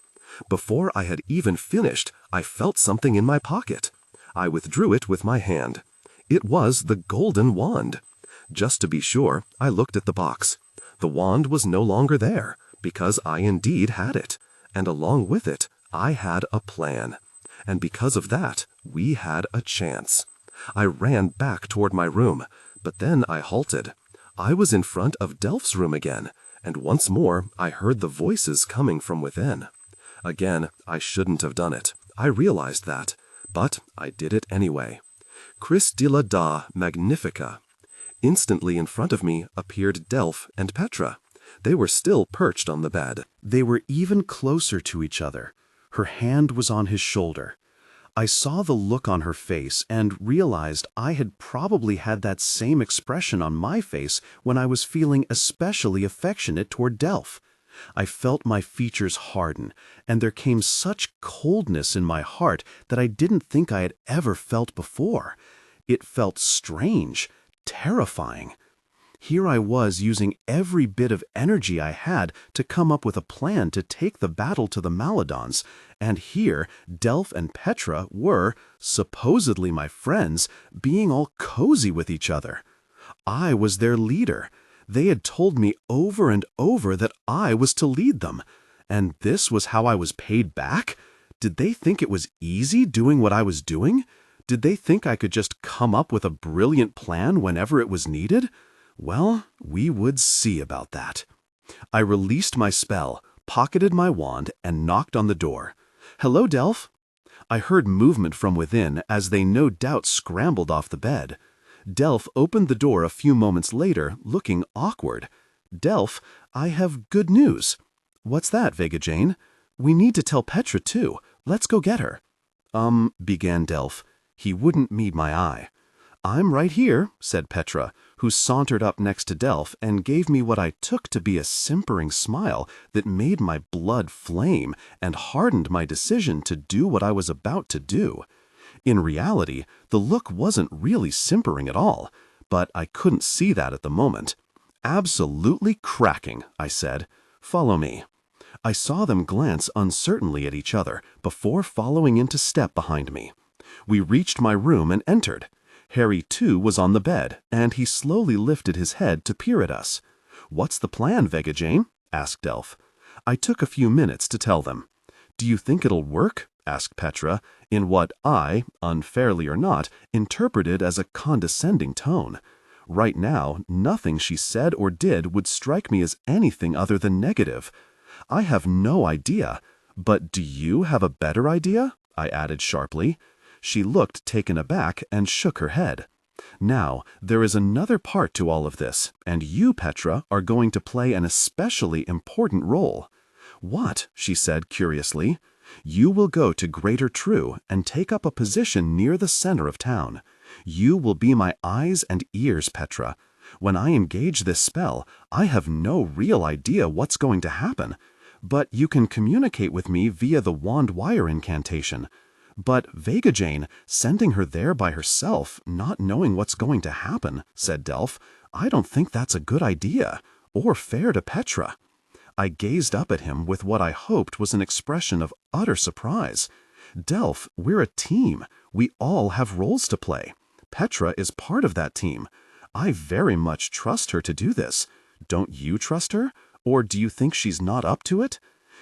Before I had even finished, I felt something in my pocket. I withdrew it with my hand. It was the golden wand. Just to be sure, I looked at the box. The wand was no longer there, because I indeed had it. And along with it, I had a plan. And because of that, we had a chance. I ran back toward my room, but then I halted. I was in front of Delph's room again, and once more I heard the voices coming from within. Again, I shouldn't have done it. I realized that, but I did it anyway. Chris de la da magnifica. Instantly in front of me appeared Delph and Petra. They were still perched on the bed. They were even closer to each other. Her hand was on his shoulder. I saw the look on her face and realized I had probably had that same expression on my face when I was feeling especially affectionate toward Delph. I felt my features harden, and there came such coldness in my heart that I didn't think I had ever felt before. It felt strange, terrifying. Here I was using every bit of energy I had to come up with a plan to take the battle to the Maladons, and here Delph and Petra were, supposedly my friends, being all cozy with each other. I was their leader. They had told me over and over that I was to lead them. And this was how I was paid back? Did they think it was easy doing what I was doing? Did they think I could just come up with a brilliant plan whenever it was needed? Well, we would see about that. I released my spell, pocketed my wand, and knocked on the door. "Hello, Delph." I heard movement from within as they no doubt scrambled off the bed. Delph opened the door a few moments later, looking awkward. "Delph, I have good news." "What's that, Vega Jane?" "We need to tell Petra, too. Let's go get her." Began Delph. He wouldn't meet my eye. "I'm right here," said Petra, who sauntered up next to Delph and gave me what I took to be a simpering smile that made my blood flame and hardened my decision to do what I was about to do. In reality, the look wasn't really simpering at all, but I couldn't see that at the moment. "Absolutely cracking," I said. "Follow me." I saw them glance uncertainly at each other before following into step behind me. We reached my room and entered. Harry, too, was on the bed, and he slowly lifted his head to peer at us. "What's the plan, Vega Jane?" asked Delph. I took a few minutes to tell them. "Do you think it'll work?" asked Petra, in what I, unfairly or not, interpreted as a condescending tone. Right now, nothing she said or did would strike me as anything other than negative. "I have no idea. But do you have a better idea?" I added sharply. She looked taken aback and shook her head. "Now, there is another part to all of this, and you, Petra, are going to play an especially important role." "What?" she said curiously. "You will go to Greater True and take up a position near the center of town. You will be my eyes and ears, Petra. When I engage this spell, I have no real idea what's going to happen. But you can communicate with me via the wand wire incantation. But Vega Jane, sending her there by herself, not knowing what's going to happen," said Delph, "I don't think that's a good idea, or fair to Petra." I gazed up at him with what I hoped was an expression of utter surprise. "Delph, we're a team. We all have roles to play. Petra is part of that team. I very much trust her to do this. Don't you trust her? Or do you think she's not up to it?"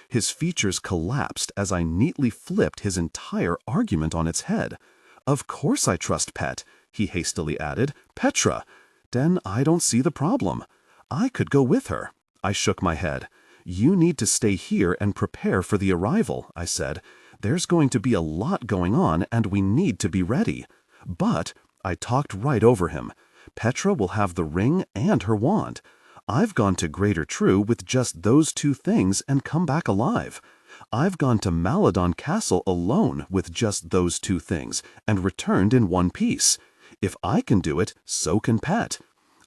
His features collapsed as I neatly flipped his entire argument on its head. "Of course I trust Pet," he hastily added. "Petra. Then I don't see the problem. I could go with her." I shook my head. "You need to stay here and prepare for the arrival," I said. "There's going to be a lot going on, and we need to be ready." "But," I talked right over him, "Petra will have the ring and her wand. I've gone to Greater True with just those two things and come back alive. I've gone to Maladon Castle alone with just those two things and returned in one piece. If I can do it, so can Pet."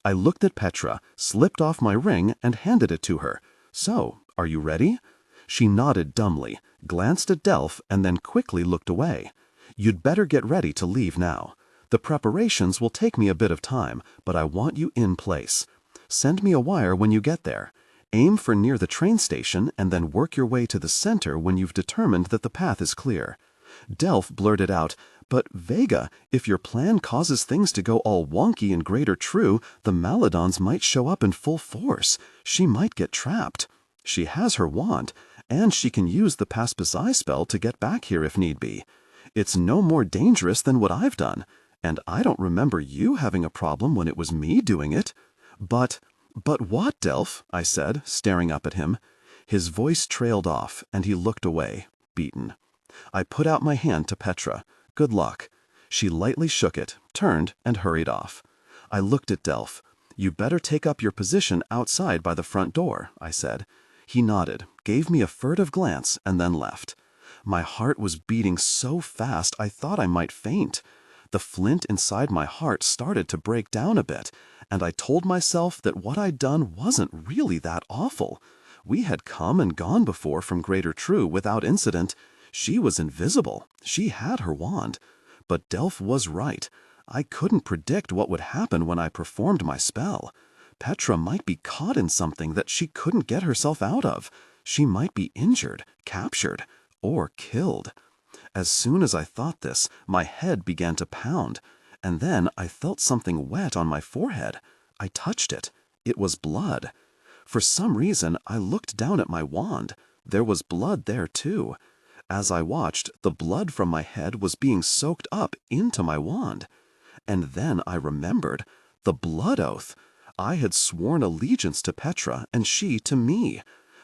I looked at Petra, slipped off my ring, and handed it to her. "So, are you ready?" She nodded dumbly, glanced at Delph, and then quickly looked away. "You'd better get ready to leave now. The preparations will take me a bit of time, but I want you in place. Send me a wire when you get there. Aim for near the train station and then work your way to the center when you've determined that the path is clear. Delph blurted out, "But Vega, if your plan causes things to go all wonky in Greater True, the Maladons might show up in full force. She might get trapped. She has her wand, and she can use the Pass-Beside spell to get back here if need be. It's no more dangerous than what I've done, and I don't remember you having a problem when it was me doing it." But what, Delph?" I said, staring up at him. His voice trailed off, and he looked away, beaten. I put out my hand to Petra. "Good luck." She lightly shook it, turned, and hurried off. I looked at Delph. "You better take up your position outside by the front door," I said. He nodded, gave me a furtive glance, and then left. My heart was beating so fast I thought I might faint. The flint inside my heart started to break down a bit, and I told myself that what I'd done wasn't really that awful. We had come and gone before from Greater True without incident. She was invisible. She had her wand. But Delph was right. I couldn't predict what would happen when I performed my spell. Petra might be caught in something that she couldn't get herself out of. She might be injured, captured, or killed. As soon as I thought this, my head began to pound, and then I felt something wet on my forehead. I touched it. It was blood. For some reason, I looked down at my wand. There was blood there, too. As I watched, the blood from my head was being soaked up into my wand. And then I remembered the blood oath. I had sworn allegiance to Petra, and she to me.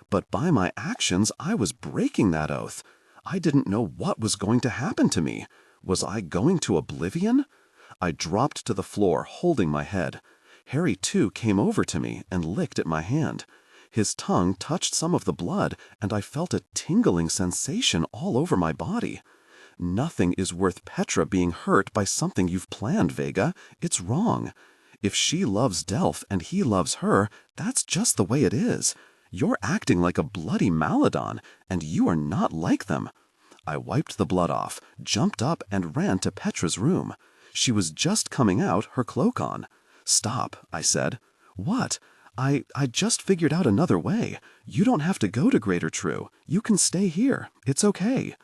But by my actions, I was breaking that oath. I didn't know what was going to happen to me. Was I going to oblivion? I dropped to the floor, holding my head. Harry, too, came over to me and licked at my hand. His tongue touched some of the blood, and I felt a tingling sensation all over my body. Nothing is worth Petra being hurt by something you've planned, Vega. It's wrong. If she loves Delph and he loves her, that's just the way it is. You're acting like a bloody Maladon, and you are not like them. I wiped the blood off, jumped up, and ran to Petra's room. She was just coming out, her cloak on. "Stop," I said. "What? I just figured out another way. You don't have to go to Greater True. You can stay here. It's okay."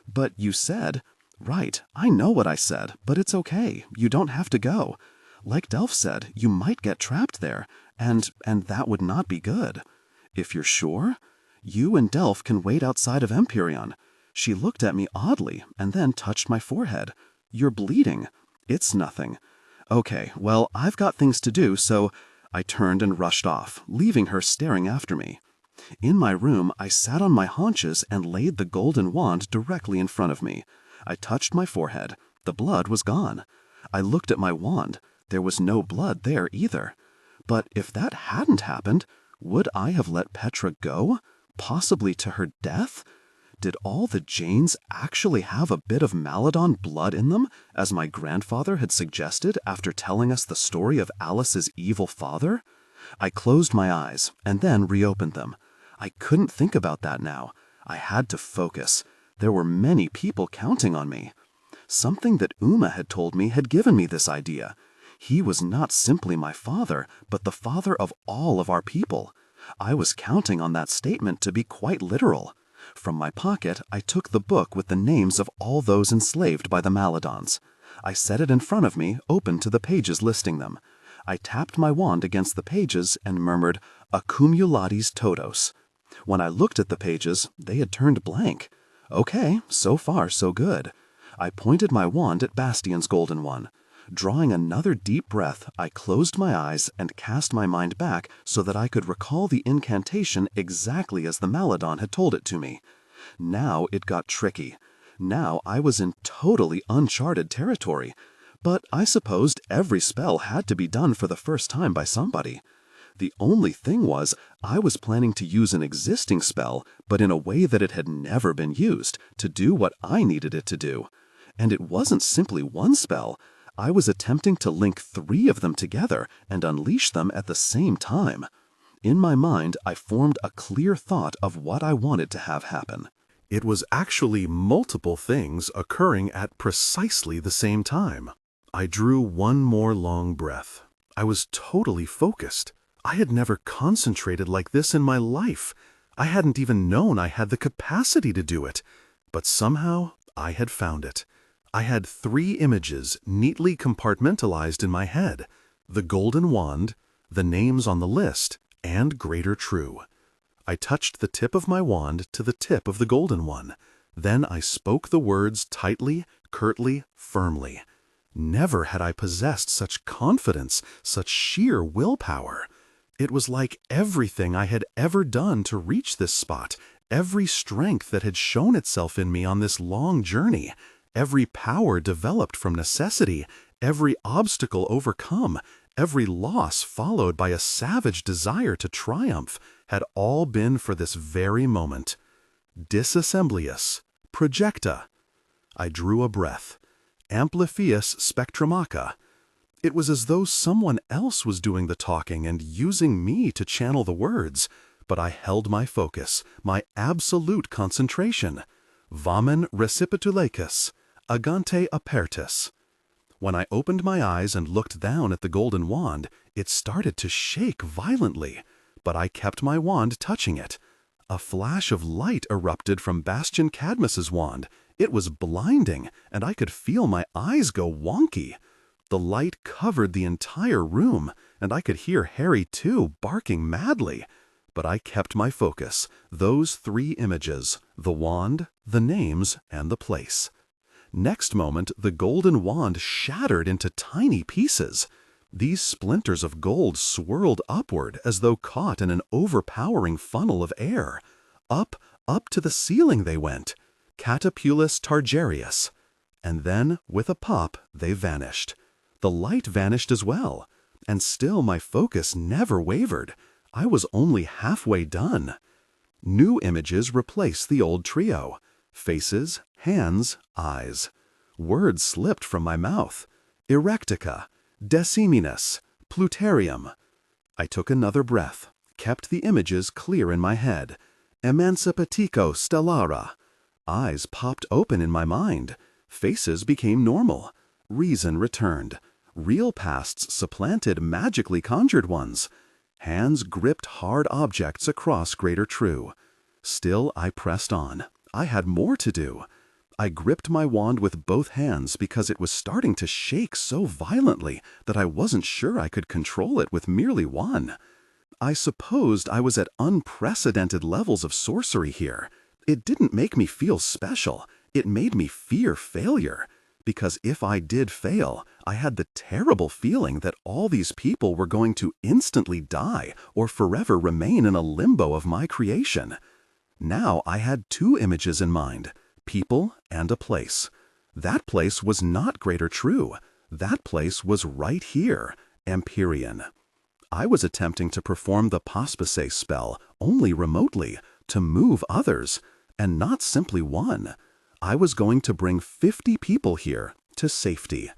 "But you said—" "Right, I know what I said, but it's okay. You don't have to go. Like Delph said, you might get trapped there, and that would not be good. If you're sure, you and Delph can wait outside of Empyreon." She looked at me oddly and then touched my forehead. "You're bleeding." "It's nothing." "Okay, well, I've got things to do, so—" I turned and rushed off, leaving her staring after me. In my room, I sat on my haunches and laid the golden wand directly in front of me. I touched my forehead. The blood was gone. I looked at my wand. There was no blood there either. But if that hadn't happened, would I have let Petra go? Possibly to her death? Did all the Janes actually have a bit of Maladon blood in them, as my grandfather had suggested after telling us the story of Alice's evil father? I closed my eyes and then reopened them. I couldn't think about that now. I had to focus. There were many people counting on me. Something that Uma had told me had given me this idea. He was not simply my father, but the father of all of our people. I was counting on that statement to be quite literal. From my pocket, I took the book with the names of all those enslaved by the Maladons. I set it in front of me, open to the pages listing them. I tapped my wand against the pages and murmured, "Accumulatis todos." When I looked at the pages, they had turned blank. Okay, so far so good. I pointed my wand at Bastion's golden one. Drawing another deep breath, I closed my eyes and cast my mind back so that I could recall the incantation exactly as the Maladon had told it to me. Now it got tricky. Now I was in totally uncharted territory. But I supposed every spell had to be done for the first time by somebody. The only thing was, I was planning to use an existing spell, but in a way that it had never been used, to do what I needed it to do. And it wasn't simply one spell. I was attempting to link 3 of them together and unleash them at the same time. In my mind, I formed a clear thought of what I wanted to have happen. It was actually multiple things occurring at precisely the same time. I drew one more long breath. I was totally focused. I had never concentrated like this in my life. I hadn't even known I had the capacity to do it. But somehow, I had found it. I had 3 images neatly compartmentalized in my head: the golden wand, the names on the list, and Greater True. I touched the tip of my wand to the tip of the golden one. Then I spoke the words tightly, curtly, firmly. Never had I possessed such confidence, such sheer willpower. It was like everything I had ever done to reach this spot, every strength that had shown itself in me on this long journey, every power developed from necessity, every obstacle overcome, every loss followed by a savage desire to triumph, had all been for this very moment. Disassemblius, projecta. I drew a breath. Amplifius spectrumaca. It was as though someone else was doing the talking and using me to channel the words, but I held my focus, my absolute concentration. Vamen recipitulecus, agante apertus. When I opened my eyes and looked down at the golden wand, it started to shake violently, but I kept my wand touching it. A flash of light erupted from Bastian Cadmus's wand. It was blinding, and I could feel my eyes go wonky. The light covered the entire room, and I could hear Harry too barking madly. But I kept my focus, those 3 images, the wand, the names, and the place. Next moment, the golden wand shattered into tiny pieces. These splinters of gold swirled upward as though caught in an overpowering funnel of air. Up to the ceiling they went. Catapulus targarius. And then, with a pop, they vanished. The light vanished as well. And still my focus never wavered. I was only halfway done. New images replaced the old trio. Faces, hands, eyes. Words slipped from my mouth. Erectica, deciminus, pluterium. I took another breath, kept the images clear in my head. Emancipatico stellara. Eyes popped open in my mind. Faces became normal. Reason returned. Real pasts supplanted magically conjured ones. Hands gripped hard objects across Greater True. Still, I pressed on. I had more to do. I gripped my wand with both hands because it was starting to shake so violently that I wasn't sure I could control it with merely one. I supposed I was at unprecedented levels of sorcery here. It didn't make me feel special. It made me fear failure. Because if I did fail, I had the terrible feeling that all these people were going to instantly die or forever remain in a limbo of my creation. Now I had 2 images in mind, people and a place. That place was not Greater True. That place was right here, Empyrean. I was attempting to perform the Pospice spell only remotely, to move others, and not simply one. I was going to bring 50 people here to safety.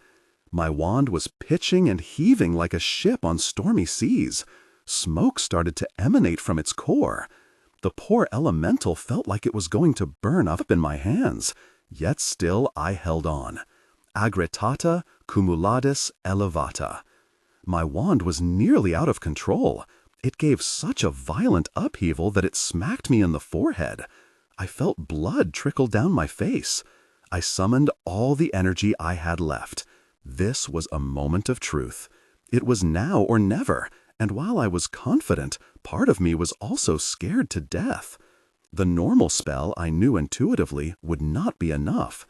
My wand was pitching and heaving like a ship on stormy seas. Smoke started to emanate from its core. The poor elemental felt like it was going to burn up in my hands, yet still I held on. Agretata cumuladis elevata. My wand was nearly out of control. It gave such a violent upheaval that it smacked me in the forehead. I felt blood trickle down my face. I summoned all the energy I had left. This was a moment of truth. It was now or never, and while I was confident, part of me was also scared to death. The normal spell I knew intuitively would not be enough.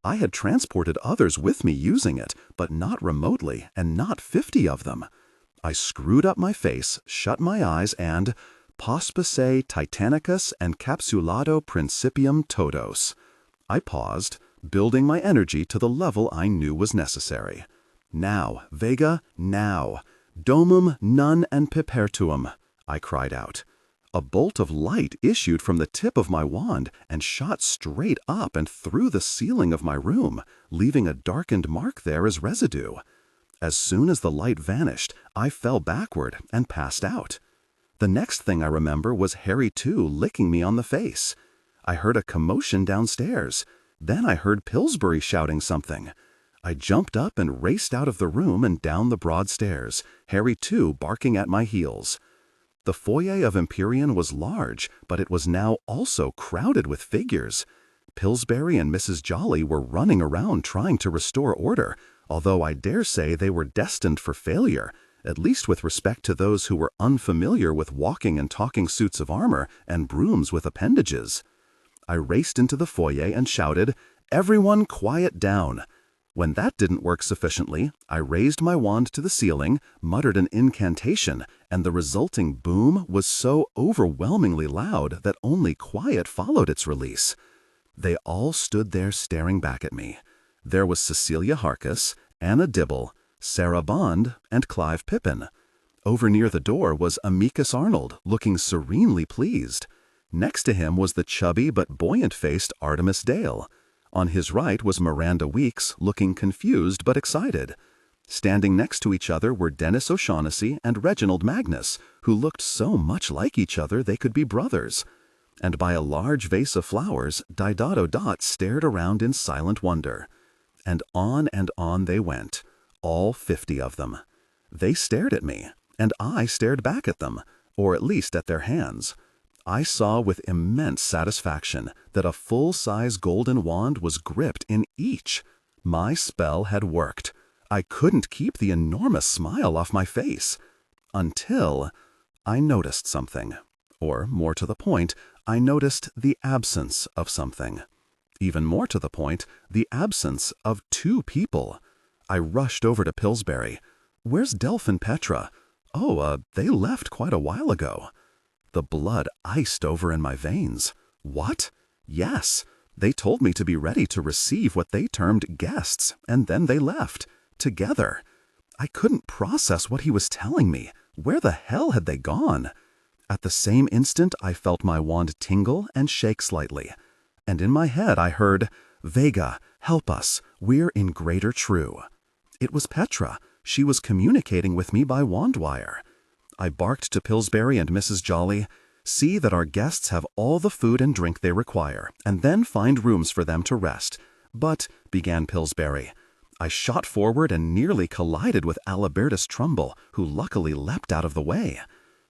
I had transported others with me using it, but not remotely, and not 50 of them. I screwed up my face, shut my eyes, and Pospice titanicus encapsulado principium todos. I paused, building my energy to the level I knew was necessary. Now, Vega, now. Domum non and pipertuum, I cried out. A bolt of light issued from the tip of my wand and shot straight up and through the ceiling of my room, leaving a darkened mark there as residue. As soon as the light vanished, I fell backward and passed out. The next thing I remember was Harry too licking me on the face. I heard a commotion downstairs. Then I heard Pillsbury shouting something. I jumped up and raced out of the room and down the broad stairs, Harry too barking at my heels. The foyer of Empyrean was large, but it was now also crowded with figures. Pillsbury and Mrs. Jolly were running around trying to restore order, although I dare say they were destined for failure, at least with respect to those who were unfamiliar with walking and talking suits of armor and brooms with appendages. I raced into the foyer and shouted, "Everyone quiet down!" When that didn't work sufficiently, I raised my wand to the ceiling, muttered an incantation, and the resulting boom was so overwhelmingly loud that only quiet followed its release. They all stood there staring back at me. There was Cecilia Harkis, Anna Dibble, Sarah Bond, and Clive Pippin. Over near the door was Amicus Arnold, looking serenely pleased. Next to him was the chubby but buoyant-faced Artemis Dale. On his right was Miranda Weeks, looking confused but excited. Standing next to each other were Dennis O'Shaughnessy and Reginald Magnus, who looked so much like each other they could be brothers. And by a large vase of flowers, Didoto Dot stared around in silent wonder. And on they went, all 50 of them. They stared at me, and I stared back at them, or at least at their hands. I saw with immense satisfaction that a full-size golden wand was gripped in each. My spell had worked. I couldn't keep the enormous smile off my face. Until I noticed something. Or, more to the point, I noticed the absence of something. Even more to the point, the absence of 2 people. I rushed over to Pillsbury. "Where's Delph and Petra?" "Oh, they left quite a while ago." The blood iced over in my veins. What? Yes, they told me to be ready to receive what they termed guests, and then they left. Together. I couldn't process what he was telling me. Where the hell had they gone? At the same instant, I felt my wand tingle and shake slightly. And in my head, I heard, "Vega, help us. We're in greater true." It was Petra. She was communicating with me by wand wire. I barked to Pillsbury and Mrs. Jolly, "See that our guests have all the food and drink they require, and then find rooms for them to rest." "But," began Pillsbury. I shot forward and nearly collided with Alibertus Trumbull, who luckily leapt out of the way.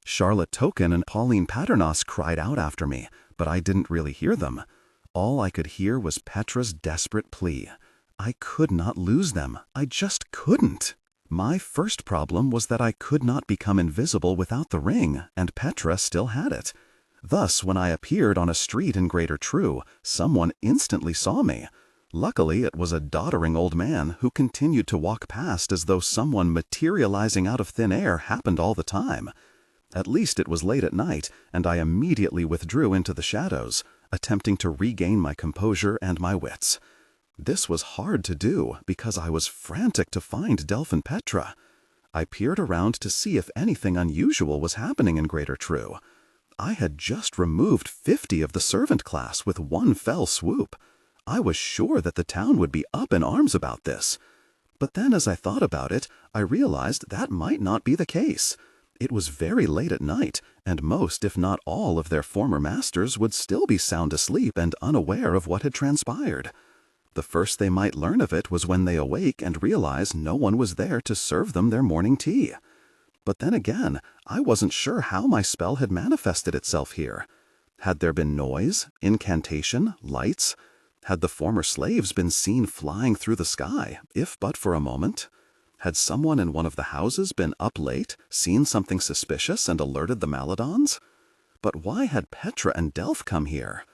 Charlotte Token and Pauline Paternoss cried out after me, but I didn't really hear them. All I could hear was Petra's desperate plea. I could not lose them. I just couldn't. My first problem was that I could not become invisible without the ring, and Petra still had it. Thus, when I appeared on a street in Greater True, someone instantly saw me. Luckily, it was a doddering old man who continued to walk past as though someone materializing out of thin air happened all the time. At least it was late at night, and I immediately withdrew into the shadows, attempting to regain my composure and my wits. This was hard to do because I was frantic to find Delph and Petra. I peered around to see if anything unusual was happening in Greater True. I had just removed 50 of the servant class with one fell swoop. I was sure that the town would be up in arms about this. But then as I thought about it, I realized that might not be the case. It was very late at night, and most, if not all, of their former masters would still be sound asleep and unaware of what had transpired. The first they might learn of it was when they awake and realize no one was there to serve them their morning tea. But then again, I wasn't sure how my spell had manifested itself here. Had there been noise, incantation, lights? Had the former slaves been seen flying through the sky, if but for a moment? Had someone in one of the houses been up late, seen something suspicious, and alerted the Maladons? But why had Petra and Delph come here?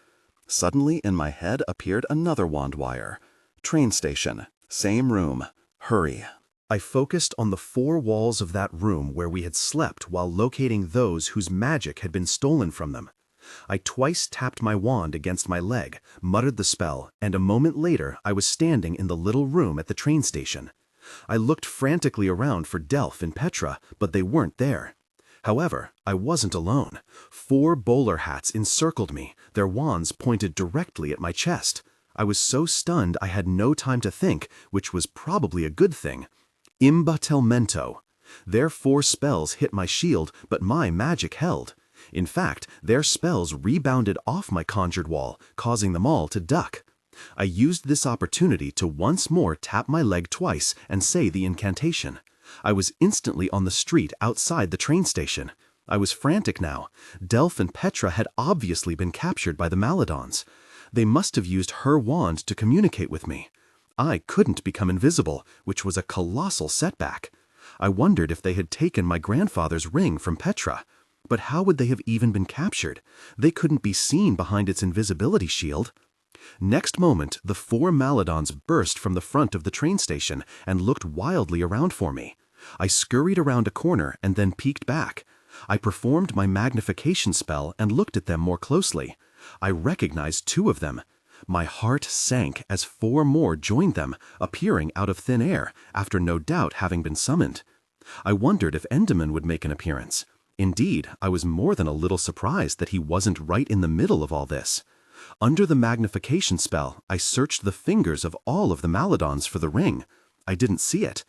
Suddenly in my head appeared another wand wire. Train station. Same room. Hurry. I focused on the 4 walls of that room where we had slept while locating those whose magic had been stolen from them. I twice tapped my wand against my leg, muttered the spell, and a moment later I was standing in the little room at the train station. I looked frantically around for Delph and Petra, but they weren't there. However, I wasn't alone. 4 bowler hats encircled me, their wands pointed directly at my chest. I was so stunned I had no time to think, which was probably a good thing. Imbatelmento. Their 4 spells hit my shield, but my magic held. In fact, their spells rebounded off my conjured wall, causing them all to duck. I used this opportunity to once more tap my leg twice and say the incantation. I was instantly on the street outside the train station. I was frantic now. Delph and Petra had obviously been captured by the Maladons. They must have used her wand to communicate with me. I couldn't become invisible, which was a colossal setback. I wondered if they had taken my grandfather's ring from Petra. But how would they have even been captured? They couldn't be seen behind its invisibility shield. Next moment, the 4 Maladons burst from the front of the train station and looked wildly around for me. I scurried around a corner and then peeked back. I performed my magnification spell and looked at them more closely. I recognized 2 of them. My heart sank as 4 more joined them, appearing out of thin air, after no doubt having been summoned. I wondered if Endymion would make an appearance. Indeed, I was more than a little surprised that he wasn't right in the middle of all this. Under the magnification spell, I searched the fingers of all of the Maladons for the ring. I didn't see it.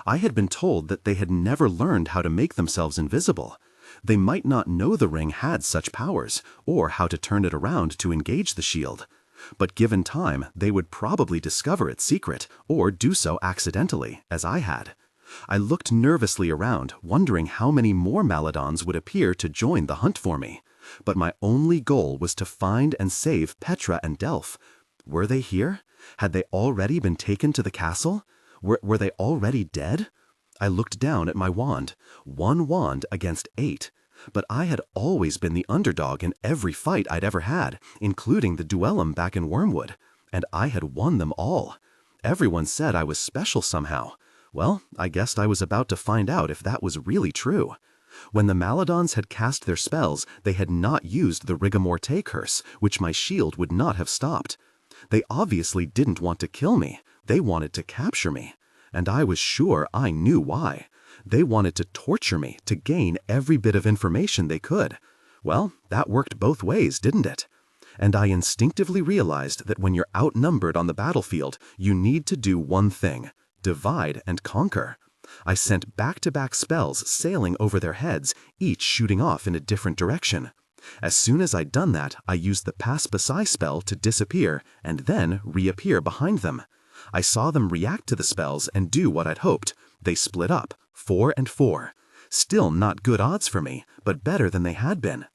I had been told that they had never learned how to make themselves invisible. They might not know the ring had such powers, or how to turn it around to engage the shield. But given time, they would probably discover its secret, or do so accidentally, as I had. I looked nervously around, wondering how many more Maladons would appear to join the hunt for me. But my only goal was to find and save Petra and Delph. Were they here? Had they already been taken to the castle? Were they already dead? I looked down at my wand. 1 wand against 8. But I had always been the underdog in every fight I'd ever had, including the duellum back in Wormwood. And I had won them all. Everyone said I was special somehow. Well, I guessed I was about to find out if that was really true. When the Maladons had cast their spells, they had not used the Rigor curse, which my shield would not have stopped. They obviously didn't want to kill me. They wanted to capture me. And I was sure I knew why. They wanted to torture me to gain every bit of information they could. Well, that worked both ways, didn't it? And I instinctively realized that when you're outnumbered on the battlefield, you need to do one thing: divide and conquer. I sent back-to-back spells sailing over their heads, each shooting off in a different direction. As soon as I'd done that, I used the Pass Beside spell to disappear and then reappear behind them. I saw them react to the spells and do what I'd hoped. They split up, 4 and 4. Still not good odds for me, but better than they had been.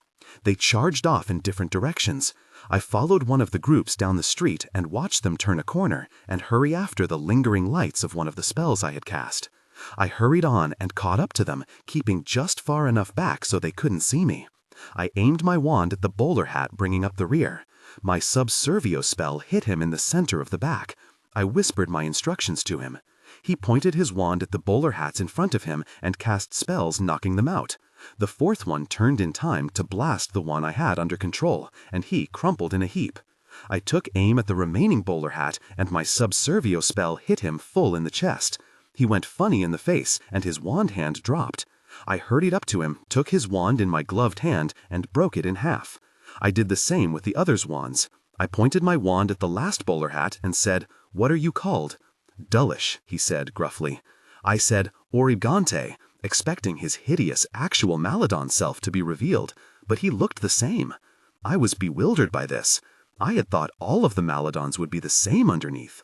They charged off in different directions. I followed one of the groups down the street and watched them turn a corner and hurry after the lingering lights of one of the spells I had cast. I hurried on and caught up to them, keeping just far enough back so they couldn't see me. I aimed my wand at the bowler hat bringing up the rear. My Subservio spell hit him in the center of the back. I whispered my instructions to him. He pointed his wand at the bowler hats in front of him and cast spells knocking them out. The 4th one turned in time to blast the one I had under control, and he crumpled in a heap. I took aim at the remaining bowler hat, and my Subservio spell hit him full in the chest. He went funny in the face, and his wand hand dropped. I hurried up to him, took his wand in my gloved hand, and broke it in half. I did the same with the others' wands. I pointed my wand at the last bowler hat and said, "What are you called?" "Dullish," he said gruffly. I said, "Oribgante," expecting his hideous actual Maladon self to be revealed, but he looked the same. I was bewildered by this. I had thought all of the Maladons would be the same underneath.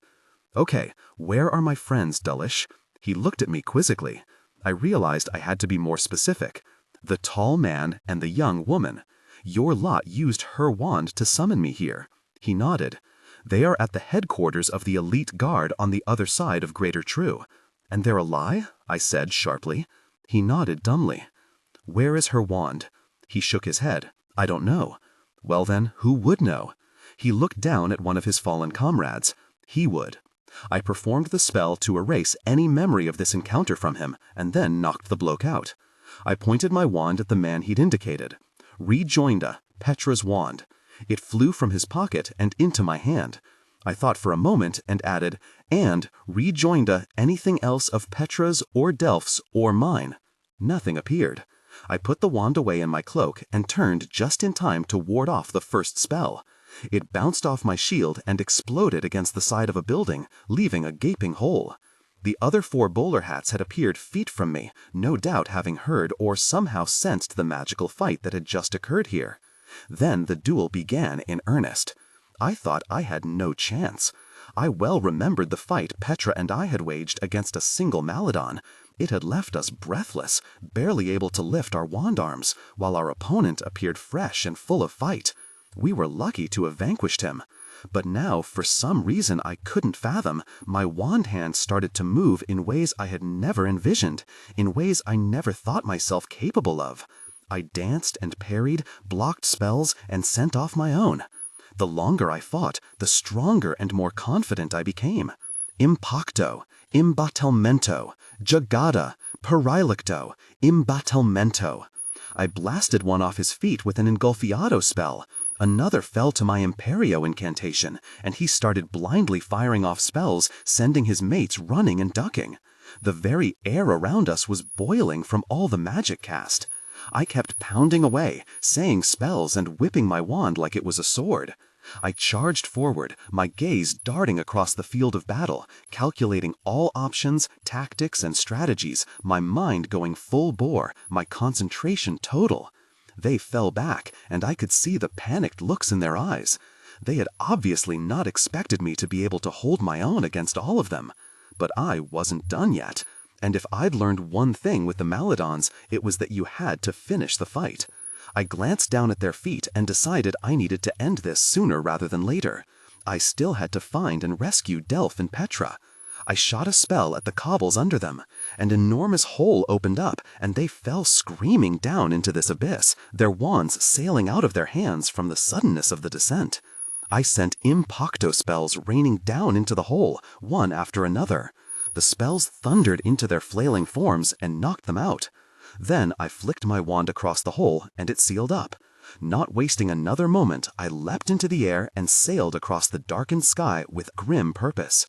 "Okay, where are my friends, Dullish?" He looked at me quizzically. I realized I had to be more specific. "The tall man and the young woman. Your lot used her wand to summon me here." He nodded. "They are at the headquarters of the elite guard on the other side of Greater True." "And they're a lie?" I said sharply. He nodded dumbly. "Where is her wand?" He shook his head. "I don't know." "Well then, who would know?" He looked down at one of his fallen comrades. He would. I performed the spell to erase any memory of this encounter from him, and then knocked the bloke out. I pointed my wand at the man he'd indicated. Rejoinda, Petra's wand. It flew from his pocket and into my hand. I thought for a moment and added, "And rejoinda anything else of Petra's or Delph's or mine." Nothing appeared. I put the wand away in my cloak and turned just in time to ward off the first spell. It bounced off my shield and exploded against the side of a building, leaving a gaping hole. The other 4 bowler hats had appeared feet from me, no doubt having heard or somehow sensed the magical fight that had just occurred here. Then the duel began in earnest. I thought I had no chance. I well remembered the fight Petra and I had waged against a single Maladon. It had left us breathless, barely able to lift our wand arms, while our opponent appeared fresh and full of fight. We were lucky to have vanquished him. But now, for some reason I couldn't fathom, my wand hand started to move in ways I had never envisioned, in ways I never thought myself capable of. I danced and parried, blocked spells, and sent off my own. The longer I fought, the stronger and more confident I became. Impacto, imbatelmento, jugada, perilicto, imbatelmento. I blasted one off his feet with an engulfiado spell. Another fell to my imperio incantation, and he started blindly firing off spells, sending his mates running and ducking. The very air around us was boiling from all the magic cast. I kept pounding away, saying spells and whipping my wand like it was a sword. I charged forward, my gaze darting across the field of battle, calculating all options, tactics, and strategies, my mind going full bore, my concentration total. They fell back, and I could see the panicked looks in their eyes. They had obviously not expected me to be able to hold my own against all of them. But I wasn't done yet, and if I'd learned one thing with the Maladons, it was that you had to finish the fight. I glanced down at their feet and decided I needed to end this sooner rather than later. I still had to find and rescue Delph and Petra. I shot a spell at the cobbles under them. An enormous hole opened up, and they fell screaming down into this abyss, their wands sailing out of their hands from the suddenness of the descent. I sent impacto spells raining down into the hole, one after another. The spells thundered into their flailing forms and knocked them out. Then I flicked my wand across the hole, and it sealed up. Not wasting another moment, I leapt into the air and sailed across the darkened sky with grim purpose.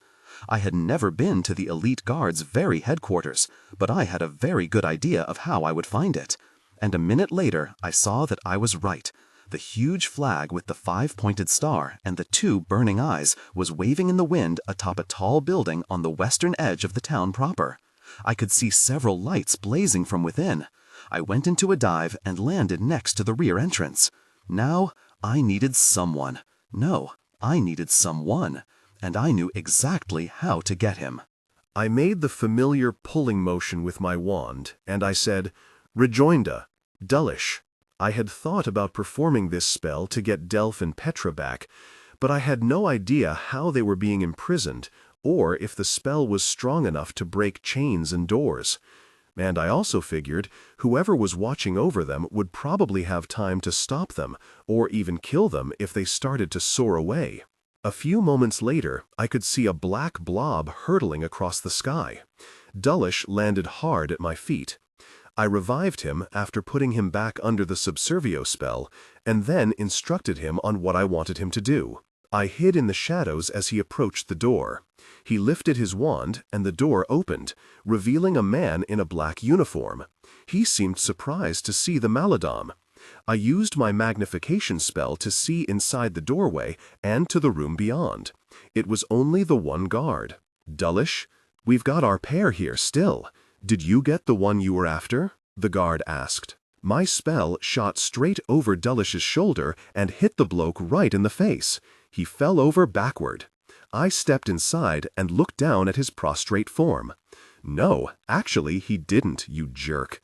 I had never been to the elite guard's very headquarters, but I had a very good idea of how I would find it. And a minute later, I saw that I was right. The huge flag with the 5-pointed star and the 2 burning eyes was waving in the wind atop a tall building on the western edge of the town proper. I could see several lights blazing from within. I went into a dive and landed next to the rear entrance. Now, I needed someone. No, I needed someone. And I knew exactly how to get him. I made the familiar pulling motion with my wand, and I said, "Rejoinda, Dullish." I had thought about performing this spell to get Delph and Petra back, but I had no idea how they were being imprisoned, or if the spell was strong enough to break chains and doors. And I also figured whoever was watching over them would probably have time to stop them, or even kill them if they started to soar away. A few moments later, I could see a black blob hurtling across the sky. Dullish landed hard at my feet. I revived him after putting him back under the Subservio spell, and then instructed him on what I wanted him to do. I hid in the shadows as he approached the door. He lifted his wand, and the door opened, revealing a man in a black uniform. He seemed surprised to see the Maladon. I used my magnification spell to see inside the doorway and to the room beyond. It was only the one guard. "Dullish, we've got our pair here still. Did you get the one you were after?" the guard asked. My spell shot straight over Dullish's shoulder and hit the bloke right in the face. He fell over backward. I stepped inside and looked down at his prostrate form. "No, actually he didn't, you jerk."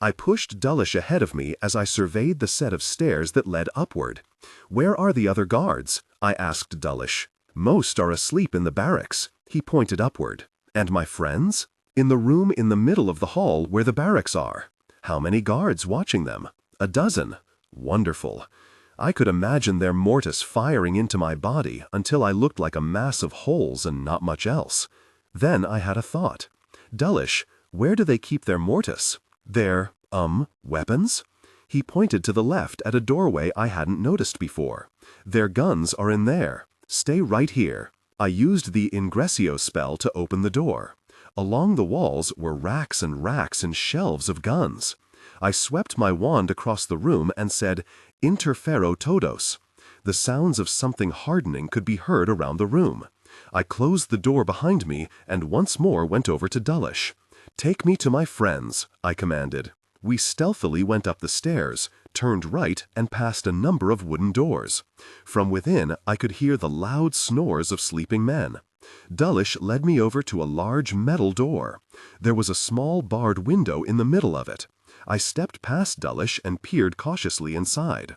I pushed Dullish ahead of me as I surveyed the set of stairs that led upward. "Where are the other guards?" I asked Dullish. "Most are asleep in the barracks." He pointed upward. "And my friends?" "In the room in the middle of the hall where the barracks are." "How many guards watching them?" "A dozen." "Wonderful." I could imagine their mortis firing into my body until I looked like a mass of holes and not much else. Then I had a thought. "Dullish, where do they keep their mortis?" "Their, weapons?" He pointed to the left at a doorway I hadn't noticed before. "Their guns are in there. Stay right here." I used the Ingressio spell to open the door. Along the walls were racks and shelves of guns. I swept my wand across the room and said, "Interfero todos." The sounds of something hardening could be heard around the room. I closed the door behind me and once more went over to Dullish. "Take me to my friends," I commanded. We stealthily went up the stairs, turned right, and passed a number of wooden doors. From within, I could hear the loud snores of sleeping men. Dullish led me over to a large metal door. There was a small barred window in the middle of it. I stepped past Dullish and peered cautiously inside.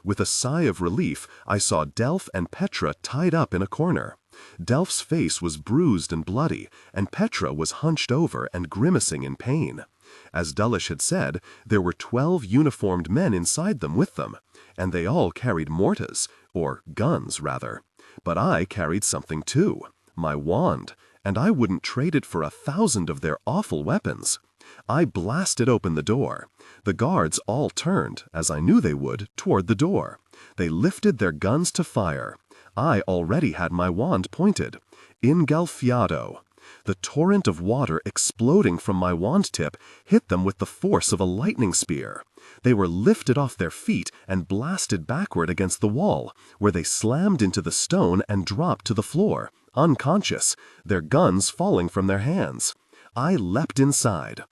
With a sigh of relief, I saw Delph and Petra tied up in a corner. Delph's face was bruised and bloody, and Petra was hunched over and grimacing in pain. As Dullish had said, there were 12 uniformed men inside them with them, and they all carried mortas, or guns rather. But I carried something too, my wand, and I wouldn't trade it for 1,000 of their awful weapons. I blasted open the door. The guards all turned, as I knew they would, toward the door. They lifted their guns to fire. I already had my wand pointed. Ingolfiado. The torrent of water exploding from my wand tip hit them with the force of a lightning spear. They were lifted off their feet and blasted backward against the wall, where they slammed into the stone and dropped to the floor, unconscious, their guns falling from their hands. I leapt inside.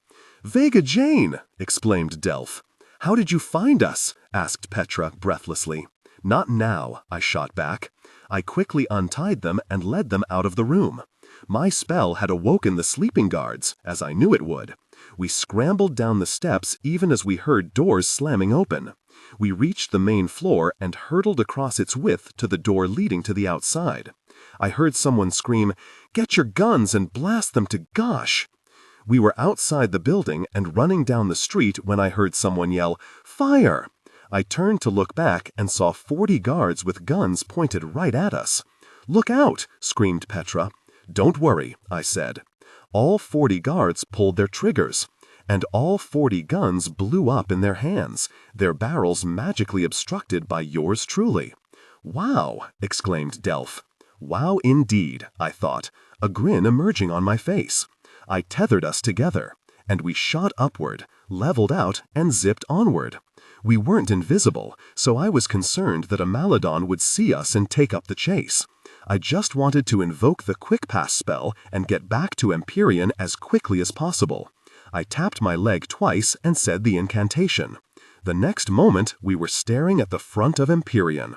"Vega Jane!" exclaimed Delph. "How did you find us?" asked Petra breathlessly. "Not now," I shot back. I quickly untied them and led them out of the room. My spell had awoken the sleeping guards, as I knew it would. We scrambled down the steps even as we heard doors slamming open. We reached the main floor and hurtled across its width to the door leading to the outside. I heard someone scream, "Get your guns and blast them to gosh!" We were outside the building and running down the street when I heard someone yell, "Fire!" I turned to look back and saw 40 guards with guns pointed right at us. "Look out!" screamed Petra. "Don't worry," I said. All 40 guards pulled their triggers, and all 40 guns blew up in their hands, their barrels magically obstructed by yours truly. "Wow!" exclaimed Delph. Wow indeed, I thought, a grin emerging on my face. I tethered us together, and we shot upward, leveled out, and zipped onward. We weren't invisible, so I was concerned that a Maladon would see us and take up the chase. I just wanted to invoke the Quick Pass spell and get back to Empyrean as quickly as possible. I tapped my leg twice and said the incantation. The next moment, we were staring at the front of Empyrean.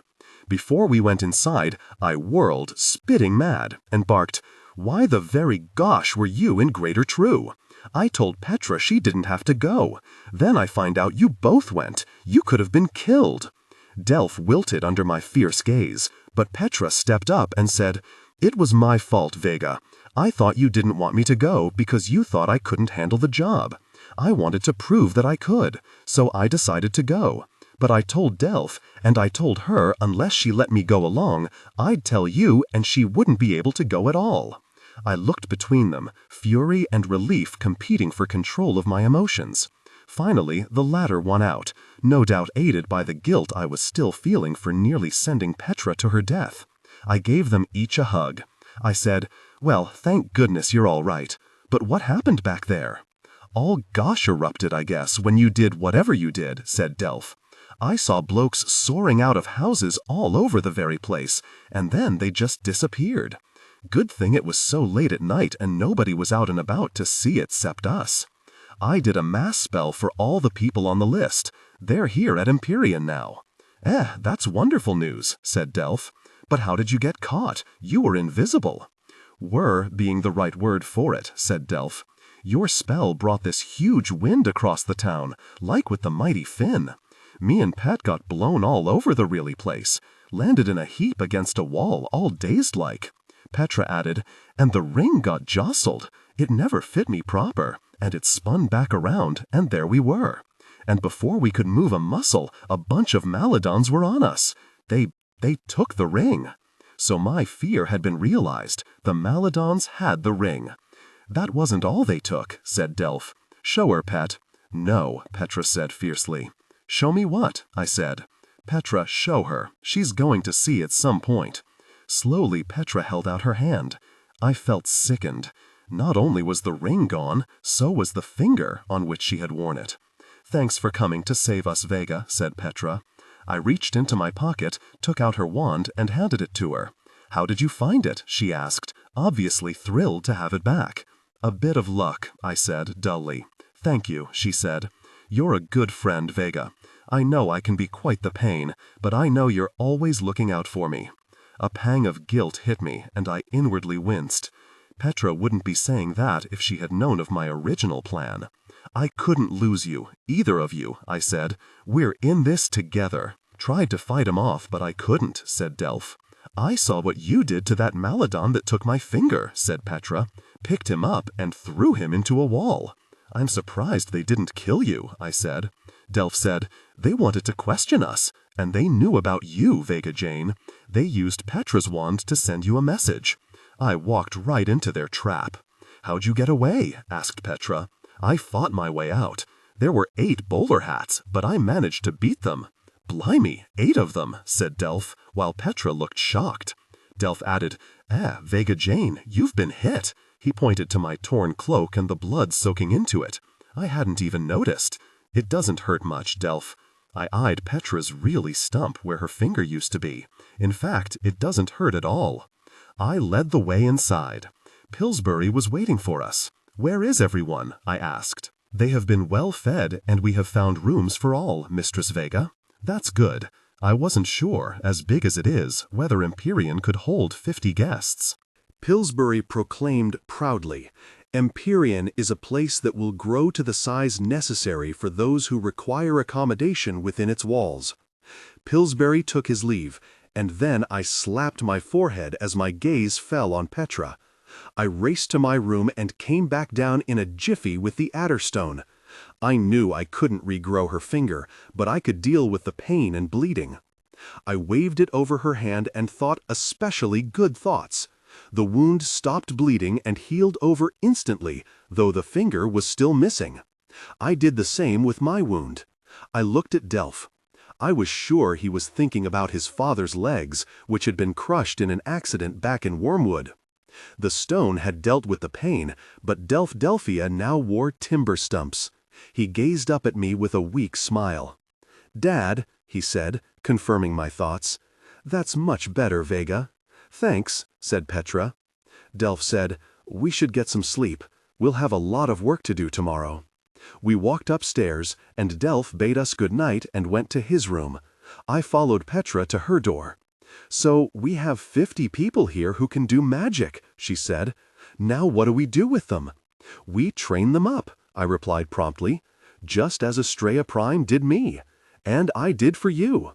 Before we went inside, I whirled, spitting mad, and barked, "Why the very gosh were you in Greater True? I told Petra she didn't have to go. Then I find out you both went. You could have been killed." Delph wilted under my fierce gaze, but Petra stepped up and said, "It was my fault, Vega. I thought you didn't want me to go because you thought I couldn't handle the job. I wanted to prove that I could, so I decided to go. But I told Delph, and I told her unless she let me go along, I'd tell you and she wouldn't be able to go at all." I looked between them, fury and relief competing for control of my emotions. Finally, the latter won out, no doubt aided by the guilt I was still feeling for nearly sending Petra to her death. I gave them each a hug. I said, "Well, thank goodness you're all right. But what happened back there?" "All gosh erupted, I guess, when you did whatever you did," said Delph. "I saw blokes soaring out of houses all over the very place, and then they just disappeared. Good thing it was so late at night and nobody was out and about to see it except us. I did a mass spell for all the people on the list. They're here at Empyrean now." That's wonderful news," said Delph. "But how did you get caught? You were invisible." "Were being the right word for it," said Delph. "Your spell brought this huge wind across the town, like with the mighty fin. Me and Pet got blown all over the really place, landed in a heap against a wall, all dazed-like." Petra added, "And the ring got jostled. It never fit me proper, and it spun back around, and there we were. And before we could move a muscle, a bunch of Maladons were on us. They took the ring." So my fear had been realized. The Maladons had the ring. "That wasn't all they took," said Delph. "Show her, Pet." "No," Petra said fiercely. "Show me what?" I said. "Petra, show her. She's going to see at some point." Slowly, Petra held out her hand. I felt sickened. Not only was the ring gone, so was the finger on which she had worn it. "Thanks for coming to save us, Vega," said Petra. I reached into my pocket, took out her wand, and handed it to her. "How did you find it?" she asked, obviously thrilled to have it back. "A bit of luck," I said dully. "Thank you," she said. You're a good friend, Vega. I know I can be quite the pain, but I know you're always looking out for me. A pang of guilt hit me, and I inwardly winced. Petra wouldn't be saying that if she had known of my original plan. I couldn't lose you, either of you, I said. We're in this together. Tried to fight him off, but I couldn't, said Delph. I saw what you did to that Maladon that took my finger, said Petra. Picked him up and threw him into a wall. I'm surprised they didn't kill you, I said. Delph said, they wanted to question us, and they knew about you, Vega Jane. They used Petra's wand to send you a message. I walked right into their trap. How'd you get away? Asked Petra. I fought my way out. There were 8 bowler hats, but I managed to beat them. Blimey, 8 of them, said Delph, while Petra looked shocked. Delph added, Vega Jane, you've been hit. He pointed to my torn cloak and the blood soaking into it. I hadn't even noticed. It doesn't hurt much, Delph. I eyed Petra's really stump where her finger used to be. In fact, it doesn't hurt at all. I led the way inside. Pillsbury was waiting for us. Where is everyone? I asked. They have been well fed, and we have found rooms for all, Mistress Vega. That's good. I wasn't sure, as big as it is, whether Empyrean could hold 50 guests. Pillsbury proclaimed proudly, Empyrean is a place that will grow to the size necessary for those who require accommodation within its walls. Pillsbury took his leave, and then I slapped my forehead as my gaze fell on Petra. I raced to my room and came back down in a jiffy with the Adderstone. I knew I couldn't regrow her finger, but I could deal with the pain and bleeding. I waved it over her hand and thought especially good thoughts. The wound stopped bleeding and healed over instantly, though the finger was still missing. I did the same with my wound. I looked at Delph. I was sure he was thinking about his father's legs, which had been crushed in an accident back in Wormwood. The stone had dealt with the pain, but Delphia now wore timber stumps. He gazed up at me with a weak smile. "Dad," he said, confirming my thoughts, "that's much better, Vega." "Thanks," said Petra. Delph said, "We should get some sleep. We'll have a lot of work to do tomorrow." We walked upstairs, and Delph bade us good night and went to his room. I followed Petra to her door. "So we have 50 people here who can do magic," she said. "Now what do we do with them?" "We train them up," I replied promptly, "just as Estrella Prime did me. And I did for you."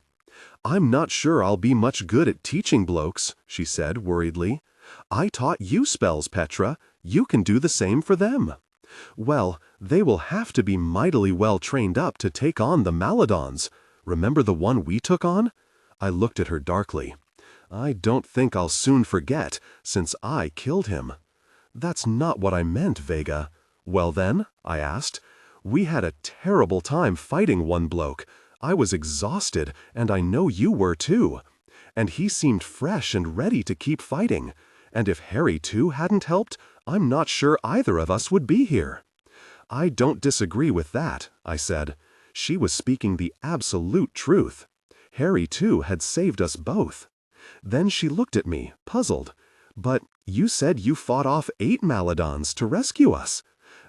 "I'm not sure I'll be much good at teaching blokes," she said worriedly. "I taught you spells, Petra. You can do the same for them." "Well, they will have to be mightily well trained up to take on the Maladons. Remember the one we took on?" I looked at her darkly. "I don't think I'll soon forget, since I killed him." "That's not what I meant, Vega." "Well then?" I asked. "We had a terrible time fighting one bloke. I was exhausted, and I know you were too. And he seemed fresh and ready to keep fighting. And if Harry too hadn't helped, I'm not sure either of us would be here." "I don't disagree with that," I said. She was speaking the absolute truth. Harry too had saved us both. Then she looked at me, puzzled. "But you said you fought off 8 Maladons to rescue us."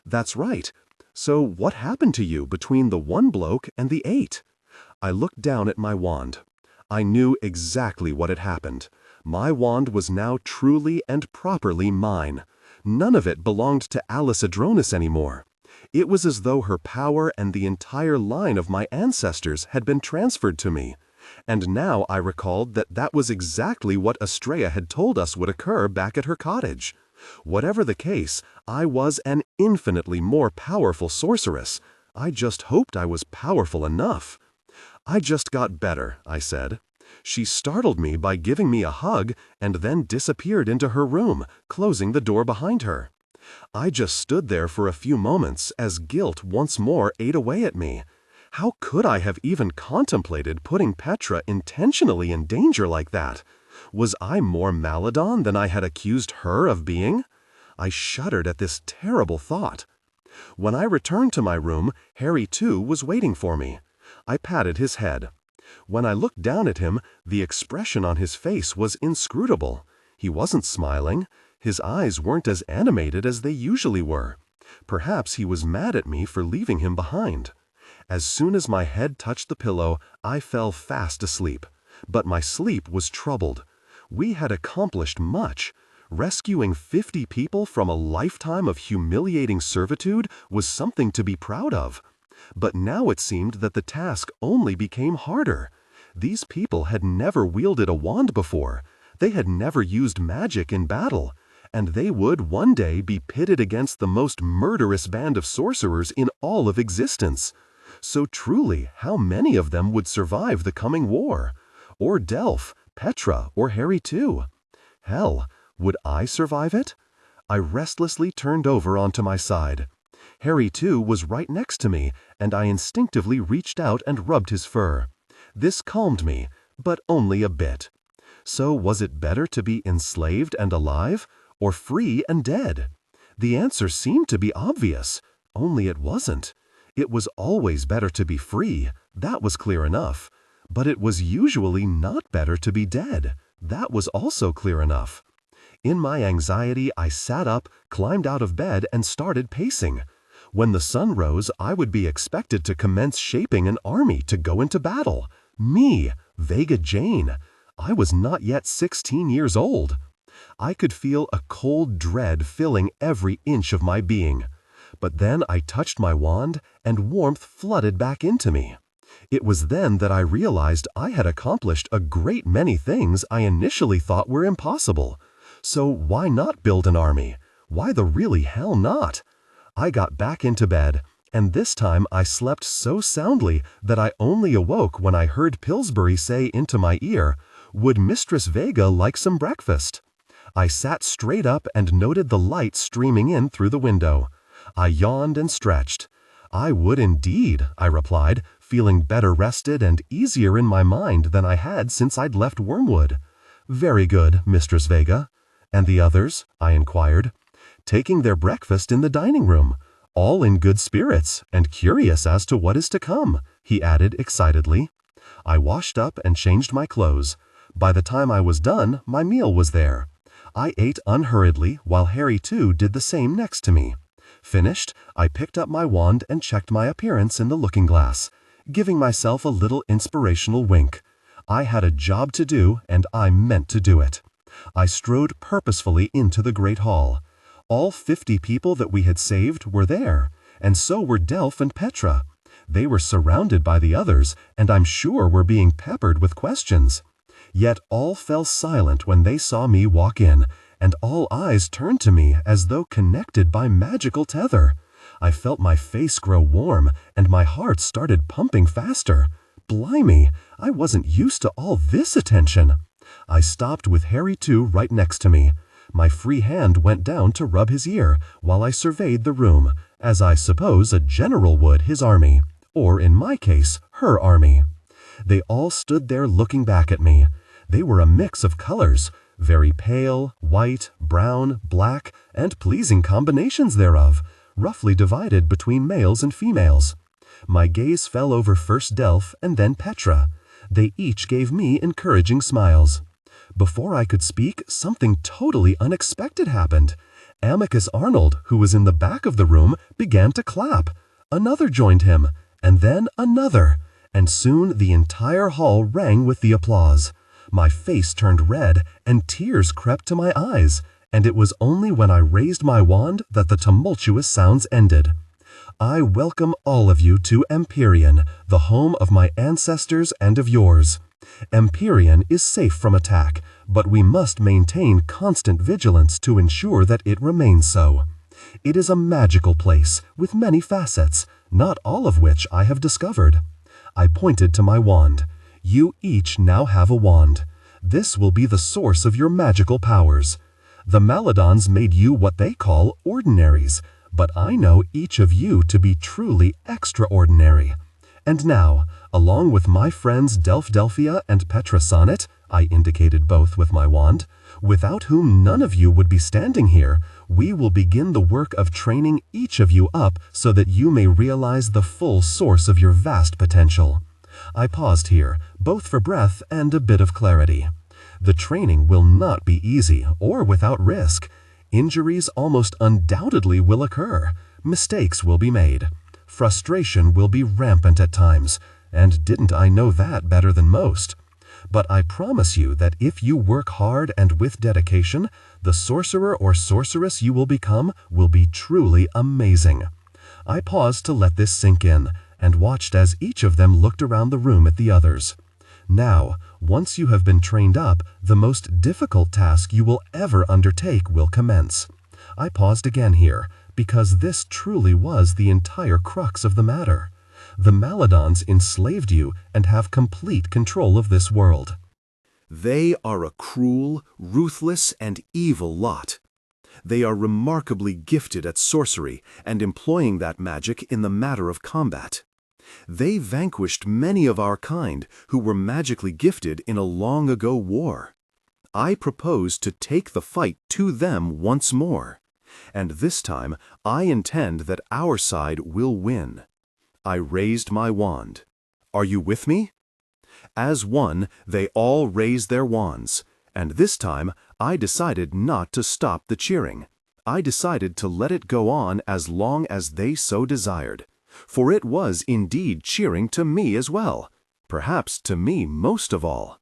"That's right. So what happened to you between the one bloke and the 8? I looked down at my wand. I knew exactly what had happened. My wand was now truly and properly mine. None of it belonged to Alice Adronis anymore. It was as though her power and the entire line of my ancestors had been transferred to me. And now I recalled that that was exactly what Estrella had told us would occur back at her cottage. Whatever the case, I was an infinitely more powerful sorceress. I just hoped I was powerful enough. "I just got better," I said. She startled me by giving me a hug and then disappeared into her room, closing the door behind her. I just stood there for a few moments as guilt once more ate away at me. How could I have even contemplated putting Petra intentionally in danger like that? Was I more Maladon than I had accused her of being? I shuddered at this terrible thought. When I returned to my room, Harry too was waiting for me. I patted his head. When I looked down at him, the expression on his face was inscrutable. He wasn't smiling. His eyes weren't as animated as they usually were. Perhaps he was mad at me for leaving him behind. As soon as my head touched the pillow, I fell fast asleep. But my sleep was troubled. We had accomplished much. Rescuing 50 people from a lifetime of humiliating servitude was something to be proud of. But now it seemed that the task only became harder. These people had never wielded a wand before. They had never used magic in battle. And they would one day be pitted against the most murderous band of sorcerers in all of existence. So truly, how many of them would survive the coming war? Or Delph, Petra, or Harry too? Hell, would I survive it? I restlessly turned over onto my side. Harry too was right next to me, and I instinctively reached out and rubbed his fur. This calmed me, but only a bit. So was it better to be enslaved and alive, or free and dead? The answer seemed to be obvious, only it wasn't. It was always better to be free, that was clear enough. But it was usually not better to be dead, that was also clear enough. In my anxiety, I sat up, climbed out of bed, and started pacing. When the sun rose, I would be expected to commence shaping an army to go into battle. Me, Vega Jane. I was not yet 16 years old. I could feel a cold dread filling every inch of my being. But then I touched my wand, and warmth flooded back into me. It was then that I realized I had accomplished a great many things I initially thought were impossible. So why not build an army? Why the really hell not? I got back into bed, and this time I slept so soundly that I only awoke when I heard Pillsbury say into my ear, "Would Mistress Vega like some breakfast?" I sat straight up and noted the light streaming in through the window. I yawned and stretched. "I would indeed," I replied, feeling better rested and easier in my mind than I had since I'd left Wormwood. "Very good, Mistress Vega." "And the others?" I inquired. "Taking their breakfast in the dining room, all in good spirits and curious as to what is to come," he added excitedly. I washed up and changed my clothes. By the time I was done, my meal was there. I ate unhurriedly while Harry too did the same next to me. Finished, I picked up my wand and checked my appearance in the looking-glass, giving myself a little inspirational wink. I had a job to do, and I meant to do it. I strode purposefully into the great hall. All 50 people that we had saved were there, and so were Delph and Petra. They were surrounded by the others, and I'm sure were being peppered with questions. Yet all fell silent when they saw me walk in, and all eyes turned to me as though connected by magical tether. I felt my face grow warm, and my heart started pumping faster. Blimey, I wasn't used to all this attention. I stopped with Harry too right next to me. My free hand went down to rub his ear while I surveyed the room, as I suppose a general would his army, or in my case, her army. They all stood there looking back at me. They were a mix of colors, very pale, white, brown, black, and pleasing combinations thereof, roughly divided between males and females. My gaze fell over first Delph and then Petra. They each gave me encouraging smiles. Before I could speak, something totally unexpected happened. Amicus Arnold, who was in the back of the room, began to clap. Another joined him, and then another, and soon the entire hall rang with the applause. My face turned red, and tears crept to my eyes, and it was only when I raised my wand that the tumultuous sounds ended. I welcome all of you to Empyrean, the home of my ancestors and of yours. Empyrean is safe from attack, but we must maintain constant vigilance to ensure that it remains so. It is a magical place, with many facets, not all of which I have discovered. I pointed to my wand. You each now have a wand. This will be the source of your magical powers. The Maladons made you what they call ordinaries, but I know each of you to be truly extraordinary. And now, along with my friends Delphia and Petra Sonnet, I indicated both with my wand, without whom none of you would be standing here, we will begin the work of training each of you up so that you may realize the full source of your vast potential. I paused here, both for breath and a bit of clarity. The training will not be easy or without risk. Injuries almost undoubtedly will occur. Mistakes will be made. Frustration will be rampant at times, and didn't I know that better than most? But I promise you that if you work hard and with dedication, the sorcerer or sorceress you will become will be truly amazing. I paused to let this sink in, and watched as each of them looked around the room at the others. Now, once you have been trained up, the most difficult task you will ever undertake will commence. I paused again here, because this truly was the entire crux of the matter. The Maladons enslaved you and have complete control of this world. They are a cruel, ruthless, and evil lot. They are remarkably gifted at sorcery and employing that magic in the matter of combat. They vanquished many of our kind who were magically gifted in a long-ago war. I propose to take the fight to them once more, and this time I intend that our side will win. I raised my wand. Are you with me? As one, they all raised their wands, and this time I decided not to stop the cheering. I decided to let it go on as long as they so desired, for it was indeed cheering to me as well, perhaps to me most of all.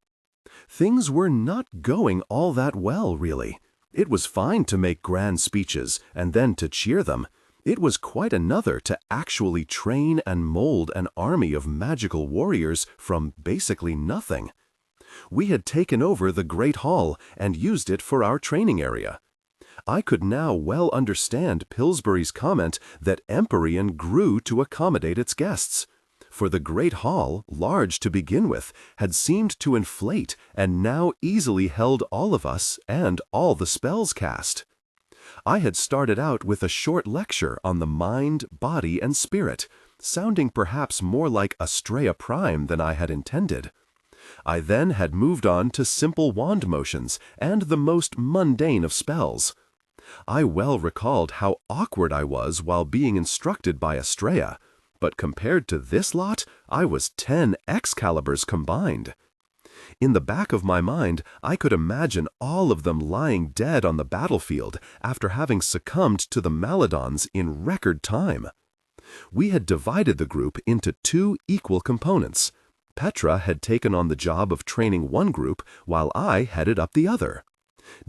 Things were not going all that well, really. It was fine to make grand speeches and then to cheer them. It was quite another to actually train and mold an army of magical warriors from basically nothing. We had taken over the Great Hall and used it for our training area. I could now well understand Pillsbury's comment that Empyrean grew to accommodate its guests. For the Great Hall, large to begin with, had seemed to inflate and now easily held all of us and all the spells cast. I had started out with a short lecture on the mind, body, and spirit, sounding perhaps more like Astrea Prime than I had intended. I then had moved on to simple wand motions and the most mundane of spells. I well recalled how awkward I was while being instructed by Astrea, but compared to this lot, I was 10 Excaliburs combined. In the back of my mind, I could imagine all of them lying dead on the battlefield after having succumbed to the Maladons in record time. We had divided the group into 2 equal components. Petra had taken on the job of training one group, while I headed up the other.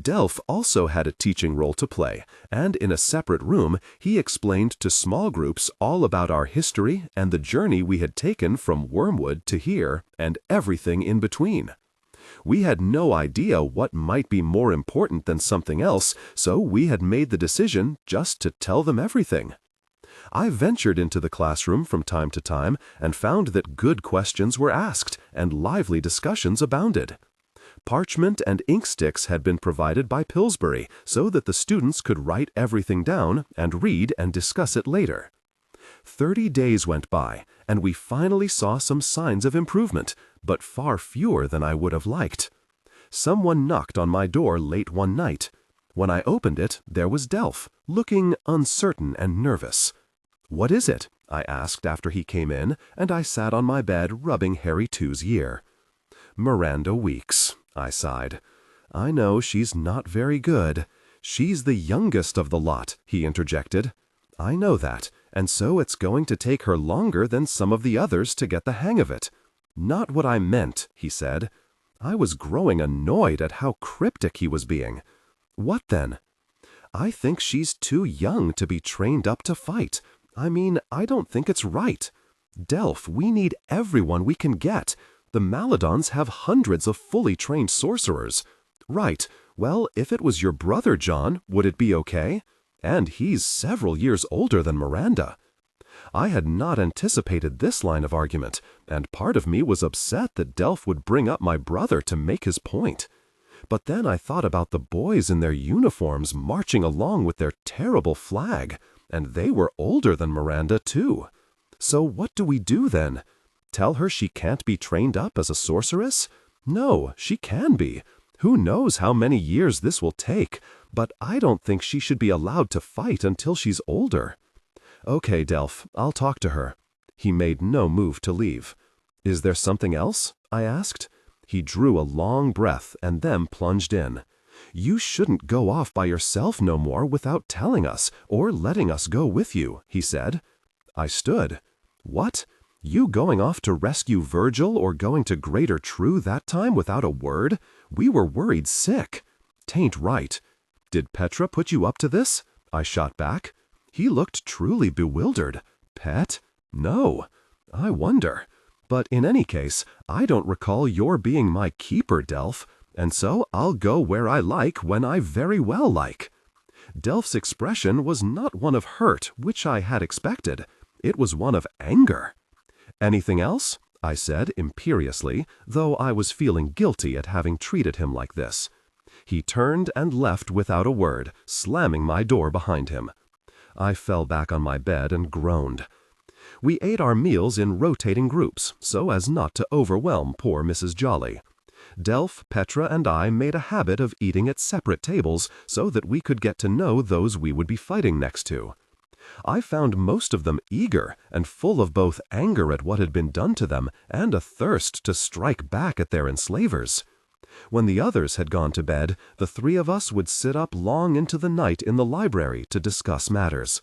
Delph also had a teaching role to play, and in a separate room, he explained to small groups all about our history and the journey we had taken from Wormwood to here and everything in between. We had no idea what might be more important than something else, so we had made the decision just to tell them everything. I ventured into the classroom from time to time and found that good questions were asked and lively discussions abounded. Parchment and ink sticks had been provided by Pillsbury so that the students could write everything down and read and discuss it later. 30 days went by, and we finally saw some signs of improvement, but far fewer than I would have liked. Someone knocked on my door late one night. When I opened it, there was Delph, looking uncertain and nervous. "What is it?" I asked after he came in, and I sat on my bed rubbing Harry Two's ear. "Miranda Weeks," I sighed. "I know she's not very good. She's the youngest of the lot," he interjected. "I know that, and so it's going to take her longer than some of the others to get the hang of it." "Not what I meant," he said. I was growing annoyed at how cryptic he was being. "What then?" "I think she's too young to be trained up to fight. I mean, I don't think it's right. Delph, we need everyone we can get. The Maladons have hundreds of fully trained sorcerers." "Right. Well, if it was your brother, John, would it be okay? And he's several years older than Miranda." I had not anticipated this line of argument, and part of me was upset that Delph would bring up my brother to make his point. But then I thought about the boys in their uniforms marching along with their terrible flag, and they were older than Miranda, too. So what do we do then? Tell her she can't be trained up as a sorceress? No, she can be. Who knows how many years this will take, but I don't think she should be allowed to fight until she's older. "Okay, Delph, I'll talk to her." He made no move to leave. "Is there something else?" I asked. He drew a long breath and then plunged in. "You shouldn't go off by yourself no more without telling us or letting us go with you," he said. I stood. What? You going off to rescue Virgil or going to Greater True that time without a word? We were worried sick. 'Tain't right. Did Petra put you up to this? I shot back. He looked truly bewildered. Pet? No. I wonder. But in any case, I don't recall your being my keeper, Delph, and so I'll go where I like when I very well like. Delph's expression was not one of hurt, which I had expected. It was one of anger. Anything else? I said imperiously, though I was feeling guilty at having treated him like this. He turned and left without a word, slamming my door behind him. I fell back on my bed and groaned. We ate our meals in rotating groups, so as not to overwhelm poor Mrs. Jolly. Delph, Petra, and I made a habit of eating at separate tables so that we could get to know those we would be fighting next to. I found most of them eager and full of both anger at what had been done to them and a thirst to strike back at their enslavers. When the others had gone to bed, the three of us would sit up long into the night in the library to discuss matters.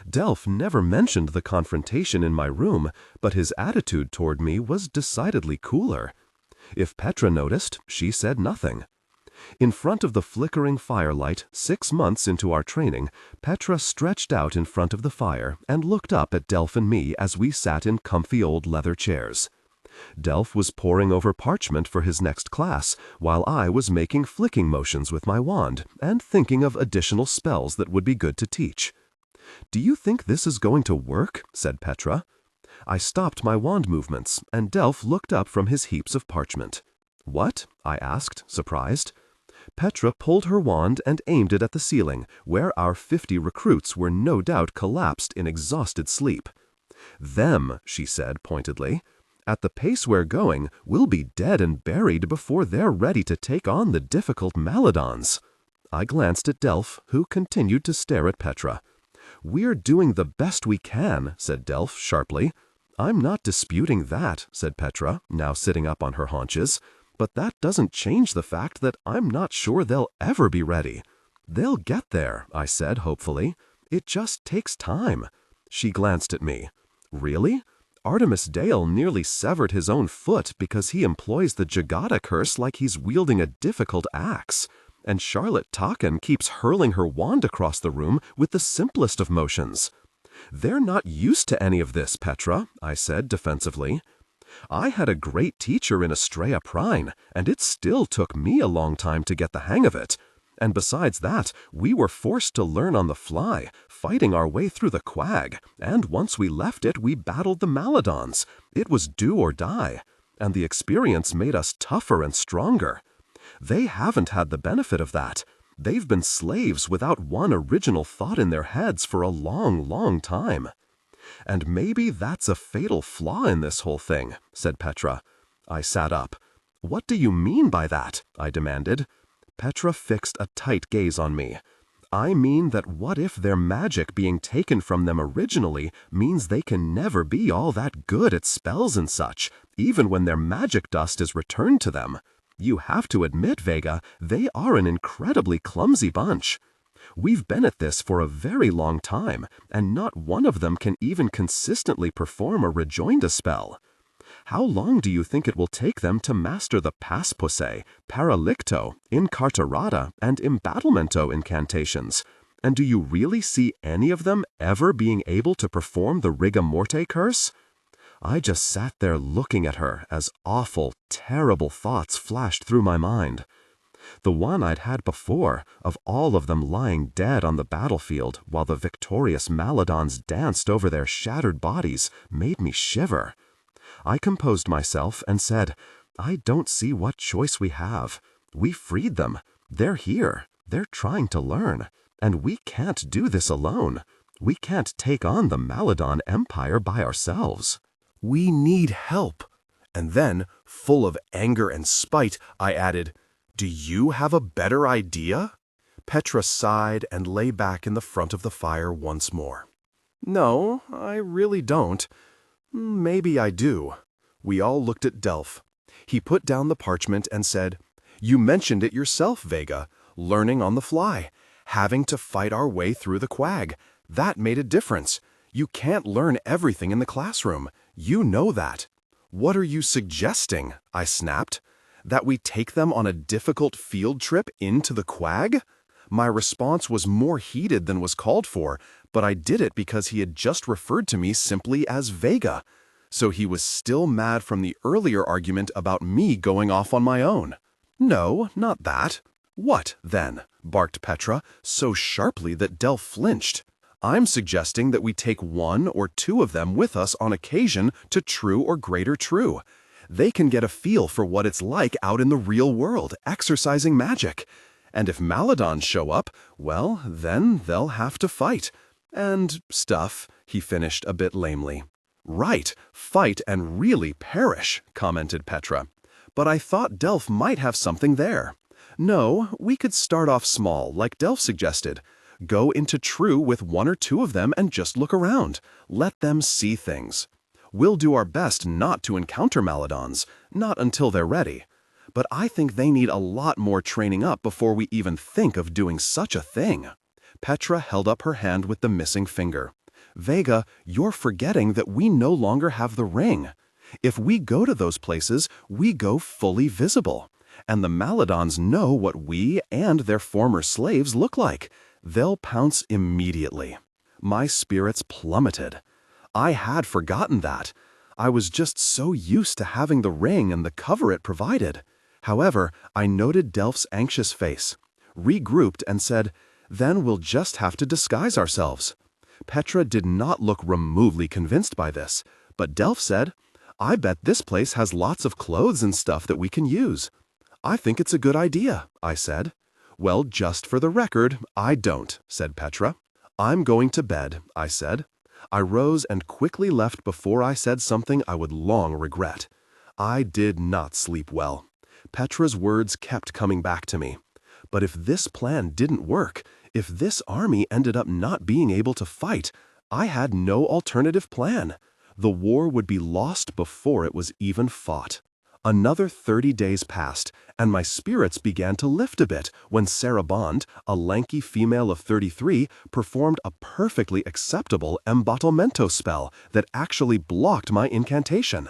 Delph never mentioned the confrontation in my room, but his attitude toward me was decidedly cooler. If Petra noticed, she said nothing. In front of the flickering firelight, 6 months into our training, Petra stretched out in front of the fire and looked up at Delph and me as we sat in comfy old leather chairs. Delph was poring over parchment for his next class, while I was making flicking motions with my wand and thinking of additional spells that would be good to teach. "Do you think this is going to work?" said Petra. I stopped my wand movements, and Delph looked up from his heaps of parchment. "What?" I asked, surprised. Petra pulled her wand and aimed it at the ceiling, where our 50 recruits were no doubt collapsed in exhausted sleep. "Them," she said pointedly. "At the pace we're going, we'll be dead and buried before they're ready to take on the difficult Maladons." I glanced at Delph, who continued to stare at Petra. "We're doing the best we can," said Delph sharply. "I'm not disputing that," said Petra, now sitting up on her haunches. "But that doesn't change the fact that I'm not sure they'll ever be ready." "They'll get there," I said hopefully. "It just takes time." She glanced at me. "Really? Artemis Dale nearly severed his own foot because he employs the Jagata curse like he's wielding a difficult axe. And Charlotte Taken keeps hurling her wand across the room with the simplest of motions." "They're not used to any of this, Petra," I said defensively. "I had a great teacher in Estrella Prine, and it still took me a long time to get the hang of it. And besides that, we were forced to learn on the fly, fighting our way through the Quag, and once we left it, we battled the Maladons. It was do or die, and the experience made us tougher and stronger. They haven't had the benefit of that. They've been slaves without one original thought in their heads for a long, long time." "And maybe that's a fatal flaw in this whole thing," said Petra. I sat up. "What do you mean by that?" I demanded. Petra fixed a tight gaze on me. "I mean that what if their magic being taken from them originally means they can never be all that good at spells and such, even when their magic dust is returned to them? You have to admit, Vega, they are an incredibly clumsy bunch. We've been at this for a very long time, and not one of them can even consistently perform a rejoinder spell. How long do you think it will take them to master the Paspose, Paralicto, Incarcerata, and Embattlemento incantations? And do you really see any of them ever being able to perform the Rigor Morte curse?" I just sat there looking at her as awful, terrible thoughts flashed through my mind. The one I'd had before, of all of them lying dead on the battlefield while the victorious Maladons danced over their shattered bodies, made me shiver. I composed myself and said, "I don't see what choice we have. We freed them. They're here. They're trying to learn. And we can't do this alone. We can't take on the Maladon Empire by ourselves. We need help." And then, full of anger and spite, I added, "Do you have a better idea?" Petra sighed and lay back in the front of the fire once more. "No, I really don't. Maybe I do." We all looked at Delph. He put down the parchment and said, "You mentioned it yourself, Vega, learning on the fly, having to fight our way through the Quag. That made a difference. You can't learn everything in the classroom. You know that. What are you suggesting? I snapped. That we take them on a difficult field trip into the Quag? My response was more heated than was called for, but I did it because he had just referred to me simply as Vega. So he was still mad from the earlier argument about me going off on my own. No, not that. What, then? Barked Petra, so sharply that Delph flinched. I'm suggesting that we take one or two of them with us on occasion to True or Greater True. They can get a feel for what it's like out in the real world, exercising magic. And if Maladons show up, well, then they'll have to fight. And stuff, he finished a bit lamely. Right, fight and really perish, commented Petra. But I thought Delph might have something there. No, we could start off small, like Delph suggested. Go into True with one or two of them and just look around. Let them see things. We'll do our best not to encounter Maladons, not until they're ready. But I think they need a lot more training up before we even think of doing such a thing. Petra held up her hand with the missing finger. Vega, you're forgetting that we no longer have the ring. If we go to those places, we go fully visible. And the Maladons know what we and their former slaves look like. They'll pounce immediately. My spirits plummeted. I had forgotten that. I was just so used to having the ring and the cover it provided. However, I noted Delph's anxious face, regrouped and said, "Then we'll just have to disguise ourselves." Petra did not look remotely convinced by this, but Delph said, "I bet this place has lots of clothes and stuff that we can use." "I think it's a good idea," I said. "Well, just for the record, I don't," said Petra. "I'm going to bed," I said. I rose and quickly left before I said something I would long regret. I did not sleep well. Petra's words kept coming back to me. But if this plan didn't work, if this army ended up not being able to fight, I had no alternative plan. The war would be lost before it was even fought. Another 30 days passed, and my spirits began to lift a bit when Sarah Bond, a lanky female of 33, performed a perfectly acceptable embottlemento spell that actually blocked my incantation.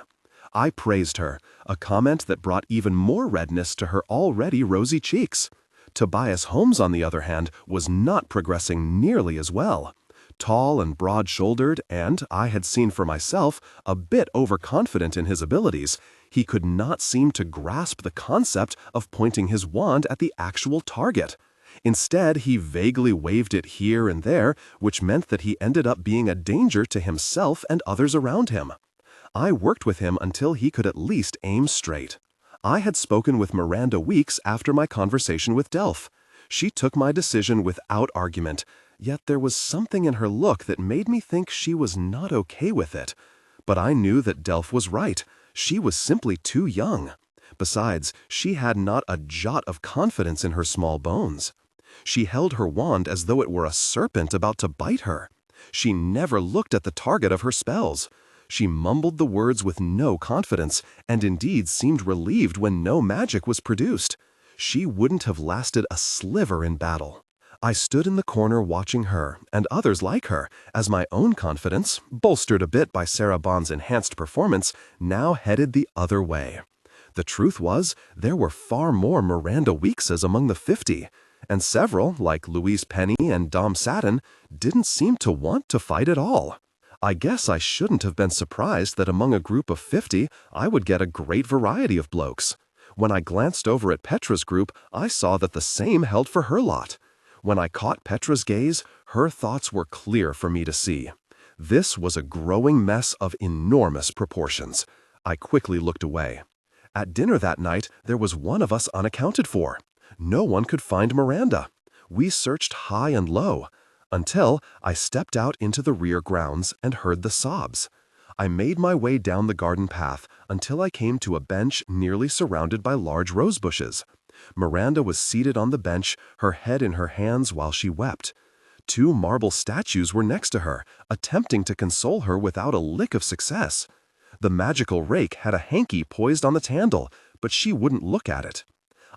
I praised her, a comment that brought even more redness to her already rosy cheeks. Tobias Holmes, on the other hand, was not progressing nearly as well. Tall and broad-shouldered and, I had seen for myself, a bit overconfident in his abilities, he could not seem to grasp the concept of pointing his wand at the actual target. Instead, he vaguely waved it here and there, which meant that he ended up being a danger to himself and others around him. I worked with him until he could at least aim straight. I had spoken with Miranda weeks after my conversation with Delph. She took my decision without argument, yet there was something in her look that made me think she was not okay with it. But I knew that Delph was right. She was simply too young. Besides, she had not a jot of confidence in her small bones. She held her wand as though it were a serpent about to bite her. She never looked at the target of her spells. She mumbled the words with no confidence, and indeed seemed relieved when no magic was produced. She wouldn't have lasted a sliver in battle. I stood in the corner watching her, and others like her, as my own confidence, bolstered a bit by Sarah Bond's enhanced performance, now headed the other way. The truth was, there were far more Miranda Weekses among the 50, and several, like Louise Penny and Dom Satin, didn't seem to want to fight at all. I guess I shouldn't have been surprised that among a group of 50, I would get a great variety of blokes. When I glanced over at Petra's group, I saw that the same held for her lot. When I caught Petra's gaze, her thoughts were clear for me to see. This was a growing mess of enormous proportions. I quickly looked away. At dinner that night, there was one of us unaccounted for. No one could find Miranda. We searched high and low, until I stepped out into the rear grounds and heard the sobs. I made my way down the garden path until I came to a bench nearly surrounded by large rose bushes. Miranda was seated on the bench, her head in her hands while she wept. 2 marble statues were next to her, attempting to console her without a lick of success. The magical rake had a hanky poised on the handle, but she wouldn't look at it.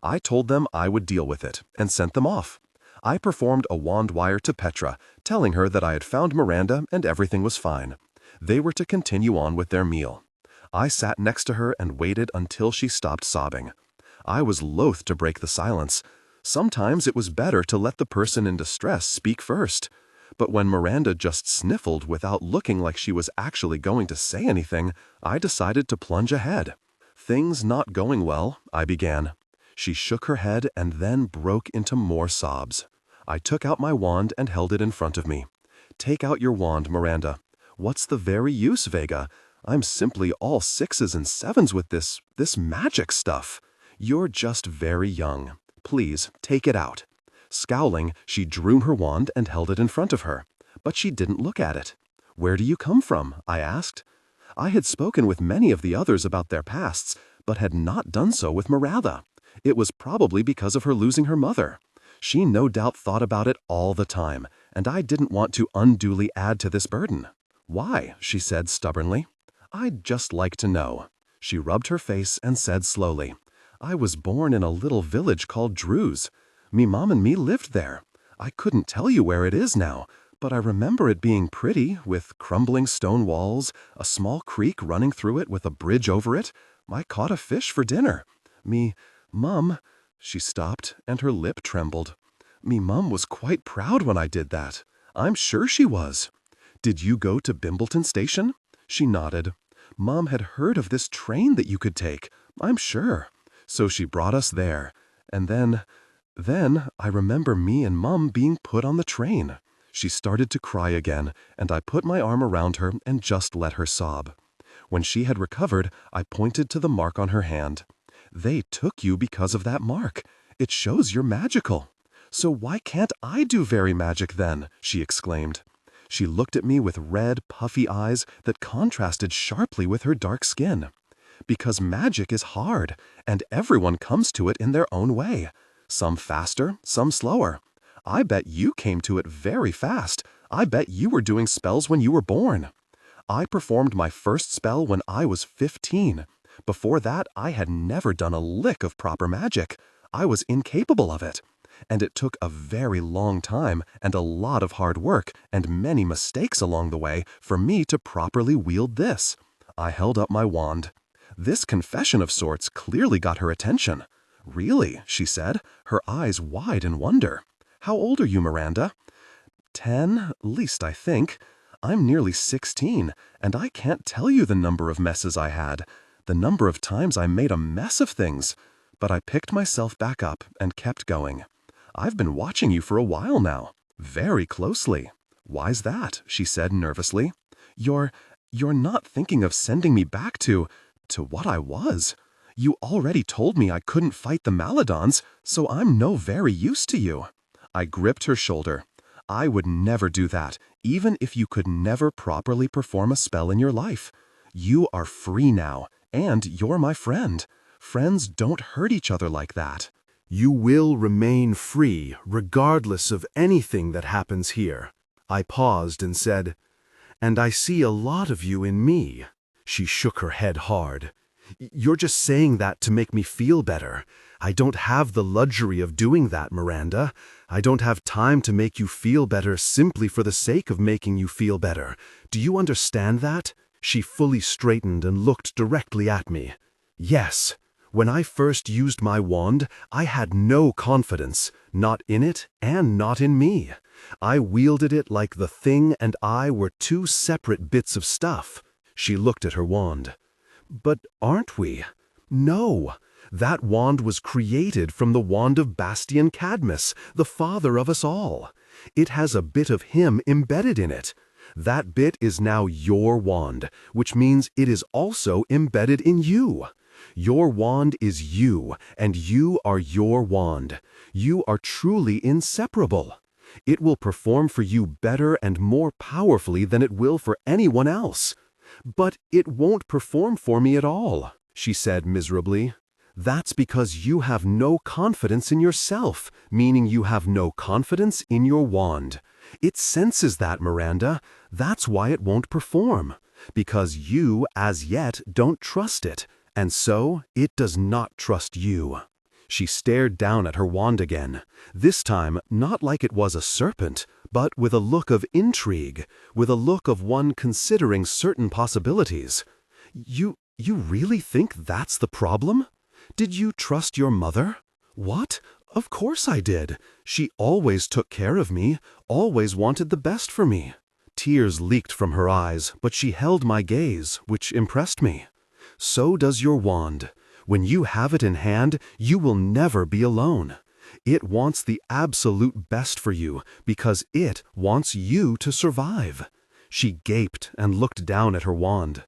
I told them I would deal with it, and sent them off. I performed a wand wire to Petra, telling her that I had found Miranda and everything was fine. They were to continue on with their meal. I sat next to her and waited until she stopped sobbing. I was loath to break the silence. Sometimes it was better to let the person in distress speak first. But when Miranda just sniffled without looking like she was actually going to say anything, I decided to plunge ahead. "Things not going well," I began. She shook her head and then broke into more sobs. I took out my wand and held it in front of me. "Take out your wand, Miranda." "What's the very use, Vega? I'm simply all 6s and 7s with this magic stuff." "You're just very young. Please, take it out." Scowling, she drew her wand and held it in front of her. But she didn't look at it. "Where do you come from?" I asked. I had spoken with many of the others about their pasts, but had not done so with Miranda. It was probably because of her losing her mother. She no doubt thought about it all the time, and I didn't want to unduly add to this burden. "Why?" she said stubbornly. "I'd just like to know." She rubbed her face and said slowly, "I was born in a little village called Drews. Me mom and me lived there. I couldn't tell you where it is now, but I remember it being pretty, with crumbling stone walls, a small creek running through it with a bridge over it. I caught a fish for dinner. Me mum," she stopped, and her lip trembled. "Me mum was quite proud when I did that. I'm sure she was." "Did you go to Bimbleton Station?" She nodded. "Mom had heard of this train that you could take, I'm sure. So she brought us there. And then I remember me and Mum being put on the train." She started to cry again, and I put my arm around her and just let her sob. When she had recovered, I pointed to the mark on her hand. "They took you because of that mark. It shows you're magical." "So why can't I do fairy magic then?" she exclaimed. She looked at me with red, puffy eyes that contrasted sharply with her dark skin. "Because magic is hard, and everyone comes to it in their own way. Some faster, some slower. I bet you came to it very fast. I bet you were doing spells when you were born. I performed my first spell when I was 15. Before that, I had never done a lick of proper magic. I was incapable of it. And it took a very long time and a lot of hard work and many mistakes along the way for me to properly wield this." I held up my wand. This confession of sorts clearly got her attention. "Really?" she said, her eyes wide in wonder. "How old are you, Miranda?" 10, least I think. I'm nearly 16, and I can't tell you the number of messes I had, the number of times I made a mess of things. But I picked myself back up and kept going. "I've been watching you for a while now, very closely." "Why's that?" she said nervously. You're not thinking of sending me back to what I was. You already told me I couldn't fight the Maladons, so I'm no very use to you." I gripped her shoulder. "I would never do that, even if you could never properly perform a spell in your life. You are free now, and you're my friend. Friends don't hurt each other like that." "You will remain free regardless of anything that happens here." I paused and said, "And I see a lot of you in me." She shook her head hard. "You're just saying that to make me feel better. I don't have the luxury of doing that, Miranda. I don't have time to make you feel better simply for the sake of making you feel better. Do you understand that?" She fully straightened and looked directly at me. "Yes. When I first used my wand, I had no confidence, not in it and not in me. I wielded it like the thing and I were two separate bits of stuff." She looked at her wand. "But aren't we?" "No. That wand was created from the wand of Bastian Cadmus, the father of us all. It has a bit of him embedded in it. That bit is now your wand, which means it is also embedded in you. Your wand is you, and you are your wand. You are truly inseparable. It will perform for you better and more powerfully than it will for anyone else." "But it won't perform for me at all," she said miserably. "That's because you have no confidence in yourself, meaning you have no confidence in your wand. It senses that, Miranda. That's why it won't perform. Because you, as yet, don't trust it. And so, it does not trust you." She stared down at her wand again, this time not like it was a serpent, but with a look of intrigue, with a look of one considering certain possibilities. You really think that's the problem? Did you trust your mother? What? Of course I did. She always took care of me, always wanted the best for me. Tears leaked from her eyes, but she held my gaze, which impressed me. So does your wand. When you have it in hand, you will never be alone. It wants the absolute best for you because it wants you to survive. She gaped and looked down at her wand.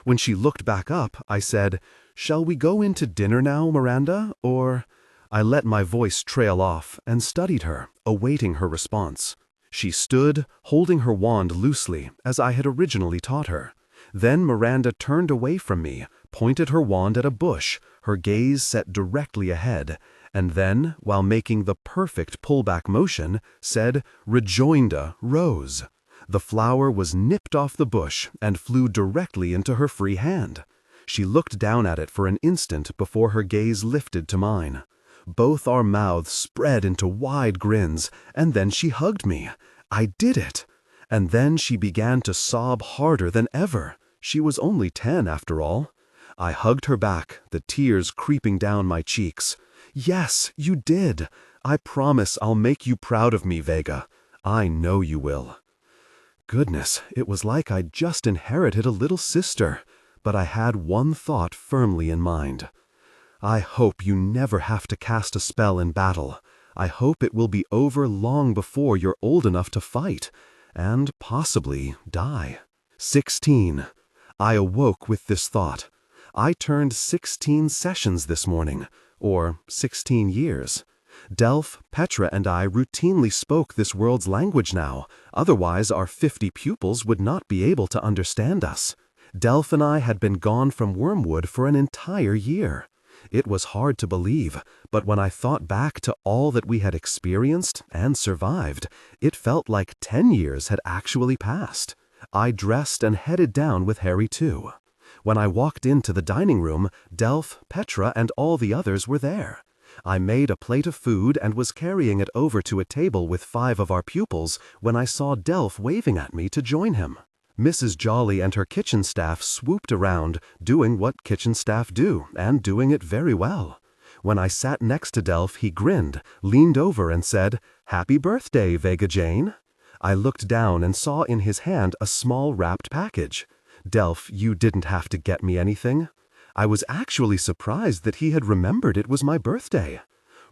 When she looked back up, I said, "Shall we go in to dinner now, Miranda, or—" I let my voice trail off and studied her, awaiting her response. She stood, holding her wand loosely, as I had originally taught her. Then Miranda turned away from me, pointed her wand at a bush, her gaze set directly ahead, and then, while making the perfect pullback motion, said, "Rejoinda, rose." The flower was nipped off the bush and flew directly into her free hand. She looked down at it for an instant before her gaze lifted to mine. Both our mouths spread into wide grins, and then she hugged me. I did it! And then she began to sob harder than ever. She was only 10 after all. I hugged her back, the tears creeping down my cheeks. "Yes, you did. I promise I'll make you proud of me, Vega. I know you will." Goodness, it was like I'd just inherited a little sister, but I had one thought firmly in mind. I hope you never have to cast a spell in battle. I hope it will be over long before you're old enough to fight, and possibly die. 16. I awoke with this thought. I turned 16 sessions this morning, or 16 years. Delph, Petra, and I routinely spoke this world's language now, otherwise our 50 pupils would not be able to understand us. Delph and I had been gone from Wormwood for an entire year. It was hard to believe, but when I thought back to all that we had experienced and survived, it felt like 10 years had actually passed. I dressed and headed down with Harry too. When I walked into the dining room, Delph, Petra, and all the others were there. I made a plate of food and was carrying it over to a table with 5 of our pupils when I saw Delph waving at me to join him. Mrs. Jolly and her kitchen staff swooped around, doing what kitchen staff do, and doing it very well. When I sat next to Delph, he grinned, leaned over and said, "Happy birthday, Vega Jane." I looked down and saw in his hand a small wrapped package. "Delph, you didn't have to get me anything." I was actually surprised that he had remembered it was my birthday.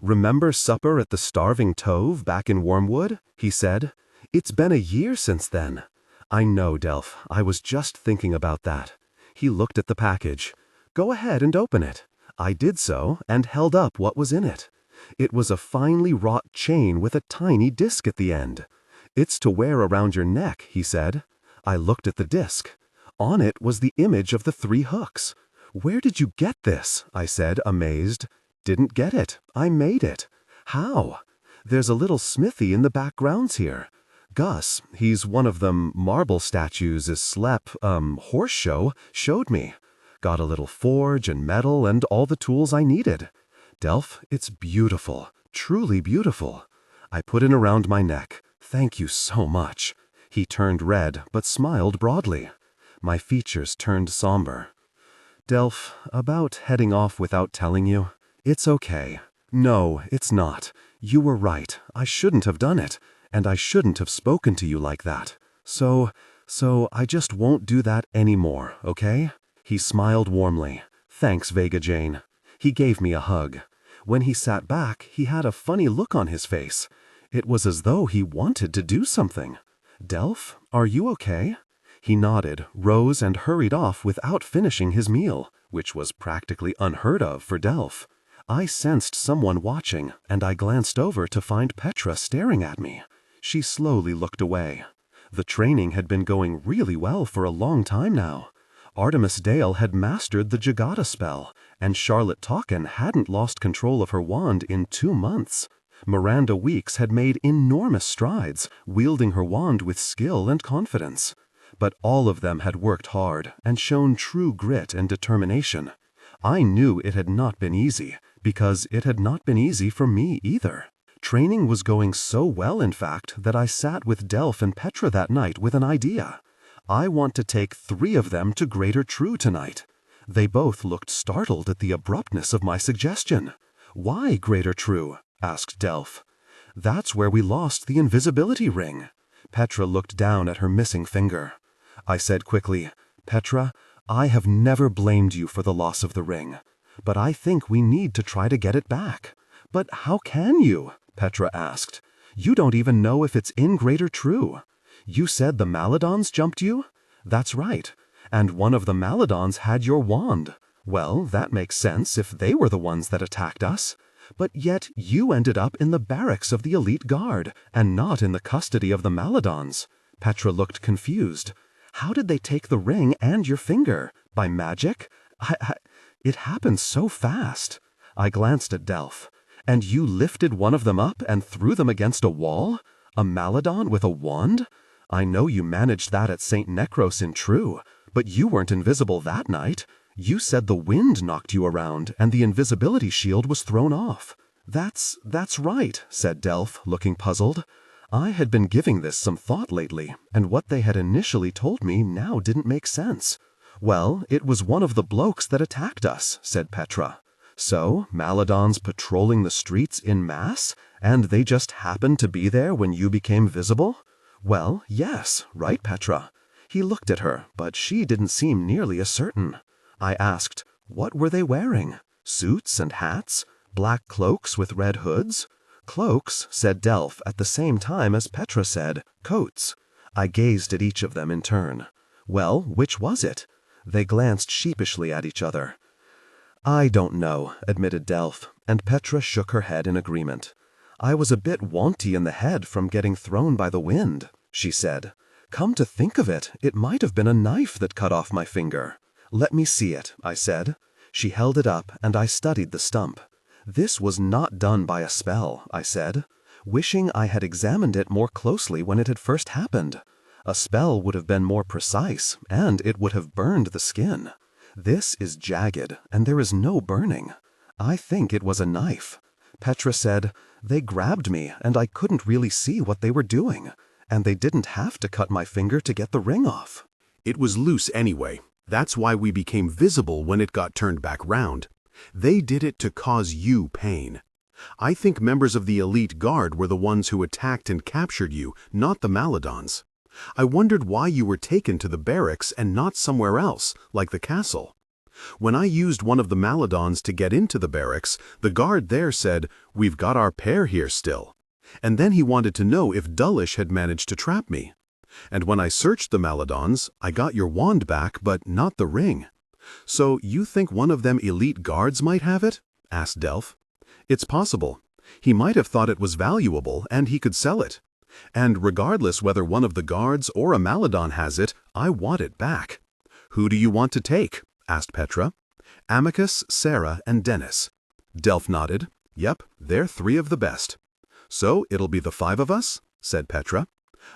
"Remember supper at the Starving Tove back in Wormwood?" he said. "It's been a year since then." "I know, Delph. I was just thinking about that." He looked at the package. "Go ahead and open it." I did so and held up what was in it. It was a finely wrought chain with a tiny disc at the end. "It's to wear around your neck," he said. I looked at the disc. On it was the image of the 3 hooks. "Where did you get this?" I said, amazed. "Didn't get it. I made it." "How?" "There's a little smithy in the back grounds here. Gus, he's one of them marble statues is horse show, showed me. Got a little forge and metal and all the tools I needed. Delph, it's beautiful, truly beautiful." I put it around my neck. "Thank you so much." He turned red, but smiled broadly. My features turned somber. "Delph, about heading off without telling you, it's okay." "No, it's not. You were right. I shouldn't have done it. And I shouldn't have spoken to you like that. So I just won't do that anymore, okay?" He smiled warmly. "Thanks, Vega Jane." He gave me a hug. When he sat back, he had a funny look on his face. It was as though he wanted to do something. "Delph, are you okay?" He nodded, rose, and hurried off without finishing his meal, which was practically unheard of for Delph. I sensed someone watching, and I glanced over to find Petra staring at me. She slowly looked away. The training had been going really well for a long time now. Artemis Dale had mastered the Jagata spell, and Charlotte Talkin hadn't lost control of her wand in 2 months. Miranda Weeks had made enormous strides, wielding her wand with skill and confidence. But all of them had worked hard and shown true grit and determination. I knew it had not been easy, because it had not been easy for me either. Training was going so well, in fact, that I sat with Delph and Petra that night with an idea. I want to take 3 of them to Greater True tonight. They both looked startled at the abruptness of my suggestion. Why Greater True? Asked Delph. That's where we lost the invisibility ring. Petra looked down at her missing finger. I said quickly, Petra, I have never blamed you for the loss of the ring, but I think we need to try to get it back. But how can you? Petra asked. You don't even know if it's in Greater True. You said the Maladons jumped you? That's right. And one of the Maladons had your wand. Well, that makes sense if they were the ones that attacked us. But yet you ended up in the barracks of the elite guard, and not in the custody of the Maladons. Petra looked confused. How did they take the ring and your finger? By magic? It happened so fast. I glanced at Delph. And you lifted one of them up and threw them against a wall? A Maladon with a wand? I know you managed that at St. Necros in True, but you weren't invisible that night. You said the wind knocked you around and the invisibility shield was thrown off. That's right, said Delph, looking puzzled. I had been giving this some thought lately, and what they had initially told me now didn't make sense. Well, it was one of the blokes that attacked us, said Petra. So, Maladons patrolling the streets en masse, and they just happened to be there when you became visible? Well, yes, right, Petra. He looked at her, but she didn't seem nearly as certain. I asked, what were they wearing? Suits and hats? Black cloaks with red hoods? Cloaks, said Delph at the same time as Petra said, coats. I gazed at each of them in turn. Well, which was it? They glanced sheepishly at each other. I don't know, admitted Delph, and Petra shook her head in agreement. I was a bit wonty in the head from getting thrown by the wind, she said. Come to think of it, it might have been a knife that cut off my finger. Let me see it, I said. She held it up, and I studied the stump. This was not done by a spell, I said, wishing I had examined it more closely when it had first happened. A spell would have been more precise, and it would have burned the skin. This is jagged, and there is no burning. I think it was a knife. Petra said, they grabbed me, and I couldn't really see what they were doing, and they didn't have to cut my finger to get the ring off. It was loose anyway. That's why we became visible when it got turned back round. They did it to cause you pain. I think members of the elite guard were the ones who attacked and captured you, not the Maladons. I wondered why you were taken to the barracks and not somewhere else, like the castle. When I used one of the Maladons to get into the barracks, the guard there said, "We've got our pair here still." And then he wanted to know if Dullish had managed to trap me. And when I searched the Maladons, I got your wand back, but not the ring. So you think one of them elite guards might have it? Asked Delph. It's possible. He might have thought it was valuable, and he could sell it. And regardless whether one of the guards or a Maladon has it, I want it back. Who do you want to take? Asked Petra. Amicus, Sarah, and Dennis. Delph nodded. Yep, they're 3 of the best. So it'll be the 5 of us? Said Petra.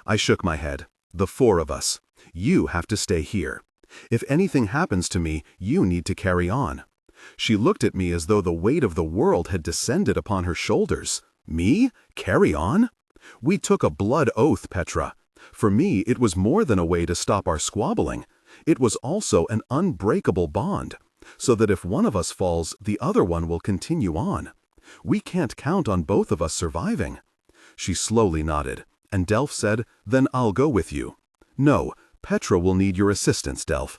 I shook my head. The 4 of us. You have to stay here. If anything happens to me, you need to carry on. She looked at me as though the weight of the world had descended upon her shoulders. Me? Carry on? We took a blood oath, Petra. For me, it was more than a way to stop our squabbling. It was also an unbreakable bond, so that if one of us falls, the other one will continue on. We can't count on both of us surviving. She slowly nodded, and Delph said, Then I'll go with you. No, Petra will need your assistance, Delph.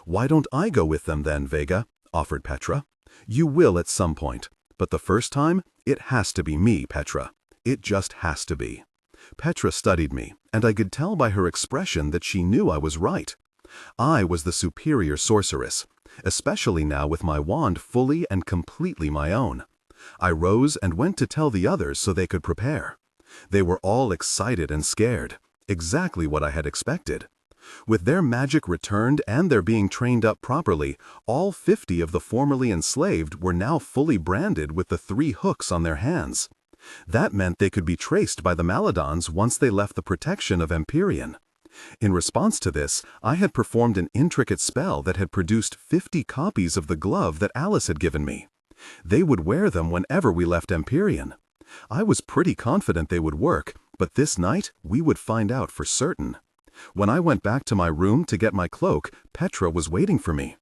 Why don't I go with them then, Vega? Offered Petra. You will at some point, but the first time, it has to be me, Petra. It just has to be. Petra studied me, and I could tell by her expression that she knew I was right. I was the superior sorceress, especially now with my wand fully and completely my own. I rose and went to tell the others so they could prepare. They were all excited and scared, exactly what I had expected. With their magic returned and their being trained up properly, all 50 of the formerly enslaved were now fully branded with the 3 hooks on their hands. That meant they could be traced by the Maladons once they left the protection of Empyrean. In response to this, I had performed an intricate spell that had produced 50 copies of the glove that Alice had given me. They would wear them whenever we left Empyrean. I was pretty confident they would work, but this night we would find out for certain. When I went back to my room to get my cloak, Petra was waiting for me.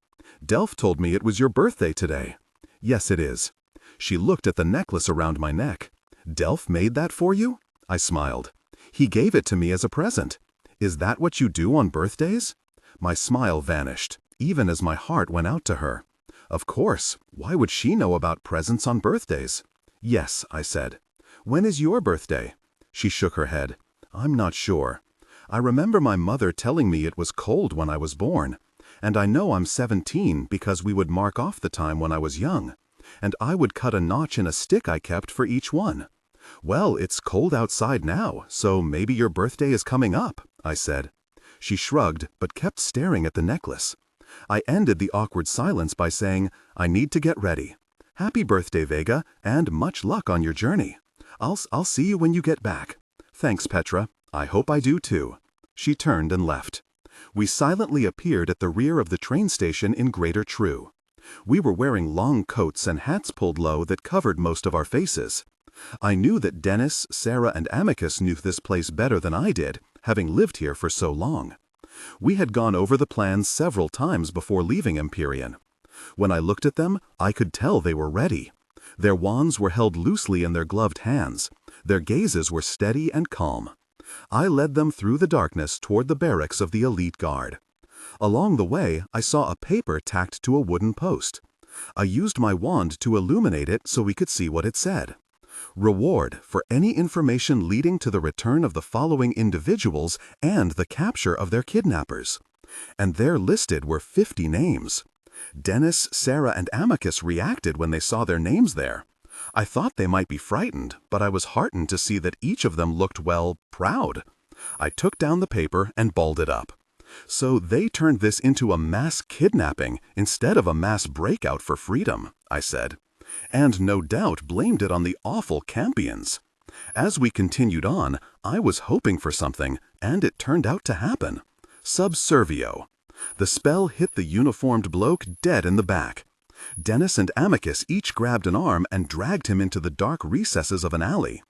Delph told me it was your birthday today. Yes, it is. She looked at the necklace around my neck. Delph made that for you? I smiled. He gave it to me as a present. Is that what you do on birthdays? My smile vanished, even as my heart went out to her. Of course, why would she know about presents on birthdays? Yes, I said. When is your birthday? She shook her head. I'm not sure. I remember my mother telling me it was cold when I was born. And I know I'm 17 because we would mark off the time when I was young. And I would cut a notch in a stick I kept for each one. Well, it's cold outside now, so maybe your birthday is coming up, I said. She shrugged, but kept staring at the necklace. I ended the awkward silence by saying, I need to get ready. Happy birthday, Vega, and much luck on your journey. I'll see you when you get back. Thanks, Petra. I hope I do too. She turned and left. We silently appeared at the rear of the train station in Greater True. We were wearing long coats and hats pulled low that covered most of our faces. I knew that Dennis, Sarah, and Amicus knew this place better than I did, having lived here for so long. We had gone over the plans several times before leaving Empyrean. When I looked at them, I could tell they were ready. Their wands were held loosely in their gloved hands. Their gazes were steady and calm. I led them through the darkness toward the barracks of the elite guard. Along the way, I saw a paper tacked to a wooden post. I used my wand to illuminate it so we could see what it said. Reward for any information leading to the return of the following individuals and the capture of their kidnappers. And there listed were 50 names. Dennis, Sarah, and Amicus reacted when they saw their names there. I thought they might be frightened, but I was heartened to see that each of them looked, well, proud. I took down the paper and balled it up. So they turned this into a mass kidnapping instead of a mass breakout for freedom, I said. And no doubt blamed it on the awful Campions. As we continued on, I was hoping for something, and it turned out to happen. Subservio. The spell hit the uniformed bloke dead in the back. Dennis and Amicus each grabbed an arm and dragged him into the dark recesses of an alley.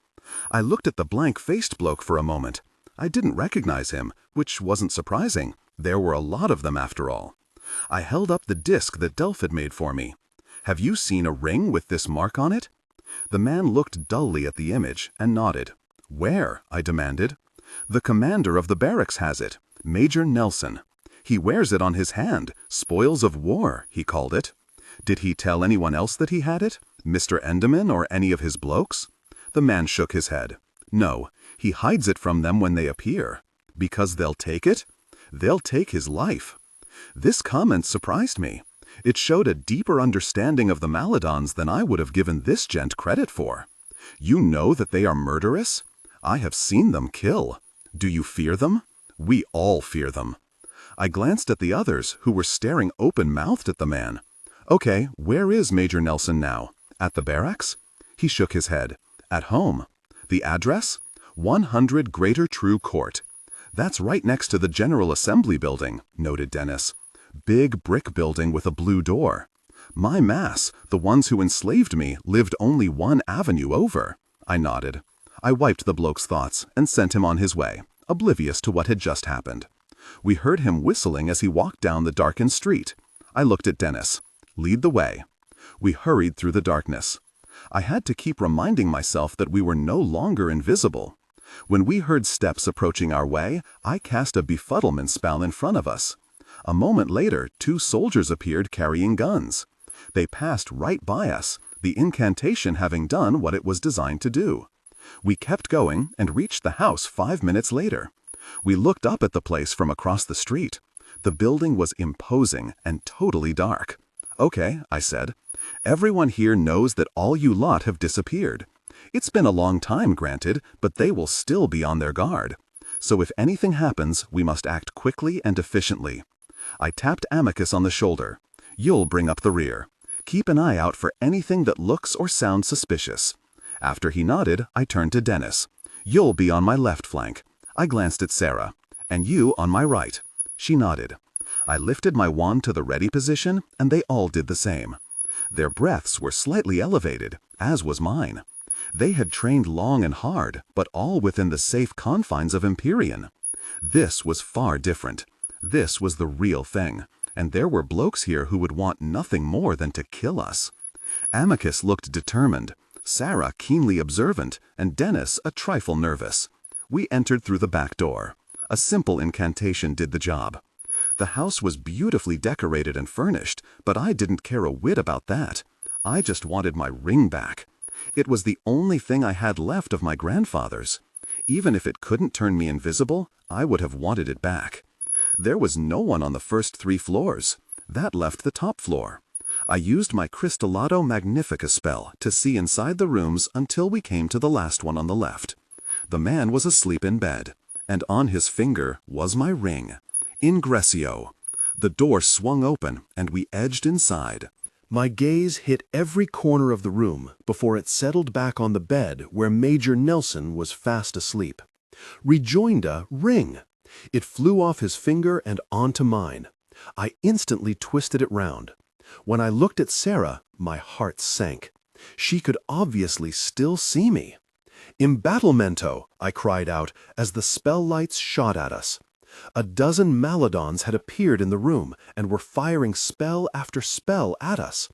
I looked at the blank-faced bloke for a moment. I didn't recognize him, which wasn't surprising. There were a lot of them after all. I held up the disc that Delph had made for me. Have you seen a ring with this mark on it? The man looked dully at the image and nodded. Where? I demanded. The commander of the barracks has it, Major Nelson. He wears it on his hand, spoils of war, he called it. Did he tell anyone else that he had it? Mr. Enderman or any of his blokes? The man shook his head. No, he hides it from them when they appear. Because they'll take it? They'll take his life. This comment surprised me. It showed a deeper understanding of the Maladons than I would have given this gent credit for. You know that they are murderous? I have seen them kill. Do you fear them? We all fear them. I glanced at the others, who were staring open-mouthed at the man. Okay, where is Major Nelson now? At the barracks? He shook his head. At home. The address? 100 Greater True Court. That's right next to the General Assembly building, noted Dennis. Big brick building with a blue door. My mass, the ones who enslaved me lived only one avenue over. I nodded. I wiped the bloke's thoughts and sent him on his way, oblivious to what had just happened. We heard him whistling as he walked down the darkened street. I looked at Dennis. Lead the way. We hurried through the darkness. I had to keep reminding myself that we were no longer invisible. When we heard steps approaching our way, I cast a befuddlement spell in front of us. A moment later, 2 soldiers appeared carrying guns. They passed right by us, the incantation having done what it was designed to do. We kept going and reached the house 5 minutes later. We looked up at the place from across the street. The building was imposing and totally dark. Okay, I said. Everyone here knows that all you lot have disappeared. It's been a long time, granted, but they will still be on their guard. So if anything happens, we must act quickly and efficiently. I tapped Amicus on the shoulder. You'll bring up the rear. Keep an eye out for anything that looks or sounds suspicious. After he nodded, I turned to Dennis. You'll be on my left flank. I glanced at Sarah. And you on my right." She nodded. I lifted my wand to the ready position, and they all did the same. Their breaths were slightly elevated, as was mine. They had trained long and hard, but all within the safe confines of Empyrean. This was far different. This was the real thing, and there were blokes here who would want nothing more than to kill us. Amicus looked determined, Sarah keenly observant, and Dennis a trifle nervous. We entered through the back door. A simple incantation did the job. The house was beautifully decorated and furnished, but I didn't care a whit about that. I just wanted my ring back. It was the only thing I had left of my grandfather's. Even if it couldn't turn me invisible, I would have wanted it back. There was no one on the first 3 floors. That left the top floor. I used my Crystalado Magnifica spell to see inside the rooms until we came to the last one on the left. The man was asleep in bed, and on his finger was my ring. Ingressio. The door swung open, and we edged inside. My gaze hit every corner of the room before it settled back on the bed where Major Nelson was fast asleep. Rejoinda ring. It flew off his finger and onto mine. I instantly twisted it round. When I looked at Sarah, my heart sank. She could obviously still see me. "Embattlemento!" I cried out as the spell lights shot at us. A dozen Maladons had appeared in the room and were firing spell after spell at us.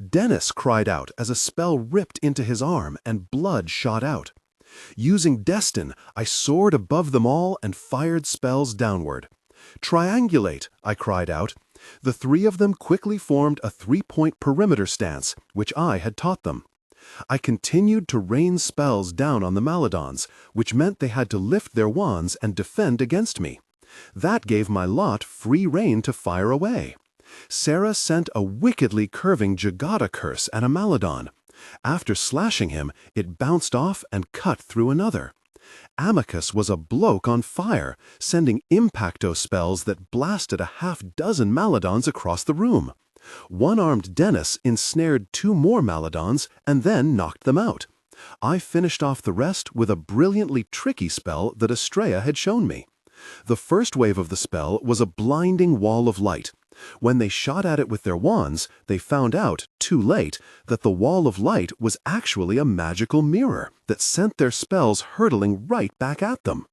Dennis cried out as a spell ripped into his arm and blood shot out. Using Destin, I soared above them all and fired spells downward. "Triangulate!" I cried out. The 3 of them quickly formed a 3-point perimeter stance, which I had taught them. I continued to rain spells down on the Maladons, which meant they had to lift their wands and defend against me. That gave my lot free rein to fire away. Sarah sent a wickedly curving Jagata curse at a Maladon. After slashing him, it bounced off and cut through another. Amicus was a bloke on fire, sending impacto spells that blasted a half-dozen Maladons across the room. One-armed Dennis ensnared 2 more Maladons and then knocked them out. I finished off the rest with a brilliantly tricky spell that Estrella had shown me. The first wave of the spell was a blinding wall of light. When they shot at it with their wands, they found out, too late, that the wall of light was actually a magical mirror that sent their spells hurtling right back at them.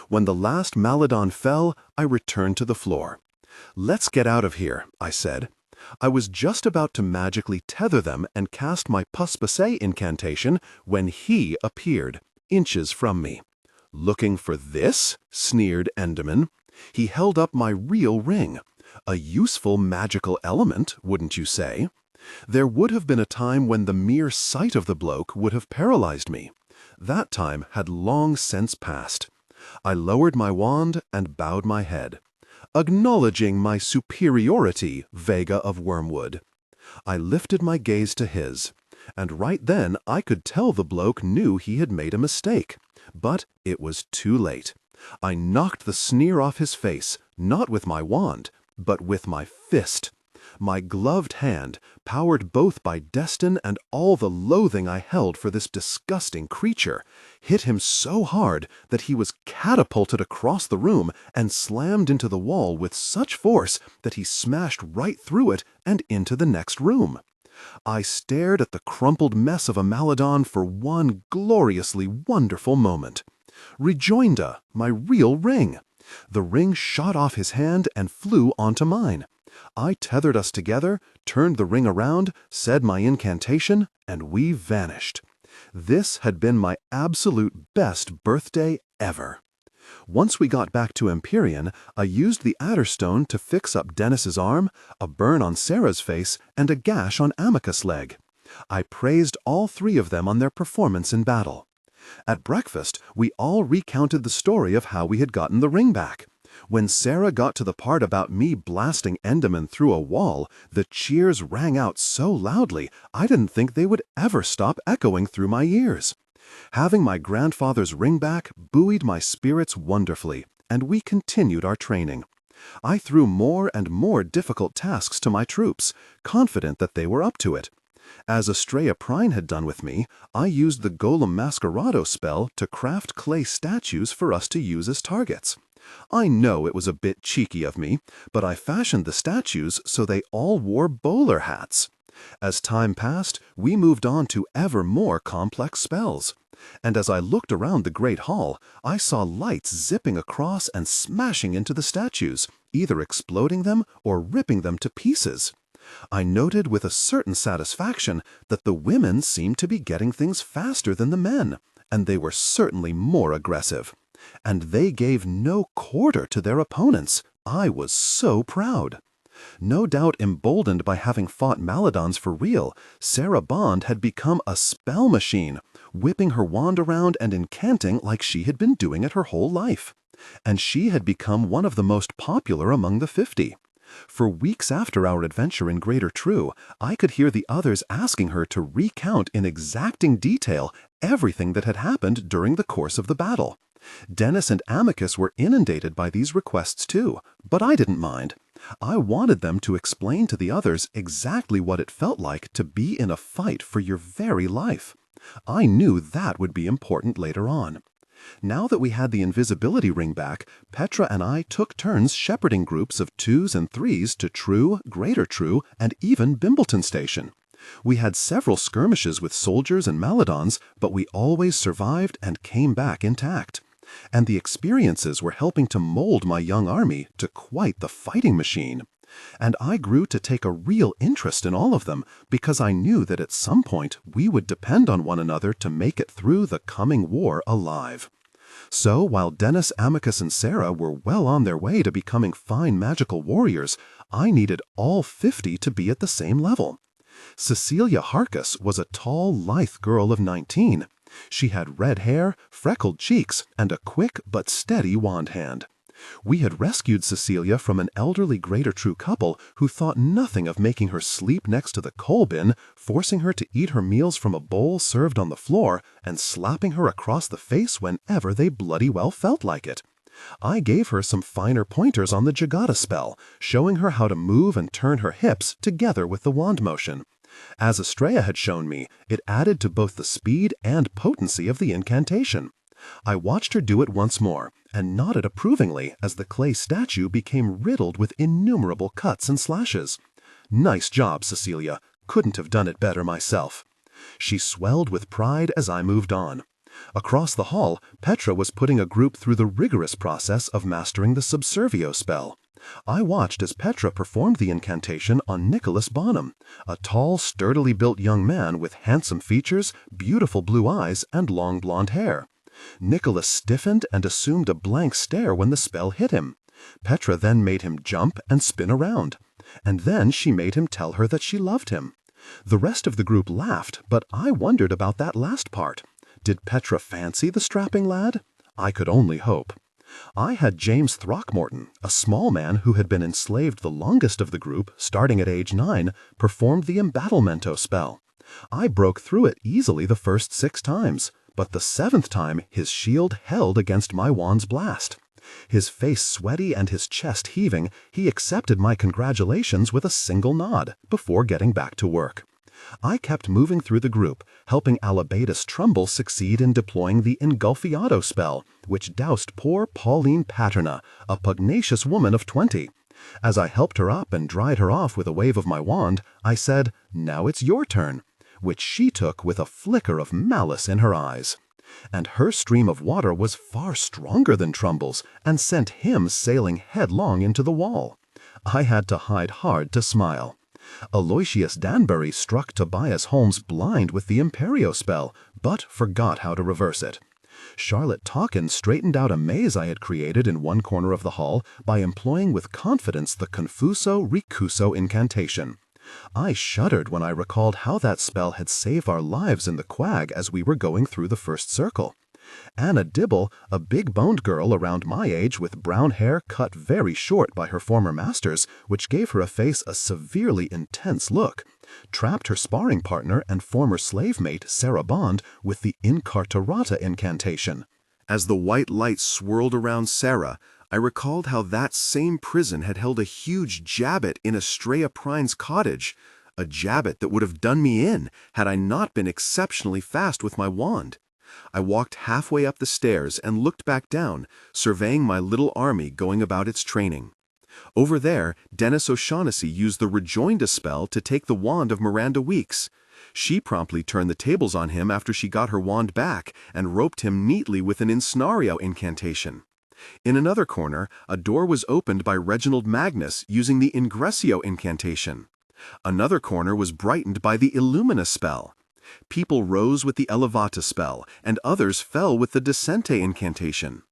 When the last Maladon fell, I returned to the floor. "Let's get out of here," I said. I was just about to magically tether them and cast my Puspase incantation when he appeared, inches from me. "Looking for this?" sneered Enderman. He held up my real ring. A useful magical element, wouldn't you say? There would have been a time when the mere sight of the bloke would have paralyzed me. That time had long since passed. I lowered my wand and bowed my head, acknowledging my superiority, Vega of Wormwood. I lifted my gaze to his, and right then I could tell the bloke knew he had made a mistake. But it was too late. I knocked the sneer off his face, not with my wand, but with my fist. My gloved hand, powered both by Destin and all the loathing I held for this disgusting creature, hit him so hard that he was catapulted across the room and slammed into the wall with such force that he smashed right through it and into the next room. I stared at the crumpled mess of a Maladon for one gloriously wonderful moment. Rejoinda, my real ring. The ring shot off his hand and flew onto mine. I tethered us together, turned the ring around, said my incantation, and we vanished. This had been my absolute best birthday ever. Once we got back to Empyrean, I used the Adderstone to fix up Dennis's arm, a burn on Sarah's face, and a gash on Amicus' leg. I praised all 3 of them on their performance in battle. At breakfast, we all recounted the story of how we had gotten the ring back. When Sarah got to the part about me blasting Enderman through a wall, the cheers rang out so loudly I didn't think they would ever stop echoing through my ears. Having my grandfather's ring back buoyed my spirits wonderfully, and we continued our training. I threw more and more difficult tasks to my troops, confident that they were up to it. As Estrella Prine had done with me, I used the Golem Masquerado spell to craft clay statues for us to use as targets. I know it was a bit cheeky of me, but I fashioned the statues so they all wore bowler hats. As time passed, we moved on to ever more complex spells. And as I looked around the great hall, I saw lights zipping across and smashing into the statues, either exploding them or ripping them to pieces. I noted with a certain satisfaction that the women seemed to be getting things faster than the men, and they were certainly more aggressive. And they gave no quarter to their opponents. I was so proud. No doubt emboldened by having fought Maladons for real, Sarah Bond had become a spell machine, whipping her wand around and incanting like she had been doing it her whole life. And she had become one of the most popular among the 50. For weeks after our adventure in Greater True, I could hear the others asking her to recount in exacting detail everything that had happened during the course of the battle. Dennis and Amicus were inundated by these requests too, but I didn't mind. I wanted them to explain to the others exactly what it felt like to be in a fight for your very life. I knew that would be important later on. Now that we had the invisibility ring back, Petra and I took turns shepherding groups of 2s and 3s to True, Greater True, and even Bimbleton Station. We had several skirmishes with soldiers and Maladons, but we always survived and came back intact. And the experiences were helping to mold my young army to quite the fighting machine. And I grew to take a real interest in all of them because I knew that at some point we would depend on one another to make it through the coming war alive. So while Dennis, Amicus, and Sarah were well on their way to becoming fine magical warriors, I needed all 50 to be at the same level. Cecilia Harkis was a tall, lithe girl of 19. She had red hair, freckled cheeks, and a quick but steady wand hand. We had rescued Cecilia from an elderly Greater True couple who thought nothing of making her sleep next to the coal bin, forcing her to eat her meals from a bowl served on the floor, and slapping her across the face whenever they bloody well felt like it. I gave her some finer pointers on the Jagata spell, showing her how to move and turn her hips together with the wand motion. As Estrella had shown me, it added to both the speed and potency of the incantation. I watched her do it once more, and nodded approvingly as the clay statue became riddled with innumerable cuts and slashes. "Nice job, Cecilia. Couldn't have done it better myself." She swelled with pride as I moved on. Across the hall, Petra was putting a group through the rigorous process of mastering the Subservio spell. I watched as Petra performed the incantation on Nicholas Bonham, a tall, sturdily built young man with handsome features, beautiful blue eyes, and long blonde hair. Nicholas stiffened and assumed a blank stare when the spell hit him. Petra then made him jump and spin around. And then she made him tell her that she loved him. The rest of the group laughed, but I wondered about that last part. Did Petra fancy the strapping lad? I could only hope. I had James Throckmorton, a small man who had been enslaved the longest of the group, starting at age 9, perform the embattlemento spell. I broke through it easily the first 6 times, but the 7th time his shield held against my wand's blast. His face sweaty and his chest heaving, he accepted my congratulations with a single nod before getting back to work. I kept moving through the group, helping Alabatus Trumbull succeed in deploying the Engulfiado spell, which doused poor Pauline Paterna, a pugnacious woman of 20. As I helped her up and dried her off with a wave of my wand, I said, "Now it's your turn," which she took with a flicker of malice in her eyes. And her stream of water was far stronger than Trumbull's and sent him sailing headlong into the wall. I had to hide hard to smile. Aloysius Danbury struck Tobias Holmes blind with the Imperio spell, but forgot how to reverse it. Charlotte Talkin straightened out a maze I had created in one corner of the hall by employing with confidence the Confuso Ricuso incantation. I shuddered when I recalled how that spell had saved our lives in the Quag as we were going through the first circle. Anna Dibble, a big-boned girl around my age with brown hair cut very short by her former masters, which gave her face a severely intense look, trapped her sparring partner and former slave mate, Sarah Bond, with the Incarcerata incantation. As the white light swirled around Sarah, I recalled how that same prison had held a huge jabbet in Estrella Prine's cottage, a jabbet that would have done me in had I not been exceptionally fast with my wand. I walked halfway up the stairs and looked back down, surveying my little army going about its training. Over there, Dennis O'Shaughnessy used the Rejoinda spell to take the wand of Miranda Weeks. She promptly turned the tables on him after she got her wand back and roped him neatly with an Insnario incantation. In another corner, a door was opened by Reginald Magnus using the Ingressio incantation. Another corner was brightened by the Illumina spell. People rose with the Elevata spell, and others fell with the Descente incantation.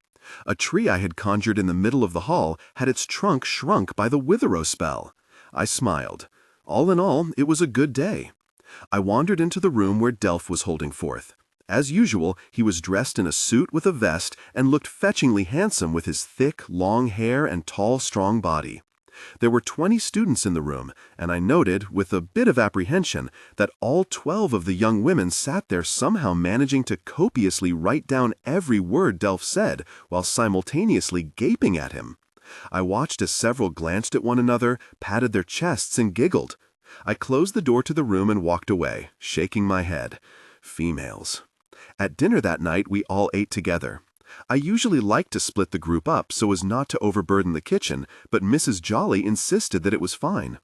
A tree I had conjured in the middle of the hall had its trunk shrunk by the Withero spell. I smiled. All in all, it was a good day. I wandered into the room where Delph was holding forth. As usual, he was dressed in a suit with a vest and looked fetchingly handsome with his thick, long hair and tall, strong body. There were 20 students in the room, and I noted, with a bit of apprehension, that all 12 of the young women sat there somehow managing to copiously write down every word Delph said while simultaneously gaping at him. I watched as several glanced at one another, patted their chests, and giggled. I closed the door to the room and walked away, shaking my head. Females. At dinner that night, we all ate together. I usually like to split the group up so as not to overburden the kitchen, but Mrs. Jolly insisted that it was fine.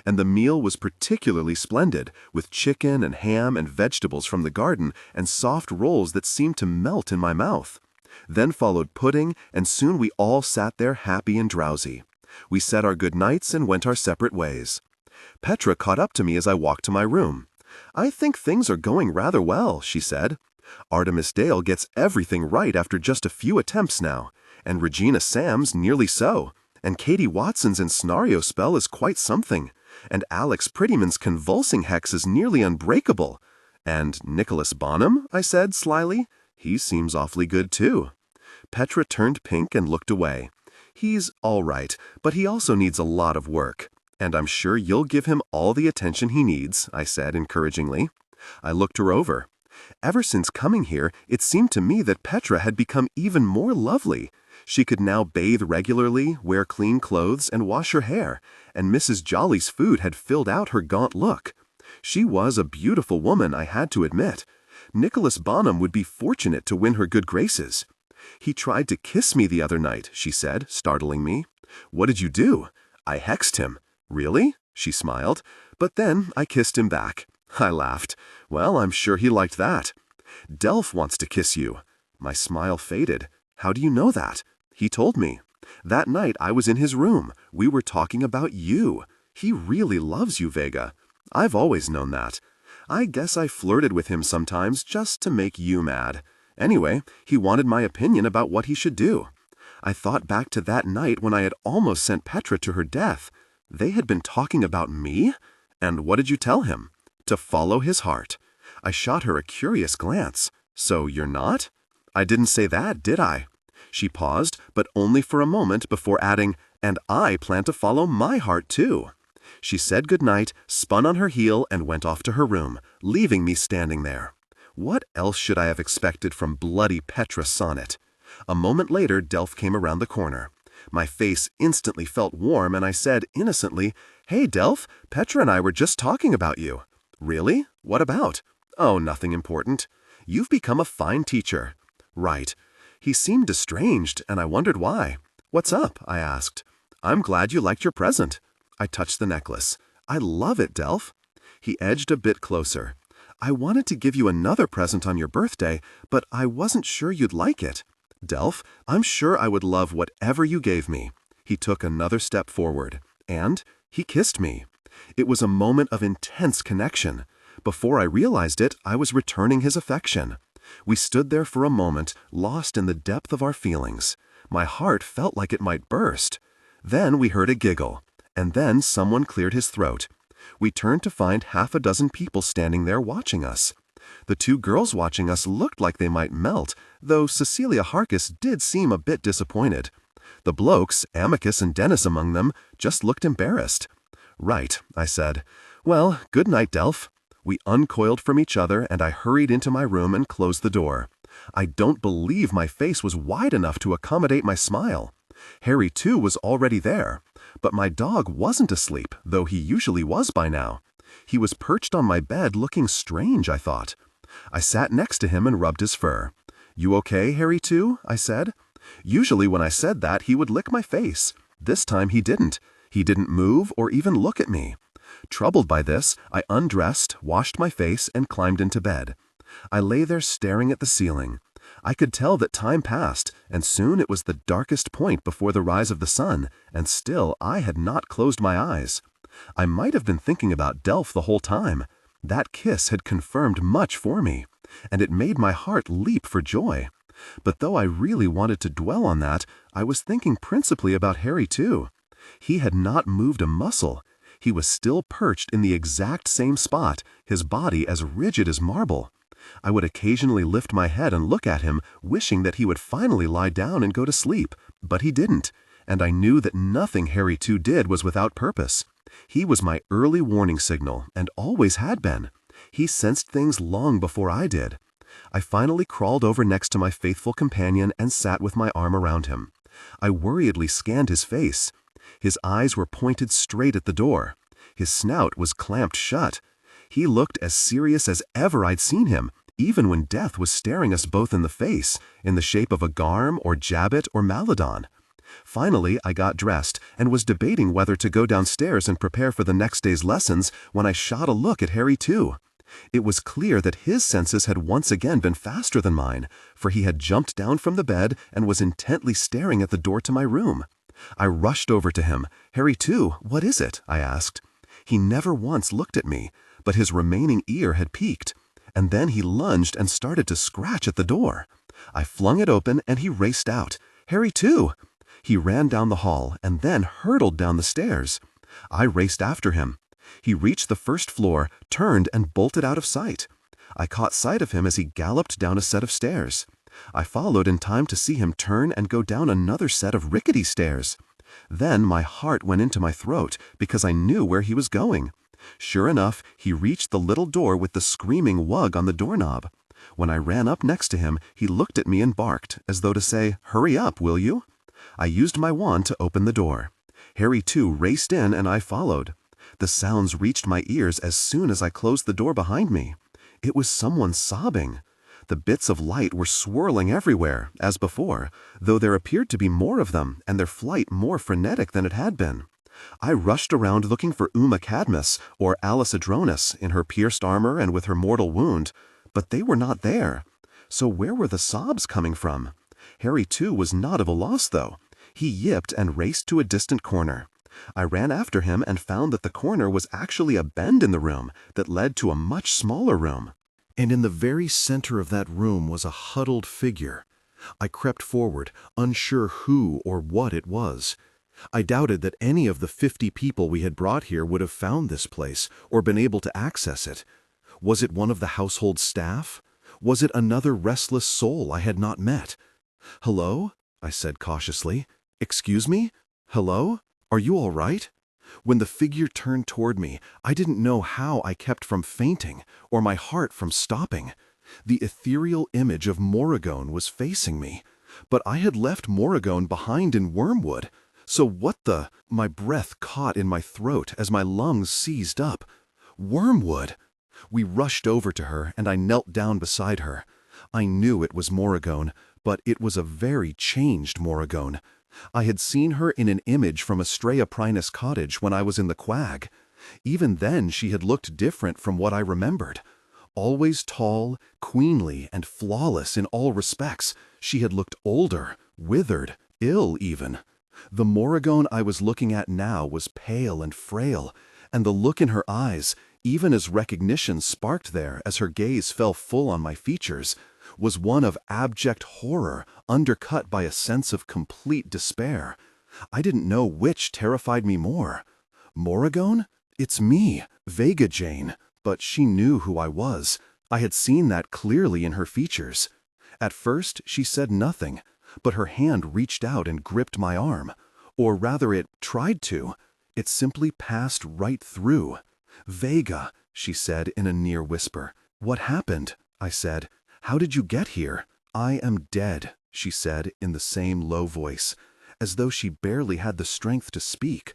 And the meal was particularly splendid, with chicken and ham and vegetables from the garden and soft rolls that seemed to melt in my mouth. Then followed pudding, and soon we all sat there happy and drowsy. We said our good nights and went our separate ways. Petra caught up to me as I walked to my room. "I think things are going rather well," she said. "Artemis Dale gets everything right after just a few attempts now, and Regina Sam's nearly so, and Katie Watson's Insnario spell is quite something, and Alex Prettyman's convulsing hex is nearly unbreakable. And Nicholas Bonham," I said slyly, "he seems awfully good too." Petra turned pink and looked away. "He's all right, but he also needs a lot of work. And I'm sure you'll give him all the attention he needs," I said encouragingly. I looked her over. Ever since coming here, it seemed to me that Petra had become even more lovely. She could now bathe regularly, wear clean clothes, and wash her hair, and Mrs. Jolly's food had filled out her gaunt look. She was a beautiful woman, I had to admit. Nicholas Bonham would be fortunate to win her good graces. "He tried to kiss me the other night," she said, startling me. "What did you do?" "I hexed him." "Really?" She smiled. "But then I kissed him back." I laughed. "Well, I'm sure he liked that." "Delph wants to kiss you." My smile faded. "How do you know that?" "He told me. That night I was in his room. We were talking about you. He really loves you, Vega. I've always known that. I guess I flirted with him sometimes just to make you mad. Anyway, he wanted my opinion about what he should do. I thought back to that night when I had almost sent Petra to her death. They had been talking about me? And what did you tell him?" "To follow his heart." I shot her a curious glance. "So you're not?" "I didn't say that, did I?" She paused, but only for a moment before adding, "And I plan to follow my heart too." She said goodnight, spun on her heel, and went off to her room, leaving me standing there. What else should I have expected from bloody Petra Sonnet? A moment later, Delph came around the corner. My face instantly felt warm, and I said innocently, "Hey, Delph, Petra and I were just talking about you." "Really? What about?" "Oh, nothing important. You've become a fine teacher." "Right." He seemed estranged, and I wondered why. "What's up?" I asked. "I'm glad you liked your present." I touched the necklace. "I love it, Delph." He edged a bit closer. "I wanted to give you another present on your birthday, but I wasn't sure you'd like it." "Delph, I'm sure I would love whatever you gave me." He took another step forward, and he kissed me. It was a moment of intense connection. Before I realized it, I was returning his affection. We stood there for a moment, lost in the depth of our feelings. My heart felt like it might burst. Then we heard a giggle, and then someone cleared his throat. We turned to find half a dozen people standing there watching us. The two girls watching us looked like they might melt, though Cecilia Harkis did seem a bit disappointed. The blokes, Amicus and Dennis among them, just looked embarrassed. "Right," I said. "Well, good night, Delph." We uncoiled from each other, and I hurried into my room and closed the door. I don't believe my face was wide enough to accommodate my smile. Harry, too, was already there. But my dog wasn't asleep, though he usually was by now. He was perched on my bed looking strange, I thought. I sat next to him and rubbed his fur. "You okay, Harry too?" I said. Usually when I said that, he would lick my face. This time he didn't. He didn't move or even look at me. Troubled by this, I undressed, washed my face, and climbed into bed. I lay there staring at the ceiling. I could tell that time passed, and soon it was the darkest point before the rise of the sun, and still I had not closed my eyes. I might have been thinking about Delph the whole time. That kiss had confirmed much for me, and it made my heart leap for joy. But though I really wanted to dwell on that, I was thinking principally about Harry too. He had not moved a muscle. He was still perched in the exact same spot, his body as rigid as marble. I would occasionally lift my head and look at him, wishing that he would finally lie down and go to sleep, but he didn't, and I knew that nothing Harry too did was without purpose. He was my early warning signal, and always had been. He sensed things long before I did. I finally crawled over next to my faithful companion and sat with my arm around him. I worriedly scanned his face. His eyes were pointed straight at the door. His snout was clamped shut. He looked as serious as ever I'd seen him, even when death was staring us both in the face, in the shape of a Garm or Jabbit or Maladon. Finally, I got dressed and was debating whether to go downstairs and prepare for the next day's lessons when I shot a look at Harry too. It was clear that his senses had once again been faster than mine, for he had jumped down from the bed and was intently staring at the door to my room. I rushed over to him. "Harry too, what is it?" I asked. He never once looked at me, but his remaining ear had peaked, and then he lunged and started to scratch at the door. I flung it open and he raced out. "Harry too!" He ran down the hall and then hurtled down the stairs. I raced after him. He reached the first floor, turned and bolted out of sight. I caught sight of him as he galloped down a set of stairs. I followed in time to see him turn and go down another set of rickety stairs. Then my heart went into my throat because I knew where he was going. Sure enough, he reached the little door with the screaming wug on the doorknob. When I ran up next to him, he looked at me and barked, as though to say, "Hurry up, will you?" I used my wand to open the door. Harry too raced in and I followed. The sounds reached my ears as soon as I closed the door behind me. It was someone sobbing. The bits of light were swirling everywhere, as before, though there appeared to be more of them, and their flight more frenetic than it had been. I rushed around looking for Uma Cadmus, or Alice Adronis, in her pierced armor and with her mortal wound, but they were not there. So where were the sobs coming from? Harry too was not of a loss, though. He yipped and raced to a distant corner. I ran after him and found that the corner was actually a bend in the room that led to a much smaller room. And in the very center of that room was a huddled figure. I crept forward, unsure who or what it was. I doubted that any of the 50 people we had brought here would have found this place or been able to access it. Was it one of the household staff? Was it another restless soul I had not met? "Hello?" I said cautiously. "Excuse me? Hello? Are you all right?" When the figure turned toward me, I didn't know how I kept from fainting or my heart from stopping. The ethereal image of Morrigan was facing me, but I had left Morrigan behind in Wormwood. So what the— My breath caught in my throat as my lungs seized up. Wormwood! We rushed over to her and I knelt down beside her. I knew it was Morrigan, but it was a very changed Morrigan. I had seen her in an image from Estrella Prinus Cottage when I was in the Quag. Even then she had looked different from what I remembered. Always tall, queenly, and flawless in all respects, she had looked older, withered, ill even. The Morrigan I was looking at now was pale and frail, and the look in her eyes, even as recognition sparked there as her gaze fell full on my features, was one of abject horror undercut by a sense of complete despair. I didn't know which terrified me more. Morrigan? It's me, Vega Jane. But she knew who I was. I had seen that clearly in her features. At first she said nothing, but her hand reached out and gripped my arm. Or rather, it tried to. It simply passed right through. "Vega," she said in a near whisper. "What happened?" I said. "How did you get here?" "I am dead," she said in the same low voice, as though she barely had the strength to speak.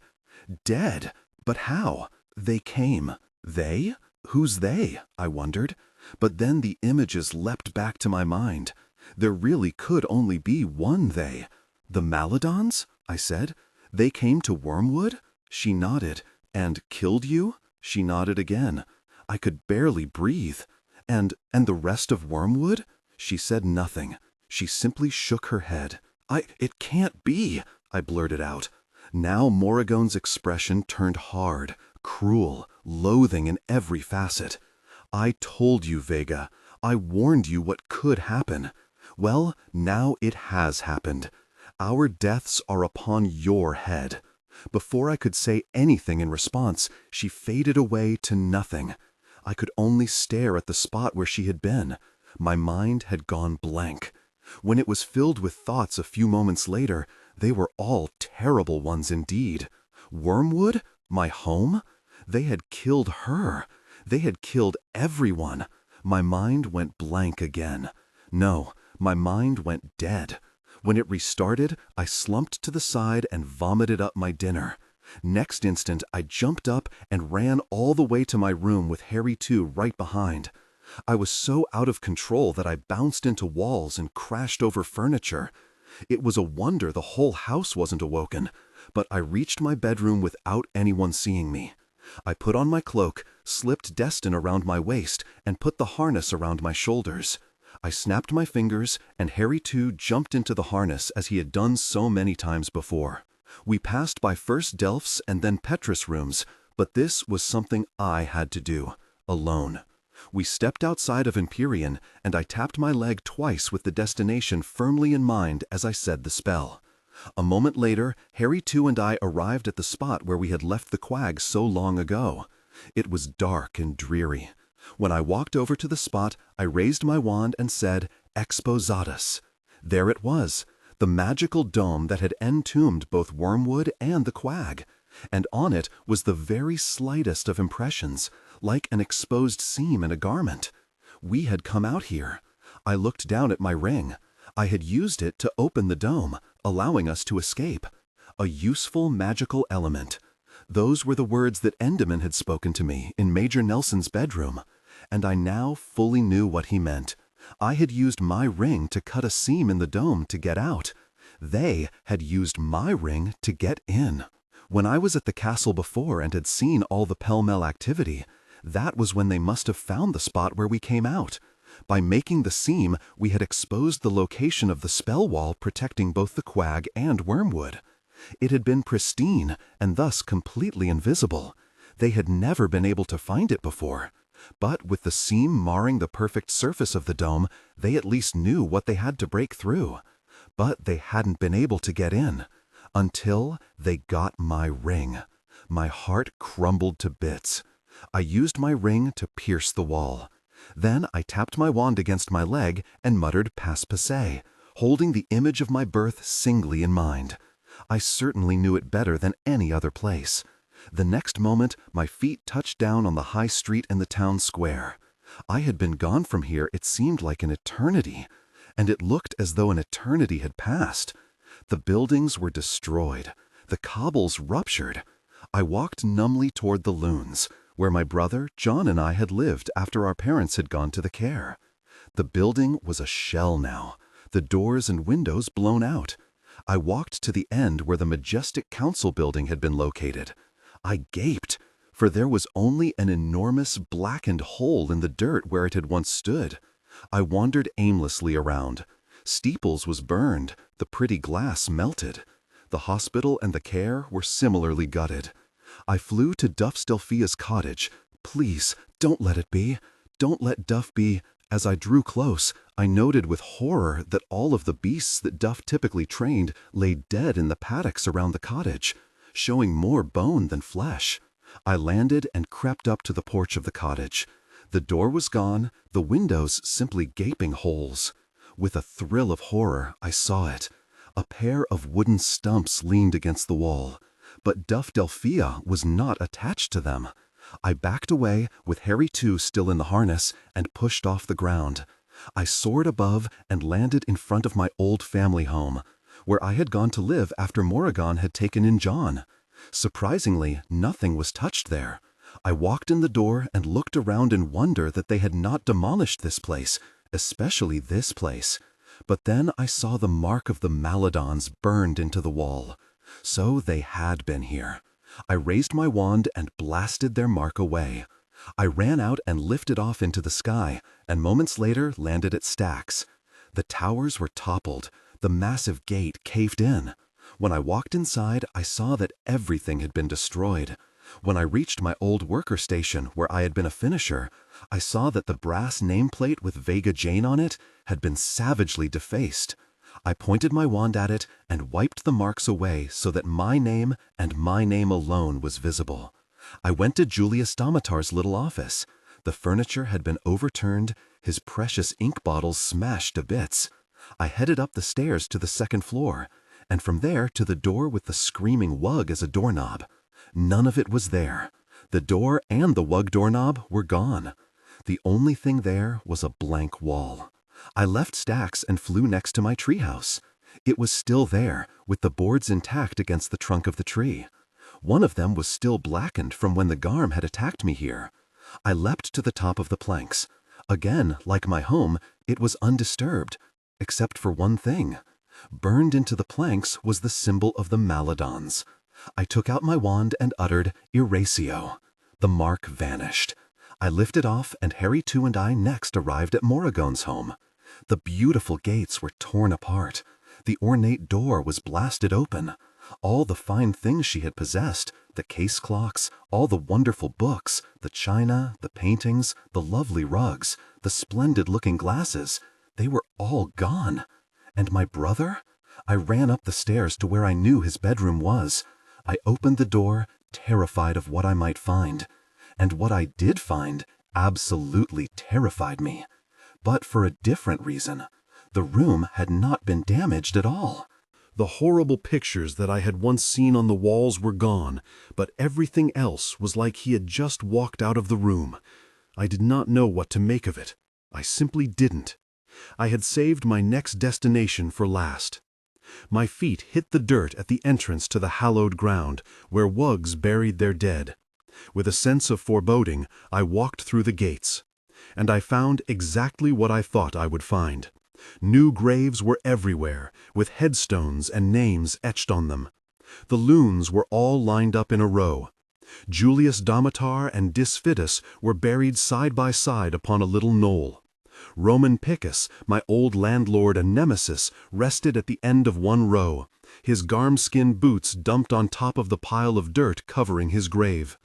"Dead? But how?" "They came." "They? Who's they?" I wondered. But then the images leapt back to my mind. There really could only be one they. The Maladons? I said. They came to Wormwood? She nodded. And killed you? She nodded again. I could barely breathe. And the rest of Wormwood? She said nothing. She simply shook her head. It can't be, I blurted out. Now Morrigone's expression turned hard, cruel, loathing in every facet. I told you, Vega. I warned you what could happen. Well, now it has happened. Our deaths are upon your head. Before I could say anything in response, she faded away to nothing. I could only stare at the spot where she had been. My mind had gone blank. When it was filled with thoughts a few moments later, they were all terrible ones indeed. Wormwood? My home? They had killed her. They had killed everyone. My mind went blank again. No, my mind went dead. When it restarted, I slumped to the side and vomited up my dinner. Next instant, I jumped up and ran all the way to my room with Harry too right behind. I was so out of control that I bounced into walls and crashed over furniture. It was a wonder the whole house wasn't awoken, but I reached my bedroom without anyone seeing me. I put on my cloak, slipped Destin around my waist, and put the harness around my shoulders. I snapped my fingers, and Harry too jumped into the harness as he had done so many times before. We passed by first Delph's and then Petra's rooms, but this was something I had to do, alone. We stepped outside of Empyrean, and I tapped my leg twice with the destination firmly in mind as I said the spell. A moment later, Harry too and I arrived at the spot where we had left the Quag so long ago. It was dark and dreary. When I walked over to the spot, I raised my wand and said, Exposatus. There it was, the magical dome that had entombed both Wormwood and the Quag. And on it was the very slightest of impressions, like an exposed seam in a garment. We had come out here. I looked down at my ring. I had used it to open the dome, allowing us to escape. A useful magical element. Those were the words that Endymion had spoken to me in Major Nelson's bedroom, and I now fully knew what he meant. I had used my ring to cut a seam in the dome to get out. They had used my ring to get in. When I was at the castle before and had seen all the pell-mell activity, that was when they must have found the spot where we came out. By making the seam, we had exposed the location of the spell wall protecting both the Quag and Wormwood. It had been pristine and thus completely invisible. They had never been able to find it before. But with the seam marring the perfect surface of the dome, they at least knew what they had to break through. But they hadn't been able to get in. Until they got my ring. My heart crumbled to bits. I used my ring to pierce the wall. Then I tapped my wand against my leg and muttered Passe Passe, holding the image of my birth singly in mind. I certainly knew it better than any other place. The next moment, my feet touched down on the high street in the town square. I had been gone from here, it seemed like an eternity, and it looked as though an eternity had passed. The buildings were destroyed, the cobbles ruptured. I walked numbly toward the Loons, where my brother, John, and I had lived after our parents had gone to the care. The building was a shell now, the doors and windows blown out. I walked to the end where the majestic council building had been located. I gaped, for there was only an enormous blackened hole in the dirt where it had once stood. I wandered aimlessly around. Steeples was burned, the pretty glass melted. The hospital and the care were similarly gutted. I flew to Duff's Delphia's cottage. Please, don't let it be. Don't let Duff be. As I drew close, I noted with horror that all of the beasts that Duff typically trained lay dead in the paddocks around the cottage, showing more bone than flesh. I landed and crept up to the porch of the cottage. The door was gone, the windows simply gaping holes. With a thrill of horror, I saw it. A pair of wooden stumps leaned against the wall, but Duff Delphia was not attached to them. I backed away, with Harry too still in the harness, and pushed off the ground. I soared above and landed in front of my old family home, where I had gone to live after Morrigan had taken in John. Surprisingly, nothing was touched there. I walked in the door and looked around in wonder that they had not demolished this place, especially this place. But then I saw the mark of the Maladons burned into the wall. So they had been here. I raised my wand and blasted their mark away. I ran out and lifted off into the sky, and moments later landed at Stax. The towers were toppled. The massive gate caved in. When I walked inside, I saw that everything had been destroyed. When I reached my old worker station where I had been a finisher, I saw that the brass nameplate with Vega Jane on it had been savagely defaced. I pointed my wand at it and wiped the marks away so that my name and my name alone was visible. I went to Julius Domitar's little office. The furniture had been overturned, his precious ink bottles smashed to bits. I headed up the stairs to the second floor, and from there to the door with the screaming wug as a doorknob. None of it was there. The door and the wug doorknob were gone. The only thing there was a blank wall. I left Stax and flew next to my treehouse. It was still there, with the boards intact against the trunk of the tree. One of them was still blackened from when the Garm had attacked me here. I leapt to the top of the planks. Again, like my home, it was undisturbed, except for one thing. Burned into the planks was the symbol of the Maladons. I took out my wand and uttered Erasio. The mark vanished. I lifted off, and Harry Two and I next arrived at Morrigone's home. The beautiful gates were torn apart. The ornate door was blasted open. All the fine things she had possessed, the case clocks, all the wonderful books, the china, the paintings, the lovely rugs, the splendid-looking glasses, they were all gone. And my brother? I ran up the stairs to where I knew his bedroom was. I opened the door, terrified of what I might find. And what I did find absolutely terrified me. But for a different reason. The room had not been damaged at all. The horrible pictures that I had once seen on the walls were gone, but everything else was like he had just walked out of the room. I did not know what to make of it. I simply didn't. I had saved my next destination for last. My feet hit the dirt at the entrance to the hallowed ground, where wugs buried their dead. With a sense of foreboding, I walked through the gates. And I found exactly what I thought I would find. New graves were everywhere, with headstones and names etched on them. The loons were all lined up in a row. Julius Domitar and Disfidus were buried side by side upon a little knoll. Roman Picus, my old landlord and nemesis, rested at the end of one row, his garm-skin boots dumped on top of the pile of dirt covering his grave.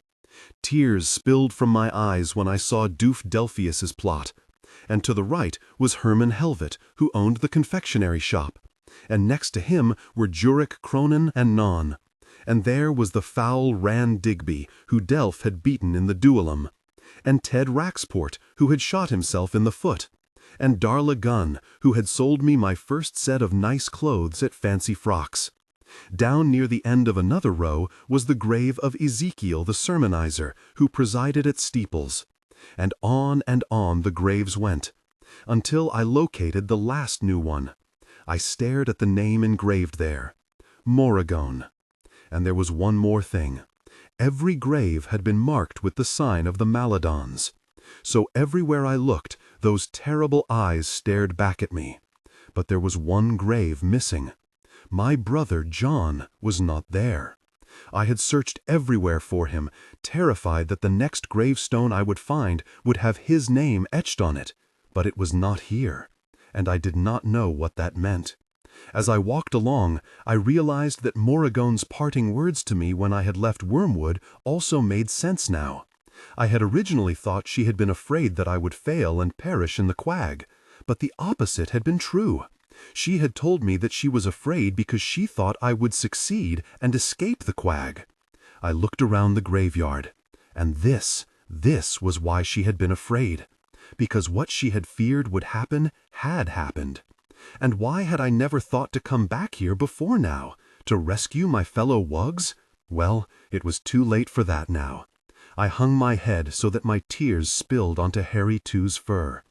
Tears spilled from my eyes when I saw Doof Delphius's plot. And to the right was Herman Helvet, who owned the confectionery shop. And next to him were Jurek Cronin and Non. And there was the foul Ran Digby, who Delph had beaten in the duellum. And Ted Raxport, who had shot himself in the foot. And Darla Gunn, who had sold me my first set of nice clothes at Fancy Frocks. Down near the end of another row was the grave of Ezekiel the sermonizer, who presided at steeples. And on the graves went, until I located the last new one. I stared at the name engraved there, Morrigone. And there was one more thing. Every grave had been marked with the sign of the Maladons. So everywhere I looked, those terrible eyes stared back at me. But there was one grave missing. My brother John was not there. I had searched everywhere for him, terrified that the next gravestone I would find would have his name etched on it, but it was not here, and I did not know what that meant. As I walked along, I realized that Morrigone's parting words to me when I had left Wormwood also made sense now. I had originally thought she had been afraid that I would fail and perish in the Quag, but the opposite had been true. She had told me that she was afraid because she thought I would succeed and escape the Quag. I looked around the graveyard, and this was why she had been afraid. Because what she had feared would happen had happened. And why had I never thought to come back here before now? To rescue my fellow wugs? Well, it was too late for that now. I hung my head so that my tears spilled onto Harry Two's fur.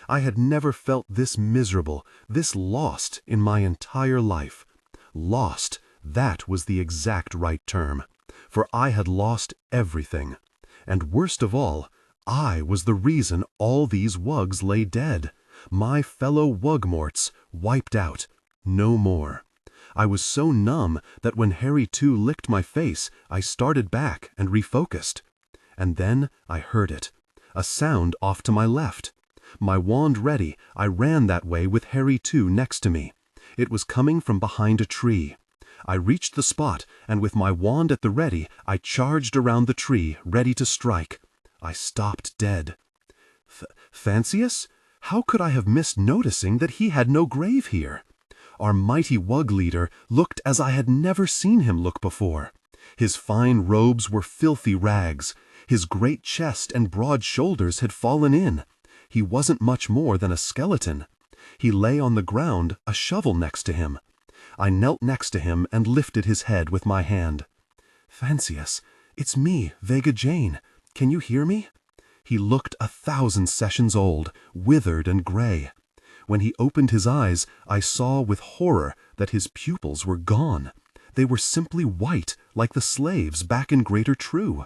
I had never felt this miserable, this lost in my entire life. Lost, that was the exact right term, for I had lost everything. And worst of all, I was the reason all these wugs lay dead. My fellow wugmorts wiped out. No more. I was so numb that when Harry too licked my face, I started back and refocused. And then I heard it. A sound off to my left. My wand ready, I ran that way with Harry too next to me. It was coming from behind a tree. I reached the spot, and with my wand at the ready, I charged around the tree, ready to strike. I stopped dead. Fancius? How could I have missed noticing that he had no grave here? Our mighty wug leader looked as I had never seen him look before. His fine robes were filthy rags. His great chest and broad shoulders had fallen in. He wasn't much more than a skeleton. He lay on the ground, a shovel next to him. I knelt next to him and lifted his head with my hand. Fancius, it's me, Vega Jane. Can you hear me? He looked 1,000 sessions old, withered and gray. When he opened his eyes, I saw with horror that his pupils were gone. They were simply white, like the slaves back in Greater True.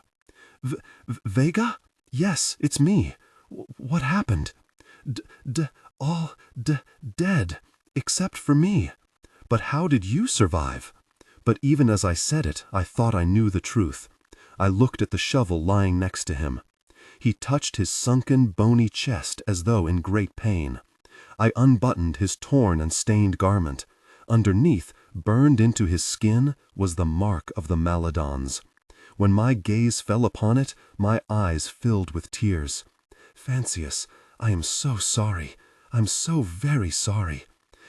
Vega? Yes, it's me. What happened? All dead, except for me. But how did you survive? But even as I said it, I thought I knew the truth. I looked at the shovel lying next to him. He touched his sunken, bony chest as though in great pain. I unbuttoned his torn and stained garment. Underneath, burned into his skin, was the mark of the Maladons. When my gaze fell upon it, my eyes filled with tears. Fancius, I am so sorry. I'm so very sorry.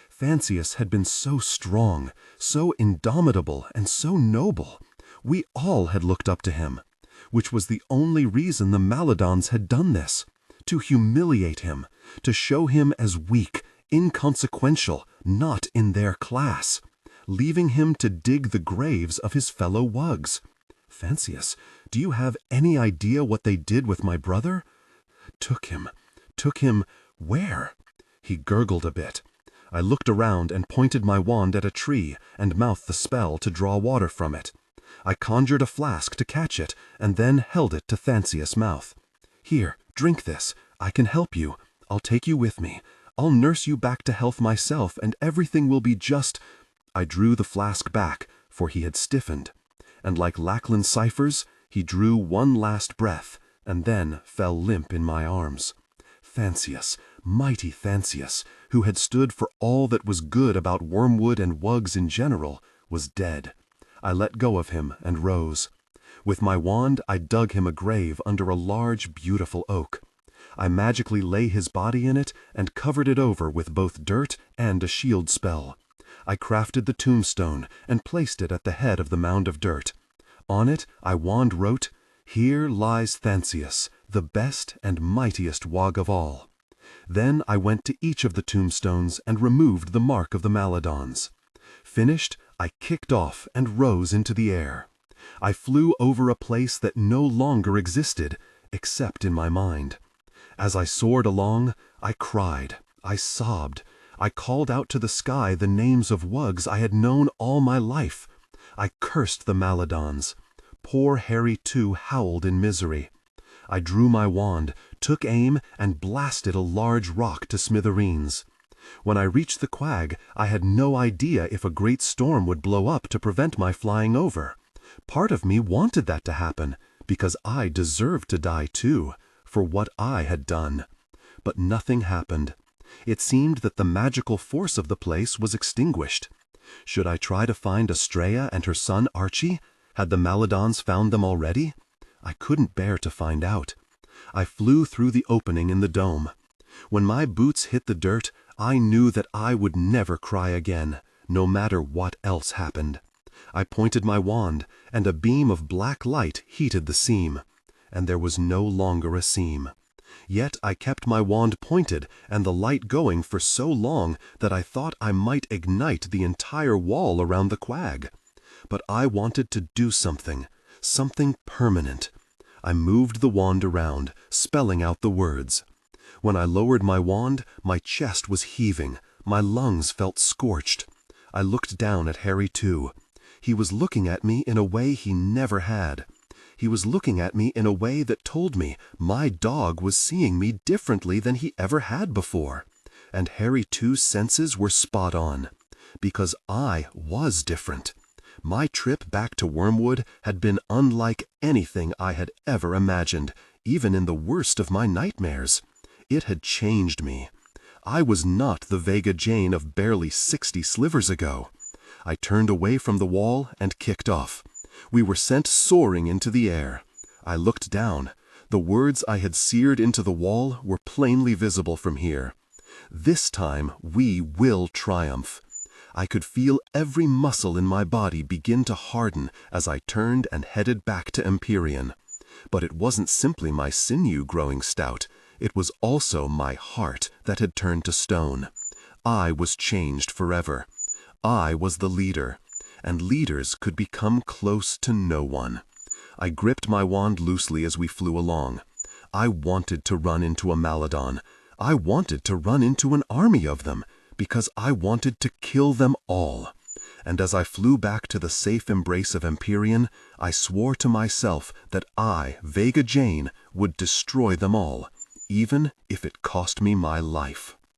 Fancius had been so strong, so indomitable, and so noble. We all had looked up to him, which was the only reason the Maladons had done this, to humiliate him, to show him as weak, inconsequential, not in their class, leaving him to dig the graves of his fellow wugs. Fancius, do you have any idea what they did with my brother? Took him where? He gurgled a bit. I looked around and pointed my wand at a tree and mouthed the spell to draw water from it. I conjured a flask to catch it and then held it to Fancius' mouth. Here, drink this. I can help you. I'll take you with me. I'll nurse you back to health myself and everything will be just... I drew the flask back, for he had stiffened. And like Lachlan Cyphers, he drew one last breath and then fell limp in my arms. Fancius, mighty Fancius, who had stood for all that was good about wormwood and wugs in general, was dead. I let go of him and rose. With my wand, I dug him a grave under a large, beautiful oak. I magically lay his body in it and covered it over with both dirt and a shield spell. I crafted the tombstone and placed it at the head of the mound of dirt. On it, I wand wrote, "Here lies Fancius, the best and mightiest wog of all." Then I went to each of the tombstones and removed the mark of the Maladons. Finished, I kicked off and rose into the air. I flew over a place that no longer existed, except in my mind. As I soared along, I cried, I sobbed, I called out to the sky the names of wugs I had known all my life. I cursed the Maladons. Poor Harry too howled in misery. I drew my wand, took aim, and blasted a large rock to smithereens. When I reached the Quag, I had no idea if a great storm would blow up to prevent my flying over. Part of me wanted that to happen, because I deserved to die too, for what I had done. But nothing happened. It seemed that the magical force of the place was extinguished. Should I try to find Estrella and her son Archie? Had the Maladons found them already? I couldn't bear to find out. I flew through the opening in the dome. When my boots hit the dirt, I knew that I would never cry again, no matter what else happened. I pointed my wand, and a beam of black light heated the seam. And there was no longer a seam. Yet I kept my wand pointed and the light going for so long that I thought I might ignite the entire wall around the Quag. But I wanted to do something permanent. I moved the wand around, spelling out the words. When I lowered my wand, my chest was heaving, my lungs felt scorched. I looked down at Harry too. He was looking at me in a way he never had. He was looking at me in a way that told me my dog was seeing me differently than he ever had before. And Harry Two's senses were spot on, because I was different. My trip back to Wormwood had been unlike anything I had ever imagined, even in the worst of my nightmares. It had changed me. I was not the Vega Jane of barely 60 slivers ago. I turned away from the wall and kicked off. We were sent soaring into the air. I looked down. The words I had seared into the wall were plainly visible from here. This time we will triumph. I could feel every muscle in my body begin to harden as I turned and headed back to Empyrean. But it wasn't simply my sinew growing stout. It was also my heart that had turned to stone. I was changed forever. I was the leader, and leaders could become close to no one. I gripped my wand loosely as we flew along. I wanted to run into a Maladon. I wanted to run into an army of them, because I wanted to kill them all. And as I flew back to the safe embrace of Empyrean, I swore to myself that I, Vega Jane, would destroy them all, even if it cost me my life.